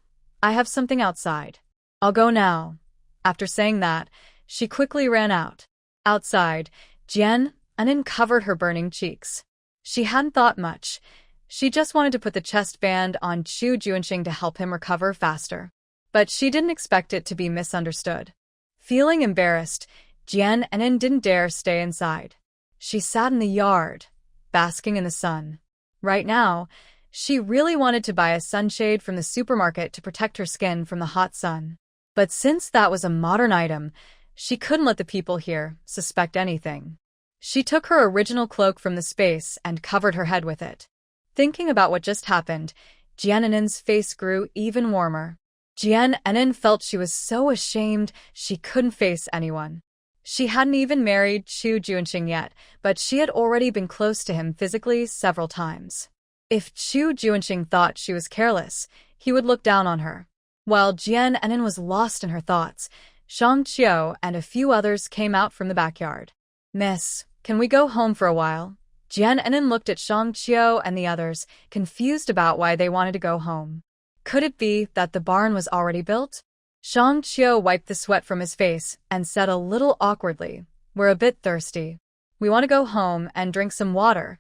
S1: I have something outside. I'll go now." After saying that, she quickly ran out. Outside, Jian Anin covered her burning cheeks. She hadn't thought much. She just wanted to put the chest band on Chu Junxing to help him recover faster. But she didn't expect it to be misunderstood. Feeling embarrassed, Jian Anin didn't dare stay inside. She sat in the yard, basking in the sun. Right now, she really wanted to buy a sunshade from the supermarket to protect her skin from the hot sun. But since that was a modern item, she couldn't let the people here suspect anything. She took her original cloak from the space and covered her head with it. Thinking about what just happened, Jian Anin's face grew even warmer. Jian Anin felt she was so ashamed she couldn't face anyone. She hadn't even married Chu Junxing yet, but she had already been close to him physically several times. If Chu Junxing thought she was careless, he would look down on her. While Jian Anin was lost in her thoughts, Shang Qiu and a few others came out from the backyard. "Miss, can we go home for a while?" Jian Anin looked at Shang Qiu and the others, confused about why they wanted to go home. Could it be that the barn was already built? Shang Qiu wiped the sweat from his face and said a little awkwardly, "We're a bit thirsty. We want to go home and drink some water."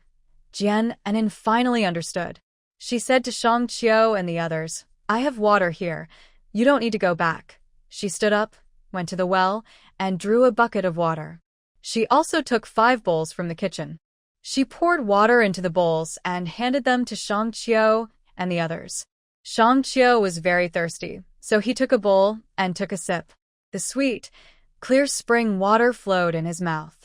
S1: Jian Anin finally understood. She said to Shang Qiu and the others, "I have water here. You don't need to go back." She stood up, went to the well, and drew a bucket of water. She also took 5 bowls from the kitchen. She poured water into the bowls and handed them to Shang Qiu and the others. Shang Qiu was very thirsty, so he took a bowl and took a sip. The sweet, clear spring water flowed in his mouth.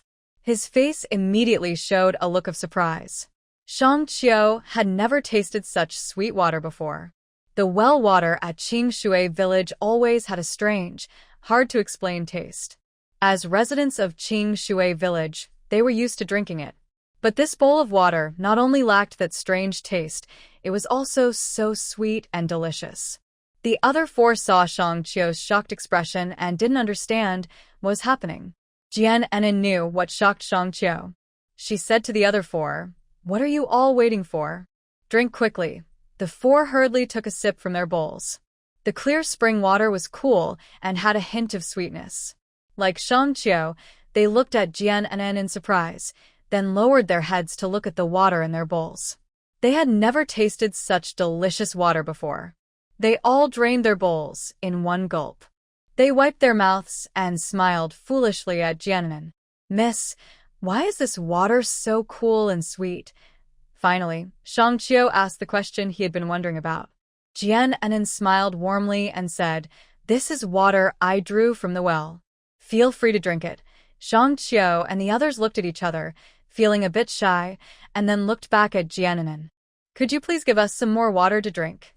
S1: His face immediately showed a look of surprise. Shang Qiu had never tasted such sweet water before. The well water at Qingshui village always had a strange, hard-to-explain taste. As residents of Qingshui village, they were used to drinking it. But this bowl of water not only lacked that strange taste, it was also so sweet and delicious. The other 4 saw Shang Qiu's shocked expression and didn't understand what was happening. Jian Anin knew what shocked Shang Qiu. She said to the other 4, "What are you all waiting for? Drink quickly." The 4 hurriedly took a sip from their bowls. The clear spring water was cool and had a hint of sweetness. Like Shang Qiu, they looked at Jian Anin in surprise, then lowered their heads to look at the water in their bowls. They had never tasted such delicious water before. They all drained their bowls in one gulp. They wiped their mouths and smiled foolishly at Jian Anin. "Miss, why is this water so cool and sweet?" Finally, Shang Qiu asked the question he had been wondering about. Jian Anin smiled warmly and said, "This is water I drew from the well. Feel free to drink it." Shang Qiu and the others looked at each other, feeling a bit shy, and then looked back at Jian Anin. "Could you please give us some more water to drink?"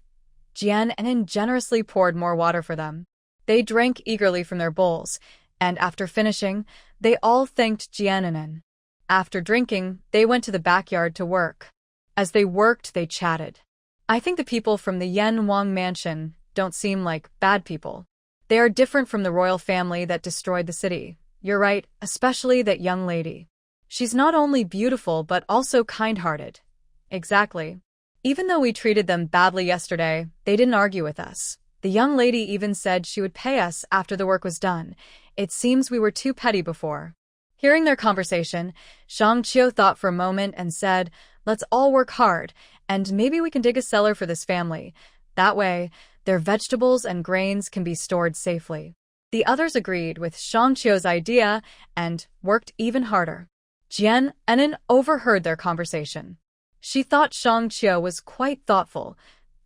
S1: Jian Anin generously poured more water for them. They drank eagerly from their bowls, and after finishing, they all thanked Jian Anin. After drinking, they went to the backyard to work. As they worked, they chatted. "I think the people from the Euang mansion don't seem like bad people. They are different from the royal family that destroyed the city. You're right, especially that young lady. She's not only beautiful but also kind-hearted." "Exactly. Even though we treated them badly yesterday, they didn't argue with us. The young lady even said she would pay us after the work was done. It seems we were too petty before." Hearing their conversation, Shang Qiu thought for a moment and said, "Let's all work hard, and maybe we can dig a cellar for this family. That way, their vegetables and grains can be stored safely." The others agreed with Shang Qiu's idea and worked even harder. Jian Anin overheard their conversation. She thought Shang Qiu was quite thoughtful,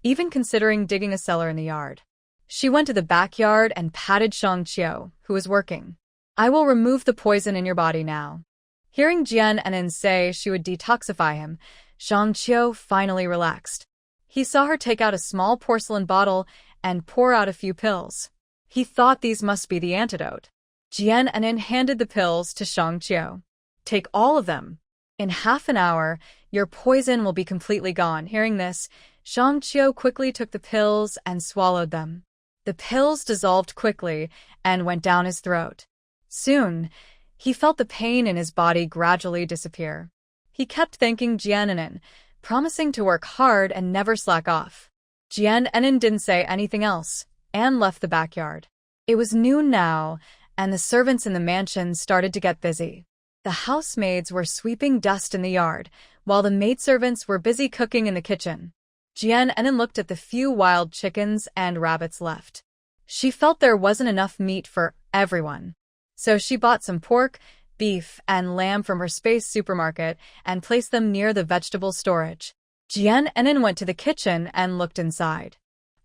S1: even considering digging a cellar in the yard. She went to the backyard and patted Shang Qiu, who was working. "I will remove the poison in your body now." Hearing Jian Anin say she would detoxify him, Shang Qiu finally relaxed. He saw her take out a small porcelain bottle and pour out a few pills. He thought these must be the antidote. Jian Anin handed the pills to Shang Qiu. "Take all of them. In half an hour, your poison will be completely gone." Hearing this, Shang Qiu quickly took the pills and swallowed them. The pills dissolved quickly and went down his throat. Soon, he felt the pain in his body gradually disappear. He kept thanking Jian Anin, promising to work hard and never slack off. Jian Anin didn't say anything else, and left the backyard. It was noon now, and the servants in the mansion started to get busy. The housemaids were sweeping dust in the yard, while the maidservants were busy cooking in the kitchen. Jian Enin looked at the few wild chickens and rabbits left. She felt there wasn't enough meat for everyone. So she bought some pork, beef, and lamb from her space supermarket and placed them near the vegetable storage. Jian Enin went to the kitchen and looked inside.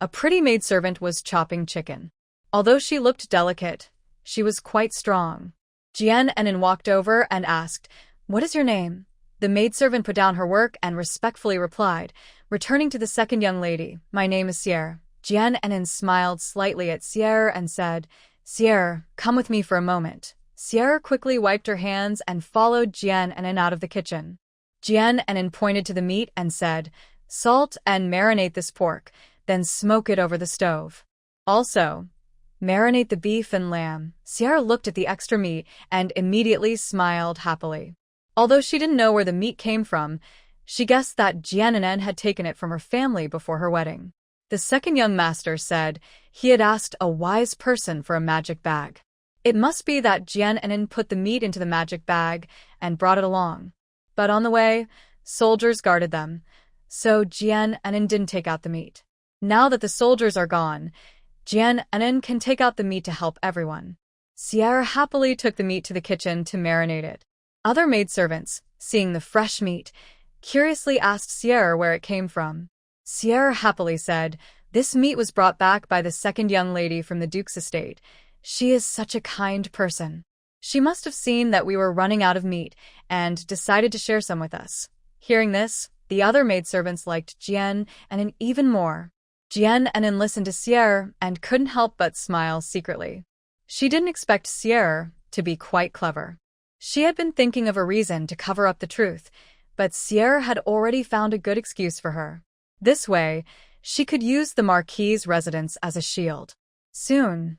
S1: A pretty maidservant was chopping chicken. Although she looked delicate, she was quite strong. Jian Enin walked over and asked, "What is your name?" The maidservant put down her work and respectfully replied, returning to the second young lady, "My name is Sierre." Jian Enin smiled slightly at Sierre and said, "Sierre, come with me for a moment." Sierre quickly wiped her hands and followed Jian Enin out of the kitchen. Jian Enin pointed to the meat and said, "Salt and marinate this pork, then smoke it over the stove. Also, marinate the beef and lamb." Sierra looked at the extra meat and immediately smiled happily. Although she didn't know where the meat came from, she guessed that Jian Enin had taken it from her family before her wedding. The second young master said he had asked a wise person for a magic bag. It must be that Jian Enin put the meat into the magic bag and brought it along. But on the way, soldiers guarded them, so Jian Enin didn't take out the meat. Now that the soldiers are gone, Jian Enin can take out the meat to help everyone. Sierra happily took the meat to the kitchen to marinate it. Other maidservants, seeing the fresh meat, curiously asked Sierra where it came from. Sierra happily said, "This meat was brought back by the second young lady from the Duke's estate. She is such a kind person. She must have seen that we were running out of meat and decided to share some with us." Hearing this, the other maidservants liked Jian Enin even more. Jian Enin listened to Sierra and couldn't help but smile secretly. She didn't expect Sierra to be quite clever. She had been thinking of a reason to cover up the truth, but Sierra had already found a good excuse for her. This way, she could use the Marquis's residence as a shield. Soon,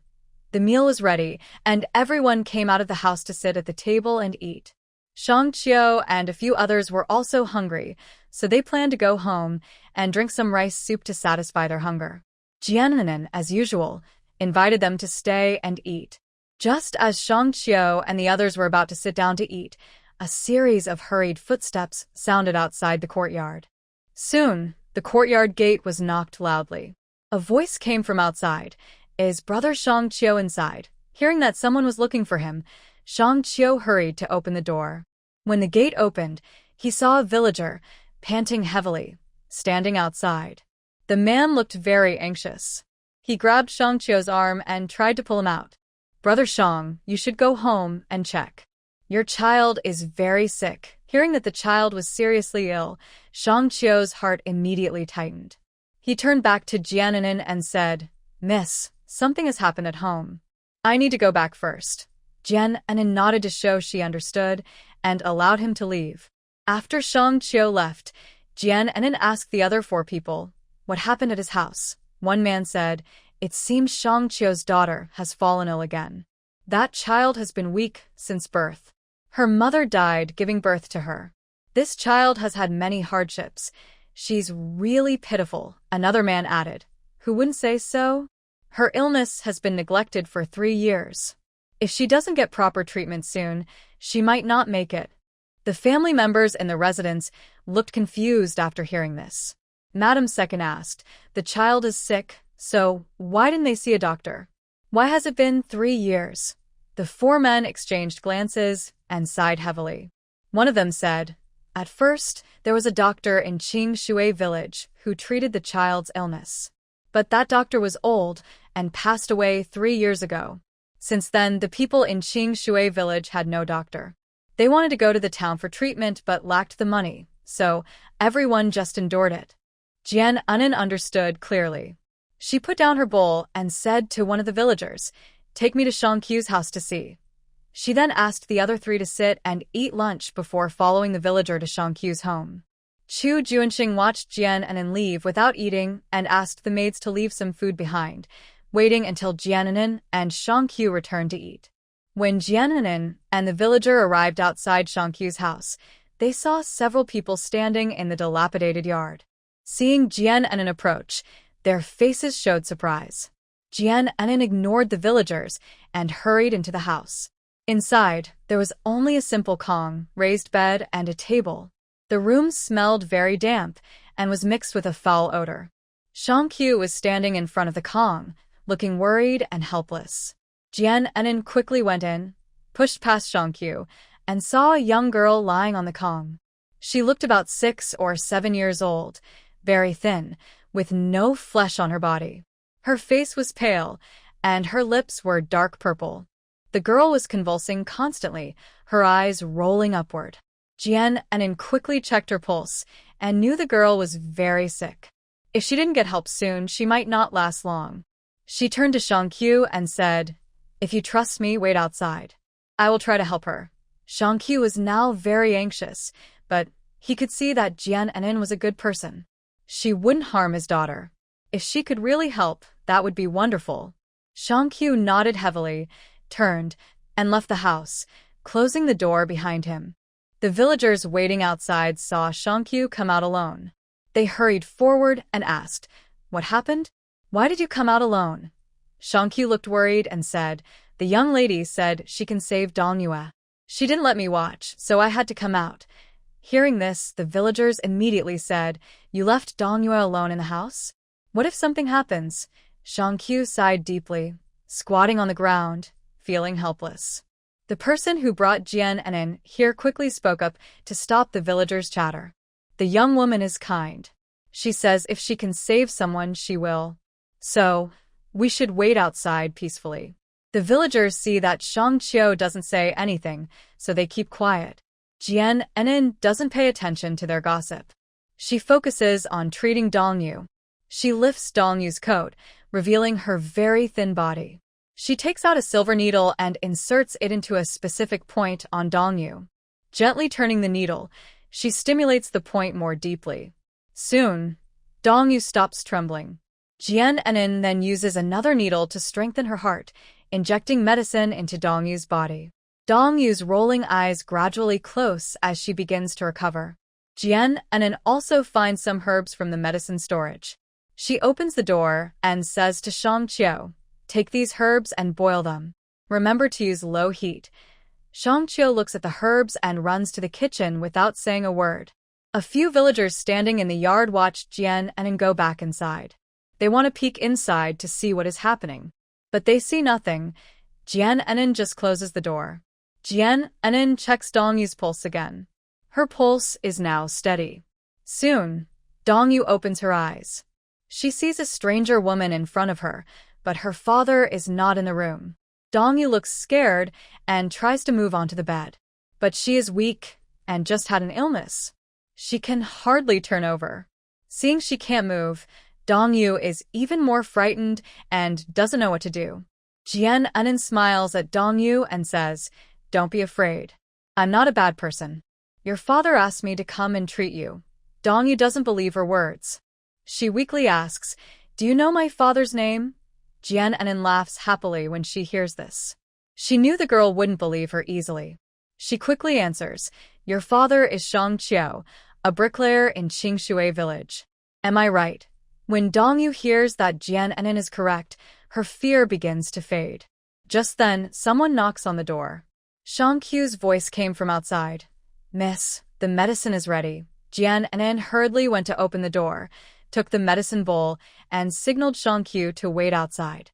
S1: the meal was ready, and everyone came out of the house to sit at the table and eat. Shang Qiu and a few others were also hungry, so they planned to go home and drink some rice soup to satisfy their hunger. Jian Enin, as usual, invited them to stay and eat. Just as Shang Qiu and the others were about to sit down to eat, a series of hurried footsteps sounded outside the courtyard. Soon, the courtyard gate was knocked loudly. A voice came from outside. "Is Brother Shang Qiu inside?" Hearing that someone was looking for him, Shang Qiu hurried to open the door. When the gate opened, he saw a villager, panting heavily, standing outside. The man looked very anxious. He grabbed Shang Qiu's arm and tried to pull him out. "Brother Shang, you should go home and check. Your child is very sick." Hearing that the child was seriously ill, Shang Qiu's heart immediately tightened. He turned back to Jian Enin and said, "Miss, something has happened at home. I need to go back first." Jian Enin nodded to show she understood and allowed him to leave. After Shang Qiu left, Jian Enin asked the other 4 people what happened at his house. One man said, "It seems Shang Qiu's daughter has fallen ill again. That child has been weak since birth. Her mother died giving birth to her. This child has had many hardships. She's really pitiful," another man added. "Who wouldn't say so? Her illness has been neglected for 3 years. If she doesn't get proper treatment soon, she might not make it." The family members in the residence looked confused after hearing this. Madam Second asked, "The child is sick, so why didn't they see a doctor? Why has it been 3 years?" The 4 men exchanged glances and sighed heavily. One of them said, "At first, there was a doctor in Qing Shui village who treated the child's illness. But that doctor was old and passed away 3 years ago. Since then, the people in Qing Shui village had no doctor. They wanted to go to the town for treatment but lacked the money, so everyone just endured it." Jian Enin understood clearly. She put down her bowl and said to one of the villagers, "Take me to Shang Qiu's house to see." She then asked the other 3 to sit and eat lunch before following the villager to Shang Qiu's home. Chu Junxing watched Jian Enin leave without eating and asked the maids to leave some food behind, waiting until Jian Enin and Shang Qiu returned to eat. When Jian Enin and the villager arrived outside Shang Qiu's house, they saw several people standing in the dilapidated yard. Seeing Jian Enin approach, their faces showed surprise. Jian Enin ignored the villagers and hurried into the house. Inside, there was only a simple Kong, raised bed, and a table. The room smelled very damp and was mixed with a foul odor. Qiu was standing in front of the Kong, looking worried and helpless. Jian Enin quickly went in, pushed past Qiu, and saw a young girl lying on the Kong. She looked about 6 or 7 years old, very thin, with no flesh on her body. Her face was pale, and her lips were dark purple. The girl was convulsing constantly, her eyes rolling upward. Jian Enin quickly checked her pulse and knew the girl was very sick. If she didn't get help soon, she might not last long. She turned to Qiu and said, "If you trust me, wait outside. I will try to help her." Qiu was now very anxious, but he could see that Jian Enin was a good person. She wouldn't harm his daughter. If she could really help, that would be wonderful. Qiu nodded heavily, turned, and left the house, closing the door behind him. The villagers waiting outside saw Qiu come out alone. They hurried forward and asked, "What happened? Why did you come out alone?" Qiu looked worried and said, "The young lady said she can save Dongyue. She didn't let me watch, so I had to come out." Hearing this, the villagers immediately said, "You left Dongyue alone in the house? What if something happens?" Qiu sighed deeply, squatting on the ground, feeling helpless. The person who brought Jian Enin here quickly spoke up to stop the villagers' chatter. "The young woman is kind. She says if she can save someone, she will. So, we should wait outside peacefully." The villagers see that Qiu doesn't say anything, so they keep quiet. Jian Enin doesn't pay attention to their gossip. She focuses on treating Dongyue. She lifts Dongyue's coat, revealing her very thin body. She takes out a silver needle and inserts it into a specific point on Dongyue. Gently turning the needle, she stimulates the point more deeply. Soon, Dongyue stops trembling. Jian Enin then uses another needle to strengthen her heart, injecting medicine into Dongyue's body. Dongyue's rolling eyes gradually close as she begins to recover. Jian Enin also finds some herbs from the medicine storage. She opens the door and says to Qiu, "Take these herbs and boil them. Remember to use low heat." Qiu looks at the herbs and runs to the kitchen without saying a word. A few villagers standing in the yard watch Jian Enin go back inside. They want to peek inside to see what is happening. But they see nothing. Jian Enin just closes the door. Jian Enin checks Dongyue's pulse again. Her pulse is now steady. Soon, Dongyue opens her eyes. She sees a stranger woman in front of her, but her father is not in the room. Dongyue looks scared and tries to move onto the bed. But she is weak and just had an illness. She can hardly turn over. Seeing she can't move, Dongyue is even more frightened and doesn't know what to do. Jian Enin smiles at Dongyue and says, "Don't be afraid. I'm not a bad person. Your father asked me to come and treat you." Dongyue doesn't believe her words. She weakly asks, "Do you know my father's name?" Jian Enin laughs happily when she hears this. She knew the girl wouldn't believe her easily. She quickly answers, "Your father is Qiu, a bricklayer in Qingshui village." Am I right? When Dongyue hears that Jian Enin is correct, her fear begins to fade. Just then, someone knocks on the door. Qiu's voice came from outside. "Miss, the medicine is ready." Jian Enin hurriedly went to open the door, took the medicine bowl, and signaled Qiu to wait outside.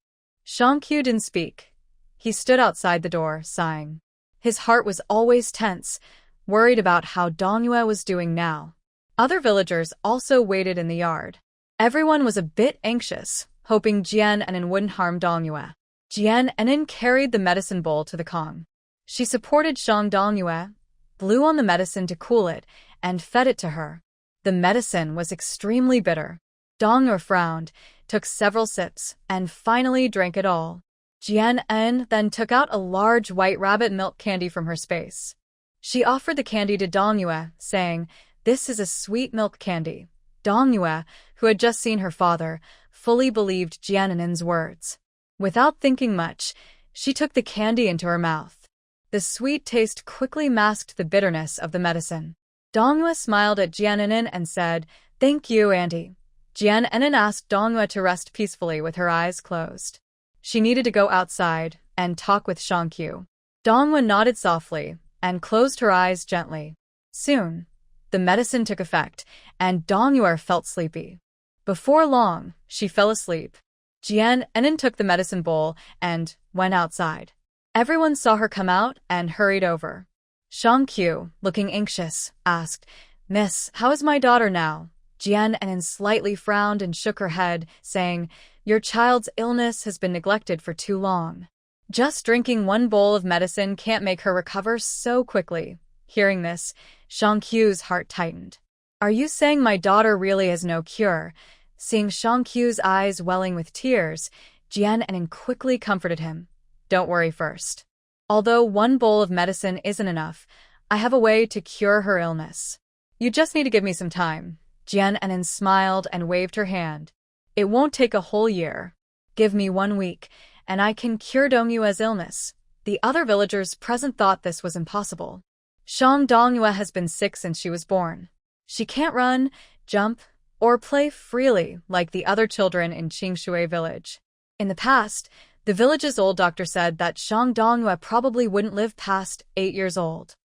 S1: Qiu didn't speak. He stood outside the door, sighing. His heart was always tense, worried about how Dongyue was doing now. Other villagers also waited in the yard. Everyone was a bit anxious, hoping Jian Enin wouldn't harm Dongyue. Jian Enin carried the medicine bowl to the Kong. She supported Dongyue, blew on the medicine to cool it, and fed it to her. The medicine was extremely bitter. Dongyue frowned, took several sips, and finally drank it all. Jian Enin then took out a large white rabbit milk candy from her space. She offered the candy to Dongyue, saying, "This is a sweet milk candy." Dongyue, who had just seen her father, fully believed Jian Enin's words. Without thinking much, she took the candy into her mouth. The sweet taste quickly masked the bitterness of the medicine. Dongyue smiled at Jian Enin and said, "Thank you, Auntie." Jian Enin asked Dongyue to rest peacefully with her eyes closed. She needed to go outside and talk with Qiu. Dongyue nodded softly and closed her eyes gently. Soon, the medicine took effect, and Dongyue felt sleepy. Before long, she fell asleep. Jian Enin took the medicine bowl and went outside. Everyone saw her come out and hurried over. Shang Qiu, looking anxious, asked, "Miss, how is my daughter now?" Jian Enin slightly frowned and shook her head, saying, "Your child's illness has been neglected for too long. Just drinking one bowl of medicine can't make her recover so quickly." Hearing this, Shang Qiu's heart tightened. "Are you saying my daughter really has no cure?" Seeing Shang Qiu's eyes welling with tears, Jian Enin quickly comforted him. "Don't worry first. Although one bowl of medicine isn't enough, I have a way to cure her illness. You just need to give me some time." Jian Enin smiled and waved her hand. "It won't take a whole year. Give me 1 week, and I can cure Dongyue's illness." The other villagers present thought this was impossible. Shang Dongyue has been sick since she was born. She can't run, jump, or play freely like the other children in Qingshui village. In the past, the village's old doctor said that Shang Dongyue probably wouldn't live past 8 years old.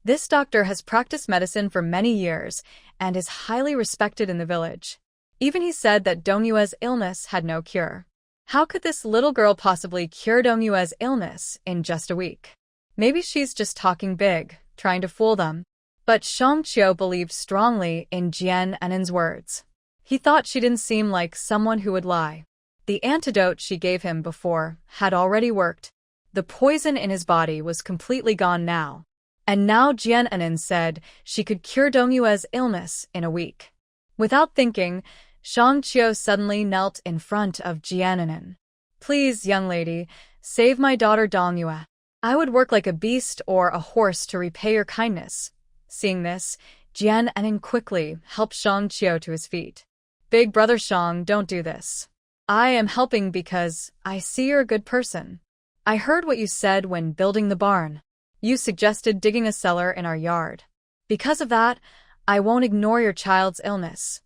S1: This doctor has practiced medicine for many years and is highly respected in the village. Even he said that Dongyue's illness had no cure. How could this little girl possibly cure Dongyue's illness in just a week? Maybe she's just talking big, trying to fool them. But Shang Qiu believed strongly in Jian Enin's words. He thought she didn't seem like someone who would lie. The antidote she gave him before had already worked. The poison in his body was completely gone now. And now Jian Enin said she could cure Dongyue's illness in a week. Without thinking, Shang Qiu suddenly knelt in front of Jian Enin. "Please, young lady, save my daughter Dongyue. I would work like a beast or a horse to repay your kindness." Seeing this, Jian Enin quickly helped Shang Qiu to his feet. "Big brother Shang, don't do this. I am helping because I see you're a good person. I heard what you said when building the barn. You suggested digging a cellar in our yard. Because of that, I won't ignore your child's illness."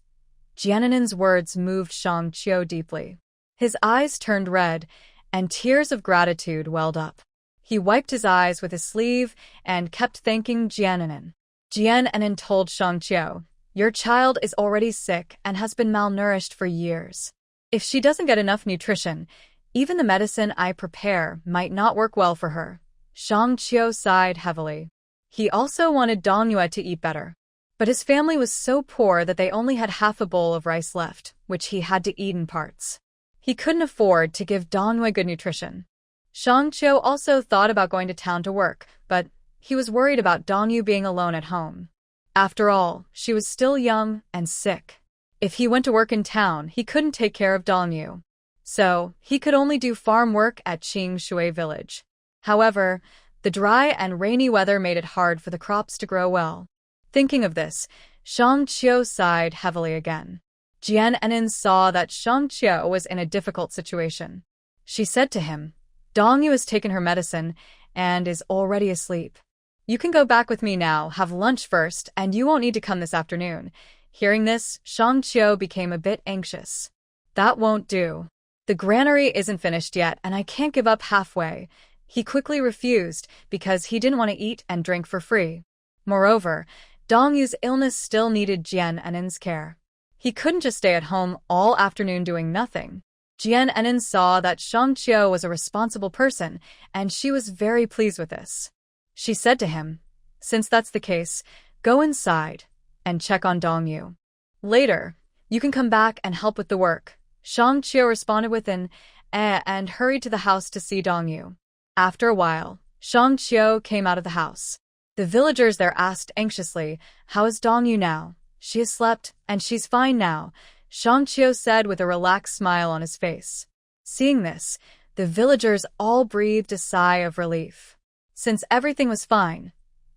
S1: Jian Enin's words moved Shang Qiu deeply. His eyes turned red, and tears of gratitude welled up. He wiped his eyes with his sleeve and kept thanking Jian Enin. Jian Enin told Shang Qiu, "Your child is already sick and has been malnourished for years. If she doesn't get enough nutrition, even the medicine I prepare might not work well for her." Shang Qiu sighed heavily. He also wanted Dongyue to eat better. But his family was so poor that they only had half a bowl of rice left, which he had to eat in parts. He couldn't afford to give Dongyue good nutrition. Shang Qiu also thought about going to town to work, but he was worried about Dongyue being alone at home. After all, she was still young and sick. If he went to work in town, he couldn't take care of Dongyue. So, he could only do farm work at Qingshui village. However, the dry and rainy weather made it hard for the crops to grow well. Thinking of this, Shang Qiu sighed heavily again. Jian Enin saw that Shang Qiu was in a difficult situation. She said to him, "Dongyue has taken her medicine and is already asleep. You can go back with me now, have lunch first, and you won't need to come this afternoon." Hearing this, Shang Qiu became a bit anxious. "That won't do. The granary isn't finished yet, and I can't give up halfway." He quickly refused because he didn't want to eat and drink for free. Moreover, Dongyue's illness still needed Jian Enin's care. He couldn't just stay at home all afternoon doing nothing. Jian Enin saw that Shang Qiu was a responsible person, and she was very pleased with this. She said to him, "Since that's the case, go inside and check on Dongyue. Later, you can come back and help with the work." Shang Qiu responded with an "eh" and hurried to the house to see Dongyue. After a while, Shang Qiu came out of the house. The villagers there asked anxiously, "How is Dongyue now?" "She has slept, and she's fine now," Shang Qiu said with a relaxed smile on his face. Seeing this, the villagers all breathed a sigh of relief. Since everything was fine,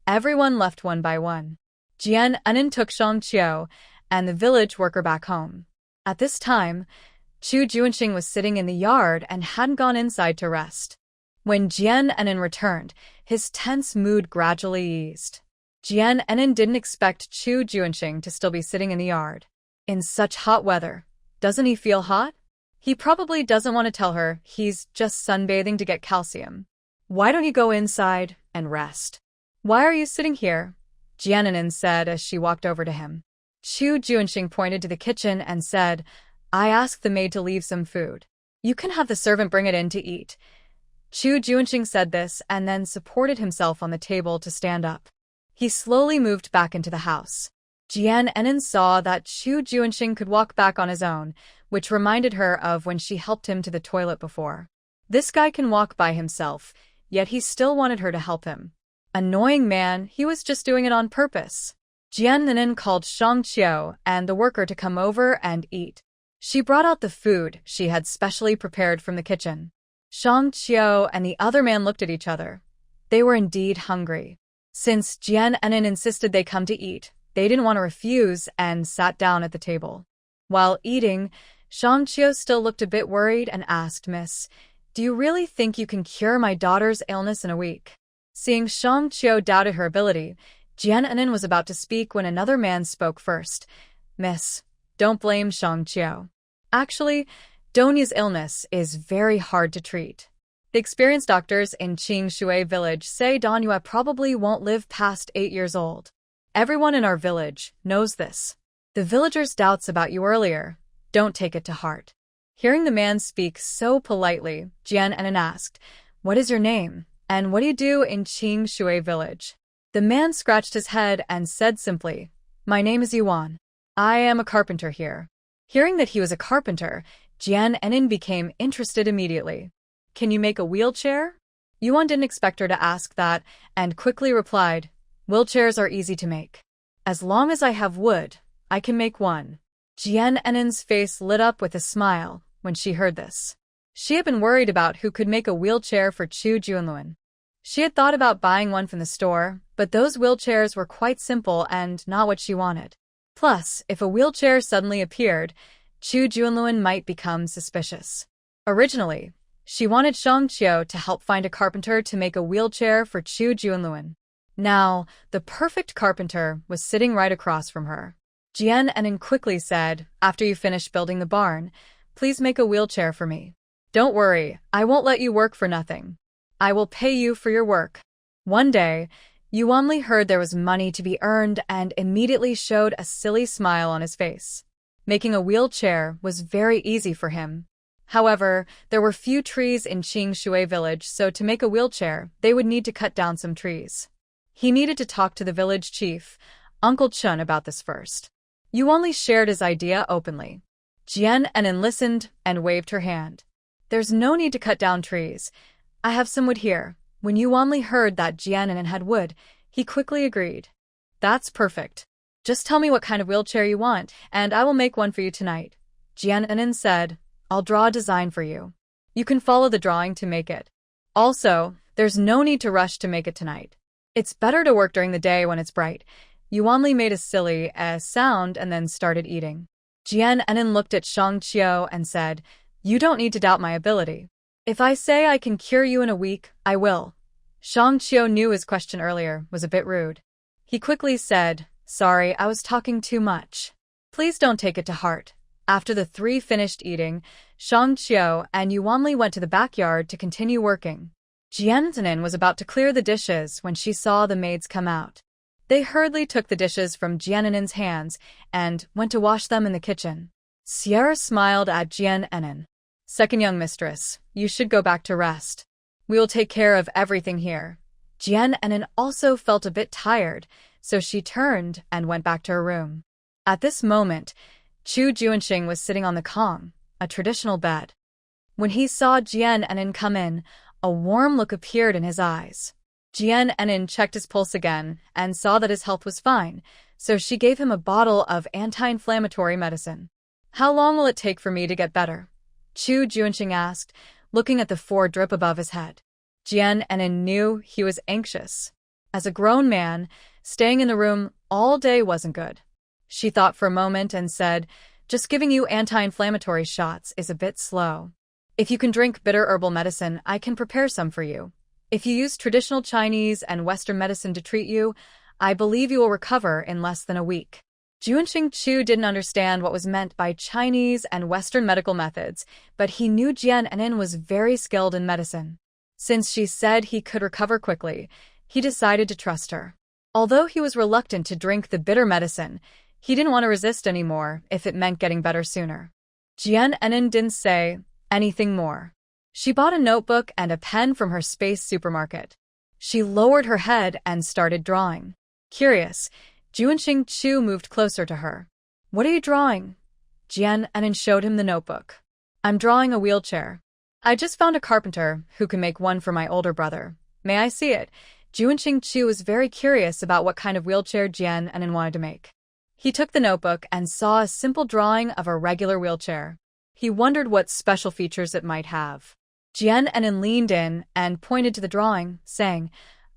S1: everyone left one by one. Jian Enin took Shang Qiu and the village worker back home. At this time, Chu Junxing was sitting in the yard and hadn't gone inside to rest. When Jian Enin returned, his tense mood gradually eased. Jian Enin didn't expect Chu Junxing to still be sitting in the yard. In such hot weather, doesn't he feel hot? He probably doesn't want to tell her he's just sunbathing to get calcium. Why don't you go inside and rest? Why are you sitting here? Jiananin said as she walked over to him. Chu Junxing pointed to the kitchen and said, I asked the maid to leave some food. You can have the servant bring it in to eat. Chu Junxing said this and then supported himself on the table to stand up. He slowly moved back into the house. Jiananin saw that Chu Junxing could walk back on his own, which reminded her of when she helped him to the toilet before. This guy can walk by himself, yet he still wanted her to help him. Annoying man, he was just doing it on purpose. Jiananin called Shang Qiu and the worker to come over and eat. She brought out the food she had specially prepared from the kitchen. Shang Qiu and the other man looked at each other. They were indeed hungry. Since Jiananin insisted they come to eat, they didn't want to refuse and sat down at the table. While eating, Shang Qiu still looked a bit worried and asked, Miss, do you really think you can cure my daughter's illness in a week? Seeing Shang Qiu doubted her ability, Jiananin was about to speak when another man spoke first. Miss, don't blame Shang Qiu. Actually, Donya's illness is very hard to treat. The experienced doctors in Qingshui village say Donyua probably won't live past 8 years old. Everyone in our village knows this. The villagers' doubts about you earlier, don't take it to heart. Hearing the man speak so politely, Jiananin asked, What is your name, and what do you do in Qingshui village? The man scratched his head and said simply, My name is Euang. I am a carpenter here. Hearing that he was a carpenter, Jiananin became interested immediately. Can you make a wheelchair? Euang didn't expect her to ask that and quickly replied, Wheelchairs are easy to make. As long as I have wood, I can make one. Jiananin's face lit up with a smile when she heard this. She had been worried about who could make a wheelchair for Chu Junluan. She had thought about buying one from the store, but those wheelchairs were quite simple and not what she wanted. Plus, if a wheelchair suddenly appeared, Chu Junluan might become suspicious. Originally, she wanted Shang Qiu to help find a carpenter to make a wheelchair for Chu Junluan. Now, the perfect carpenter was sitting right across from her. Jiananin quickly said, After you finish building the barn, please make a wheelchair for me. Don't worry, I won't let you work for nothing. I will pay you for your work. One day, Euang heard there was money to be earned and immediately showed a silly smile on his face. Making a wheelchair was very easy for him. However, there were few trees in Qingshui village, so to make a wheelchair, they would need to cut down some trees. He needed to talk to the village chief, Uncle Chun, about this first. Euang shared his idea openly. Jiananin listened and waved her hand. There's no need to cut down trees. I have some wood here. When Euang heard that Jiananin had wood, he quickly agreed. That's perfect. Just tell me what kind of wheelchair you want, and I will make one for you tonight. Jiananin said, I'll draw a design for you. You can follow the drawing to make it. Also, there's no need to rush to make it tonight. It's better to work during the day when it's bright. Euang made a silly sound and then started eating. Jiananin looked at Shang Qiu and said, You don't need to doubt my ability. If I say I can cure you in a week, I will. Shang Qiu knew his question earlier was a bit rude. He quickly said, Sorry, I was talking too much. Please don't take it to heart. After the three finished eating, Shang Qiu and Euang went to the backyard to continue working. Jiananin was about to clear the dishes when she saw the maids come out. They hurriedly took the dishes from Jiananin's hands and went to wash them in the kitchen. Sierra smiled at Jiananin. Second young mistress, you should go back to rest. We will take care of everything here. Jiananin also felt a bit tired, so she turned and went back to her room. At this moment, Chu Junxing was sitting on the kong, a traditional bed. When he saw Jiananin come in, a warm look appeared in his eyes. Jiananin checked his pulse again and saw that his health was fine, so she gave him a bottle of anti-inflammatory medicine. How long will it take for me to get better? Chu Junxing asked, looking at the 4 drip above his head. Jiananin knew he was anxious. As a grown man, staying in the room all day wasn't good. She thought for a moment and said, Just giving you anti-inflammatory shots is a bit slow. If you can drink bitter herbal medicine, I can prepare some for you. If you use traditional Chinese and Western medicine to treat you, I believe you will recover in less than a week. Junxing Chu didn't understand what was meant by Chinese and Western medical methods, but he knew Jiananin was very skilled in medicine. Since she said he could recover quickly, he decided to trust her. Although he was reluctant to drink the bitter medicine, he didn't want to resist anymore if it meant getting better sooner. Jian Enin didn't say anything more. She bought a notebook and a pen from her space supermarket. She lowered her head and started drawing. Curious, Junxing Chu moved closer to her. "What are you drawing?" Jian Enin showed him the notebook. "I'm drawing a wheelchair. I just found a carpenter who can make one for my older brother. May I see it?" Junxing Chu was very curious about what kind of wheelchair Jian Enin wanted to make. He took the notebook and saw a simple drawing of a regular wheelchair. He wondered what special features it might have. Jian Enin leaned in and pointed to the drawing, saying,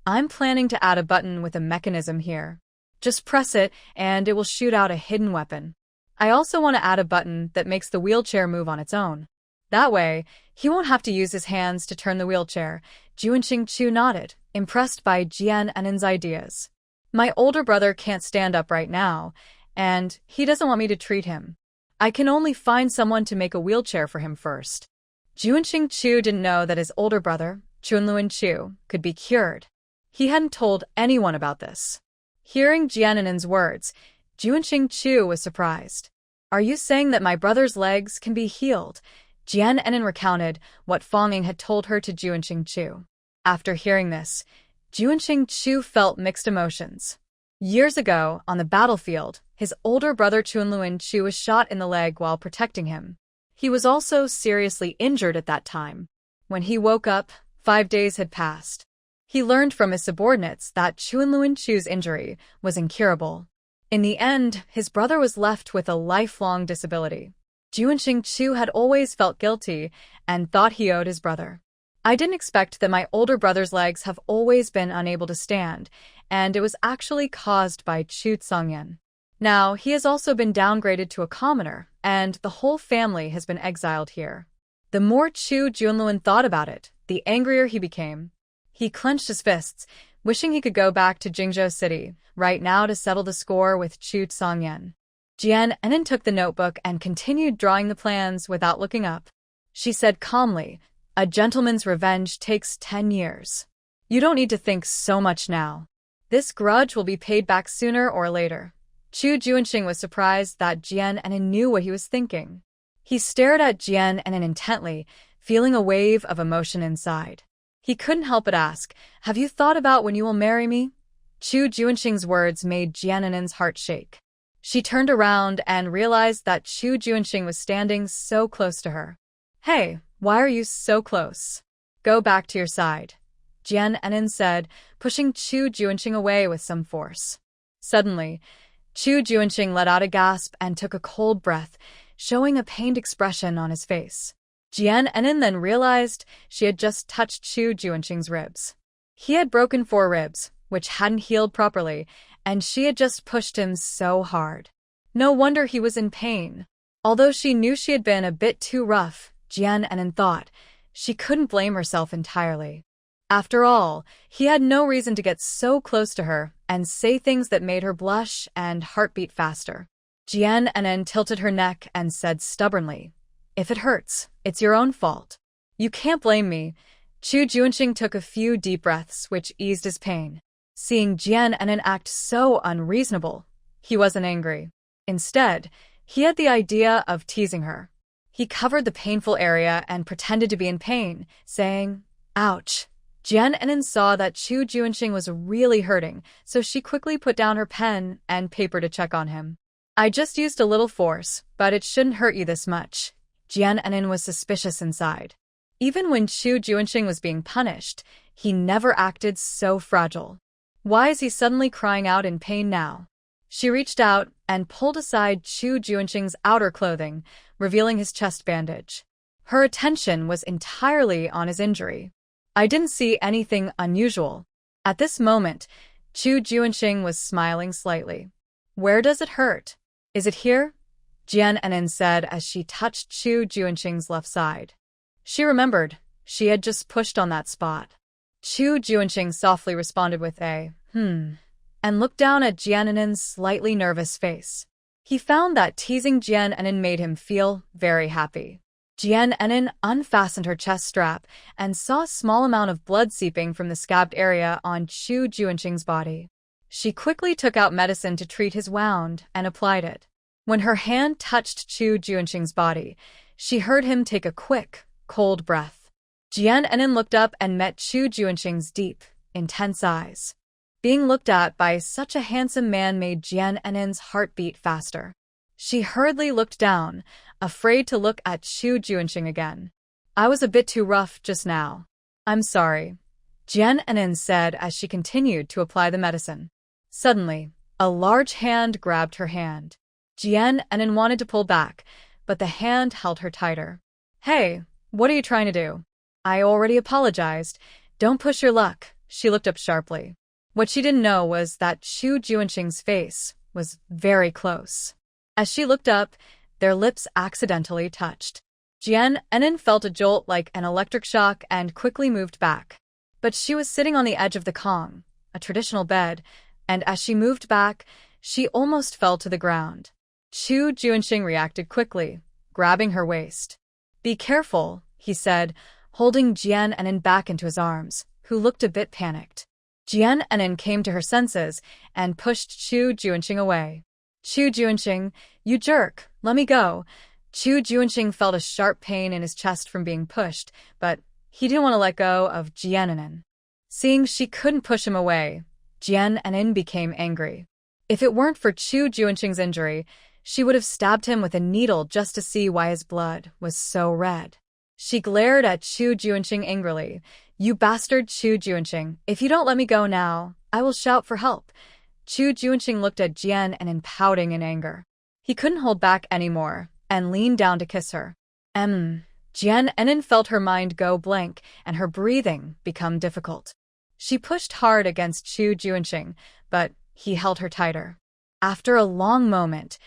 S1: "I'm planning to add a button with a mechanism here. Just press it and it will shoot out a hidden weapon. I also want to add a button that makes the wheelchair move on its own. That way, he won't have to use his hands to turn the wheelchair." Junxing Chu nodded, impressed by Jian Enin's ideas. "My older brother can't stand up right now, and he doesn't want me to treat him. I can only find someone to make a wheelchair for him first." Junxing Chu didn't know that his older brother, Chunluan Chu, could be cured. He hadn't told anyone about this. Hearing Jian Enin's words, Junxing Chu was surprised. "Are you saying that my brother's legs can be healed?" Jian Enin recounted what Fang Ying had told her to Junxing Chu. After hearing this, Junxing Chu felt mixed emotions. Years ago, on the battlefield, his older brother Chunluan Chu was shot in the leg while protecting him. He was also seriously injured at that time. When he woke up, 5 days had passed. He learned from his subordinates that Chunluan Chu's injury was incurable. In the end, his brother was left with a lifelong disability. Junxing Chu had always felt guilty and thought he owed his brother. "I didn't expect that my older brother's legs have always been unable to stand, and it was actually caused by Chu Zishi. Now, he has also been downgraded to a commoner, and the whole family has been exiled here." The more Chu Junluan thought about it, the angrier he became. He clenched his fists, wishing he could go back to Jingzhou City right now to settle the score with Chu Zishi. Jian Enin took the notebook and continued drawing the plans without looking up. She said calmly, "A gentleman's revenge takes 10 years. You don't need to think so much now. This grudge will be paid back sooner or later." Chu Junxing was surprised that Jian Enin knew what he was thinking. He stared at Jian Enin intently, feeling a wave of emotion inside. He couldn't help but ask, "Have you thought about when you will marry me?" Chu Junxing's words made Jian Enin's heart shake. She turned around and realized that Chu Junxing was standing so close to her. "Hey, why are you so close? Go back to your side," Jian Enin said, pushing Chu Junxing away with some force. Suddenly, Chu Junxing let out a gasp and took a cold breath, showing a pained expression on his face. Jian Enin then realized she had just touched Chu Junxing's ribs. He had broken 4 ribs, which hadn't healed properly, and she had just pushed him so hard. No wonder he was in pain. Although she knew she had been a bit too rough, Jian Enin thought she couldn't blame herself entirely. After all, he had no reason to get so close to her and say things that made her blush and heartbeat faster. Jian Enin tilted her neck and said stubbornly, "If it hurts, it's your own fault. You can't blame me." Chu Junxing took a few deep breaths, which eased his pain. Seeing Jian Enin act so unreasonable, he wasn't angry. Instead, he had the idea of teasing her. He covered the painful area and pretended to be in pain, saying, "Ouch." Jian Enin saw that Chu Junxing was really hurting, so she quickly put down her pen and paper to check on him. "I just used a little force, but it shouldn't hurt you this much." Jian Enin was suspicious inside. Even when Chu Junxing was being punished, he never acted so fragile. Why is he suddenly crying out in pain now? She reached out and pulled aside Chu Junxing's outer clothing, revealing his chest bandage. Her attention was entirely on his injury. "I didn't see anything unusual." At this moment, Chu Junxing was smiling slightly. "Where does it hurt? Is it here?" Jian Enin said as she touched Chu Junxing's left side. She remembered she had just pushed on that spot. Chu Junxing softly responded with a, and looked down at Jian Enin's slightly nervous face. He found that teasing Jian Enin made him feel very happy. Jian Enin unfastened her chest strap and saw a small amount of blood seeping from the scabbed area on Chu Junxing's body. She quickly took out medicine to treat his wound and applied it. When her hand touched Chu Junxing's body, she heard him take a quick, cold breath. Jian Enin looked up and met Chu Junxing's deep, intense eyes. Being looked at by such a handsome man made Jian Enin's heart beat faster. She hurriedly looked down, afraid to look at Chu Junxing again. "I was a bit too rough just now. I'm sorry," Jian Enin said as she continued to apply the medicine. Suddenly, a large hand grabbed her hand. Jian Enin wanted to pull back, but the hand held her tighter. "Hey, what are you trying to do?" "I already apologized. Don't push your luck," she looked up sharply. What she didn't know was that Chu Junxing's face was very close. As she looked up, their lips accidentally touched. Jian Enin felt a jolt like an electric shock and quickly moved back. But she was sitting on the edge of the Kong, a traditional bed, and as she moved back, she almost fell to the ground. Chu Junxing reacted quickly, grabbing her waist. "Be careful," he said, holding Jian Enin back into his arms, who looked a bit panicked. Jian Enin came to her senses and pushed Chu Junxing away. "Chu Junxing, you jerk, let me go." Chu Junxing felt a sharp pain in his chest from being pushed, but he didn't want to let go of Jian Enin. Seeing she couldn't push him away, Jian Enin became angry. If it weren't for Chu Junxing's injury, she would have stabbed him with a needle just to see why his blood was so red. She glared at Chu Junxing angrily. "You bastard Chu Junxing, if you don't let me go now, I will shout for help." Chu Junxing looked at Jian Enin pouting in anger. He couldn't hold back anymore and leaned down to kiss her. Jian Enin felt her mind go blank and her breathing become difficult. She pushed hard against Chu Junxing, but he held her tighter. After a long moment,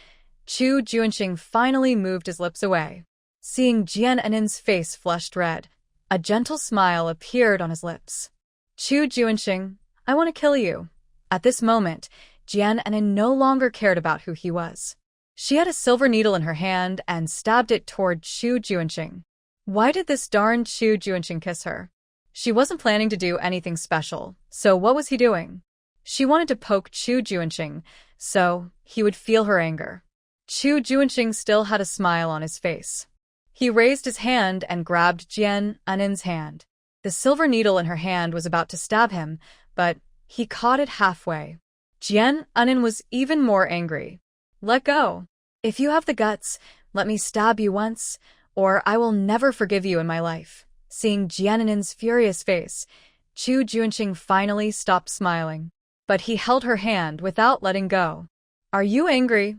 S1: Chu Junxing finally moved his lips away. Seeing Jian Enin's face flushed red, a gentle smile appeared on his lips. "Chu Junxing, I want to kill you." At this moment, Jian Enin no longer cared about who he was. She had a silver needle in her hand and stabbed it toward Chu Junxing. Why did this darn Chu Junxing kiss her? She wasn't planning to do anything special, so what was he doing? She wanted to poke Chu Junxing, so he would feel her anger. Chu Junxing still had a smile on his face. He raised his hand and grabbed Jian Enin's hand. The silver needle in her hand was about to stab him, but he caught it halfway. Jian Enin was even more angry. "Let go. If you have the guts, let me stab you once, or I will never forgive you in my life." Seeing Jian Enin's furious face, Chu Junxing finally stopped smiling. But he held her hand without letting go. "Are you angry?"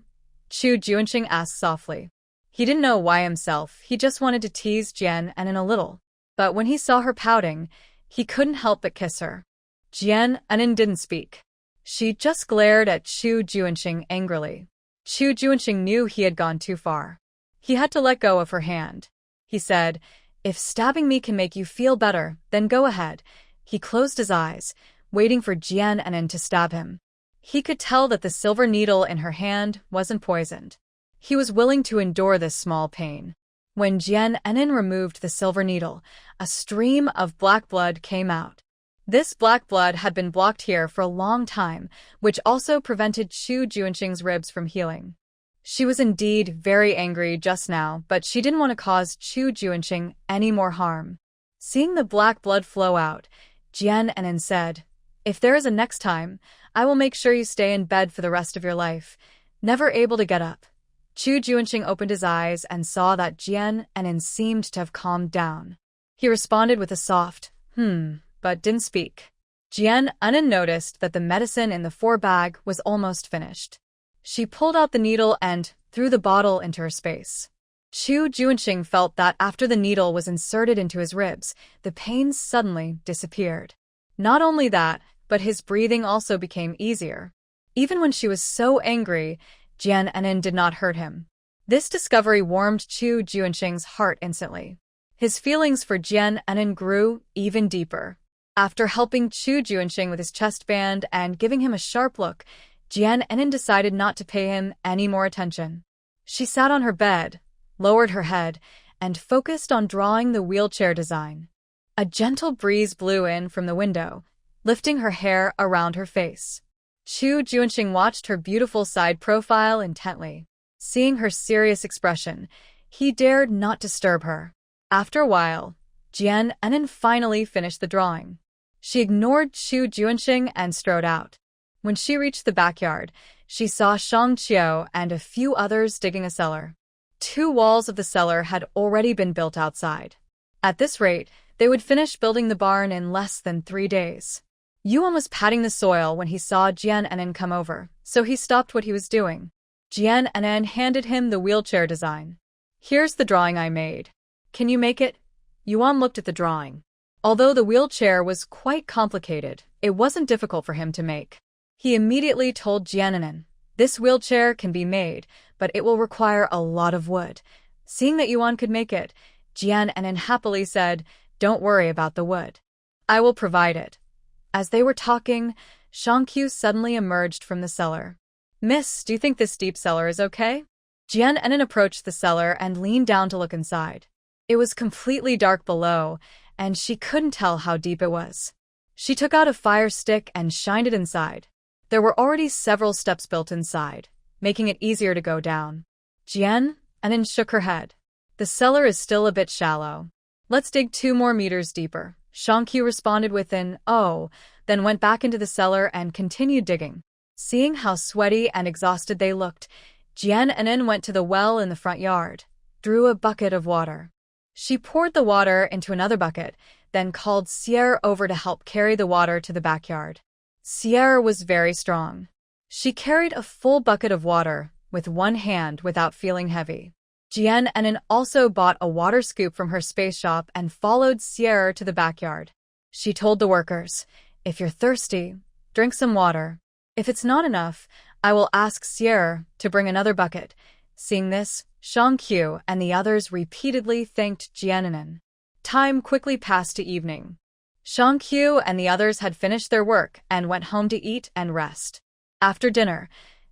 S1: Chu Junxing asked softly. He didn't know why himself, he just wanted to tease Jian Enin a little. But when he saw her pouting, he couldn't help but kiss her. Jian Enin didn't speak. She just glared at Chu Junxing angrily. Chu Junxing knew he had gone too far. He had to let go of her hand. He said, "If stabbing me can make you feel better, then go ahead." He closed his eyes, waiting for Jian Enin to stab him. He could tell that the silver needle in her hand wasn't poisoned. He was willing to endure this small pain. When Jian Enin removed the silver needle, a stream of black blood came out. This black blood had been blocked here for a long time, which also prevented Chu Junxing's ribs from healing. She was indeed very angry just now, but she didn't want to cause Chu Junxing any more harm. Seeing the black blood flow out, Jian Enin said, "If there is a next time, I will make sure you stay in bed for the rest of your life." Never able to get up, Chu Junxing opened his eyes and saw that Jian Enin seemed to have calmed down. He responded with a soft, but didn't speak. Jian Enin noticed that the medicine in the bag was almost finished. She pulled out the needle and threw the bottle into her space. Chu Junxing felt that after the needle was inserted into his ribs, the pain suddenly disappeared. Not only that, but his breathing also became easier. Even when she was so angry, Jian Enin did not hurt him. This discovery warmed Chu Junxing's heart instantly. His feelings for Jian Enin grew even deeper. After helping Chu Junxing with his chest band and giving him a sharp look, Jian Enin decided not to pay him any more attention. She sat on her bed, lowered her head, and focused on drawing the wheelchair design. A gentle breeze blew in from the window, lifting her hair around her face. Chu Junxing watched her beautiful side profile intently. Seeing her serious expression, he dared not disturb her. After a while, Jian Enin finally finished the drawing. She ignored Chu Junxing and strode out. When she reached the backyard, she saw Shang Qiu and a few others digging a cellar. 2 walls of the cellar had already been built outside. At this rate, they would finish building the barn in less than 3 days. Euang was patting the soil when he saw Jian Enin come over, so he stopped what he was doing. Jian Enin handed him the wheelchair design. "Here's the drawing I made. Can you make it?" Euang looked at the drawing. Although the wheelchair was quite complicated, it wasn't difficult for him to make. He immediately told Jian Enin, "This wheelchair can be made, but it will require a lot of wood." Seeing that Euang could make it, Jian Enin happily said, "Don't worry about the wood. I will provide it." As they were talking, Shang Qiu suddenly emerged from the cellar. "Miss, do you think this deep cellar is okay?" Jian Enin approached the cellar and leaned down to look inside. It was completely dark below, and she couldn't tell how deep it was. She took out a fire stick and shined it inside. There were already several steps built inside, making it easier to go down. Jian Enin shook her head. "The cellar is still a bit shallow. Let's dig 2 more meters deeper." Shang Qiu responded with an "oh," then went back into the cellar and continued digging. Seeing how sweaty and exhausted they looked, Jian Enin went to the well in the front yard, drew a bucket of water. She poured the water into another bucket, then called Sierra over to help carry the water to the backyard. Sierra was very strong. She carried a full bucket of water with one hand without feeling heavy. Jian Enin also bought a water scoop from her space shop and followed Sierra to the backyard. She told the workers, "If you're thirsty, drink some water. If it's not enough, I will ask Sierra to bring another bucket." Seeing this, Shang Qiu and the others repeatedly thanked Jian Enin. Time quickly passed to evening. Shang Qiu and the others had finished their work and went home to eat and rest. After dinner,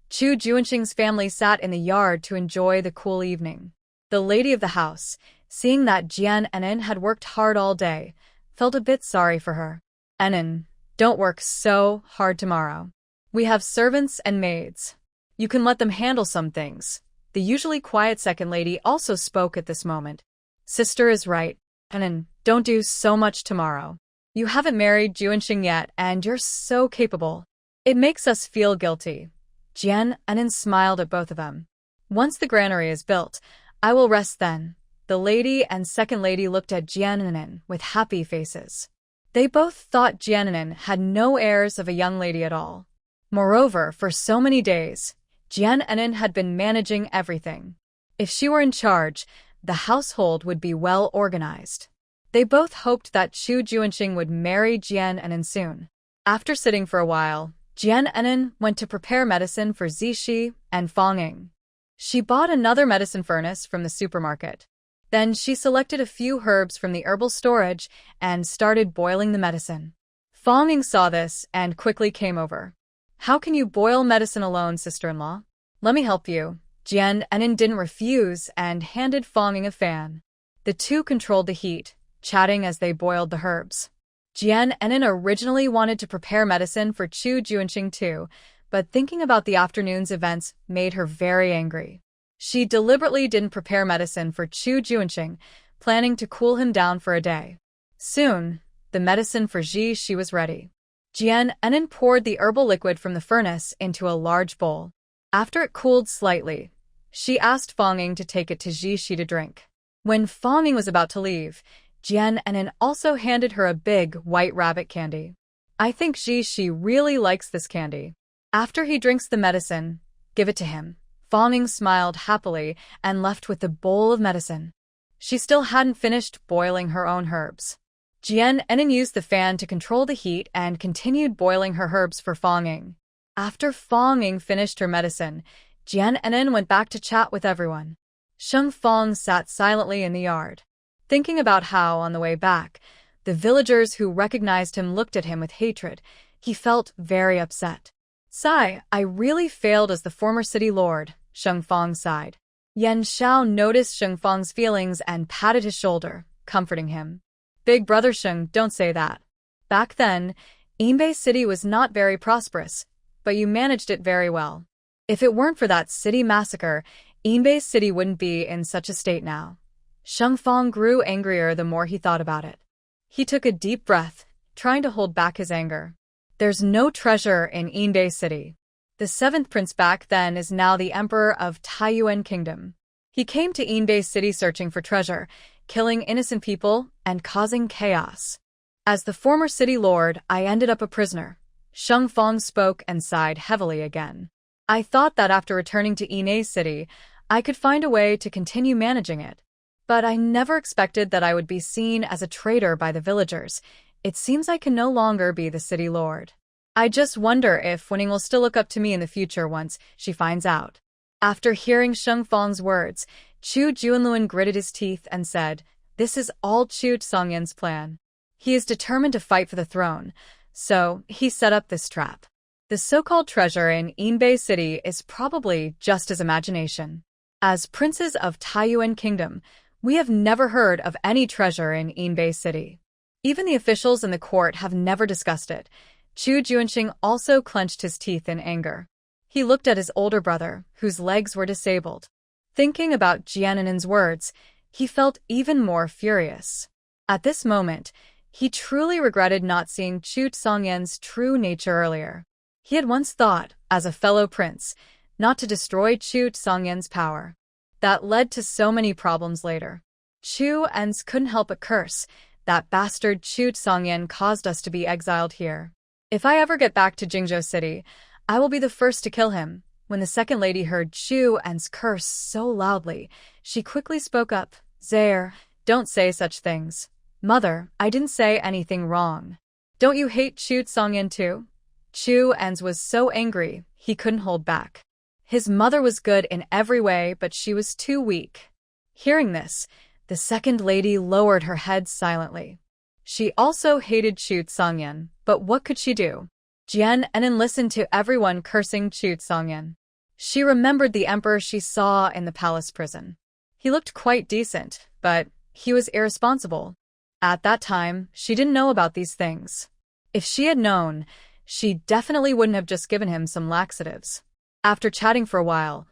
S1: Chu Junxing's family sat in the yard to enjoy the cool evening. The lady of the house, seeing that Jian Enin had worked hard all day, felt a bit sorry for her. "Enin, don't work so hard tomorrow. We have servants and maids. You can let them handle some things." The usually quiet second lady also spoke at this moment. "Sister is right. Enin, don't do so much tomorrow. You haven't married Junxing yet, and you're so capable. It makes us feel guilty." Jian Enin smiled at both of them. "Once the granary is built, I will rest then." The lady and second lady looked at Jian Enin with happy faces. They both thought Jian Enin had no airs of a young lady at all. Moreover, for so many days, Jian Enin had been managing everything. If she were in charge, the household would be well organized. They both hoped that Chu Junxing would marry Jian Enin soon. After sitting for a while, Jian Enin went to prepare medicine for Zishi and Fanging. She bought another medicine furnace from the supermarket. Then she selected a few herbs from the herbal storage and started boiling the medicine. Fanging saw this and quickly came over. "How can you boil medicine alone, sister-in-law? Let me help you." Jian Enin didn't refuse and handed Fanging a fan. The two controlled the heat, chatting as they boiled the herbs. Jian Enin originally wanted to prepare medicine for Chu Junxing too, but thinking about the afternoon's events made her very angry. She deliberately didn't prepare medicine for Chu Junxing, planning to cool him down for a day. Soon, the medicine for Zishi was ready. Jian Enin poured the herbal liquid from the furnace into a large bowl. After it cooled slightly, she asked Fanging to take it to Zishi to drink. When Fanging was about to leave, Jian Enin also handed her a big white rabbit candy. "I think Zishi really likes this candy. After he drinks the medicine, give it to him." Fanging smiled happily and left with the bowl of medicine. She still hadn't finished boiling her own herbs. Jian Enin used the fan to control the heat and continued boiling her herbs for Fanging. After Fanging finished her medicine, Jian Enin went back to chat with everyone. Sheng Fang sat silently in the yard, thinking about how, on the way back, the villagers who recognized him looked at him with hatred. He felt very upset. "Sigh, I really failed as the former city lord," Sheng Fang sighed. Yan Xiao noticed Sheng Fang's feelings and patted his shoulder, comforting him. Big brother Sheng, don't say that. Back then, Inbeay City was not very prosperous, but you managed it very well. If it weren't for that city massacre, Inbeay City wouldn't be in such a state now. Sheng Fang grew angrier the more he thought about it. He took a deep breath, trying to hold back his anger. There's no treasure in Inbeay City. The seventh prince back then is now the emperor of Taiyuan Kingdom. He came to Inbeay City searching for treasure, killing innocent people and causing chaos. As the former city lord, I ended up a prisoner. Sheng Fang spoke and sighed heavily again. I thought that after returning to Inbeay City, I could find a way to continue managing it. But I never expected that I would be seen as a traitor by the villagers. It seems I can no longer be the city lord. I just wonder if Wening will still look up to me in the future once she finds out. After hearing Sheng Fang's words, Chu Junluan gritted his teeth and said, "This is all Chu Songyan's plan. He is determined to fight for the throne, so he set up this trap. The so-called treasure in Inbeay City is probably just his imagination. As princes of Taiyuan Kingdom, we have never heard of any treasure in Inbeay City. Even the officials in the court have never discussed it." Chu Junxing also clenched his teeth in anger. He looked at his older brother, whose legs were disabled. Thinking about Jiannin's words, he felt even more furious. At this moment, he truly regretted not seeing Chu Songyan's true nature earlier. He had once thought, as a fellow prince, not to destroy Chu Songyan's power. That led to so many problems later. Chu Ens couldn't help but curse. That bastard Chu Songyan caused us to be exiled here. If I ever get back to Jingzhou City, I will be the first to kill him. When the second lady heard Chu En's curse so loudly, she quickly spoke up. "Zaire, don't say such things. Mother, I didn't say anything wrong. Don't you hate Chu Songyan too?" Chu Ens was so angry, he couldn't hold back. His mother was good in every way, but she was too weak. Hearing this, the second lady lowered her head silently. She also hated Chu Songyan, but what could she do? Jiannin listened to everyone cursing Chu Songyan. She remembered the emperor she saw in the palace prison. He looked quite decent, but he was irresponsible. At that time, she didn't know about these things. If she had known, she definitely wouldn't have just given him some laxatives. After chatting for a while,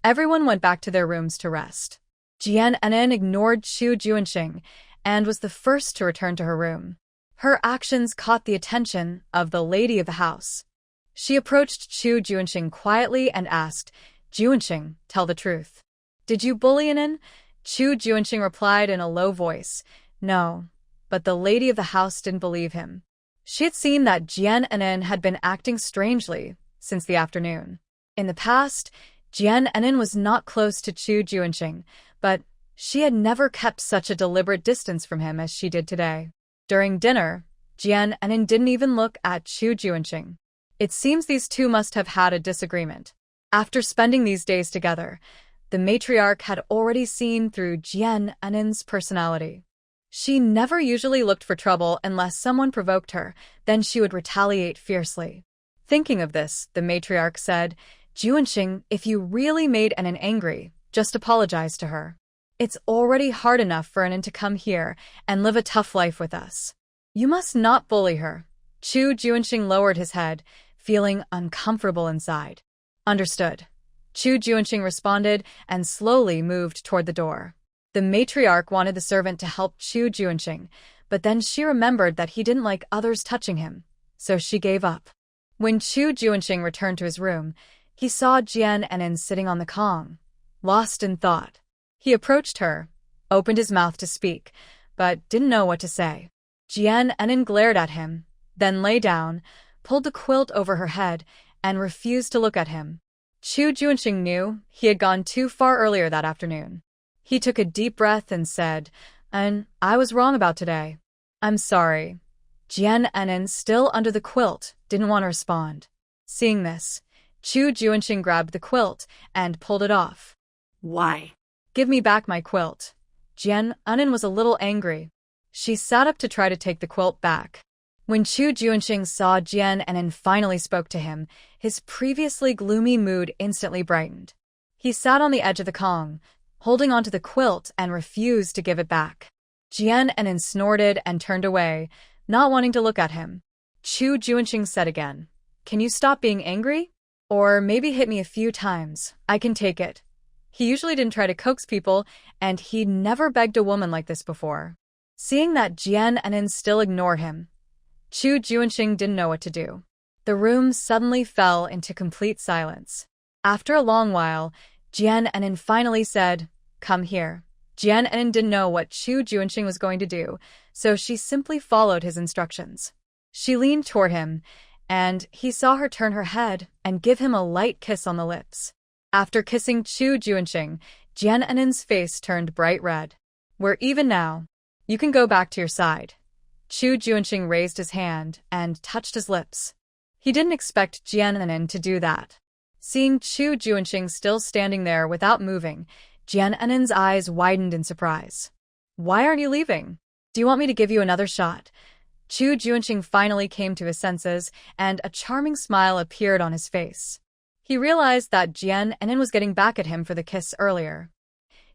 S1: everyone went back to their rooms to rest. Jiannin ignored Chu Junxing and was the first to return to her room. Her actions caught the attention of the lady of the house. She approached Chu Junxing quietly and asked, "Junxing, tell the truth. Did you bully Inen?" Chu Junxing replied in a low voice, "No," but the lady of the house didn't believe him. She had seen that Jiannin had been acting strangely since the afternoon. In the past, Jiannin was not close to Chu Junxing, but she had never kept such a deliberate distance from him as she did today. During dinner, Jiannin didn't even look at Chu Junxing. It seems these two must have had a disagreement. After spending these days together, the matriarch had already seen through Jiannin's personality. She never usually looked for trouble unless someone provoked her, then she would retaliate fiercely. Thinking of this, the matriarch said, "Junxing, if you really made Inen angry, just apologize to her. It's already hard enough for Inen to come here and live a tough life with us. You must not bully her." Chu Junxing lowered his head, feeling uncomfortable inside. "Understood." Chu Junxing responded and slowly moved toward the door. The matriarch wanted the servant to help Chu Junxing, but then she remembered that he didn't like others touching him, so she gave up. When Chu Junxing returned to his room, he saw Jiannin sitting on the Kong, lost in thought. He approached her, opened his mouth to speak, but didn't know what to say. Jiannin glared at him, then lay down, pulled the quilt over her head, and refused to look at him. Chu Junxing knew he had gone too far earlier that afternoon. He took a deep breath and said, I was wrong about today. I'm sorry." Jiannin, still under the quilt, didn't want to respond. Seeing this, Chu Junxing grabbed the quilt and pulled it off.
S2: "Why?"
S1: "Give me back my quilt." Jiannin was a little angry. She sat up to try to take the quilt back. When Chu Junxing saw Jiannin finally spoke to him, his previously gloomy mood instantly brightened. He sat on the edge of the Kong, holding onto the quilt and refused to give it back. Jian Enin snorted and turned away, not wanting to look at him. Chu Junxing said again, "Can you stop being angry? Or maybe hit me a few times. I can take it." He usually didn't try to coax people, and he'd never begged a woman like this before. Seeing that Jian Enin still ignored him, Chu Junxing didn't know what to do. The room suddenly fell into complete silence. After a long while, Jian Enin finally said, "Come here." Jian Enin didn't know what Chu Junxing was going to do, so she simply followed his instructions. She leaned toward him, and he saw her turn her head and give him a light kiss on the lips. After kissing Chu Junxing, Jian Enin's face turned bright red. "We're even now. You can go back to your side." Chu Junxing raised his hand and touched his lips. He didn't expect Jian Enin to do that. Seeing Chu Junxing still standing there without moving, Jian Enin's eyes widened in surprise. "Why aren't you leaving? Do you want me to give you another shot?" Chu Junxing finally came to his senses, and a charming smile appeared on his face. He realized that Jian Enin was getting back at him for the kiss earlier.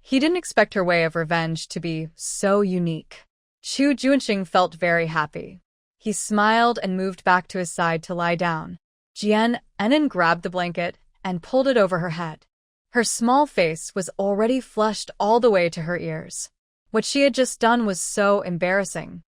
S1: He didn't expect her way of revenge to be so unique. Chu Junxing felt very happy. He smiled and moved back to his side to lie down. Jian Enin grabbed the blanket and pulled it over her head. Her small face was already flushed all the way to her ears. What she had just done was so embarrassing.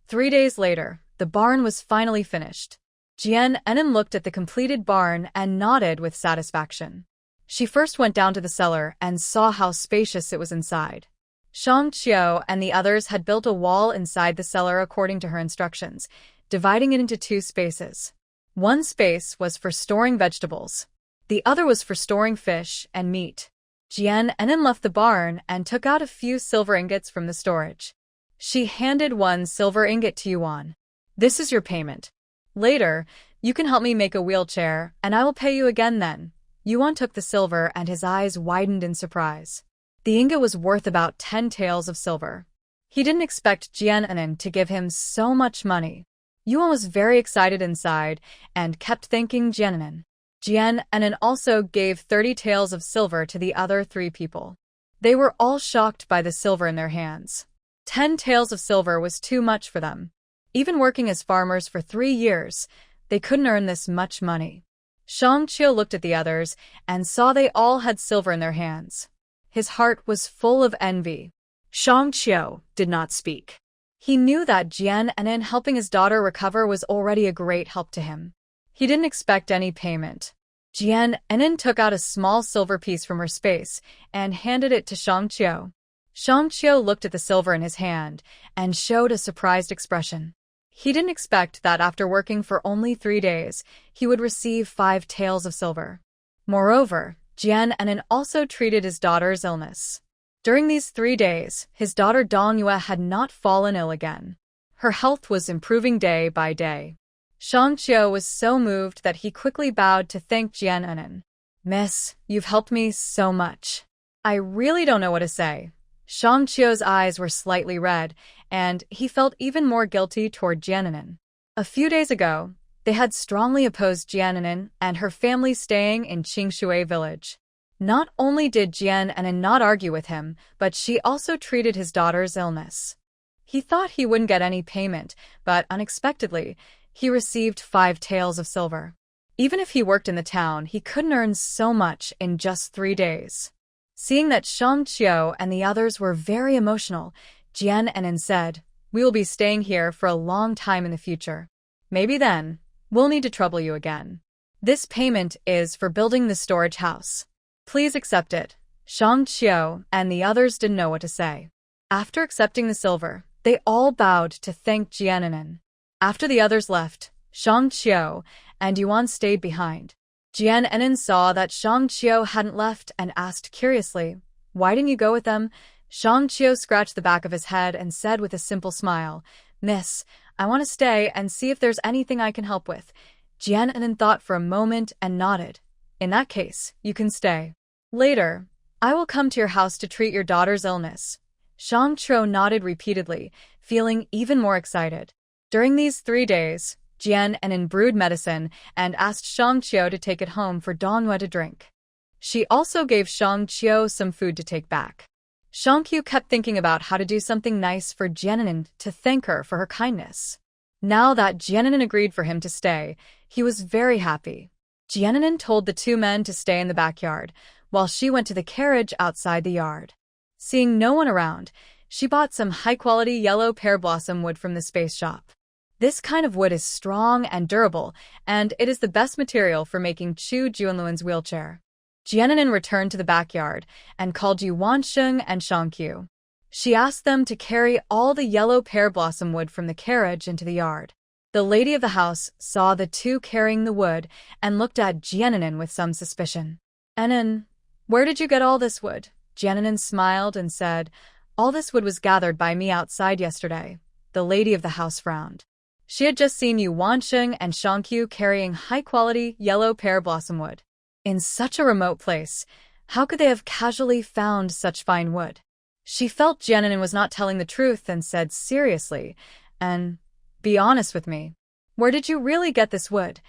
S1: 3 days later, the barn was finally finished. Jian Enin looked at the completed barn and nodded with satisfaction. She first went down to the cellar and saw how spacious it was inside. Shang Qiu and the others had built a wall inside the cellar according to her instructions, dividing it into 2 spaces. One space was for storing vegetables. The other was for storing fish and meat. Jian Enin left the barn and took out a few silver ingots from the storage. She handed 1 silver ingot to Euang. "This is your payment. Later, you can help me make a wheelchair, and I will pay you again then." Euang took the silver and his eyes widened in surprise. The ingot was worth about 10 taels of silver. He didn't expect Jian Enin to give him so much money. Euang was very excited inside and kept thanking Jian Enin. Jian Enin also gave 30 taels of silver to the other 3 people. They were all shocked by the silver in their hands. 10 taels of silver was too much for them. Even working as farmers for 3 years, they couldn't earn this much money. Shang Qiu looked at the others and saw they all had silver in their hands. His heart was full of envy. Shang Qiu did not speak. He knew that Jian Enin helping his daughter recover was already a great help to him. He didn't expect any payment. Jian Enin took out a small silver piece from her space and handed it to Shang Qiu. Shang Qiu looked at the silver in his hand and showed a surprised expression. He didn't expect that after working for only 3 days, he would receive 5 taels of silver. Moreover, Jian Enin also treated his daughter's illness. During these 3 days, his daughter Dongyue had not fallen ill again. Her health was improving day by day. Shang Qiu was so moved that he quickly bowed to thank Jian Enin. "Miss, you've helped me so much. I really don't know what to say." Shang Qiu's eyes were slightly red, and he felt even more guilty toward Jian Enin. A few days ago, they had strongly opposed Jian Enin and her family staying in Qingshui village. Not only did Jian Enin not argue with him, but she also treated his daughter's illness. He thought he wouldn't get any payment, but unexpectedly, he received 5 taels of silver. Even if he worked in the town, he couldn't earn so much in just 3 days. Seeing that Shang Qiu and the others were very emotional, Jian Enin said, "We will be staying here for a long time in the future. Maybe then, we'll need to trouble you again. This payment is for building the storage house. Please accept it." Shang Qiu and the others didn't know what to say. After accepting the silver, they all bowed to thank Jian Enin. After the others left, Shang Qiu and Euang stayed behind. Jian Enin saw that Shang Qiu hadn't left and asked curiously, "Why didn't you go with them?" Shang Qiu scratched the back of his head and said with a simple smile, "Miss, I want to stay and see if there's anything I can help with." Jian Enin thought for a moment and nodded. "In that case, you can stay. Later, I will come to your house to treat your daughter's illness." Shang Qiu nodded repeatedly, feeling even more excited. During these 3 days, Jian Enin brewed medicine and asked Shang Qiu to take it home for Dongyue to drink. She also gave Shang Qiu some food to take back. Shang Qiu kept thinking about how to do something nice for Jiannin to thank her for her kindness. Now that Jiannin agreed for him to stay, he was very happy. Jiannin told the two men to stay in the backyard, while she went to the carriage outside the yard. Seeing no one around, she bought some high-quality yellow pear blossom wood from the space shop. This kind of wood is strong and durable, and it is the best material for making Chu Junluan's wheelchair. Jiannin returned to the backyard and called Yuansheng and Shang Qiu. She asked them to carry all the yellow pear blossom wood from the carriage into the yard. The lady of the house saw the two carrying the wood and looked at Jiannin with some suspicion. "Enin, where did you get all this wood?" Jiannin smiled and said, "All this wood was gathered by me outside yesterday." The lady of the house frowned. She had just seen Yuansheng and Shang Qiu carrying high-quality yellow pear blossom wood. In such a remote place, how could they have casually found such fine wood? She felt Jiannin was not telling the truth and said seriously, "And be honest with me. Where did you really get this wood?"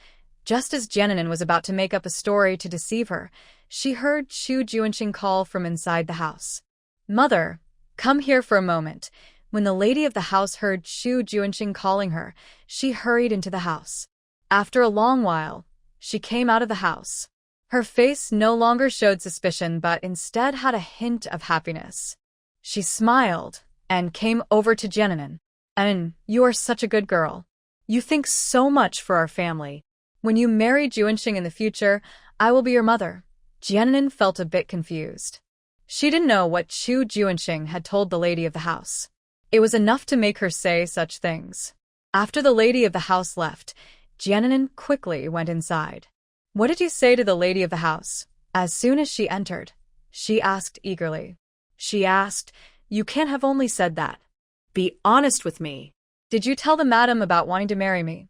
S1: Just as Jiannin was about to make up a story to deceive her, she heard Chu Junxing call from inside the house. "Mother, come here for a moment." When the lady of the house heard Chu Junxing calling her, she hurried into the house. After a long while, she came out of the house. Her face no longer showed suspicion but instead had a hint of happiness. She smiled and came over to Jiannin. "And you are such a good girl. You think so much for our family. When you marry Junxing in the future, I will be your mother." Jiannin felt a bit confused. She didn't know what Chu Junxing had told the lady of the house. It was enough to make her say such things. After the lady of the house left, Jiannin quickly went inside. "What did you say to the lady of the house?" As soon as she entered, she asked eagerly. She asked, "You can't have only said that. Be honest with me. Did you tell the madam about wanting to marry me?"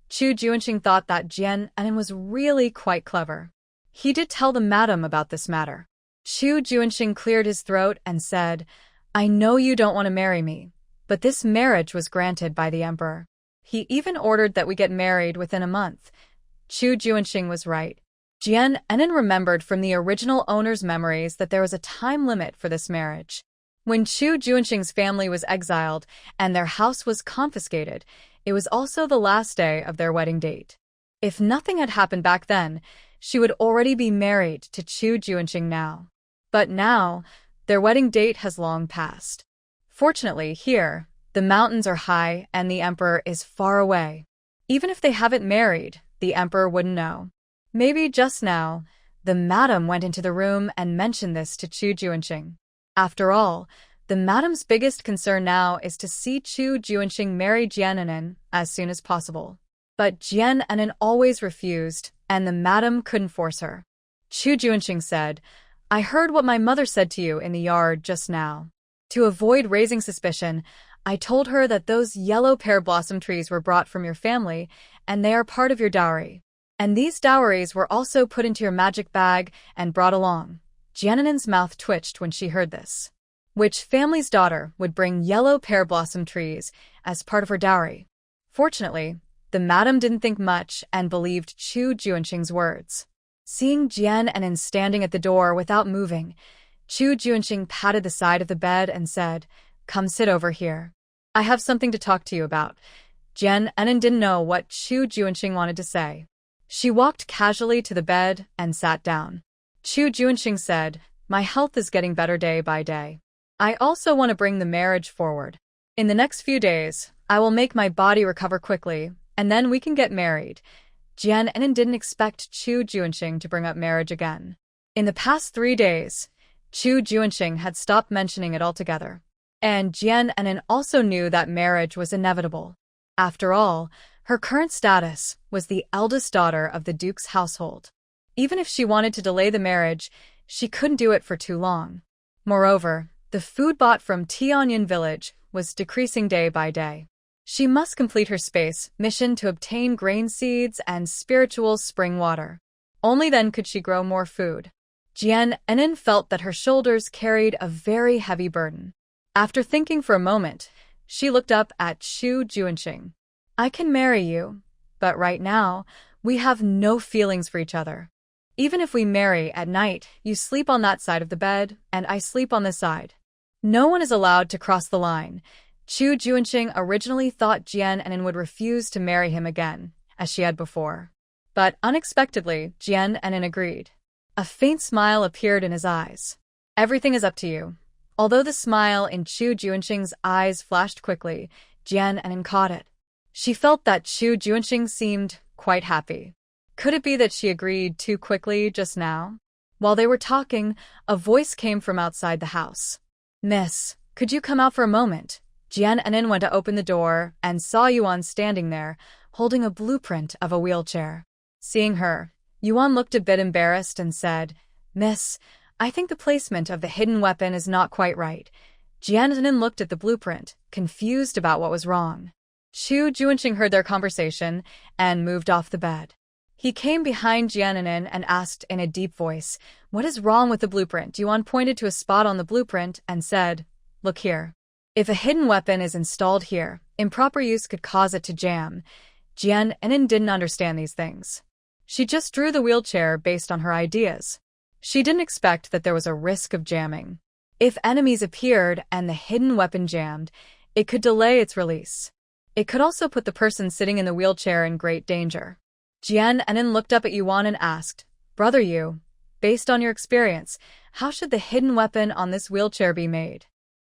S1: Chu Junxing thought that Jiannin was really quite clever. He did tell the madam about this matter. Chu Junxing cleared his throat and said, "I know you don't want to marry me, but this marriage was granted by the emperor. He even ordered that we get married within a month." Chu Junxing was right. Jiannin remembered from the original owner's memories that there was a time limit for this marriage. When Chu Junxing's family was exiled and their house was confiscated, it was also the last day of their wedding date. If nothing had happened back then, she would already be married to Chu Junxing now. But now, their wedding date has long passed. Fortunately, here, the mountains are high and the emperor is far away. Even if they haven't married, the emperor wouldn't know. Maybe just now, the madam went into the room and mentioned this to Chu Junxing. After all, the madam's biggest concern now is to see Chu Junxing marry Jiannin as soon as possible. But Jiannin always refused, and the madam couldn't force her. Chu Junxing said, "I heard what my mother said to you in the yard just now. To avoid raising suspicion, I told her that those yellow pear blossom trees were brought from your family, and they are part of your dowry. And these dowries were also put into your magic bag and brought along." Jiannin's mouth twitched when she heard this. Which family's daughter would bring yellow pear blossom trees as part of her dowry? Fortunately, the madam didn't think much and believed Chu Junxing's words. Seeing Jiannin standing at the door without moving, Chu Junxing patted the side of the bed and said, "Come sit over here. I have something to talk to you about." Jiannin didn't know what Chu Junxing wanted to say. She walked casually to the bed and sat down. Chu Junxing said, "My health is getting better day by day. I also want to bring the marriage forward. In the next few days, I will make my body recover quickly, and then we can get married." Jiannin didn't expect Chu Junxing to bring up marriage again. In the past 3 days, Chu Junxing had stopped mentioning it altogether. And Jiannin also knew that marriage was inevitable. After all, her current status was the eldest daughter of the Duke's household. Even if she wanted to delay the marriage, she couldn't do it for too long. Moreover, the food bought from Tianyan village was decreasing day by day. She must complete her space mission to obtain grain seeds and spiritual spring water. Only then could she grow more food. Jiannin felt that her shoulders carried a very heavy burden. After thinking for a moment, she looked up at Chu Junxing. "I can marry you, but right now, we have no feelings for each other. Even if we marry at night, you sleep on that side of the bed, and I sleep on this side. No one is allowed to cross the line. Chu Junxing originally thought Jian Anin would refuse to marry him again, as she had before. But unexpectedly, Jian Anin agreed. A faint smile appeared in his eyes. Everything is up to you. Although the smile in Chu Junxing's eyes flashed quickly, Jian Anin caught it. She felt that Chu Junxing seemed quite happy. Could it be that she agreed too quickly just now? While they were talking, a voice came from outside the house. "Miss, could you come out for a moment?" Jian Anin went to open the door and saw Yuan standing there, holding a blueprint of a wheelchair. Seeing her, Yuan looked a bit embarrassed and said, "Miss, I think the placement of the hidden weapon is not quite right." Jian Anin looked at the blueprint, confused about what was wrong. Chu Junxing heard their conversation and moved off the bed. He came behind Jian Anin and asked in a deep voice, "What is wrong with the blueprint?" Yuan pointed to a spot on the blueprint and said, "Look here. If a hidden weapon is installed here, improper use could cause it to jam." Jian Anin didn't understand these things. She just drew the wheelchair based on her ideas. She didn't expect that there was a risk of jamming. If enemies appeared and the hidden weapon jammed, it could delay its release. It could also put the person sitting in the wheelchair in great danger. Jian Anin looked up at Yuan and asked, "Brother Yu, based on your experience, how should the hidden weapon on this wheelchair be made?"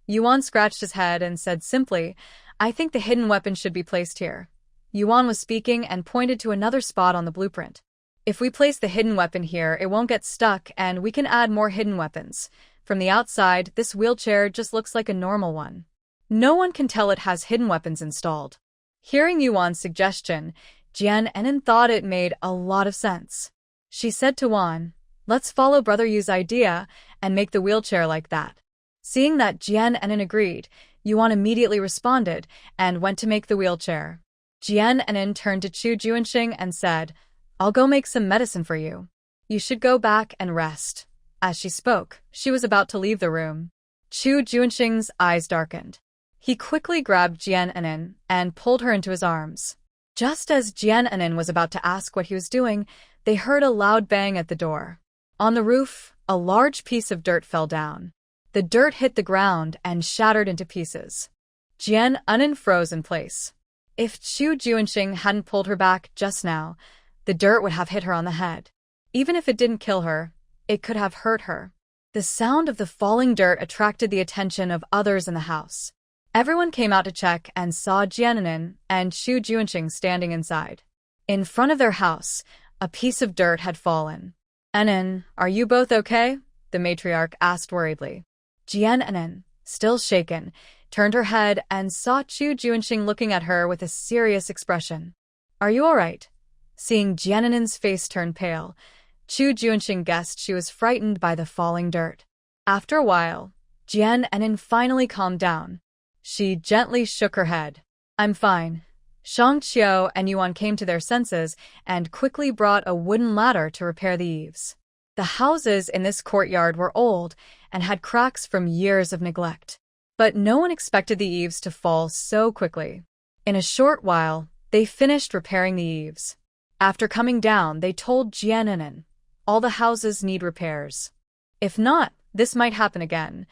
S1: Yuan scratched his head and said simply, "I think the hidden weapon should be placed here." Yuan was speaking and pointed to another spot on the blueprint. "If we place the hidden weapon here, it won't get stuck and we can add more hidden weapons. From the outside, this wheelchair just looks like a normal one. No one can tell it has hidden weapons installed." Hearing Yuan's suggestion, Jian Anin thought it made a lot of sense. She said to Yuan, "Let's follow Brother Yu's idea and make the wheelchair like that." Seeing that Jian Anin agreed, Yuan immediately responded and went to make the wheelchair. Jian Anin turned to Chu Junxing and said, "I'll go make some medicine for you. You should go back and rest." As she spoke, she was about to leave the room. Chu Junxing's eyes darkened. He quickly grabbed Jian Anin and pulled her into his arms. Just as Jian Anin was about to ask what he was doing, they heard a loud bang at the door. On the roof, a large piece of dirt fell down. The dirt hit the ground and shattered into pieces. Jian Anin froze in place. If Chu Junxing hadn't pulled her back just now, the dirt would have hit her on the head. Even if it didn't kill her, it could have hurt her. The sound of the falling dirt attracted the attention of others in the house. Everyone came out to check and saw Jian Anin and Chu Junxing standing inside. In front of their house, a piece of dirt had fallen. "Anin, are you both okay?" the matriarch asked worriedly. Jian Anin, still shaken, turned her head and saw Chu Junxing looking at her with a serious expression. "Are you all right?" Seeing Jian Anin's face turn pale, Chu Junxing guessed she was frightened by the falling dirt. After a while, Jian Anin finally calmed down. She gently shook her head. "I'm fine." Shang Qiu and Yuan came to their senses and quickly brought a wooden ladder to repair the eaves. The houses in this courtyard were old and had cracks from years of neglect. But no one expected the eaves to fall so quickly. In a short while, they finished repairing the eaves. After coming down, they told Jian Anin, "All the houses need repairs. If not, this might happen again."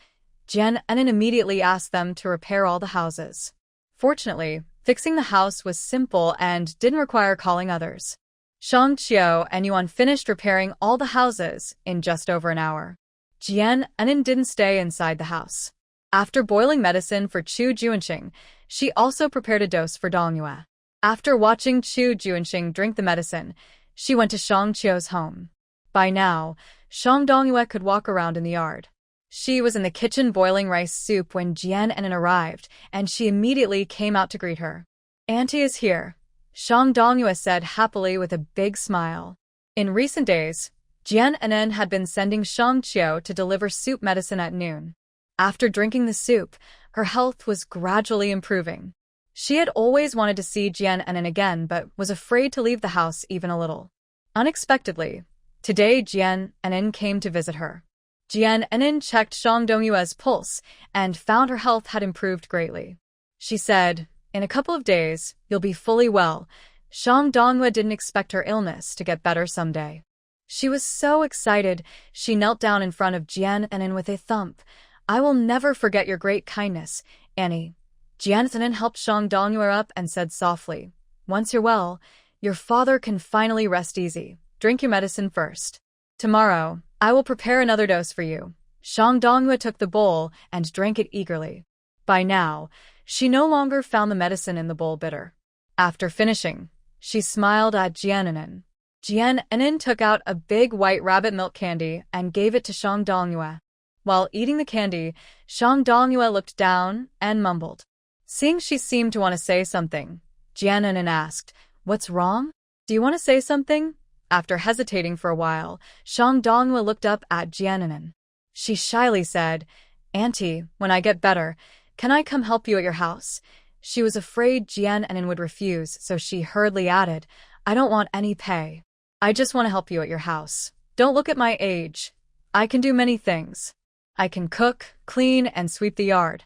S1: Jian Anin immediately asked them to repair all the houses. Fortunately, fixing the house was simple and didn't require calling others. Shang Qiu and Yuan finished repairing all the houses in just over an hour. Jian Anin didn't stay inside the house. After boiling medicine for Chu Junxing, she also prepared a dose for Dongyue. After watching Chu Junxing drink the medicine, she went to Shang Qiu's home. By now, Shang Dongyue could walk around in the yard. She was in the kitchen boiling rice soup when Jian Anin arrived, and she immediately came out to greet her. "Auntie is here," Shang Dongyue said happily with a big smile. In recent days, Jian Anin had been sending Shang Qiu to deliver soup medicine at noon. After drinking the soup, her health was gradually improving. She had always wanted to see Jian Anin again but was afraid to leave the house even a little. Unexpectedly, today Jian Anin came to visit her. Jian Anin checked Shang Dongyue's pulse and found her health had improved greatly. She said, "In a couple of days, you'll be fully well." Shang Dongyue didn't expect her illness to get better someday. She was so excited, she knelt down in front of Jian Anin with a thump. I will never forget your great kindness, Annie. Jian Anin helped Shang Dongyue up and said softly, once you're well, your father can finally rest easy. Drink your medicine first. Tomorrow, I will prepare another dose for you. Shang Dongyue took the bowl and drank it eagerly. By now, she no longer found the medicine in the bowl bitter. After finishing, she smiled at Jian Anin. Jian Anin took out a big white rabbit milk candy and gave it to Shang Dongyue. While eating the candy, Shang Dongyue looked down and mumbled. Seeing she seemed to want to say something, Jian Anin asked, "What's wrong? Do you want to say something?" After hesitating for a while, Shang Dongyue looked up at Jian Anin. She shyly said, "Auntie, when I get better, can I come help you at your house?" She was afraid Jian Anin would refuse, so she hurriedly added, "I don't want any pay. I just want to help you at your house. Don't look at my age. I can do many things. I can cook, clean, and sweep the yard."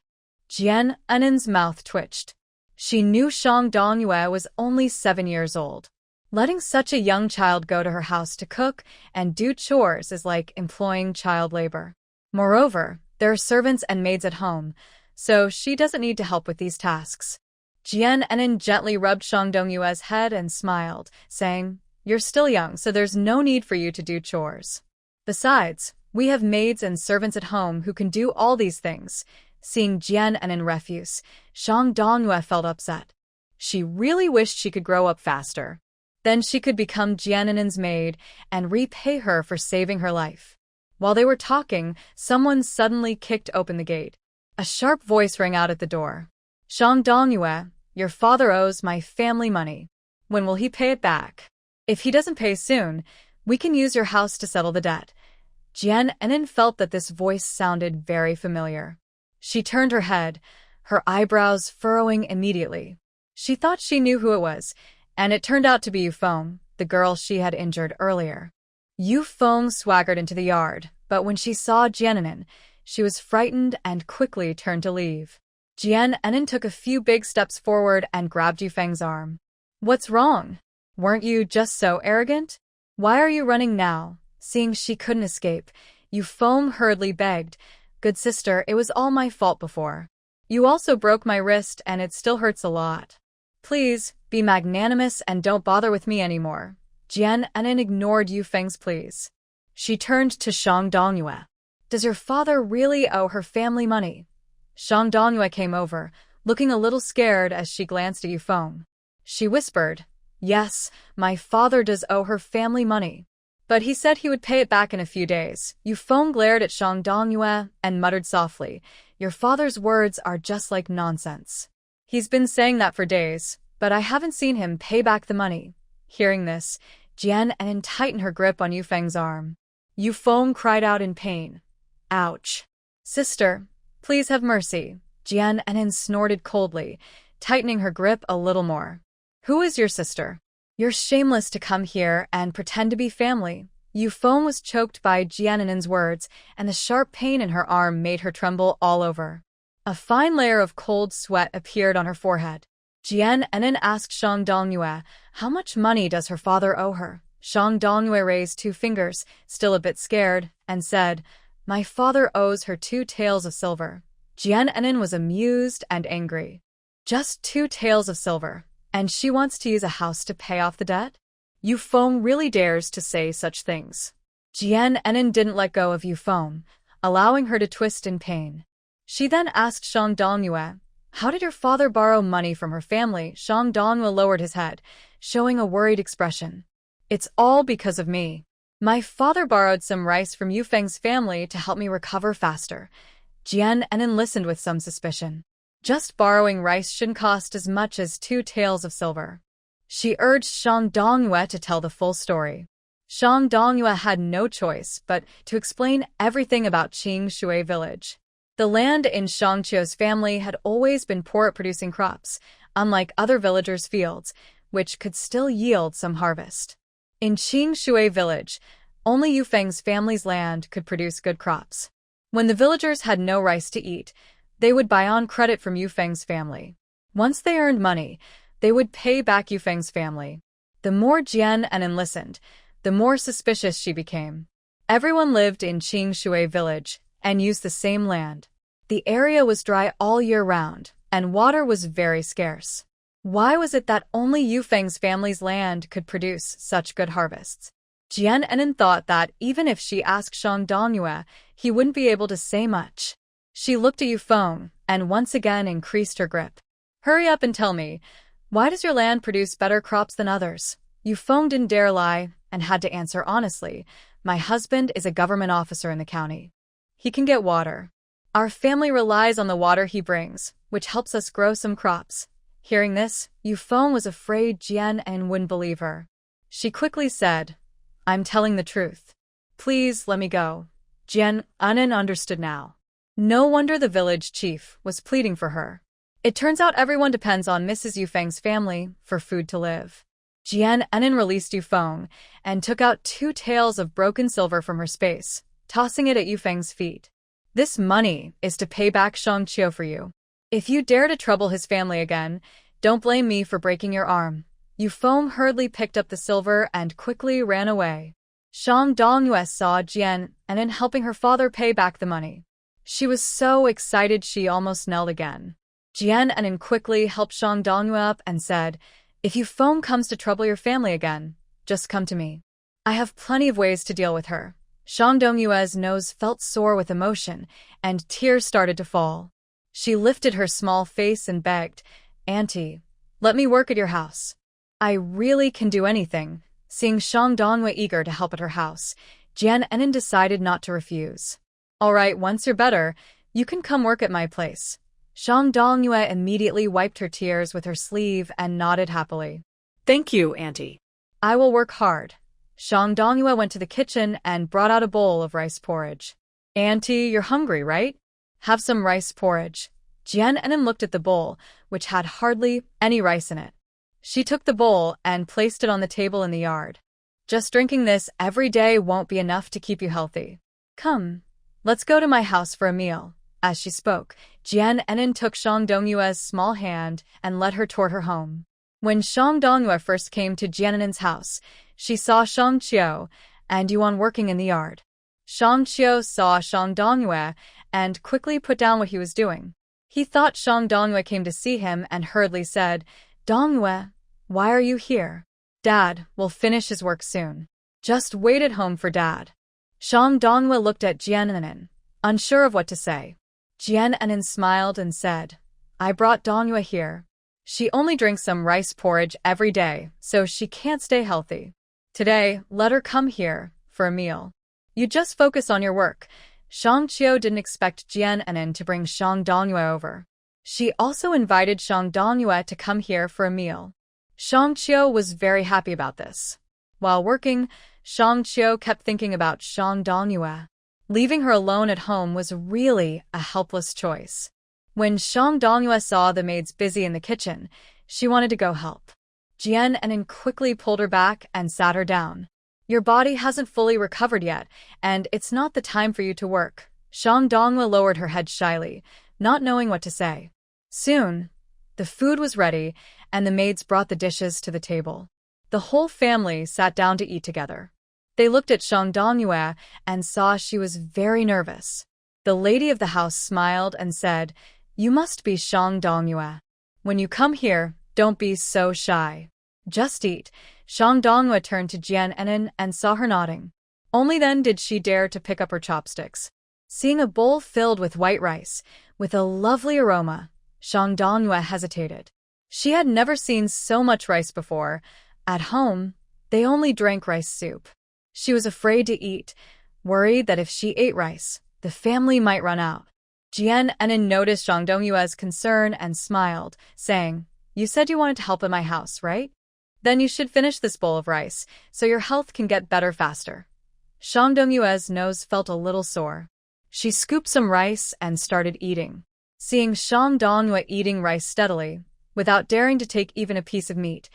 S1: Jian Anin's mouth twitched. She knew Shang Dongyue was only 7 years old. Letting such a young child go to her house to cook and do chores is like employing child labor. Moreover, there are servants and maids at home, so she doesn't need to help with these tasks. Jian Anin gently rubbed Shang Dongyue's head and smiled, saying, "You're still young, so there's no need for you to do chores. Besides, we have maids and servants at home who can do all these things." Seeing Jian Anin refuse, Shang Dongyue felt upset. She really wished she could grow up faster. Then she could become Jian Anin's maid and repay her for saving her life. While they were talking, someone suddenly kicked open the gate. A sharp voice rang out at the door. "Shang Dongyue, your father owes my family money. When will he pay it back? If he doesn't pay soon, we can use your house to settle the debt." Jian Anin felt that this voice sounded very familiar. She turned her head, her eyebrows furrowing immediately. She thought she knew who it was, and it turned out to be Euang, the girl she had injured earlier. Euang swaggered into the yard, but when she saw Jian Anin, she was frightened and quickly turned to leave. Jian Anin took a few big steps forward and grabbed Euang's arm. "What's wrong? Weren't you just so arrogant? Why are you running now?" Seeing she couldn't escape, Euang hurriedly begged, "Good sister, it was all my fault before. You also broke my wrist and it still hurts a lot. Please, be magnanimous and don't bother with me anymore." Jian Anin ignored Euang's pleas. She turned to Shang Dongyue. "Does your father really owe her family money?" Shang Dongyue came over, looking a little scared as she glanced at Euang. She whispered, "Yes, my father does owe her family money. But he said he would pay it back in a few days." Euang glared at Shang Dongyue and muttered softly, "Your father's words are just like nonsense. He's been saying that for days, but I haven't seen him pay back the money." Hearing this, Jian Anin tightened her grip on Euang's arm. Euang cried out in pain. "Ouch. Sister, please have mercy." Jian Anin snorted coldly, tightening her grip a little more. "Who is your sister? You're shameless to come here and pretend to be family." Euang was choked by Jian Anin's words, and the sharp pain in her arm made her tremble all over. A fine layer of cold sweat appeared on her forehead. Jian Anin asked Shang Dongyue, "How much money does her father owe her?" Shang Dongyue raised 2 fingers, still a bit scared, and said, "My father owes her 2 taels of silver." Jian Anin was amused and angry. Just 2 taels of silver, and she wants to use a house to pay off the debt? Euang really dares to say such things. Jian Anin didn't let go of Euang, allowing her to twist in pain. She then asked Shang Dongyue, "How did your father borrow money from her family?" Shang Dongyue lowered his head, showing a worried expression. "It's all because of me. My father borrowed some rice from Euang's family to help me recover faster." Jian Anin listened with some suspicion. Just borrowing rice shouldn't cost as much as 2 taels of silver. She urged Shang Dongyue to tell the full story. Shang Dongyue had no choice but to explain everything about Qing Shui village. The land in Shang Qiu's family had always been poor at producing crops, unlike other villagers' fields, which could still yield some harvest. In Qing Shui village, only Euang's family's land could produce good crops. When the villagers had no rice to eat, they would buy on credit from Euang's family. Once they earned money, they would pay back Euang's family. The more Jian Anin listened, the more suspicious she became. Everyone lived in Qingshui village and used the same land. The area was dry all year round, and water was very scarce. Why was it that only Yufeng's family's land could produce such good harvests? Jian Enin thought that even if she asked Shang Dongyue, he wouldn't be able to say much. She looked at Yufeng and once again increased her grip. Hurry up and tell me, why does your land produce better crops than others? Yufeng didn't dare lie and had to answer honestly. My husband is a government officer in the county. He can get water. Our family relies on the water he brings, which helps us grow some crops. Hearing this, Yufeng was afraid Jian Enin wouldn't believe her. She quickly said, I'm telling the truth. Please let me go. Jian Enin understood now. No wonder the village chief was pleading for her. It turns out everyone depends on Mrs. Yufeng's family for food to live. Jian Enin released Yufeng and took out 2 taels of broken silver from her space, tossing it at Yufeng's feet. This money is to pay back Shang Qiu for you. If you dare to trouble his family again, don't blame me for breaking your arm. Yufeng hurriedly picked up the silver and quickly ran away. Shang Dongyue saw Jian Enin helping her father pay back the money. She was so excited she almost knelt again. Jian Enin quickly helped Shang Dongyue up and said, If Yufeng comes to trouble your family again, just come to me. I have plenty of ways to deal with her. Shang Dongyue's nose felt sore with emotion, and tears started to fall. She lifted her small face and begged, Auntie, let me work at your house. I really can do anything. Seeing Shang Dongyue eager to help at her house, Jian Enin decided not to refuse. All right, once you're better, you can come work at my place. Shang Dongyue immediately wiped her tears with her sleeve and nodded happily.
S2: Thank you, Auntie.
S1: I will work hard. Shang Dongyue went to the kitchen and brought out a bowl of rice porridge. Auntie, you're hungry, right? Have some rice porridge. Jian Enin looked at the bowl, which had hardly any rice in it. She took the bowl and placed it on the table in the yard. Just drinking this every day won't be enough to keep you healthy. Come, let's go to my house for a meal. As she spoke, Jian Enin took Shang Dongyue's small hand and led her toward her home. When Shang Dongyue first came to Jian Enin's house, she saw Shang Qiu and Euang working in the yard. Shang Qiu saw Shang Dongyue and quickly put down what he was doing. He thought Shang Dongyue came to see him and hurriedly said, Dongyue, why are you here? Dad will finish his work soon. Just wait at home for Dad. Shang Dongyue looked at Jian Enin, unsure of what to say. Jian Enin smiled and said, I brought Dongyue here. She only drinks some rice porridge every day, so she can't stay healthy. Today, let her come here for a meal. You just focus on your work. Shang Qiu didn't expect Jian Enin to bring Shang Dongyue over. She also invited Shang Dongyue to come here for a meal. Shang Qiu was very happy about this. While working, Shang Qiu kept thinking about Shang Dongyue. Leaving her alone at home was really a helpless choice. When Shang Dongyue saw the maids busy in the kitchen, she wanted to go help. Jian Enin quickly pulled her back and sat her down. Your body hasn't fully recovered yet, and it's not the time for you to work. Shang Dongyue lowered her head shyly, not knowing what to say. Soon, the food was ready, and the maids brought the dishes to the table. The whole family sat down to eat together. They looked at Shang Dongyue and saw she was very nervous. The lady of the house smiled and said, You must be Shang Dongyue. When you come here, don't be so shy. Just eat. Shang Dongyue turned to Jian Enin and saw her nodding. Only then did she dare to pick up her chopsticks. Seeing a bowl filled with white rice, with a lovely aroma, Shang Dongyue hesitated. She had never seen so much rice before. At home, they only drank rice soup. She was afraid to eat, worried that if she ate rice, the family might run out. Jian Enin noticed Shang Dongyue's concern and smiled, saying, You said you wanted to help at my house, right? Then you should finish this bowl of rice, so your health can get better faster. Shang Dongyue's nose felt a little sore. She scooped some rice and started eating. Seeing Shang Dongyue eating rice steadily, without daring to take even a piece of meat,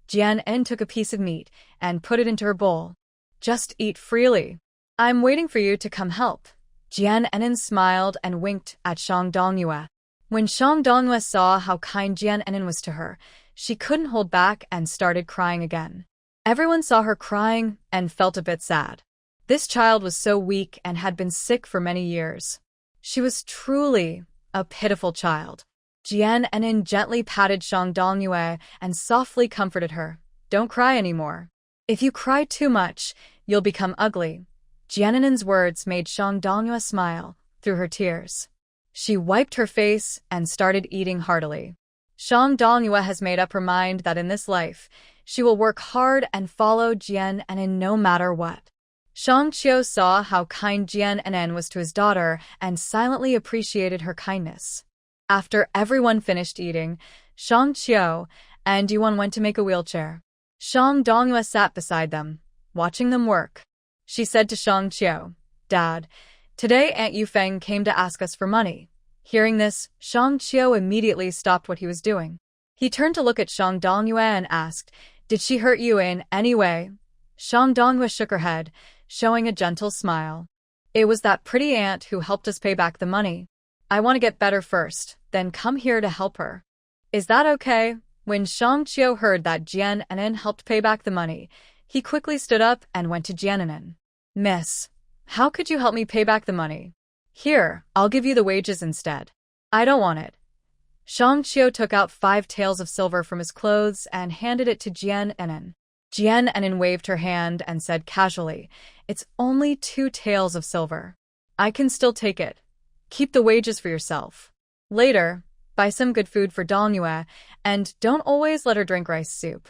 S1: Jian Enin took a piece of meat and put it into her bowl. Just eat freely. I'm waiting for you to come help. Jian Enin smiled and winked at Shang Dongyue. When Shang Dongyue saw how kind Jian Enin was to her, she couldn't hold back and started crying again. Everyone saw her crying and felt a bit sad. This child was so weak and had been sick for many years. She was truly a pitiful child. Jian gently patted Shang Dongyue and softly comforted her. Don't cry anymore. If you cry too much, you'll become ugly. Jian's words made Shang Dongyue smile through her tears. She wiped her face and started eating heartily. Shang Dongyue has made up her mind that in this life, she will work hard and follow Jian no matter what. Shang Qiu saw how kind Jian was to his daughter and silently appreciated her kindness. After everyone finished eating, Shang Qiu and Euang went to make a wheelchair. Shang Dongyue sat beside them, watching them work. She said to Shang Qiu, "Dad, today Aunt Yufeng came to ask us for money." Hearing this, Shang Qiu immediately stopped what he was doing. He turned to look at Shang Dongyue and asked, "Did she hurt you in any way?" Shang Dongyue shook her head, showing a gentle smile. "It was that pretty aunt who helped us pay back the money. I want to get better first, then come here to help her. Is that okay?" When Shang Qiu heard that Jian helped pay back the money, he quickly stood up and went to Jian. "Miss, how could you help me pay back the money? Here, I'll give you the wages instead." "I don't want it." Shang Qiu took out 5 taels of silver from his clothes and handed it to Jian. Jian waved her hand and said casually, "It's only 2 taels of silver. I can still take it. Keep the wages for yourself. Later, buy some good food for Dongyue, and don't always let her drink rice soup."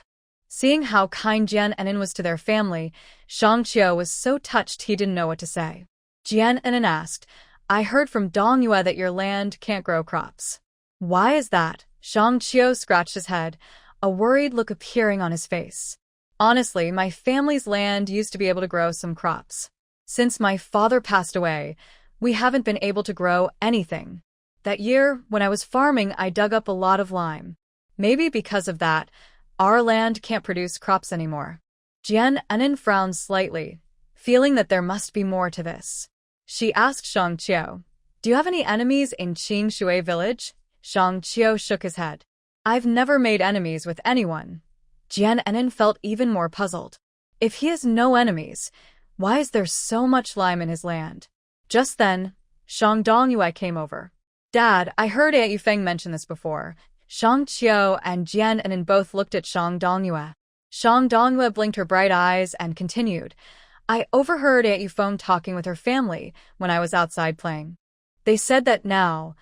S1: Seeing how kind Jian was to their family, Shang Qiu was so touched he didn't know what to say. Jian asked, "I heard from Dongyue that your land can't grow crops. Why is that?" Shang Qiu scratched his head, a worried look appearing on his face. "Honestly, my family's land used to be able to grow some crops. Since my father passed away, we haven't been able to grow anything. That year, when I was farming, I dug up a lot of lime. Maybe because of that, our land can't produce crops anymore." Jian frowned slightly, feeling that there must be more to this. She asked Shang Qiu, "Do you have any enemies in Qing Shui village?" Shang Qiu shook his head. "I've never made enemies with anyone." Jian felt even more puzzled. If he has no enemies, why is there so much lime in his land? Just then, Shang Dongyue came over. "Dad, I heard Aunt Yufeng mention this before." Shang Qiu and Jian both looked at Shang Dongyue. Shang Dongyue blinked her bright eyes and continued, "I overheard Aunt Yufeng talking with her family when I was outside playing. They said that now,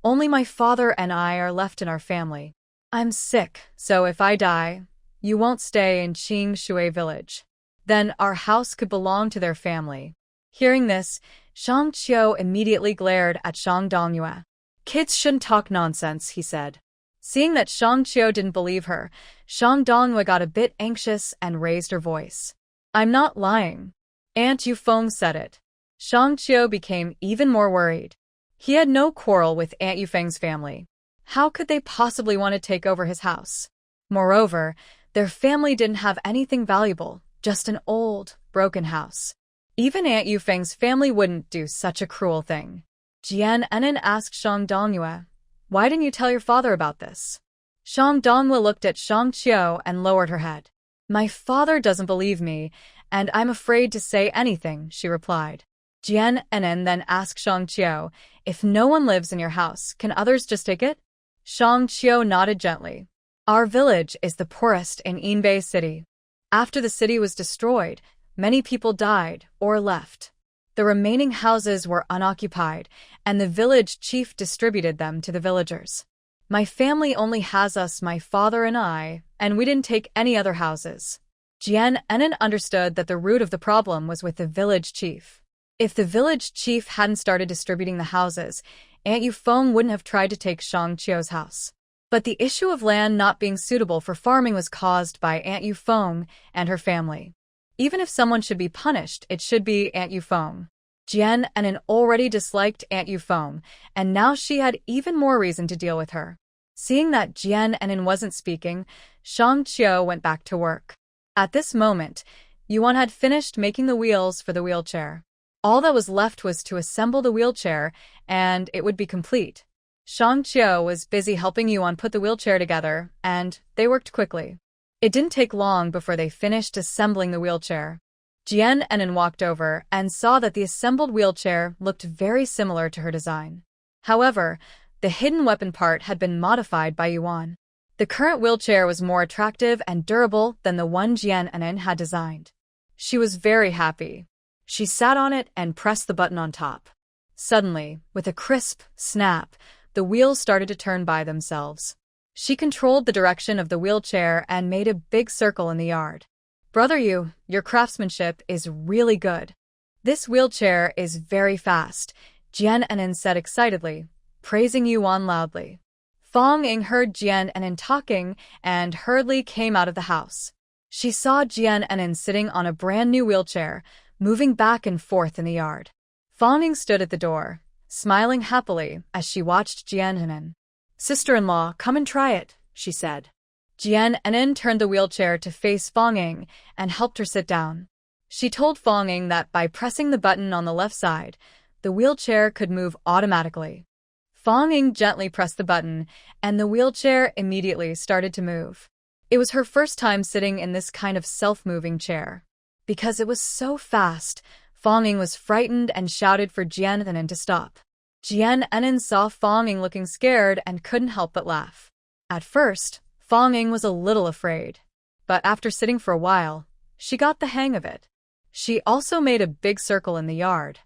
S1: only my father and I are left in our family. I'm sick, so if I die, you won't stay in Qing Shui village. Then our house could belong to their family." Hearing this, Shang Qiu immediately glared at Shang Dongyue. "Kids shouldn't talk nonsense," he said. Seeing that Shang Qiu didn't believe her, Shang Dongyue got a bit anxious and raised her voice. "I'm not lying. Aunt Yufeng said it." Shang Qiu became even more worried. He had no quarrel with Aunt Yufeng's family. How could they possibly want to take over his house? Moreover, their family didn't have anything valuable, just an old, broken house. Even Aunt Yufeng's family wouldn't do such a cruel thing. Jian asked Shang Dongyue, "Why didn't you tell your father about this?" Shang Dongyue looked at Shang Qiu and lowered her head. "My father doesn't believe me, and I'm afraid to say anything," she replied. Jian then asked Shang Qiu, "If no one lives in your house, can others just take it?" Shang Qiu nodded gently. "Our village is the poorest in Inbeay city. After the city was destroyed, many people died or left. The remaining houses were unoccupied, and the village chief distributed them to the villagers. My family only has us, my father and I, and we didn't take any other houses." Jian understood that the root of the problem was with the village chief. If the village chief hadn't started distributing the houses, Aunt Yufeng wouldn't have tried to take Shang Qiu's house. But the issue of land not being suitable for farming was caused by Aunt Yufeng and her family. Even if someone should be punished, it should be Aunt Yufeng. Jian already disliked Aunt Yufeng, and now she had even more reason to deal with her. Seeing that Jian wasn't speaking, Shang Qiu went back to work. At this moment, Yuan had finished making the wheels for the wheelchair. All that was left was to assemble the wheelchair, and it would be complete. Shang Qiu was busy helping Yuan put the wheelchair together, and they worked quickly. It didn't take long before they finished assembling the wheelchair. Jian Enin walked over and saw that the assembled wheelchair looked very similar to her design. However, the hidden weapon part had been modified by Euang. The current wheelchair was more attractive and durable than the one Jian Enin had designed. She was very happy. She sat on it and pressed the button on top. Suddenly, with a crisp snap, the wheels started to turn by themselves. She controlled the direction of the wheelchair and made a big circle in the yard. "Brother Yu, your craftsmanship is really good. This wheelchair is very fast," Jian Enin said excitedly, praising Yuan loudly. Fong Ying heard Jian Enin talking and hurriedly came out of the house. She saw Jian Enin sitting on a brand new wheelchair, moving back and forth in the yard. Fong Ying stood at the door, smiling happily as she watched Jian Enin. "Sister-in-law, come and try it," she said. Jian Enin turned the wheelchair to face Fong Ying and helped her sit down. She told Fong Ying that by pressing the button on the left side, the wheelchair could move automatically. Fong Ying gently pressed the button, and the wheelchair immediately started to move. It was her first time sitting in this kind of self-moving chair. Because it was so fast, Fong Ying was frightened and shouted for Jian Enin to stop. Jian Enin saw Fong Ying looking scared and couldn't help but laugh. At first, Fong Ying was a little afraid, but after sitting for a while, she got the hang of it. She also made a big circle in the yard.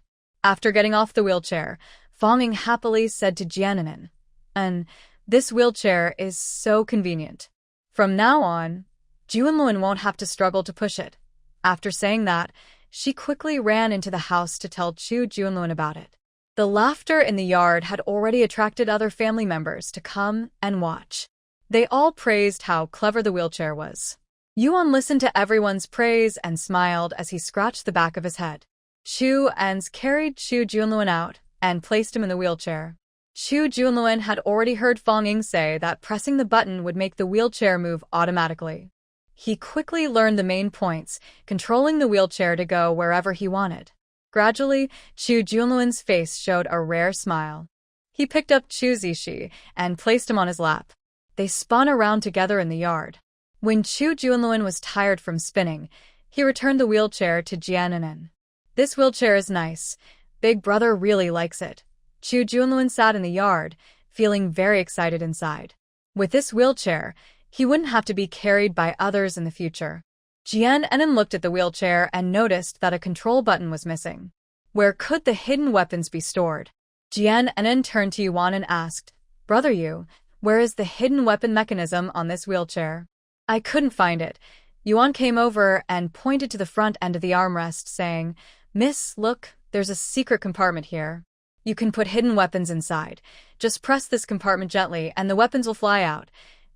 S1: After getting off the wheelchair, Fong Ying happily said to Jian Enin, "This wheelchair is so convenient. From now on, Junluan won't have to struggle to push it." After saying that, she quickly ran into the house to tell Chu Junluan about it. The laughter in the yard had already attracted other family members to come and watch. They all praised how clever the wheelchair was. Yuan listened to everyone's praise and smiled as he scratched the back of his head. Chu Ans carried Chu Junluan out and placed him in the wheelchair. Chu Junluan had already heard Fong Ying say that pressing the button would make the wheelchair move automatically. He quickly learned the main points, controlling the wheelchair to go wherever he wanted. Gradually, Chu Junluan's face showed a rare smile. He picked up Chu Zishi and placed him on his lap. They spun around together in the yard. When Chu Junluan was tired from spinning, he returned the wheelchair to Jian Enin. "This wheelchair is nice. Big brother really likes it." Chu Junluan sat in the yard, feeling very excited inside. With this wheelchair, he wouldn't have to be carried by others in the future. Jian Enin looked at the wheelchair and noticed that a control button was missing. Where could the hidden weapons be stored? Jian Enin turned to Yuan and asked, "Brother Yu, where is the hidden weapon mechanism on this wheelchair?" "I couldn't find it." Yuan came over and pointed to the front end of the armrest, saying, "Miss, look, there's a secret compartment here. You can put hidden weapons inside. Just press this compartment gently and the weapons will fly out."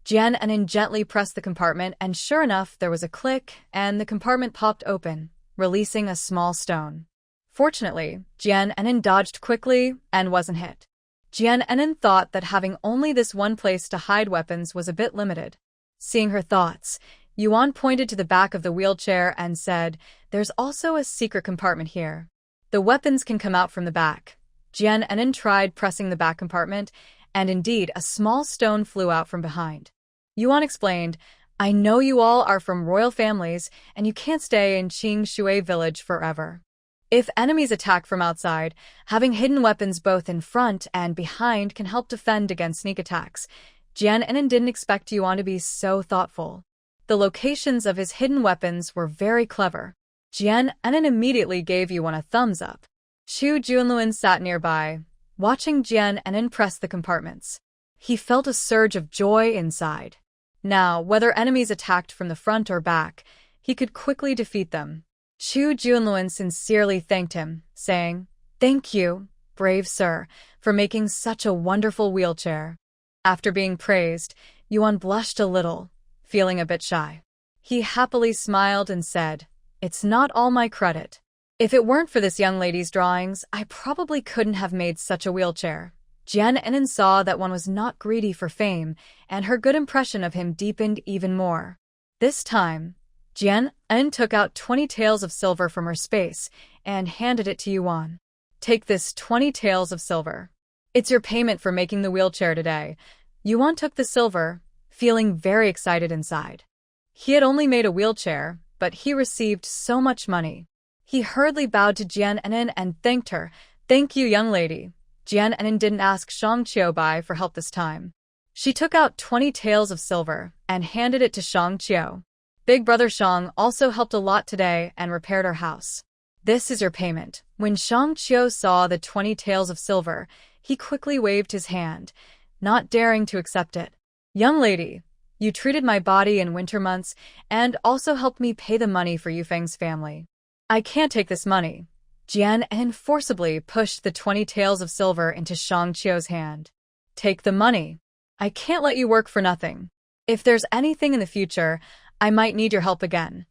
S1: Jian Enin gently pressed the compartment and sure enough there was a click and the compartment popped open, releasing a small stone. Fortunately, Jian Enin dodged quickly and wasn't hit. Jian Enin thought that having only this one place to hide weapons was a bit limited. Seeing her thoughts, Yuan pointed to the back of the wheelchair and said, "There's also a secret compartment here. The weapons can come out from the back." Jian Enin tried pressing the back compartment, and indeed a small stone flew out from behind. Yuan explained, "I know you all are from royal families, and you can't stay in Qing Shui village forever. If enemies attack from outside, having hidden weapons both in front and behind can help defend against sneak attacks." Jian Enin didn't expect Yuan to be so thoughtful. The locations of his hidden weapons were very clever. Jian Enin immediately gave Yuan a thumbs up. Chu Junluan sat nearby, watching Jian Enin press the compartments. He felt a surge of joy inside. Now, whether enemies attacked from the front or back, he could quickly defeat them. Chu Junluan sincerely thanked him, saying, "Thank you, brave sir, for making such a wonderful wheelchair." After being praised, Yuan blushed a little, feeling a bit shy. He happily smiled and said, "It's not all my credit. If it weren't for this young lady's drawings, I probably couldn't have made such a wheelchair." Jian Enin saw that one was not greedy for fame, and her good impression of him deepened even more. This time, Jian Enin took out 20 taels of silver from her space and handed it to Yuan. "Take this 20 taels of silver. It's your payment for making the wheelchair today." Yuan took the silver, feeling very excited inside. He had only made a wheelchair, but he received so much money. He hurriedly bowed to Jian Anin and thanked her. "Thank you, young lady." Jian Anin didn't ask Shang Qiu for help this time. She took out 20 taels of silver and handed it to Shang Qiu. Big brother Shang also helped a lot today and repaired our house. This is your payment. When Shang Qiu saw the 20 taels of silver, he quickly waved his hand, not daring to accept it. "Young lady, you treated my body in winter months and also helped me pay the money for Yufeng's family. I can't take this money." Jian Anin forcibly pushed the 20 taels of silver into Shang Qiu's hand. "Take the money. I can't let you work for nothing. If there's anything in the future, I might need your help again."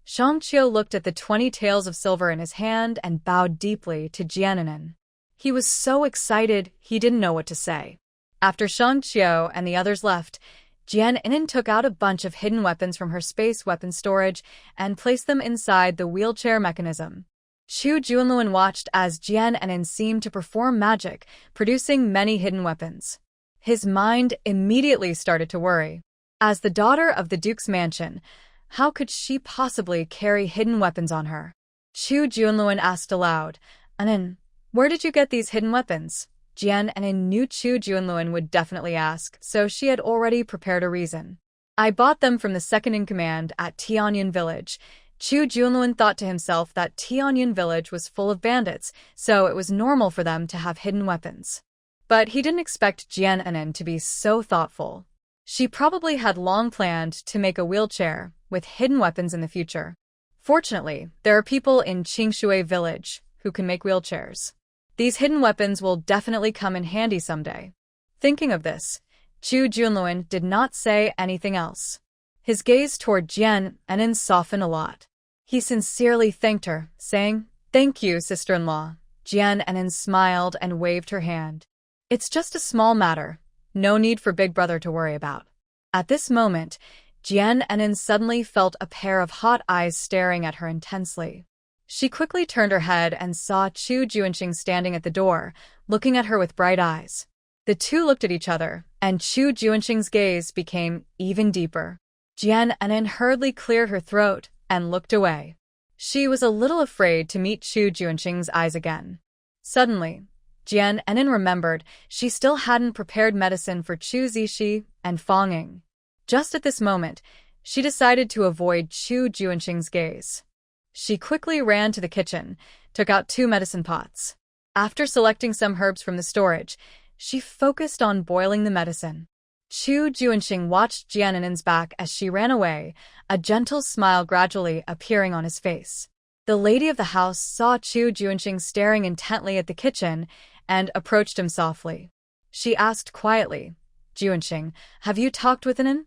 S1: Shang Qiu looked at the 20 taels of silver in his hand and bowed deeply to Jian Anin. He was so excited he didn't know what to say. After Shang Qiu and the others left, Jian Anin took out a bunch of hidden weapons from her space weapon storage and placed them inside the wheelchair mechanism. Chu Junluan watched as Jian Anin seemed to perform magic, producing many hidden weapons. His mind immediately started to worry. As the daughter of the Duke's mansion, how could she possibly carry hidden weapons on her? Chu Junluan asked aloud, "Anin, where did you get these hidden weapons?" Jian Anin knew Chu Junluan would definitely ask, so she had already prepared a reason. "I bought them from the second-in-command at Tianyan Village." Chu Junluan thought to himself that Tianyan Village was full of bandits, so it was normal for them to have hidden weapons. But he didn't expect Jian Anin to be so thoughtful. She probably had long planned to make a wheelchair with hidden weapons in the future. Fortunately, there are people in Qingshui Village who can make wheelchairs. These hidden weapons will definitely come in handy someday. Thinking of this, Chu Junluan did not say anything else. His gaze toward Jian Anin softened a lot. He sincerely thanked her, saying, "Thank you, sister-in-law." Jian Anin smiled and waved her hand. "It's just a small matter. No need for Big Brother to worry about." At this moment, Jian Anin suddenly felt a pair of hot eyes staring at her intensely. She quickly turned her head and saw Chu Junxing standing at the door, looking at her with bright eyes. The two looked at each other, and Chu Junxing's gaze became even deeper. Jian Anin hurriedly cleared her throat and looked away. She was a little afraid to meet Chu Junxing's eyes again. Suddenly, Jian Anin remembered she still hadn't prepared medicine for Chu Zishi and Fanging. Just at this moment, she decided to avoid Chu Junxing's gaze. She quickly ran to the kitchen, took out 2 medicine pots. After selecting some herbs from the storage, she focused on boiling the medicine. Chu Junxing watched Jian Anin's back as she ran away, a gentle smile gradually appearing on his face. The lady of the house saw Chu Junxing staring intently at the kitchen and approached him softly. She asked quietly, "Junxing, have you talked with Anin?"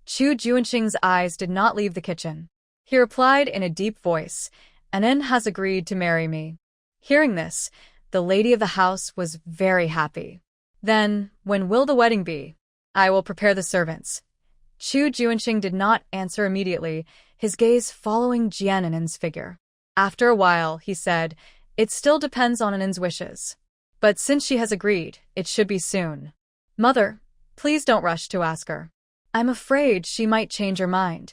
S1: Chu Junxing's eyes did not leave the kitchen. He replied in a deep voice, "Anin has agreed to marry me." Hearing this, the lady of the house was very happy. "Then, when will the wedding be?" "I will prepare the servants." Chu Junxing did not answer immediately, his gaze following Jian Anin's figure. After a while, he said, "It still depends on Anin's wishes. But since she has agreed, it should be soon. Mother, please don't rush to ask her. I'm afraid she might change her mind."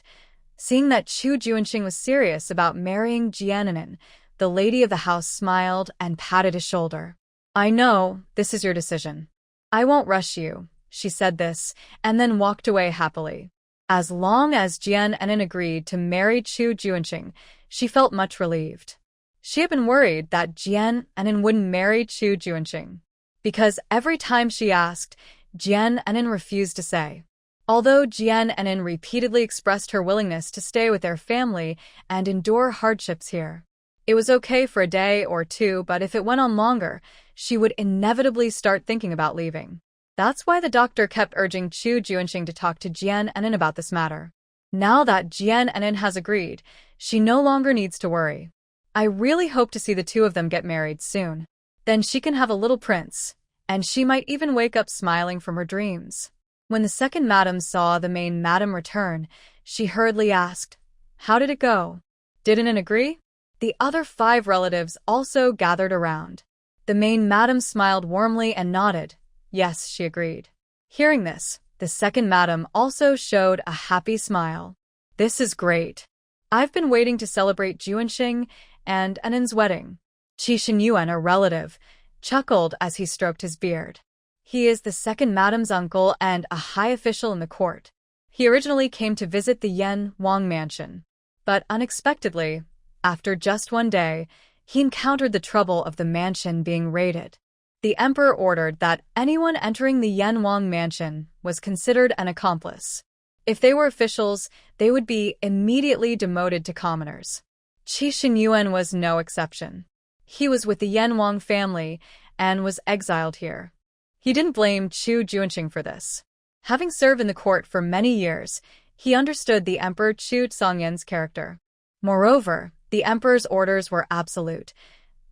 S1: Seeing that Chu Junxing was serious about marrying Jian Anin, the lady of the house smiled and patted his shoulder. "I know, this is your decision. I won't rush you." She said this, and then walked away happily. As long as Jian Anin agreed to marry Chu Junxing, she felt much relieved. She had been worried that Jian Anin wouldn't marry Chu Junxing, because every time she asked, Jian Anin refused to say. Although Jian Anin repeatedly expressed her willingness to stay with their family and endure hardships here, it was okay for a day or 2, but if it went on longer, she would inevitably start thinking about leaving. That's why the doctor kept urging Chu Junxing to talk to Jian Anin about this matter. Now that Jian Anin has agreed, she no longer needs to worry. I really hope to see the 2 of them get married soon. Then she can have a little prince, and she might even wake up smiling from her dreams. When the second madam saw the main madam return, she hurriedly asked, "How did it go? Did Anin agree?" The other 5 relatives also gathered around. The main madam smiled warmly and nodded. Yes, she agreed. Hearing this, the second madam also showed a happy smile. This is great. I've been waiting to celebrate Junxing and Annen's wedding. Chu Junluan, a relative, chuckled as he stroked his beard. He is the second madam's uncle and a high official in the court. He originally came to visit the Euang mansion. But unexpectedly, after just one day, he encountered the trouble of the mansion being raided. The emperor ordered that anyone entering the Euang mansion was considered an accomplice. If they were officials, they would be immediately demoted to commoners. Chu Junluan was no exception. He was with the Euang family and was exiled here. He didn't blame Chu Junxing for this. Having served in the court for many years, he understood the Emperor Chu Zixi's character. Moreover, the emperor's orders were absolute.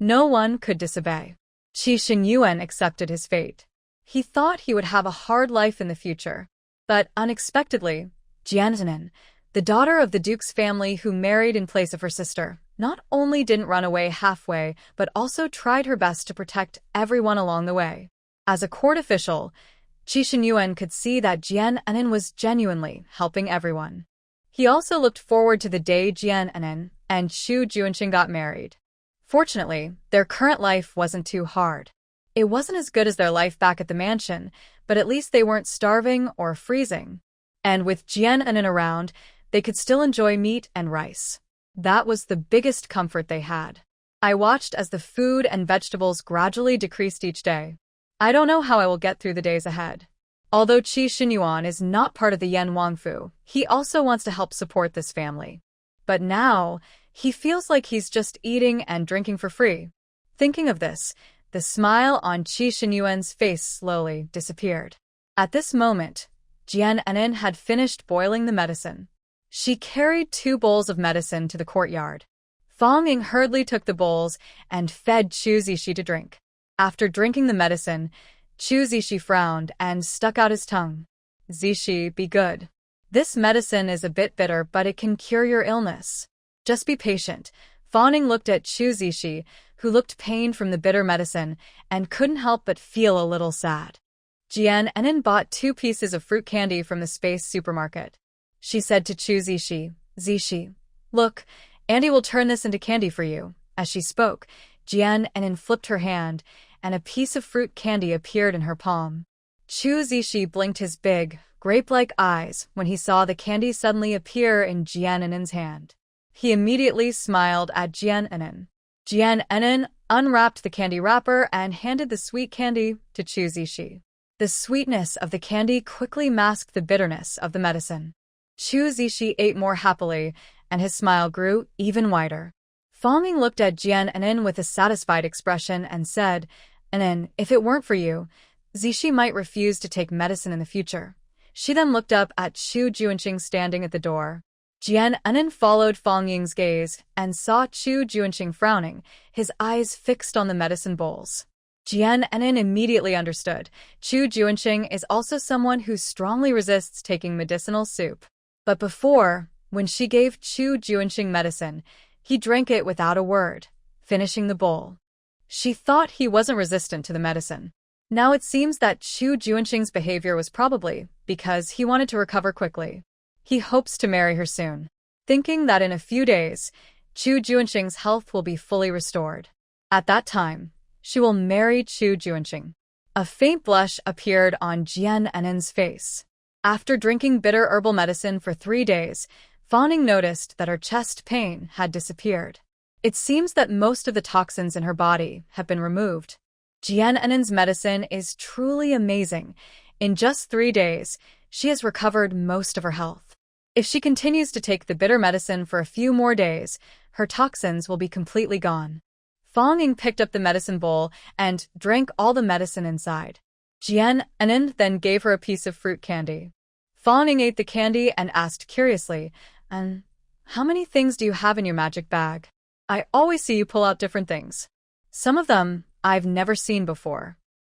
S1: No one could disobey. Chu Junluan accepted his fate. He thought he would have a hard life in the future. But unexpectedly, Jian, the daughter of the duke's family who married in place of her sister, not only didn't run away halfway, but also tried her best to protect everyone along the way. As a court official, Chu Junluan could see that Jian was genuinely helping everyone. He also looked forward to the day Jian and Chu Junxing got married. Fortunately, their current life wasn't too hard. It wasn't as good as their life back at the mansion, but at least they weren't starving or freezing. And with Jian around, they could still enjoy meat and rice. That was the biggest comfort they had. I watched as the food and vegetables gradually decreased each day. I don't know how I will get through the days ahead. Although Chu Junluan is not part of the Euang Fu, he also wants to help support this family. But now, he feels like he's just eating and drinking for free. Thinking of this, the smile on Chu Junluan's face slowly disappeared. At this moment, Jian had finished boiling the medicine. She carried 2 bowls of medicine to the courtyard. Fang Ying hurriedly took the bowls and fed Chu Zishi to drink. After drinking the medicine, Chu Zishi frowned and stuck out his tongue. Zishi, be good. This medicine is a bit bitter, but it can cure your illness. Just be patient. Fang Ying looked at Chu Zishi, who looked pained from the bitter medicine and couldn't help but feel a little sad. Jian bought 2 pieces of fruit candy from the space supermarket. She said to Chu Zishi, Zishi, look, Andy will turn this into candy for you. As she spoke, Jian flipped her hand, and a piece of fruit candy appeared in her palm. Chu Zishi blinked his big, grape-like eyes when he saw the candy suddenly appear in Jian hand. He immediately smiled at Jian. Jian unwrapped the candy wrapper and handed the sweet candy to Chu Zishi. The sweetness of the candy quickly masked the bitterness of the medicine. Chu Zishi ate more happily, and his smile grew even wider. Fang Ying looked at Jian with a satisfied expression and said, if it weren't for you, Zishi might refuse to take medicine in the future. She then looked up at Chu Junxing standing at the door. Jian followed Fang Ying's gaze and saw Chu Junxing frowning, his eyes fixed on the medicine bowls. Jian immediately understood. Chu Junxing is also someone who strongly resists taking medicinal soup. But before, when she gave Chu Junxing medicine, he drank it without a word, finishing the bowl. She thought he wasn't resistant to the medicine. Now it seems that Chu Junxing's behavior was probably because he wanted to recover quickly. He hopes to marry her soon, thinking that in a few days, Chu Junxing's health will be fully restored. At that time, she will marry Chu Junxing. A faint blush appeared on Jian's face. After drinking bitter herbal medicine for 3 days, Fang Ying noticed that her chest pain had disappeared. It seems that most of the toxins in her body have been removed. Jian's medicine is truly amazing. In just 3 days, she has recovered most of her health. If she continues to take the bitter medicine for a few more days, her toxins will be completely gone. Fang Ying picked up the medicine bowl and drank all the medicine inside. Jian then gave her a piece of fruit candy. Fang Ying ate the candy and asked curiously, how many things do you have in your magic bag? I always see you pull out different things. Some of them I've never seen before.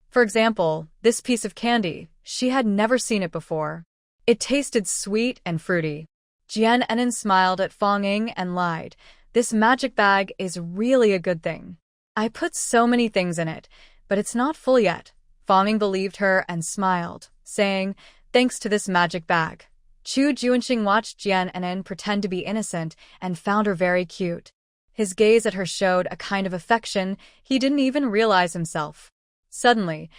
S1: For example, this piece of candy, she had never seen it before. It tasted sweet and fruity. Jian smiled at Fang Ying and lied. This magic bag is really a good thing. I put so many things in it, but it's not full yet. Fang Ying believed her and smiled, saying, thanks to this magic bag, Chu Junxing watched Jian Enen pretend to be innocent and found her very cute. His gaze at her showed a kind of affection he didn't even realize himself. Suddenly,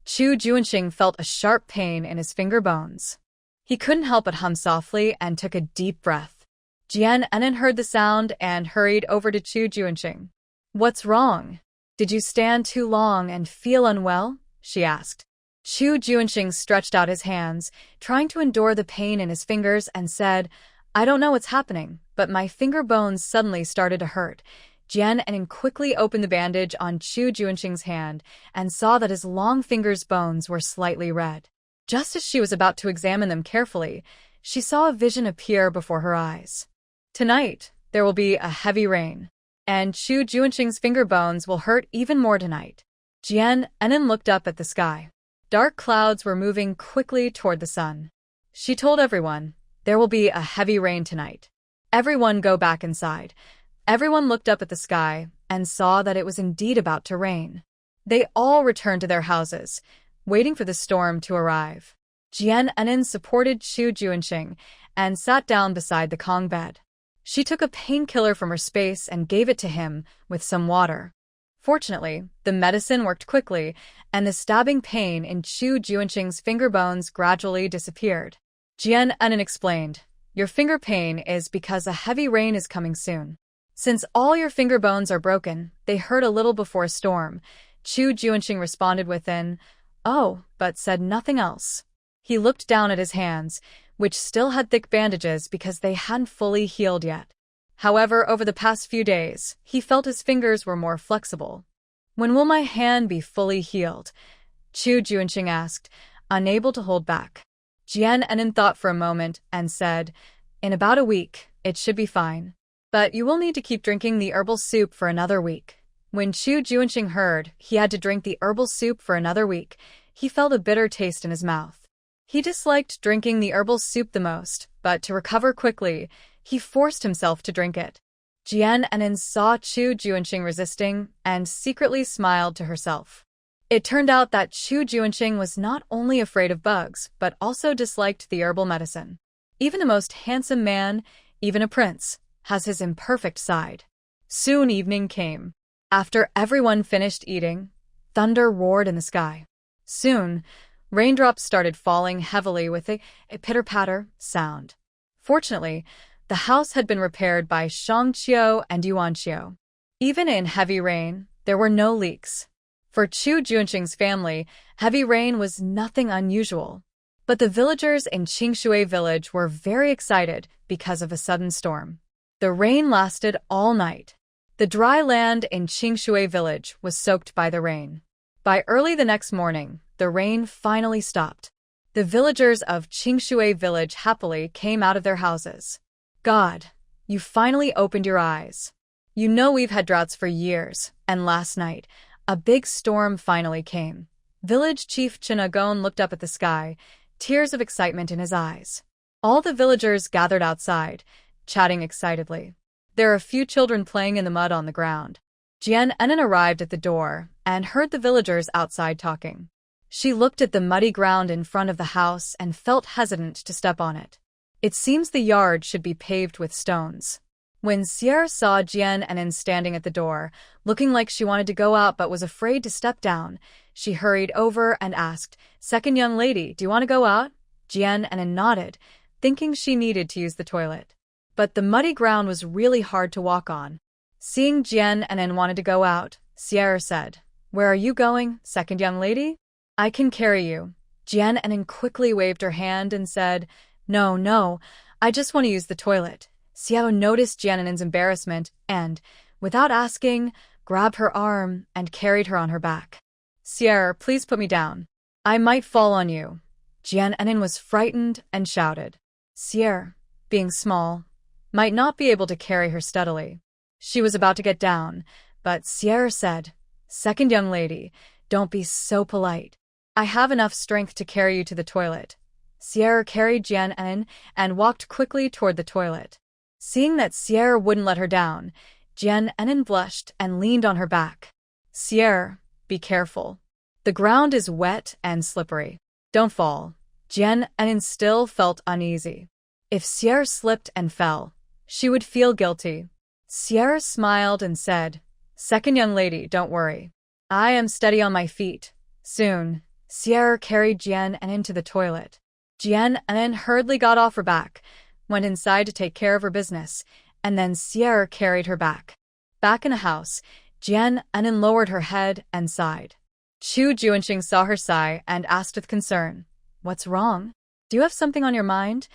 S1: Chu Junxing felt a sharp pain in his finger bones. He couldn't help but hum softly and took a deep breath. Jian Enen heard the sound and hurried over to Chu Junxing. "What's wrong? Did you stand too long and feel unwell?" she asked. Chu Junxing stretched out his hands, trying to endure the pain in his fingers, and said, "I don't know what's happening, but my finger bones suddenly started to hurt." Jian Enen quickly opened the bandage on Chu Junxing's hand and saw that his long finger's bones were slightly red. Just as she was about to examine them carefully, she saw a vision appear before her eyes. "Tonight, there will be a heavy rain, and Chu Junxing's finger bones will hurt even more tonight." Jian Enen looked up at the sky. Dark clouds were moving quickly toward the sun. She told everyone, "There will be a heavy rain tonight. Everyone go back inside." Everyone looked up at the sky and saw that it was indeed about to rain. They all returned to their houses, waiting for the storm to arrive. Jian Enen supported Chu Junxing and sat down beside the Kong bed. She took a painkiller from her space and gave it to him with some water. Fortunately, the medicine worked quickly, and the stabbing pain in Chu Junxing's finger bones gradually disappeared. Jian Enen explained, "Your finger pain is because a heavy rain is coming soon. Since all your finger bones are broken, they hurt a little before a storm." Chu Junxing responded with an, "Oh," but said nothing else. He looked down at his hands, which still had thick bandages because they hadn't fully healed yet. However, over the past few days, he felt his fingers were more flexible. "When will my hand be fully healed?" Chu Junxing asked, unable to hold back. Jian Enen thought for a moment and said, "In about a week, it should be fine. But you will need to keep drinking the herbal soup for another week." When Chu Junxing heard he had to drink the herbal soup for another week, he felt a bitter taste in his mouth. He disliked drinking the herbal soup the most, but to recover quickly, he forced himself to drink it. Jian Enen saw Chu Junxing resisting and secretly smiled to herself. It turned out that Chu Junxing was not only afraid of bugs, but also disliked the herbal medicine. Even the most handsome man, even a prince, has his imperfect side. Soon evening came. After everyone finished eating, thunder roared in the sky. Soon, raindrops started falling heavily with a pitter-patter sound. Fortunately, the house had been repaired by Shangqiu and Yuanqiu. Even in heavy rain, there were no leaks. For Chu Junxing's family, heavy rain was nothing unusual. But the villagers in Qingshui village were very excited because of a sudden storm. The rain lasted all night. The dry land in Qingshui village was soaked by the rain. By early the next morning, the rain finally stopped. The villagers of Qingshui village happily came out of their houses. "God, you finally opened your eyes. You know we've had droughts for years, and last night, a big storm finally came." Village Chief Chinagon looked up at the sky, tears of excitement in his eyes. All the villagers gathered outside, chatting excitedly. There were a few children playing in the mud on the ground. Jian Enen arrived at the door and heard the villagers outside talking. She looked at the muddy ground in front of the house and felt hesitant to step on it. It seems the yard should be paved with stones. When Sierra saw Jian Enen standing at the door, looking like she wanted to go out but was afraid to step down, she hurried over and asked, "Second young lady, do you want to go out?" Jian Enen nodded, thinking she needed to use the toilet. But the muddy ground was really hard to walk on. Seeing Jian Enen wanted to go out, Sierra said, "Where are you going, second young lady? I can carry you." Jian Enen quickly waved her hand and said, No, I just want to use the toilet." Xiao noticed Jian Enen's embarrassment and, without asking, grabbed her arm and carried her on her back. "Sierra, please put me down. I might fall on you." Jian Enen was frightened and shouted. Sierra, being small, might not be able to carry her steadily. She was about to get down, but Sierra said, "Second young lady, don't be so polite. I have enough strength to carry you to the toilet." Sierra carried Jian Enen and walked quickly toward the toilet. Seeing that Sierra wouldn't let her down, Jian Enen blushed and leaned on her back. "Sierra, be careful. The ground is wet and slippery. Don't fall." Jian Enen still felt uneasy. If Sierra slipped and fell, she would feel guilty. Sierra smiled and said, "Second young lady, don't worry. I am steady on my feet." Soon, Sierra carried Jian and into the toilet. Jian and then hurriedly got off her back, went inside to take care of her business, and then Sierra carried her back. Back in the house, Jian and then lowered her head and sighed. Chu Junxing saw her sigh and asked with concern, "What's wrong? Do you have something on your mind?"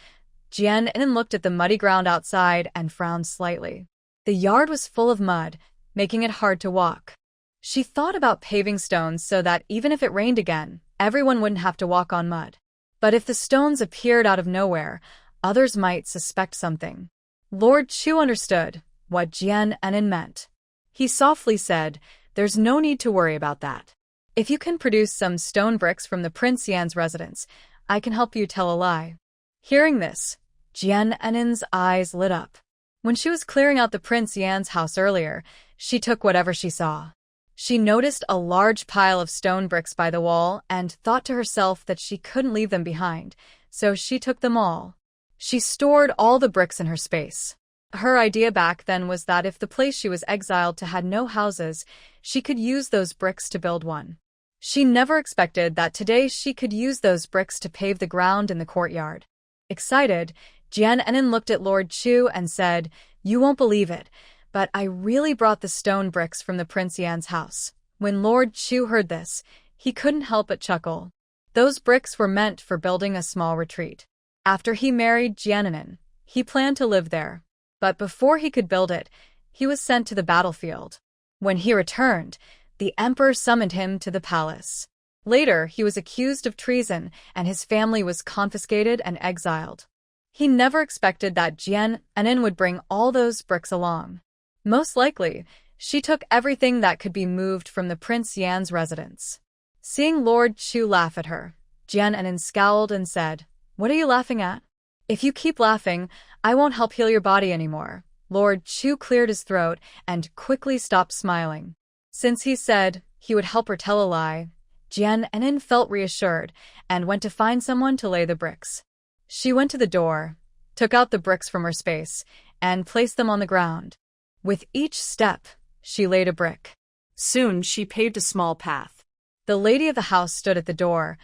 S1: Jian and then looked at the muddy ground outside and frowned slightly. The yard was full of mud, making it hard to walk. She thought about paving stones so that even if it rained again, everyone wouldn't have to walk on mud. But if the stones appeared out of nowhere, others might suspect something. Lord Chu understood what Jian Enin meant. He softly said, "There's no need to worry about that. If you can produce some stone bricks from the Prince Yan's residence, I can help you tell a lie." Hearing this, Jian Enin's eyes lit up. When she was clearing out the Prince Yan's house earlier, she took whatever she saw. She noticed a large pile of stone bricks by the wall and thought to herself that she couldn't leave them behind, so she took them all. She stored all the bricks in her space. Her idea back then was that if the place she was exiled to had no houses, she could use those bricks to build one. She never expected that today she could use those bricks to pave the ground in the courtyard. Excited, Jian Enin looked at Lord Chu and said, "You won't believe it, but I really brought the stone bricks from the Prince Yan's house." When Lord Chu heard this, he couldn't help but chuckle. Those bricks were meant for building a small retreat. After he married Jian, he planned to live there. But before he could build it, he was sent to the battlefield. When he returned, the emperor summoned him to the palace. Later, he was accused of treason, and his family was confiscated and exiled. He never expected that Jian Enin would bring all those bricks along. Most likely, she took everything that could be moved from the Prince Yan's residence. Seeing Lord Chu laugh at her, Jian Enin scowled and said, "What are you laughing at? If you keep laughing, I won't help heal your body anymore." Lord Chu cleared his throat and quickly stopped smiling. Since he said he would help her tell a lie, Jian Enin felt reassured and went to find someone to lay the bricks. She went to the door, took out the bricks from her space, and placed them on the ground. With each step, she laid a brick.
S2: Soon she paved a small path.
S1: The lady of the house stood at the door,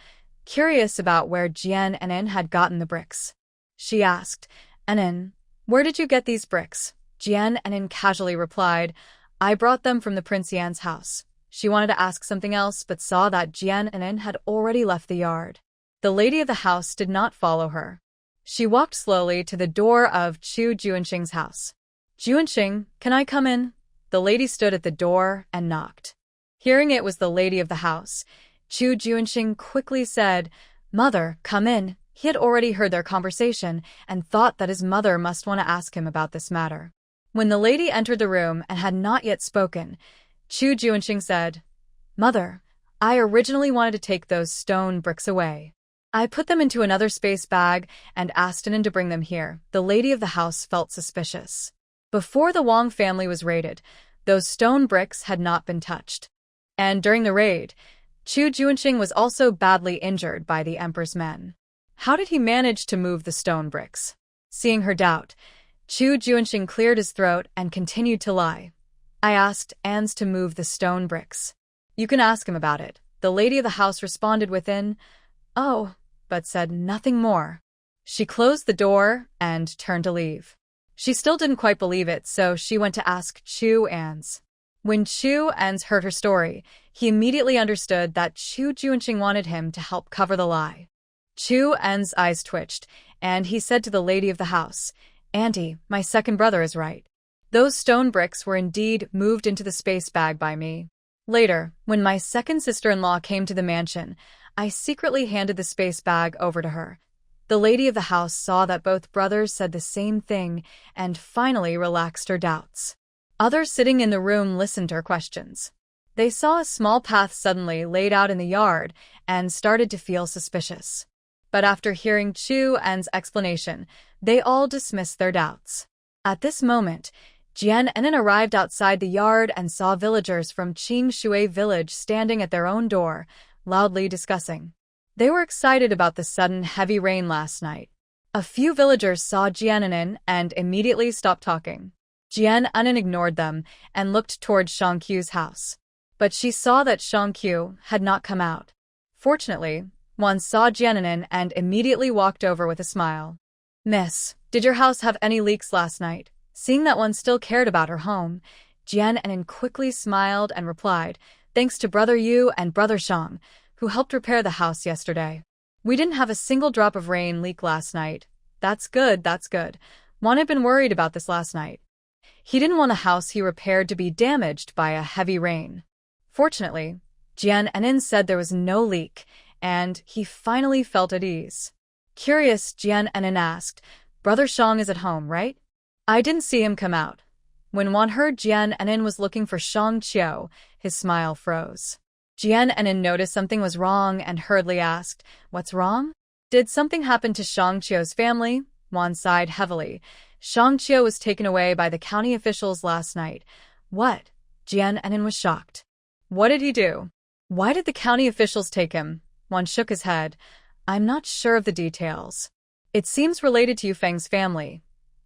S1: curious about where Jian Enin had gotten the bricks. She asked, "Enin, where did you get these bricks?" Jian Enin casually replied, "I brought them from the Prince Yan's house." She wanted to ask something else but saw that Jian Enin had already left the yard. The lady of the house did not follow her. She walked slowly to the door of Chu Junxing's house. "Junxing, can I come in?" The lady stood at the door and knocked. Hearing it was the lady of the house, Chu Junxing quickly said, "Mother, come in." He had already heard their conversation and thought that his mother must want to ask him about this matter. When the lady entered the room and had not yet spoken, Chu Junxing said, "Mother, I originally wanted to take those stone bricks away. I put them into another space bag and asked Enin to bring them here." The lady of the house felt suspicious. Before the Euang family was raided, those stone bricks had not been touched. And during the raid, Chu Junxing was also badly injured by the emperor's men. How did he manage to move the stone bricks? Seeing her doubt, Chu Junxing cleared his throat and continued to lie. "I asked Ans to move the stone bricks. You can ask him about it." The lady of the house responded within, "Oh," but said nothing more. She closed the door and turned to leave. She still didn't quite believe it, so she went to ask Chu Ans. When Chu Ans heard her story, he immediately understood that Chu Junxing wanted him to help cover the lie. Chu Ans' eyes twitched, and he said to the lady of the house, "Auntie, my second brother is right. Those stone bricks were indeed moved into the space bag by me. Later, when my second sister-in-law came to the mansion, I secretly handed the space bag over to her." The lady of the house saw that both brothers said the same thing and finally relaxed her doubts. Others sitting in the room listened to her questions. They saw a small path suddenly laid out in the yard and started to feel suspicious. But after hearing Chu An's explanation, they all dismissed their doubts. At this moment, Jian Enin arrived outside the yard and saw villagers from Qing Shui village standing at their own door, loudly discussing. They were excited about the sudden heavy rain last night. A few villagers saw Jiananin and immediately stopped talking. Jiananin ignored them and looked toward Shangqiu's house. But she saw that Shangqiu had not come out. Fortunately, Wan saw Jiananin and immediately walked over with a smile. "Miss, did your house have any leaks last night?" Seeing that Wan still cared about her home, Jiananin quickly smiled and replied, "Thanks to Brother Yu and Brother Shang, who helped repair the house yesterday. We didn't have a single drop of rain leak last night." That's good, that's good. Wan had been worried about this last night. He didn't want a house he repaired to be damaged by a heavy rain. Fortunately, Jiananin said there was no leak, and he finally felt at ease. Curious, Jiananin asked, "Brother Shang is at home, right?" "I didn't see him come out." When Wan heard Jiananin was looking for Shangqiu, his smile froze. Jiananin noticed something was wrong and hurriedly asked, "What's wrong?" "Did something happen to Shangqiu's family?" Wan sighed heavily. "Shangqiu was taken away by the county officials last night." "What?" Jiananin was shocked. "What did he do? Why did the county officials take him?" Wan shook his head. "I'm not sure of the details. It seems related to Yufeng's family."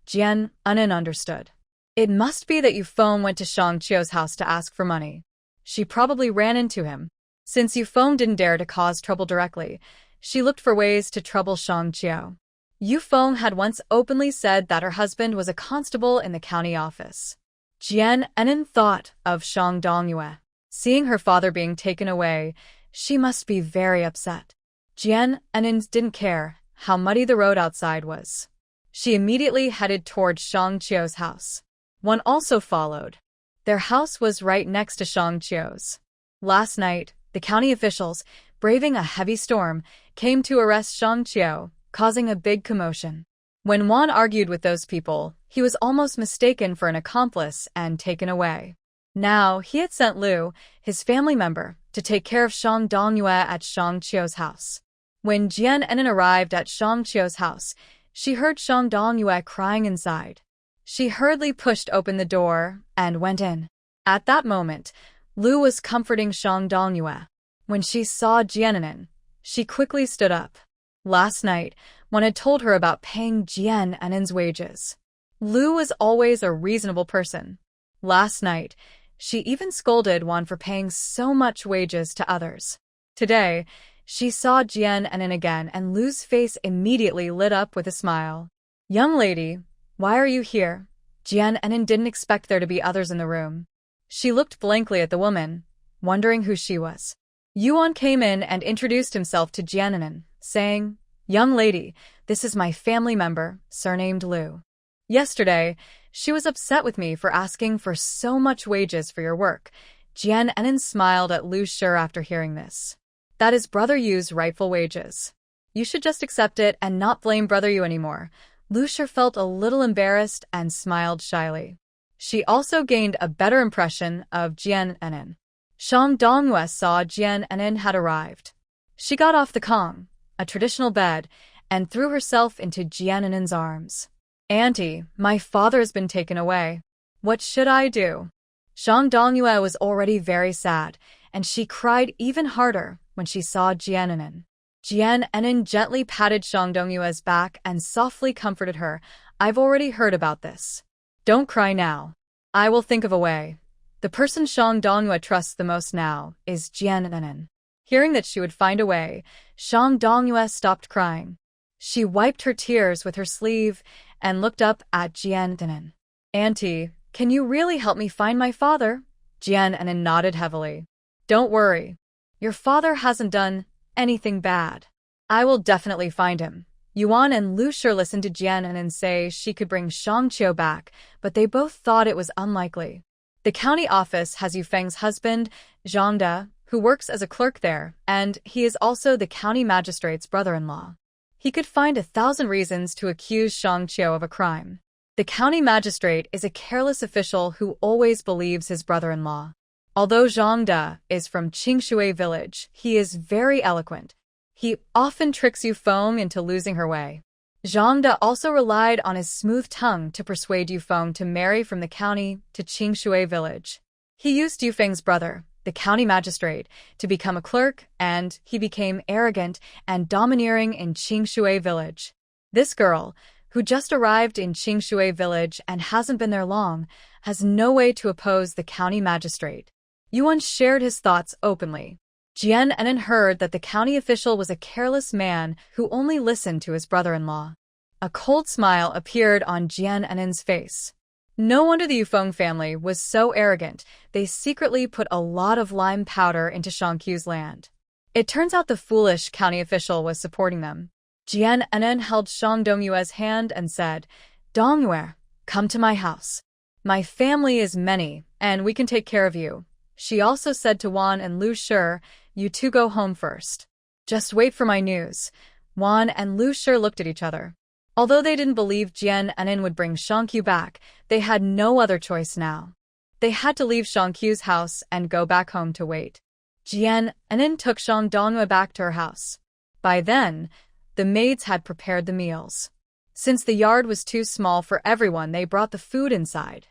S1: Jiananin understood. "It must be that Yufeng went to Shangqiu's house to ask for money. She probably ran into him. Since Yufeng didn't dare to cause trouble directly, she looked for ways to trouble Shangqiu. Yufeng had once openly said that her husband was a constable in the county office." Jiananin thought of Shang Dongyue. Seeing her father being taken away, she must be very upset. Jiananin didn't care how muddy the road outside was. She immediately headed toward Shangqiu's house. One also followed. Their house was right next to Shangqiu's. Last night, the county officials, braving a heavy storm, came to arrest Shangqiu, causing a big commotion. When Wan argued with those people, he was almost mistaken for an accomplice and taken away. Now, he had sent Lu, his family member, to take care of Shang Dongyue at Shangqiu's house. When Jiananin arrived at Shangqiu's house, she heard Shang Dongyue crying inside. She hurriedly pushed open the door and went in. At that moment, Lu was comforting Shang Dongyue. When she saw Jiananin, she quickly stood up. Last night, one had told her about paying Jiananin's wages. Lu was always a reasonable person. Last night, she even scolded Wan for paying so much wages to others. Today, she saw Jiananin again and Lu's face immediately lit up with a smile. "Young lady, why are you here?" Jiananin didn't expect there to be others in the room. She looked blankly at the woman, wondering who she was. Euang came in and introduced himself to Jiananin, saying, "Young lady, this is my family member, surnamed Lu. Yesterday, she was upset with me for asking for so much wages for your work." Jiananin smiled at Lu Shi after hearing this. "That is Brother Yu's rightful wages. You should just accept it and not blame Brother Yu anymore." Lu Shi felt a little embarrassed and smiled shyly. She also gained a better impression of Jiananin. Shang Dongyue saw Jiananin had arrived. She got off the kong, a traditional bed, and threw herself into Jiananin's arms. "Auntie, my father has been taken away. What should I do?" Shang Dongyue was already very sad, and she cried even harder when she saw Jiananin. Jiananin gently patted Shang Dongyue's back and softly comforted her. "I've already heard about this. Don't cry now. I will think of a way." The person Shang Dongyue trusts the most now is Jiananin. Hearing that she would find a way, Shang Dongyue stopped crying. She wiped her tears with her sleeve and looked up at Jiananin. "Auntie, can you really help me find my father?" Jiananin nodded heavily. "Don't worry. Your father hasn't done anything bad. I will definitely find him." Yuan and Lu Shi listened to Jiananin say she could bring Shangqiu back, but they both thought it was unlikely. The county office has Yufeng's husband, Zhang De, who works as a clerk there, and he is also the county magistrate's brother-in-law. He could find 1,000 reasons to accuse Shangqiu of a crime. The county magistrate is a careless official who always believes his brother-in-law. Although Zhang De is from Qingshui village, he is very eloquent. He often tricks Yufeng into losing her way. Zhang De also relied on his smooth tongue to persuade Yufeng to marry from the county to Qingshui village. He used Yufeng's brother, the county magistrate, to become a clerk, and he became arrogant and domineering in Qingshui village. This girl, who just arrived in Qingshui village and hasn't been there long, has no way to oppose the county magistrate. Yuan shared his thoughts openly. Jian Enan heard that the county official was a careless man who only listened to his brother-in-law. A cold smile appeared on Jian Enan's face. No wonder the Euang family was so arrogant. They secretly put a lot of lime powder into Shangqiu's land. It turns out the foolish county official was supporting them. Jian Enan held Shang Dongyue's hand and said, "Dongyue, come to my house. My family is many, and we can take care of you." She also said to Wan and Lu Shi, "You two go home first. Just wait for my news." Wan and Lu Shi looked at each other. Although they didn't believe Jian Enan would bring Shangqiu back, they had no other choice now. They had to leave Shangqiu's house and go back home to wait. Jian Enan took Shang Dongyue back to her house. By then, the maids had prepared the meals. Since the yard was too small for everyone, they brought the food inside.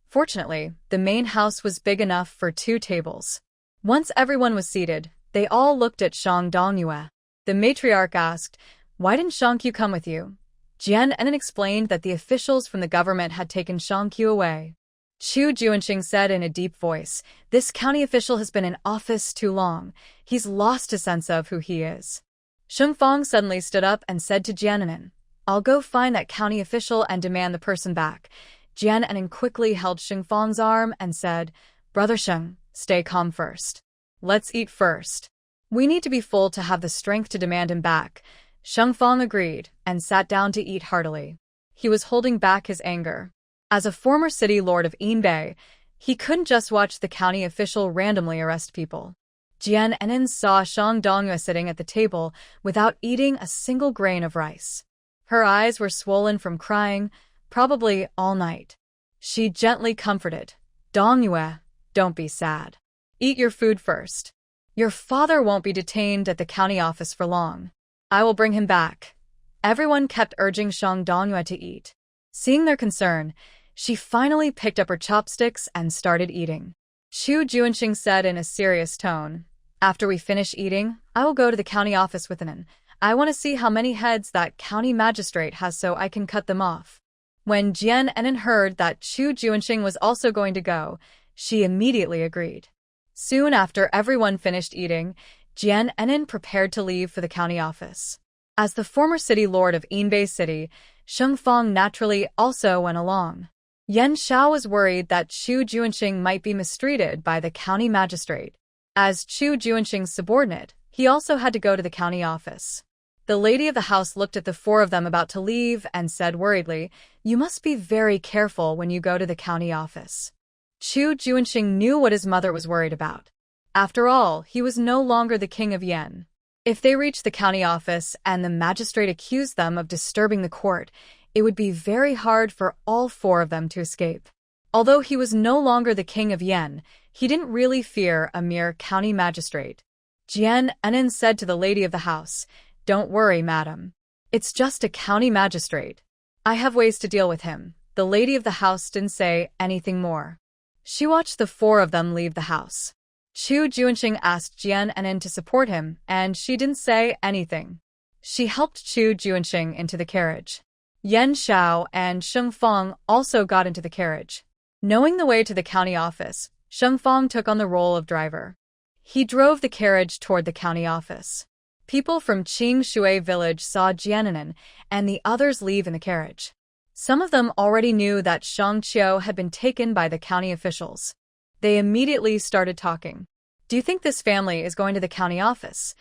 S1: Fortunately, the main house was big enough for 2 tables. Once everyone was seated, they all looked at Shang Dongyue. The matriarch asked, "Why didn't Shangqiu come with you?" Jian Enan explained that the officials from the government had taken Shangqiu away. Chu Junxing said in a deep voice, "This county official has been in office too long. He's lost a sense of who he is." Sheng Fang suddenly stood up and said to Jian Enan, "I'll go find that county official and demand the person back." Jian Enan quickly held Sheng Fang's arm and said, "Brother Sheng, stay calm first. Let's eat first. We need to be full to have the strength to demand him back." Sheng Fang agreed and sat down to eat heartily. He was holding back his anger. As a former city lord of Inbeay, he couldn't just watch the county official randomly arrest people. Jian Enan saw Shang Dongyue sitting at the table without eating a single grain of rice. Her eyes were swollen from crying, probably all night. She gently comforted, "Dongyue, don't be sad. Eat your food first. Your father won't be detained at the county office for long. I will bring him back." Everyone kept urging Shang Dongyue to eat. Seeing their concern, she finally picked up her chopsticks and started eating. Chu Junxing said in a serious tone, "After we finish eating, I will go to the county office with Enan. I want to see how many heads that county magistrate has so I can cut them off." When Jian Enan heard that Chu Junxing was also going to go, she immediately agreed. Soon after everyone finished eating, Jian Enan prepared to leave for the county office. As the former city lord of Inbeay City, Sheng Fang naturally also went along. Yan Xiao was worried that Chu Junxing might be mistreated by the county magistrate. As Chu Junxing's subordinate, he also had to go to the county office. The lady of the house looked at the 4 of them about to leave and said worriedly, "You must be very careful when you go to the county office." Chu Junxing knew what his mother was worried about. After all, he was no longer the king of Yen. If they reached the county office and the magistrate accused them of disturbing the court, it would be very hard for all 4 of them to escape. Although he was no longer the king of Yen, he didn't really fear a mere county magistrate. Jian Enan said to the lady of the house, "Don't worry, madam. It's just a county magistrate. I have ways to deal with him." The lady of the house didn't say anything more. She watched the 4 of them leave the house. Chu Junxing asked Jian Enan to support him, and she didn't say anything. She helped Chu Junxing into the carriage. Yan Xiao and Sheng Fang also got into the carriage. Knowing the way to the county office, Sheng Fang took on the role of driver. He drove the carriage toward the county office. People from Qingshui village saw Jian Enan and the others leave in the carriage. Some of them already knew that Shangqiu had been taken by the county officials. They immediately started talking. "Do you think this family is going to the county office?"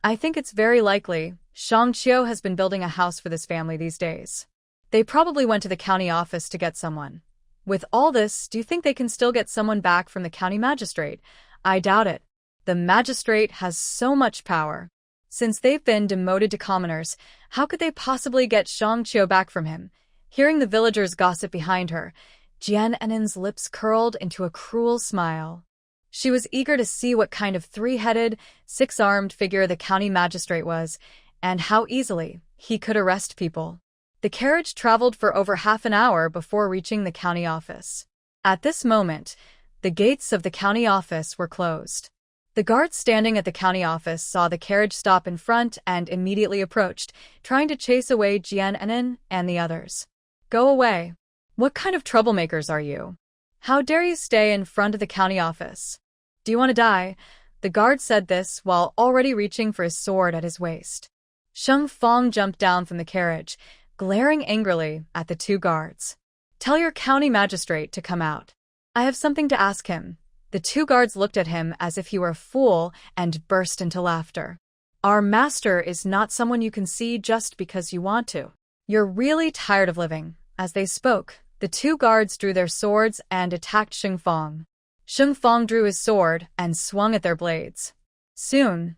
S1: "I think it's very likely. Shangqiu has been building a house for this family these days. They probably went to the county office to get someone. With all this, do you think they can still get someone back from the county magistrate?" "I doubt it. The magistrate has so much power. Since they've been demoted to commoners, how could they possibly get Shangqiu back from him?" Hearing the villagers gossip behind her, Jian Enan's lips curled into a cruel smile. She was eager to see what kind of 3-headed, 6-armed figure the county magistrate was, and how easily he could arrest people. The carriage traveled for over half an hour before reaching the county office. At this moment, the gates of the county office were closed. The guard standing at the county office saw the carriage stop in front and immediately approached, trying to chase away Jian Enin and the others. Go away. What kind of troublemakers are you? How dare you stay in front of the county office? Do you want to die? The guard said this while already reaching for his sword at his waist. Sheng Fong jumped down from the carriage, glaring angrily at the two guards. Tell your county magistrate to come out. I have something to ask him. The two guards looked at him as if he were a fool and burst into laughter. Our master is not someone you can see just because you want to. You're really tired of living. As they spoke, the two guards drew their swords and attacked Sheng Fong. Sheng Fong drew his sword and swung at their blades. Soon,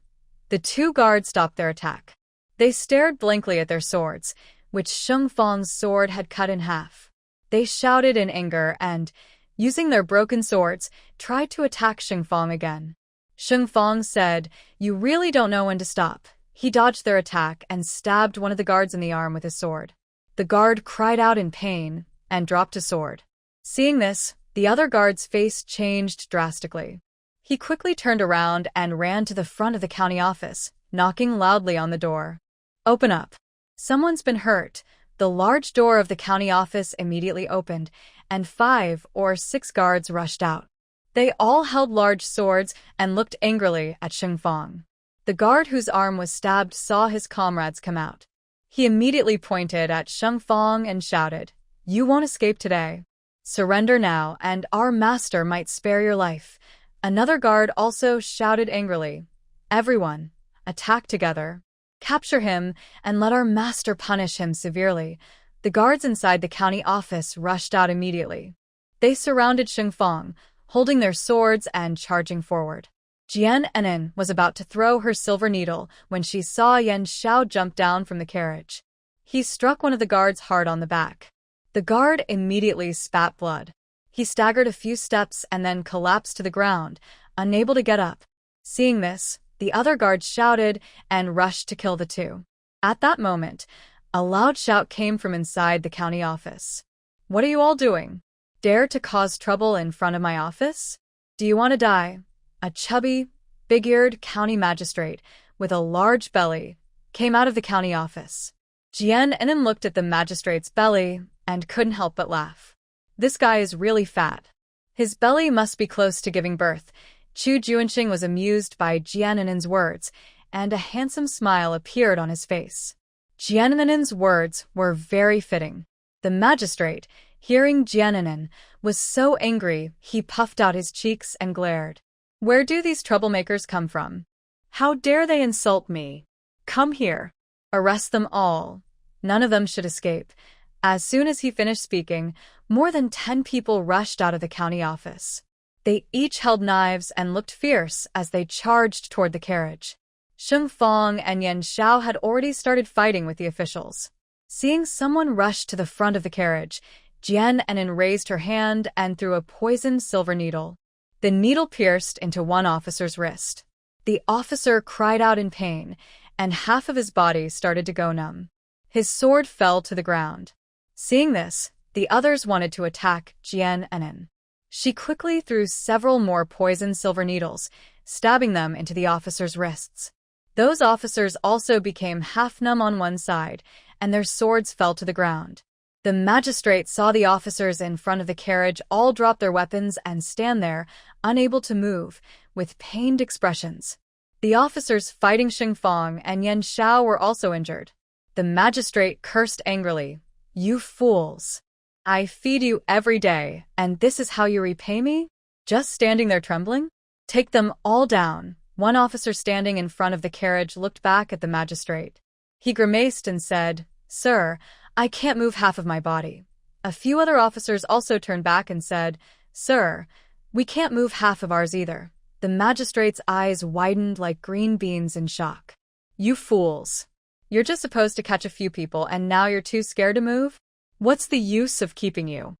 S1: the two guards stopped their attack. They stared blankly at their swords, which Sheng Fong's sword had cut in half. They shouted in anger and, using their broken swords, tried to attack Sheng Fong again. Sheng Fong said, "You really don't know when to stop." He dodged their attack and stabbed one of the guards in the arm with his sword. The guard cried out in pain and dropped his sword. Seeing this, the other guard's face changed drastically. He quickly turned around and ran to the front of the county office, knocking loudly on the door. "Open up. Someone's been hurt." The large door of the county office immediately opened, and 5 or 6 guards rushed out. They all held large swords and looked angrily at Sheng Fong. The guard whose arm was stabbed saw his comrades come out. He immediately pointed at Sheng Fong and shouted, "You won't escape today. Surrender now, and our master might spare your life." Another guard also shouted angrily, "Everyone, attack together. Capture him, and let our master punish him severely." The guards inside the county office rushed out immediately. They surrounded Sheng Fong, holding their swords and charging forward. Jian Enin was about to throw her silver needle when she saw Yan Xiao jump down from the carriage. He struck one of the guards hard on the back. The guard immediately spat blood. He staggered a few steps and then collapsed to the ground, unable to get up. Seeing this, the other guards shouted and rushed to kill the two. At that moment, a loud shout came from inside the county office. "What are you all doing? Dare to cause trouble in front of my office? Do you want to die?" A chubby, big-eared county magistrate with a large belly came out of the county office. Jian Enin looked at the magistrate's belly and couldn't help but laugh. This guy is really fat. His belly must be close to giving birth. Chu Junxing was amused by Jian Enin's words, and a handsome smile appeared on his face. Jian Enin's words were very fitting. The magistrate, hearing Jian Enin, was so angry he puffed out his cheeks and glared. "Where do these troublemakers come from? How dare they insult me? Come here. Arrest them all. None of them should escape." As soon as he finished speaking, more than 10 people rushed out of the county office. They each held knives and looked fierce as they charged toward the carriage. Sheng Fong and Yan Xiao had already started fighting with the officials. Seeing someone rush to the front of the carriage, Jian Enin raised her hand and threw a poisoned silver needle. The needle pierced into one officer's wrist. The officer cried out in pain, and half of his body started to go numb. His sword fell to the ground. Seeing this, the others wanted to attack Jian Enin. She quickly threw several more poisoned silver needles, stabbing them into the officers' wrists. Those officers also became half numb on one side, and their swords fell to the ground. The magistrate saw the officers in front of the carriage all drop their weapons and stand there, unable to move, with pained expressions. The officers fighting Sheng Fong and Yan Xiao were also injured. The magistrate cursed angrily, "You fools! I feed you every day, and this is how you repay me? Just standing there trembling? Take them all down." One officer standing in front of the carriage looked back at the magistrate. He grimaced and said, "Sir, I can't move half of my body." A few other officers also turned back and said, "Sir, we can't move half of ours either." The magistrate's eyes widened like green beans in shock. "You fools! You're just supposed to catch a few people and now you're too scared to move? What's the use of keeping you?